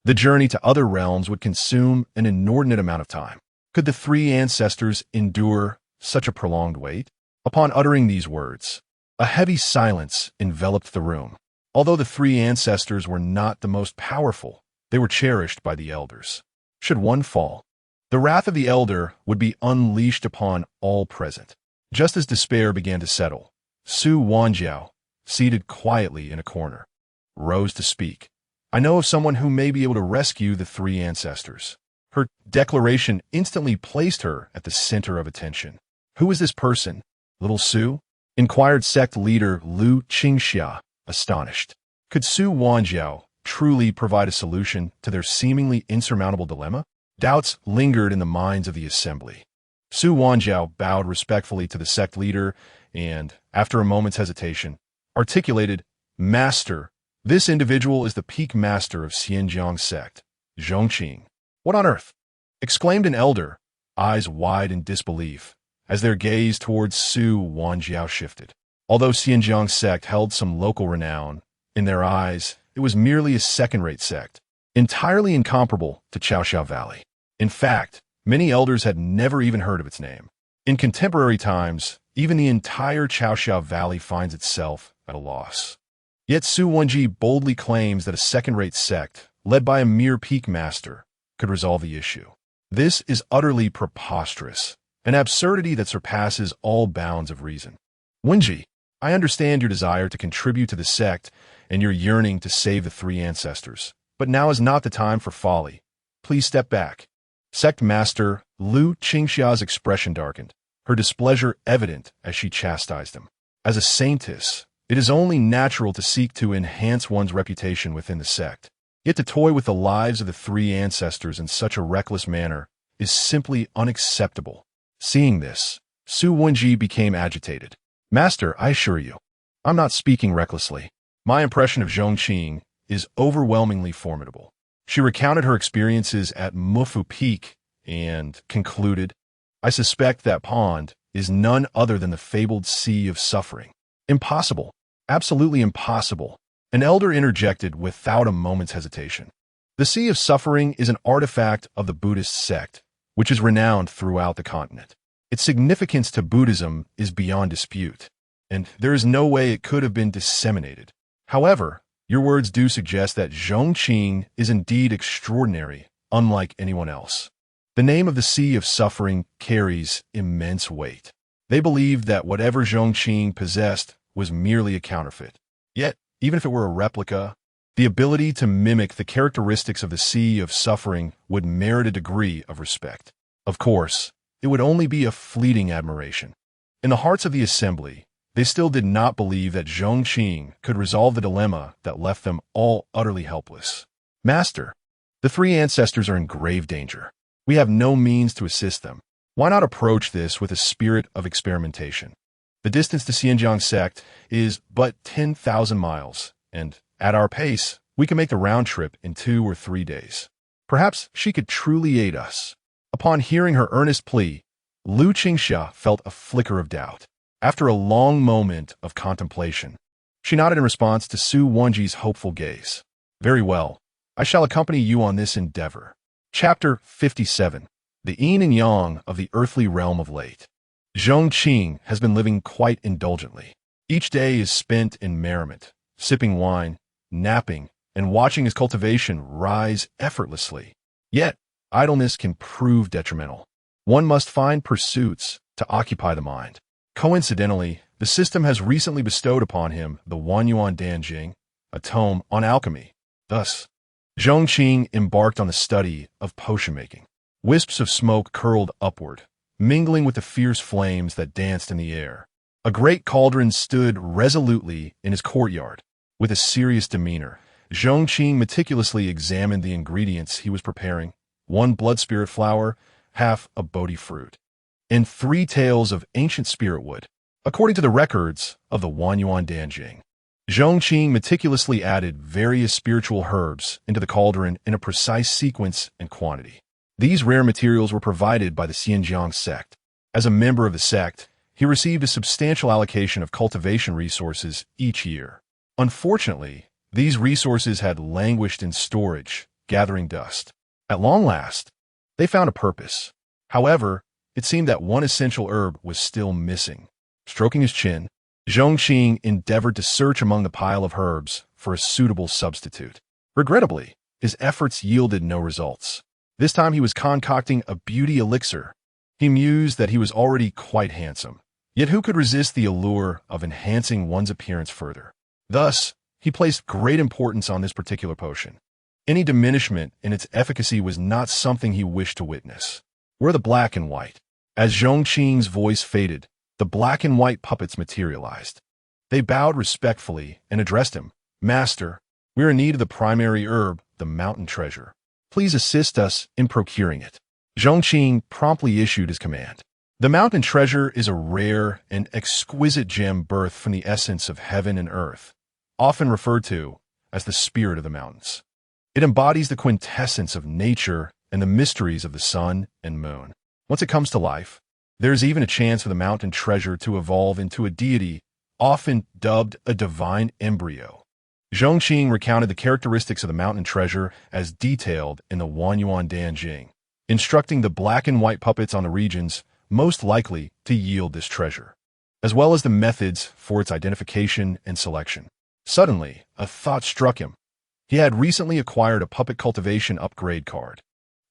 The journey to other realms would consume an inordinate amount of time. Could the three ancestors endure such a prolonged wait? Upon uttering these words, a heavy silence enveloped the room. Although the three ancestors were not the most powerful, they were cherished by the elders. Should one fall, the wrath of the elder would be unleashed upon all present. Just as despair began to settle, Su Wanjiao, seated quietly in a corner, rose to speak. I know of someone who may be able to rescue the three ancestors. Her declaration instantly placed her at the center of attention. Who is this person, little Su? Inquired sect leader Lu Qingxia, astonished. Could Su Wanjiao truly provide a solution to their seemingly insurmountable dilemma? Doubts lingered in the minds of the assembly. Su Wanjiao bowed respectfully to the sect leader and, after a moment's hesitation, articulated, Master, this individual is the peak master of Pingjiang Sect, Zhong Qing. What on earth? Exclaimed an elder, eyes wide in disbelief, as their gaze towards Su Wanjiao shifted. Although Pingjiang Sect held some local renown, in their eyes, it was merely a second-rate sect, entirely incomparable to Chaoxiao Valley. In fact, many elders had never even heard of its name. In contemporary times, even the entire Chaoxiao Valley finds itself at a loss. Yet Su Wenji boldly claims that a second-rate sect, led by a mere peak master, could resolve the issue. This is utterly preposterous, an absurdity that surpasses all bounds of reason. Wenji, I understand your desire to contribute to the sect and your yearning to save the three ancestors, but now is not the time for folly. Please step back. Sect Master Lu Qingxia's expression darkened, her displeasure evident as she chastised him. As a saintess, it is only natural to seek to enhance one's reputation within the sect. Yet to toy with the lives of the three ancestors in such a reckless manner is simply unacceptable. Seeing this, Su Wenji became agitated. Master, I assure you, I'm not speaking recklessly. My impression of Zhong Qing is overwhelmingly formidable. She recounted her experiences at Mufu Peak and concluded, I suspect that pond is none other than the fabled Sea of Suffering. Impossible. Absolutely impossible. An elder interjected without a moment's hesitation. The Sea of Suffering is an artifact of the Buddhist sect, which is renowned throughout the continent. Its significance to Buddhism is beyond dispute, and there is no way it could have been disseminated. However, your words do suggest that Zhong Qing is indeed extraordinary, unlike anyone else. The name of the Sea of Suffering carries immense weight. They believed that whatever Zhong Qing possessed was merely a counterfeit. Yet, even if it were a replica, the ability to mimic the characteristics of the Sea of Suffering would merit a degree of respect. Of course, it would only be a fleeting admiration. In the hearts of the assembly, they still did not believe that Zhong Qing could resolve the dilemma that left them all utterly helpless. Master, the three ancestors are in grave danger. We have no means to assist them. Why not approach this with a spirit of experimentation? The distance to Pingjiang Sect is but 10,000 miles, and at our pace, we can make the round trip in 2 or 3 days. Perhaps she could truly aid us. Upon hearing her earnest plea, Lu Qingxia felt a flicker of doubt. After a long moment of contemplation, she nodded in response to Su Wenji's hopeful gaze. Very well, I shall accompany you on this endeavor. Chapter 57. The yin and yang of the earthly realm of late. Zhong Qing has been living quite indulgently. Each day is spent in merriment, sipping wine, napping, and watching his cultivation rise effortlessly. Yet, idleness can prove detrimental. One must find pursuits to occupy the mind. Coincidentally, the system has recently bestowed upon him the Wanyuan Danjing, a tome on alchemy. Thus, Zhong Qing embarked on the study of potion making. Wisps of smoke curled upward, mingling with the fierce flames that danced in the air. A great cauldron stood resolutely in his courtyard. With a serious demeanor, Zhong Qing meticulously examined the ingredients he was preparing: 1 blood spirit flower, half a Bodhi fruit, and 3 tails of ancient spirit wood, according to the records of the Wanyuan Danjing. Zhong Qing meticulously added various spiritual herbs into the cauldron in a precise sequence and quantity. These rare materials were provided by the Pingjiang Sect. As a member of the sect, he received a substantial allocation of cultivation resources each year. Unfortunately, these resources had languished in storage, gathering dust. At long last, they found a purpose. However, it seemed that one essential herb was still missing. Stroking his chin, Zhong Qing endeavored to search among the pile of herbs for a suitable substitute. Regrettably, his efforts yielded no results. This time he was concocting a beauty elixir. He mused that he was already quite handsome, yet who could resist the allure of enhancing one's appearance further? Thus, he placed great importance on this particular potion. Any diminishment in its efficacy was not something he wished to witness. Where the black and white? As Zhong Qing's voice faded, the black and white puppets materialized. They bowed respectfully and addressed him. "Master, we are in need of the primary herb, the mountain treasure. Please assist us in procuring it." Zhong Qing promptly issued his command. The mountain treasure is a rare and exquisite gem birthed from the essence of heaven and earth, often referred to as the spirit of the mountains. It embodies the quintessence of nature and the mysteries of the sun and moon. Once it comes to life, there is even a chance for the mountain treasure to evolve into a deity, often dubbed a divine embryo. Zhong Qing recounted the characteristics of the mountain treasure as detailed in the Wanyuan Danjing, instructing the black and white puppets on the regions most likely to yield this treasure, as well as the methods for its identification and selection. Suddenly, a thought struck him. He had recently acquired a puppet cultivation upgrade card.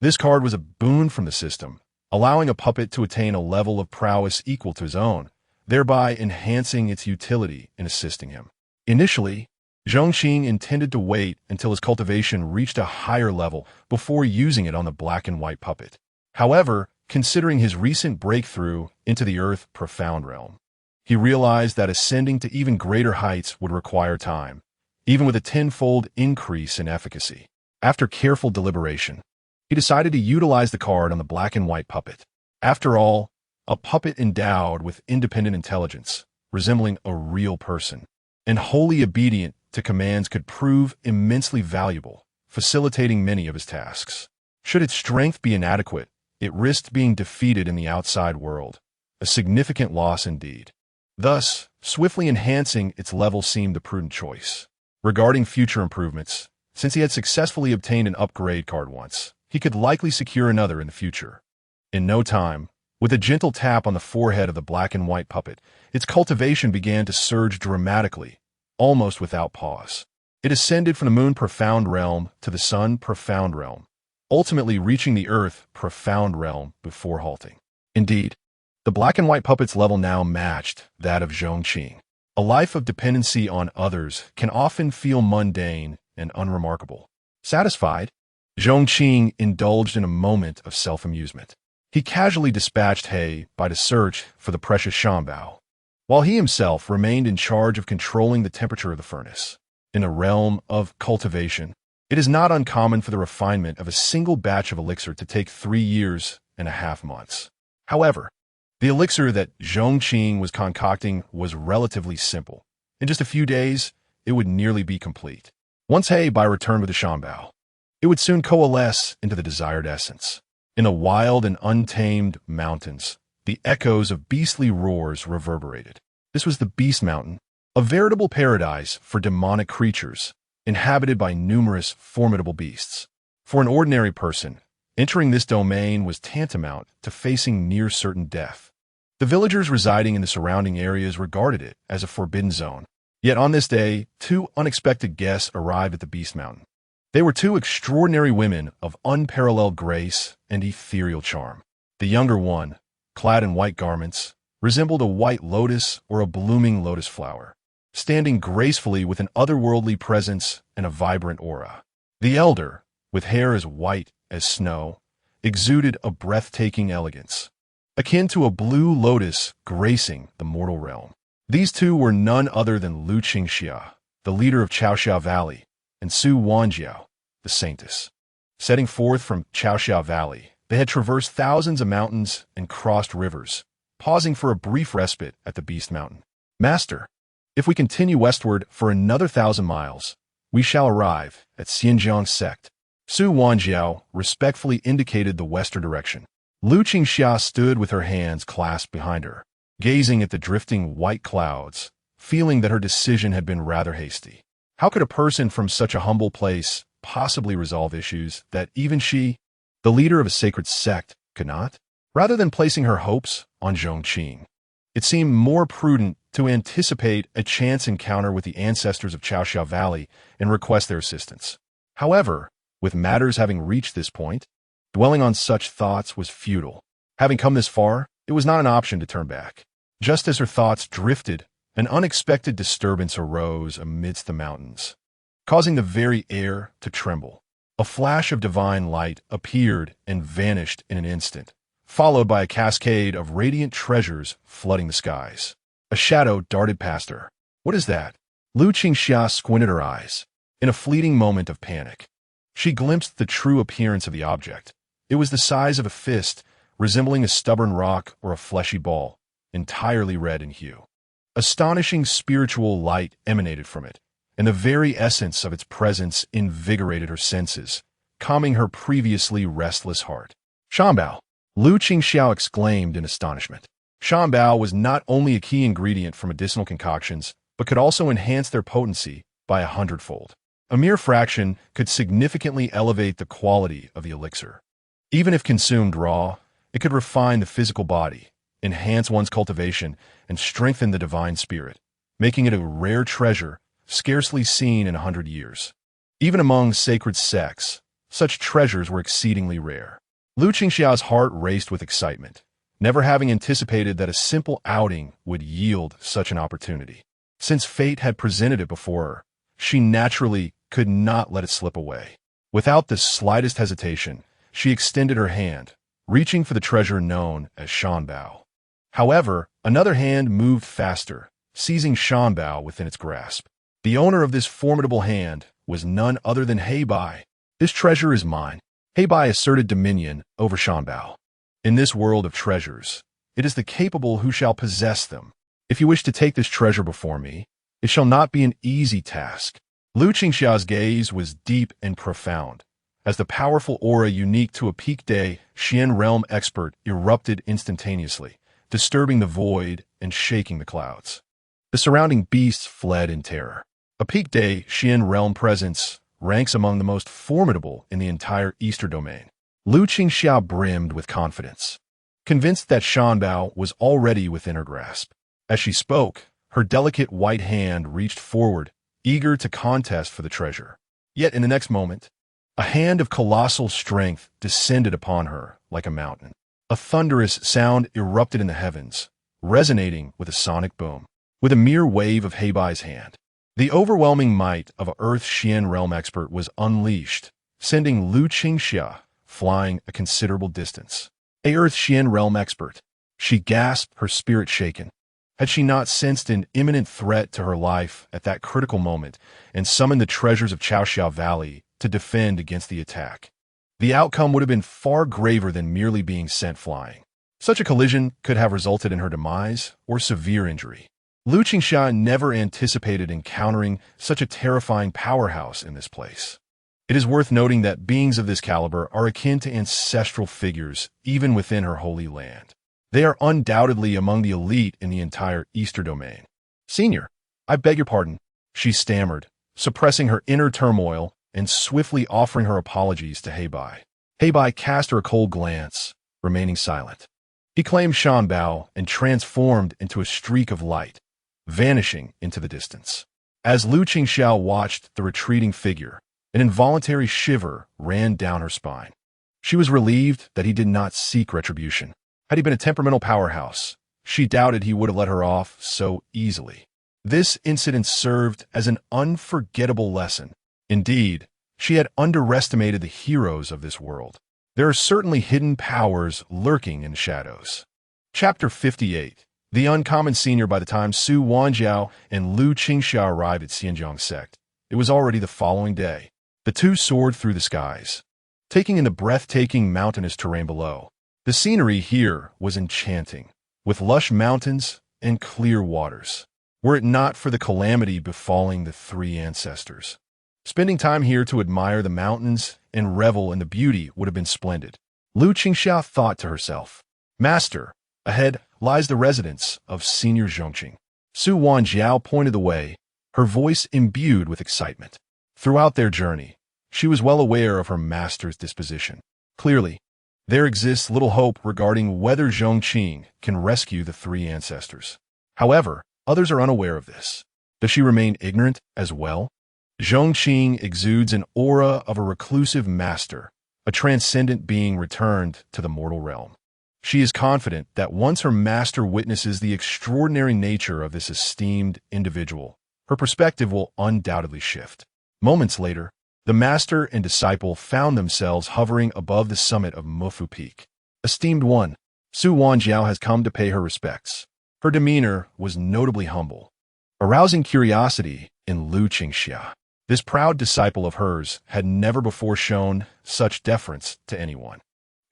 This card was a boon from the system, allowing a puppet to attain a level of prowess equal to his own, thereby enhancing its utility in assisting him. Initially, Zhong Qing intended to wait until his cultivation reached a higher level before using it on the black and white puppet. However, considering his recent breakthrough into the Earth profound realm, he realized that ascending to even greater heights would require time, even with a tenfold increase in efficacy. After careful deliberation, he decided to utilize the card on the black and white puppet. After all, a puppet endowed with independent intelligence, resembling a real person, and wholly obedient to commands could prove immensely valuable, facilitating many of his tasks. Should its strength be inadequate, it risked being defeated in the outside world, a significant loss indeed. Thus, swiftly enhancing its level seemed the prudent choice. Regarding future improvements, since he had successfully obtained an upgrade card once, he could likely secure another in the future. In no time, with a gentle tap on the forehead of the black and white puppet, its cultivation began to surge dramatically, almost without pause. It ascended from the moon profound realm to the sun profound realm, ultimately reaching the earth profound realm before halting. Indeed, the black and white puppet's level now matched that of Zhong Qing. A life of dependency on others can often feel mundane and unremarkable. Satisfied, Zhong Qing indulged in a moment of self-amusement. He casually dispatched He Bai to search for the precious shambao, while he himself remained in charge of controlling the temperature of the furnace. In a realm of cultivation, it is not uncommon for the refinement of a single batch of elixir to take 3.5 years. However, the elixir that Zhong Qing was concocting was relatively simple. In just a few days, it would nearly be complete. Once He Bai returned with the shambao, it would soon coalesce into the desired essence. In the wild and untamed mountains, the echoes of beastly roars reverberated. This was the Beast Mountain, a veritable paradise for demonic creatures, inhabited by numerous formidable beasts. For an ordinary person, entering this domain was tantamount to facing near certain death. The villagers residing in the surrounding areas regarded it as a forbidden zone. Yet on this day, 2 unexpected guests arrived at the Beast Mountain. They were 2 extraordinary women of unparalleled grace and ethereal charm. The younger one, clad in white garments, resembled a white lotus or a blooming lotus flower, standing gracefully with an otherworldly presence and a vibrant aura. The elder, with hair as white as snow, exuded a breathtaking elegance, akin to a blue lotus gracing the mortal realm. These two were none other than Lu Qingxia, the leader of Chaoxiao Valley, and Su Wanjiao, the saintess. Setting forth from Chaoxiao Valley, they had traversed thousands of mountains and crossed rivers, pausing for a brief respite at the Beast Mountain. Master, if we continue westward for another 1,000 miles, we shall arrive at Pingjiang Sect. Su Wanjiao respectfully indicated the western direction. Lu Qingxia stood with her hands clasped behind her, gazing at the drifting white clouds, feeling that her decision had been rather hasty. How could a person from such a humble place possibly resolve issues that even she, the leader of a sacred sect, could not? Rather than placing her hopes on Zhong Qing, it seemed more prudent to anticipate a chance encounter with the ancestors of Chaoxiao Valley and request their assistance. However, with matters having reached this point, dwelling on such thoughts was futile. Having come this far, it was not an option to turn back. Just as her thoughts drifted, an unexpected disturbance arose amidst the mountains, causing the very air to tremble. A flash of divine light appeared and vanished in an instant, followed by a cascade of radiant treasures flooding the skies. A shadow darted past her. What is that? Lu Qingxia squinted her eyes. In a fleeting moment of panic, she glimpsed the true appearance of the object. It was the size of a fist, resembling a stubborn rock or a fleshy ball, entirely red in hue. Astonishing spiritual light emanated from it, and the very essence of its presence invigorated her senses, calming her previously restless heart. Shanbao! Lu Qingxiao exclaimed in astonishment. Shanbao was not only a key ingredient for medicinal concoctions, but could also enhance their potency by 100-fold. A mere fraction could significantly elevate the quality of the elixir. Even if consumed raw, it could refine the physical body, enhance one's cultivation, and strengthen the divine spirit, making it a rare treasure scarcely seen in 100 years. Even among sacred sects, such treasures were exceedingly rare. Lu Qingxia's heart raced with excitement, never having anticipated that a simple outing would yield such an opportunity. Since fate had presented it before her, she naturally could not let it slip away. Without the slightest hesitation, she extended her hand, reaching for the treasure known as Shanbao. However, another hand moved faster, seizing Shanbao within its grasp. The owner of this formidable hand was none other than Heibai. This treasure is mine. Heibai asserted dominion over Shanbao. In this world of treasures, it is the capable who shall possess them. If you wish to take this treasure before me, it shall not be an easy task. Lu Qingxia's gaze was deep and profound, as the powerful aura unique to a peak day Xian realm expert erupted instantaneously, disturbing the void and shaking the clouds. The surrounding beasts fled in terror. A peak day Xian realm presence ranks among the most formidable in the entire Eastern domain. Lu Qingxia brimmed with confidence, convinced that Shanbao was already within her grasp. As she spoke, her delicate white hand reached forward, eager to contest for the treasure. Yet in the next moment, a hand of colossal strength descended upon her like a mountain. A thunderous sound erupted in the heavens, resonating with a sonic boom. With a mere wave of Heibai's hand, the overwhelming might of a Earth Xian realm expert was unleashed, sending Lu Qingxia flying a considerable distance. A Earth Xian realm expert. She gasped, her spirit shaken. Had she not sensed an imminent threat to her life at that critical moment and summoned the treasures of Chaoxiao Valley to defend against the attack, the outcome would have been far graver than merely being sent flying. Such a collision could have resulted in her demise or severe injury. Lu Qingxia never anticipated encountering such a terrifying powerhouse in this place. It is worth noting that beings of this caliber are akin to ancestral figures even within her holy land. They are undoubtedly among the elite in the entire Eastern domain. Senior, I beg your pardon, she stammered, suppressing her inner turmoil and swiftly offering her apologies to Heibai. Heibai cast her a cold glance, remaining silent. He claimed Shanbao and transformed into a streak of light, vanishing into the distance. As Lu Qingxia watched the retreating figure, an involuntary shiver ran down her spine. She was relieved that he did not seek retribution. Had he been a temperamental powerhouse, she doubted he would have let her off so easily. This incident served as an unforgettable lesson. Indeed, She had underestimated the heroes of this world. There are certainly hidden powers lurking in the shadows. Chapter 58. The uncommon senior. By the time Su Wanjiao and Lu Qingxia arrived at Pingjiang Sect, it was already the following day. The two soared through the skies, taking in the breathtaking mountainous terrain below. The scenery here was enchanting, with lush mountains and clear waters. Were it not for the calamity befalling the three ancestors, spending time here to admire the mountains and revel in the beauty would have been splendid. Lu Qingxia thought to herself, Master, ahead lies the residence of Senior Zhong Qing. Su Wanjiao pointed the way, her voice imbued with excitement. Throughout their journey, she was well aware of her master's disposition. Clearly, there exists little hope regarding whether Zhong Qing can rescue the three ancestors. However, others are unaware of this. Does she remain ignorant as well? Zhong Qing exudes an aura of a reclusive master, a transcendent being returned to the mortal realm. She is confident that once her master witnesses the extraordinary nature of this esteemed individual, her perspective will undoubtedly shift. Moments later, the master and disciple found themselves hovering above the summit of Mufu Peak. Esteemed one, Su Wanjiao has come to pay her respects. Her demeanor was notably humble, arousing curiosity in Lu Qingxia. This proud disciple of hers had never before shown such deference to anyone.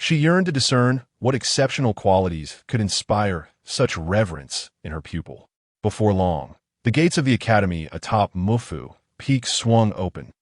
She yearned to discern what exceptional qualities could inspire such reverence in her pupil. Before long, the gates of the academy atop Mufu Peak swung open,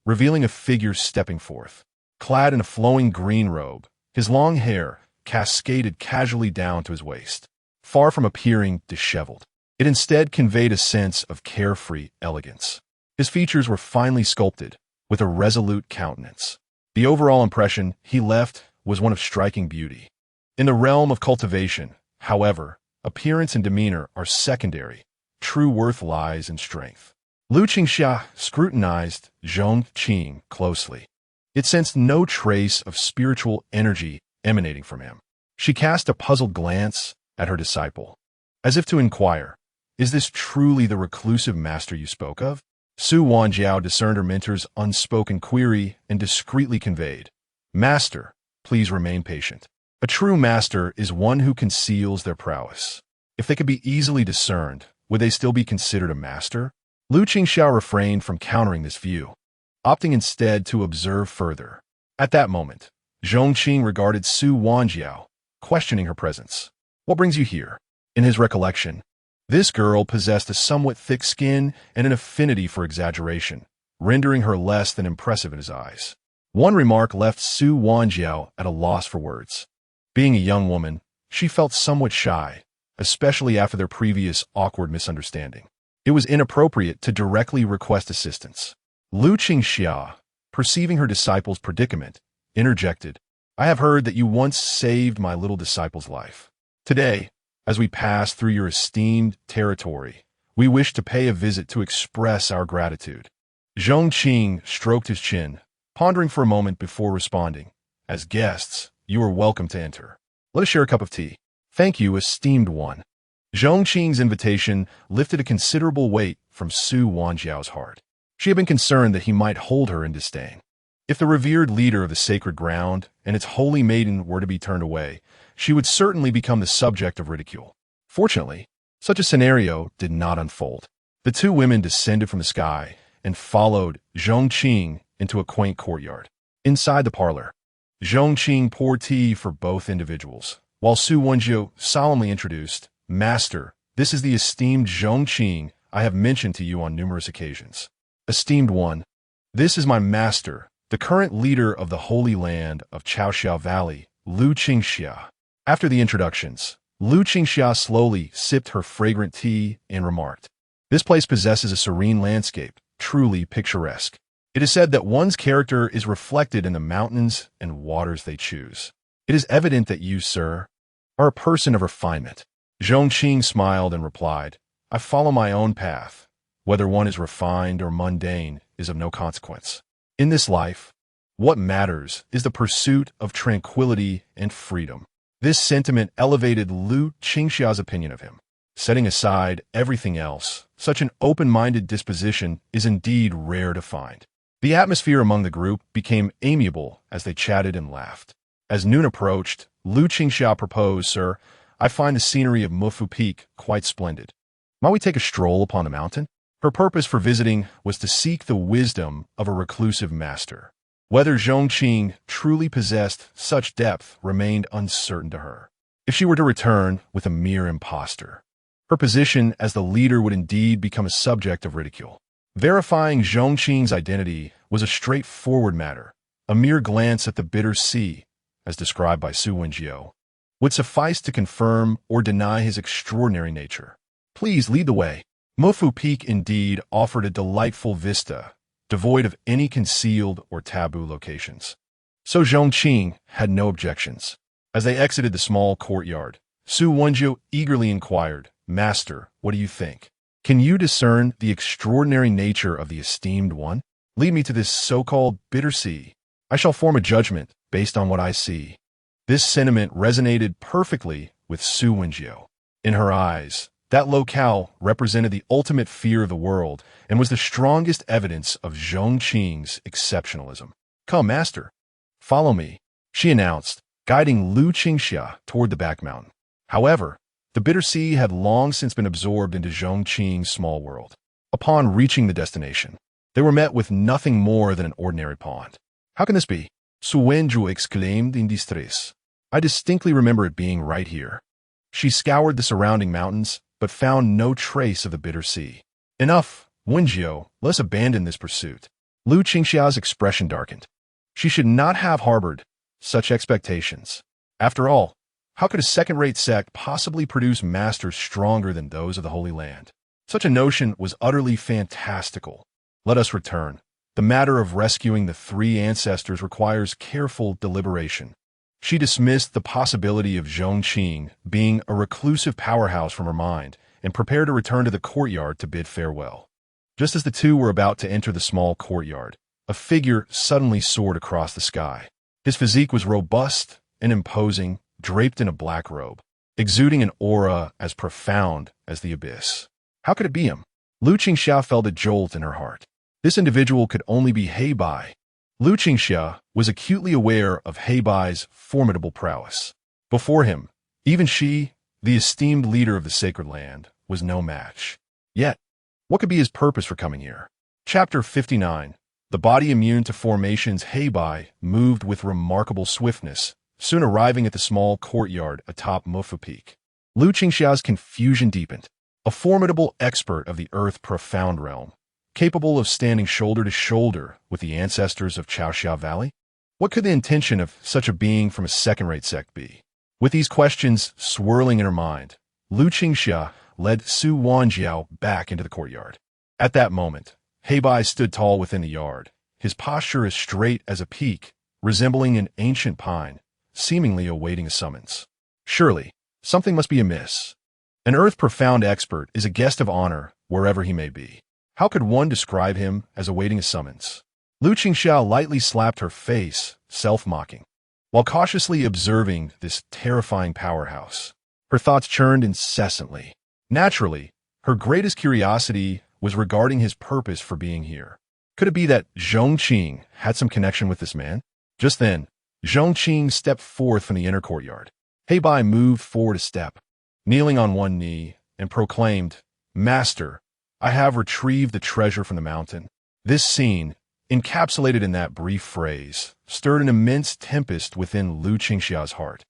revealing a figure stepping forth. Clad in a flowing green robe, his long hair cascaded casually down to his waist. Far from appearing disheveled, it instead conveyed a sense of carefree elegance. His features were finely sculpted, with a resolute countenance. The overall impression he left was one of striking beauty. In the realm of cultivation, however, appearance and demeanor are secondary. True worth lies in strength. Lu Qingxia scrutinized Zhong Qing closely. It sensed no trace of spiritual energy emanating from him. She cast a puzzled glance at her disciple, as if to inquire, is this truly the reclusive master you spoke of? Su Wanjiao discerned her mentor's unspoken query and discreetly conveyed, Master, please remain patient. A true master is one who conceals their prowess. If they could be easily discerned, would they still be considered a master? Lu Qingxia refrained from countering this view, opting instead to observe further. At that moment, Zhong Qing regarded Su Wanjiao, questioning her presence. What brings you here? In his recollection, this girl possessed a somewhat thick skin and an affinity for exaggeration, rendering her less than impressive in his eyes. One remark left Su Wanjiao at a loss for words. Being a young woman, she felt somewhat shy, especially after their previous awkward misunderstanding. It was inappropriate to directly request assistance. Lu Qingxia, perceiving her disciple's predicament, interjected, I have heard that you once saved my little disciple's life. Today, as we pass through your esteemed territory, we wish to pay a visit to express our gratitude. Zhong Qing stroked his chin, pondering for a moment before responding, As guests, you are welcome to enter. Let us share a cup of tea. Thank you, esteemed one. Zhong Qing's invitation lifted a considerable weight from Su Wanjiao's heart. She had been concerned that he might hold her in disdain. If the revered leader of the sacred ground and its holy maiden were to be turned away, she would certainly become the subject of ridicule. Fortunately, such a scenario did not unfold. The two women descended from the sky and followed Zhong Qing into a quaint courtyard. Inside the parlor, Zhong Qing poured tea for both individuals, while Su Wanjiao solemnly introduced, Master, this is the esteemed Zhong Qing I have mentioned to you on numerous occasions. Esteemed one, this is my master, the current leader of the holy land of Chaoxiao Valley, Lu Qingxia. After the introductions, Lu Qingxia slowly sipped her fragrant tea and remarked, This place possesses a serene landscape, truly picturesque. It is said that one's character is reflected in the mountains and waters they choose. It is evident that you, sir, are a person of refinement. Zhong Qing smiled and replied, I follow my own path. Whether one is refined or mundane is of no consequence. In this life, what matters is the pursuit of tranquility and freedom. This sentiment elevated Lu Qingxia's opinion of him. Setting aside everything else, such an open-minded disposition is indeed rare to find. The atmosphere among the group became amiable as they chatted and laughed. As noon approached, Lu Qingxia proposed, "Sir, I find the scenery of Mufu Peak quite splendid. Might we take a stroll upon the mountain?" Her purpose for visiting was to seek the wisdom of a reclusive master. Whether Zhong Qing truly possessed such depth remained uncertain to her. If she were to return with a mere impostor, her position as the leader would indeed become a subject of ridicule. Verifying Zhong Qing's identity was a straightforward matter. A mere glance at the bitter sea, as described by Su Wenjiu, would suffice to confirm or deny his extraordinary nature. "Please lead the way." Mufu Peak indeed offered a delightful vista, devoid of any concealed or taboo locations. So Zhong Qing had no objections. As they exited the small courtyard, Su Wenjiu eagerly inquired, "Master, what do you think? Can you discern the extraordinary nature of the esteemed one? Lead me to this so-called bitter sea. I shall form a judgment based on what I see." This sentiment resonated perfectly with Su Wenjiu. In her eyes, that locale represented the ultimate fear of the world and was the strongest evidence of Zhong Qing's exceptionalism. "Come, master. Follow me," she announced, guiding Lu Qingxia toward the back mountain. However, the bitter sea had long since been absorbed into Zhong Qing's small world. Upon reaching the destination, they were met with nothing more than an ordinary pond. "How can this be?" Su Wenjiu exclaimed in distress. "I distinctly remember it being right here." She scoured the surrounding mountains, but found no trace of the bitter sea. "Enough, Wenjiu, let us abandon this pursuit." Lu Qingxia's expression darkened. She should not have harbored such expectations. After all, how could a second-rate sect possibly produce masters stronger than those of the Holy Land? Such a notion was utterly fantastical. "Let us return. The matter of rescuing the three ancestors requires careful deliberation." She dismissed the possibility of Zhong Qing being a reclusive powerhouse from her mind and prepared to return to the courtyard to bid farewell. Just as the two were about to enter the small courtyard, a figure suddenly soared across the sky. His physique was robust and imposing, draped in a black robe, exuding an aura as profound as the abyss. How could it be him? Lu Qingxia felt a jolt in her heart. This individual could only be Heibai. Lu Qingxia was acutely aware of Heibai's formidable prowess. Before him, even she, the esteemed leader of the sacred land, was no match. Yet, what could be his purpose for coming here? Chapter 59. The body immune to formations. Heibai moved with remarkable swiftness, soon arriving at the small courtyard atop Mufu Peak. Lu Qingxia's confusion deepened. A formidable expert of the earth-profound realm, capable of standing shoulder to shoulder with the ancestors of Chaoxia Valley? What could the intention of such a being from a second-rate sect be? With these questions swirling in her mind, Lu Qingxia led Su Wenjiu back into the courtyard. At that moment, Heibai stood tall within the yard, his posture as straight as a peak, resembling an ancient pine, seemingly awaiting a summons. Surely, something must be amiss. An earth-profound expert is a guest of honor wherever he may be. How could one describe him as awaiting a summons? Lu Qingxia lightly slapped her face, self-mocking. While cautiously observing this terrifying powerhouse, her thoughts churned incessantly. Naturally, her greatest curiosity was regarding his purpose for being here. Could it be that Zhong Qing had some connection with this man? Just then, Zhong Qing stepped forth from the inner courtyard. Heibai moved forward a step, kneeling on one knee, and proclaimed, "Master, I have retrieved the treasure from the mountain." This scene, encapsulated in that brief phrase, stirred an immense tempest within Lu Qingxia's heart,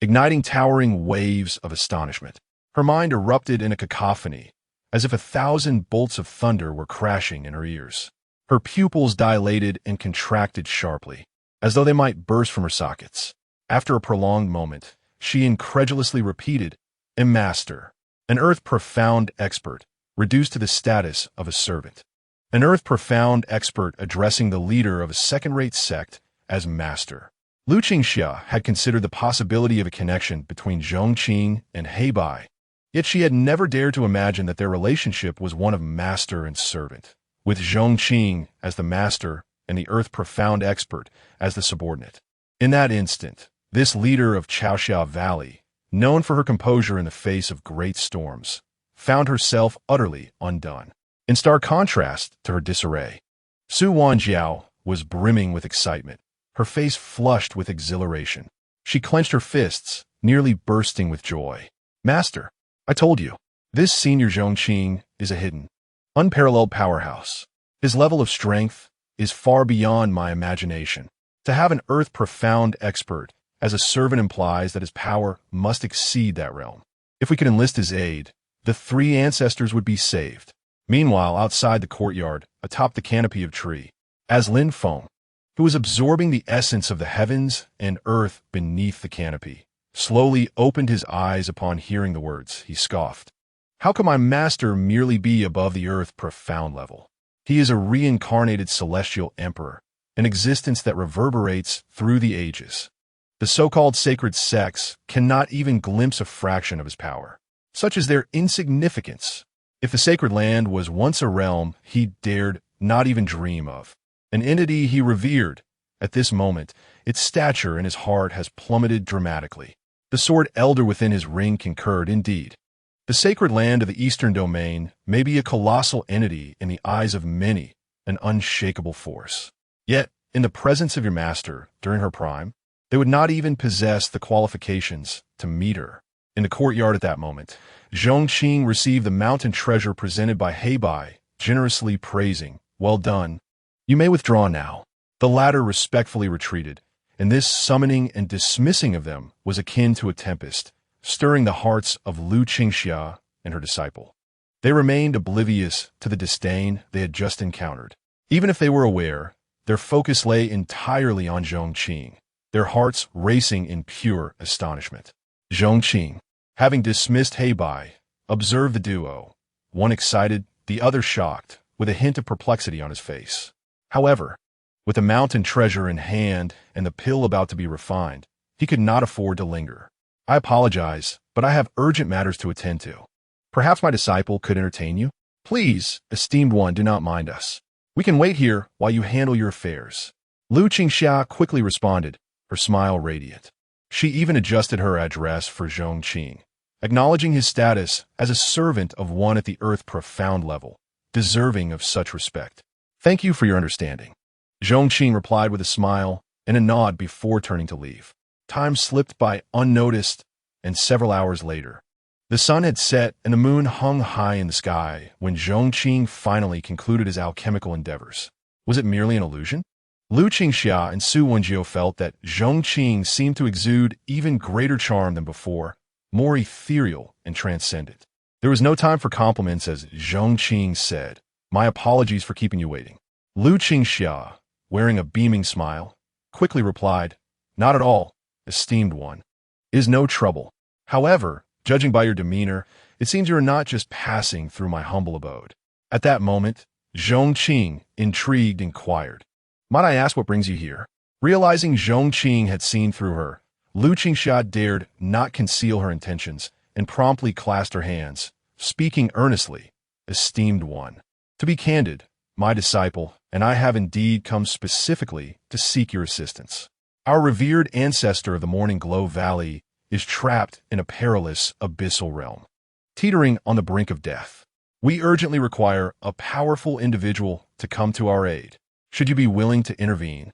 igniting towering waves of astonishment. Her mind erupted in a cacophony, as if 1,000 bolts of thunder were crashing in her ears. Her pupils dilated and contracted sharply, as though they might burst from her sockets. After a prolonged moment, she incredulously repeated, "A master, an earth-profound expert, reduced to the status of a servant." An earth-profound expert addressing the leader of a second-rate sect as master. Lu Qingxia had considered the possibility of a connection between Zhong Qing and Heibai, yet she had never dared to imagine that their relationship was one of master and servant, with Zhong Qing as the master and the earth-profound expert as the subordinate. In that instant, this leader of Chaoxia Valley, known for her composure in the face of great storms, found herself utterly undone. In stark contrast to her disarray, Su Wanjiao was brimming with excitement, her face flushed with exhilaration. She clenched her fists, nearly bursting with joy. Master, I told you, this senior Zhong Qing is a hidden, unparalleled powerhouse. His level of strength is far beyond my imagination. To have an earth-profound expert as a servant implies that his power must exceed that realm. If we could enlist his aid, the three ancestors would be saved. Meanwhile, outside the courtyard, atop the canopy of tree, as Lin Feng, who was absorbing the essence of the heavens and earth beneath the canopy, slowly opened his eyes upon hearing the words, he scoffed. How can my master merely be above the earth profound level? He is a reincarnated celestial emperor, an existence that reverberates through the ages. The so-called sacred sects cannot even glimpse a fraction of his power. Such is their insignificance. If the sacred land was once a realm he dared not even dream of, an entity he revered, at this moment, its stature in his heart has plummeted dramatically. The sword elder within his ring concurred indeed. The sacred land of the Eastern Domain may be a colossal entity in the eyes of many, an unshakable force. Yet, in the presence of your master, during her prime, they would not even possess the qualifications to meet her. In the courtyard at that moment, Zhong Qing received the mountain treasure presented by Heibai, generously praising, "Well done. You may withdraw now." The latter respectfully retreated, and this summoning and dismissing of them was akin to a tempest, stirring the hearts of Lu Qingxia and her disciple. They remained oblivious to the disdain they had just encountered. Even if they were aware, their focus lay entirely on Zhong Qing, their hearts racing in pure astonishment. Zhong Qing, having dismissed Heibai, observed the duo, one excited, the other shocked, with a hint of perplexity on his face. However, with the mountain treasure in hand and the pill about to be refined, he could not afford to linger. "I apologize, but I have urgent matters to attend to. Perhaps my disciple could entertain you? Please, esteemed one, do not mind us. We can wait here while you handle your affairs." Lu Qingxia quickly responded, her smile radiant. She even adjusted her address for Zhong Qing, acknowledging his status as a servant of one at the earth-profound level, deserving of such respect. "Thank you for your understanding," Zhong Qing replied with a smile and a nod before turning to leave. Time slipped by unnoticed, and several hours later, the sun had set and the moon hung high in the sky when Zhong Qing finally concluded his alchemical endeavors. Was it merely an illusion? Lu Qingxia and Su Wenjiu felt that Zhong Qing seemed to exude even greater charm than before, more ethereal and transcendent. There was no time for compliments as Zhong Qing said, "My apologies for keeping you waiting." Lu Qingxia, wearing a beaming smile, quickly replied, "Not at all, esteemed one. It is no trouble. However, judging by your demeanor, it seems you are not just passing through my humble abode." At that moment, Zhong Qing, intrigued, inquired, "Might I ask what brings you here?" Realizing Zhong Qing had seen through her, Lu Qingxia dared not conceal her intentions and promptly clasped her hands, speaking earnestly, "Esteemed one, to be candid, my disciple and I have indeed come specifically to seek your assistance. Our revered ancestor of the Morning Glow Valley is trapped in a perilous abyssal realm, teetering on the brink of death. We urgently require a powerful individual to come to our aid. Should you be willing to intervene,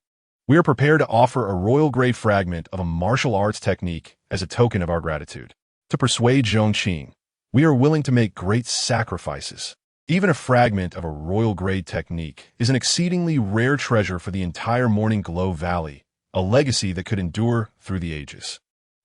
we are prepared to offer a royal-grade fragment of a martial arts technique as a token of our gratitude. To persuade Zhong Qing, we are willing to make great sacrifices. Even a fragment of a royal-grade technique is an exceedingly rare treasure for the entire Morning Glow Valley, a legacy that could endure through the ages.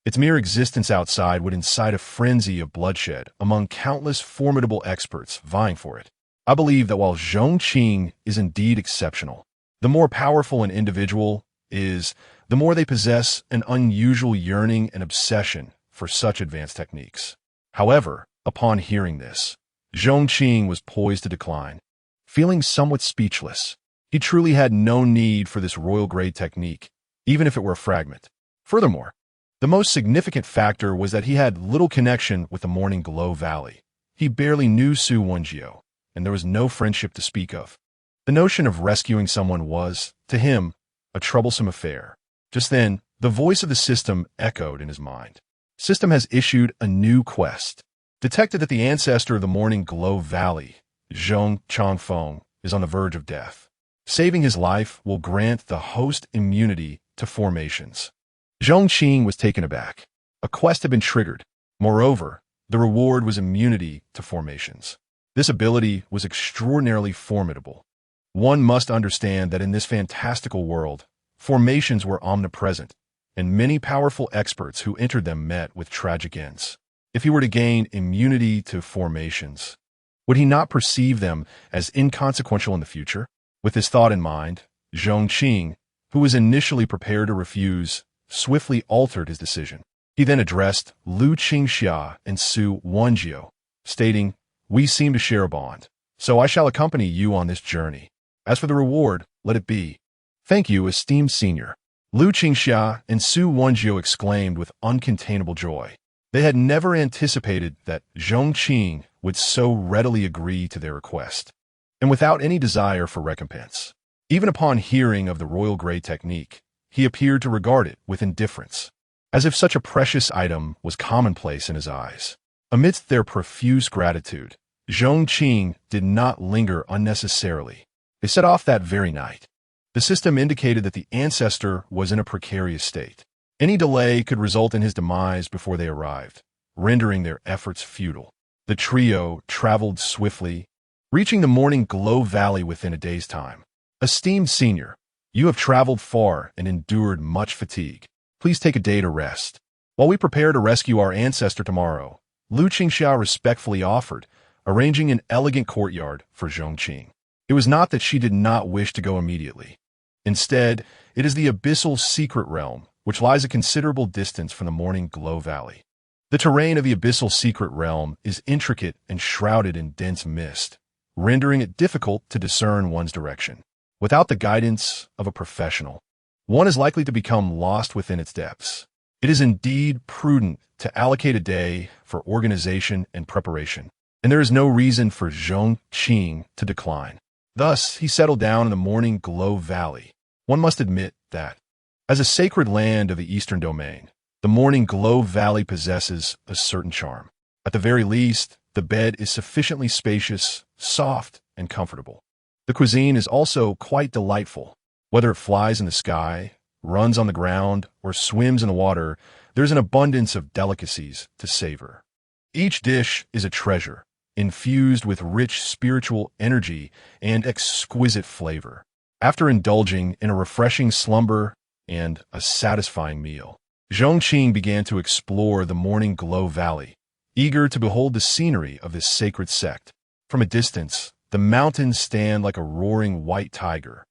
Its mere existence outside would incite a frenzy of bloodshed among countless formidable experts vying for it. I believe that while Zhong Qing is indeed exceptional, the more powerful an individual is, the more they possess an unusual yearning and obsession for such advanced techniques. However, upon hearing this, Zhong Qing was poised to decline. Feeling somewhat speechless, he truly had no need for this royal-grade technique, even if it were a fragment. Furthermore, the most significant factor was that he had little connection with the Morning Glow Valley. He barely knew Su Wenjiu, and there was no friendship to speak of. The notion of rescuing someone was, to him, a troublesome affair. Just then, the voice of the system echoed in his mind. System has issued a new quest. Detected that the ancestor of the Morning Glow Valley, Zhong Changfeng, is on the verge of death. Saving his life will grant the host immunity to formations. Zhong Qing was taken aback. A quest had been triggered. Moreover, the reward was immunity to formations. This ability was extraordinarily formidable. One must understand that in this fantastical world, formations were omnipresent, and many powerful experts who entered them met with tragic ends. If he were to gain immunity to formations, would he not perceive them as inconsequential in the future? With this thought in mind, Zhong Qing, who was initially prepared to refuse, swiftly altered his decision. He then addressed Lu Qingxia and Su Wenjiu, stating, "We seem to share a bond, so I shall accompany you on this journey. As for the reward, let it be." "Thank you, esteemed senior." Lu Qingxia and Su Wenjiu exclaimed with uncontainable joy. They had never anticipated that Zhong Qing would so readily agree to their request, and without any desire for recompense. Even upon hearing of the royal grade technique, he appeared to regard it with indifference, as if such a precious item was commonplace in his eyes. Amidst their profuse gratitude, Zhong Qing did not linger unnecessarily. They set off that very night. The system indicated that the ancestor was in a precarious state. Any delay could result in his demise before they arrived, rendering their efforts futile. The trio traveled swiftly, reaching the Morning Glow Valley within a day's time. "Esteemed senior, you have traveled far and endured much fatigue. Please take a day to rest. While we prepare to rescue our ancestor tomorrow," Lu Qingxia respectfully offered, arranging an elegant courtyard for Zhong Qing. It was not that she did not wish to go immediately. Instead, it is the abyssal secret realm, which lies a considerable distance from the Morning Glow Valley. The terrain of the abyssal secret realm is intricate and shrouded in dense mist, rendering it difficult to discern one's direction. Without the guidance of a professional, one is likely to become lost within its depths. It is indeed prudent to allocate a day for organization and preparation, and there is no reason for Zhong Qing to decline. Thus, he settled down in the Morning Glow Valley. One must admit that, as a sacred land of the Eastern Domain, the Morning Glow Valley possesses a certain charm. At the very least, the bed is sufficiently spacious, soft, and comfortable. The cuisine is also quite delightful. Whether it flies in the sky, runs on the ground, or swims in the water, there's an abundance of delicacies to savor. Each dish is a treasure, infused with rich spiritual energy and exquisite flavor. After indulging in a refreshing slumber and a satisfying meal, Zhong Qing began to explore the Morning Glow Valley, eager to behold the scenery of this sacred sect. From a distance, the mountains stand like a roaring white tiger,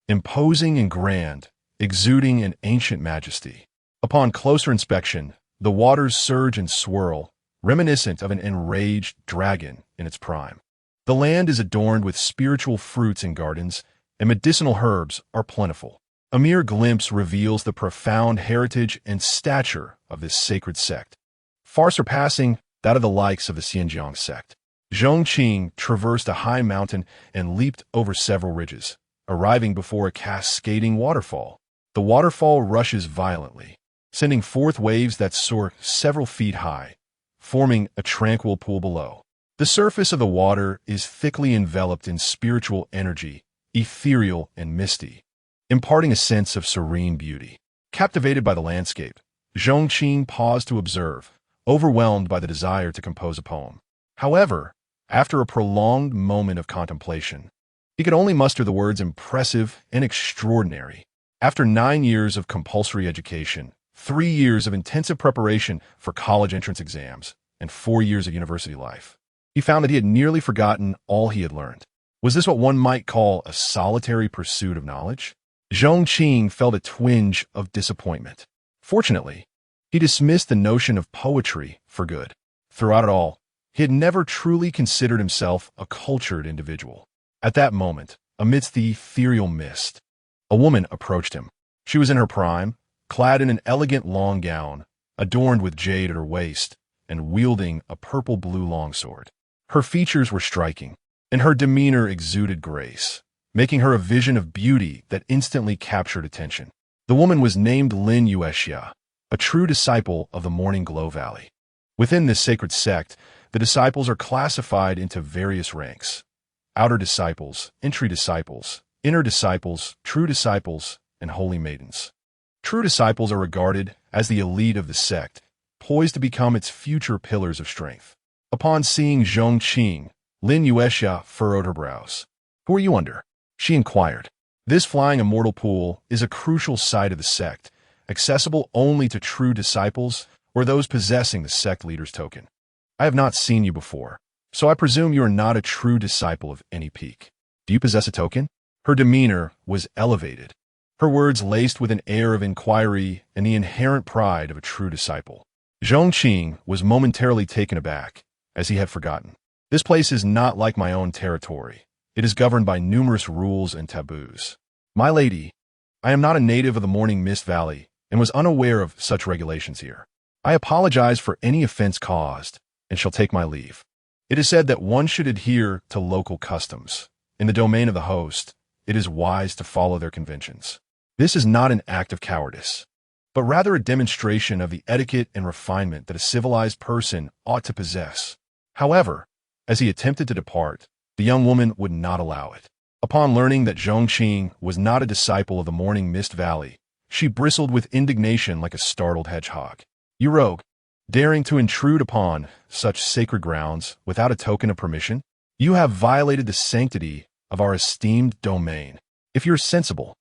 imposing and grand, exuding an ancient majesty. Upon closer inspection, the waters surge and swirl, reminiscent of an enraged dragon in its prime. The land is adorned with spiritual fruits and gardens, and medicinal herbs are plentiful. A mere glimpse reveals the profound heritage and stature of this sacred sect, far surpassing that of the likes of the Pingjiang Sect. Zhong Qing traversed a high mountain and leaped over several ridges, arriving before a cascading waterfall. The waterfall rushes violently, sending forth waves that soar several feet high, forming a tranquil pool below. The surface of the water is thickly enveloped in spiritual energy, ethereal and misty, imparting a sense of serene beauty. Captivated by the landscape, Zhong Qing paused to observe, overwhelmed by the desire to compose a poem. However, after a prolonged moment of contemplation, he could only muster the words impressive and extraordinary. After 9 years of compulsory education, 3 years of intensive preparation for college entrance exams, and 4 years of university life, he found that he had nearly forgotten all he had learned. Was this what one might call a solitary pursuit of knowledge? Zhong Qing felt a twinge of disappointment. Fortunately, he dismissed the notion of poetry for good. Throughout it all, he had never truly considered himself a cultured individual. At that moment, amidst the ethereal mist, a woman approached him. She was in her prime, clad in an elegant long gown, adorned with jade at her waist, and wielding a purple-blue longsword. Her features were striking, and her demeanor exuded grace, making her a vision of beauty that instantly captured attention. The woman was named Lin Yuexia, a true disciple of the Morning Glow Valley. Within this sacred sect, the disciples are classified into various ranks: outer disciples, entry disciples, inner disciples, true disciples, and holy maidens. True disciples are regarded as the elite of the sect, poised to become its future pillars of strength. Upon seeing Zhong Qing, Lin Yuexia furrowed her brows. "Who are you under?" she inquired. This flying immortal pool is a crucial site of the sect, accessible only to true disciples or those possessing the sect leader's token. "I have not seen you before, so I presume you are not a true disciple of any peak. Do you possess a token?" Her demeanor was elevated, her words laced with an air of inquiry and the inherent pride of a true disciple. Zhong Qing was momentarily taken aback, as he had forgotten. "This place is not like my own territory. It is governed by numerous rules and taboos. My lady, I am not a native of the Morning Mist Valley and was unaware of such regulations here. I apologize for any offense caused and shall take my leave." It is said that one should adhere to local customs. In the domain of the host, it is wise to follow their conventions. This is not an act of cowardice, but rather a demonstration of the etiquette and refinement that a civilized person ought to possess. However, as he attempted to depart, the young woman would not allow it. Upon learning that Zhong Qing was not a disciple of the Morning Mist Valley, she bristled with indignation like a startled hedgehog. "You rogue, daring to intrude upon such sacred grounds without a token of permission? You have violated the sanctity of our esteemed domain. If you're sensible,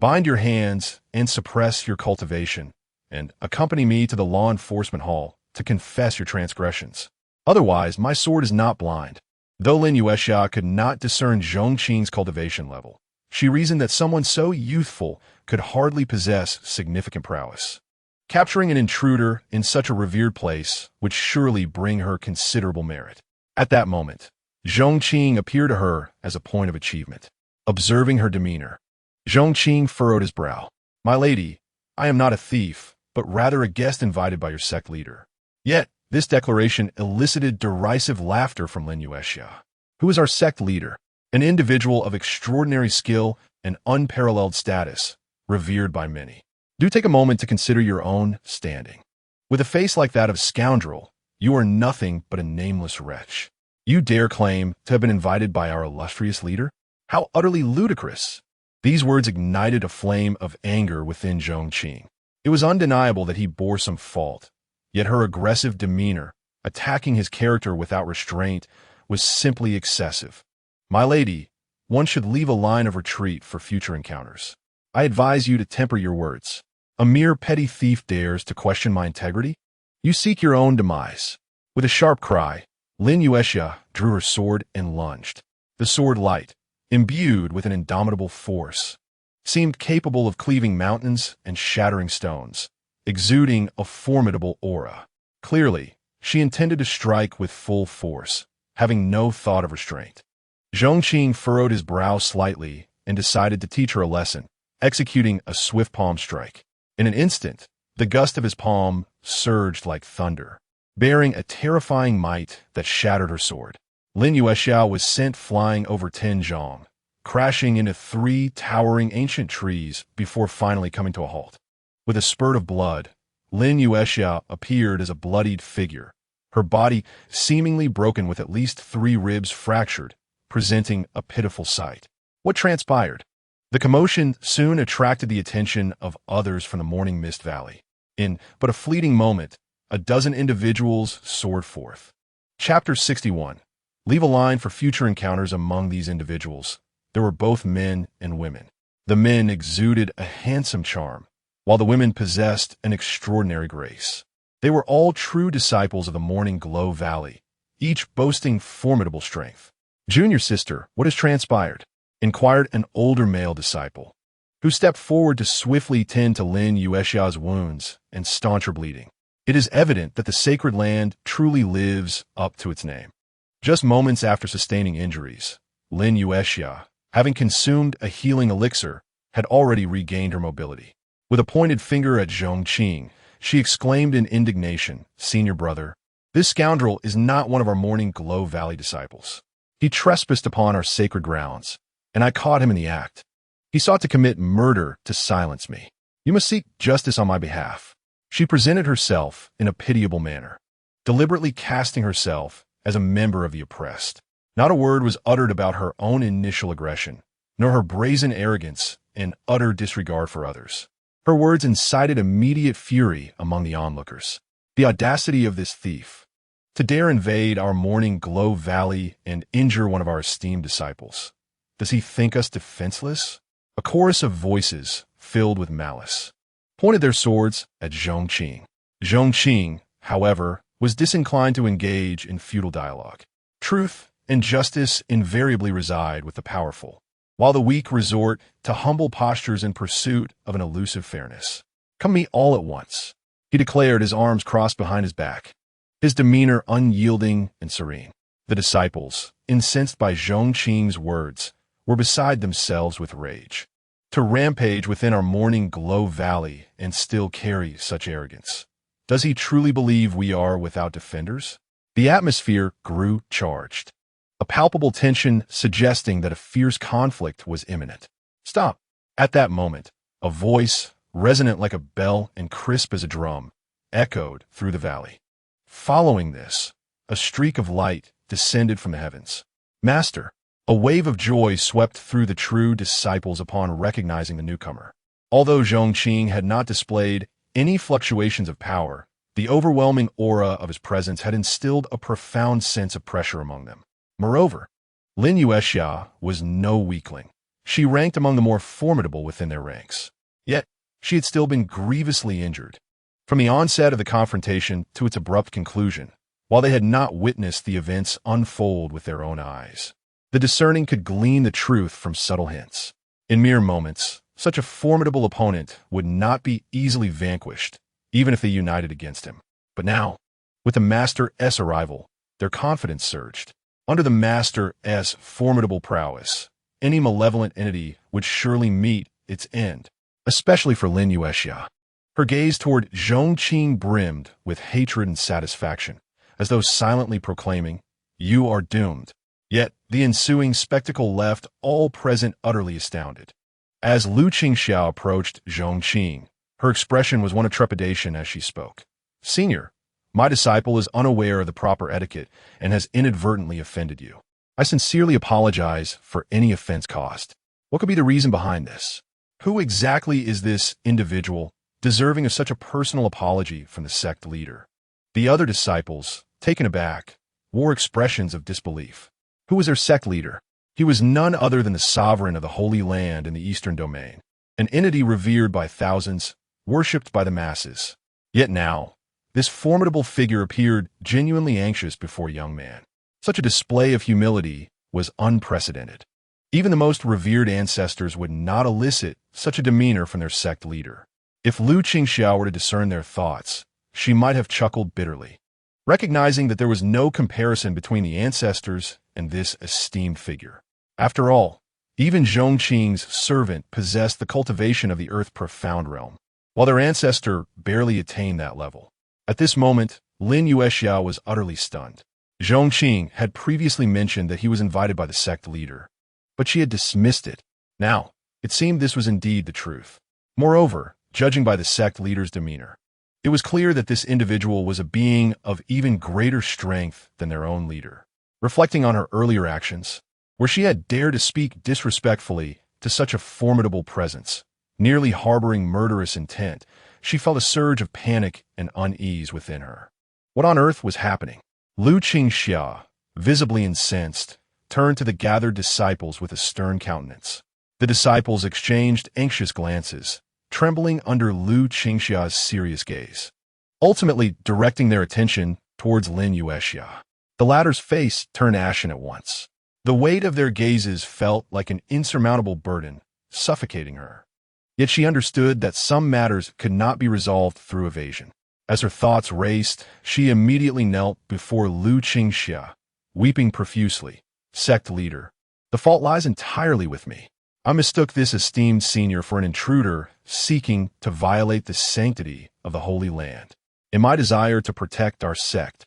bind your hands and suppress your cultivation, and accompany me to the law enforcement hall to confess your transgressions. Otherwise, my sword is not blind." Though Lin Yuexia could not discern Zhong Qing's cultivation level, she reasoned that someone so youthful could hardly possess significant prowess. Capturing an intruder in such a revered place would surely bring her considerable merit. At that moment, Zhong Qing appeared to her as a point of achievement. Observing her demeanor, Zhong Qing furrowed his brow. "My lady, I am not a thief, but rather a guest invited by your sect leader." Yet, this declaration elicited derisive laughter from Lin Yuexia. "Who is our sect leader?" "An individual of extraordinary skill and unparalleled status, revered by many. Do take a moment to consider your own standing. With a face like that of scoundrel, you are nothing but a nameless wretch. You dare claim to have been invited by our illustrious leader? How utterly ludicrous!" These words ignited a flame of anger within Zhong Qing. It was undeniable that he bore some fault, yet her aggressive demeanor, attacking his character without restraint, was simply excessive. "My lady, one should leave a line of retreat for future encounters. I advise you to temper your words. A mere petty thief dares to question my integrity? You seek your own demise." With a sharp cry, Lin Yuexia drew her sword and lunged. The sword, light, imbued with an indomitable force, seemed capable of cleaving mountains and shattering stones, exuding a formidable aura. Clearly, she intended to strike with full force, having no thought of restraint. Zhong Qing furrowed his brow slightly and decided to teach her a lesson, executing a swift palm strike. In an instant, the gust of his palm surged like thunder, bearing a terrifying might that shattered her sword. Lin Yuexia was sent flying over 10 zhong, crashing into 3 towering ancient trees before finally coming to a halt. With a spurt of blood, Lin Yuexia appeared as a bloodied figure, her body seemingly broken with at least 3 ribs fractured, presenting a pitiful sight. What transpired? The commotion soon attracted the attention of others from the Morning Mist Valley. In but a fleeting moment, a dozen individuals soared forth. Chapter 61. Leave a line for future encounters. Among these individuals, there were both men and women. The men exuded a handsome charm, while the women possessed an extraordinary grace. They were all true disciples of the Morning Glow Valley, each boasting formidable strength. "Junior sister, what has transpired?" inquired an older male disciple, who stepped forward to swiftly tend to Lin Yuexia's wounds and staunch her bleeding. It is evident that the sacred land truly lives up to its name. Just moments after sustaining injuries, Lin Yuexia, having consumed a healing elixir, had already regained her mobility. With a pointed finger at Zhong Qing, she exclaimed in indignation, "Senior brother, this scoundrel is not one of our Morning Glow Valley disciples. He trespassed upon our sacred grounds, and I caught him in the act. He sought to commit murder to silence me. You must seek justice on my behalf." She presented herself in a pitiable manner, deliberately casting herself as a member of the oppressed. Not a word was uttered about her own initial aggression, nor her brazen arrogance and utter disregard for others. Her words incited immediate fury among the onlookers. The audacity of this thief, to dare invade our morning glow valley and injure one of our esteemed disciples. Does he think us defenseless? A chorus of voices, filled with malice, pointed their swords at Zhong Qing. Zhong Qing, however, was disinclined to engage in futile dialogue. Truth and justice invariably reside with the powerful, while the weak resort to humble postures in pursuit of an elusive fairness. "Come me all at once," he declared, his arms crossed behind his back, his demeanor unyielding and serene. The disciples, incensed by Zhong Qing's words, were beside themselves with rage. To rampage within our morning glow valley and still carry such arrogance. Does he truly believe we are without defenders? The atmosphere grew charged, a palpable tension suggesting that a fierce conflict was imminent. "Stop!" At that moment, a voice, resonant like a bell and crisp as a drum, echoed through the valley. Following this, a streak of light descended from the heavens. "Master!" A wave of joy swept through the true disciples upon recognizing the newcomer. Although Zhong Qing had not displayed any fluctuations of power, the overwhelming aura of his presence had instilled a profound sense of pressure among them. Moreover, Lin Yuexia was no weakling. She ranked among the more formidable within their ranks. Yet, she had still been grievously injured. From the onset of the confrontation to its abrupt conclusion, while they had not witnessed the events unfold with their own eyes, the discerning could glean the truth from subtle hints. In mere moments, such a formidable opponent would not be easily vanquished, even if they united against him. But now, with the Master's arrival, their confidence surged. Under the Master's formidable prowess, any malevolent entity would surely meet its end, especially for Lin Yuexia. Her gaze toward Zhong Qing brimmed with hatred and satisfaction, as though silently proclaiming, "You are doomed." Yet, the ensuing spectacle left all present utterly astounded. As Lu Qingxiao approached Zhong Qing, her expression was one of trepidation as she spoke. "Senior, my disciple is unaware of the proper etiquette and has inadvertently offended you. I sincerely apologize for any offense caused. What could be the reason behind this? Who exactly is this individual deserving of such a personal apology from the sect leader?" The other disciples, taken aback, wore expressions of disbelief. Who was their sect leader? He was none other than the sovereign of the Holy Land in the Eastern Domain, an entity revered by thousands, worshipped by the masses. Yet now, this formidable figure appeared genuinely anxious before a young man. Such a display of humility was unprecedented. Even the most revered ancestors would not elicit such a demeanor from their sect leader. If Lu Qingxiao were to discern their thoughts, she might have chuckled bitterly, recognizing that there was no comparison between the ancestors and this esteemed figure. After all, even Zhong Qing's servant possessed the cultivation of the earth's profound realm, while their ancestor barely attained that level. At this moment, Lin Yuexia was utterly stunned. Zhong Qing had previously mentioned that he was invited by the sect leader, but she had dismissed it. Now, it seemed this was indeed the truth. Moreover, judging by the sect leader's demeanor, it was clear that this individual was a being of even greater strength than their own leader. Reflecting on her earlier actions, where she had dared to speak disrespectfully to such a formidable presence, nearly harboring murderous intent, she felt a surge of panic and unease within her. What on earth was happening? Lu Qingxia, visibly incensed, turned to the gathered disciples with a stern countenance. The disciples exchanged anxious glances, trembling under Lu Qingxia's serious gaze, ultimately directing their attention towards Lin Yuexia. The latter's face turned ashen at once. The weight of their gazes felt like an insurmountable burden, suffocating her. Yet she understood that some matters could not be resolved through evasion. As her thoughts raced, she immediately knelt before Lu Qingxia, weeping profusely. "Sect leader, the fault lies entirely with me. I mistook this esteemed senior for an intruder seeking to violate the sanctity of the Holy Land. In my desire to protect our sect,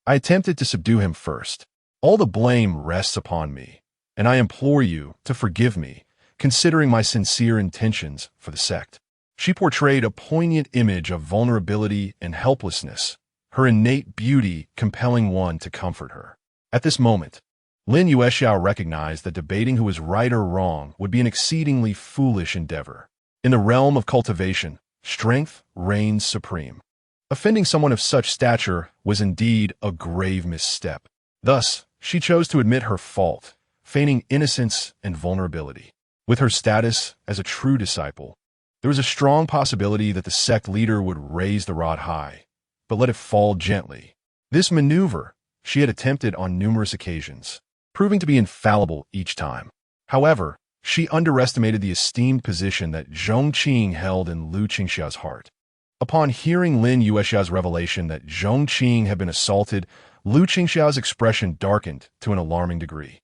I attempted to subdue him first. All the blame rests upon me, and I implore you to forgive me, considering my sincere intentions for the sect." She portrayed a poignant image of vulnerability and helplessness, her innate beauty compelling one to comfort her. At this moment, Lin Yuexiao recognized that debating who was right or wrong would be an exceedingly foolish endeavor. In the realm of cultivation, strength reigns supreme. Offending someone of such stature was indeed a grave misstep. Thus, she chose to admit her fault, feigning innocence and vulnerability. With her status as a true disciple, there was a strong possibility that the sect leader would raise the rod high, but let it fall gently. This maneuver she had attempted on numerous occasions, proving to be infallible each time. However, she underestimated the esteemed position that Zhong Qing held in Lu Qingxia's heart. Upon hearing Lin Yuexiao's revelation that Zhong Qing had been assaulted, Lu Qingxiao's expression darkened to an alarming degree.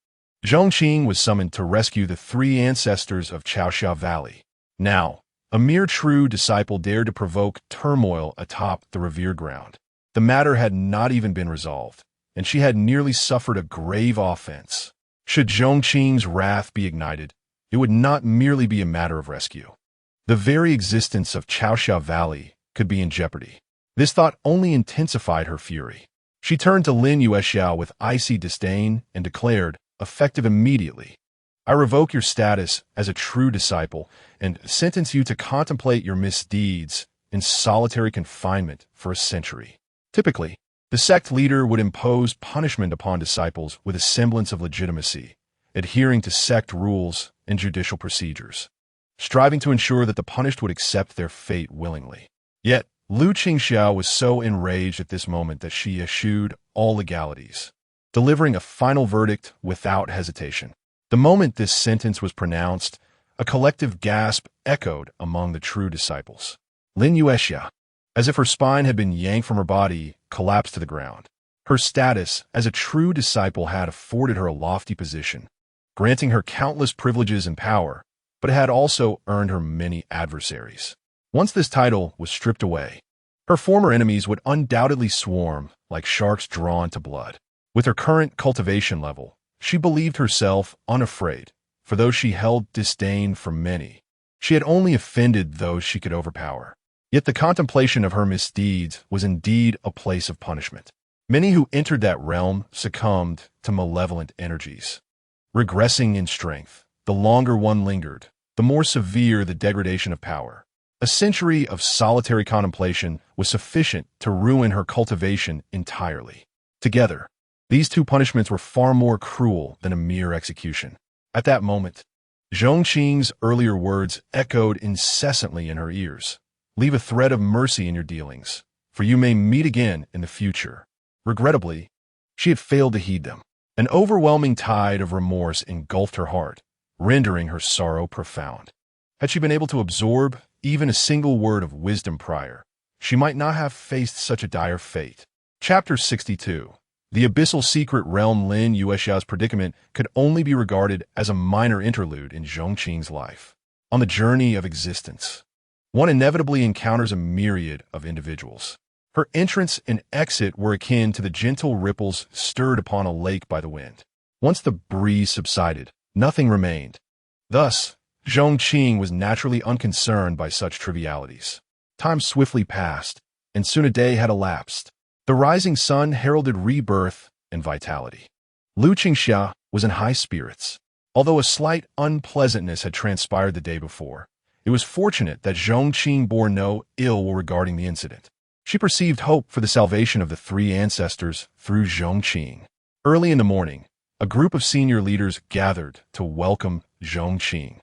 Zhong Qing was summoned to rescue the three ancestors of Chaoxia Valley. Now, a mere true disciple dared to provoke turmoil atop the revered ground. The matter had not even been resolved, and she had nearly suffered a grave offense. Should Zhong Qing's wrath be ignited, it would not merely be a matter of rescue. The very existence of Chaoxia Valley could be in jeopardy. This thought only intensified her fury. She turned to Lin Yuexiao with icy disdain and declared, effective immediately, "I revoke your status as a true disciple and sentence you to contemplate your misdeeds in solitary confinement for a century." Typically, the sect leader would impose punishment upon disciples with a semblance of legitimacy, adhering to sect rules and judicial procedures, striving to ensure that the punished would accept their fate willingly. Yet, Lu Qingxiao was so enraged at this moment that she eschewed all legalities, delivering a final verdict without hesitation. The moment this sentence was pronounced, a collective gasp echoed among the true disciples. Lin Yuexia, as if her spine had been yanked from her body, collapsed to the ground. Her status as a true disciple had afforded her a lofty position, granting her countless privileges and power, but it had also earned her many adversaries. Once this title was stripped away, her former enemies would undoubtedly swarm like sharks drawn to blood. With her current cultivation level, she believed herself unafraid, for though she held disdain for many, she had only offended those she could overpower. Yet the contemplation of her misdeeds was indeed a place of punishment. Many who entered that realm succumbed to malevolent energies. Regressing in strength, the longer one lingered, the more severe the degradation of power. A century of solitary contemplation was sufficient to ruin her cultivation entirely. Together, these two punishments were far more cruel than a mere execution. At that moment, Zhong Qing's earlier words echoed incessantly in her ears. "Leave a thread of mercy in your dealings, for you may meet again in the future." Regrettably, she had failed to heed them. An overwhelming tide of remorse engulfed her heart, rendering her sorrow profound. Had she been able to absorb even a single word of wisdom prior, she might not have faced such a dire fate. Chapter 62. The abyssal secret realm. Lin Yuexiao's predicament could only be regarded as a minor interlude in Zhong Qing's life. On the journey of existence, one inevitably encounters a myriad of individuals. Her entrance and exit were akin to the gentle ripples stirred upon a lake by the wind. Once the breeze subsided, nothing remained. Thus, Zhong Qing was naturally unconcerned by such trivialities. Time swiftly passed, and soon a day had elapsed. The rising sun heralded rebirth and vitality. Lu Qingxia was in high spirits. Although a slight unpleasantness had transpired the day before, it was fortunate that Zhong Qing bore no ill will regarding the incident. She perceived hope for the salvation of the three ancestors through Zhong Qing. Early in the morning, a group of senior leaders gathered to welcome Zhong Qing,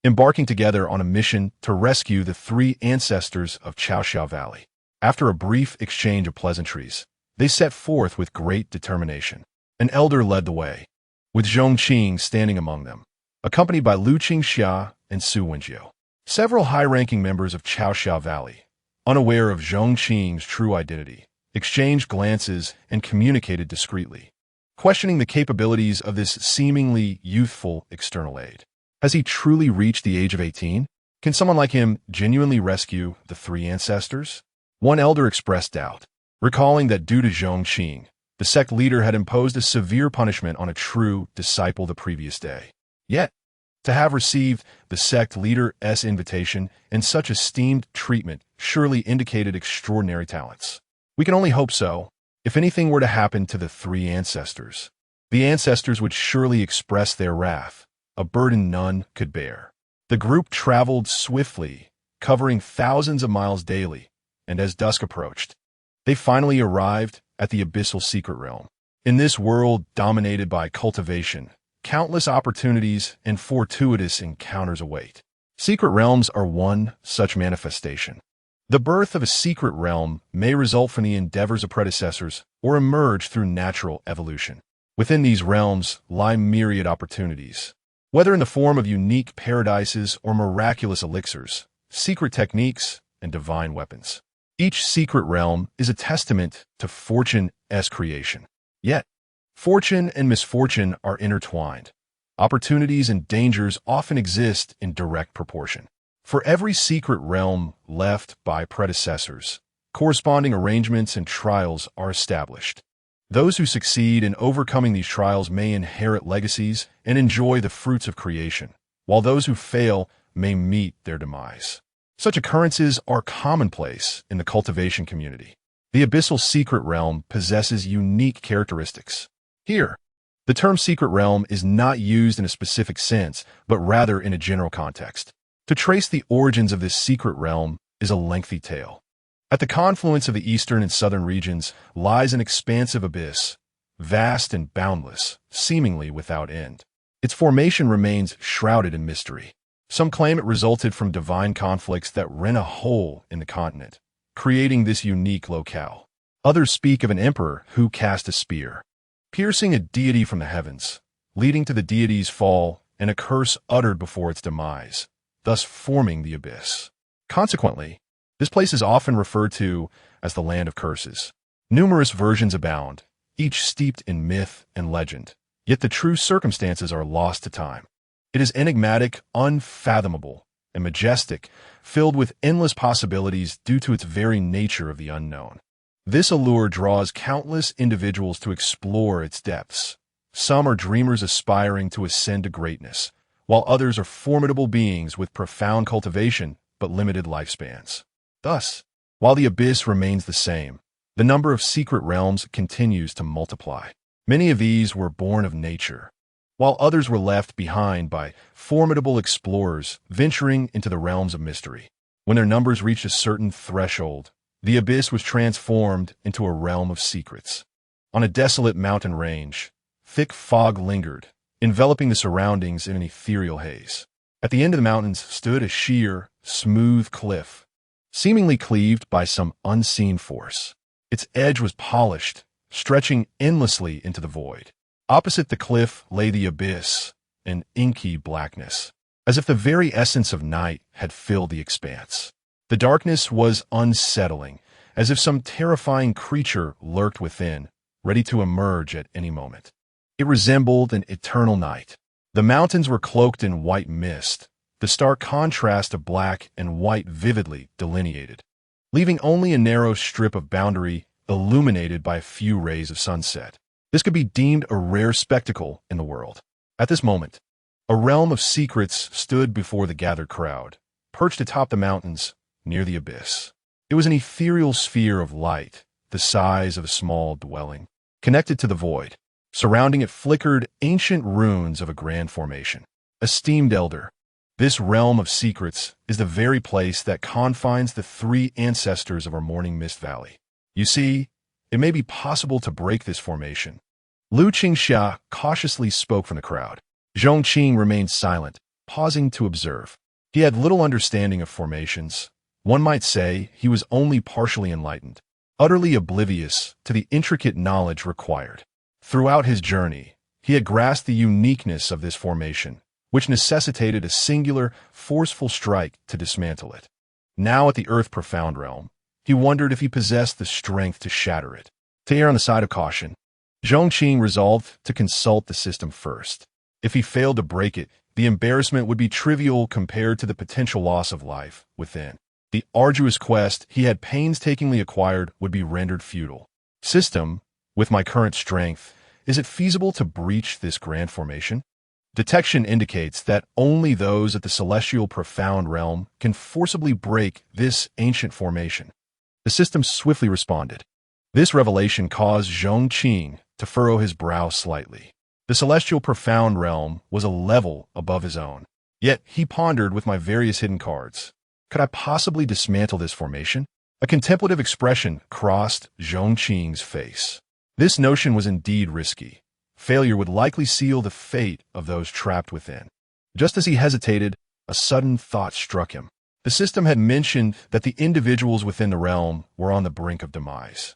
embarking together on a mission to rescue the three ancestors of Chaoxia Valley. After a brief exchange of pleasantries, they set forth with great determination. An elder led the way, with Zhong Qing standing among them, accompanied by Lu Qingxia and Su Wenjiu. Several high-ranking members of Chaoxia Valley, unaware of Zhong Qing's true identity, exchanged glances and communicated discreetly, questioning the capabilities of this seemingly youthful external aid. Has he truly reached the age of 18? Can someone like him genuinely rescue the three ancestors? One elder expressed doubt, recalling that due to Zhong Qing, the sect leader had imposed a severe punishment on a true disciple the previous day. Yet, to have received the sect leader's invitation and such esteemed treatment surely indicated extraordinary talents. We can only hope so. If anything were to happen to the three ancestors, The ancestors would surely express their wrath, a burden none could bear. The group traveled swiftly, covering thousands of miles daily, and as dusk approached, they finally arrived at the abyssal secret realm. In this world dominated by cultivation, countless opportunities and fortuitous encounters await. Secret realms are one such manifestation. The birth of a secret realm may result from the endeavors of predecessors or emerge through natural evolution. Within these realms lie myriad opportunities. Whether in the form of unique paradises or miraculous elixirs, secret techniques, and divine weapons. Each secret realm is a testament to fortune's creation. Yet, fortune and misfortune are intertwined. Opportunities and dangers often exist in direct proportion. For every secret realm left by predecessors, corresponding arrangements and trials are established. Those who succeed in overcoming these trials may inherit legacies and enjoy the fruits of creation, while those who fail may meet their demise. Such occurrences are commonplace in the cultivation community. The abyssal secret realm possesses unique characteristics. Here, the term secret realm is not used in a specific sense, but rather in a general context. To trace the origins of this secret realm is a lengthy tale. At the confluence of the eastern and southern regions lies an expansive abyss, vast and boundless, seemingly without end. Its formation remains shrouded in mystery. Some claim it resulted from divine conflicts that rent a hole in the continent, creating this unique locale. Others speak of an emperor who cast a spear, piercing a deity from the heavens, leading to the deity's fall and a curse uttered before its demise, thus forming the abyss. Consequently, this place is often referred to as the Land of Curses. Numerous versions abound, each steeped in myth and legend, yet the true circumstances are lost to time. It is enigmatic, unfathomable, and majestic, filled with endless possibilities due to its very nature of the unknown. This allure draws countless individuals to explore its depths. Some are dreamers aspiring to ascend to greatness, while others are formidable beings with profound cultivation but limited lifespans. Thus, while the abyss remains the same, the number of secret realms continues to multiply. Many of these were born of nature, while others were left behind by formidable explorers venturing into the realms of mystery. When their numbers reached a certain threshold, the abyss was transformed into a realm of secrets. On a desolate mountain range, thick fog lingered, enveloping the surroundings in an ethereal haze. At the end of the mountains stood a sheer, smooth cliff, seemingly cleaved by some unseen force. Its edge was polished, stretching endlessly into the void. Opposite the cliff lay the abyss, an inky blackness, as if the very essence of night had filled the expanse. The darkness was unsettling, as if some terrifying creature lurked within, ready to emerge at any moment. It resembled an eternal night. The mountains were cloaked in white mist, the stark contrast of black and white vividly delineated, leaving only a narrow strip of boundary illuminated by a few rays of sunset. This could be deemed a rare spectacle in the world. At this moment, a realm of secrets stood before the gathered crowd, perched atop the mountains near the abyss. It was an ethereal sphere of light, the size of a small dwelling, connected to the void. Surrounding it flickered ancient ruins of a grand formation. Esteemed elder, this realm of secrets is the very place that confines the three ancestors of our morning mist valley. You see, it may be possible to break this formation. Lu Qingxia cautiously spoke from the crowd. Zhong Qing remained silent, pausing to observe. He had little understanding of formations. One might say he was only partially enlightened, utterly oblivious to the intricate knowledge required. Throughout his journey, he had grasped the uniqueness of this formation, which necessitated a singular, forceful strike to dismantle it. Now at the earth-profound realm, he wondered if he possessed the strength to shatter it. To err on the side of caution, Zhong Qing resolved to consult the system first. If he failed to break it, the embarrassment would be trivial compared to the potential loss of life within. The arduous quest he had painstakingly acquired would be rendered futile. System, with my current strength, is it feasible to breach this grand formation? Detection indicates that only those at the celestial profound realm can forcibly break this ancient formation. The system swiftly responded. This revelation caused Zhong Qing to furrow his brow slightly. The celestial profound realm was a level above his own. Yet he pondered with my various hidden cards. Could I possibly dismantle this formation? A contemplative expression crossed Zhong Qing's face. This notion was indeed risky. Failure would likely seal the fate of those trapped within. Just as he hesitated, a sudden thought struck him. The system had mentioned that the individuals within the realm were on the brink of demise.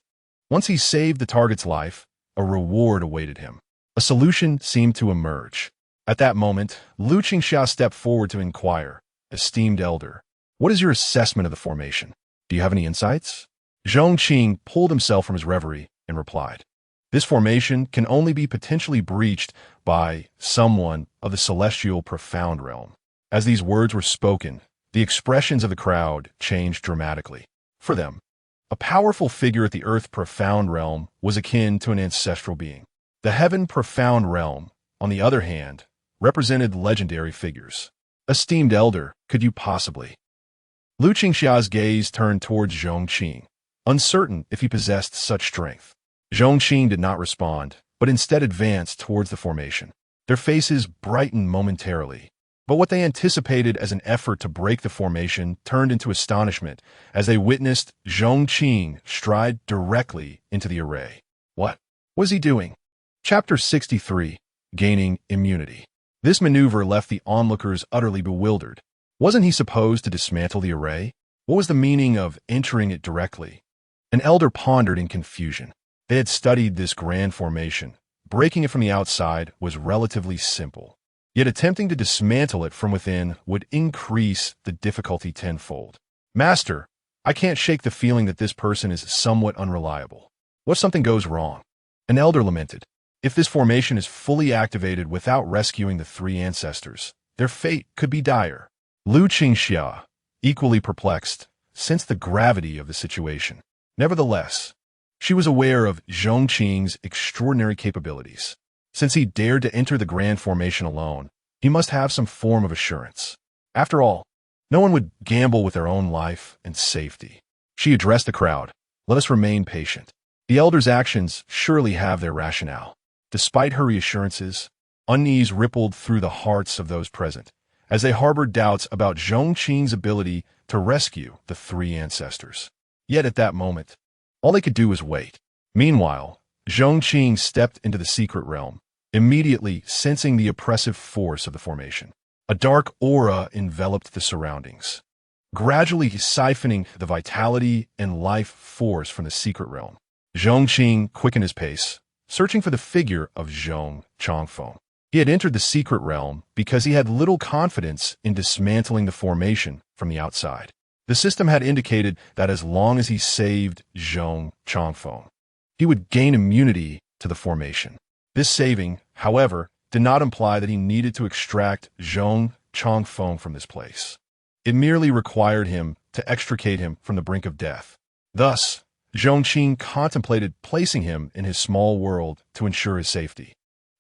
Once he saved the target's life, a reward awaited him. A solution seemed to emerge. At that moment, Lu Qingxia stepped forward to inquire, "Esteemed elder, what is your assessment of the formation? Do you have any insights?" Zhong Qing pulled himself from his reverie and replied, "This formation can only be potentially breached by someone of the celestial profound realm." As these words were spoken, the expressions of the crowd changed dramatically. For them, a powerful figure at the earth profound realm was akin to an ancestral being. The heaven profound realm, on the other hand, represented legendary figures. "Esteemed elder, could you possibly?" Lu Qingxia's gaze turned towards Zhong Qing, uncertain if he possessed such strength. Zhong Qing did not respond, but instead advanced towards the formation. Their faces brightened momentarily, but what they anticipated as an effort to break the formation turned into astonishment as they witnessed Zhong Qing stride directly into the array. What was he doing? Chapter 63, Gaining Immunity. This maneuver left the onlookers utterly bewildered. Wasn't he supposed to dismantle the array? What was the meaning of entering it directly? An elder pondered in confusion. They had studied this grand formation. Breaking it from the outside was relatively simple. Yet attempting to dismantle it from within would increase the difficulty tenfold. "Master, I can't shake the feeling that this person is somewhat unreliable. What if something goes wrong?" An elder lamented. If this formation is fully activated without rescuing the three ancestors, their fate could be dire. Lu Qingxia, equally perplexed, sensed the gravity of the situation. Nevertheless, she was aware of Zhong Qing's extraordinary capabilities. Since he dared to enter the grand formation alone, he must have some form of assurance. After all, no one would gamble with their own life and safety. She addressed the crowd. "Let us remain patient. The elder's actions surely have their rationale." Despite her reassurances, unease rippled through the hearts of those present, as they harbored doubts about Zhong Qing's ability to rescue the three ancestors. Yet at that moment, all they could do was wait. Meanwhile, Zhong Qing stepped into the secret realm, immediately sensing the oppressive force of the formation. A dark aura enveloped the surroundings, gradually siphoning the vitality and life force from the secret realm. Zhong Qing quickened his pace, searching for the figure of Zhong Changfeng. He had entered the secret realm because he had little confidence in dismantling the formation from the outside. The system had indicated that as long as he saved Zhong Changfeng, he would gain immunity to the formation. This saving, however, did not imply that he needed to extract Zhong Changfeng from this place. It merely required him to extricate him from the brink of death. Thus, Zhong Qing contemplated placing him in his small world to ensure his safety,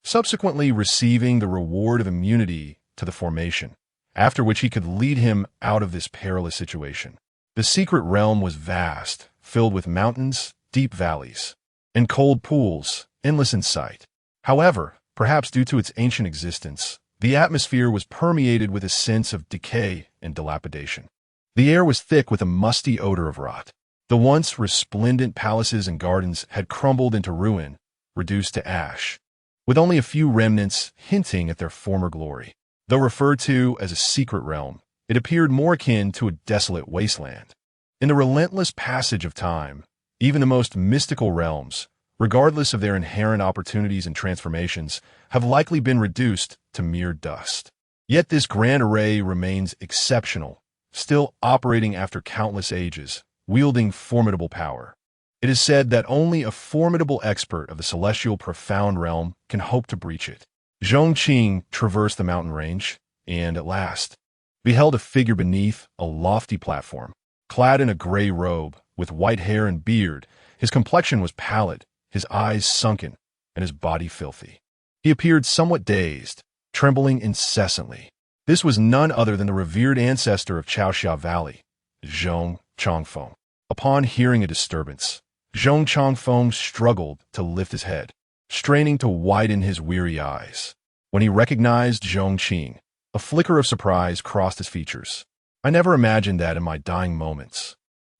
subsequently receiving the reward of immunity to the formation, after which he could lead him out of this perilous situation. The secret realm was vast, filled with mountains, deep valleys, and cold pools, endless in sight. However, perhaps due to its ancient existence, the atmosphere was permeated with a sense of decay and dilapidation. The air was thick with a musty odor of rot. The once resplendent palaces and gardens had crumbled into ruin, reduced to ash, with only a few remnants hinting at their former glory. Though referred to as a secret realm, it appeared more akin to a desolate wasteland. In the relentless passage of time, even the most mystical realms, regardless of their inherent opportunities and transformations, have likely been reduced to mere dust. Yet this grand array remains exceptional, still operating after countless ages, wielding formidable power. It is said that only a formidable expert of the celestial profound realm can hope to breach it. Zhong Qing traversed the mountain range, and at last, beheld a figure beneath a lofty platform. Clad in a gray robe, with white hair and beard, his complexion was pallid, his eyes sunken, and his body filthy. He appeared somewhat dazed, trembling incessantly. This was none other than the revered ancestor of Chaoxia Valley, Zhong Changfeng. Upon hearing a disturbance, Zhong Changfeng struggled to lift his head. straining to widen his weary eyes. When he recognized Zhong Qing, a flicker of surprise crossed his features. I never imagined that in my dying moments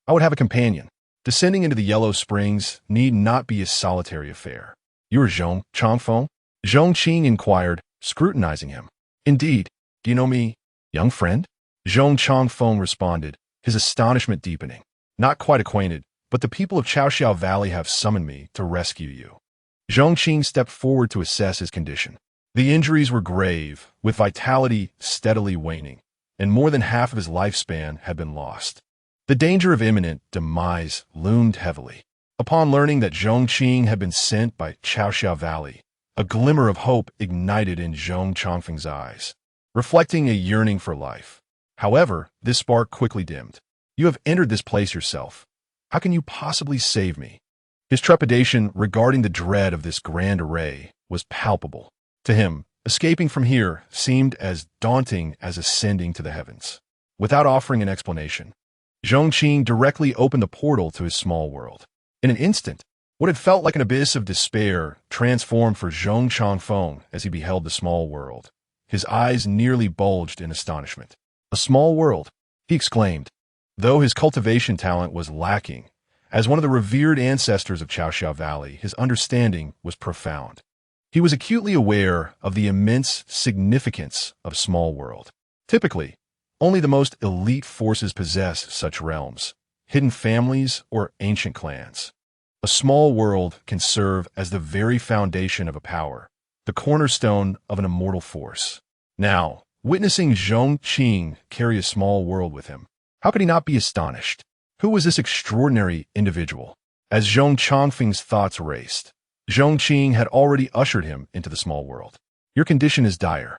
I would have a companion. Descending into the Yellow Springs need not be a solitary affair. You are Zhong Changfeng? Zhong Qing inquired, scrutinizing him. Indeed. Do you know me, young friend? Zhong Changfeng responded, his astonishment deepening. Not quite acquainted, but the people of Chaoxiao Valley have summoned me to rescue you. Zhong Qing stepped forward to assess his condition. The injuries were grave, with vitality steadily waning, and more than half of his lifespan had been lost. The danger of imminent demise loomed heavily. Upon learning that Zhong Qing had been sent by Chaoxiao Valley, a glimmer of hope ignited in Zhong Changfeng's eyes, reflecting a yearning for life. However, this spark quickly dimmed. You have entered this place yourself. How can you possibly save me? His trepidation regarding the dread of this grand array was palpable. To him, escaping from here seemed as daunting as ascending to the heavens. Without offering an explanation, Zhong Qing directly opened the portal to his small world. In an instant, what had felt like an abyss of despair transformed for Zhong Changfeng as he beheld the small world. His eyes nearly bulged in astonishment. A small world, he exclaimed. Though his cultivation talent was lacking, as one of the revered ancestors of Chaoxiao Valley, his understanding was profound. He was acutely aware of the immense significance of small world. Typically, only the most elite forces possess such realms, hidden families or ancient clans. A small world can serve as the very foundation of a power, the cornerstone of an immortal force. Now, witnessing Zhong Qing carry a small world with him, how could he not be astonished? Who was this extraordinary individual? As Zhong Changfeng's thoughts raced, Zhong Qing had already ushered him into the small world. Your condition is dire.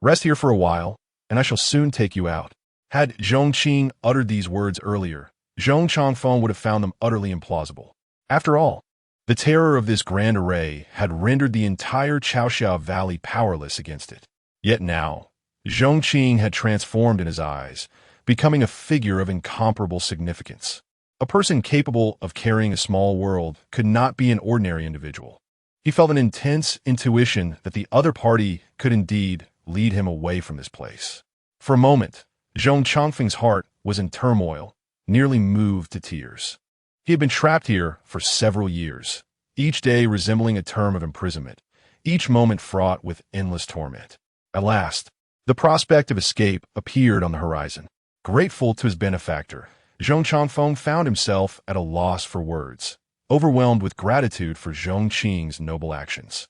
Rest here for a while, and I shall soon take you out. Had Zhong Qing uttered these words earlier, Zhong Changfeng would have found them utterly implausible. After all, the terror of this grand array had rendered the entire Chaoxiao Valley powerless against it. Yet now, Zhong Qing had transformed in his eyes, becoming a figure of incomparable significance. A person capable of carrying a small world could not be an ordinary individual. He felt an intense intuition that the other party could indeed lead him away from this place. For a moment, Zhong Changfeng's heart was in turmoil, nearly moved to tears. He had been trapped here for several years, each day resembling a term of imprisonment, each moment fraught with endless torment. At last, the prospect of escape appeared on the horizon. Grateful to his benefactor, Zhong Changfeng found himself at a loss for words, overwhelmed with gratitude for Zhong Qing's noble actions.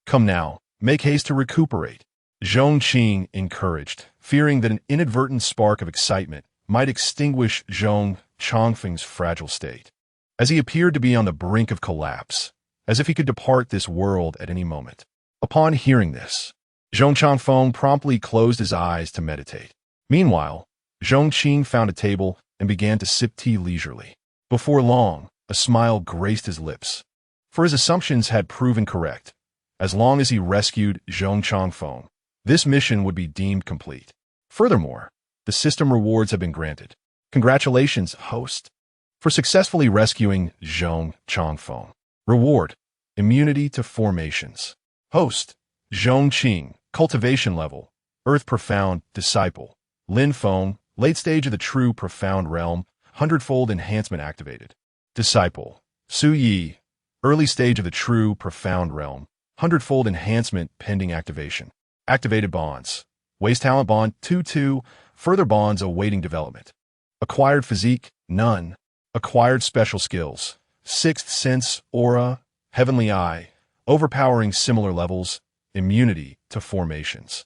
Come now, make haste to recuperate, Zhong Qing encouraged, fearing that an inadvertent spark of excitement might extinguish Zhong Changfeng's fragile state. As he appeared to be on the brink of collapse, as if he could depart this world at any moment. Upon hearing this, Zhong Changfeng promptly closed his eyes to meditate. Meanwhile, Zhong Qing found a table and began to sip tea leisurely. Before long, a smile graced his lips, for his assumptions had proven correct. As long as he rescued Zhong Changfeng, this mission would be deemed complete. Furthermore, the system rewards have been granted. Congratulations, host, for successfully rescuing Zhong Changfeng. Reward: immunity to formations. Host: Zhong Qing, cultivation level, Earth Profound, Disciple. Lin Feng, late stage of the true Profound realm, 100-fold enhancement activated. Disciple: Su Yi, early stage of the true Profound realm, 100-fold enhancement pending activation. Activated bonds: Waste talent bond 2-2, further bonds awaiting development. Acquired physique, none. Acquired special skills: Sixth Sense, Aura, Heavenly Eye, overpowering similar levels, immunity to formations.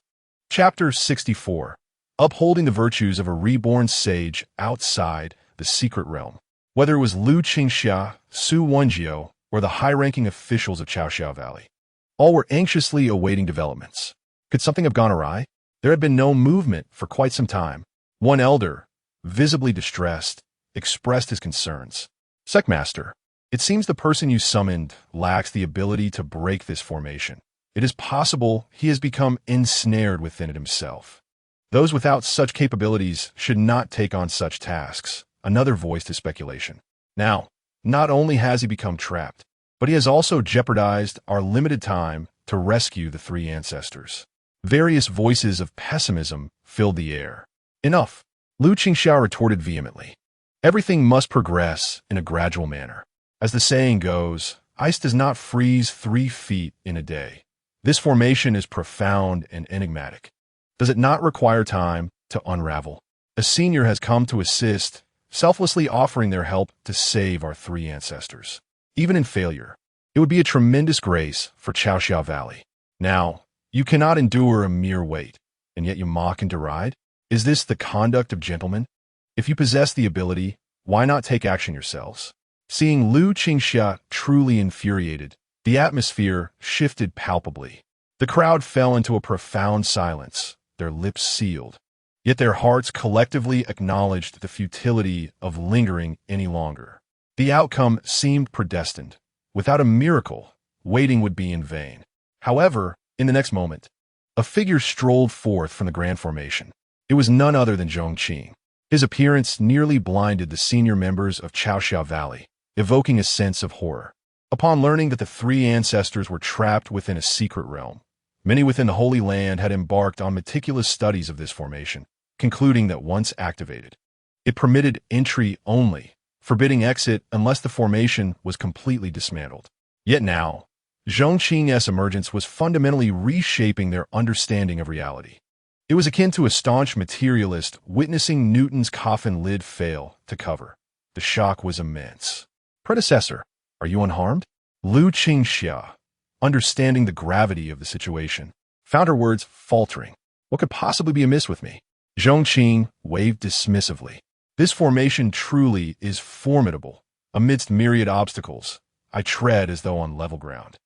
Chapter 64. Upholding the virtues of a reborn sage outside the secret realm. Whether it was Lu Qingxia, Su Wenjiu, or the high-ranking officials of Chaoxiao Valley, all were anxiously awaiting developments. Could something have gone awry? There had been no movement for quite some time. One elder, visibly distressed, expressed his concerns. Sectmaster, it seems the person you summoned lacks the ability to break this formation. It is possible he has become ensnared within it himself. Those without such capabilities should not take on such tasks. Another voiced his speculation. Now, not only has he become trapped, but he has also jeopardized our limited time to rescue the three ancestors. Various voices of pessimism filled the air. Enough, Lu Qingxiao retorted vehemently. Everything must progress in a gradual manner. As the saying goes, ice does not freeze 3 feet in a day. This formation is profound and enigmatic. Does it not require time to unravel? A senior has come to assist, selflessly offering their help to save our three ancestors. Even in failure, it would be a tremendous grace for Chaoxiao Valley. Now, you cannot endure a mere weight, and yet you mock and deride? Is this the conduct of gentlemen? If you possess the ability, why not take action yourselves? Seeing Lu Qingxia truly infuriated, the atmosphere shifted palpably. The crowd fell into a profound silence, their lips sealed. Yet their hearts collectively acknowledged the futility of lingering any longer. The outcome seemed predestined. Without a miracle, waiting would be in vain. However, in the next moment, a figure strolled forth from the grand formation. It was none other than Zhong Qing. His appearance nearly blinded the senior members of Chaoxiao Valley, evoking a sense of horror. Upon learning that the three ancestors were trapped within a secret realm, many within the Holy Land had embarked on meticulous studies of this formation, concluding that once activated, it permitted entry only, forbidding exit unless the formation was completely dismantled. Yet now, Zhong Qing's emergence was fundamentally reshaping their understanding of reality. It was akin to a staunch materialist witnessing Newton's coffin lid fail to cover. The shock was immense. Predecessor, are you unharmed? Lu Qingxia, understanding the gravity of the situation, found her words faltering. What could possibly be amiss with me? Zhong Qing waved dismissively. This formation truly is formidable. Amidst myriad obstacles, I tread as though on level ground.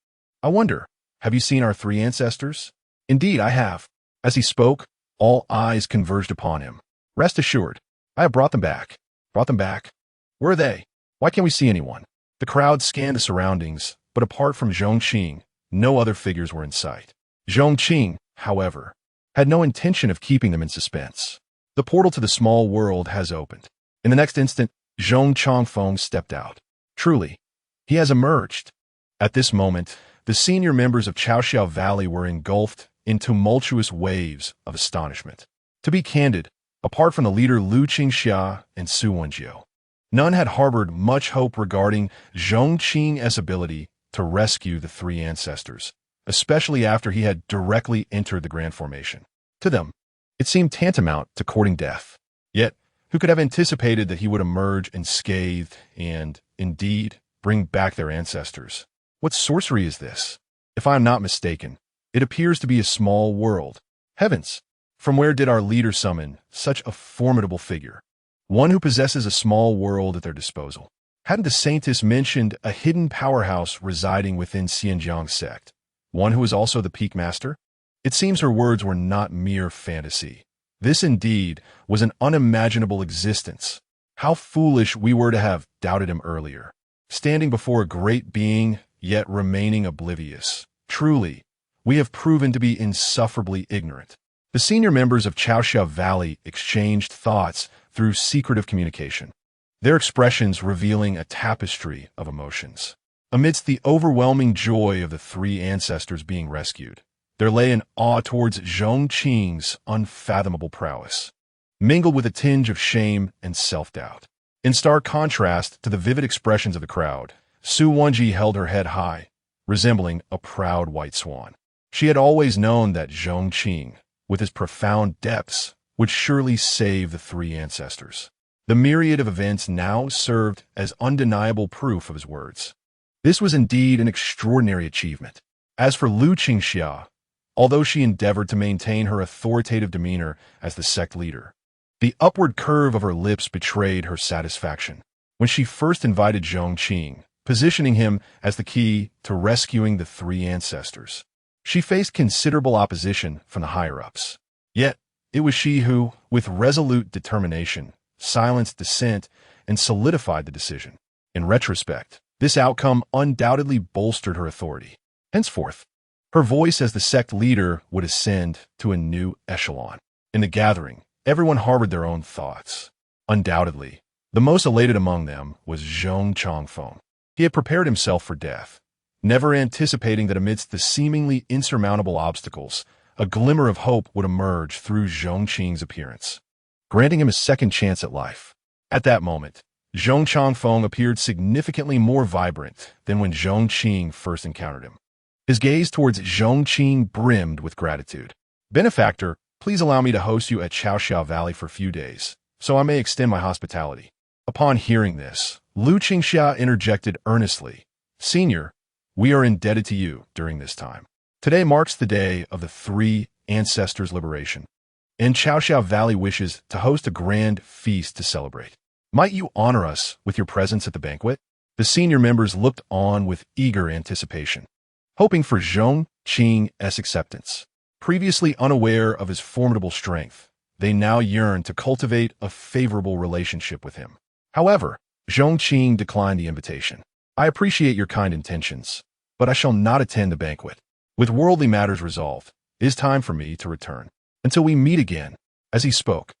I wonder, have you seen our three ancestors? Indeed, I have. As he spoke, all eyes converged upon him. Rest assured, I have brought them back. Brought them back? Where are they? Why can't we see anyone? The crowd scanned the surroundings, but apart from Zhong Qing, no other figures were in sight. Zhong Qing, however, had no intention of keeping them in suspense. The portal to the small world has opened. In the next instant, Zhong Chongfeng stepped out. Truly, he has emerged. At this moment, the senior members of Chaoxiao Valley were engulfed in tumultuous waves of astonishment. To be candid, apart from the leader Lu Qingxia and Su Wenjiu, none had harbored much hope regarding Zhong Qing's ability to rescue the three ancestors, especially after he had directly entered the grand formation. To them, it seemed tantamount to courting death. Yet, who could have anticipated that he would emerge unscathed and, indeed, bring back their ancestors? What sorcery is this? If I am not mistaken, it appears to be a small world. Heavens! From where did our leader summon such a formidable figure? One who possesses a small world at their disposal. Hadn't the saintess mentioned a hidden powerhouse residing within Pingjiang Sect? One who is also the peak master? It seems her words were not mere fantasy. This indeed was an unimaginable existence. How foolish we were to have doubted him earlier. Standing before a great being, yet remaining oblivious. Truly, we have proven to be insufferably ignorant. The senior members of Chaoxiao Valley exchanged thoughts through secretive communication, their expressions revealing a tapestry of emotions. Amidst the overwhelming joy of the three ancestors being rescued, there lay an awe towards Zhong Qing's unfathomable prowess, mingled with a tinge of shame and self-doubt. In stark contrast to the vivid expressions of the crowd, Su Wenji held her head high, resembling a proud white swan. She had always known that Zhong Qing, with his profound depths, would surely save the three ancestors. The myriad of events now served as undeniable proof of his words. This was indeed an extraordinary achievement. As for Lu Qingxia, although she endeavored to maintain her authoritative demeanor as the sect leader, the upward curve of her lips betrayed her satisfaction. When she first invited Zhong Qing, positioning him as the key to rescuing the three ancestors, she faced considerable opposition from the higher-ups. Yet, it was she who, with resolute determination, silenced dissent and solidified the decision. In retrospect, this outcome undoubtedly bolstered her authority. Henceforth, her voice as the sect leader would ascend to a new echelon. In the gathering, everyone harbored their own thoughts. Undoubtedly, the most elated among them was Zhong Chongfeng. He had prepared himself for death, never anticipating that amidst the seemingly insurmountable obstacles, a glimmer of hope would emerge through Zhong Qing's appearance, granting him a second chance at life. At that moment, Zhong Changfeng appeared significantly more vibrant than when Zhong Qing first encountered him. His gaze towards Zhong Qing brimmed with gratitude. "Benefactor, please allow me to host you at Chaoxiao Valley for a few days, so I may extend my hospitality." Upon hearing this, Lu Qingxia interjected earnestly, "Senior, we are indebted to you during this time. Today marks the day of the three ancestors' liberation, and Chaoxiao Valley wishes to host a grand feast to celebrate. Might you honor us with your presence at the banquet?" The senior members looked on with eager anticipation, hoping for Zhong Qing's acceptance. Previously unaware of his formidable strength, they now yearned to cultivate a favorable relationship with him. However, Zhong Qing declined the invitation. "I appreciate your kind intentions, but I shall not attend the banquet. With worldly matters resolved, it is time for me to return. Until we meet again." As he spoke,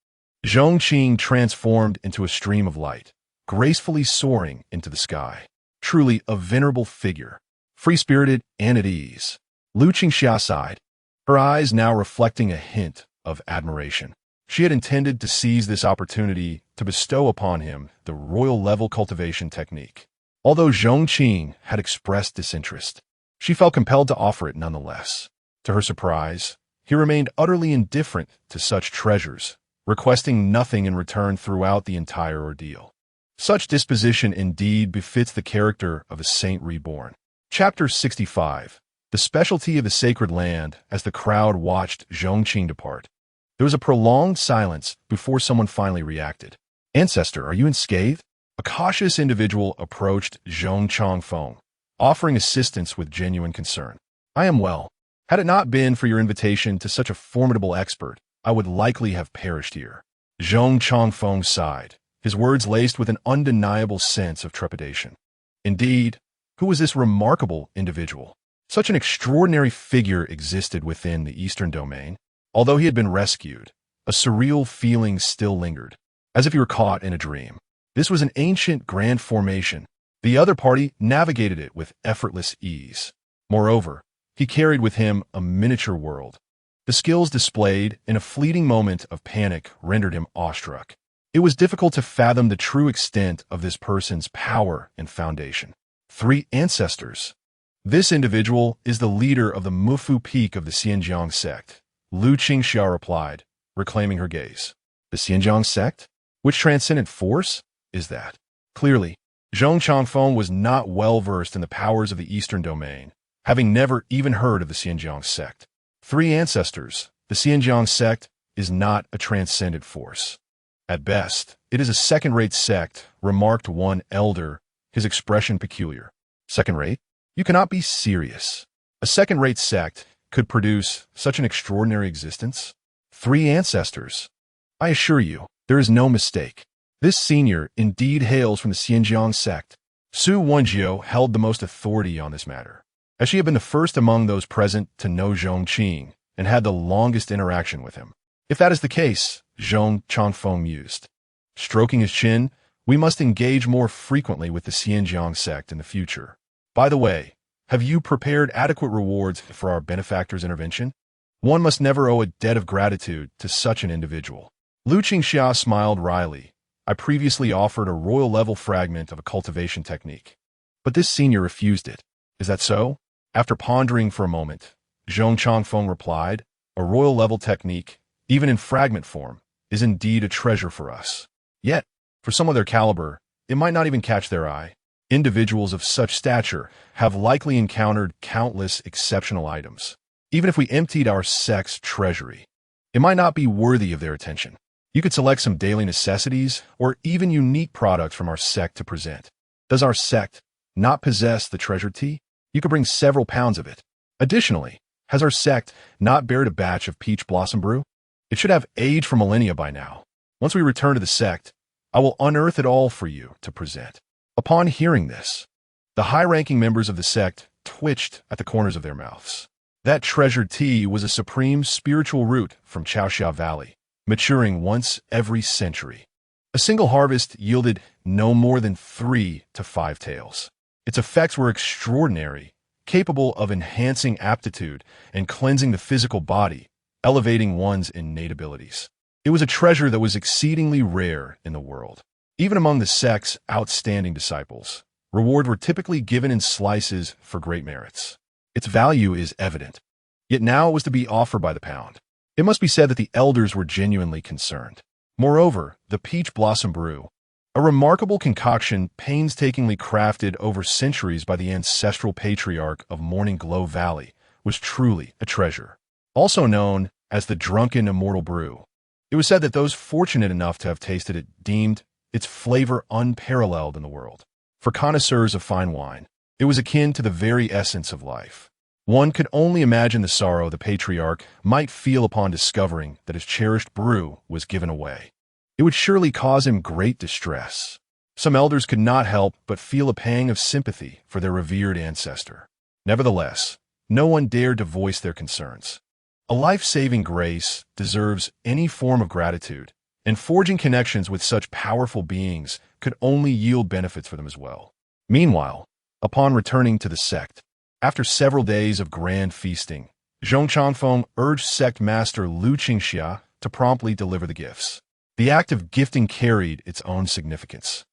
Zhong Qing transformed into a stream of light, gracefully soaring into the sky. Truly a venerable figure, free-spirited and at ease. Lu Qingxia sighed, her eyes now reflecting a hint of admiration. She had intended to seize this opportunity to bestow upon him the royal-level cultivation technique. Although Zhong Qing had expressed disinterest, she felt compelled to offer it nonetheless. To her surprise, he remained utterly indifferent to such treasures, requesting nothing in return throughout the entire ordeal. Such disposition indeed befits the character of a saint reborn. Chapter 65. The specialty of the sacred land. As the crowd watched Zhong Qing depart, there was a prolonged silence before someone finally reacted. "Ancestor, are you unscathed?" A cautious individual approached Zhong Changfeng, offering assistance with genuine concern. "I am well. Had it not been for your invitation to such a formidable expert, I would likely have perished here." Zhong Changfeng sighed, his words laced with an undeniable sense of trepidation. Indeed, who was this remarkable individual? Such an extraordinary figure existed within the Eastern Domain. Although he had been rescued, a surreal feeling still lingered, as if he were caught in a dream. This was an ancient grand formation. The other party navigated it with effortless ease. Moreover, he carried with him a miniature world. The skills displayed in a fleeting moment of panic rendered him awestruck. It was difficult to fathom the true extent of this person's power and foundation. Three ancestors. This individual is the leader of the Mufu Peak of the Pingjiang Sect, Lu Qingxia replied, reclaiming her gaze. "The Pingjiang Sect? Which transcendent force is that?" Clearly, Zhong Changfeng was not well versed in the powers of the Eastern Domain, having never even heard of the Pingjiang Sect. Three ancestors. The Pingjiang Sect is not a transcendent force. At best, it is a second-rate sect, remarked one elder, his expression peculiar. "Second-rate? You cannot be serious. A second-rate sect could produce such an extraordinary existence? Three ancestors. I assure you, there is no mistake. This senior indeed hails from the Pingjiang Sect." Su Wenjiu held the most authority on this matter, as she had been the first among those present to know Zhong Qing and had the longest interaction with him. "If that is the case," Zhong Changfeng mused, stroking his chin, "we must engage more frequently with the Pingjiang Sect in the future. By the way, have you prepared adequate rewards for our benefactor's intervention? One must never owe a debt of gratitude to such an individual." Lu Qingxia smiled wryly. "I previously offered a royal-level fragment of a cultivation technique, but this senior refused it. Is that so?" After pondering for a moment, Zhong Changfeng replied, "A royal-level technique, even in fragment form, is indeed a treasure for us. Yet, for some of their caliber, it might not even catch their eye. Individuals of such stature have likely encountered countless exceptional items. Even if we emptied our sect's treasury, it might not be worthy of their attention. You could select some daily necessities or even unique products from our sect to present. Does our sect not possess the treasured tea? You could bring several pounds of it. Additionally, has our sect not buried a batch of peach blossom brew? It should have aged for millennia by now. Once we return to the sect, I will unearth it all for you to present." Upon hearing this, the high-ranking members of the sect twitched at the corners of their mouths. That treasured tea was a supreme spiritual root from Chaoxiao Valley, maturing once every century. A single harvest yielded no more than 3 to 5 taels. Its effects were extraordinary capable of enhancing aptitude and cleansing the physical body, elevating one's innate abilities. It was a treasure that was exceedingly rare in the world. Even among the sect's outstanding disciples, rewards were typically given in slices for great merits. Its value is evident. Yet now it was to be offered by the pound. It must be said that the elders were genuinely concerned. Moreover, the peach blossom brew, a remarkable concoction painstakingly crafted over centuries by the ancestral patriarch of Morning Glow Valley, was truly a treasure. Also known as the drunken immortal brew, it was said that those fortunate enough to have tasted it deemed its flavor unparalleled in the world. For connoisseurs of fine wine, it was akin to the very essence of life. One could only imagine the sorrow the patriarch might feel upon discovering that his cherished brew was given away. It would surely cause him great distress. Some elders could not help but feel a pang of sympathy for their revered ancestor. Nevertheless, no one dared to voice their concerns. A life-saving grace deserves any form of gratitude, and forging connections with such powerful beings could only yield benefits for them as well. Meanwhile, upon returning to the sect, after several days of grand feasting, Zhong Qing urged sect master Lu Qingxia to promptly deliver the gifts. The act of gifting carried its own significance.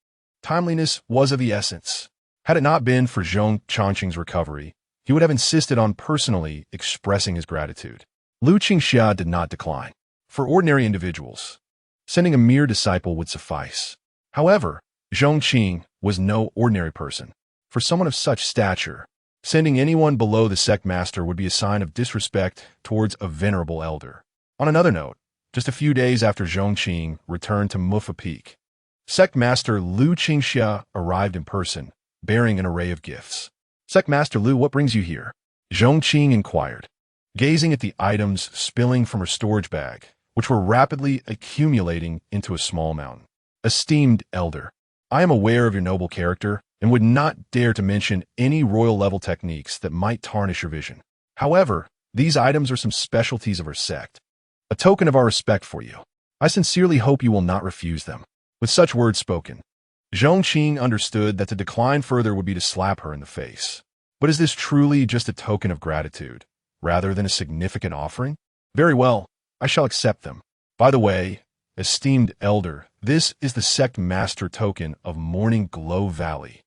Timeliness was of the essence. Had it not been for Zhong Qing's recovery, he would have insisted on personally expressing his gratitude. Lu Qingxia did not decline. For ordinary individuals, sending a mere disciple would suffice. However, Zhong Qing was no ordinary person. For someone of such stature, sending anyone below the sect master would be a sign of disrespect towards a venerable elder. On another note, just a few days after Zhong Qing returned to Mufa Peak, sect master Lu Qingxia arrived in person, bearing an array of gifts. "Sect master Lu, what brings you here?" Zhong Qing inquired, gazing at the items spilling from her storage bag, which were rapidly accumulating into a small mountain. "Esteemed elder, I am aware of your noble character and would not dare to mention any royal-level techniques that might tarnish your vision. However, these items are some specialties of our sect, a token of our respect for you. I sincerely hope you will not refuse them." With such words spoken, Zhong Qing understood that to decline further would be to slap her in the face. But is this truly just a token of gratitude, rather than a significant offering? Very well, I shall accept them. By the way, esteemed elder, this is the sect master token of Morning Glow Valley.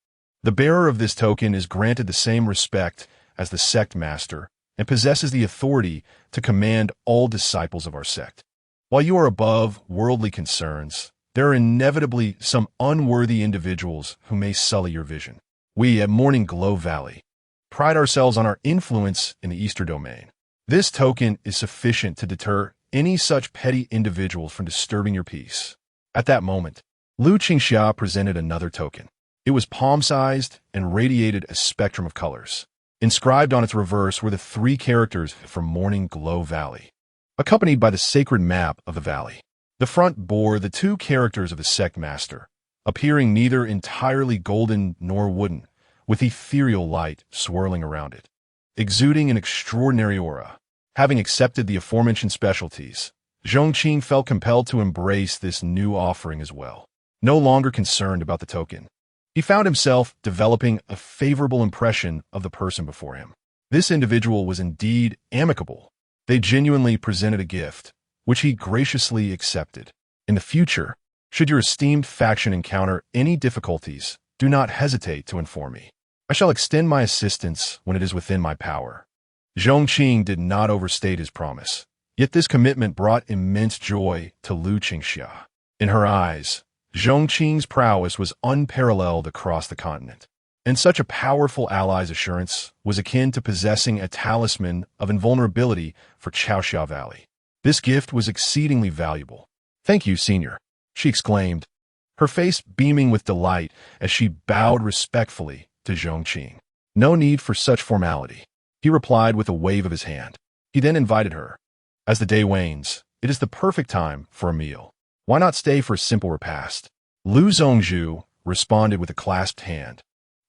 The bearer of this token is granted the same respect as the sect master and possesses the authority to command all disciples of our sect. While you are above worldly concerns, there are inevitably some unworthy individuals who may sully your vision. We at Morning Glow Valley pride ourselves on our influence in the Eastern domain. This token is sufficient to deter any such petty individuals from disturbing your peace. At that moment, Lu Qingxia presented another token. It was palm-sized and radiated a spectrum of colors. Inscribed on its reverse were the 3 characters from Morning Glow Valley, accompanied by the sacred map of the valley. The front bore the 2 characters of the sect master, appearing neither entirely golden nor wooden, with ethereal light swirling around it, exuding an extraordinary aura. Having accepted the aforementioned specialties, Zhong Qing felt compelled to embrace this new offering as well. No longer concerned about the token, he found himself developing a favorable impression of the person before him. This individual was indeed amicable. They genuinely presented a gift, which he graciously accepted. In the future, should your esteemed faction encounter any difficulties, do not hesitate to inform me. I shall extend my assistance when it is within my power. Zhong Qing did not overstate his promise, yet this commitment brought immense joy to Lu Qingxia. In her eyes, Zhong Qing's prowess was unparalleled across the continent, and such a powerful ally's assurance was akin to possessing a talisman of invulnerability for Chaoxia Valley. This gift was exceedingly valuable. "Thank you, senior," she exclaimed, her face beaming with delight as she bowed respectfully to Zhong Qing. "No need for such formality," he replied with a wave of his hand. He then invited her. "As the day wanes, it is the perfect time for a meal. Why not stay for a simple repast?" Lu Zhongzhu responded with a clasped hand.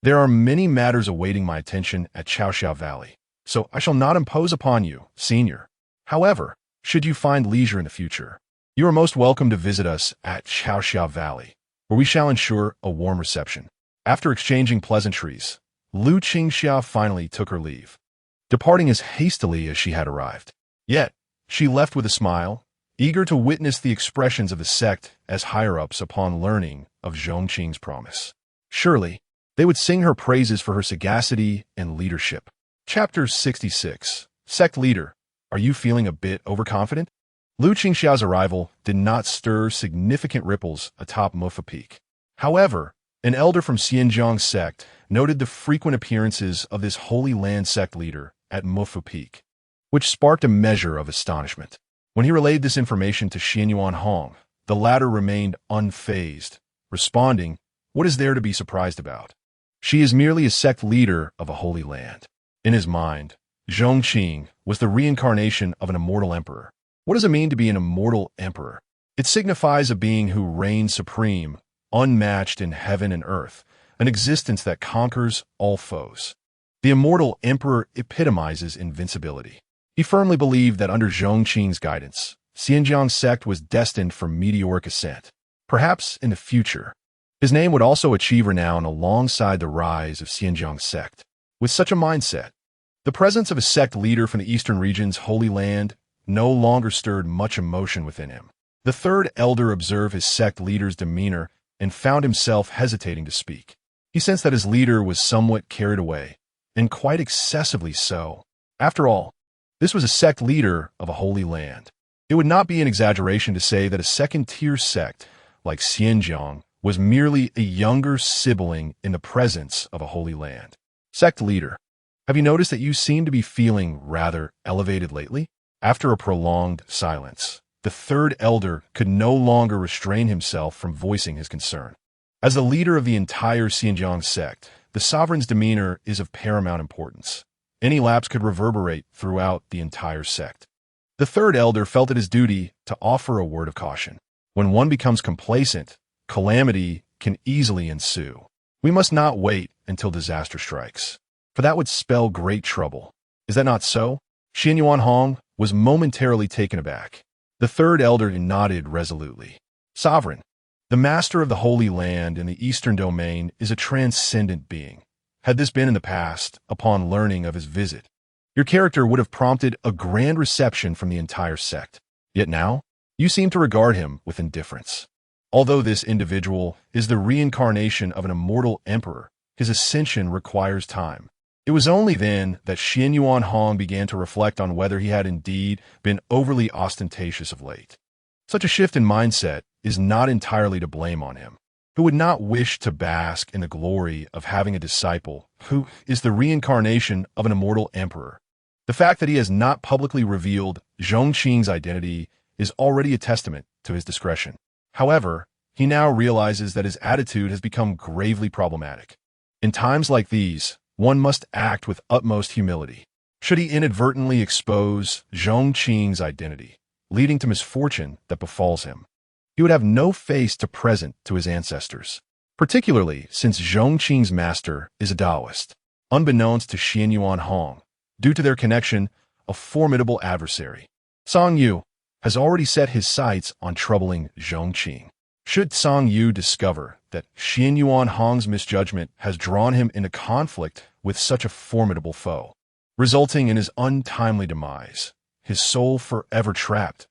"There are many matters awaiting my attention at Chaoxia Valley, so I shall not impose upon you, senior. However, should you find leisure in the future, you are most welcome to visit us at Chaoxia Valley, where we shall ensure a warm reception." After exchanging pleasantries, Lu Qingxia finally took her leave, departing as hastily as she had arrived. Yet, she left with a smile, eager to witness the expressions of the sect as higher-ups upon learning of Zhong Qing's promise. Surely, they would sing her praises for her sagacity and leadership. Chapter 66. Sect Leader, are you feeling a bit overconfident? Lu Qingxia's arrival did not stir significant ripples atop Mufa Peak. However, an elder from Pingjiang Sect noted the frequent appearances of this Holy Land sect leader at Mufa Peak, which sparked a measure of astonishment. When he relayed this information to Xianyuan Hong, the latter remained unfazed, responding, "What is there to be surprised about? She is merely a sect leader of a holy land." In his mind, Zhong Qing was the reincarnation of an immortal emperor. What does it mean to be an immortal emperor? It signifies a being who reigns supreme, unmatched in heaven and earth, an existence that conquers all foes. The immortal emperor epitomizes invincibility. He firmly believed that under Zhong Qing's guidance, Pingjiang Sect was destined for meteoric ascent. Perhaps in the future, his name would also achieve renown alongside the rise of Pingjiang Sect. With such a mindset, the presence of a sect leader from the eastern region's Holy Land no longer stirred much emotion within him. The third elder observed his sect leader's demeanor and found himself hesitating to speak. He sensed that his leader was somewhat carried away, and quite excessively so. After all, this was a sect leader of a holy land. It would not be an exaggeration to say that a second-tier sect, like Xinjiang, was merely a younger sibling in the presence of a holy land. Sect leader, have you noticed that you seem to be feeling rather elevated lately? After a prolonged silence, the third elder could no longer restrain himself from voicing his concern. As the leader of the entire Pingjiang Sect, the sovereign's demeanor is of paramount importance. Any lapse could reverberate throughout the entire sect. The third elder felt it his duty to offer a word of caution. When one becomes complacent, calamity can easily ensue. We must not wait until disaster strikes, for that would spell great trouble. Is that not so? Xianyuan Hong was momentarily taken aback. The third elder nodded resolutely. Sovereign, the master of the Holy Land in the Eastern Domain is a transcendent being. Had this been in the past, upon learning of his visit, your character would have prompted a grand reception from the entire sect. Yet now, you seem to regard him with indifference. Although this individual is the reincarnation of an immortal emperor, his ascension requires time. It was only then that Xianyuan Hong began to reflect on whether he had indeed been overly ostentatious of late. Such a shift in mindset is not entirely to blame on him. Who would not wish to bask in the glory of having a disciple who is the reincarnation of an immortal emperor? The fact that he has not publicly revealed Zhong Qing's identity is already a testament to his discretion. However, he now realizes that his attitude has become gravely problematic. In times like these, one must act with utmost humility. Should he inadvertently expose Zhong Qing's identity, leading to misfortune that befalls him, he would have no face to present to his ancestors, particularly since Zhong Qing's master is a Taoist. Unbeknownst to Xianyuan Hong, due to their connection, a formidable adversary, Song Yu, has already set his sights on troubling Zhong Qing. Should Song Yu discover that Xianyuan Hong's misjudgment has drawn him into conflict with such a formidable foe, resulting in his untimely demise, his soul forever trapped,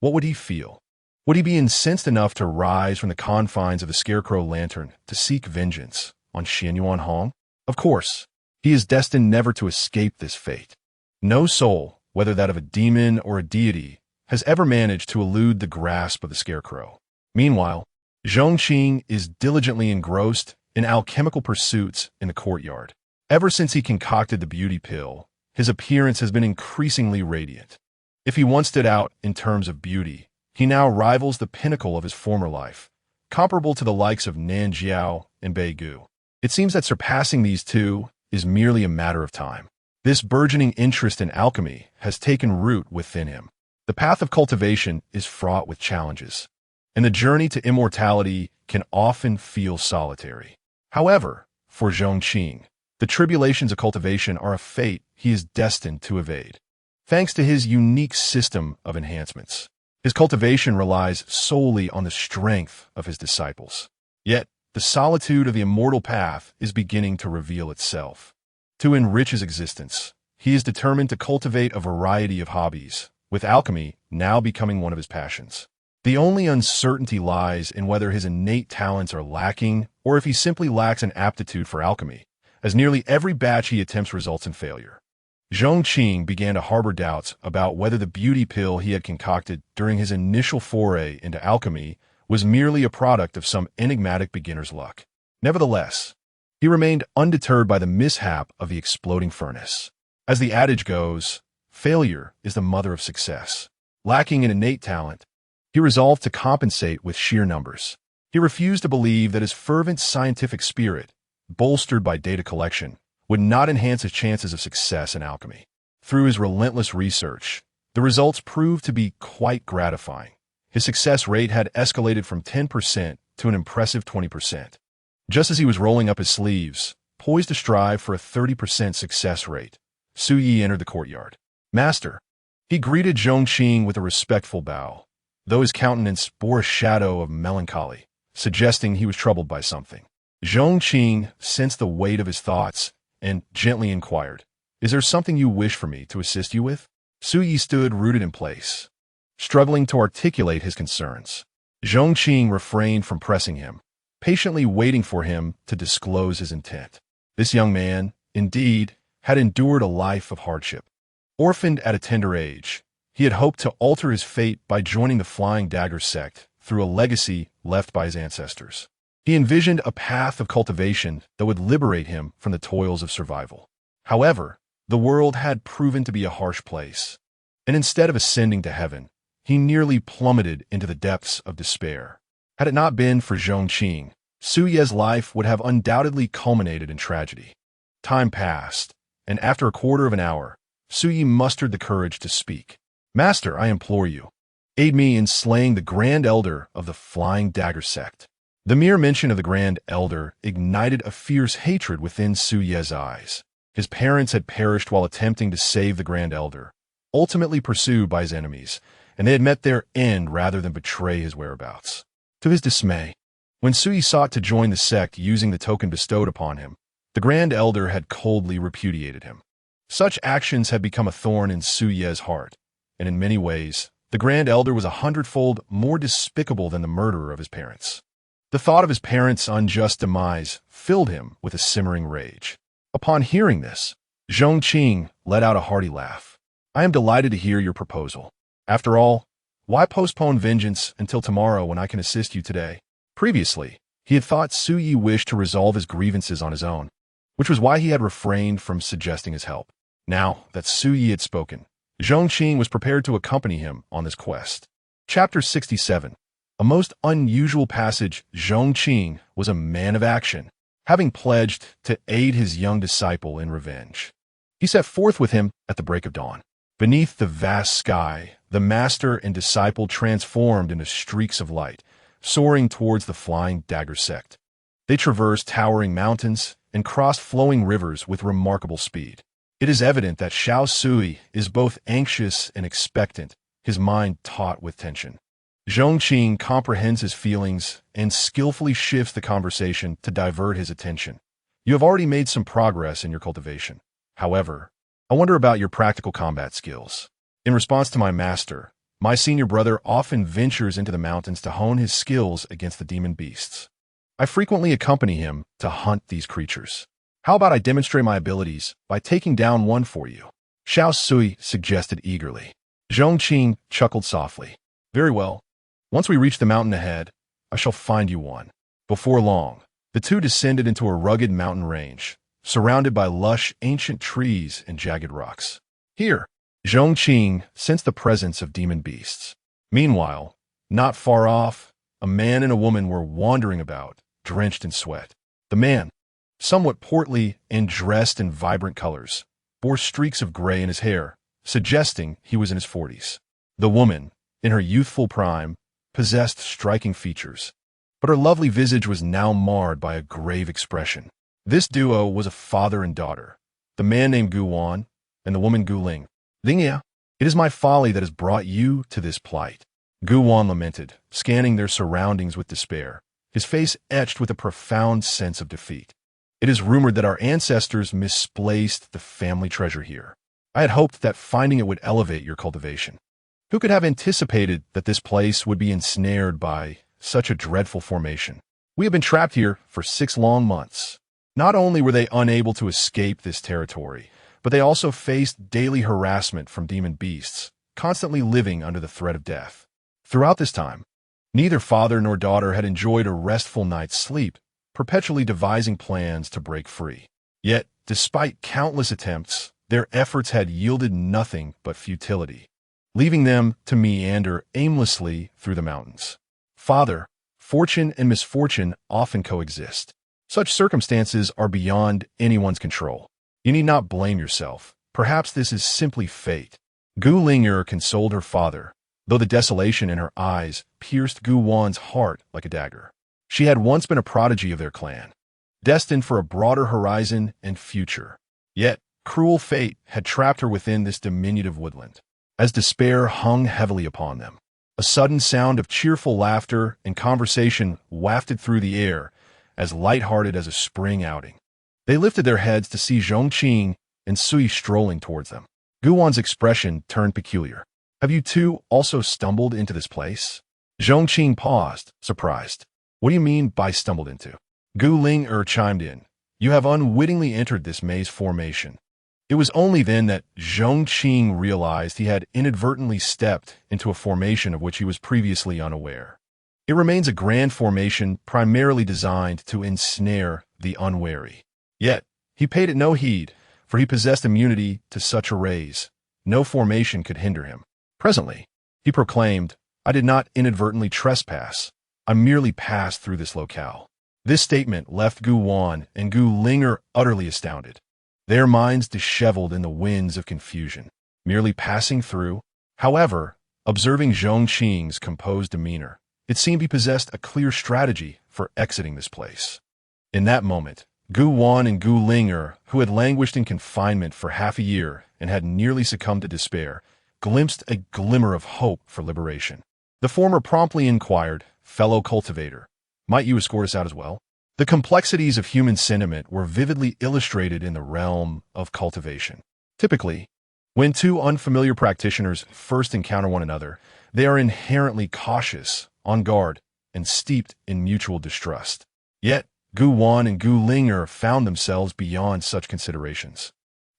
what would he feel? Would he be incensed enough to rise from the confines of the Scarecrow Lantern to seek vengeance on Xianyuan Hong? Of course, he is destined never to escape this fate. No soul, whether that of a demon or a deity, has ever managed to elude the grasp of the Scarecrow. Meanwhile, Zhong Qing is diligently engrossed in alchemical pursuits in the courtyard. Ever since he concocted the beauty pill, his appearance has been increasingly radiant. If he once stood out in terms of beauty, he now rivals the pinnacle of his former life, comparable to the likes of Nan Jiao and Bei Gu. It seems that surpassing these two is merely a matter of time. This burgeoning interest in alchemy has taken root within him. The path of cultivation is fraught with challenges, and the journey to immortality can often feel solitary. However, for Zhong Qing, the tribulations of cultivation are a fate he is destined to evade. Thanks to his unique system of enhancements, his cultivation relies solely on the strength of his disciples. Yet, the solitude of the immortal path is beginning to reveal itself. To enrich his existence, he is determined to cultivate a variety of hobbies, with alchemy now becoming one of his passions. The only uncertainty lies in whether his innate talents are lacking or if he simply lacks an aptitude for alchemy, as nearly every batch he attempts results in failure. Zhong Qing began to harbor doubts about whether the beauty pill he had concocted during his initial foray into alchemy was merely a product of some enigmatic beginner's luck. Nevertheless, he remained undeterred by the mishap of the exploding furnace. As the adage goes, failure is the mother of success. Lacking in innate talent, he resolved to compensate with sheer numbers. He refused to believe that his fervent scientific spirit, bolstered by data collection, would not enhance his chances of success in alchemy. Through his relentless research, the results proved to be quite gratifying. His success rate had escalated from 10% to an impressive 20%. Just as he was rolling up his sleeves, poised to strive for a 30% success rate, Su Yi entered the courtyard. "Master." He greeted Zhong Qing with a respectful bow, though his countenance bore a shadow of melancholy, suggesting he was troubled by something. Zhong Qing sensed the weight of his thoughts and gently inquired, "Is there something you wish for me to assist you with?" Su Yi stood rooted in place, struggling to articulate his concerns. Zhong Qing refrained from pressing him, patiently waiting for him to disclose his intent. This young man, indeed, had endured a life of hardship. Orphaned at a tender age, he had hoped to alter his fate by joining the Flying Dagger sect through a legacy left by his ancestors. He envisioned a path of cultivation that would liberate him from the toils of survival. However, the world had proven to be a harsh place, and instead of ascending to heaven, he nearly plummeted into the depths of despair. Had it not been for Zhong Qing, Su Ye's life would have undoubtedly culminated in tragedy. Time passed, and after a quarter of an hour, Su Yi mustered the courage to speak. "Master, I implore you, aid me in slaying the Grand Elder of the Flying Dagger sect." The mere mention of the Grand Elder ignited a fierce hatred within Su Ye's eyes. His parents had perished while attempting to save the Grand Elder, ultimately pursued by his enemies, and they had met their end rather than betray his whereabouts. To his dismay, when Su Yi sought to join the sect using the token bestowed upon him, the Grand Elder had coldly repudiated him. Such actions had become a thorn in Su Ye's heart, and in many ways, the Grand Elder was 100-fold more despicable than the murderer of his parents. The thought of his parents' unjust demise filled him with a simmering rage. Upon hearing this, Zhong Qing let out a hearty laugh. "I am delighted to hear your proposal. After all, why postpone vengeance until tomorrow when I can assist you today?" Previously, he had thought Su Yi wished to resolve his grievances on his own, which was why he had refrained from suggesting his help. Now that Su Yi had spoken, Zhong Qing was prepared to accompany him on this quest. Chapter 67. A most unusual passage. Zhong Qing was a man of action, having pledged to aid his young disciple in revenge. He set forth with him at the break of dawn. Beneath the vast sky, the master and disciple transformed into streaks of light, soaring towards the Flying Dagger sect. They traversed towering mountains and crossed flowing rivers with remarkable speed. It is evident that Xiao Sui is both anxious and expectant, his mind taut with tension. Zhong Qing comprehends his feelings and skillfully shifts the conversation to divert his attention. "You have already made some progress in your cultivation. However, I wonder about your practical combat skills. In response to my master, my senior brother often ventures into the mountains to hone his skills against the demon beasts. I frequently accompany him to hunt these creatures. How about I demonstrate my abilities by taking down one for you?" Xiao Sui suggested eagerly. Zhong Qing chuckled softly. "Very well. Once we reach the mountain ahead, I shall find you one." Before long, the two descended into a rugged mountain range, surrounded by lush, ancient trees and jagged rocks. Here, Zhong Qing sensed the presence of demon beasts. Meanwhile, not far off, a man and a woman were wandering about, drenched in sweat. The man, somewhat portly and dressed in vibrant colors, bore streaks of gray in his hair, suggesting he was in his 40s. The woman, in her youthful prime, possessed striking features, but her lovely visage was now marred by a grave expression. This duo was a father and daughter, the man named Gu Wan and the woman Gu Ling. "Lingya, it is my folly that has brought you to this plight," Gu Wan lamented, scanning their surroundings with despair. his face etched with a profound sense of defeat. It is rumored that our ancestors misplaced the family treasure here. I had hoped that finding it would elevate your cultivation. Who could have anticipated that this place would be ensnared by such a dreadful formation? We have been trapped here for 6 long months. Not only were they unable to escape this territory, but they also faced daily harassment from demon beasts, constantly living under the threat of death. Throughout this time, neither father nor daughter had enjoyed a restful night's sleep, perpetually devising plans to break free. Yet, despite countless attempts, their efforts had yielded nothing but futility, leaving them to meander aimlessly through the mountains. Father, fortune and misfortune often coexist. Such circumstances are beyond anyone's control. You need not blame yourself. Perhaps this is simply fate. Gu Ling'er consoled her father, though the desolation in her eyes pierced Gu Wan's heart like a dagger. She had once been a prodigy of their clan, destined for a broader horizon and future. Yet, cruel fate had trapped her within this diminutive woodland. As despair hung heavily upon them, a sudden sound of cheerful laughter and conversation wafted through the air, as light-hearted as a spring outing. They lifted their heads to see Zhong Qing and Sui strolling towards them. Gu Wan's expression turned peculiar. Have you two also stumbled into this place? Zhong Qing paused, surprised. What do you mean by stumbled into? Gu Ling'er chimed in. You have unwittingly entered this maze formation. It was only then that Zhong Qing realized he had inadvertently stepped into a formation of which he was previously unaware. It remains a grand formation primarily designed to ensnare the unwary. Yet, he paid it no heed, for he possessed immunity to such arrays. No formation could hinder him. Presently, he proclaimed, I did not inadvertently trespass. I merely passed through this locale. This statement left Gu Wan and Gu Ling'er utterly astounded, their minds disheveled in the winds of confusion. Merely passing through. However, observing Zhong Qing's composed demeanor, it seemed he possessed a clear strategy for exiting this place. In that moment, Gu Wan and Gu Ling'er, who had languished in confinement for half a year and had nearly succumbed to despair, glimpsed a glimmer of hope for liberation. The former promptly inquired, fellow cultivator, might you escort us out as well? The complexities of human sentiment were vividly illustrated in the realm of cultivation. Typically, when two unfamiliar practitioners first encounter one another, they are inherently cautious, on guard, and steeped in mutual distrust. Yet, Gu Wan and Gu Ling'er found themselves beyond such considerations.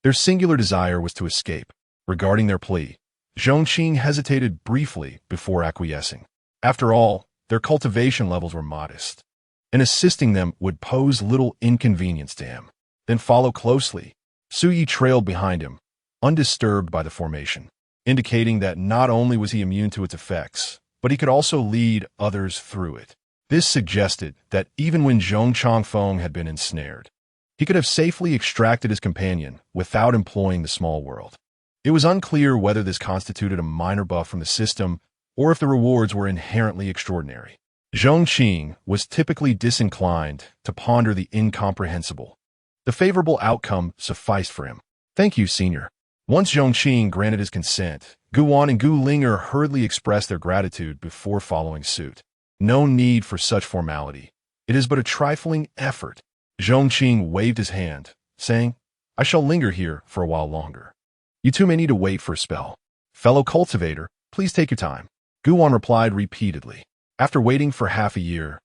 Their singular desire was to escape. Regarding their plea, Zhong Qing hesitated briefly before acquiescing. After all, their cultivation levels were modest, and assisting them would pose little inconvenience to him. Then follow closely. Sui trailed behind him, undisturbed by the formation, indicating that not only was he immune to its effects, but he could also lead others through it. This suggested that even when Zhong Changfeng had been ensnared, he could have safely extracted his companion without employing the small world. It was unclear whether this constituted a minor buff from the system or if the rewards were inherently extraordinary. Zhong Qing was typically disinclined to ponder the incomprehensible. The favorable outcome sufficed for him. Thank you, Senior. Once Zhong Qing granted his consent, Gu Wan and Gu Ling'er hurriedly expressed their gratitude before following suit. No need for such formality. It is but a trifling effort. Zhong Qing waved his hand, saying, I shall linger here for a while longer. You two may need to wait for a spell. Fellow cultivator, please take your time. Gu Wan replied repeatedly. After waiting for half a year,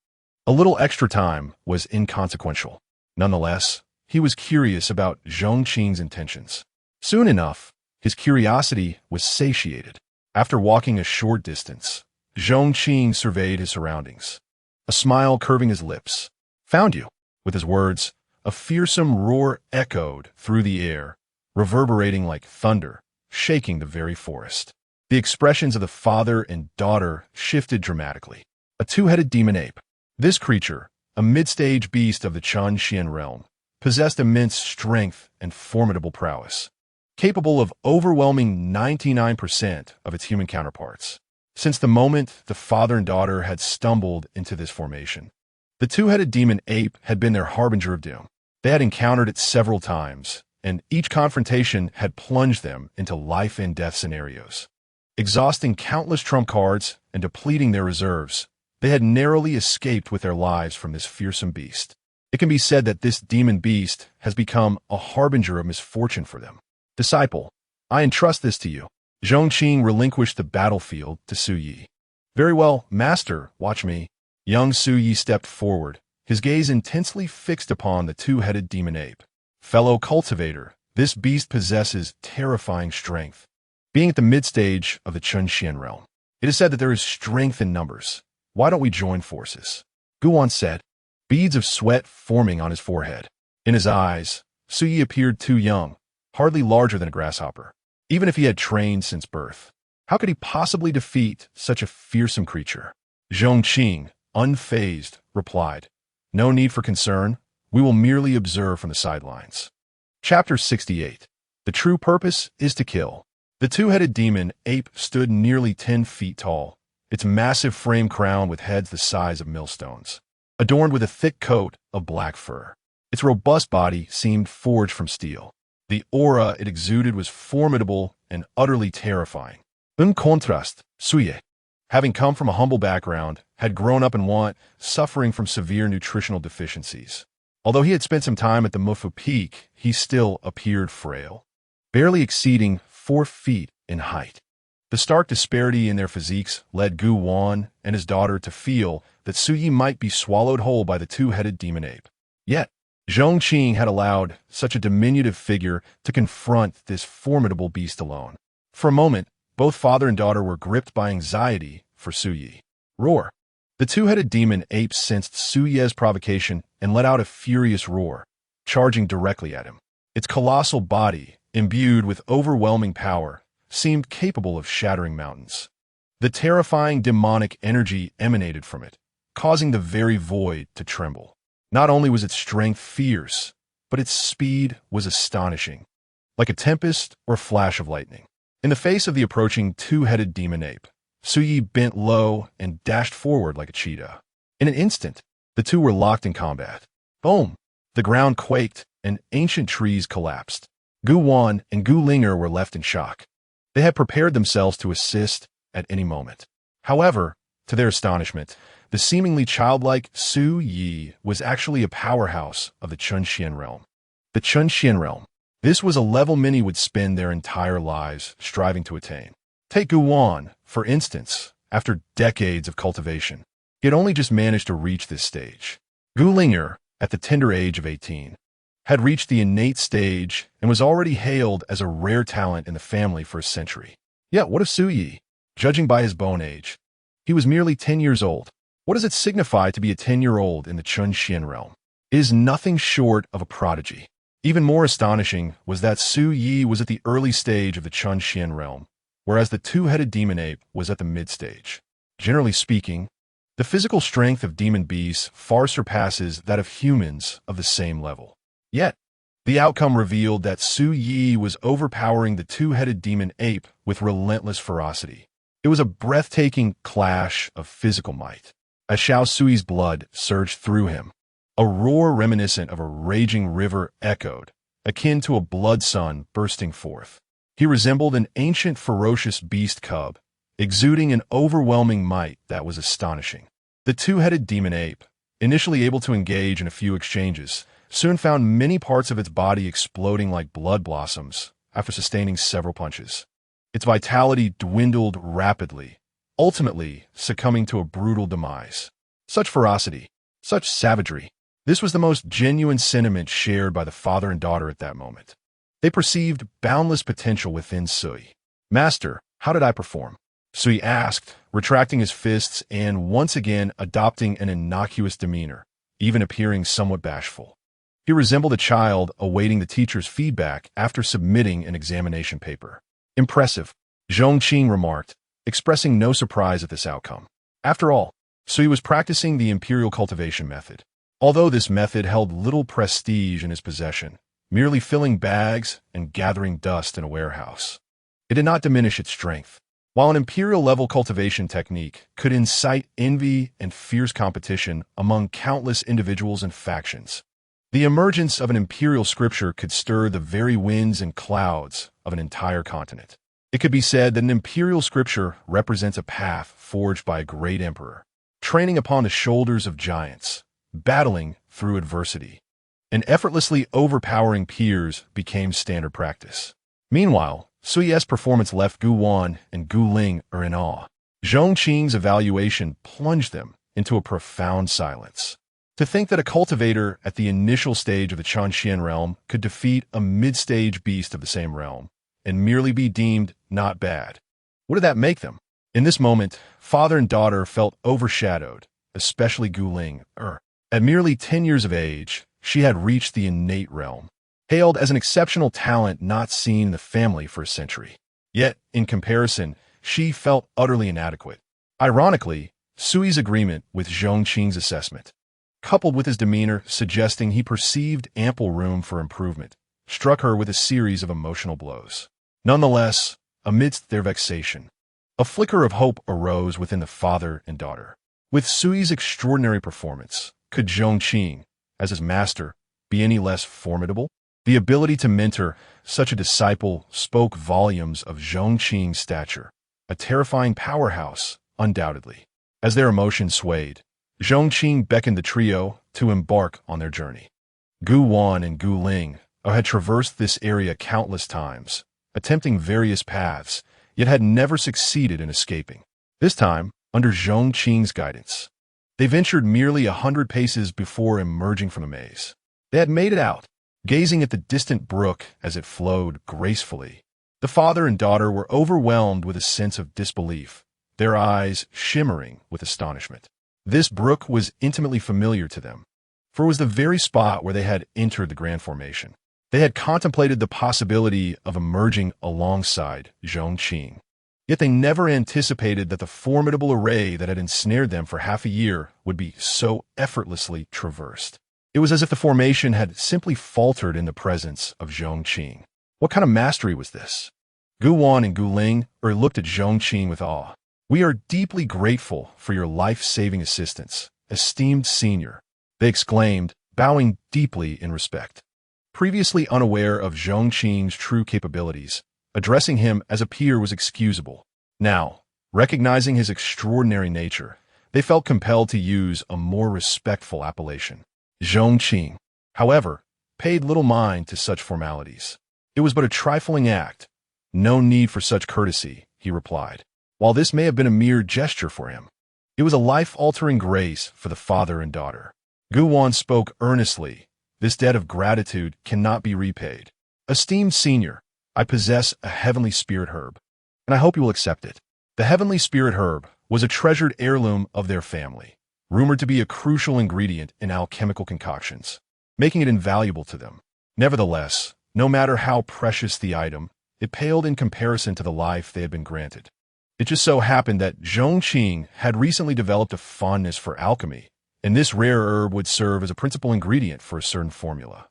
a little extra time was inconsequential. Nonetheless, he was curious about Zhong Qing's intentions. Soon enough, his curiosity was satiated. After walking a short distance, Zhong Qing surveyed his surroundings, a smile curving his lips. Found you. With his words, a fearsome roar echoed through the air, reverberating like thunder, shaking the very forest. The expressions of the father and daughter shifted dramatically. A two-headed demon ape. This creature, a mid-stage beast of the Chun Xian realm, possessed immense strength and formidable prowess, capable of overwhelming 99% of its human counterparts. Since the moment the father and daughter had stumbled into this formation, the two-headed demon ape had been their harbinger of doom. They had encountered it several times, and each confrontation had plunged them into life-and-death scenarios. Exhausting countless trump cards and depleting their reserves, They had narrowly escaped with their lives from this fearsome beast. It can be said that this demon beast has become a harbinger of misfortune for them. Disciple, I entrust this to you. Zhong Qing relinquished the battlefield to Su Yi. Very well, master, watch me. Young Su Yi stepped forward, his gaze intensely fixed upon the two-headed demon ape. Fellow cultivator, this beast possesses terrifying strength. Being at the mid-stage of the Chunxian realm, it is said that there is strength in numbers. Why don't we join forces? Guan said, beads of sweat forming on his forehead. In his eyes, Su Yi appeared too young, hardly larger than a grasshopper. Even if he had trained since birth, how could he possibly defeat such a fearsome creature? Zhong Qing, unfazed, replied, no need for concern. We will merely observe from the sidelines. Chapter 68. The true purpose is to kill. The two-headed demon ape stood nearly 10 feet tall, its massive frame crowned with heads the size of millstones, adorned with a thick coat of black fur. Its robust body seemed forged from steel. The aura it exuded was formidable and utterly terrifying. In contrast, Su Yi, having come from a humble background, had grown up in want, suffering from severe nutritional deficiencies. Although he had spent some time at the Mufu Peak, he still appeared frail, barely exceeding 4 feet in height. The stark disparity in their physiques led Gu Wan and his daughter to feel that Su Yi might be swallowed whole by the two-headed demon ape. Yet, Zhong Qing had allowed such a diminutive figure to confront this formidable beast alone. For a moment, both father and daughter were gripped by anxiety for Su Yi. Roar! The two-headed demon ape sensed Su Yi's provocation and let out a furious roar, charging directly at him. Its colossal body, imbued with overwhelming power, seemed capable of shattering mountains. The terrifying demonic energy emanated from it, causing the very void to tremble. Not only was its strength fierce, but its speed was astonishing, like a tempest or flash of lightning. In the face of the approaching two-headed demon ape, Su Yi bent low and dashed forward like a cheetah. In an instant, the two were locked in combat. Boom! The ground quaked and ancient trees collapsed. Gu Wan and Gu Linger were left in shock. They had prepared themselves to assist at any moment. However, to their astonishment, the seemingly childlike Su Yi was actually a powerhouse of the Chunxian realm. The Chunxian realm. This was a level many would spend their entire lives striving to attain. Take Gu Wan, for instance, after decades of cultivation. He had only just managed to reach this stage. Gu Linger, at the tender age of 18, had reached the innate stage and was already hailed as a rare talent in the family for a century. Yet what of Su Yi? Judging by his bone age, he was merely 10 years old. What does it signify to be a 10-year-old in the Chunxian realm? It is nothing short of a prodigy. Even more astonishing was that Su Yi was at the early stage of the Chunxian realm, whereas the two-headed demon ape was at the mid-stage. Generally speaking, the physical strength of demon beasts far surpasses that of humans of the same level. Yet, the outcome revealed that Su Yi was overpowering the two-headed demon ape with relentless ferocity. It was a breathtaking clash of physical might. As Xiao Sui's blood surged through him, a roar reminiscent of a raging river echoed, akin to a blood sun bursting forth. He resembled an ancient ferocious beast cub, exuding an overwhelming might that was astonishing. The two-headed demon ape, initially able to engage in a few exchanges, soon found many parts of its body exploding like blood blossoms after sustaining several punches. Its vitality dwindled rapidly, ultimately succumbing to a brutal demise. Such ferocity, such savagery. This was the most genuine sentiment shared by the father and daughter at that moment. They perceived boundless potential within Sui. Master, how did I perform? Sui asked, retracting his fists and once again adopting an innocuous demeanor, even appearing somewhat bashful. He resembled a child awaiting the teacher's feedback after submitting an examination paper. Impressive, Zhong Qing remarked, expressing no surprise at this outcome. After all, Sui was practicing the imperial cultivation method. Although this method held little prestige in his possession, merely filling bags and gathering dust in a warehouse, it did not diminish its strength. While an imperial-level cultivation technique could incite envy and fierce competition among countless individuals and factions, the emergence of an imperial scripture could stir the very winds and clouds of an entire continent. It could be said that an imperial scripture represents a path forged by a great emperor, training upon the shoulders of giants, battling through adversity, and effortlessly overpowering peers became standard practice. Meanwhile, Sui's performance left Gu Wan and Gu Ling are in awe. Zhong Qing's evaluation plunged them into a profound silence. To think that a cultivator at the initial stage of the Changxian realm could defeat a mid-stage beast of the same realm and merely be deemed not bad. What did that make them? In this moment, father and daughter felt overshadowed, especially Gu Ling. At merely 10 years of age, she had reached the innate realm, hailed as an exceptional talent not seen in the family for a century. Yet, in comparison, she felt utterly inadequate. Ironically, Sui's agreement with Zhong Qing's assessment, coupled with his demeanor suggesting he perceived ample room for improvement, struck her with a series of emotional blows. Nonetheless, amidst their vexation, a flicker of hope arose within the father and daughter. With Sui's extraordinary performance, could Zhong Qing, as his master, be any less formidable? The ability to mentor such a disciple spoke volumes of Zhong Qing's stature, a terrifying powerhouse, undoubtedly. As their emotions swayed, Zhong Qing beckoned the trio to embark on their journey. Gu Wan and Gu Ling had traversed this area countless times, attempting various paths, yet had never succeeded in escaping. This time, under Zhong Qing's guidance, they ventured merely 100 paces before emerging from the maze. They had made it out, gazing at the distant brook as it flowed gracefully. The father and daughter were overwhelmed with a sense of disbelief, their eyes shimmering with astonishment. This brook was intimately familiar to them, for it was the very spot where they had entered the Grand Formation. They had contemplated the possibility of emerging alongside Zhong Qing. Yet they never anticipated that the formidable array that had ensnared them for half a year would be so effortlessly traversed. It was as if the formation had simply faltered in the presence of Zhong Qing. What kind of mastery was this? Gu Wan and Gu Ling looked at Zhong Qing with awe. "We are deeply grateful for your life-saving assistance, esteemed senior," they exclaimed, bowing deeply in respect. Previously unaware of Zhong Qing's true capabilities, addressing him as a peer was excusable. Now, recognizing his extraordinary nature, they felt compelled to use a more respectful appellation. Zhong Qing, however, paid little mind to such formalities. It was but a trifling act. No need for such courtesy, he replied. While this may have been a mere gesture for him, it was a life-altering grace for the father and daughter. Gu Wan spoke earnestly. "This debt of gratitude cannot be repaid. Esteemed senior, I possess a heavenly spirit herb, and I hope you will accept it." The heavenly spirit herb was a treasured heirloom of their family, rumored to be a crucial ingredient in alchemical concoctions, making it invaluable to them. Nevertheless, no matter how precious the item, it paled in comparison to the life they had been granted. It just so happened that Zhong Qing had recently developed a fondness for alchemy, and this rare herb would serve as a principal ingredient for a certain formula.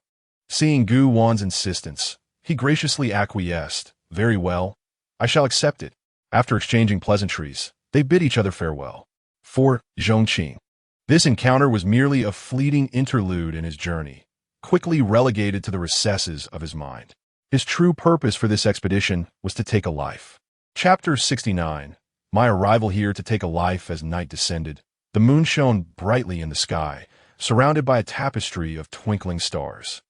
Seeing Gu Wan's insistence, he graciously acquiesced. "Very well, I shall accept it." After exchanging pleasantries, they bid each other farewell. For Zhong Qing, this encounter was merely a fleeting interlude in his journey, quickly relegated to the recesses of his mind. His true purpose for this expedition was to take a life. Chapter 69. My arrival here to take a life. As night descended, the moon shone brightly in the sky, surrounded by a tapestry of twinkling stars.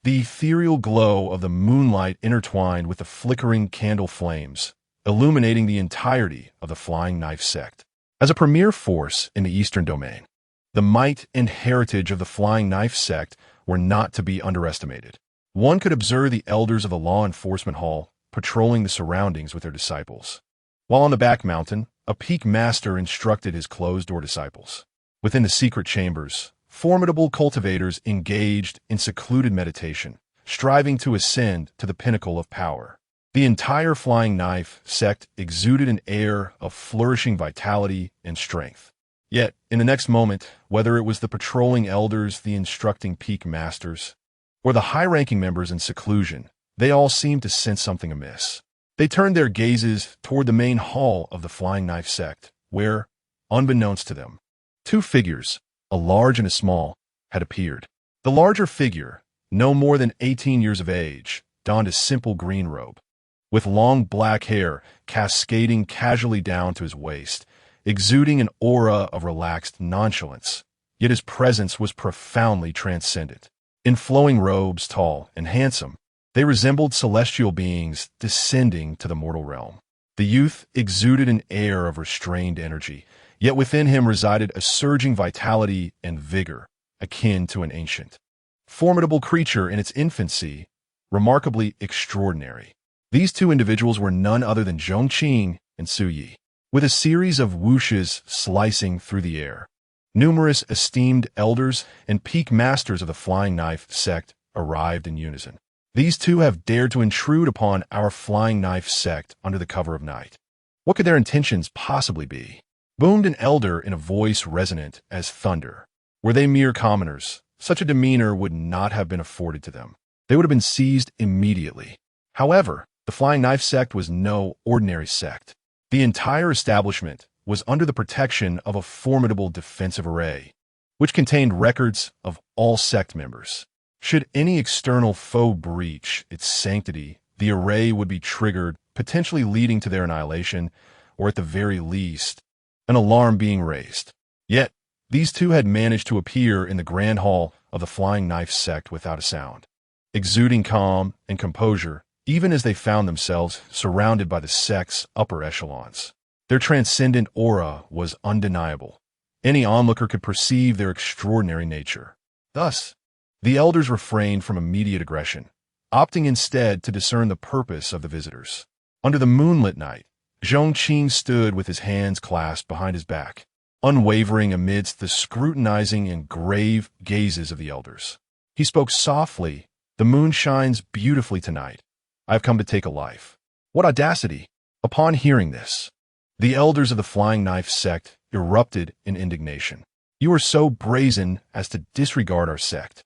The ethereal glow of the moonlight intertwined with the flickering candle flames, illuminating the entirety of the Flying Knife Sect. As a premier force in the Eastern Domain, the might and heritage of the Flying Knife Sect were not to be underestimated. One could observe the elders of the law enforcement hall patrolling the surroundings with their disciples, while on the back mountain, a peak master instructed his closed-door disciples. Within the secret chambers, formidable cultivators engaged in secluded meditation, striving to ascend to the pinnacle of power. The entire Flying Knife Sect exuded an air of flourishing vitality and strength. Yet, in the next moment, whether it was the patrolling elders, the instructing peak masters, or the high-ranking members in seclusion, they all seemed to sense something amiss. They turned their gazes toward the main hall of the Flying Knife Sect, where, unbeknownst to them, two figures, a large and a small, had appeared. The larger figure, no more than 18 years of age, donned a simple green robe, with long black hair cascading casually down to his waist. exuding an aura of relaxed nonchalance, yet his presence was profoundly transcendent. In flowing robes, tall and handsome, they resembled celestial beings descending to the mortal realm. The youth exuded an air of restrained energy, yet within him resided a surging vitality and vigor, akin to an ancient, formidable creature in its infancy, remarkably extraordinary. These two individuals were none other than Zhong Qing and Su Yi. With a series of whooshes slicing through the air, numerous esteemed elders and peak masters of the Flying Knife Sect arrived in unison. These two have dared to intrude upon our Flying Knife Sect under the cover of night. What could their intentions possibly be? Boomed an elder in a voice resonant as thunder. Were they mere commoners, such a demeanor would not have been afforded to them. They would have been seized immediately. However, the Flying Knife Sect was no ordinary sect. The entire establishment was under the protection of a formidable defensive array, which contained records of all sect members. Should any external foe breach its sanctity, the array would be triggered, potentially leading to their annihilation, or at the very least, an alarm being raised. Yet, these two had managed to appear in the grand hall of the Flying Knife Sect without a sound, exuding calm and composure, even as they found themselves surrounded by the sect's upper echelons. Their transcendent aura was undeniable. Any onlooker could perceive their extraordinary nature. Thus, the elders refrained from immediate aggression, opting instead to discern the purpose of the visitors. Under the moonlit night, Zhong Qing stood with his hands clasped behind his back, unwavering amidst the scrutinizing and grave gazes of the elders. He spoke softly, "The moon shines beautifully tonight. I have come to take a life." What audacity! Upon hearing this, the elders of the Flying Knife Sect erupted in indignation. "You are so brazen as to disregard our sect.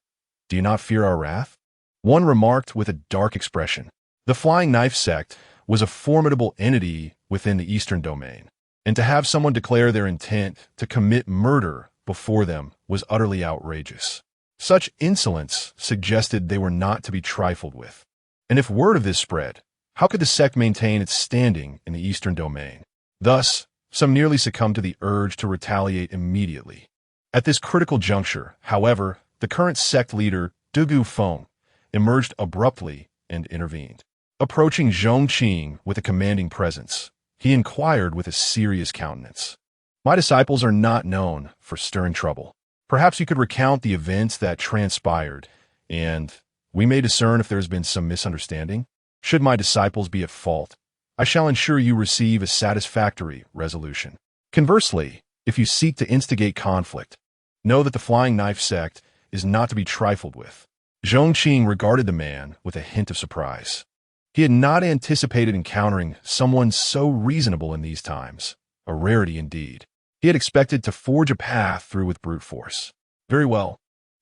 Do you not fear our wrath?" One remarked with a dark expression. The Flying Knife Sect was a formidable entity within the Eastern Domain, and to have someone declare their intent to commit murder before them was utterly outrageous. Such insolence suggested they were not to be trifled with. And if word of this spread, how could the sect maintain its standing in the Eastern Domain? Thus, some nearly succumbed to the urge to retaliate immediately. At this critical juncture, however, the current sect leader, Dugu Feng, emerged abruptly and intervened. Approaching Zhong Qing with a commanding presence, he inquired with a serious countenance, "My disciples are not known for stirring trouble. Perhaps you could recount the events that transpired, and we may discern if there has been some misunderstanding. Should my disciples be at fault, I shall ensure you receive a satisfactory resolution. Conversely, if you seek to instigate conflict, know that the Flying Knife Sect is not to be trifled with." Zhong Qing regarded the man with a hint of surprise. He had not anticipated encountering someone so reasonable in these times, a rarity indeed. He had expected to forge a path through with brute force. "Very well.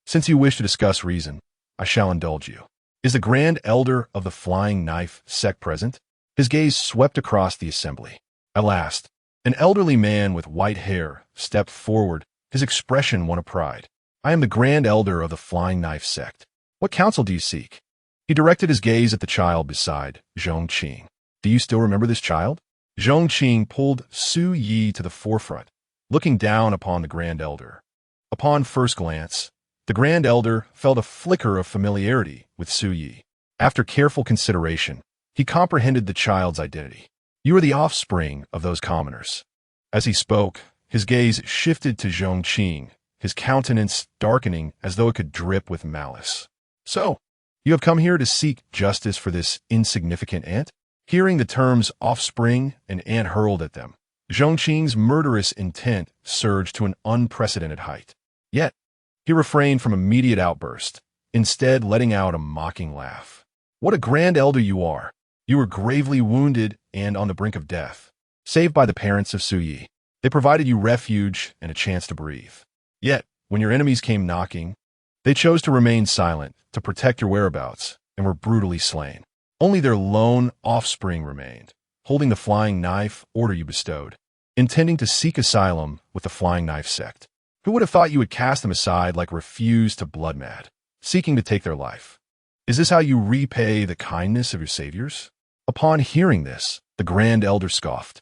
Since you wish to discuss reason, I shall indulge you. Is the Grand Elder of the Flying Knife Sect present?" His gaze swept across the assembly. At last, an elderly man with white hair stepped forward, his expression one of pride. "I am the Grand Elder of the Flying Knife Sect. What counsel do you seek?" He directed his gaze at the child beside Zhong Qing. "Do you still remember this child?" Zhong Qing pulled Su Yi to the forefront, looking down upon the Grand Elder. Upon first glance, the Grand Elder felt a flicker of familiarity with Su Yi. After careful consideration, he comprehended the child's identity. "You are the offspring of those commoners." As he spoke, his gaze shifted to Zhong Qing, his countenance darkening as though it could drip with malice. "So, you have come here to seek justice for this insignificant ant?" Hearing the terms offspring and ant hurled at them, Zhong Qing's murderous intent surged to an unprecedented height. Yet, he refrained from immediate outburst, instead letting out a mocking laugh. "What a Grand Elder you are! You were gravely wounded and on the brink of death, saved by the parents of Su Yi. They provided you refuge and a chance to breathe. Yet, when your enemies came knocking, they chose to remain silent, to protect your whereabouts, and were brutally slain. Only their lone offspring remained, holding the flying knife order you bestowed, intending to seek asylum with the Flying Knife Sect. Who would have thought you would cast them aside like refuse to blood mad, seeking to take their life? Is this how you repay the kindness of your saviors?" Upon hearing this, the Grand Elder scoffed.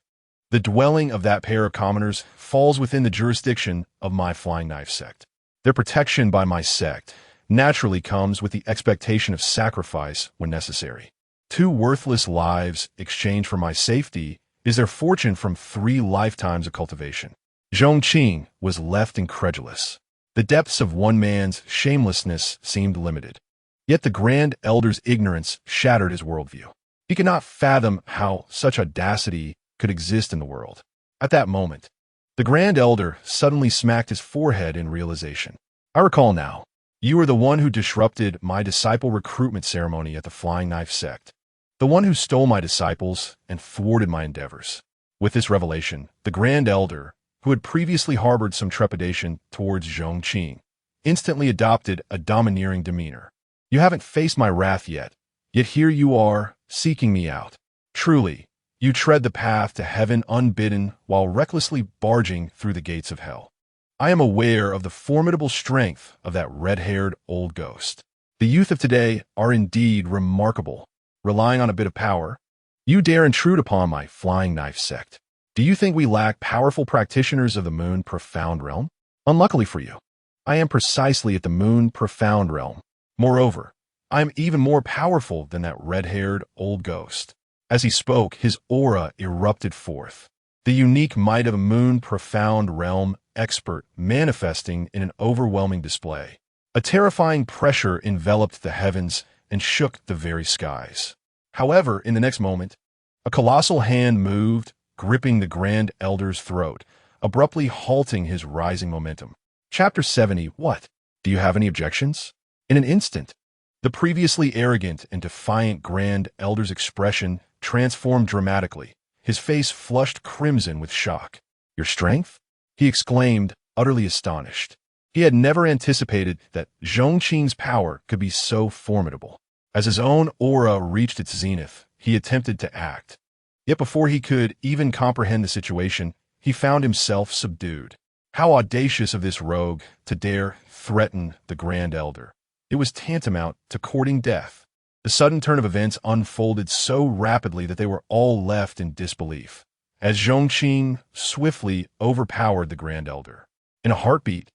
The dwelling of that pair of commoners falls within the jurisdiction of my Flying Knife sect. Their protection by my sect naturally comes with the expectation of sacrifice when necessary. 2 worthless lives exchanged for my safety is their fortune from 3 lifetimes of cultivation. Zhong Qing was left incredulous. The depths of one man's shamelessness seemed limited. Yet the Grand Elder's ignorance shattered his worldview. He could not fathom how such audacity could exist in the world. At that moment, the Grand Elder suddenly smacked his forehead in realization. I recall now. You are the one who disrupted my disciple recruitment ceremony at the Flying Knife Sect. The one who stole my disciples and thwarted my endeavors. With this revelation, the Grand Elder, who had previously harbored some trepidation towards Zhong Qing, instantly adopted a domineering demeanor. You haven't faced my wrath yet here you are, seeking me out. Truly, you tread the path to heaven unbidden while recklessly barging through the gates of hell. I am aware of the formidable strength of that red-haired old ghost. The youth of today are indeed remarkable. Relying on a bit of power, you dare intrude upon my Flying Knife sect. Do you think we lack powerful practitioners of the Moon Profound Realm? Unluckily for you, I am precisely at the Moon Profound Realm. Moreover, I am even more powerful than that red-haired old ghost. As he spoke, his aura erupted forth. The unique might of a Moon Profound Realm expert manifesting in an overwhelming display. A terrifying pressure enveloped the heavens and shook the very skies. However, in the next moment, a colossal hand moved, gripping the Grand Elder's throat, abruptly halting his rising momentum. Chapter 70. What? Do you have any objections? In an instant, the previously arrogant and defiant Grand Elder's expression transformed dramatically. His face flushed crimson with shock. Your strength? He exclaimed, utterly astonished. He had never anticipated that Zhong Qing's power could be so formidable. As his own aura reached its zenith, he attempted to act. Yet before he could even comprehend the situation, he found himself subdued. How audacious of this rogue to dare threaten the Grand Elder. It was tantamount to courting death. The sudden turn of events unfolded so rapidly that they were all left in disbelief, as Zhong Qing swiftly overpowered the Grand Elder. In a heartbeat,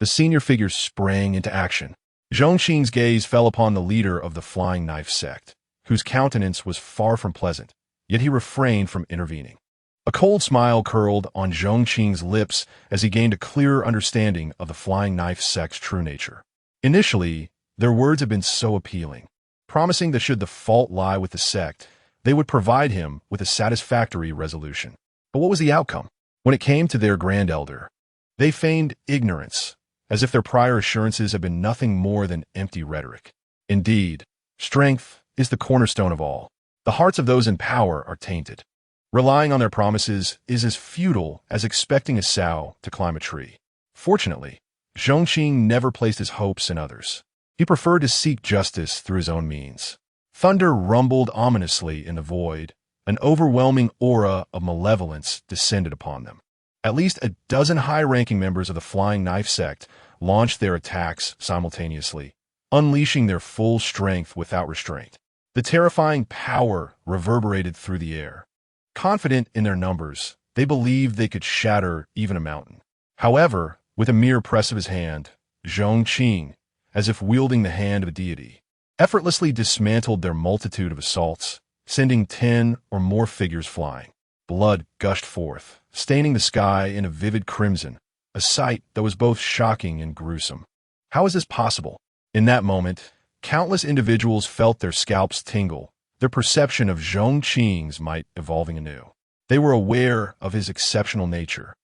the senior figure sprang into action. Zhong Qing's gaze fell upon the leader of the Flying Knife sect, whose countenance was far from pleasant, yet he refrained from intervening. A cold smile curled on Zhong Qing's lips as he gained a clearer understanding of the Flying Knife sect's true nature. Initially, their words had been so appealing, promising that should the fault lie with the sect, they would provide him with a satisfactory resolution. But what was the outcome? When it came to their Grand Elder, they feigned ignorance, as if their prior assurances had been nothing more than empty rhetoric. Indeed, strength is the cornerstone of all. The hearts of those in power are tainted. Relying on their promises is as futile as expecting a sow to climb a tree. Fortunately, Zhong Qing never placed his hopes in others. He preferred to seek justice through his own means. Thunder rumbled ominously in the void. An overwhelming aura of malevolence descended upon them. At least a dozen high-ranking members of the Flying Knife sect launched their attacks simultaneously, unleashing their full strength without restraint. The terrifying power reverberated through the air. Confident in their numbers, they believed they could shatter even a mountain. However, with a mere press of his hand, Zhong Qing, as if wielding the hand of a deity, effortlessly dismantled their multitude of assaults, sending 10 or more figures flying. Blood gushed forth, staining the sky in a vivid crimson, a sight that was both shocking and gruesome. How is this possible? In that moment, countless individuals felt their scalps tingle, their perception of Zhong Qing's might evolving anew. They were aware of his exceptional nature,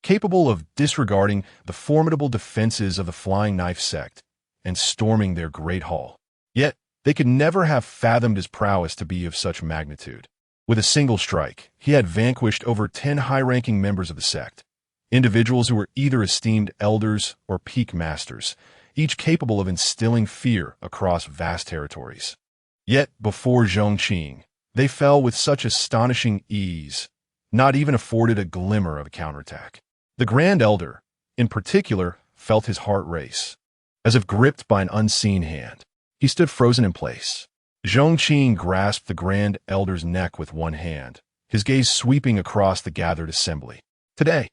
capable of disregarding the formidable defenses of the Flying Knife sect and storming their great hall. Yet, they could never have fathomed his prowess to be of such magnitude. With a single strike, he had vanquished over 10 high-ranking members of the sect, individuals who were either esteemed elders or peak masters, each capable of instilling fear across vast territories. Yet, before Zhong Qing, they fell with such astonishing ease, not even afforded a glimmer of a counterattack. The Grand Elder, in particular, felt his heart race. As if gripped by an unseen hand, he stood frozen in place. Zhong Qing grasped the Grand Elder's neck with one hand, his gaze sweeping across the gathered assembly. Today,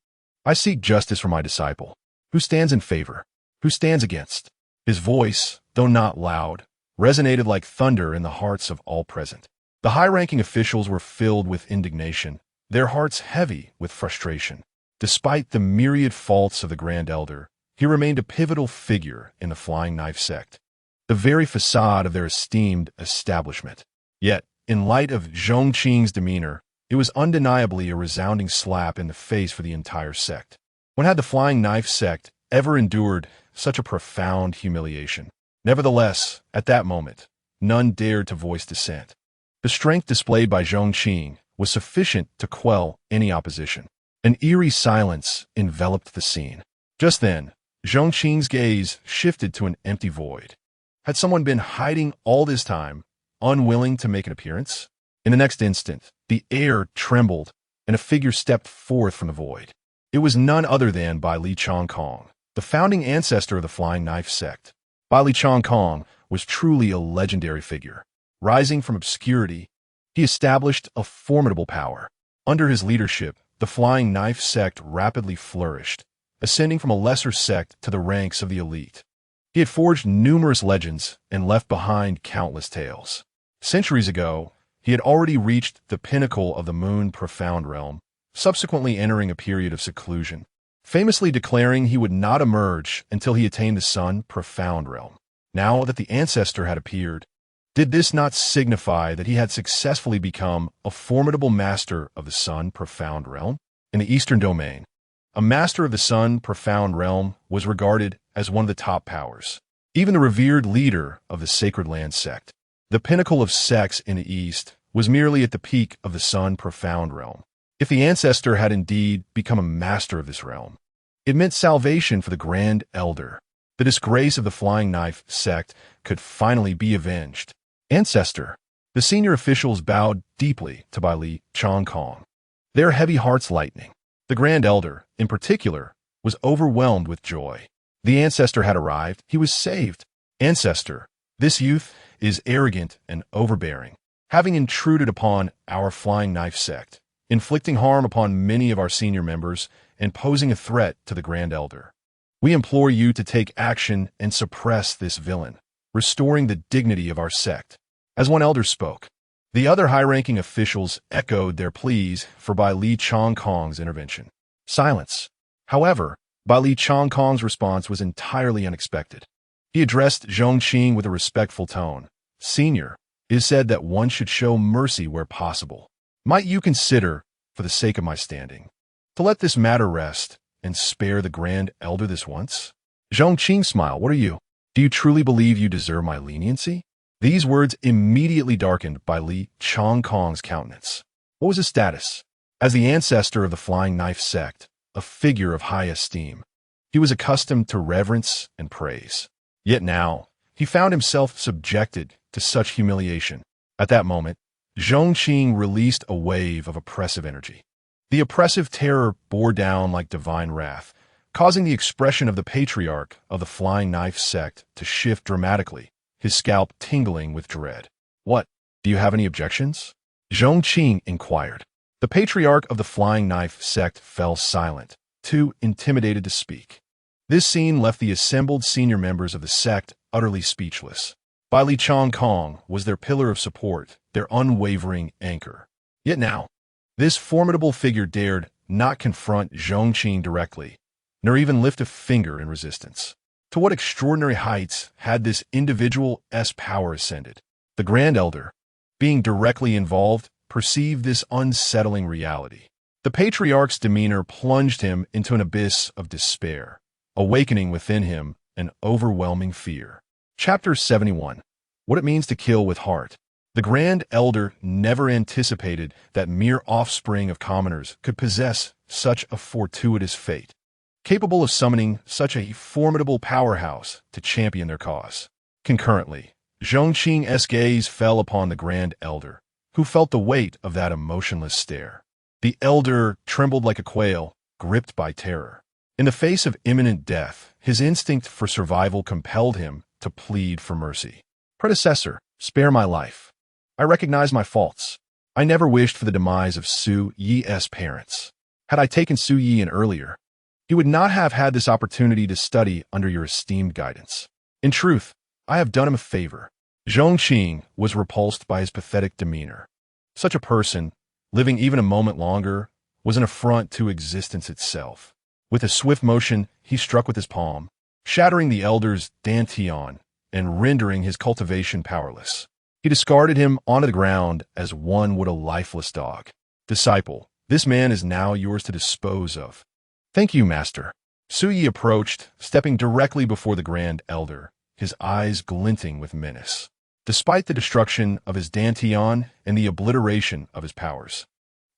I seek justice for my disciple. Who stands in favor? Who stands against? His voice, though not loud, resonated like thunder in the hearts of all present. The high-ranking officials were filled with indignation, their hearts heavy with frustration. Despite the myriad faults of the Grand Elder, he remained a pivotal figure in the Flying Knife Sect, the very facade of their esteemed establishment. Yet, in light of Zhong Qing's demeanor, it was undeniably a resounding slap in the face for the entire sect. When had the Flying Knife Sect ever endured such a profound humiliation? Nevertheless, at that moment, none dared to voice dissent. The strength displayed by Zhong Qing was sufficient to quell any opposition. An eerie silence enveloped the scene. Just then, Zhong Qing's gaze shifted to an empty void. Had someone been hiding all this time, unwilling to make an appearance? In the next instant, the air trembled, and a figure stepped forth from the void. It was none other than Bai Li Chongkong, the founding ancestor of the Flying Knife Sect. Bai Li Chongkong was truly a legendary figure. Rising from obscurity, he established a formidable power. Under his leadership, the Flying Knife Sect rapidly flourished, ascending from a lesser sect to the ranks of the elite. He had forged numerous legends and left behind countless tales. Centuries ago, he had already reached the pinnacle of the Moon Profound Realm, subsequently entering a period of seclusion, famously declaring he would not emerge until he attained the Sun Profound Realm. Now that the ancestor had appeared, did this not signify that he had successfully become a formidable master of the Sun Profound Realm? In the Eastern Domain, a master of the Sun Profound Realm was regarded as one of the top powers. Even the revered leader of the Sacred Land Sect, the pinnacle of sects in the East, was merely at the peak of the Sun Profound Realm. If the ancestor had indeed become a master of this realm, it meant salvation for the Grand Elder. The disgrace of the Flying Knife Sect could finally be avenged. Ancestor, the senior officials bowed deeply to Bai Li Chongkong, their heavy hearts lightening. The Grand Elder, in particular, was overwhelmed with joy. The ancestor had arrived. He was saved. Ancestor, this youth is arrogant and overbearing, having intruded upon our Flying Knife Sect, inflicting harm upon many of our senior members and posing a threat to the Grand Elder. We implore you to take action and suppress this villain, restoring the dignity of our sect. As one elder spoke, the other high-ranking officials echoed their pleas for Bai Li Chongkong's intervention. Silence. However, Bai Li Chongkong's response was entirely unexpected. He addressed Zhong Qing with a respectful tone. Senior, it is said that one should show mercy where possible. Might you consider, for the sake of my standing, to let this matter rest and spare the Grand Elder this once? Zhong Qing smiled. What are you? Do you truly believe you deserve my leniency? These words immediately darkened Bai Li Chongkong's countenance. What was his status? As the ancestor of the Flying Knife Sect, a figure of high esteem, he was accustomed to reverence and praise. Yet now, he found himself subjected to such humiliation. At that moment, Zhong Qing released a wave of oppressive energy. The oppressive terror bore down like divine wrath, causing the expression of the patriarch of the Flying Knife Sect to shift dramatically, his scalp tingling with dread. What? Do you have any objections? Zhong Qing inquired. The patriarch of the Flying Knife Sect fell silent, too intimidated to speak. This scene left the assembled senior members of the sect utterly speechless. Bai Li Chongkong was their pillar of support, their unwavering anchor. Yet now, this formidable figure dared not confront Zhong Qing directly, nor even lift a finger in resistance. To what extraordinary heights had this individual's power ascended? The Grand Elder, being directly involved, perceived this unsettling reality. The patriarch's demeanor plunged him into an abyss of despair, awakening within him an overwhelming fear. Chapter 71. What it means to kill with heart. The Grand Elder never anticipated that mere offspring of commoners could possess such a fortuitous fate, capable of summoning such a formidable powerhouse to champion their cause. Concurrently, Zhong Qing's gaze fell upon the Grand Elder, who felt the weight of that emotionless stare. The Elder trembled like a quail, gripped by terror. In the face of imminent death, his instinct for survival compelled him to plead for mercy. Predecessor, spare my life. I recognize my faults. I never wished for the demise of Su Yi's parents. Had I taken Su Yi in earlier, he would not have had this opportunity to study under your esteemed guidance. In truth, I have done him a favor. Zhong Qing was repulsed by his pathetic demeanor. Such a person, living even a moment longer, was an affront to existence itself. With a swift motion, he struck with his palm, shattering the elder's dantian and rendering his cultivation powerless. He discarded him onto the ground as one would a lifeless dog. Disciple, this man is now yours to dispose of. Thank you, master. Su Yi approached, stepping directly before the Grand Elder, his eyes glinting with menace. Despite the destruction of his dantian and the obliteration of his powers,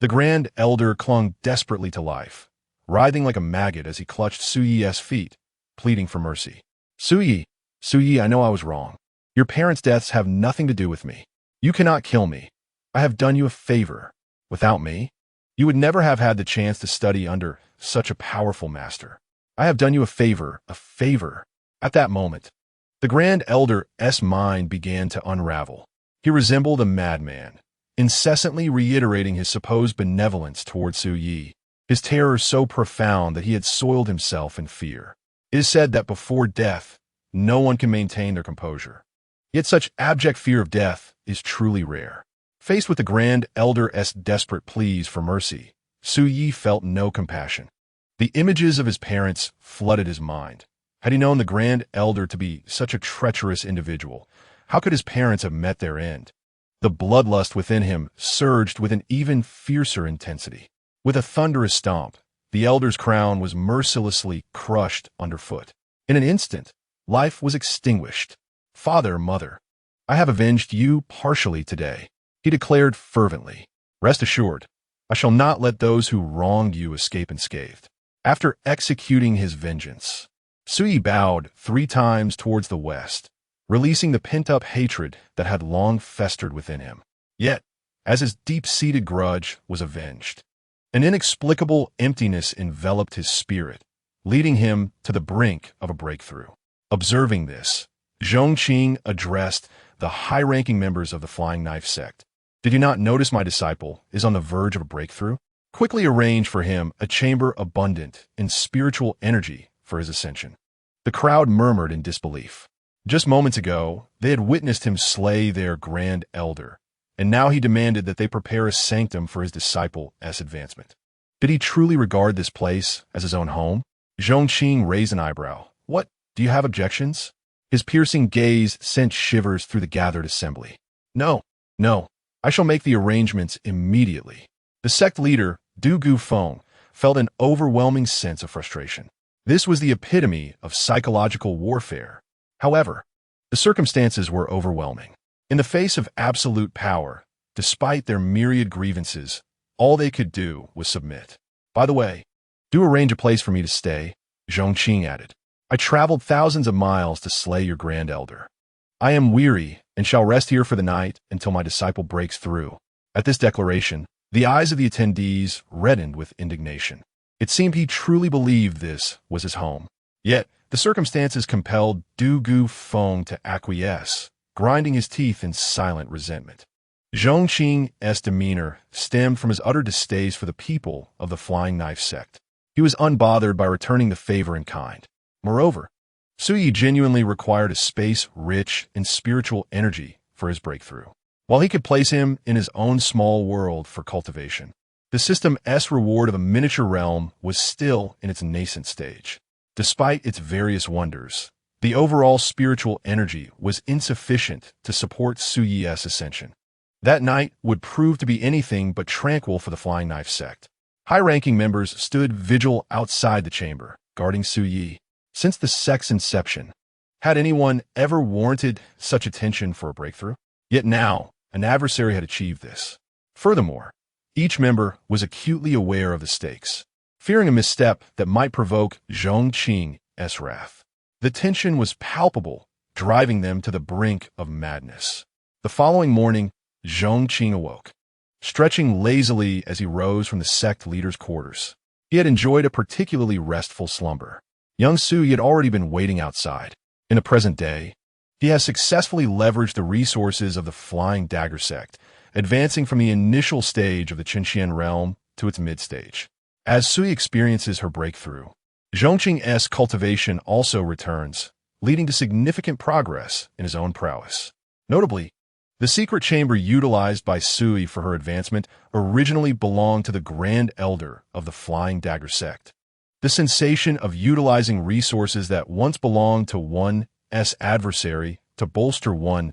the Grand Elder clung desperately to life, writhing like a maggot as he clutched Su Yi's feet, pleading for mercy. Su Yi, I know I was wrong. Your parents' deaths have nothing to do with me. You cannot kill me. I have done you a favor. Without me, you would never have had the chance to study under such a powerful master. I have done you a favor. At that moment, the Grand Elder's mind began to unravel. He resembled a madman, incessantly reiterating his supposed benevolence toward Su Yi, his terror so profound that he had soiled himself in fear. It is said that before death, no one can maintain their composure. Yet such abject fear of death is truly rare. Faced with the Grand Elder's desperate pleas for mercy, Su Yi felt no compassion. The images of his parents flooded his mind. Had he known the Grand Elder to be such a treacherous individual, how could his parents have met their end? The bloodlust within him surged with an even fiercer intensity. With a thunderous stomp, the Elder's crown was mercilessly crushed underfoot. In an instant, life was extinguished. Father, mother, I have avenged you partially today, he declared fervently. Rest assured, I shall not let those who wronged you escape unscathed. After executing his vengeance, Su Yi bowed 3 times towards the west, releasing the pent-up hatred that had long festered within him. Yet, as his deep-seated grudge was avenged, an inexplicable emptiness enveloped his spirit, leading him to the brink of a breakthrough. Observing this, Zhong Qing addressed the high-ranking members of the Flying Knife Sect. Did you not notice my disciple is on the verge of a breakthrough? Quickly arrange for him a chamber abundant in spiritual energy for his ascension. The crowd murmured in disbelief. Just moments ago, they had witnessed him slay their Grand Elder, and now he demanded that they prepare a sanctum for his disciple's advancement. Did he truly regard this place as his own home? Zhong Qing raised an eyebrow. What? Do you have objections? His piercing gaze sent shivers through the gathered assembly. No. I shall make the arrangements immediately. The sect leader, Du Gu Feng, felt an overwhelming sense of frustration. This was the epitome of psychological warfare. However, the circumstances were overwhelming. In the face of absolute power, despite their myriad grievances, all they could do was submit. By the way, do arrange a place for me to stay, Zhong Qing added. I traveled thousands of miles to slay your Grand Elder. I am weary and shall rest here for the night until my disciple breaks through. At this declaration, the eyes of the attendees reddened with indignation. It seemed he truly believed this was his home. Yet, the circumstances compelled Du Gu Feng to acquiesce, grinding his teeth in silent resentment. Zhong Qing's demeanor stemmed from his utter distaste for the people of the Flying Knife Sect. He was unbothered by returning the favor in kind. Moreover, Su Yi genuinely required a space rich in spiritual energy for his breakthrough. While he could place him in his own small world for cultivation, the system's reward of a miniature realm was still in its nascent stage. Despite its various wonders, the overall spiritual energy was insufficient to support Su Yi's ascension. That night would prove to be anything but tranquil for the Flying Knife Sect. High-ranking members stood vigil outside the chamber, guarding Su Yi. Since the sect's inception, had anyone ever warranted such attention for a breakthrough? Yet now, an adversary had achieved this. Furthermore, each member was acutely aware of the stakes, fearing a misstep that might provoke Zhong Qing's wrath. The tension was palpable, driving them to the brink of madness. The following morning, Zhong Qing awoke, stretching lazily as he rose from the sect leader's quarters. He had enjoyed a particularly restful slumber. Young Su had already been waiting outside. In the present day, he has successfully leveraged the resources of the Flying Dagger Sect advancing from the initial stage of the Qinxian realm to its mid-stage. As Sui experiences her breakthrough, Zhong Qing's cultivation also returns, leading to significant progress in his own prowess. Notably, the secret chamber utilized by Sui for her advancement originally belonged to the Grand Elder of the Flying Dagger Sect. The sensation of utilizing resources that once belonged to one's adversary to bolster one's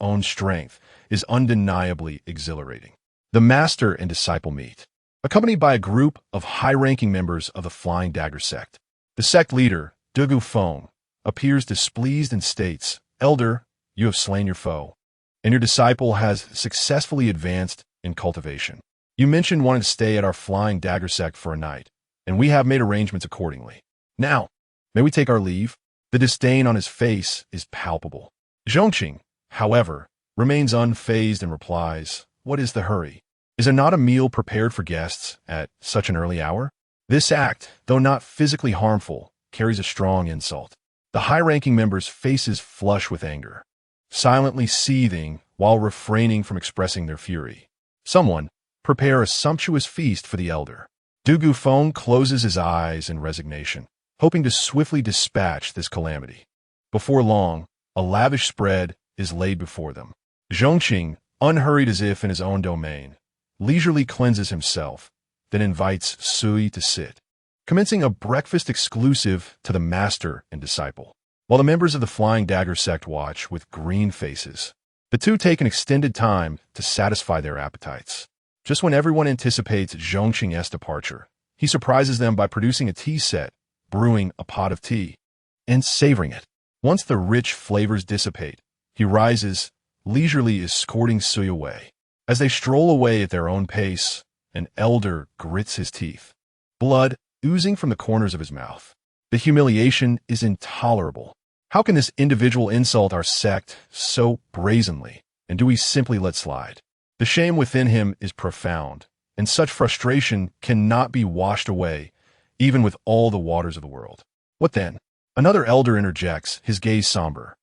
own strength is undeniably exhilarating. The master and disciple meet, accompanied by a group of high-ranking members of the Flying Dagger Sect. The sect leader, Dugu Feng, appears displeased and states, "Elder, you have slain your foe, and your disciple has successfully advanced in cultivation. You mentioned wanting to stay at our Flying Dagger Sect for a night, and we have made arrangements accordingly. Now, may we take our leave?" The disdain on his face is palpable. Zhong Qing, however, remains unfazed and replies, "What is the hurry? Is it not a meal prepared for guests at such an early hour?" This act, though not physically harmful, carries a strong insult. The high-ranking members' faces flush with anger, silently seething while refraining from expressing their fury. Someone, prepare a sumptuous feast for the elder. Dugu Feng closes his eyes in resignation, hoping to swiftly dispatch this calamity. Before long, a lavish spread is laid before them. Zhong Qing, unhurried as if in his own domain, leisurely cleanses himself, then invites Sui to sit, commencing a breakfast exclusive to the master and disciple. While the members of the Flying Dagger Sect watch with green faces, the two take an extended time to satisfy their appetites. Just when everyone anticipates Zhong Qing's departure, he surprises them by producing a tea set, brewing a pot of tea, and savoring it. Once the rich flavors dissipate, he rises, leisurely escorting Sui away. As they stroll away at their own pace, an elder grits his teeth, blood oozing from the corners of his mouth. The humiliation is intolerable. How can this individual insult our sect so brazenly, and do we simply let slide? The shame within him is profound, and such frustration cannot be washed away, even with all the waters of the world. What then? Another elder interjects, his gaze somber.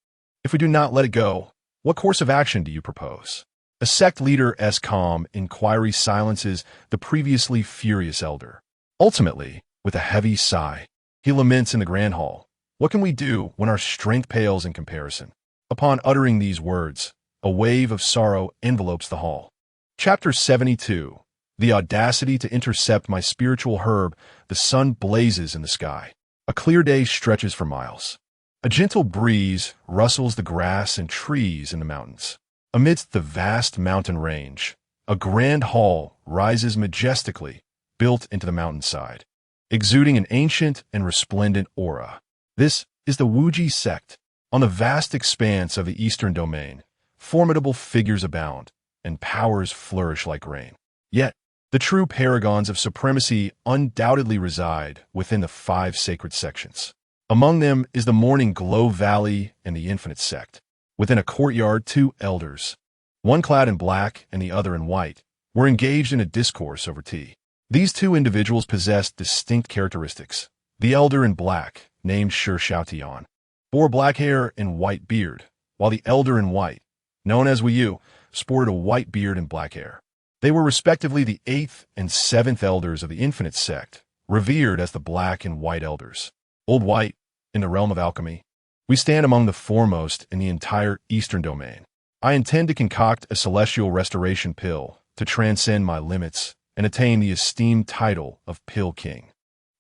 If we do not let it go, what course of action do you propose? A sect leader's calm inquiry silences the previously furious elder. Ultimately, with a heavy sigh, he laments in the grand hall, "What can we do when our strength pales in comparison?" Upon uttering these words, a wave of sorrow envelopes the hall. Chapter 72. The audacity to intercept my spiritual herb. The sun blazes in the sky. A clear day stretches for miles. A gentle breeze rustles the grass and trees in the mountains. Amidst the vast mountain range, a grand hall rises majestically, built into the mountainside, exuding an ancient and resplendent aura. This is the Wuji sect. On the vast expanse of the eastern domain, formidable figures abound, and powers flourish like rain. Yet, the true paragons of supremacy undoubtedly reside within the 5 sacred sections. Among them is the Morning Glow Valley and the Infinite Sect. Within a courtyard, 2 elders, one clad in black and the other in white, were engaged in a discourse over tea. These 2 individuals possessed distinct characteristics. The elder in black, named Shi Xiaotian, bore black hair and white beard, while the elder in white, known as Wu Yu, sported a white beard and black hair. They were respectively the 8th and 7th elders of the Infinite Sect, revered as the Black and White Elders. Old White, in the realm of alchemy, we stand among the foremost in the entire Eastern domain. I intend to concoct a celestial restoration pill to transcend my limits and attain the esteemed title of Pill King.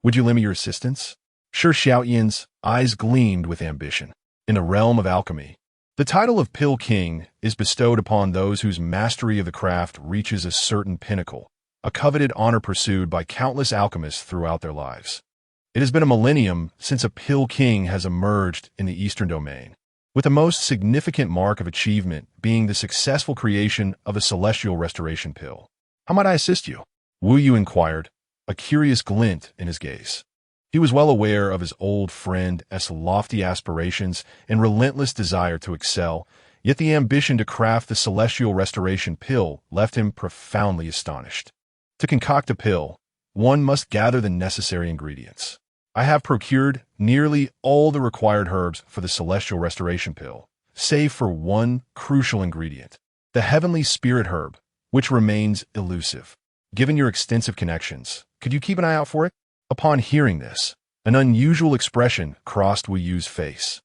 Would you lend me your assistance? Shi Xiaotian's eyes gleamed with ambition. In the realm of alchemy, the title of Pill King is bestowed upon those whose mastery of the craft reaches a certain pinnacle, a coveted honor pursued by countless alchemists throughout their lives. It has been a millennium since a Pill King has emerged in the Eastern domain, with the most significant mark of achievement being the successful creation of a celestial restoration pill. How might I assist you? Wu Yu inquired, a curious glint in his gaze. He was well aware of his old friend's lofty aspirations and relentless desire to excel, yet the ambition to craft the celestial restoration pill left him profoundly astonished. To concoct a pill, one must gather the necessary ingredients. I have procured nearly all the required herbs for the celestial restoration pill, save for one crucial ingredient, the heavenly spirit herb, which remains elusive. Given your extensive connections, could you keep an eye out for it? Upon hearing this, an unusual expression crossed Wu Yu's face.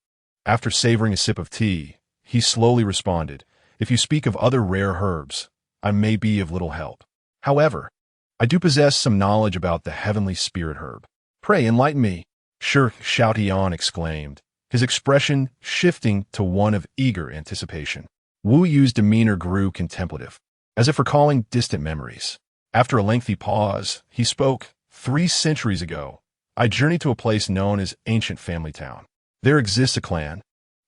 After savoring a sip of tea, he slowly responded, "If you speak of other rare herbs, I may be of little help. However, I do possess some knowledge about the heavenly spirit herb. Pray enlighten me." Shi Xiaotian exclaimed, his expression shifting to one of eager anticipation. Wu Yu's demeanor grew contemplative, as if recalling distant memories. After a lengthy pause, he spoke, 3 centuries ago, I journeyed to a place known as Ancient Family Town. There exists a clan,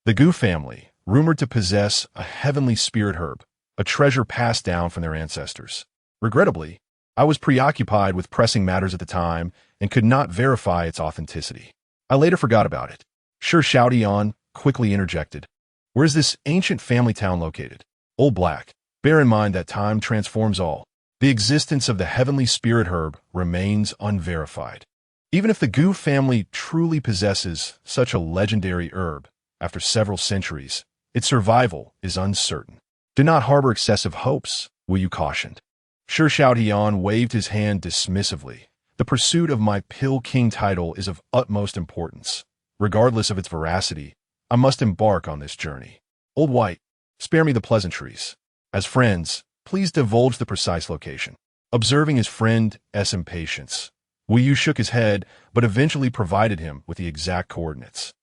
the Gu family, rumored to possess a heavenly spirit herb, a treasure passed down from their ancestors. Regrettably, I was preoccupied with pressing matters at the time and could not verify its authenticity. I later forgot about it. Shi Xiaotian quickly interjected, "Where is this ancient family town located?" Old Black, bear in mind that time transforms all. The existence of the heavenly spirit herb remains unverified. Even if the Gu family truly possesses such a legendary herb, after several centuries, its survival is uncertain. Do not harbor excessive hopes, Wu Yu cautioned. Shi Xiaotian waved his hand dismissively. The pursuit of my Pill King title is of utmost importance. Regardless of its veracity, I must embark on this journey. Old White, spare me the pleasantries. As friends, please divulge the precise location. Observing his friend's impatience, Wu Yu shook his head, but eventually provided him with the exact coordinates.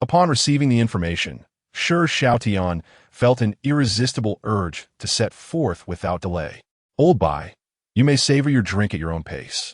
Upon receiving the information, Shi Xiaotian felt an irresistible urge to set forth without delay. Old Bai, you may savor your drink at your own pace.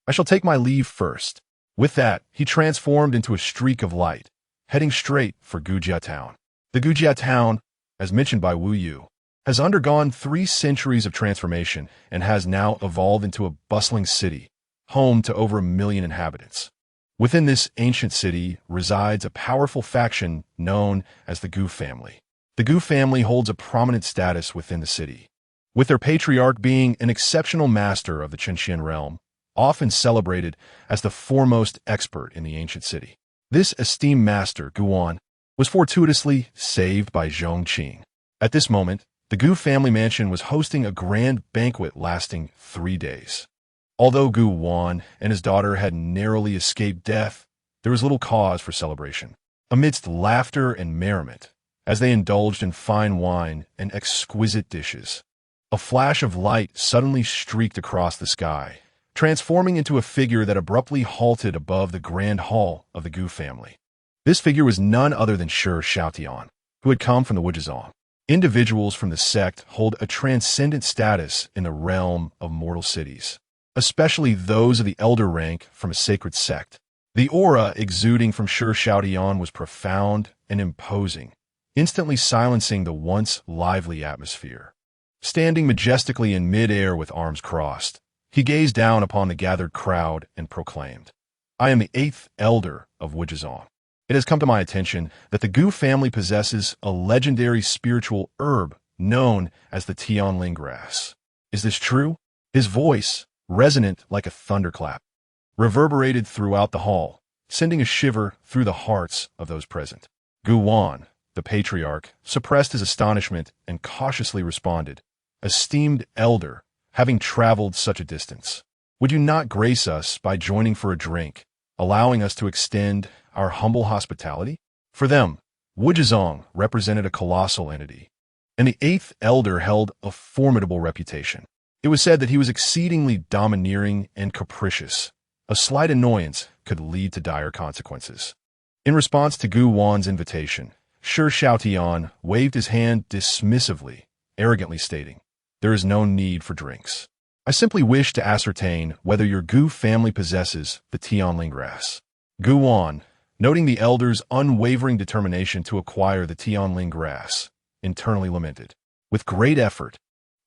I shall take my leave first. With that, he transformed into a streak of light, heading straight for Gujia Town. The Gujia Town, as mentioned by Wu Yu, has undergone 3 centuries of transformation and has now evolved into a bustling city, home to over 1 million inhabitants. Within this ancient city resides a powerful faction known as the Gu family. The Gu family holds a prominent status within the city, with their patriarch being an exceptional master of the Chenxian realm, often celebrated as the foremost expert in the ancient city. This esteemed master, Guan, was fortuitously saved by Zhong Qing. At this moment, the Gu family mansion was hosting a grand banquet lasting 3 days. Although Gu Wan and his daughter had narrowly escaped death, there was little cause for celebration. Amidst laughter and merriment, as they indulged in fine wine and exquisite dishes, a flash of light suddenly streaked across the sky, transforming into a figure that abruptly halted above the grand hall of the Gu family. This figure was none other than Shi Xiaotian, who had come from the Wujizong. Individuals from the sect hold a transcendent status in the realm of mortal cities, especially those of the elder rank from a sacred sect. The aura exuding from Shi Xiaotian was profound and imposing, instantly silencing the once lively atmosphere. Standing majestically in mid-air with arms crossed, he gazed down upon the gathered crowd and proclaimed, I am the 8th elder of Wujizong. It has come to my attention that the Gu family possesses a legendary spiritual herb known as the Tianling grass. Is this true? His voice, resonant like a thunderclap, reverberated throughout the hall, sending a shiver through the hearts of those present. Gu Wan, the patriarch, suppressed his astonishment and cautiously responded, Esteemed elder, having traveled such a distance, would you not grace us by joining for a drink, allowing us to extend our humble hospitality? For them, Wujizong represented a colossal entity, and the 8th elder held a formidable reputation. It was said that he was exceedingly domineering and capricious. A slight annoyance could lead to dire consequences. In response to Gu Wan's invitation, Shi Xiaotian waved his hand dismissively, arrogantly stating, There is no need for drinks. I simply wish to ascertain whether your Gu family possesses the Tianling grass. Gu Wan, noting the elder's unwavering determination to acquire the Tianling grass, internally lamented. With great effort,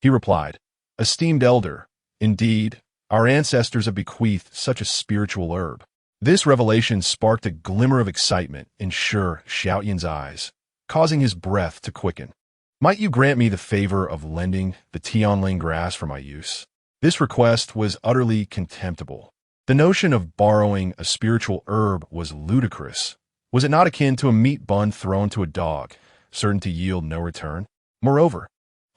he replied, Esteemed elder, indeed, our ancestors have bequeathed such a spiritual herb. This revelation sparked a glimmer of excitement in Shi Xiaotian's eyes, causing his breath to quicken. Might you grant me the favor of lending the Tianling grass for my use? This request was utterly contemptible. The notion of borrowing a spiritual herb was ludicrous. Was it not akin to a meat bun thrown to a dog, certain to yield no return? Moreover,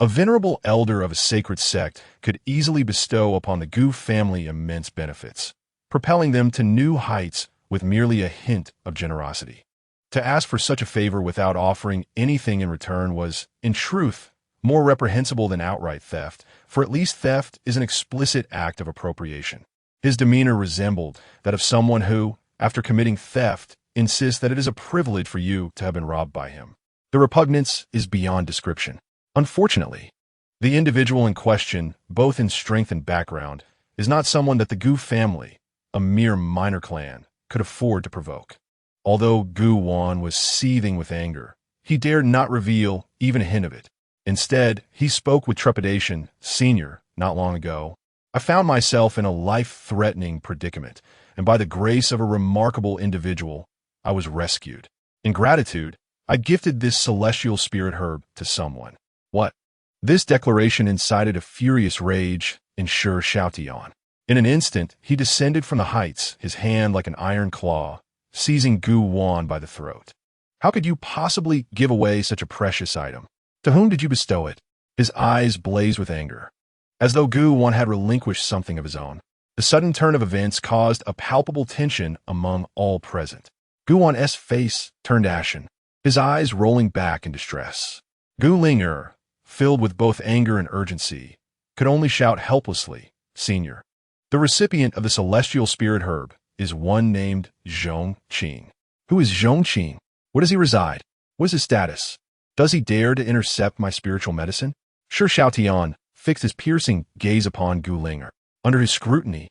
A venerable elder of a sacred sect could easily bestow upon the Gu family immense benefits, propelling them to new heights with merely a hint of generosity. To ask for such a favor without offering anything in return was, in truth, more reprehensible than outright theft, for at least theft is an explicit act of appropriation. His demeanor resembled that of someone who, after committing theft, insists that it is a privilege for you to have been robbed by him. The repugnance is beyond description. Unfortunately, the individual in question, both in strength and background, is not someone that the Gu family, a mere minor clan, could afford to provoke. Although Gu Wan was seething with anger, he dared not reveal even a hint of it. Instead, he spoke with trepidation. "Senior, not long ago, I found myself in a life-threatening predicament, and by the grace of a remarkable individual, I was rescued. In gratitude, I gifted this celestial spirit herb to someone." What? This declaration incited a furious rage in Shi Xiaotian. In an instant, he descended from the heights, his hand like an iron claw, seizing Gu Wan by the throat. "How could you possibly give away such a precious item? To whom did you bestow it?" His eyes blazed with anger, as though Gu Wan had relinquished something of his own. The sudden turn of events caused a palpable tension among all present. Gu Wan's face turned ashen, his eyes rolling back in distress. Gu Linger, filled with both anger and urgency, could only shout helplessly, "Senior, the recipient of the celestial spirit herb is one named Zhong Qing." "Who is Zhong Qing? Where does he reside? What is his status? Does he dare to intercept my spiritual medicine?" Shi Xiaotian fixed his piercing gaze upon Gu Linger. Under his scrutiny,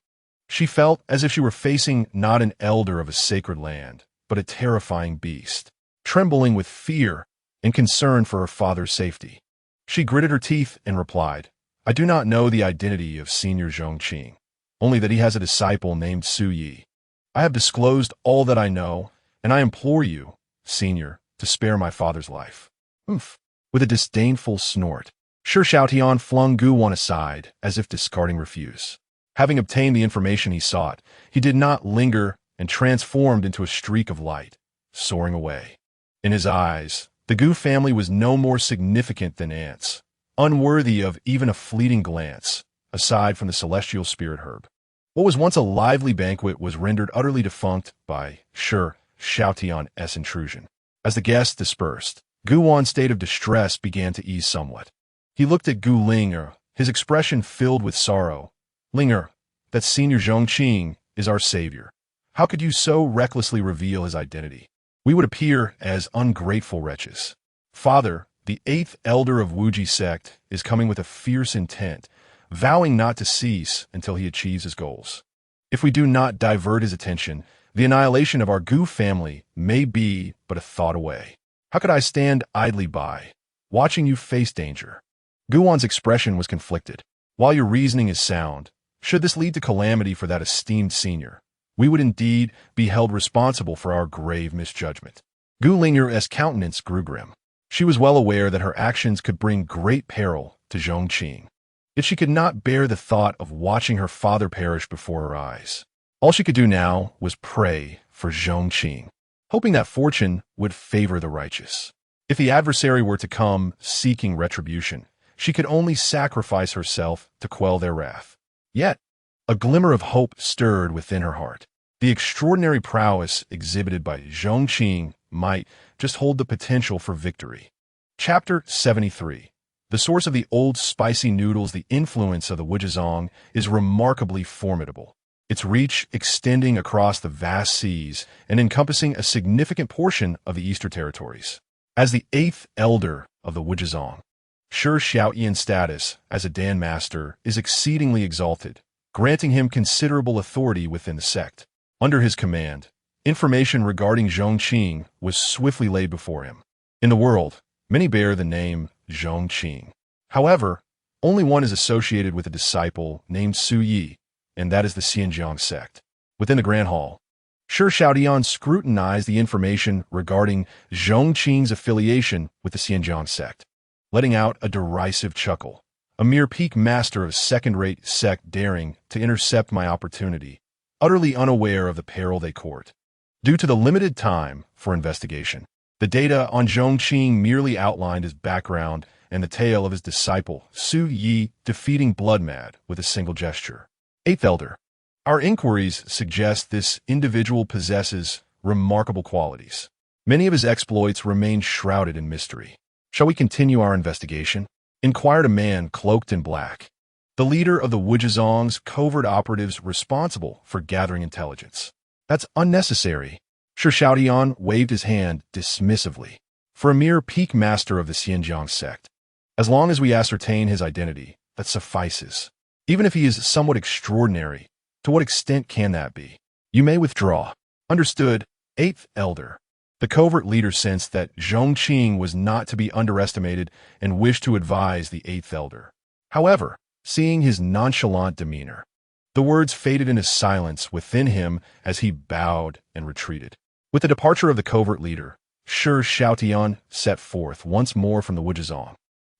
she felt as if she were facing not an elder of a sacred land, but a terrifying beast. Trembling with fear and concern for her father's safety, she gritted her teeth and replied, "I do not know the identity of Senior Zhong Qing, only that he has a disciple named Su Yi. I have disclosed all that I know, and I implore you, Senior, to spare my father's life." "Oof." With a disdainful snort, Shi Xiaotian flung Gu Wan aside as if discarding refuse. Having obtained the information he sought, he did not linger and transformed into a streak of light, soaring away. In his eyes, the Gu family was no more significant than ants, unworthy of even a fleeting glance, aside from the celestial spirit herb. What was once a lively banquet was rendered utterly defunct by Shi Xiaotian's intrusion. As the guests dispersed, Gu Wan's state of distress began to ease somewhat. He looked at Gu Linger, his expression filled with sorrow. "Linger, that Senior Zhong Qing is our savior. How could you so recklessly reveal his identity? We would appear as ungrateful wretches. Father, the 8th elder of Wuji sect, is coming with a fierce intent, vowing not to cease until he achieves his goals. If we do not divert his attention, the annihilation of our Gu family may be but a thought away. How could I stand idly by, watching you face danger?" Gu Wan's expression was conflicted. "While your reasoning is sound, should this lead to calamity for that esteemed senior, we would indeed be held responsible for our grave misjudgment." Gu Linger's countenance grew grim. She was well aware that her actions could bring great peril to Zhong Qing, yet she could not bear the thought of watching her father perish before her eyes. All she could do now was pray for Zhong Qing, hoping that fortune would favor the righteous. If the adversary were to come seeking retribution, she could only sacrifice herself to quell their wrath. Yet, a glimmer of hope stirred within her heart. The extraordinary prowess exhibited by Zhong Qing might just hold the potential for victory. Chapter 73. The source of the old spicy noodles. The influence of the Wujizong is remarkably formidable, its reach extending across the vast seas and encompassing a significant portion of the Eastern territories. As the 8th elder of the Wujizong, Shi Xiaotian's status as a Dan Master is exceedingly exalted, granting him considerable authority within the sect. Under his command, information regarding Zhong Qing was swiftly laid before him. In the world, many bear the name Zhong Qing. However, only one is associated with a disciple named Su Yi, and that is the Pingjiang Sect. Within the Grand Hall, Shi Xiaotian scrutinized the information regarding Zhong Qing's affiliation with the Pingjiang Sect, letting out a derisive chuckle. A mere peak master of second-rate sect daring to intercept my opportunity, utterly unaware of the peril they court. Due to the limited time for investigation, the data on Zhong Qing merely outlined his background and the tail of his disciple, Su Yi, defeating Bloodmad with a single gesture. 8th Elder. Our inquiries suggest this individual possesses remarkable qualities. Many of his exploits remain shrouded in mystery. Shall we continue our investigation? Inquired a man cloaked in black, the leader of the Wujizong's covert operatives responsible for gathering intelligence. That's unnecessary. Shi Xiaotian waved his hand dismissively. For a mere peak master of the Pingjiang Sect, as long as we ascertain his identity, that suffices. Even if he is somewhat extraordinary, to what extent can that be? You may withdraw. Understood, 8th Elder. The covert leader sensed that Zhong Qing was not to be underestimated and wished to advise the 8th Elder. However, seeing his nonchalant demeanor, the words faded into silence within him as he bowed and retreated. With the departure of the covert leader, Shi Xiaotian set forth once more from the Wujizong,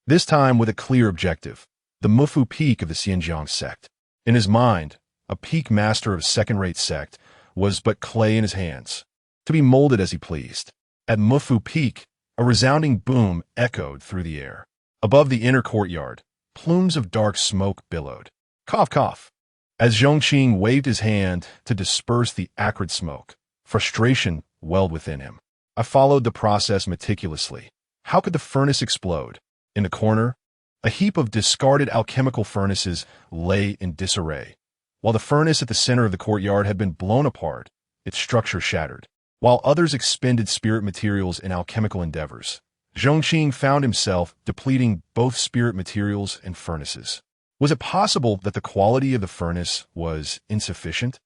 this time with a clear objective, the Mufu peak of the Pingjiang Sect. In his mind, a peak master of second-rate sect was but clay in his hands, to be molded as he pleased. At Mufu Peak, a resounding boom echoed through the air. Above the inner courtyard, plumes of dark smoke billowed. Cough, cough. As Zhong Qing waved his hand to disperse the acrid smoke, frustration welled within him. I followed the process meticulously. How could the furnace explode? In the corner, a heap of discarded alchemical furnaces lay in disarray. While the furnace at the center of the courtyard had been blown apart, its structure shattered. While others expended spirit materials in alchemical endeavors, Zhong Qing found himself depleting both spirit materials and furnaces. Was it possible that the quality of the furnace was insufficient?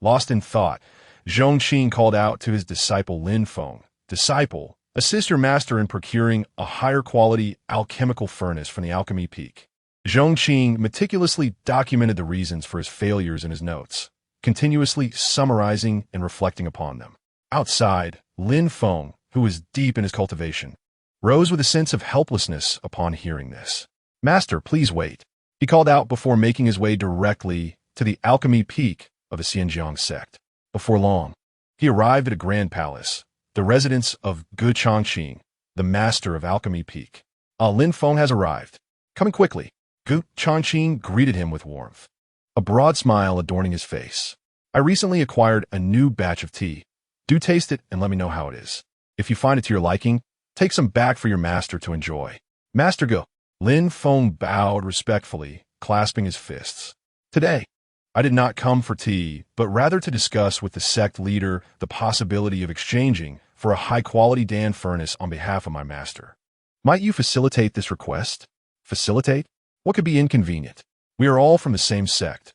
Lost in thought, Zhong Qing called out to his disciple Lin Feng. Disciple, assist your master in procuring a higher quality alchemical furnace from the alchemy peak. Zhong Qing meticulously documented the reasons for his failures in his notes, continuously summarizing and reflecting upon them. Outside, Lin Feng, who was deep in his cultivation, rose with a sense of helplessness upon hearing this. Master, please wait, he called out before making his way directly to the alchemy peak of the Pingjiang Sect. Before long, he arrived at a grand palace, the residence of Gu Changqing, the master of alchemy peak. Lin Feng has arrived. Coming quickly. Gu Changqing greeted him with warmth, a broad smile adorning his face. I recently acquired a new batch of tea. Do taste it and let me know how it is. If you find it to your liking, take some back for your master to enjoy. Master Gu. Lin Feng bowed respectfully, clasping his fists. Today, I did not come for tea, but rather to discuss with the sect leader the possibility of exchanging for a high-quality Dan furnace on behalf of my master. Might you facilitate this request? Facilitate? What could be inconvenient? We are all from the same sect.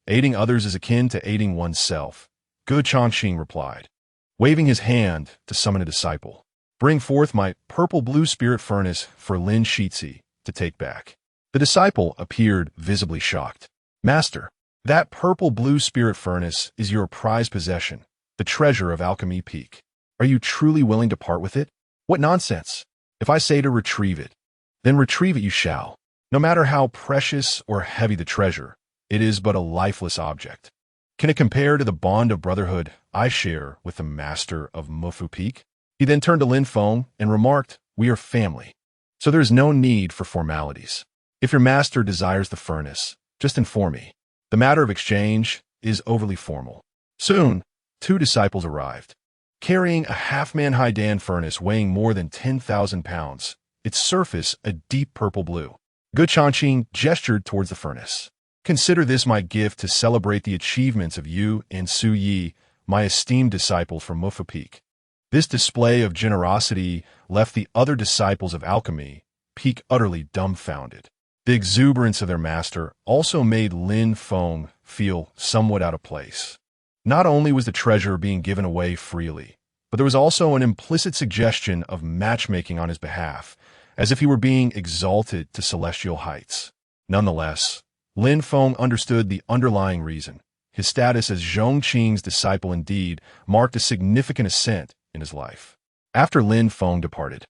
Aiding others is akin to aiding oneself, Gu Changqing replied, waving his hand to summon a disciple. Bring forth my purple-blue spirit furnace for Lin Shitzi to take back. The disciple appeared visibly shocked. Master, that purple-blue spirit furnace is your prized possession, the treasure of Alchemy Peak. Are you truly willing to part with it? What nonsense! If I say to retrieve it, then retrieve it you shall. No matter how precious or heavy the treasure, it is but a lifeless object. Can it compare to the bond of brotherhood I share with the master of Mufu Peak? He then turned to Lin Feng and remarked, we are family, so there is no need for formalities. If your master desires the furnace, just inform me. The matter of exchange is overly formal. Soon, 2 disciples arrived, carrying a half-man-high Dan furnace weighing more than 10,000 pounds, its surface a deep purple blue. Gu Changqing gestured towards the furnace. Consider this my gift to celebrate the achievements of you and Su Yi, my esteemed disciples from Mufu Peak. This display of generosity left the other disciples of alchemy Peak utterly dumbfounded. The exuberance of their master also made Lin Feng feel somewhat out of place. Not only was the treasure being given away freely, but there was also an implicit suggestion of matchmaking on his behalf, as if he were being exalted to celestial heights. Nonetheless, Lin Feng understood the underlying reason. His status as Zhong Qing's disciple indeed marked a significant ascent in his life. After Lin Feng departed,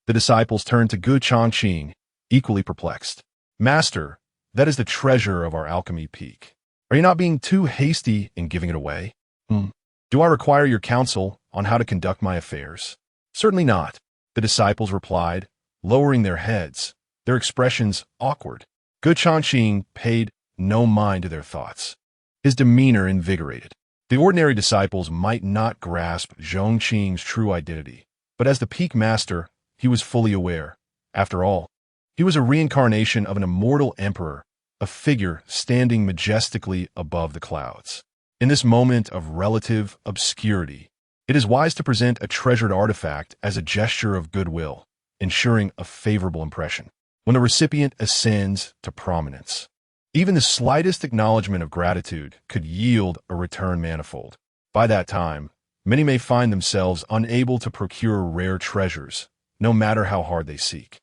the disciples turned to Gu Changqing, equally perplexed. Master, that is the treasure of our alchemy peak. Are you not being too hasty in giving it away? Do I require your counsel on how to conduct my affairs? Certainly not, the disciples replied, lowering their heads, their expressions awkward. Zhong Qing paid no mind to their thoughts. His demeanor invigorated. The ordinary disciples might not grasp Zhong Qing's true identity, but as the peak master, he was fully aware. After all, he was a reincarnation of an immortal emperor, a figure standing majestically above the clouds. In this moment of relative obscurity, it is wise to present a treasured artifact as a gesture of goodwill, ensuring a favorable impression. When the recipient ascends to prominence, even the slightest acknowledgement of gratitude could yield a return manifold. By that time, many may find themselves unable to procure rare treasures, no matter how hard they seek.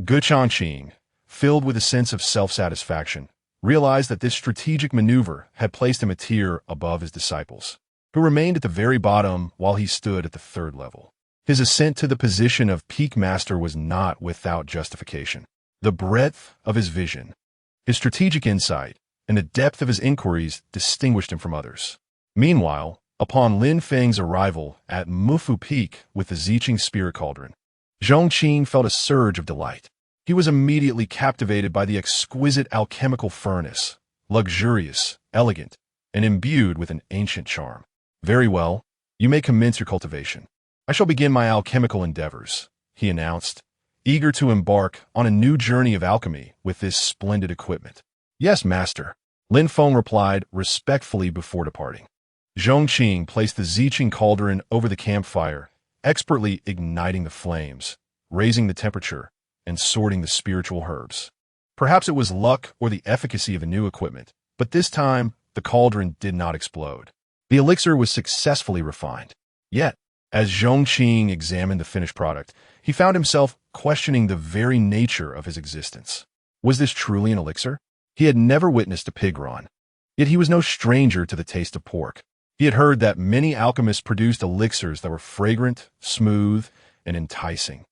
Zhong Qing, filled with a sense of self-satisfaction, realized that this strategic maneuver had placed him a tier above his disciples, who remained at the very bottom while he stood at the third level. His ascent to the position of peak master was not without justification. The breadth of his vision, his strategic insight, and the depth of his inquiries distinguished him from others. Meanwhile, upon Lin Feng's arrival at Mufu Peak with the Ziqing spirit cauldron, Zhong Qing felt a surge of delight. He was immediately captivated by the exquisite alchemical furnace, luxurious, elegant, and imbued with an ancient charm. Very well, you may commence your cultivation. I shall begin my alchemical endeavors, he announced, eager to embark on a new journey of alchemy with this splendid equipment. Yes, master, Lin Feng replied respectfully before departing. Zhong Qing placed the Ziqing cauldron over the campfire, expertly igniting the flames, raising the temperature, and sorting the spiritual herbs. Perhaps it was luck or the efficacy of the new equipment, but this time the cauldron did not explode. The elixir was successfully refined. Yet, as Zhong Qing examined the finished product, he found himself questioning the very nature of his existence. Was this truly an elixir? He had never witnessed a pig run. Yet he was no stranger to the taste of pork. He had heard that many alchemists produced elixirs that were fragrant, smooth, and enticing,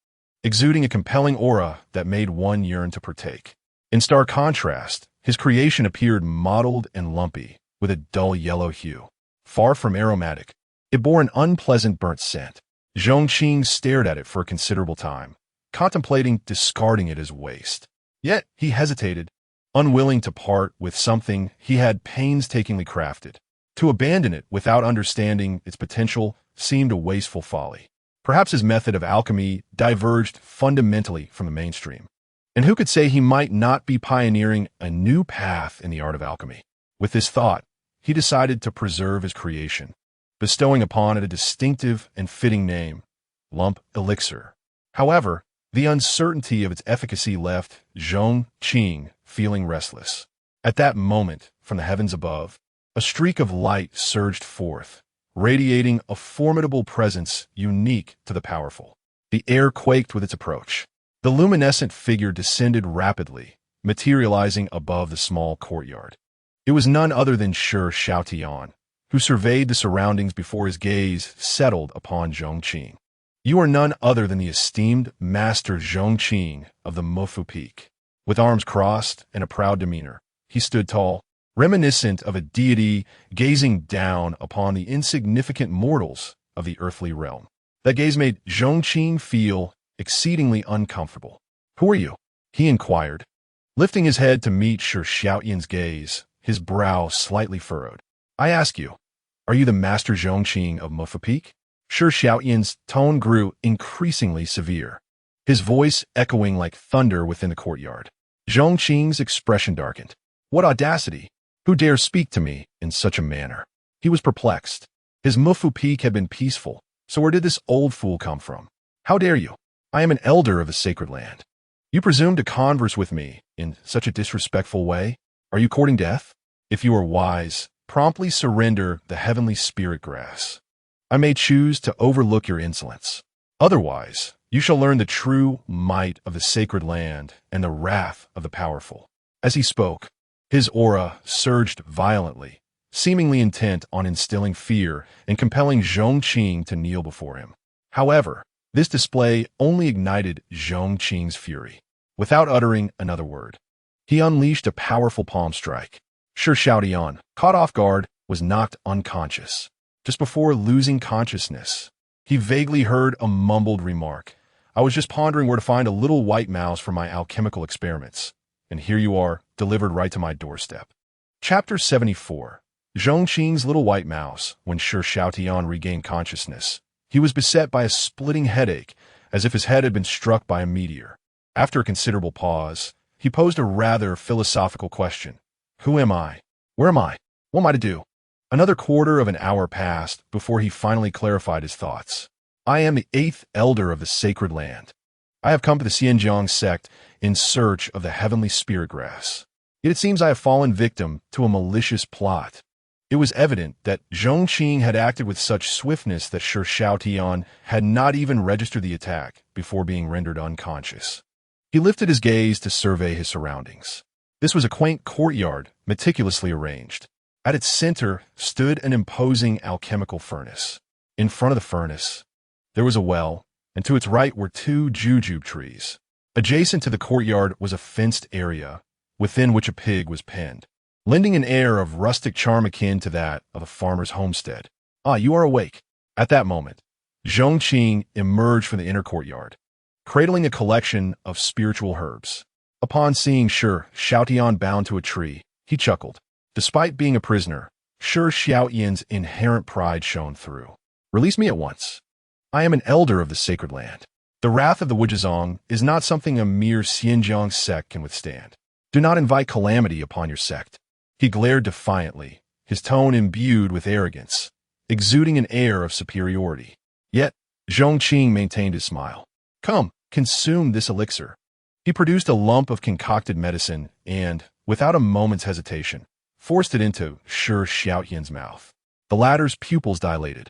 exuding a compelling aura that made one yearn to partake. In stark contrast, his creation appeared mottled and lumpy, with a dull yellow hue. Far from aromatic, it bore an unpleasant burnt scent. Zhong Qing stared at it for a considerable time, contemplating discarding it as waste. Yet he hesitated, unwilling to part with something he had painstakingly crafted. To abandon it without understanding its potential seemed a wasteful folly. Perhaps his method of alchemy diverged fundamentally from the mainstream. And who could say he might not be pioneering a new path in the art of alchemy? With this thought, he decided to preserve his creation, bestowing upon it a distinctive and fitting name, Lump Elixir. However, the uncertainty of its efficacy left Zhong Qing feeling restless. At that moment, from the heavens above, a streak of light surged forth, radiating a formidable presence unique to the powerful. The air quaked with its approach. The luminescent figure descended rapidly, materializing above the small courtyard. It was none other than Shi Xiaotian, who surveyed the surroundings before his gaze settled upon Zhong Qing. You are none other than the esteemed Master Zhong Qing of the Mufu Peak. With arms crossed and a proud demeanor, he stood tall, reminiscent of a deity gazing down upon the insignificant mortals of the earthly realm. That gaze made Zhong Qing feel exceedingly uncomfortable. Who are you? He inquired, lifting his head to meet Shi Xiaotian's gaze, his brow slightly furrowed. I ask you, are you the Master Zhong Qing of Mufu Peak? Shi Xiaotian's tone grew increasingly severe, his voice echoing like thunder within the courtyard. Zhong Qing's expression darkened. What audacity! Who dares speak to me in such a manner? He was perplexed. His Mufu Peak had been peaceful, so where did this old fool come from? How dare you? I am an elder of the sacred land. You presume to converse with me in such a disrespectful way? Are you courting death? If you are wise, promptly surrender the heavenly spirit grass. I may choose to overlook your insolence. Otherwise, you shall learn the true might of the sacred land and the wrath of the powerful. As he spoke, his aura surged violently, seemingly intent on instilling fear and compelling Zhong Qing to kneel before him. However, this display only ignited Zhong Qing's fury. Without uttering another word, he unleashed a powerful palm strike. Shi Xiaotian, caught off guard, was knocked unconscious. Just before losing consciousness, he vaguely heard a mumbled remark. I was just pondering where to find a little white mouse for my alchemical experiments, and here you are, delivered right to my doorstep. Chapter 74. Zhong Qing's little white mouse. When Shi Xiaotian regained consciousness, he was beset by a splitting headache, as if his head had been struck by a meteor. After a considerable pause, he posed a rather philosophical question. Who am I? Where am I? What am I to do? Another quarter of an hour passed before he finally clarified his thoughts. I am the 8th elder of the sacred land. I have come to the Pingjiang Sect in search of the heavenly spirit grass. Yet it seems I have fallen victim to a malicious plot. It was evident that Zhong Qing had acted with such swiftness that Shi Xiaotian had not even registered the attack before being rendered unconscious. He lifted his gaze to survey his surroundings. This was a quaint courtyard, meticulously arranged. At its center stood an imposing alchemical furnace. In front of the furnace, there was a well, and to its right were 2 jujube trees. Adjacent to the courtyard was a fenced area, within which a pig was penned, lending an air of rustic charm akin to that of a farmer's homestead. Ah, you are awake. At that moment, Zhong Qing emerged from the inner courtyard, cradling a collection of spiritual herbs. Upon seeing Shi Xiaotian bound to a tree, he chuckled. Despite being a prisoner, Shi Xiaotian's inherent pride shone through. Release me at once. I am an elder of the sacred land. The wrath of the Wujizong is not something a mere Pingjiang Sect can withstand. Do not invite calamity upon your sect. He glared defiantly, his tone imbued with arrogance, exuding an air of superiority. Yet, Zhong Qing maintained his smile. Come, consume this elixir. He produced a lump of concocted medicine and, without a moment's hesitation, forced it into Shi Xiaotian's mouth. The latter's pupils dilated,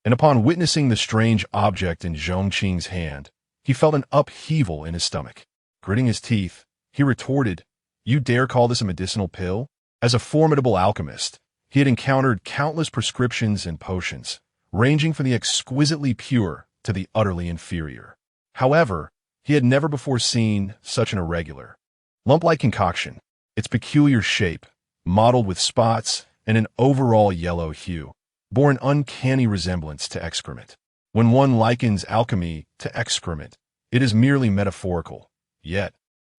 and upon witnessing the strange object in Zhong Qing's hand, he felt an upheaval in his stomach. Gritting his teeth, he retorted, You dare call this a medicinal pill? As a formidable alchemist, he had encountered countless prescriptions and potions, ranging from the exquisitely pure to the utterly inferior. However, he had never before seen such an irregular, lump-like concoction, its peculiar shape, mottled with spots and an overall yellow hue, bore an uncanny resemblance to excrement. When one likens alchemy to excrement, it is merely metaphorical. Yet,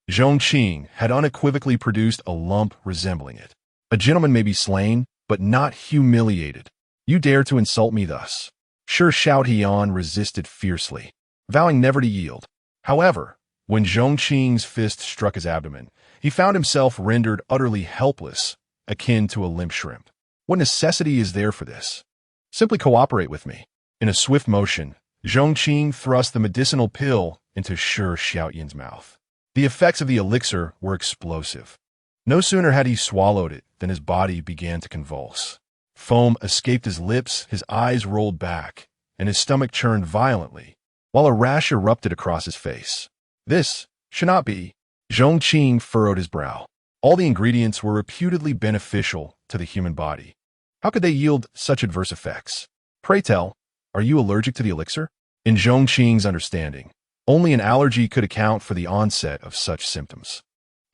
Zhong Qing had unequivocally produced a lump resembling it. A gentleman may be slain, but not humiliated. You dare to insult me thus? Shi Xiaotian resisted fiercely, vowing never to yield. However, when Zhong Qing's fist struck his abdomen, he found himself rendered utterly helpless, akin to a limp shrimp. What necessity is there for this? Simply cooperate with me. In a swift motion, Zhong Qing thrust the medicinal pill into Shi Xiaotian's mouth. The effects of the elixir were explosive. No sooner had he swallowed it than his body began to convulse. Foam escaped his lips, his eyes rolled back, and his stomach churned violently, while a rash erupted across his face. This should not be. Zhong Qing furrowed his brow. All the ingredients were reputedly beneficial to the human body. How could they yield such adverse effects? Pray tell, are you allergic to the elixir? In Zhong Qing's understanding, only an allergy could account for the onset of such symptoms.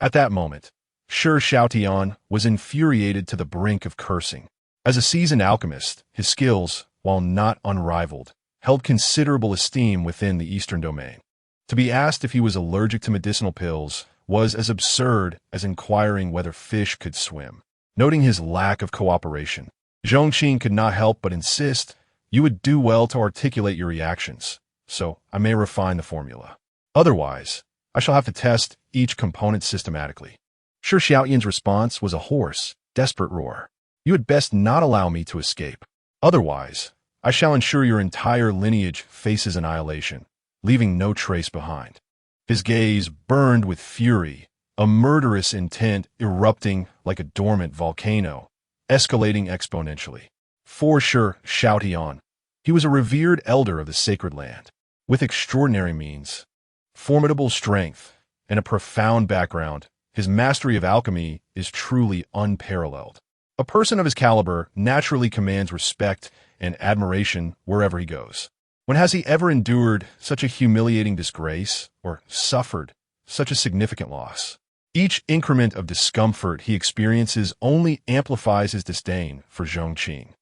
At that moment, Shi Xiaotian was infuriated to the brink of cursing. As a seasoned alchemist, his skills, while not unrivaled, held considerable esteem within the Eastern domain. To be asked if he was allergic to medicinal pills was as absurd as inquiring whether fish could swim. Noting his lack of cooperation, Zhong Qing could not help but insist, You would do well to articulate your reactions, so I may refine the formula. Otherwise, I shall have to test each component systematically. Shi Xiaotian's response was a hoarse, desperate roar. You had best not allow me to escape. Otherwise, I shall ensure your entire lineage faces annihilation, leaving no trace behind. His gaze burned with fury, a murderous intent erupting like a dormant volcano, escalating exponentially. For Shi Xiaotian, he was a revered elder of the sacred land, with extraordinary means, formidable strength, and a profound background. His mastery of alchemy is truly unparalleled. A person of his caliber naturally commands respect and admiration wherever he goes. When has he ever endured such a humiliating disgrace or suffered such a significant loss? Each increment of discomfort he experiences only amplifies his disdain for Zhong Qing.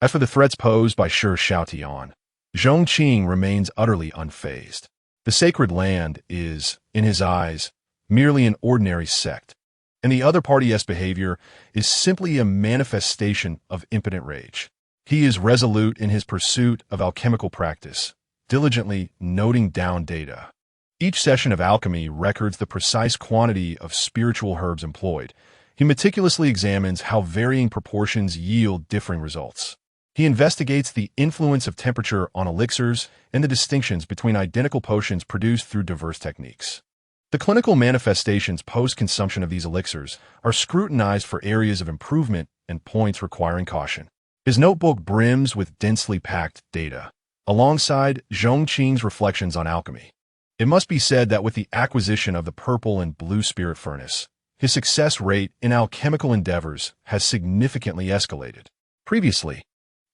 As for the threats posed by Shi Xiaotian, Zhong Qing remains utterly unfazed. The sacred land is, in his eyes, merely an ordinary sect, and the other party's behavior is simply a manifestation of impotent rage. He is resolute in his pursuit of alchemical practice, diligently noting down data. Each session of alchemy records the precise quantity of spiritual herbs employed. He meticulously examines how varying proportions yield differing results. He investigates the influence of temperature on elixirs and the distinctions between identical potions produced through diverse techniques. The clinical manifestations post-consumption of these elixirs are scrutinized for areas of improvement and points requiring caution. His notebook brims with densely packed data, alongside Zhong Qing's reflections on alchemy. It must be said that with the acquisition of the purple and blue spirit furnace, his success rate in alchemical endeavors has significantly escalated. Previously,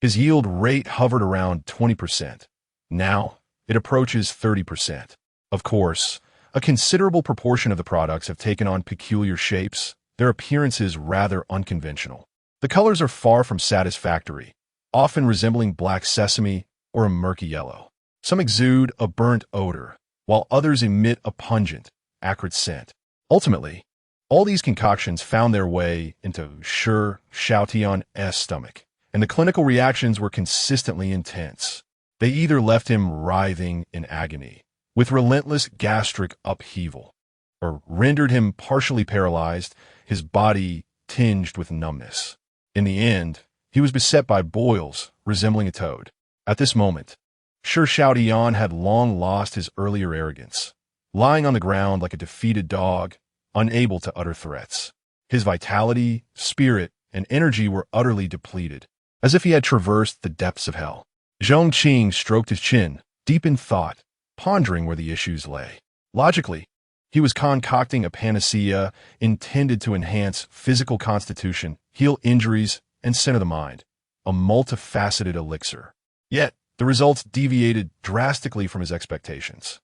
his yield rate hovered around 20%. Now, it approaches 30%. Of course, a considerable proportion of the products have taken on peculiar shapes, their appearances rather unconventional. The colors are far from satisfactory, often resembling black sesame or a murky yellow. Some exude a burnt odor, while others emit a pungent, acrid scent. Ultimately, all these concoctions found their way into Shi Xiaotian's stomach, and the clinical reactions were consistently intense. They either left him writhing in agony, with relentless gastric upheaval, or rendered him partially paralyzed, his body tinged with numbness. In the end, he was beset by boils resembling a toad. At this moment, Shi Xiaotian had long lost his earlier arrogance, lying on the ground like a defeated dog, unable to utter threats. His vitality, spirit, and energy were utterly depleted, as if he had traversed the depths of hell. Zhong Qing stroked his chin, deep in thought, pondering where the issues lay. Logically, he was concocting a panacea intended to enhance physical constitution, heal injuries, and center the mind, a multifaceted elixir. Yet, the results deviated drastically from his expectations.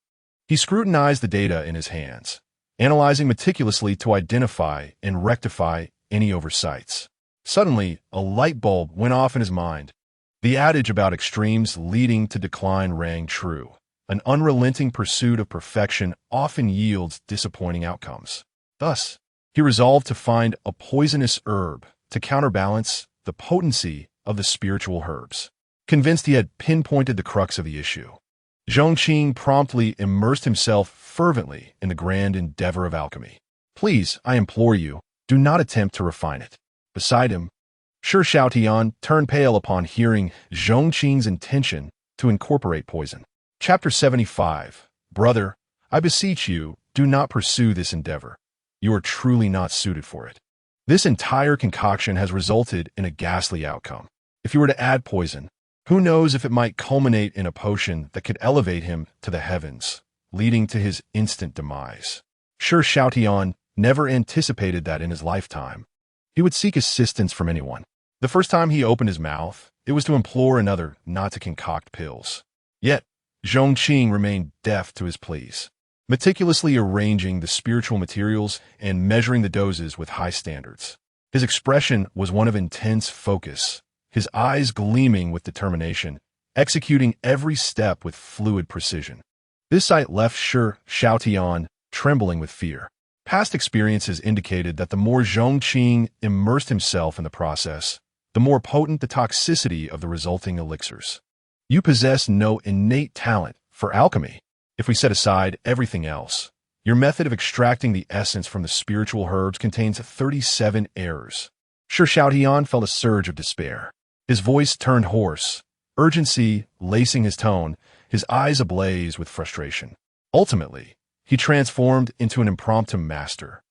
He scrutinized the data in his hands, analyzing meticulously to identify and rectify any oversights. Suddenly, a light bulb went off in his mind. The adage about extremes leading to decline rang true. An unrelenting pursuit of perfection often yields disappointing outcomes. Thus, he resolved to find a poisonous herb to counterbalance the potency of the spiritual herbs. Convinced he had pinpointed the crux of the issue, Zhong Qing promptly immersed himself fervently in the grand endeavor of alchemy. Please, I implore you, do not attempt to refine it. Beside him, Shi Xiaotian turned pale upon hearing Zhong Qing's intention to incorporate poison. Chapter 75. Brother, I beseech you, do not pursue this endeavor. You are truly not suited for it. This entire concoction has resulted in a ghastly outcome. If you were to add poison, who knows if it might culminate in a potion that could elevate him to the heavens, leading to his instant demise. Shi Xiaotian never anticipated that in his lifetime he would seek assistance from anyone. The first time he opened his mouth, it was to implore another not to concoct pills. Yet, Zhong Qing remained deaf to his pleas, meticulously arranging the spiritual materials and measuring the doses with high standards. His expression was one of intense focus, his eyes gleaming with determination, executing every step with fluid precision. This sight left Shi Xiaotian trembling with fear. Past experiences indicated that the more Zhong Qing immersed himself in the process, the more potent the toxicity of the resulting elixirs. You possess no innate talent for alchemy. If we set aside everything else, your method of extracting the essence from the spiritual herbs contains 37 errors. Shi Xiaotian felt a surge of despair. His voice turned hoarse, urgency lacing his tone, his eyes ablaze with frustration. Ultimately, he transformed into an impromptu master,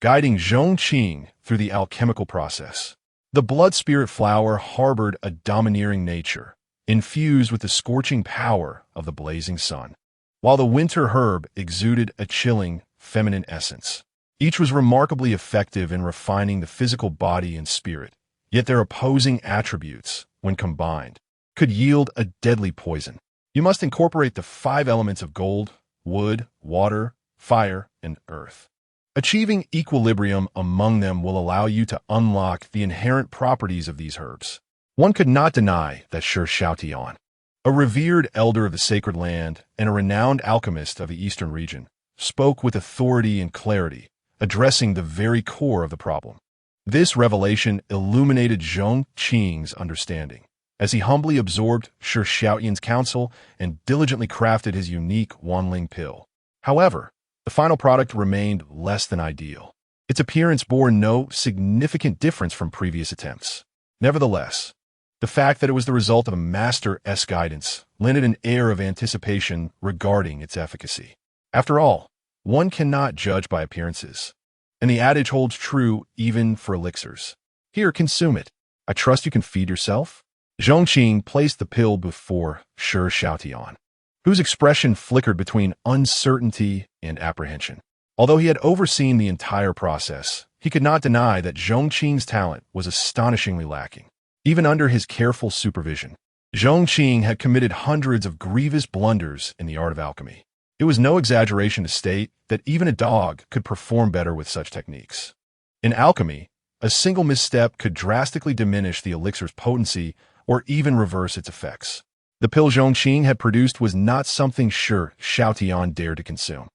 guiding Zhong Qing through the alchemical process. The blood spirit flower harbored a domineering nature, infused with the scorching power of the blazing sun, while the winter herb exuded a chilling, feminine essence. Each was remarkably effective in refining the physical body and spirit, yet their opposing attributes, when combined, could yield a deadly poison. You must incorporate the 5 elements of gold, wood, water, fire, and earth. Achieving equilibrium among them will allow you to unlock the inherent properties of these herbs. One could not deny that Shi Xiaotian A revered elder of the sacred land and a renowned alchemist of the eastern region, spoke with authority and clarity, addressing the very core of the problem. This revelation illuminated Zhong Qing's understanding, as he humbly absorbed Shi Xiaoyan's counsel and diligently crafted his unique Wanling pill. However, the final product remained less than ideal. Its appearance bore no significant difference from previous attempts. Nevertheless, the fact that it was the result of a master's guidance lent an air of anticipation regarding its efficacy. After all, one cannot judge by appearances, and the adage holds true even for elixirs. Here, consume it. I trust you can feed yourself? Zhong Qing placed the pill before Shi Xiaoyan, whose expression flickered between uncertainty and apprehension. Although he had overseen the entire process, he could not deny that Zhong Qing's talent was astonishingly lacking. Even under his careful supervision, Zhong Qing had committed hundreds of grievous blunders in the art of alchemy. It was no exaggeration to state that even a dog could perform better with such techniques. In alchemy, a single misstep could drastically diminish the elixir's potency or even reverse its effects. The pill Zhong Qing had produced was not something Shi Xiaoyan dared to consume.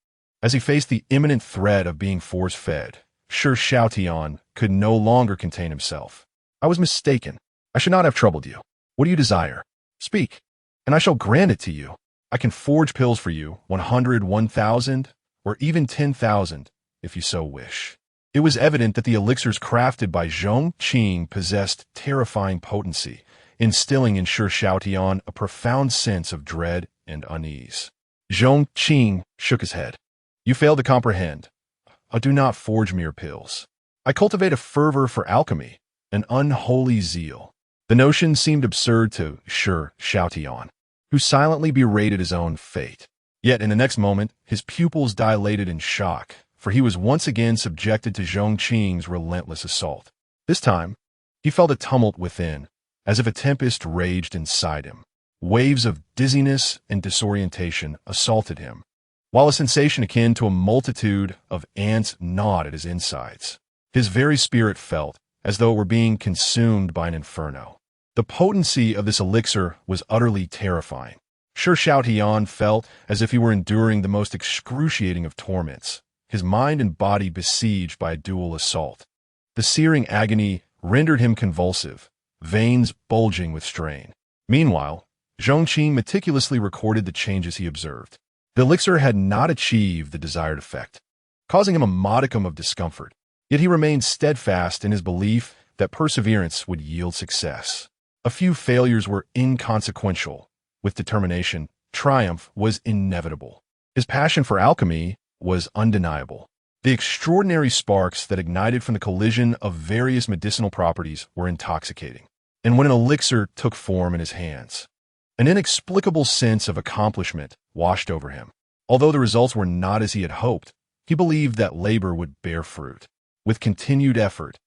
As he faced the imminent threat of being force-fed, Shi Xiaoyan could no longer contain himself. I was mistaken. I should not have troubled you. What do you desire? Speak, and I shall grant it to you. I can forge pills for you, 100, 1,000, or even 10,000, if you so wish. It was evident that the elixirs crafted by Zhong Qing possessed terrifying potency, instilling in Shi Xiaoyan a profound sense of dread and unease. Zhong Qing shook his head. You fail to comprehend. I do not forge mere pills. I cultivate a fervor for alchemy, an unholy zeal. The notion seemed absurd to Shi Xiaoyan, who silently berated his own fate. Yet in the next moment, his pupils dilated in shock, for he was once again subjected to Zhong Qing's relentless assault. This time, he felt a tumult within, as if a tempest raged inside him. Waves of dizziness and disorientation assaulted him, while a sensation akin to a multitude of ants gnawed at his insides. His very spirit felt as though it were being consumed by an inferno. The potency of this elixir was utterly terrifying. Shi Xiaoyan felt as if he were enduring the most excruciating of torments, his mind and body besieged by a dual assault. The searing agony rendered him convulsive, veins bulging with strain. Meanwhile, Zhong Qing meticulously recorded the changes he observed. The elixir had not achieved the desired effect, causing him a modicum of discomfort, yet he remained steadfast in his belief that perseverance would yield success. A few failures were inconsequential. With determination, triumph was inevitable. His passion for alchemy was undeniable. The extraordinary sparks that ignited from the collision of various medicinal properties were intoxicating. And when an elixir took form in his hands, an inexplicable sense of accomplishment washed over him. Although the results were not as he had hoped, he believed that labor would bear fruit. With continued effort,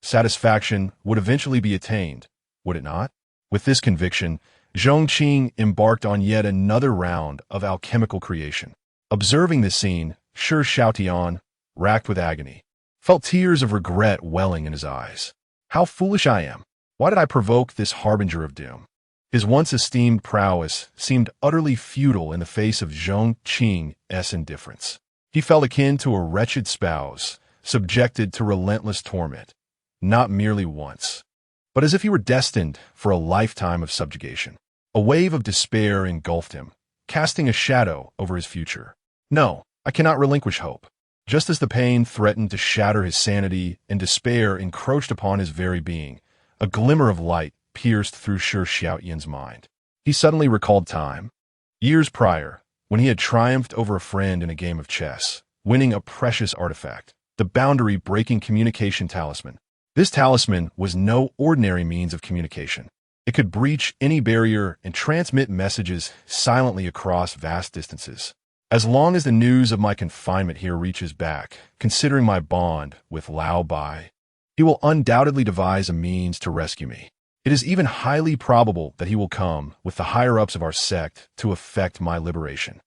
satisfaction would eventually be attained, would it not? With this conviction, Zhong Qing embarked on yet another round of alchemical creation. Observing this scene, Shi Xiaoyan, racked with agony, felt tears of regret welling in his eyes. How foolish I am! Why did I provoke this harbinger of doom? His once esteemed prowess seemed utterly futile in the face of Zhong Qing's indifference. He felt akin to a wretched spouse, subjected to relentless torment, not merely once, but as if he were destined for a lifetime of subjugation. A wave of despair engulfed him, casting a shadow over his future. No, I cannot relinquish hope. Just as the pain threatened to shatter his sanity and despair encroached upon his very being, a glimmer of light pierced through Shi Xiaoyan's mind. He suddenly recalled time. Years prior, when he had triumphed over a friend in a game of chess, winning a precious artifact, the boundary-breaking communication talisman. This talisman was no ordinary means of communication. It could breach any barrier and transmit messages silently across vast distances. As long as the news of my confinement here reaches back, considering my bond with Lao Bai, he will undoubtedly devise a means to rescue me. It is even highly probable that he will come with the higher-ups of our sect to effect my liberation.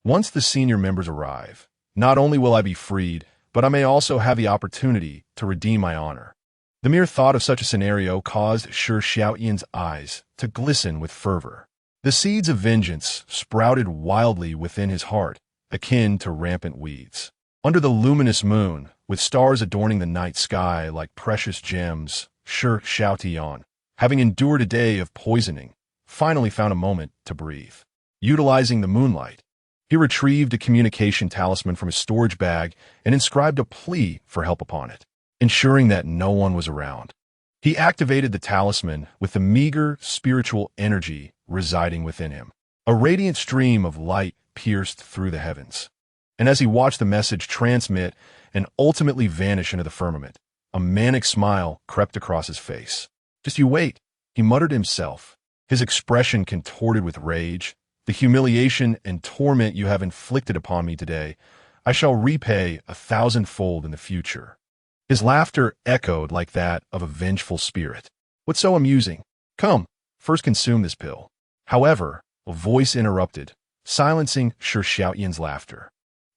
Once the senior members arrive, not only will I be freed, but I may also have the opportunity to redeem my honor. The mere thought of such a scenario caused Shi Xiaoyan's eyes to glisten with fervor. The seeds of vengeance sprouted wildly within his heart, akin to rampant weeds. Under the luminous moon, with stars adorning the night sky like precious gems, Shi Xiaotian, having endured a day of poisoning, finally found a moment to breathe. Utilizing the moonlight, he retrieved a communication talisman from his storage bag and inscribed a plea for help upon it, ensuring that no one was around. He activated the talisman with the meager spiritual energy residing within him. A radiant stream of light pierced through the heavens. And as he watched the message transmit and ultimately vanish into the firmament, a manic smile crept across his face. "Just you wait," he muttered to himself, his expression contorted with rage. "The humiliation and torment you have inflicted upon me today, I shall repay 1,000-fold in the future." His laughter echoed like that of a vengeful spirit. "What's so amusing? Come, first consume this pill." However, a voice interrupted, silencing Shi Xiaotian's laughter.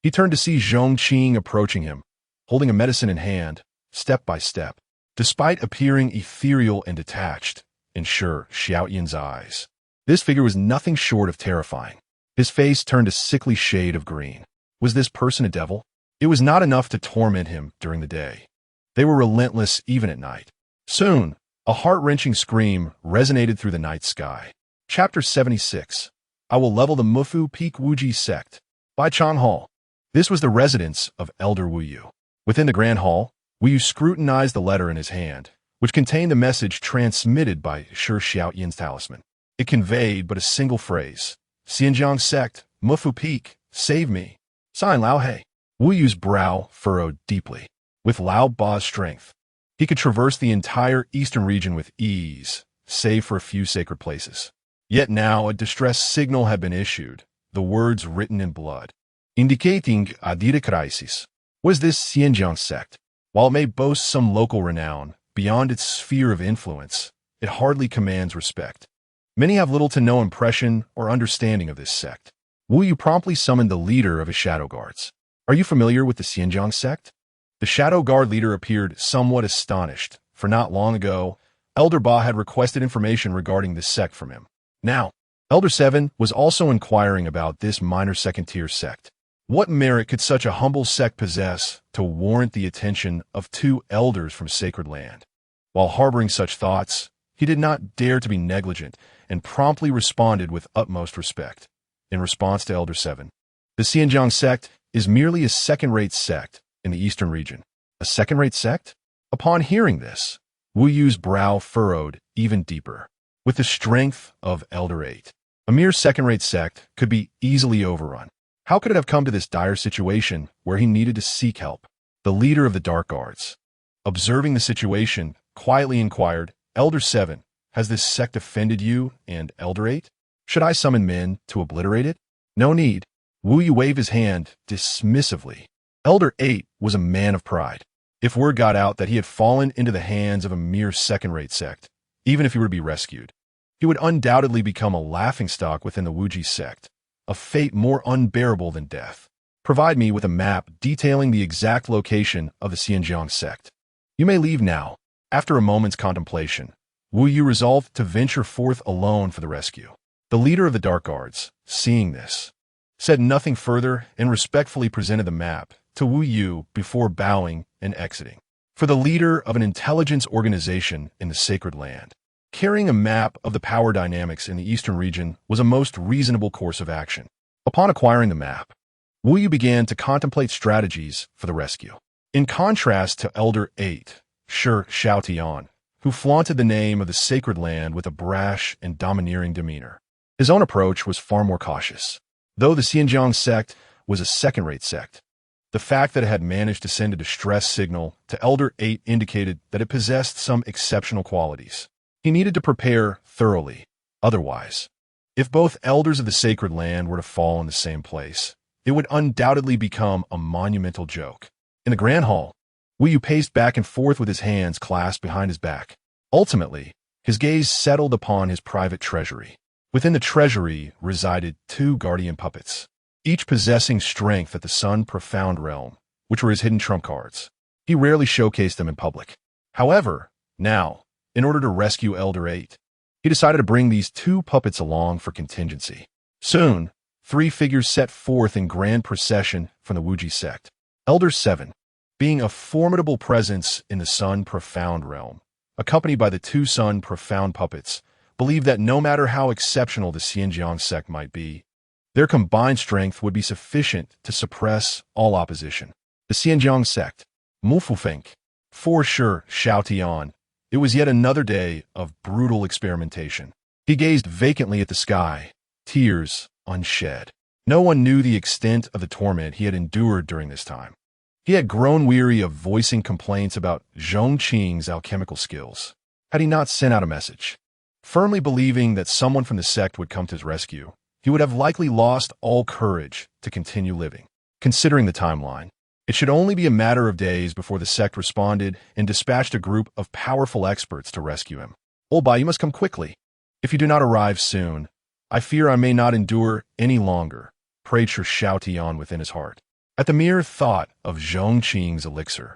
He turned to see Zhong Qing approaching him, holding a medicine in hand, step by step. Despite appearing ethereal and detached in Shi Xiaotian's eyes, this figure was nothing short of terrifying. His face turned a sickly shade of green. Was this person a devil? It was not enough to torment him during the day. They were relentless even at night. Soon, a heart-wrenching scream resonated through the night sky. Chapter 76. I Will Level the Mufu Peak Wuji Sect. By Chang Hall. This was the residence of Elder Wu Yu. Within the Grand Hall, Wu Yu scrutinized the letter in his hand, which contained the message transmitted by Shi Xiaotian's talisman. It conveyed but a single phrase. Pingjiang Sect, Mufu Peak, save me. Sign Lao He. Wu Yu's brow furrowed deeply. With Lao Ba's strength, he could traverse the entire eastern region with ease, save for a few sacred places. Yet now a distress signal had been issued, the words written in blood, indicating a decisive. Was this Pingjiang Sect? While it may boast some local renown, beyond its sphere of influence, it hardly commands respect. Many have little to no impression or understanding of this sect. Wu Yu promptly summoned the leader of his shadow guards. "Are you familiar with the Pingjiang Sect?" The shadow guard leader appeared somewhat astonished, for not long ago, Elder Ba had requested information regarding this sect from him. Now, Elder 7 was also inquiring about this minor second-tier sect. What merit could such a humble sect possess to warrant the attention of two elders from sacred land? While harboring such thoughts, he did not dare to be negligent and promptly responded with utmost respect. In response to Elder 7, "The Pingjiang Sect is merely a second-rate sect in the eastern region." "A second-rate sect?" Upon hearing this, Wu Yu's brow furrowed even deeper. With the strength of Elder 8, a mere second-rate sect could be easily overrun. How could it have come to this dire situation where he needed to seek help? The leader of the Dark Guards, observing the situation, quietly inquired, "Elder 7, has this sect offended you and Elder 8? Should I summon men to obliterate it?" "No need." Wu Yu waved his hand dismissively. Elder 8 was a man of pride. If word got out that he had fallen into the hands of a mere second-rate sect, even if he were to be rescued, he would undoubtedly become a laughingstock within the Wuji sect, a fate more unbearable than death. "Provide me with a map detailing the exact location of the Pingjiang Sect. You may leave now." After a moment's contemplation, Wu Yu resolved to venture forth alone for the rescue. The leader of the Dark Guards, seeing this, said nothing further and respectfully presented the map to Wu Yu before bowing and exiting. For the leader of an intelligence organization in the sacred land, carrying a map of the power dynamics in the eastern region was a most reasonable course of action. Upon acquiring the map, Wu Yu began to contemplate strategies for the rescue. In contrast to Elder 8, Shi Xiaotian, who flaunted the name of the sacred land with a brash and domineering demeanor, his own approach was far more cautious. Though the Pingjiang Sect was a second-rate sect, the fact that it had managed to send a distress signal to Elder 8 indicated that it possessed some exceptional qualities. He needed to prepare thoroughly. Otherwise, if both elders of the sacred land were to fall in the same place, it would undoubtedly become a monumental joke. In the Grand Hall, Wu Yu paced back and forth with his hands clasped behind his back. Ultimately, his gaze settled upon his private treasury. Within the treasury resided two guardian puppets, each possessing strength at the Sun Profound realm, which were his hidden trump cards. He rarely showcased them in public. However, now, in order to rescue Elder 8, He decided to bring these two puppets along for contingency. Soon, three figures set forth in grand procession from the Wuji sect. Elder 7, being a formidable presence in the Sun Profound realm, accompanied by the two Sun Profound puppets, believed that no matter how exceptional the Pingjiang Sect might be, their combined strength would be sufficient to suppress all opposition. The Pingjiang Sect, Mufufeng. For sure, Xiao Tian. It was yet another day of brutal experimentation. He gazed vacantly at the sky, tears unshed. No one knew the extent of the torment he had endured during this time. He had grown weary of voicing complaints about Zhong Qing's alchemical skills. Had he not sent out a message? Firmly believing that someone from the sect would come to his rescue, he would have likely lost all courage to continue living. Considering the timeline, it should only be a matter of days before the sect responded and dispatched a group of powerful experts to rescue him. Old Bai, you must come quickly. If you do not arrive soon, I fear I may not endure any longer, prayed Sir Xiao Tian within his heart. At the mere thought of Zhong Qing's elixir,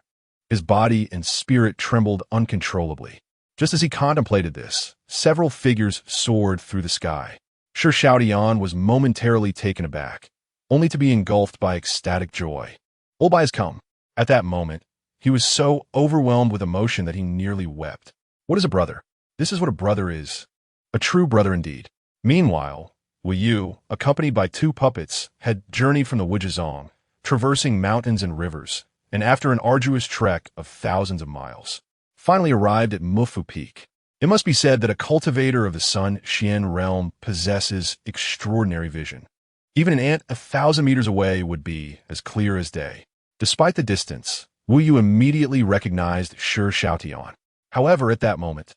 his body and spirit trembled uncontrollably. Just as he contemplated this, several figures soared through the sky. Sir Xiao Tian was momentarily taken aback, only to be engulfed by ecstatic joy. Old Bai has come. At that moment, he was so overwhelmed with emotion that he nearly wept. What is a brother? This is what a brother is. A true brother indeed. Meanwhile, Wu Yu, accompanied by two puppets, had journeyed from the Wujizong, traversing mountains and rivers, and after an arduous trek of thousands of miles, finally arrived at Mufu Peak. It must be said that a cultivator of the Sun Xian realm possesses extraordinary vision. Even an ant 1,000 meters away would be as clear as day. Despite the distance, Wu Yu immediately recognized Sir Xiao Tian. However, at that moment,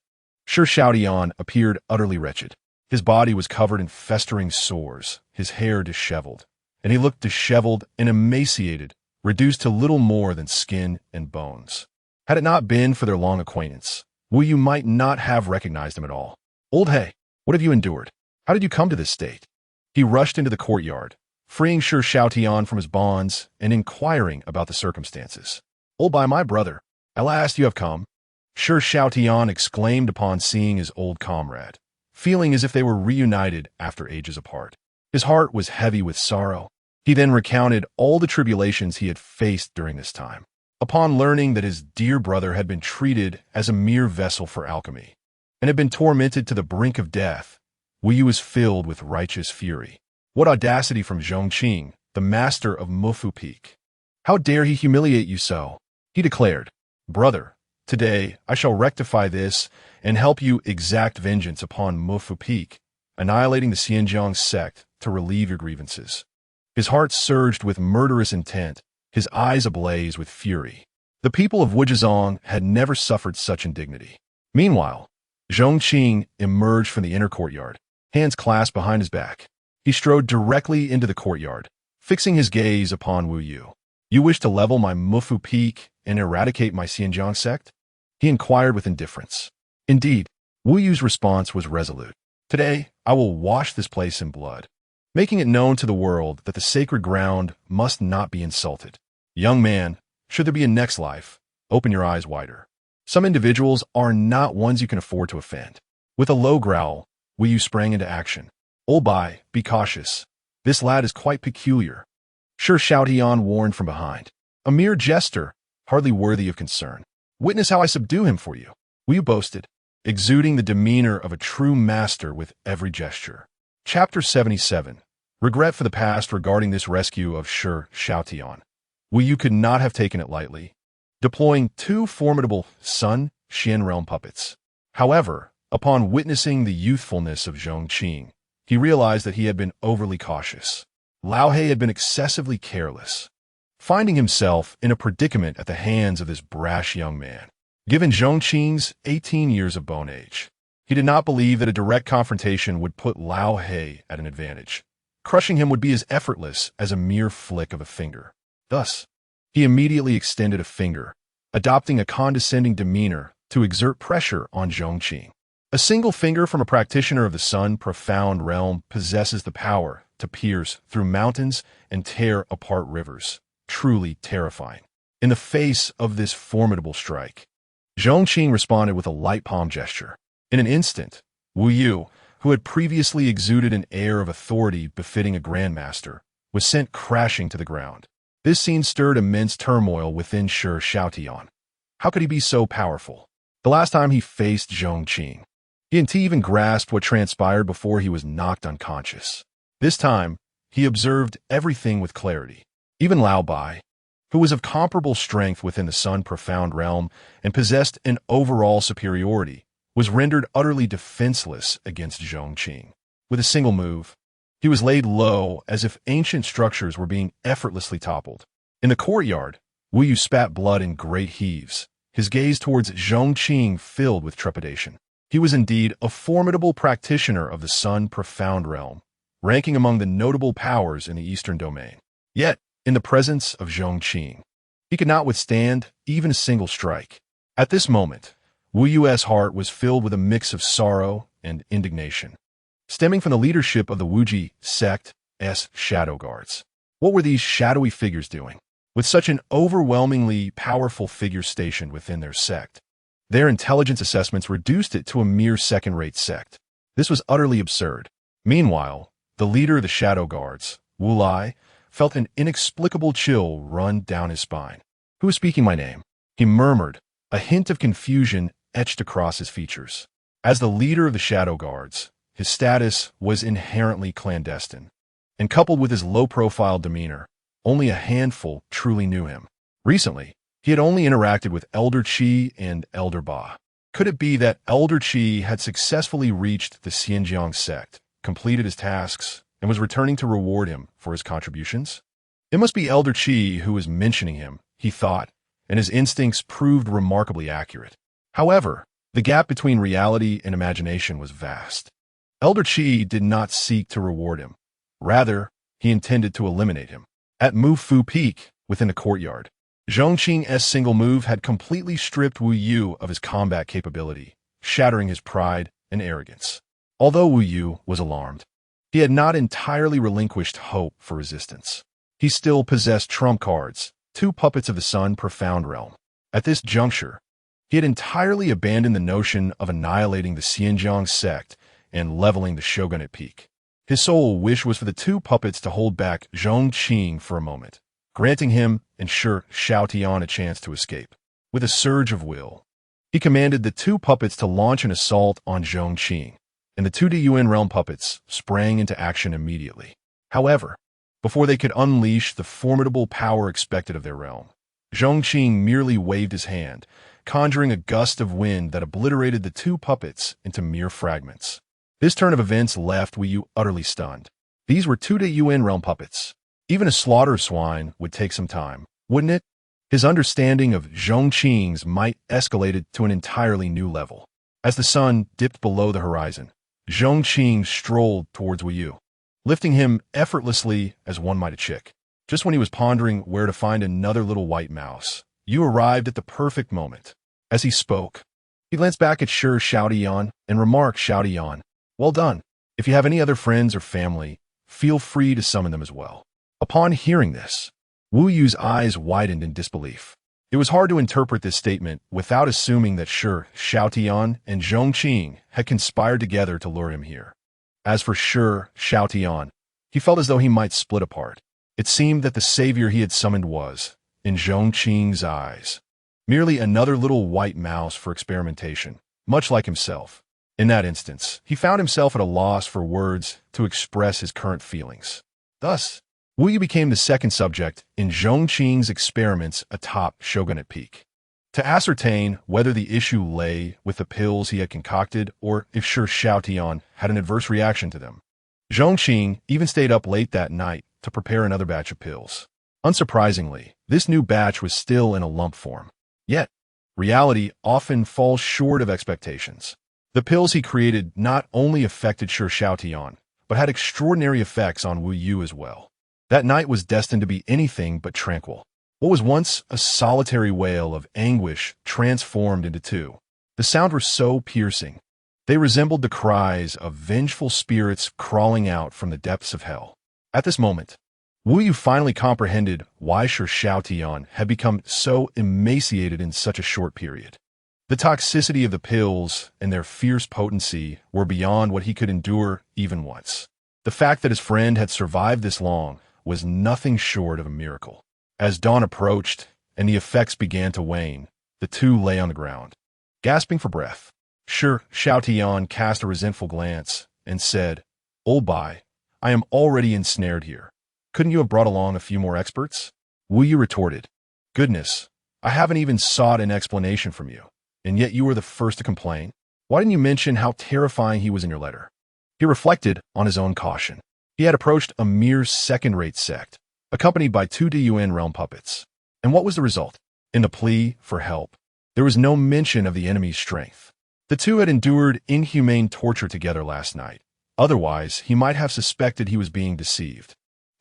Sir Xiao Tian appeared utterly wretched. His body was covered in festering sores, his hair disheveled, and he looked disheveled and emaciated, reduced to little more than skin and bones. Had it not been for their long acquaintance, Wu Yu might not have recognized him at all. Old He, what have you endured? How did you come to this state? He rushed into the courtyard, freeing Sir Xiao Tian from his bonds and inquiring about the circumstances. Old Bai, my brother, at last you have come. Sir Xiao Tian exclaimed upon seeing his old comrade, feeling as if they were reunited after ages apart. His heart was heavy with sorrow. He then recounted all the tribulations he had faced during this time. Upon learning that his dear brother had been treated as a mere vessel for alchemy and had been tormented to the brink of death, Wu Yu was filled with righteous fury. What audacity from Zhong Qing, the master of Mufu Peak. How dare he humiliate you so? He declared, Brother, today I shall rectify this and help you exact vengeance upon Mufu Peak, annihilating the Pingjiang Sect to relieve your grievances. His heart surged with murderous intent, his eyes ablaze with fury. The people of Wujizong had never suffered such indignity. Meanwhile, Zhong Qing emerged from the inner courtyard, hands clasped behind his back. He strode directly into the courtyard, fixing his gaze upon Wu Yu. You wish to level my Mufu Peak and eradicate my Pingjiang Sect? He inquired with indifference. Indeed, Wu Yu's response was resolute. Today, I will wash this place in blood, making it known to the world that the sacred ground must not be insulted. Young man, should there be a next life, open your eyes wider. Some individuals are not ones you can afford to offend. With a low growl, Wu Yu sprang into action. Old Bai, be cautious. This lad is quite peculiar. Sir Xiao Tian warned from behind. A mere jester, hardly worthy of concern. Witness how I subdue him for you. Wu Yu boasted, exuding the demeanor of a true master with every gesture. Chapter 77. Regret for the past regarding this rescue of Sir Xiao Tian. Wu Yu could not have taken it lightly, deploying two formidable Sun Xian realm puppets. However, upon witnessing the youthfulness of Zhong Qing, he realized that he had been overly cautious. Lao He had been excessively careless, finding himself in a predicament at the hands of this brash young man. Given Zhong Qing's 18 years of bone age, he did not believe that a direct confrontation would put Lao He at an advantage. Crushing him would be as effortless as a mere flick of a finger. Thus, he immediately extended a finger, adopting a condescending demeanor to exert pressure on Zhong Qing. A single finger from a practitioner of the Sun Profound realm possesses the power to pierce through mountains and tear apart rivers. Truly terrifying. In the face of this formidable strike, Zhong Qing responded with a light palm gesture. In an instant, Wu Yu, who had previously exuded an air of authority befitting a grandmaster, was sent crashing to the ground. This scene stirred immense turmoil within Shi Xiaotian. How could he be so powerful? The last time he faced Zhong Qing, he hadn't even grasped what transpired before he was knocked unconscious. This time, he observed everything with clarity. Even Lao Bai, who was of comparable strength within the Sun Profound realm and possessed an overall superiority, was rendered utterly defenseless against Zhong Qing. With a single move, he was laid low as if ancient structures were being effortlessly toppled. In the courtyard, Wu Yu spat blood in great heaves, his gaze towards Zhong Qing filled with trepidation. He was indeed a formidable practitioner of the Sun Profound realm, ranking among the notable powers in the Eastern domain. Yet, in the presence of Zhong Qing, he could not withstand even a single strike. At this moment, Wu Yu's heart was filled with a mix of sorrow and indignation, stemming from the leadership of the Pingjiang Sect's shadow guards. What were these shadowy figures doing? With such an overwhelmingly powerful figure stationed within their sect, their intelligence assessments reduced it to a mere second-rate sect. This was utterly absurd. Meanwhile, the leader of the shadow guards, Wu Lai, felt an inexplicable chill run down his spine. "Who is speaking my name?" he murmured, a hint of confusion etched across his features. As the leader of the shadow guards, his status was inherently clandestine, and coupled with his low-profile demeanor, only a handful truly knew him. Recently, he had only interacted with Elder Qi and Elder Ba. Could it be that Elder Qi had successfully reached the Pingjiang Sect, completed his tasks, and was returning to reward him for his contributions? It must be Elder Qi who was mentioning him, he thought, and his instincts proved remarkably accurate. However, the gap between reality and imagination was vast. Elder Qi did not seek to reward him. Rather, he intended to eliminate him. At Mu Fu Peak, within the courtyard, Zhong Qing's single move had completely stripped Wu Yu of his combat capability, shattering his pride and arrogance. Although Wu Yu was alarmed, he had not entirely relinquished hope for resistance. He still possessed trump cards, two puppets of the Sun Profound realm. At this juncture, he had entirely abandoned the notion of annihilating the Pingjiang Sect and leveling the shogunate peak. His sole wish was for the two puppets to hold back Zhong Qing for a moment, granting him and Shi Xiaotian a chance to escape. With a surge of will, he commanded the two puppets to launch an assault on Zhong Qing, and the 2D UN realm puppets sprang into action immediately. However, before they could unleash the formidable power expected of their realm, Zhong Qing merely waved his hand, conjuring a gust of wind that obliterated the two puppets into mere fragments. This turn of events left Wu Yu utterly stunned. These were 2D UN realm puppets. Even a slaughter of swine would take some time, wouldn't it? His understanding of Zhong Qing's might escalated to an entirely new level. As the sun dipped below the horizon, Zhong Qing strolled towards Wu Yu, lifting him effortlessly as one might a chick. Just when he was pondering where to find another little white mouse, Yu arrived at the perfect moment. As he spoke, he glanced back at Shi Xiaotian and remarked, "Xiaotian, well done. If you have any other friends or family, feel free to summon them as well." Upon hearing this, Wu Yu's eyes widened in disbelief. It was hard to interpret this statement without assuming that Shi Xiaotian and Zhong Qing had conspired together to lure him here. As for Shi Xiaotian, he felt as though he might split apart. It seemed that the savior he had summoned was, in Zhong Qing's eyes, merely another little white mouse for experimentation, much like himself. In that instance, he found himself at a loss for words to express his current feelings. Thus, Wu Yu became the second subject in Zhong Qing's experiments atop Shogunate Peak. To ascertain whether the issue lay with the pills he had concocted or if Shi Xiaotian had an adverse reaction to them, Zhong Qing even stayed up late that night to prepare another batch of pills. Unsurprisingly, this new batch was still in a lump form. Yet, reality often falls short of expectations. The pills he created not only affected Shi Xiaotian, but had extraordinary effects on Wu Yu as well. That night was destined to be anything but tranquil. What was once a solitary wail of anguish transformed into two. The sounds were so piercing. They resembled the cries of vengeful spirits crawling out from the depths of hell. At this moment, Wu Yu finally comprehended why Shi Xiaotian had become so emaciated in such a short period. The The toxicity of the pills and their fierce potency were beyond what he could endure even once. The fact that his friend had survived this long was nothing short of a miracle. As dawn approached and the effects began to wane, the two lay on the ground, gasping for breath. Shi Xiaotian cast a resentful glance and said, "Old Bai, I am already ensnared here. Couldn't you have brought along a few more experts?" Wu Yu retorted, "Goodness, I haven't even sought an explanation from you, and yet you were the first to complain. Why didn't you mention how terrifying he was in your letter?" He reflected on his own caution. He had approached a mere second-rate sect, accompanied by 2 DUN realm puppets. And what was the result? In the plea for help, there was no mention of the enemy's strength. The two had endured inhumane torture together last night. Otherwise, he might have suspected he was being deceived.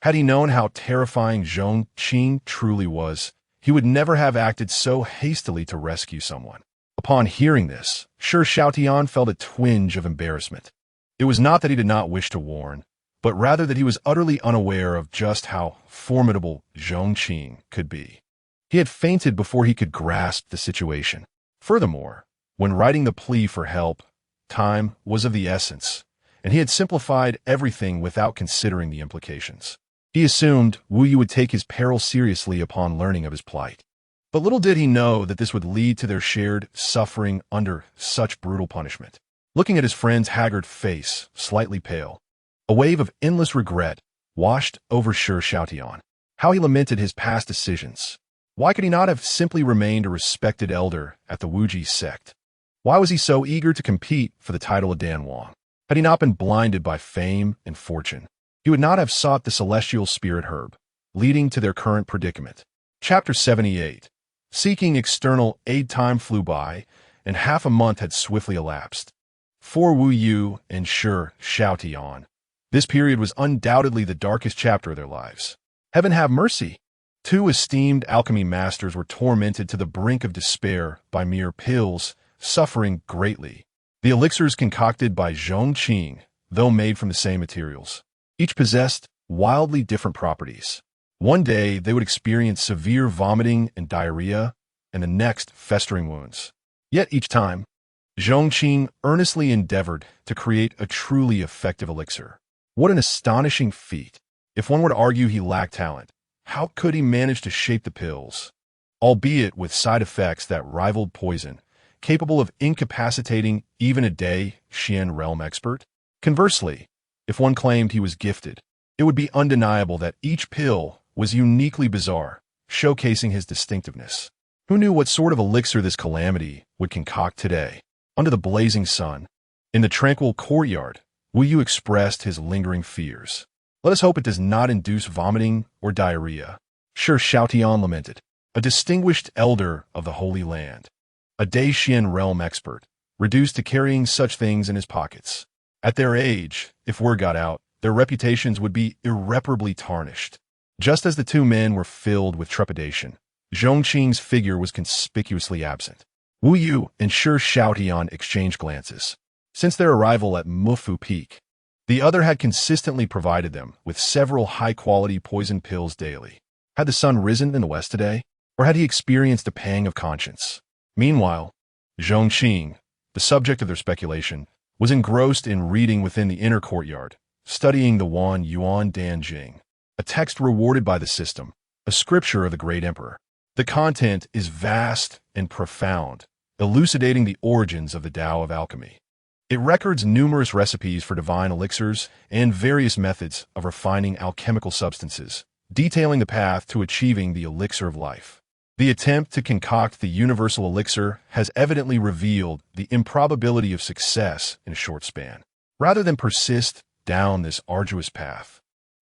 Had he known how terrifying Zhong Qing truly was, he would never have acted so hastily to rescue someone. Upon hearing this, Shi Xiaotian felt a twinge of embarrassment. It was not that he did not wish to warn, but rather that he was utterly unaware of just how formidable Zhong Qing could be. He had fainted before he could grasp the situation. Furthermore, when writing the plea for help, time was of the essence, and he had simplified everything without considering the implications. He assumed Wu Yu would take his peril seriously upon learning of his plight. But little did he know that this would lead to their shared suffering under such brutal punishment. Looking at his friend's haggard face, slightly pale, a wave of endless regret washed over Shi Xiaotian. How he lamented his past decisions. Why could he not have simply remained a respected elder at the Wuji sect? Why was he so eager to compete for the title of Dan Wang? Had he not been blinded by fame and fortune, he would not have sought the celestial spirit herb, leading to their current predicament. Chapter 78. Seeking external aid. Time flew by, and half a month had swiftly elapsed. For Wu Yu and Shi Xiaotian, this period was undoubtedly the darkest chapter of their lives. Heaven have mercy! 2 esteemed alchemy masters were tormented to the brink of despair by mere pills, suffering greatly. The elixirs concocted by Zhong Qing, though made from the same materials, each possessed wildly different properties. One day they would experience severe vomiting and diarrhea, and the next festering wounds. Yet each time, Zhong Qing earnestly endeavored to create a truly effective elixir. What an astonishing feat! If one were to argue he lacked talent, how could he manage to shape the pills, albeit with side effects that rivaled poison, capable of incapacitating even a Xian realm expert? Conversely, if one claimed he was gifted, it would be undeniable that each pill was uniquely bizarre, showcasing his distinctiveness. Who knew what sort of elixir this calamity would concoct today? Under the blazing sun, in the tranquil courtyard, Wu Yu expressed his lingering fears. Let us hope it does not induce vomiting or diarrhea. Shi Xiaotian lamented. A distinguished elder of the Holy Land, a Xian realm expert, reduced to carrying such things in his pockets. At their age, if word got out, their reputations would be irreparably tarnished. Just as the two men were filled with trepidation, Zhong Qing's figure was conspicuously absent. Wu Yu and Shi Xiaotian exchanged glances. Since their arrival at Mufu Peak, the other had consistently provided them with several high-quality poison pills daily. Had the sun risen in the west today, or had he experienced a pang of conscience? Meanwhile, Zhong Qing, the subject of their speculation, was engrossed in reading within the inner courtyard, studying the Wan Yuan Dan Jing, a text rewarded by the system, a scripture of the great emperor. The content is vast and profound, elucidating the origins of the Tao of alchemy. It records numerous recipes for divine elixirs and various methods of refining alchemical substances, detailing the path to achieving the elixir of life. The attempt to concoct the universal elixir has evidently revealed the improbability of success in a short span. Rather than persist down this arduous path,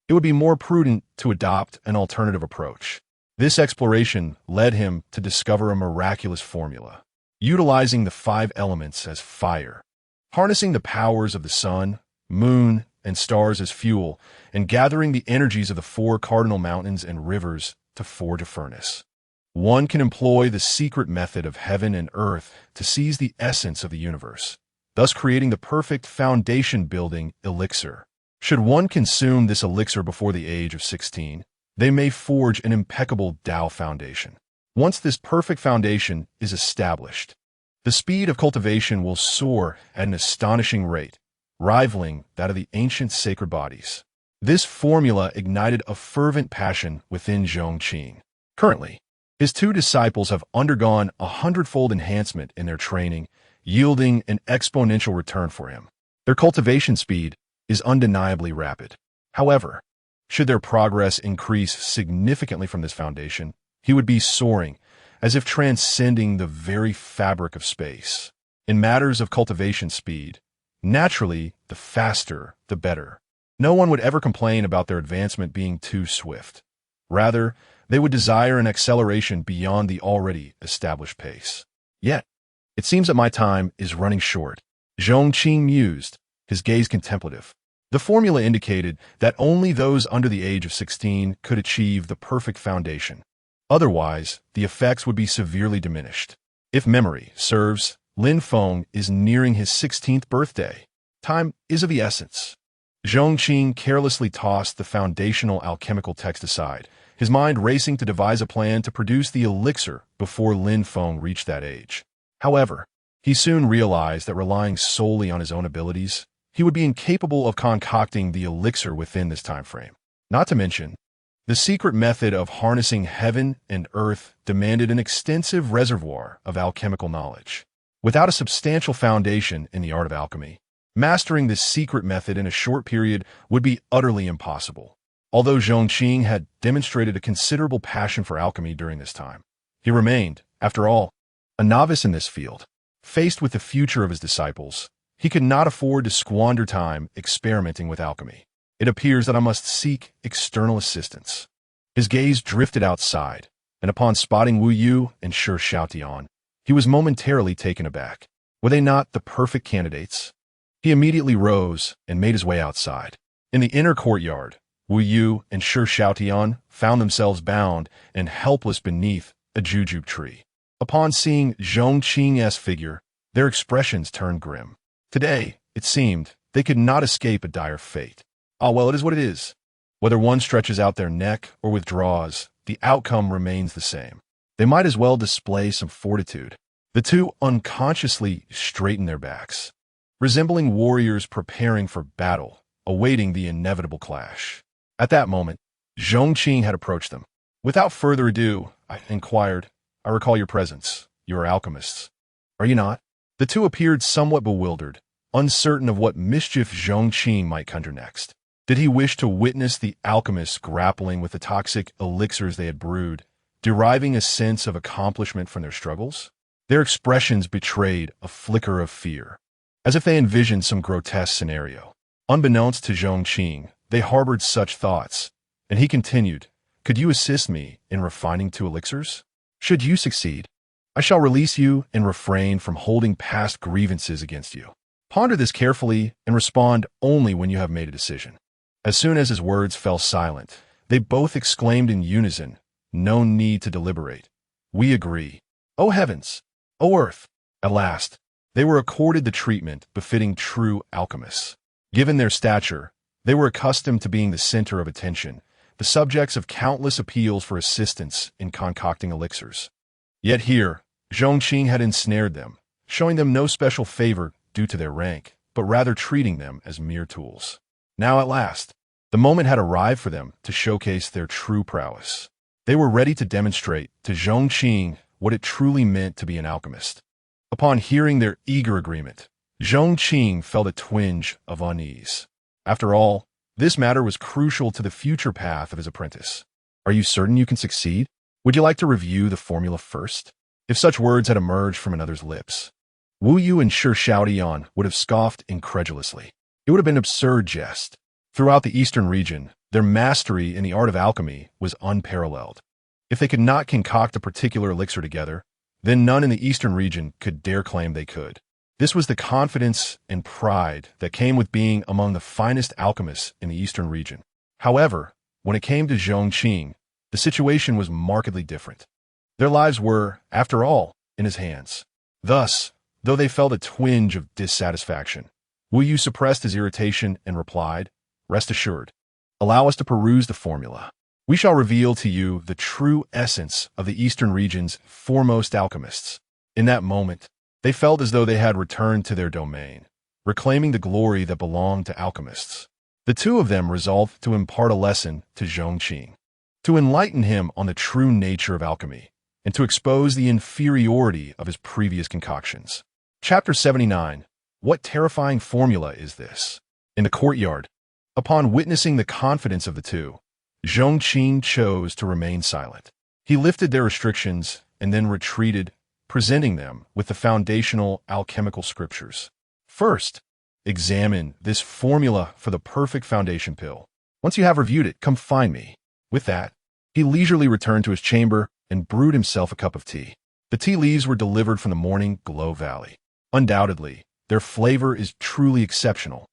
it would be more prudent to adopt an alternative approach. This exploration led him to discover a miraculous formula, utilizing the 5 elements as fire, harnessing the powers of the sun, moon, and stars as fuel, and gathering the energies of the 4 cardinal mountains and rivers to forge a furnace. One can employ the secret method of heaven and earth to seize the essence of the universe, thus creating the perfect foundation-building elixir. Should one consume this elixir before the age of 16, they may forge an impeccable Tao foundation. Once this perfect foundation is established, The speed of cultivation will soar at an astonishing rate, rivaling that of the ancient sacred bodies. This formula ignited a fervent passion within Zhong Qing. Currently, his two disciples have undergone a hundredfold enhancement in their training, yielding an exponential return for him. Their cultivation speed is undeniably rapid. However, should their progress increase significantly from this foundation, he would be soaring, as if transcending the very fabric of space. In matters of cultivation speed, naturally, the faster, the better. No one would ever complain about their advancement being too swift. Rather, they would desire an acceleration beyond the already established pace. Yet, it seems that my time is running short. Zhong Qing mused, his gaze contemplative. The formula indicated that only those under the age of 16 could achieve the perfect foundation. Otherwise, the effects would be severely diminished. If memory serves, Lin Feng is nearing his 16th birthday. Time is of the essence. Zhong Qing carelessly tossed the foundational alchemical text aside, his mind racing to devise a plan to produce the elixir before Lin Feng reached that age. However, he soon realized that relying solely on his own abilities, he would be incapable of concocting the elixir within this time frame. Not to mention, the secret method of harnessing heaven and earth demanded an extensive reservoir of alchemical knowledge. Without a substantial foundation in the art of alchemy, mastering this secret method in a short period would be utterly impossible. Although Zhong Qing had demonstrated a considerable passion for alchemy during this time, he remained, after all, a novice in this field. Faced with the future of his disciples, he could not afford to squander time experimenting with alchemy. It appears that I must seek external assistance. His gaze drifted outside, and upon spotting Wu Yu and Shi Xiaotian, he was momentarily taken aback. Were they not the perfect candidates? He immediately rose and made his way outside. In the inner courtyard, Wu Yu and Shi Xiaotian found themselves bound and helpless beneath a jujube tree. Upon seeing Zhong Qing's figure, their expressions turned grim. Today, it seemed, they could not escape a dire fate. Ah, well, it is what it is. Whether one stretches out their neck or withdraws, the outcome remains the same. They might as well display some fortitude. The two unconsciously straightened their backs, resembling warriors preparing for battle, awaiting the inevitable clash. At that moment, Zhong Qing had approached them. Without further ado, I inquired, "I recall your presence. You are alchemists, are you not?" The two appeared somewhat bewildered, uncertain of what mischief Zhong Qing might conjure next. Did he wish to witness the alchemists grappling with the toxic elixirs they had brewed, deriving a sense of accomplishment from their struggles? Their expressions betrayed a flicker of fear, as if they envisioned some grotesque scenario. Unbeknownst to Zhong Qing, they harbored such thoughts, and he continued, "Could you assist me in refining 2 elixirs? Should you succeed, I shall release you and refrain from holding past grievances against you. Ponder this carefully and respond only when you have made a decision." As soon as his words fell silent, they both exclaimed in unison, "No need to deliberate. We agree. O heavens! O earth!" At last, they were accorded the treatment befitting true alchemists. Given their stature, they were accustomed to being the center of attention, the subjects of countless appeals for assistance in concocting elixirs. Yet here, Zhong Qing had ensnared them, showing them no special favor due to their rank, but rather treating them as mere tools. Now at last, the moment had arrived for them to showcase their true prowess. They were ready to demonstrate to Zhong Qing what it truly meant to be an alchemist. Upon hearing their eager agreement, Zhong Qing felt a twinge of unease. After all, this matter was crucial to the future path of his apprentice. "Are you certain you can succeed? Would you like to review the formula first?" If such words had emerged from another's lips, Wu Yu and Shi Xiaotian would have scoffed incredulously. It would have been an absurd jest. Throughout the eastern region, their mastery in the art of alchemy was unparalleled. If they could not concoct a particular elixir together, then none in the eastern region could dare claim they could. This was the confidence and pride that came with being among the finest alchemists in the eastern region. However, when it came to Zhong Qing, the situation was markedly different. Their lives were, after all, in his hands. Thus, though they felt a twinge of dissatisfaction, Wu Yu suppressed his irritation and replied, "Rest assured, allow us to peruse the formula. We shall reveal to you the true essence of the eastern region's foremost alchemists." In that moment, They felt as though they had returned to their domain, reclaiming the glory that belonged to alchemists. The two of them resolved to impart a lesson to Zhong Qing, to enlighten him on the true nature of alchemy, and to expose the inferiority of his previous concoctions. Chapter 79. What terrifying formula is this? In the courtyard, upon witnessing the confidence of the two, Zhong Qing chose to remain silent. He lifted their restrictions and then retreated, presenting them with the foundational alchemical scriptures. First, examine this formula for the perfect foundation pill. Once you have reviewed it, come find me. With that, he leisurely returned to his chamber and brewed himself a cup of tea. The tea leaves were delivered from the morning Glow Valley. Undoubtedly, their flavor is truly exceptional,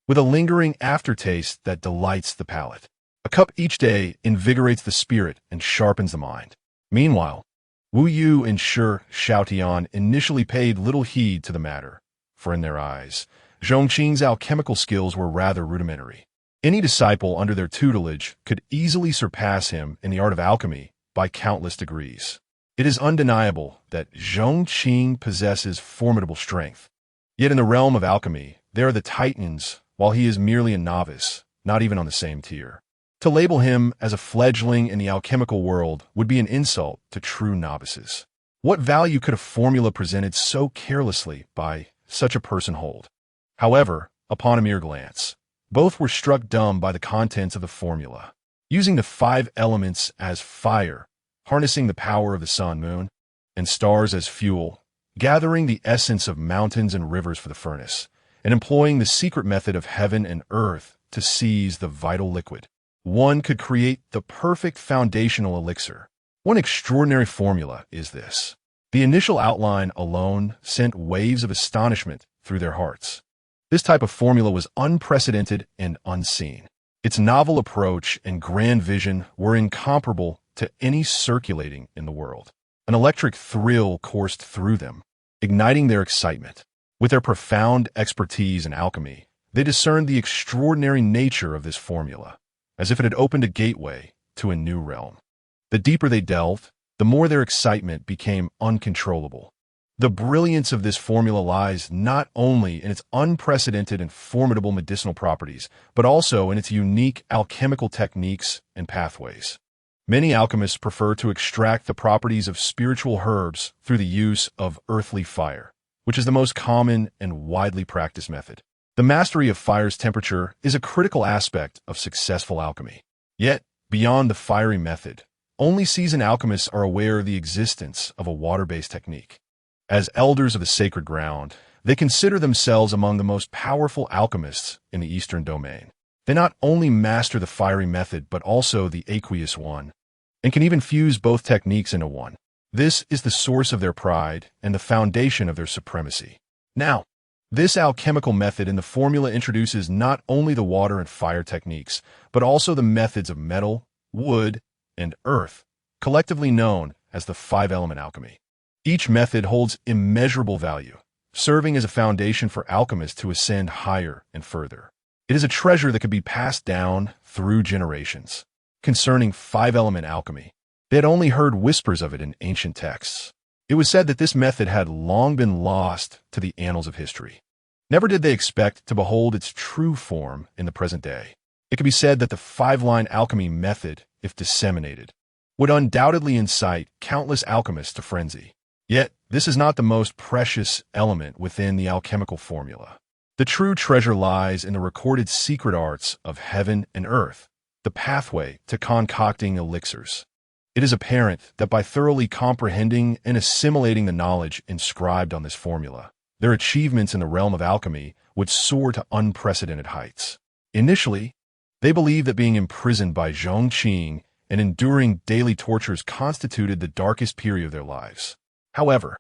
with a lingering aftertaste that delights the palate. A cup each day invigorates the spirit and sharpens the mind. Meanwhile, Wu Yu and Shi Xiaotian initially paid little heed to the matter, for in their eyes, Zhong Qing's alchemical skills were rather rudimentary. Any disciple under their tutelage could easily surpass him in the art of alchemy by countless degrees. It is undeniable that Zhong Qing possesses formidable strength. Yet in the realm of alchemy, there are the titans, while he is merely a novice, not even on the same tier. To label him as a fledgling in the alchemical world would be an insult to true novices. What value could a formula presented so carelessly by such a person hold? However, upon a mere glance, both were struck dumb by the contents of the formula. Using the 5 elements as fire, harnessing the power of the sun, moon, and stars as fuel, gathering the essence of mountains and rivers for the furnace, and employing the secret method of heaven and earth to seize the vital liquid, one could create the perfect foundational elixir. One extraordinary formula is this. The initial outline alone sent waves of astonishment through their hearts. This type of formula was unprecedented and unseen. Its novel approach and grand vision were incomparable to any circulating in the world. An electric thrill coursed through them, igniting their excitement. With their profound expertise in alchemy, they discerned the extraordinary nature of this formula, as if it had opened a gateway to a new realm. The deeper they delved, the more their excitement became uncontrollable. The brilliance of this formula lies not only in its unprecedented and formidable medicinal properties, but also in its unique alchemical techniques and pathways. Many alchemists prefer to extract the properties of spiritual herbs through the use of earthly fire, which is the most common and widely practiced method. The mastery of fire's temperature is a critical aspect of successful alchemy. Yet, beyond the fiery method, only seasoned alchemists are aware of the existence of a water-based technique. As elders of the sacred ground, they consider themselves among the most powerful alchemists in the Eastern domain. They not only master the fiery method, but also the aqueous one, and can even fuse both techniques into one. This is the source of their pride and the foundation of their supremacy. Now, this alchemical method in the formula introduces not only the water and fire techniques, but also the methods of metal, wood, and earth, collectively known as the 5-element alchemy. Each method holds immeasurable value, serving as a foundation for alchemists to ascend higher and further. It is a treasure that could be passed down through generations. Concerning 5-element alchemy, they had only heard whispers of it in ancient texts. It was said that this method had long been lost to the annals of history. Never did they expect to behold its true form in the present day. It could be said that the 5-line alchemy method, if disseminated, would undoubtedly incite countless alchemists to frenzy. Yet, this is not the most precious element within the alchemical formula. The true treasure lies in the recorded secret arts of heaven and earth, the pathway to concocting elixirs. It is apparent that by thoroughly comprehending and assimilating the knowledge inscribed on this formula, their achievements in the realm of alchemy would soar to unprecedented heights. Initially, they believed that being imprisoned by Zhong Qing and enduring daily tortures constituted the darkest period of their lives. However,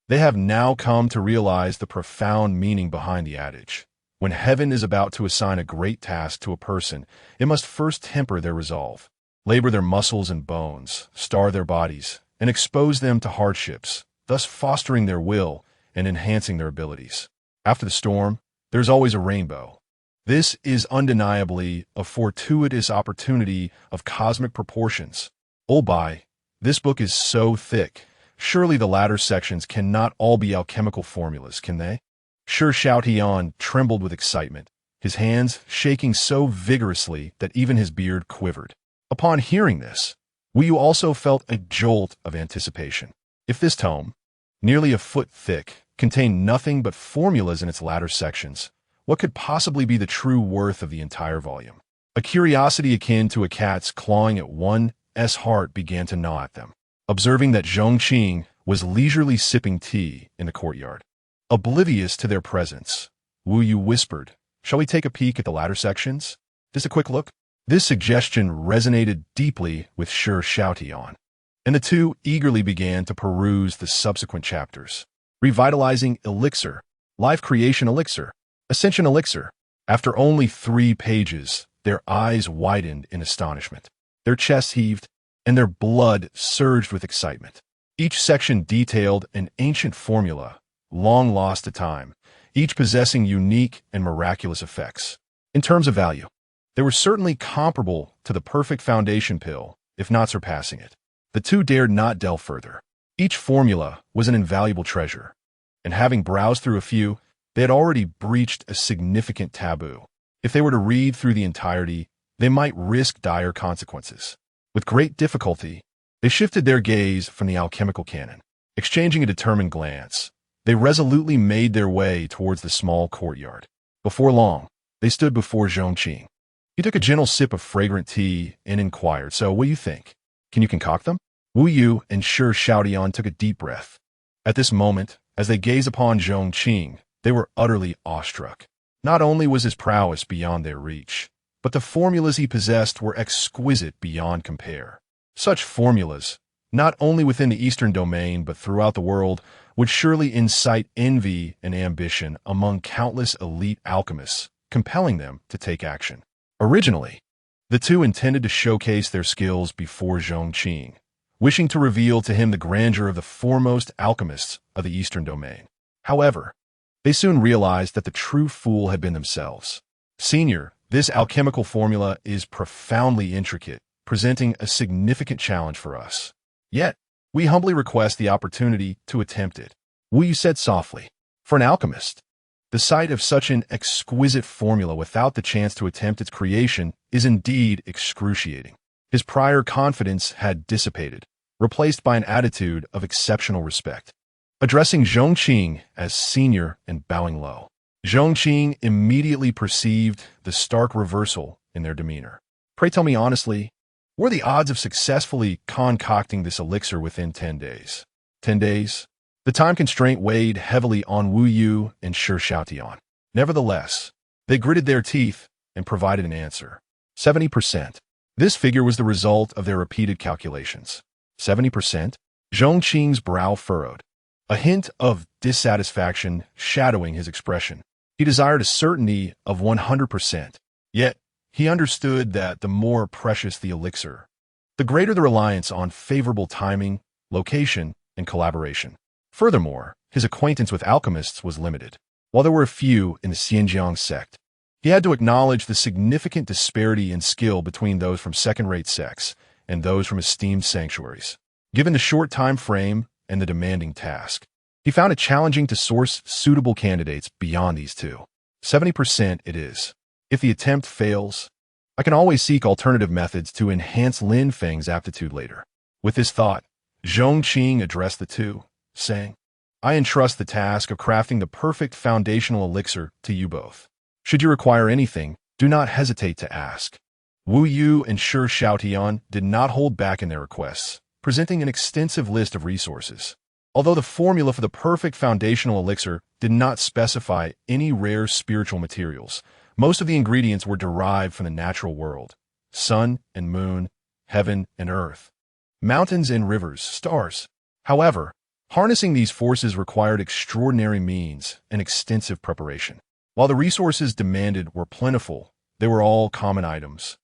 they have now come to realize the profound meaning behind the adage. When heaven is about to assign a great task to a person, it must first temper their resolve, labor their muscles and bones, starve their bodies, and expose them to hardships, thus fostering their will and enhancing their abilities. After the storm, there's always a rainbow. This is undeniably a fortuitous opportunity of cosmic proportions. Oh, this book is so thick Surely the latter sections cannot all be alchemical formulas, can they? Sure Xiaotian trembled with excitement, his hands shaking so vigorously that even his beard quivered. Upon hearing this, Wu Yu also felt a jolt of anticipation. If this tome, nearly a foot thick, contained nothing but formulas in its latter sections, what could possibly be the true worth of the entire volume? A curiosity akin to a cat's clawing at one's heart began to gnaw at them, observing that Zhong Qing was leisurely sipping tea in the courtyard. Oblivious to their presence, Wu Yu whispered, "Shall we take a peek at the latter sections? Just a quick look?" This suggestion resonated deeply with Sure Xiaotian, and the two eagerly began to peruse the subsequent chapters. Revitalizing Elixir, Life Creation Elixir, Ascension Elixir. After only 3 pages, their eyes widened in astonishment. Their chests heaved, and their blood surged with excitement. Each section detailed an ancient formula, long lost to time, each possessing unique and miraculous effects. In terms of value, they were certainly comparable to the perfect foundation pill, if not surpassing it. The two dared not delve further. Each formula was an invaluable treasure, and having browsed through a few, they had already breached a significant taboo. If they were to read through the entirety, they might risk dire consequences. With great difficulty, they shifted their gaze from the alchemical canon. Exchanging a determined glance, they resolutely made their way towards the small courtyard. Before long, they stood before Zhong Qing. He took a gentle sip of fragrant tea and inquired, "So, what do you think? Can you concoct them?" Wu Yu and Sure Xiaotian took a deep breath. At this moment, as they gazed upon Zhong Qing, they were utterly awestruck. Not only was his prowess beyond their reach, but the formulas he possessed were exquisite beyond compare. Such formulas, not only within the Eastern domain but throughout the world, would surely incite envy and ambition among countless elite alchemists, compelling them to take action. Originally, the two intended to showcase their skills before Zhong Qing, wishing to reveal to him the grandeur of the foremost alchemists of the Eastern domain. However, they soon realized that the true fool had been themselves. "Senior, this alchemical formula is profoundly intricate, presenting a significant challenge for us. Yet, we humbly request the opportunity to attempt it," Wu Yu said softly. For an alchemist, the sight of such an exquisite formula without the chance to attempt its creation is indeed excruciating. His prior confidence had dissipated, replaced by an attitude of exceptional respect. Addressing Zhong Qing as senior and bowing low, Zhong Qing immediately perceived the stark reversal in their demeanor. "Pray tell me honestly, what are the odds of successfully concocting this elixir within 10 days? 10 days? The time constraint weighed heavily on Wu Yu and Sure Xiaotian. Nevertheless, they gritted their teeth and provided an answer. 70%. This figure was the result of their repeated calculations. 70%? Zhong Qing's brow furrowed, a hint of dissatisfaction shadowing his expression. He desired a certainty of 100%. Yet, he understood that the more precious the elixir, the greater the reliance on favorable timing, location, and collaboration. Furthermore, his acquaintance with alchemists was limited. While there were a few in the Pingjiang Sect, he had to acknowledge the significant disparity in skill between those from second-rate sects and those from esteemed sanctuaries. Given the short time frame and the demanding task, he found it challenging to source suitable candidates beyond these two. 70% it is. If the attempt fails, I can always seek alternative methods to enhance Lin Feng's aptitude later. With this thought, Zhong Qing addressed the two, saying, "I entrust the task of crafting the perfect foundational elixir to you both. Should you require anything, do not hesitate to ask." Wu Yu and Sure Xiaotian did not hold back in their requests, presenting an extensive list of resources. Although the formula for the perfect foundational elixir did not specify any rare spiritual materials, most of the ingredients were derived from the natural world: sun and moon, heaven and earth, mountains and rivers, stars. However, harnessing these forces required extraordinary means and extensive preparation. While the resources demanded were plentiful, they were all common items,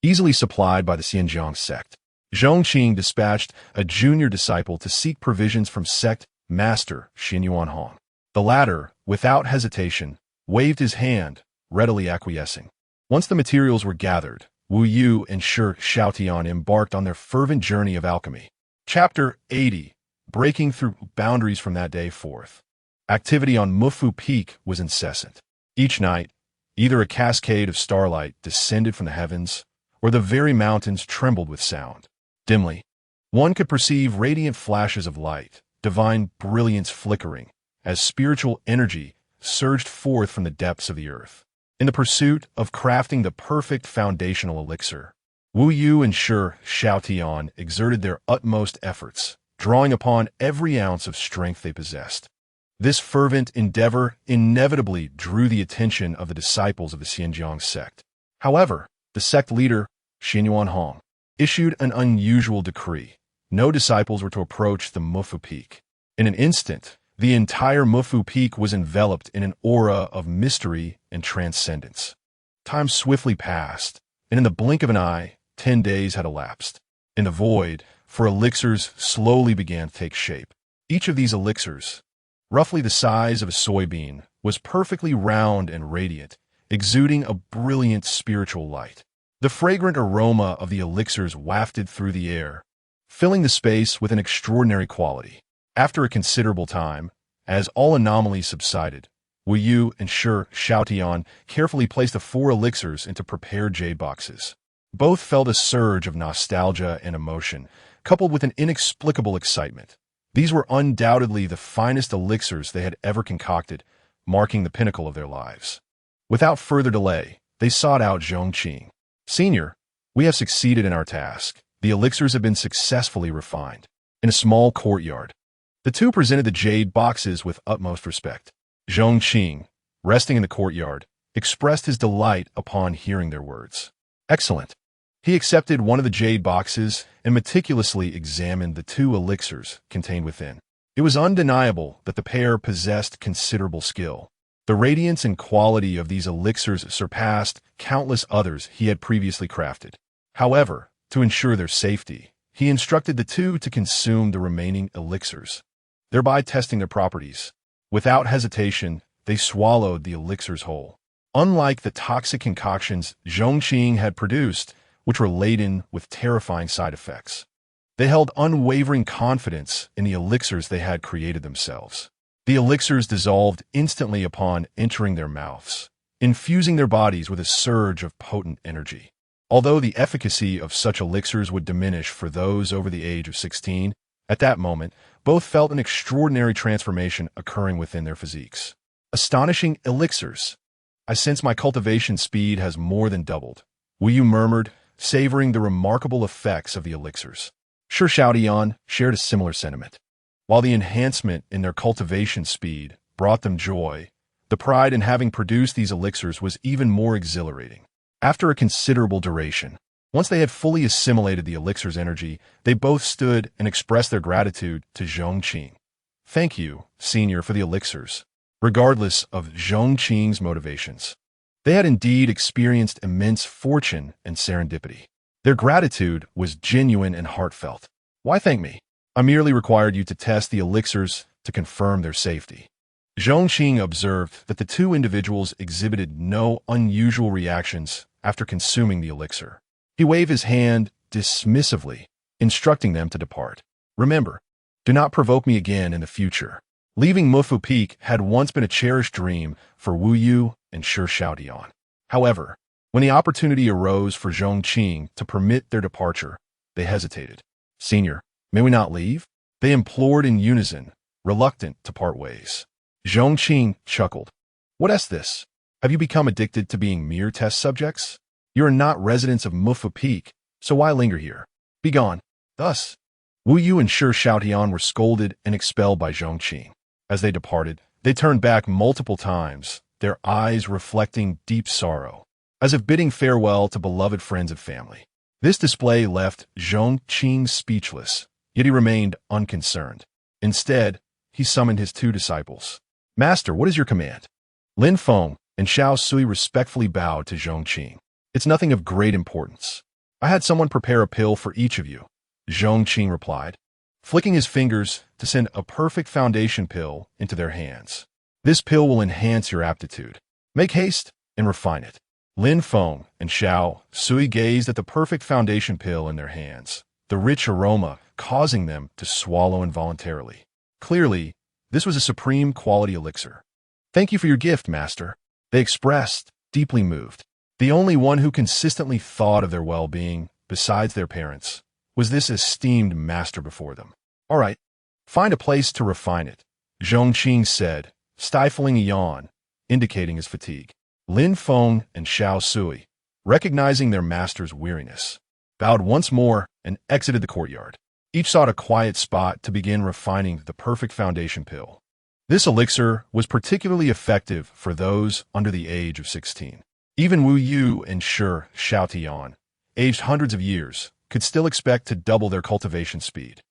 easily supplied by the Pingjiang Sect. Zhong Qing dispatched a junior disciple to seek provisions from sect master Xin Yuanhong. The latter, without hesitation, waved his hand, readily acquiescing. Once the materials were gathered, Wu Yu and Sure Xiaotian embarked on their fervent journey of alchemy. Chapter 80. breaking through boundaries from that day forth. Activity on Mufu Peak was incessant. Each night, either a cascade of starlight descended from the heavens, or the very mountains trembled with sound. Dimly, one could perceive radiant flashes of light, divine brilliance flickering, as spiritual energy surged forth from the depths of the earth. In the pursuit of crafting the perfect foundational elixir, Wu Yu and Shi Xiaotian exerted their utmost efforts, drawing upon every ounce of strength they possessed. This fervent endeavor inevitably drew the attention of the disciples of the Pingjiang Sect. However, the sect leader, Xinyuan Hong, issued an unusual decree. No disciples were to approach the Mufu Peak. In an instant, the entire Mufu Peak was enveloped in an aura of mystery and transcendence. Time swiftly passed, and in the blink of an eye, 10 days had elapsed. In the void, four elixirs slowly began to take shape. Each of these elixirs, roughly the size of a soybean, was perfectly round and radiant, exuding a brilliant spiritual light. The fragrant aroma of the elixirs wafted through the air, filling the space with an extraordinary quality. After a considerable time, as all anomalies subsided, Wu Yu and Shi Xiaotian carefully placed the 4 elixirs into prepared jade boxes. Both felt a surge of nostalgia and emotion, coupled with an inexplicable excitement. These were undoubtedly the finest elixirs they had ever concocted, marking the pinnacle of their lives. Without further delay, they sought out Zhong Qing. "Senior, we have succeeded in our task. The elixirs have been successfully refined." In a small courtyard, the two presented the jade boxes with utmost respect. Zhong Qing, resting in the courtyard, expressed his delight upon hearing their words. "Excellent." He accepted one of the jade boxes and meticulously examined the 2 elixirs contained within. It was undeniable that the pair possessed considerable skill. The radiance and quality of these elixirs surpassed countless others he had previously crafted. However, to ensure their safety, he instructed the 2 to consume the remaining elixirs, thereby testing their properties. Without hesitation, they swallowed the elixirs whole. Unlike the toxic concoctions Zhong Qing had produced, which were laden with terrifying side effects, they held unwavering confidence in the elixirs they had created themselves. The elixirs dissolved instantly upon entering their mouths, infusing their bodies with a surge of potent energy. Although the efficacy of such elixirs would diminish for those over the age of 16, at that moment, both felt an extraordinary transformation occurring within their physiques. "Astonishing elixirs. I sense my cultivation speed has more than doubled," Wu Yu murmured, savoring the remarkable effects of the elixirs. Shi Xiaotian shared a similar sentiment. While the enhancement in their cultivation speed brought them joy, the pride in having produced these elixirs was even more exhilarating. After a considerable duration, once they had fully assimilated the elixir's energy, they both stood and expressed their gratitude to Zhong Qing. "Thank you, Senior, for the elixirs." Regardless of Zhong Qing's motivations, they had indeed experienced immense fortune and serendipity. Their gratitude was genuine and heartfelt. "Why thank me? I merely required you to test the elixirs to confirm their safety." Zhong Qing observed that the 2 individuals exhibited no unusual reactions after consuming the elixir. He waved his hand dismissively, instructing them to depart. "Remember, do not provoke me again in the future." Leaving Mufu Peak had once been a cherished dream for Wu Yu and Shi Xiaotian. However, when the opportunity arose for Zhong Qing to permit their departure, they hesitated. "Senior, may we not leave?" they implored in unison, reluctant to part ways. Zhong Qing chuckled. "What is this? Have you become addicted to being mere test subjects? You are not residents of Mufu Peak, so why linger here? Be gone." Thus, Wu Yu and Shi Xiaotian were scolded and expelled by Zhong Qing. As they departed, they turned back multiple times, their eyes reflecting deep sorrow, as if bidding farewell to beloved friends and family. This display left Zhong Qing speechless, yet he remained unconcerned. Instead, he summoned his 2 disciples. "Master, what is your command?" Lin Feng and Xiao Sui respectfully bowed to Zhong Qing. "It's nothing of great importance. I had someone prepare a pill for each of you," Zhong Qing replied, flicking his fingers to send a perfect foundation pill into their hands. "This pill will enhance your aptitude. Make haste and refine it." Lin Feng and Xiao Sui gazed at the perfect foundation pill in their hands. The rich aroma causing them to swallow involuntarily. Clearly, this was a supreme quality elixir. "Thank you for your gift, master," they expressed, deeply moved. The only one who consistently thought of their well-being, besides their parents, was this esteemed master before them. "All right, find a place to refine it," Zhong Qing said, stifling a yawn, indicating his fatigue. Lin Feng and Xiao Sui, recognizing their master's weariness, bowed once more and exited the courtyard. Each sought a quiet spot to begin refining the perfect foundation pill. This elixir was particularly effective for those under the age of 16. Even Wu Yu and Shi Xiaotian, aged hundreds of years, could still expect to double their cultivation speed.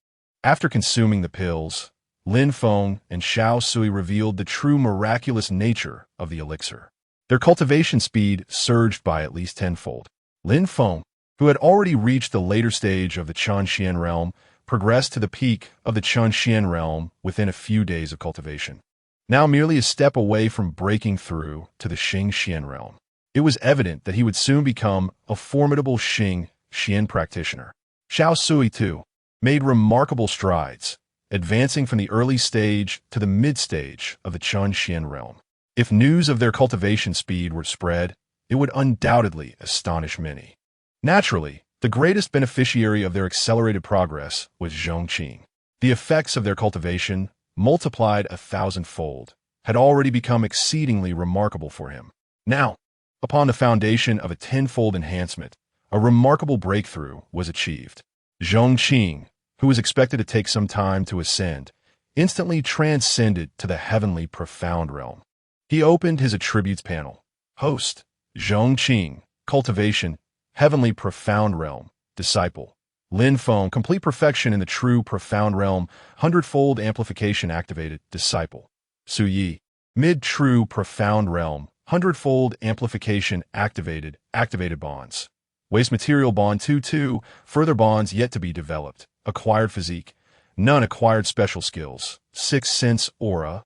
After consuming the pills, Lin Feng and Xiao Sui revealed the true miraculous nature of the elixir. Their cultivation speed surged by at least tenfold. Lin Feng, who had already reached the later stage of the Changxian realm, progressed to the peak of the Changxian realm within a few days of cultivation. Now merely a step away from breaking through to the Xingxian realm, it was evident that he would soon become a formidable Xingxian practitioner. Xiao Sui, too, made remarkable strides, advancing from the early stage to the mid-stage of the Changxian realm. If news of their cultivation speed were spread, it would undoubtedly astonish many. Naturally, the greatest beneficiary of their accelerated progress was Zhong Qing. The effects of their cultivation, multiplied 1,000-fold, had already become exceedingly remarkable for him. Now, upon the foundation of a tenfold enhancement, a remarkable breakthrough was achieved. Zhong Qing, who was expected to take some time to ascend, instantly transcended to the heavenly profound realm. He opened his attributes panel. Host, Zhong Qing, cultivation, heavenly profound realm, disciple. Lin Feng, complete perfection in the true profound realm, hundredfold amplification activated, disciple. Su Yi, mid-true profound realm, hundredfold amplification activated, activated bonds. Waste material bond 2-2, further bonds yet to be developed. Acquired physique, none acquired special skills. Sixth sense aura,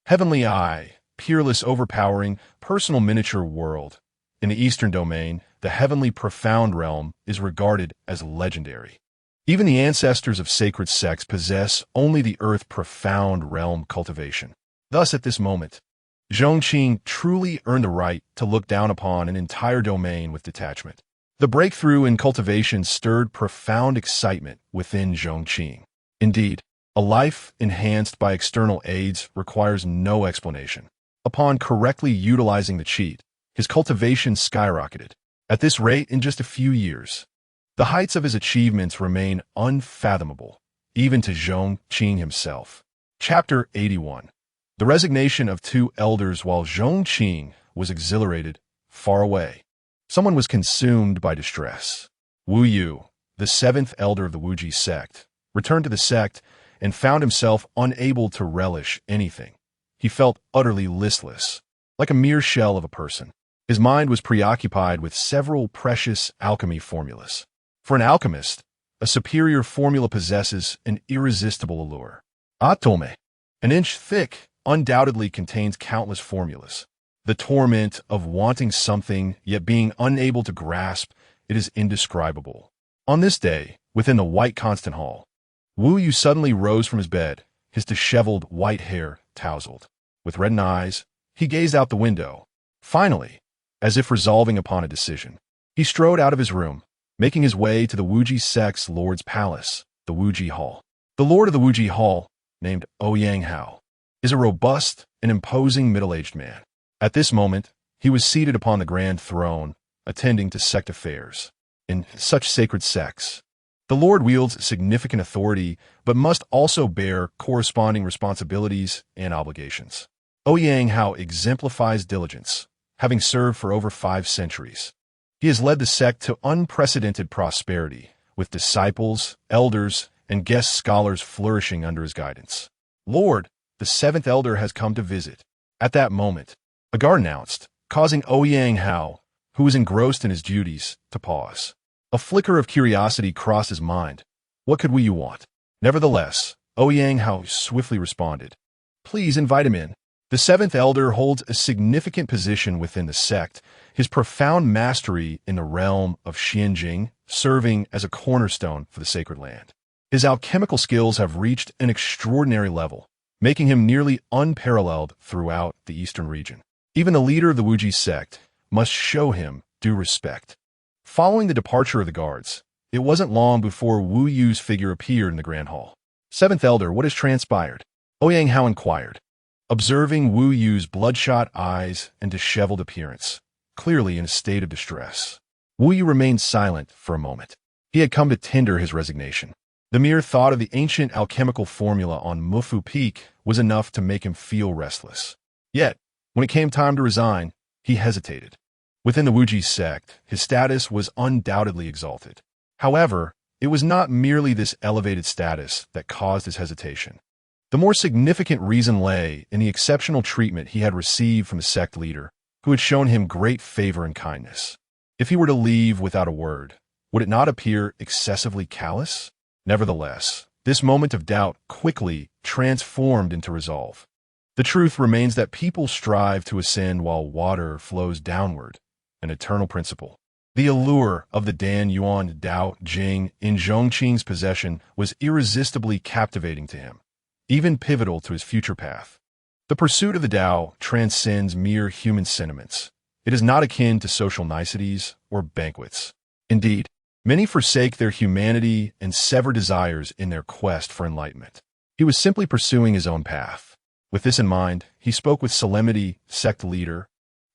heavenly eye, peerless overpowering, personal miniature world. In the Eastern domain, the heavenly profound realm is regarded as legendary. Even the ancestors of sacred sects possess only the earth profound realm cultivation. Thus, at this moment, Zhong Qing truly earned the right to look down upon an entire domain with detachment. The breakthrough in cultivation stirred profound excitement within Zhong Qing. Indeed, a life enhanced by external aids requires no explanation. Upon correctly utilizing the cheat, his cultivation skyrocketed. At this rate, in just a few years, the heights of his achievements remain unfathomable, even to Zhong Qing himself. Chapter 81. The resignation of two elders. While Zhong Qing was exhilarated, far away, someone was consumed by distress. Wu Yu, the seventh elder of the Wuji sect, returned to the sect and found himself unable to relish anything. He felt utterly listless, like a mere shell of a person. His mind was preoccupied with several precious alchemy formulas. For an alchemist, a superior formula possesses an irresistible allure. Atome, an inch thick, undoubtedly contains countless formulas. The torment of wanting something yet being unable to grasp it is indescribable. On this day, within the white constant hall, Wu Yu suddenly rose from his bed, his disheveled white hair tousled. With reddened eyes, he gazed out the window. Finally, as if resolving upon a decision, he strode out of his room, making his way to the Wuji sect's lord's palace, the Wuji Hall. The lord of the Wuji Hall, named Ouyang Hao, is a robust and imposing middle-aged man. At this moment, he was seated upon the grand throne, attending to sect affairs. In such sacred sects, the lord wields significant authority, but must also bear corresponding responsibilities and obligations. Ouyang Hao exemplifies diligence, having served for over 5 centuries. He has led the sect to unprecedented prosperity, with disciples, elders, and guest scholars flourishing under his guidance. Lord, the seventh elder has come to visit. At that moment, a guard announced, causing Ouyang Hao, who was engrossed in his duties, to pause. A flicker of curiosity crossed his mind. What could you want? Nevertheless, Ouyang Hao swiftly responded. Please invite him in. The seventh elder holds a significant position within the sect, his profound mastery in the realm of Xianjing serving as a cornerstone for the sacred land. His alchemical skills have reached an extraordinary level, making him nearly unparalleled throughout the eastern region. Even the leader of the Wuji sect must show him due respect. Following the departure of the guards, it wasn't long before Wu Yu's figure appeared in the Grand Hall. Seventh Elder, what has transpired? Ouyang Hao inquired, observing Wu Yu's bloodshot eyes and disheveled appearance, clearly in a state of distress. Wu Yu remained silent for a moment. He had come to tender his resignation. The mere thought of the ancient alchemical formula on Mufu Peak was enough to make him feel restless. Yet, when it came time to resign, he hesitated. Within the Wuji sect, his status was undoubtedly exalted. However, it was not merely this elevated status that caused his hesitation. The more significant reason lay in the exceptional treatment he had received from the sect leader, who had shown him great favor and kindness. If he were to leave without a word, would it not appear excessively callous? Nevertheless, this moment of doubt quickly transformed into resolve. The truth remains that people strive to ascend while water flows downward, an eternal principle. The allure of the Dan Yuan Dao Jing in Zhong Qing's possession was irresistibly captivating to him, even pivotal to his future path. The pursuit of the Tao transcends mere human sentiments. It is not akin to social niceties or banquets. Indeed, many forsake their humanity and sever desires in their quest for enlightenment. He was simply pursuing his own path. With this in mind, he spoke with solemnity, sect leader.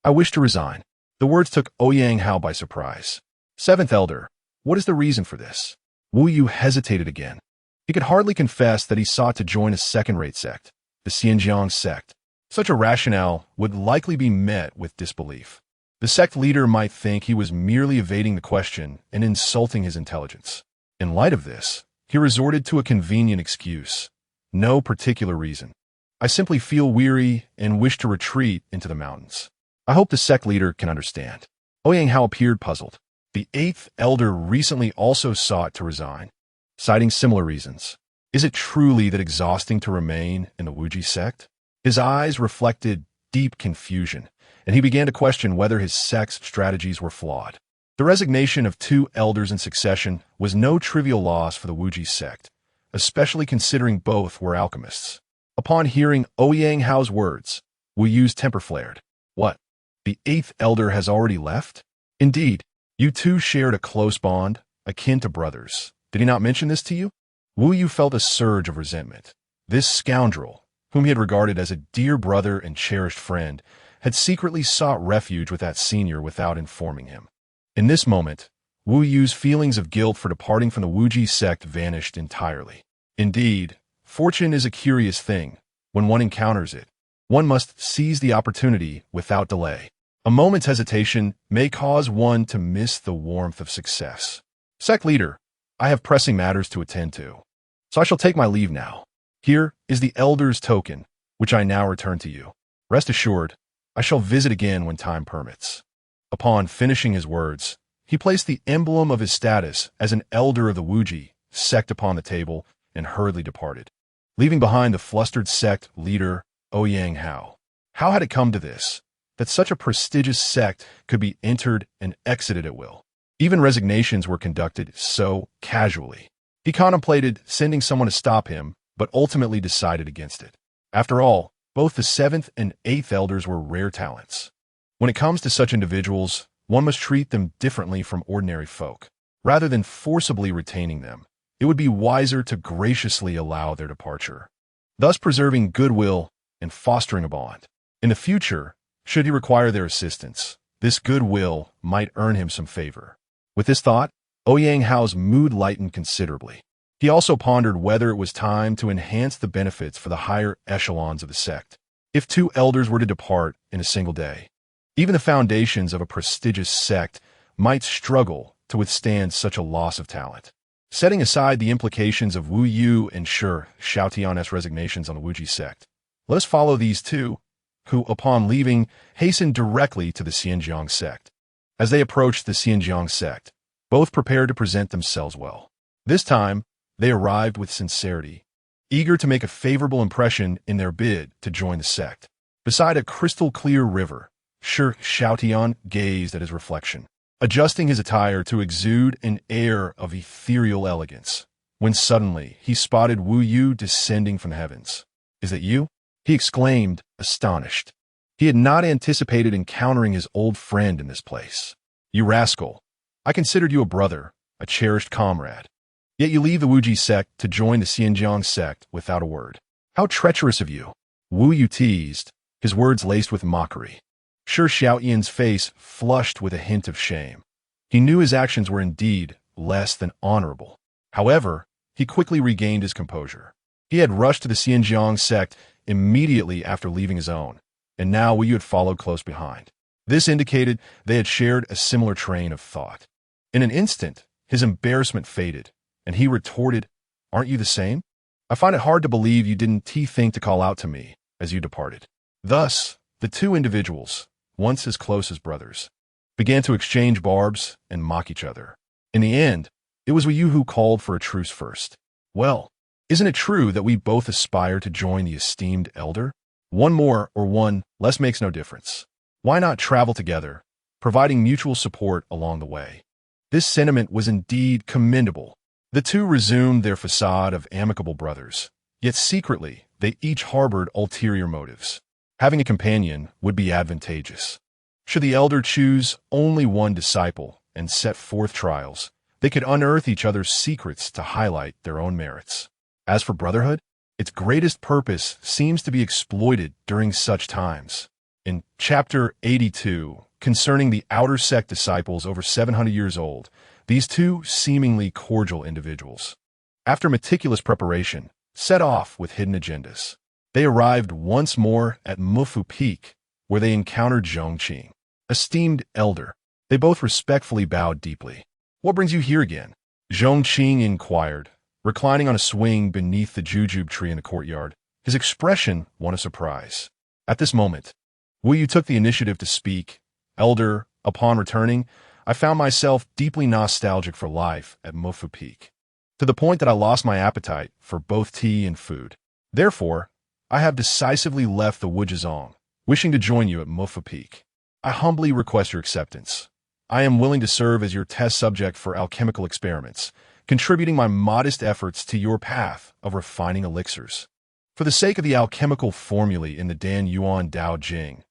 I wish to resign. The words took Ouyang Hao by surprise. Seventh Elder, what is the reason for this? Wu Yu hesitated again. He could hardly confess that he sought to join a second-rate sect, the Pingjiang Sect. Such a rationale would likely be met with disbelief. The sect leader might think he was merely evading the question and insulting his intelligence. In light of this, he resorted to a convenient excuse. No particular reason. I simply feel weary and wish to retreat into the mountains. I hope the sect leader can understand. Ouyang Hao appeared puzzled. The eighth elder recently also sought to resign, citing similar reasons. Is it truly that exhausting to remain in the Wuji sect? His eyes reflected deep confusion, and he began to question whether his sect's strategies were flawed. The resignation of two elders in succession was no trivial loss for the Wuji sect, especially considering both were alchemists. Upon hearing Ouyang Hao's words, Wu Yu's temper flared. What? The eighth elder has already left? Indeed, you two shared a close bond, akin to brothers. Did he not mention this to you? Wu Yu felt a surge of resentment. This scoundrel, whom he had regarded as a dear brother and cherished friend, had secretly sought refuge with that senior without informing him. In this moment, Wu Yu's feelings of guilt for departing from the Wuji sect vanished entirely. Indeed, fortune is a curious thing. When one encounters it, one must seize the opportunity without delay. A moment's hesitation may cause one to miss the warmth of success. Sect leader, I have pressing matters to attend to, so I shall take my leave now. Here is the elder's token, which I now return to you. Rest assured, I shall visit again when time permits. Upon finishing his words, he placed the emblem of his status as an elder of the Wuji sect upon the table and hurriedly departed, leaving behind the flustered sect leader, Ouyang Hao. How had it come to this, that such a prestigious sect could be entered and exited at will? Even resignations were conducted so casually. He contemplated sending someone to stop him, but ultimately decided against it. After all, both the seventh and eighth elders were rare talents. When it comes to such individuals, one must treat them differently from ordinary folk. Rather than forcibly retaining them, it would be wiser to graciously allow their departure, thus preserving goodwill and fostering a bond. In the future, should he require their assistance, this goodwill might earn him some favor. With this thought, Ouyang Hao's mood lightened considerably. He also pondered whether it was time to enhance the benefits for the higher echelons of the sect. If two elders were to depart in a single day, even the foundations of a prestigious sect might struggle to withstand such a loss of talent. Setting aside the implications of Wu Yu and Xiaotian's resignations on the Wuji sect, let us follow these two, who, upon leaving, hastened directly to the Pingjiang Sect. As they approached the Pingjiang Sect, both prepared to present themselves well. This time, they arrived with sincerity, eager to make a favorable impression in their bid to join the sect. Beside a crystal-clear river, Xiaotian gazed at his reflection, adjusting his attire to exude an air of ethereal elegance. when suddenly he spotted Wu Yu descending from the heavens. "Is that you?" he exclaimed, astonished. He had not anticipated encountering his old friend in this place. "You rascal! I considered you a brother, a cherished comrade. Yet you leave the Wuji sect to join the Pingjiang Sect without a word. How treacherous of you!" Wu Yu teased, his words laced with mockery. Shi Xiaoyan's face flushed with a hint of shame. He knew his actions were indeed less than honorable. However, he quickly regained his composure. He had rushed to the Pingjiang Sect immediately after leaving his own, and now Wu Yu had followed close behind. This indicated they had shared a similar train of thought. In an instant, his embarrassment faded, and he retorted, "Aren't you the same? I find it hard to believe you didn't think to call out to me as you departed." Thus, the two individuals, once as close as brothers, began to exchange barbs and mock each other. In the end, it was Wu Yu who called for a truce first. "Well, isn't it true that we both aspire to join the esteemed elder? One more or one less makes no difference. Why not travel together, providing mutual support along the way?" This sentiment was indeed commendable. The two resumed their facade of amicable brothers, yet secretly they each harbored ulterior motives. Having a companion would be advantageous. Should the elder choose only one disciple and set forth trials, they could unearth each other's secrets to highlight their own merits. As for brotherhood, its greatest purpose seems to be exploited during such times. In Chapter 82, concerning the outer sect disciples over 700 years old, these two seemingly cordial individuals, after meticulous preparation, set off with hidden agendas. They arrived once more at Mufu Peak, where they encountered Zhong Qing. "Esteemed elder," they both respectfully bowed deeply. "What brings you here again?" Zhong Qing inquired, reclining on a swing beneath the jujube tree in the courtyard, his expression one of surprise. At this moment, Wu Yu took the initiative to speak. "Elder, upon returning, I found myself deeply nostalgic for life at Mufu Peak, to the point that I lost my appetite for both tea and food. Therefore, I have decisively left the Wujizong, wishing to join you at Mufu Peak. I humbly request your acceptance. I am willing to serve as your test subject for alchemical experiments, contributing my modest efforts to your path of refining elixirs." For the sake of the alchemical formulae in the Dan Yuan Dao Jing,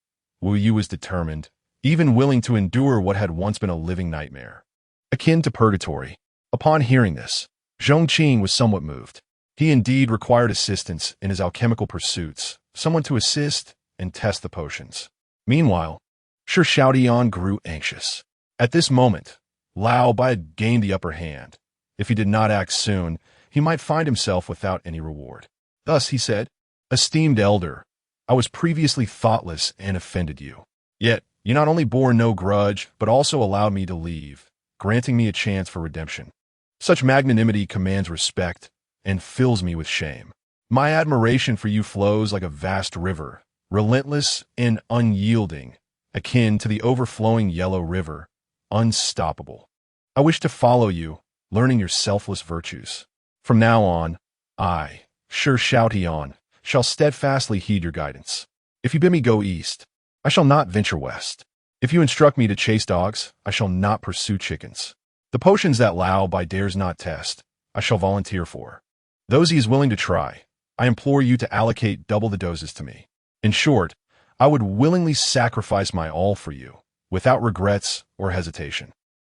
Wu Yu was determined, even willing to endure what had once been a living nightmare, akin to purgatory. Upon hearing this, Zhong Qing was somewhat moved. He indeed required assistance in his alchemical pursuits, someone to assist and test the potions. Meanwhile, Shi Xiaoyan grew anxious. At this moment, Lao Bai had gained the upper hand. If he did not act soon, he might find himself without any reward. Thus he said, "Esteemed elder, I was previously thoughtless and offended you. Yet, you not only bore no grudge, but also allowed me to leave, granting me a chance for redemption. Such magnanimity commands respect and fills me with shame. My admiration for you flows like a vast river, relentless and unyielding, akin to the overflowing Yellow River, unstoppable. I wish to follow you, learning your selfless virtues. From now on, I, Shi Xiaoyan, shall steadfastly heed your guidance. If you bid me go east, I shall not venture west. If you instruct me to chase dogs, I shall not pursue chickens. The potions that Lao Bai dares not test, I shall volunteer for. Those he is willing to try, I implore you to allocate double the doses to me. In short, I would willingly sacrifice my all for you, without regrets or hesitation.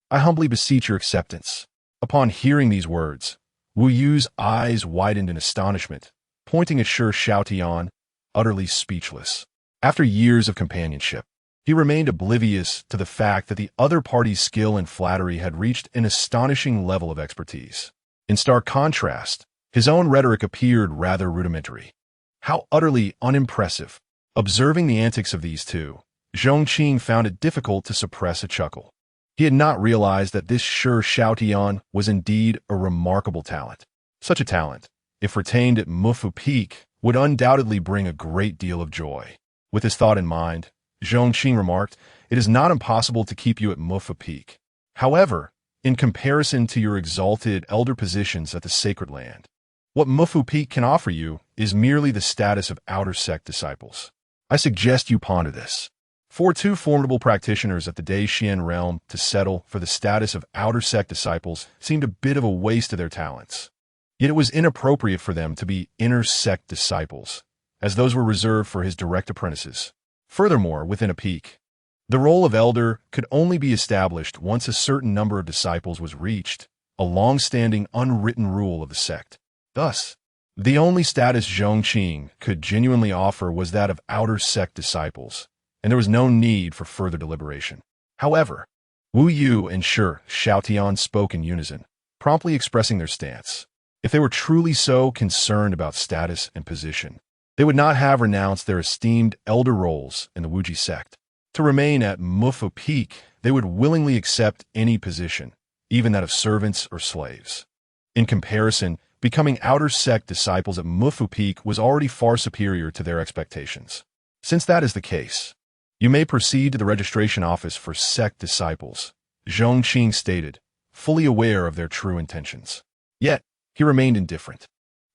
I humbly beseech your acceptance." Upon hearing these words, Wu Yu's eyes widened in astonishment, pointing at Shi Xiaoyan, utterly speechless. After years of companionship, he remained oblivious to the fact that the other party's skill and flattery had reached an astonishing level of expertise. In stark contrast, his own rhetoric appeared rather rudimentary. How utterly unimpressive! Observing the antics of these two, Zhong Qing found it difficult to suppress a chuckle. He had not realized that this Shi Xiaoyan was indeed a remarkable talent. Such a talent, if retained at Mufu Peak, would undoubtedly bring a great deal of joy. With this thought in mind, Zhong Qing remarked, "It is not impossible to keep you at Mufu Peak. However, in comparison to your exalted elder positions at the sacred land, what Mufu Peak can offer you is merely the status of outer sect disciples. I suggest you ponder this. For two formidable practitioners at the Daishian realm to settle for the status of outer sect disciples seemed a bit of a waste of their talents. Yet it was inappropriate for them to be inner sect disciples, as those were reserved for his direct apprentices. Furthermore, within a peak, the role of elder could only be established once a certain number of disciples was reached, a long-standing unwritten rule of the sect. Thus, the only status Zhong Qing could genuinely offer was that of outer sect disciples, and there was no need for further deliberation. However, Wu Yu and Shi Xiaotian spoke in unison, promptly expressing their stance. If they were truly so concerned about status and position, they would not have renounced their esteemed elder roles in the Wuji sect. To remain at Mufu Peak, they would willingly accept any position, even that of servants or slaves. In comparison, becoming outer sect disciples at Mufu Peak was already far superior to their expectations. Since that is the case, you may proceed to the registration office for sect disciples, Zhong Qing stated, fully aware of their true intentions. Yet, he remained indifferent.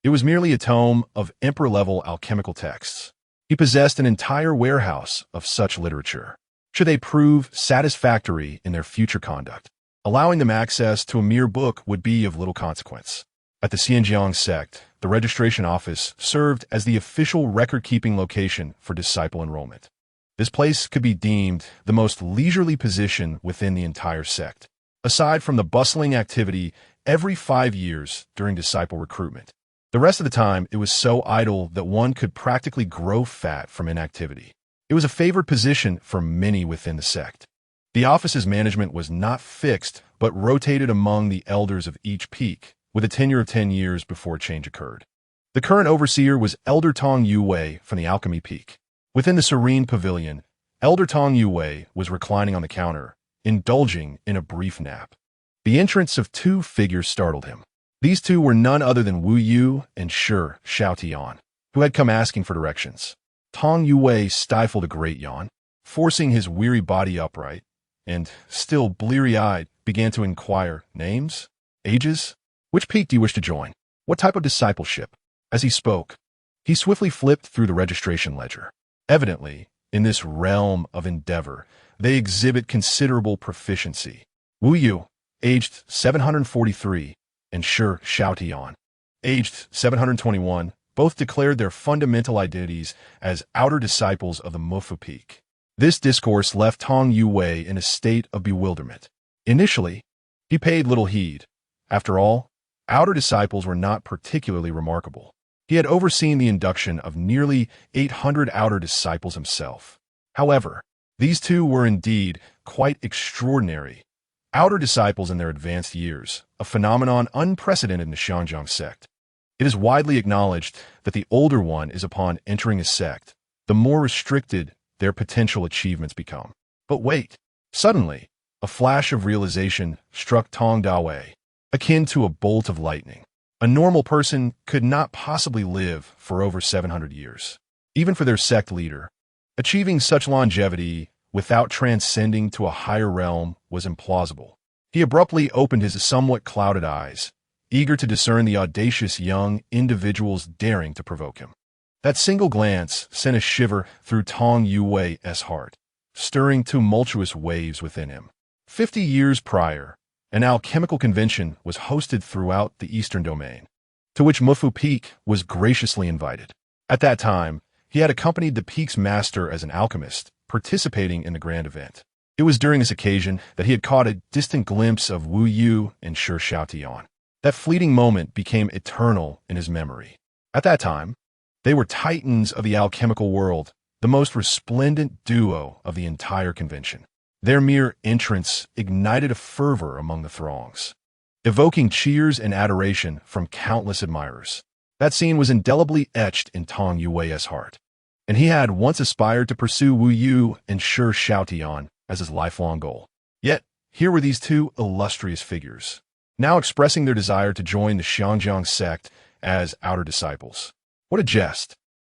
It was merely a tome of emperor-level alchemical texts. He possessed an entire warehouse of such literature. Should they prove satisfactory in their future conduct, allowing them access to a mere book would be of little consequence. At the Pingjiang Sect, the registration office served as the official record-keeping location for disciple enrollment. This place could be deemed the most leisurely position within the entire sect, aside from the bustling activity every 5 years during disciple recruitment. The rest of the time, it was so idle that one could practically grow fat from inactivity. It was a favored position for many within the sect. The office's management was not fixed, but rotated among the elders of each peak, with a tenure of 10 years before change occurred. The current overseer was Elder Tong Yuwei from the Alchemy Peak. Within the serene pavilion, Elder Tong Yuwei was reclining on the counter, indulging in a brief nap. The entrance of two figures startled him. These two were none other than Wu Yu and Shi Xiaotian, who had come asking for directions. Tong Yuwei stifled a great yawn, forcing his weary body upright, and, still bleary-eyed, began to inquire, names? Ages? Which peak do you wish to join? What type of discipleship? As he spoke, he swiftly flipped through the registration ledger. Evidently, in this realm of endeavor, they exhibit considerable proficiency. Wu Yu, aged 743, and Shi Xiaotian, aged 721, both declared their fundamental identities as outer disciples of the Mufu Peak. This discourse left Tong Yuwei in a state of bewilderment. Initially, he paid little heed. After all, outer disciples were not particularly remarkable. He had overseen the induction of nearly 800 outer disciples himself. However, these two were indeed quite extraordinary. Outer disciples in their advanced years, a phenomenon unprecedented in the Pingjiang Sect. It is widely acknowledged that the older one is upon entering a sect, the more restricted their potential achievements become. But wait, suddenly, a flash of realization struck Tong Dawei, akin to a bolt of lightning. A normal person could not possibly live for over 700 years. Even for their sect leader, achieving such longevity without transcending to a higher realm was implausible. He abruptly opened his somewhat clouded eyes, eager to discern the audacious young individuals daring to provoke him. That single glance sent a shiver through Tong Yuwei's heart, stirring tumultuous waves within him. 50 years prior, an alchemical convention was hosted throughout the Eastern Domain, to which Mufu Peak was graciously invited. At that time, he had accompanied the peak's master as an alchemist, participating in the grand event. It was during this occasion that he had caught a distant glimpse of Wu Yu and Shi Xiaotian. That fleeting moment became eternal in his memory. At that time, they were titans of the alchemical world, the most resplendent duo of the entire convention. Their mere entrance ignited a fervor among the throngs, evoking cheers and adoration from countless admirers. That scene was indelibly etched in Tong Yuwei's heart, and he had once aspired to pursue Wu Yu and Shi Xiaotian as his lifelong goal. Yet, here were these two illustrious figures, now expressing their desire to join the Pingjiang Sect as outer disciples. What a jest!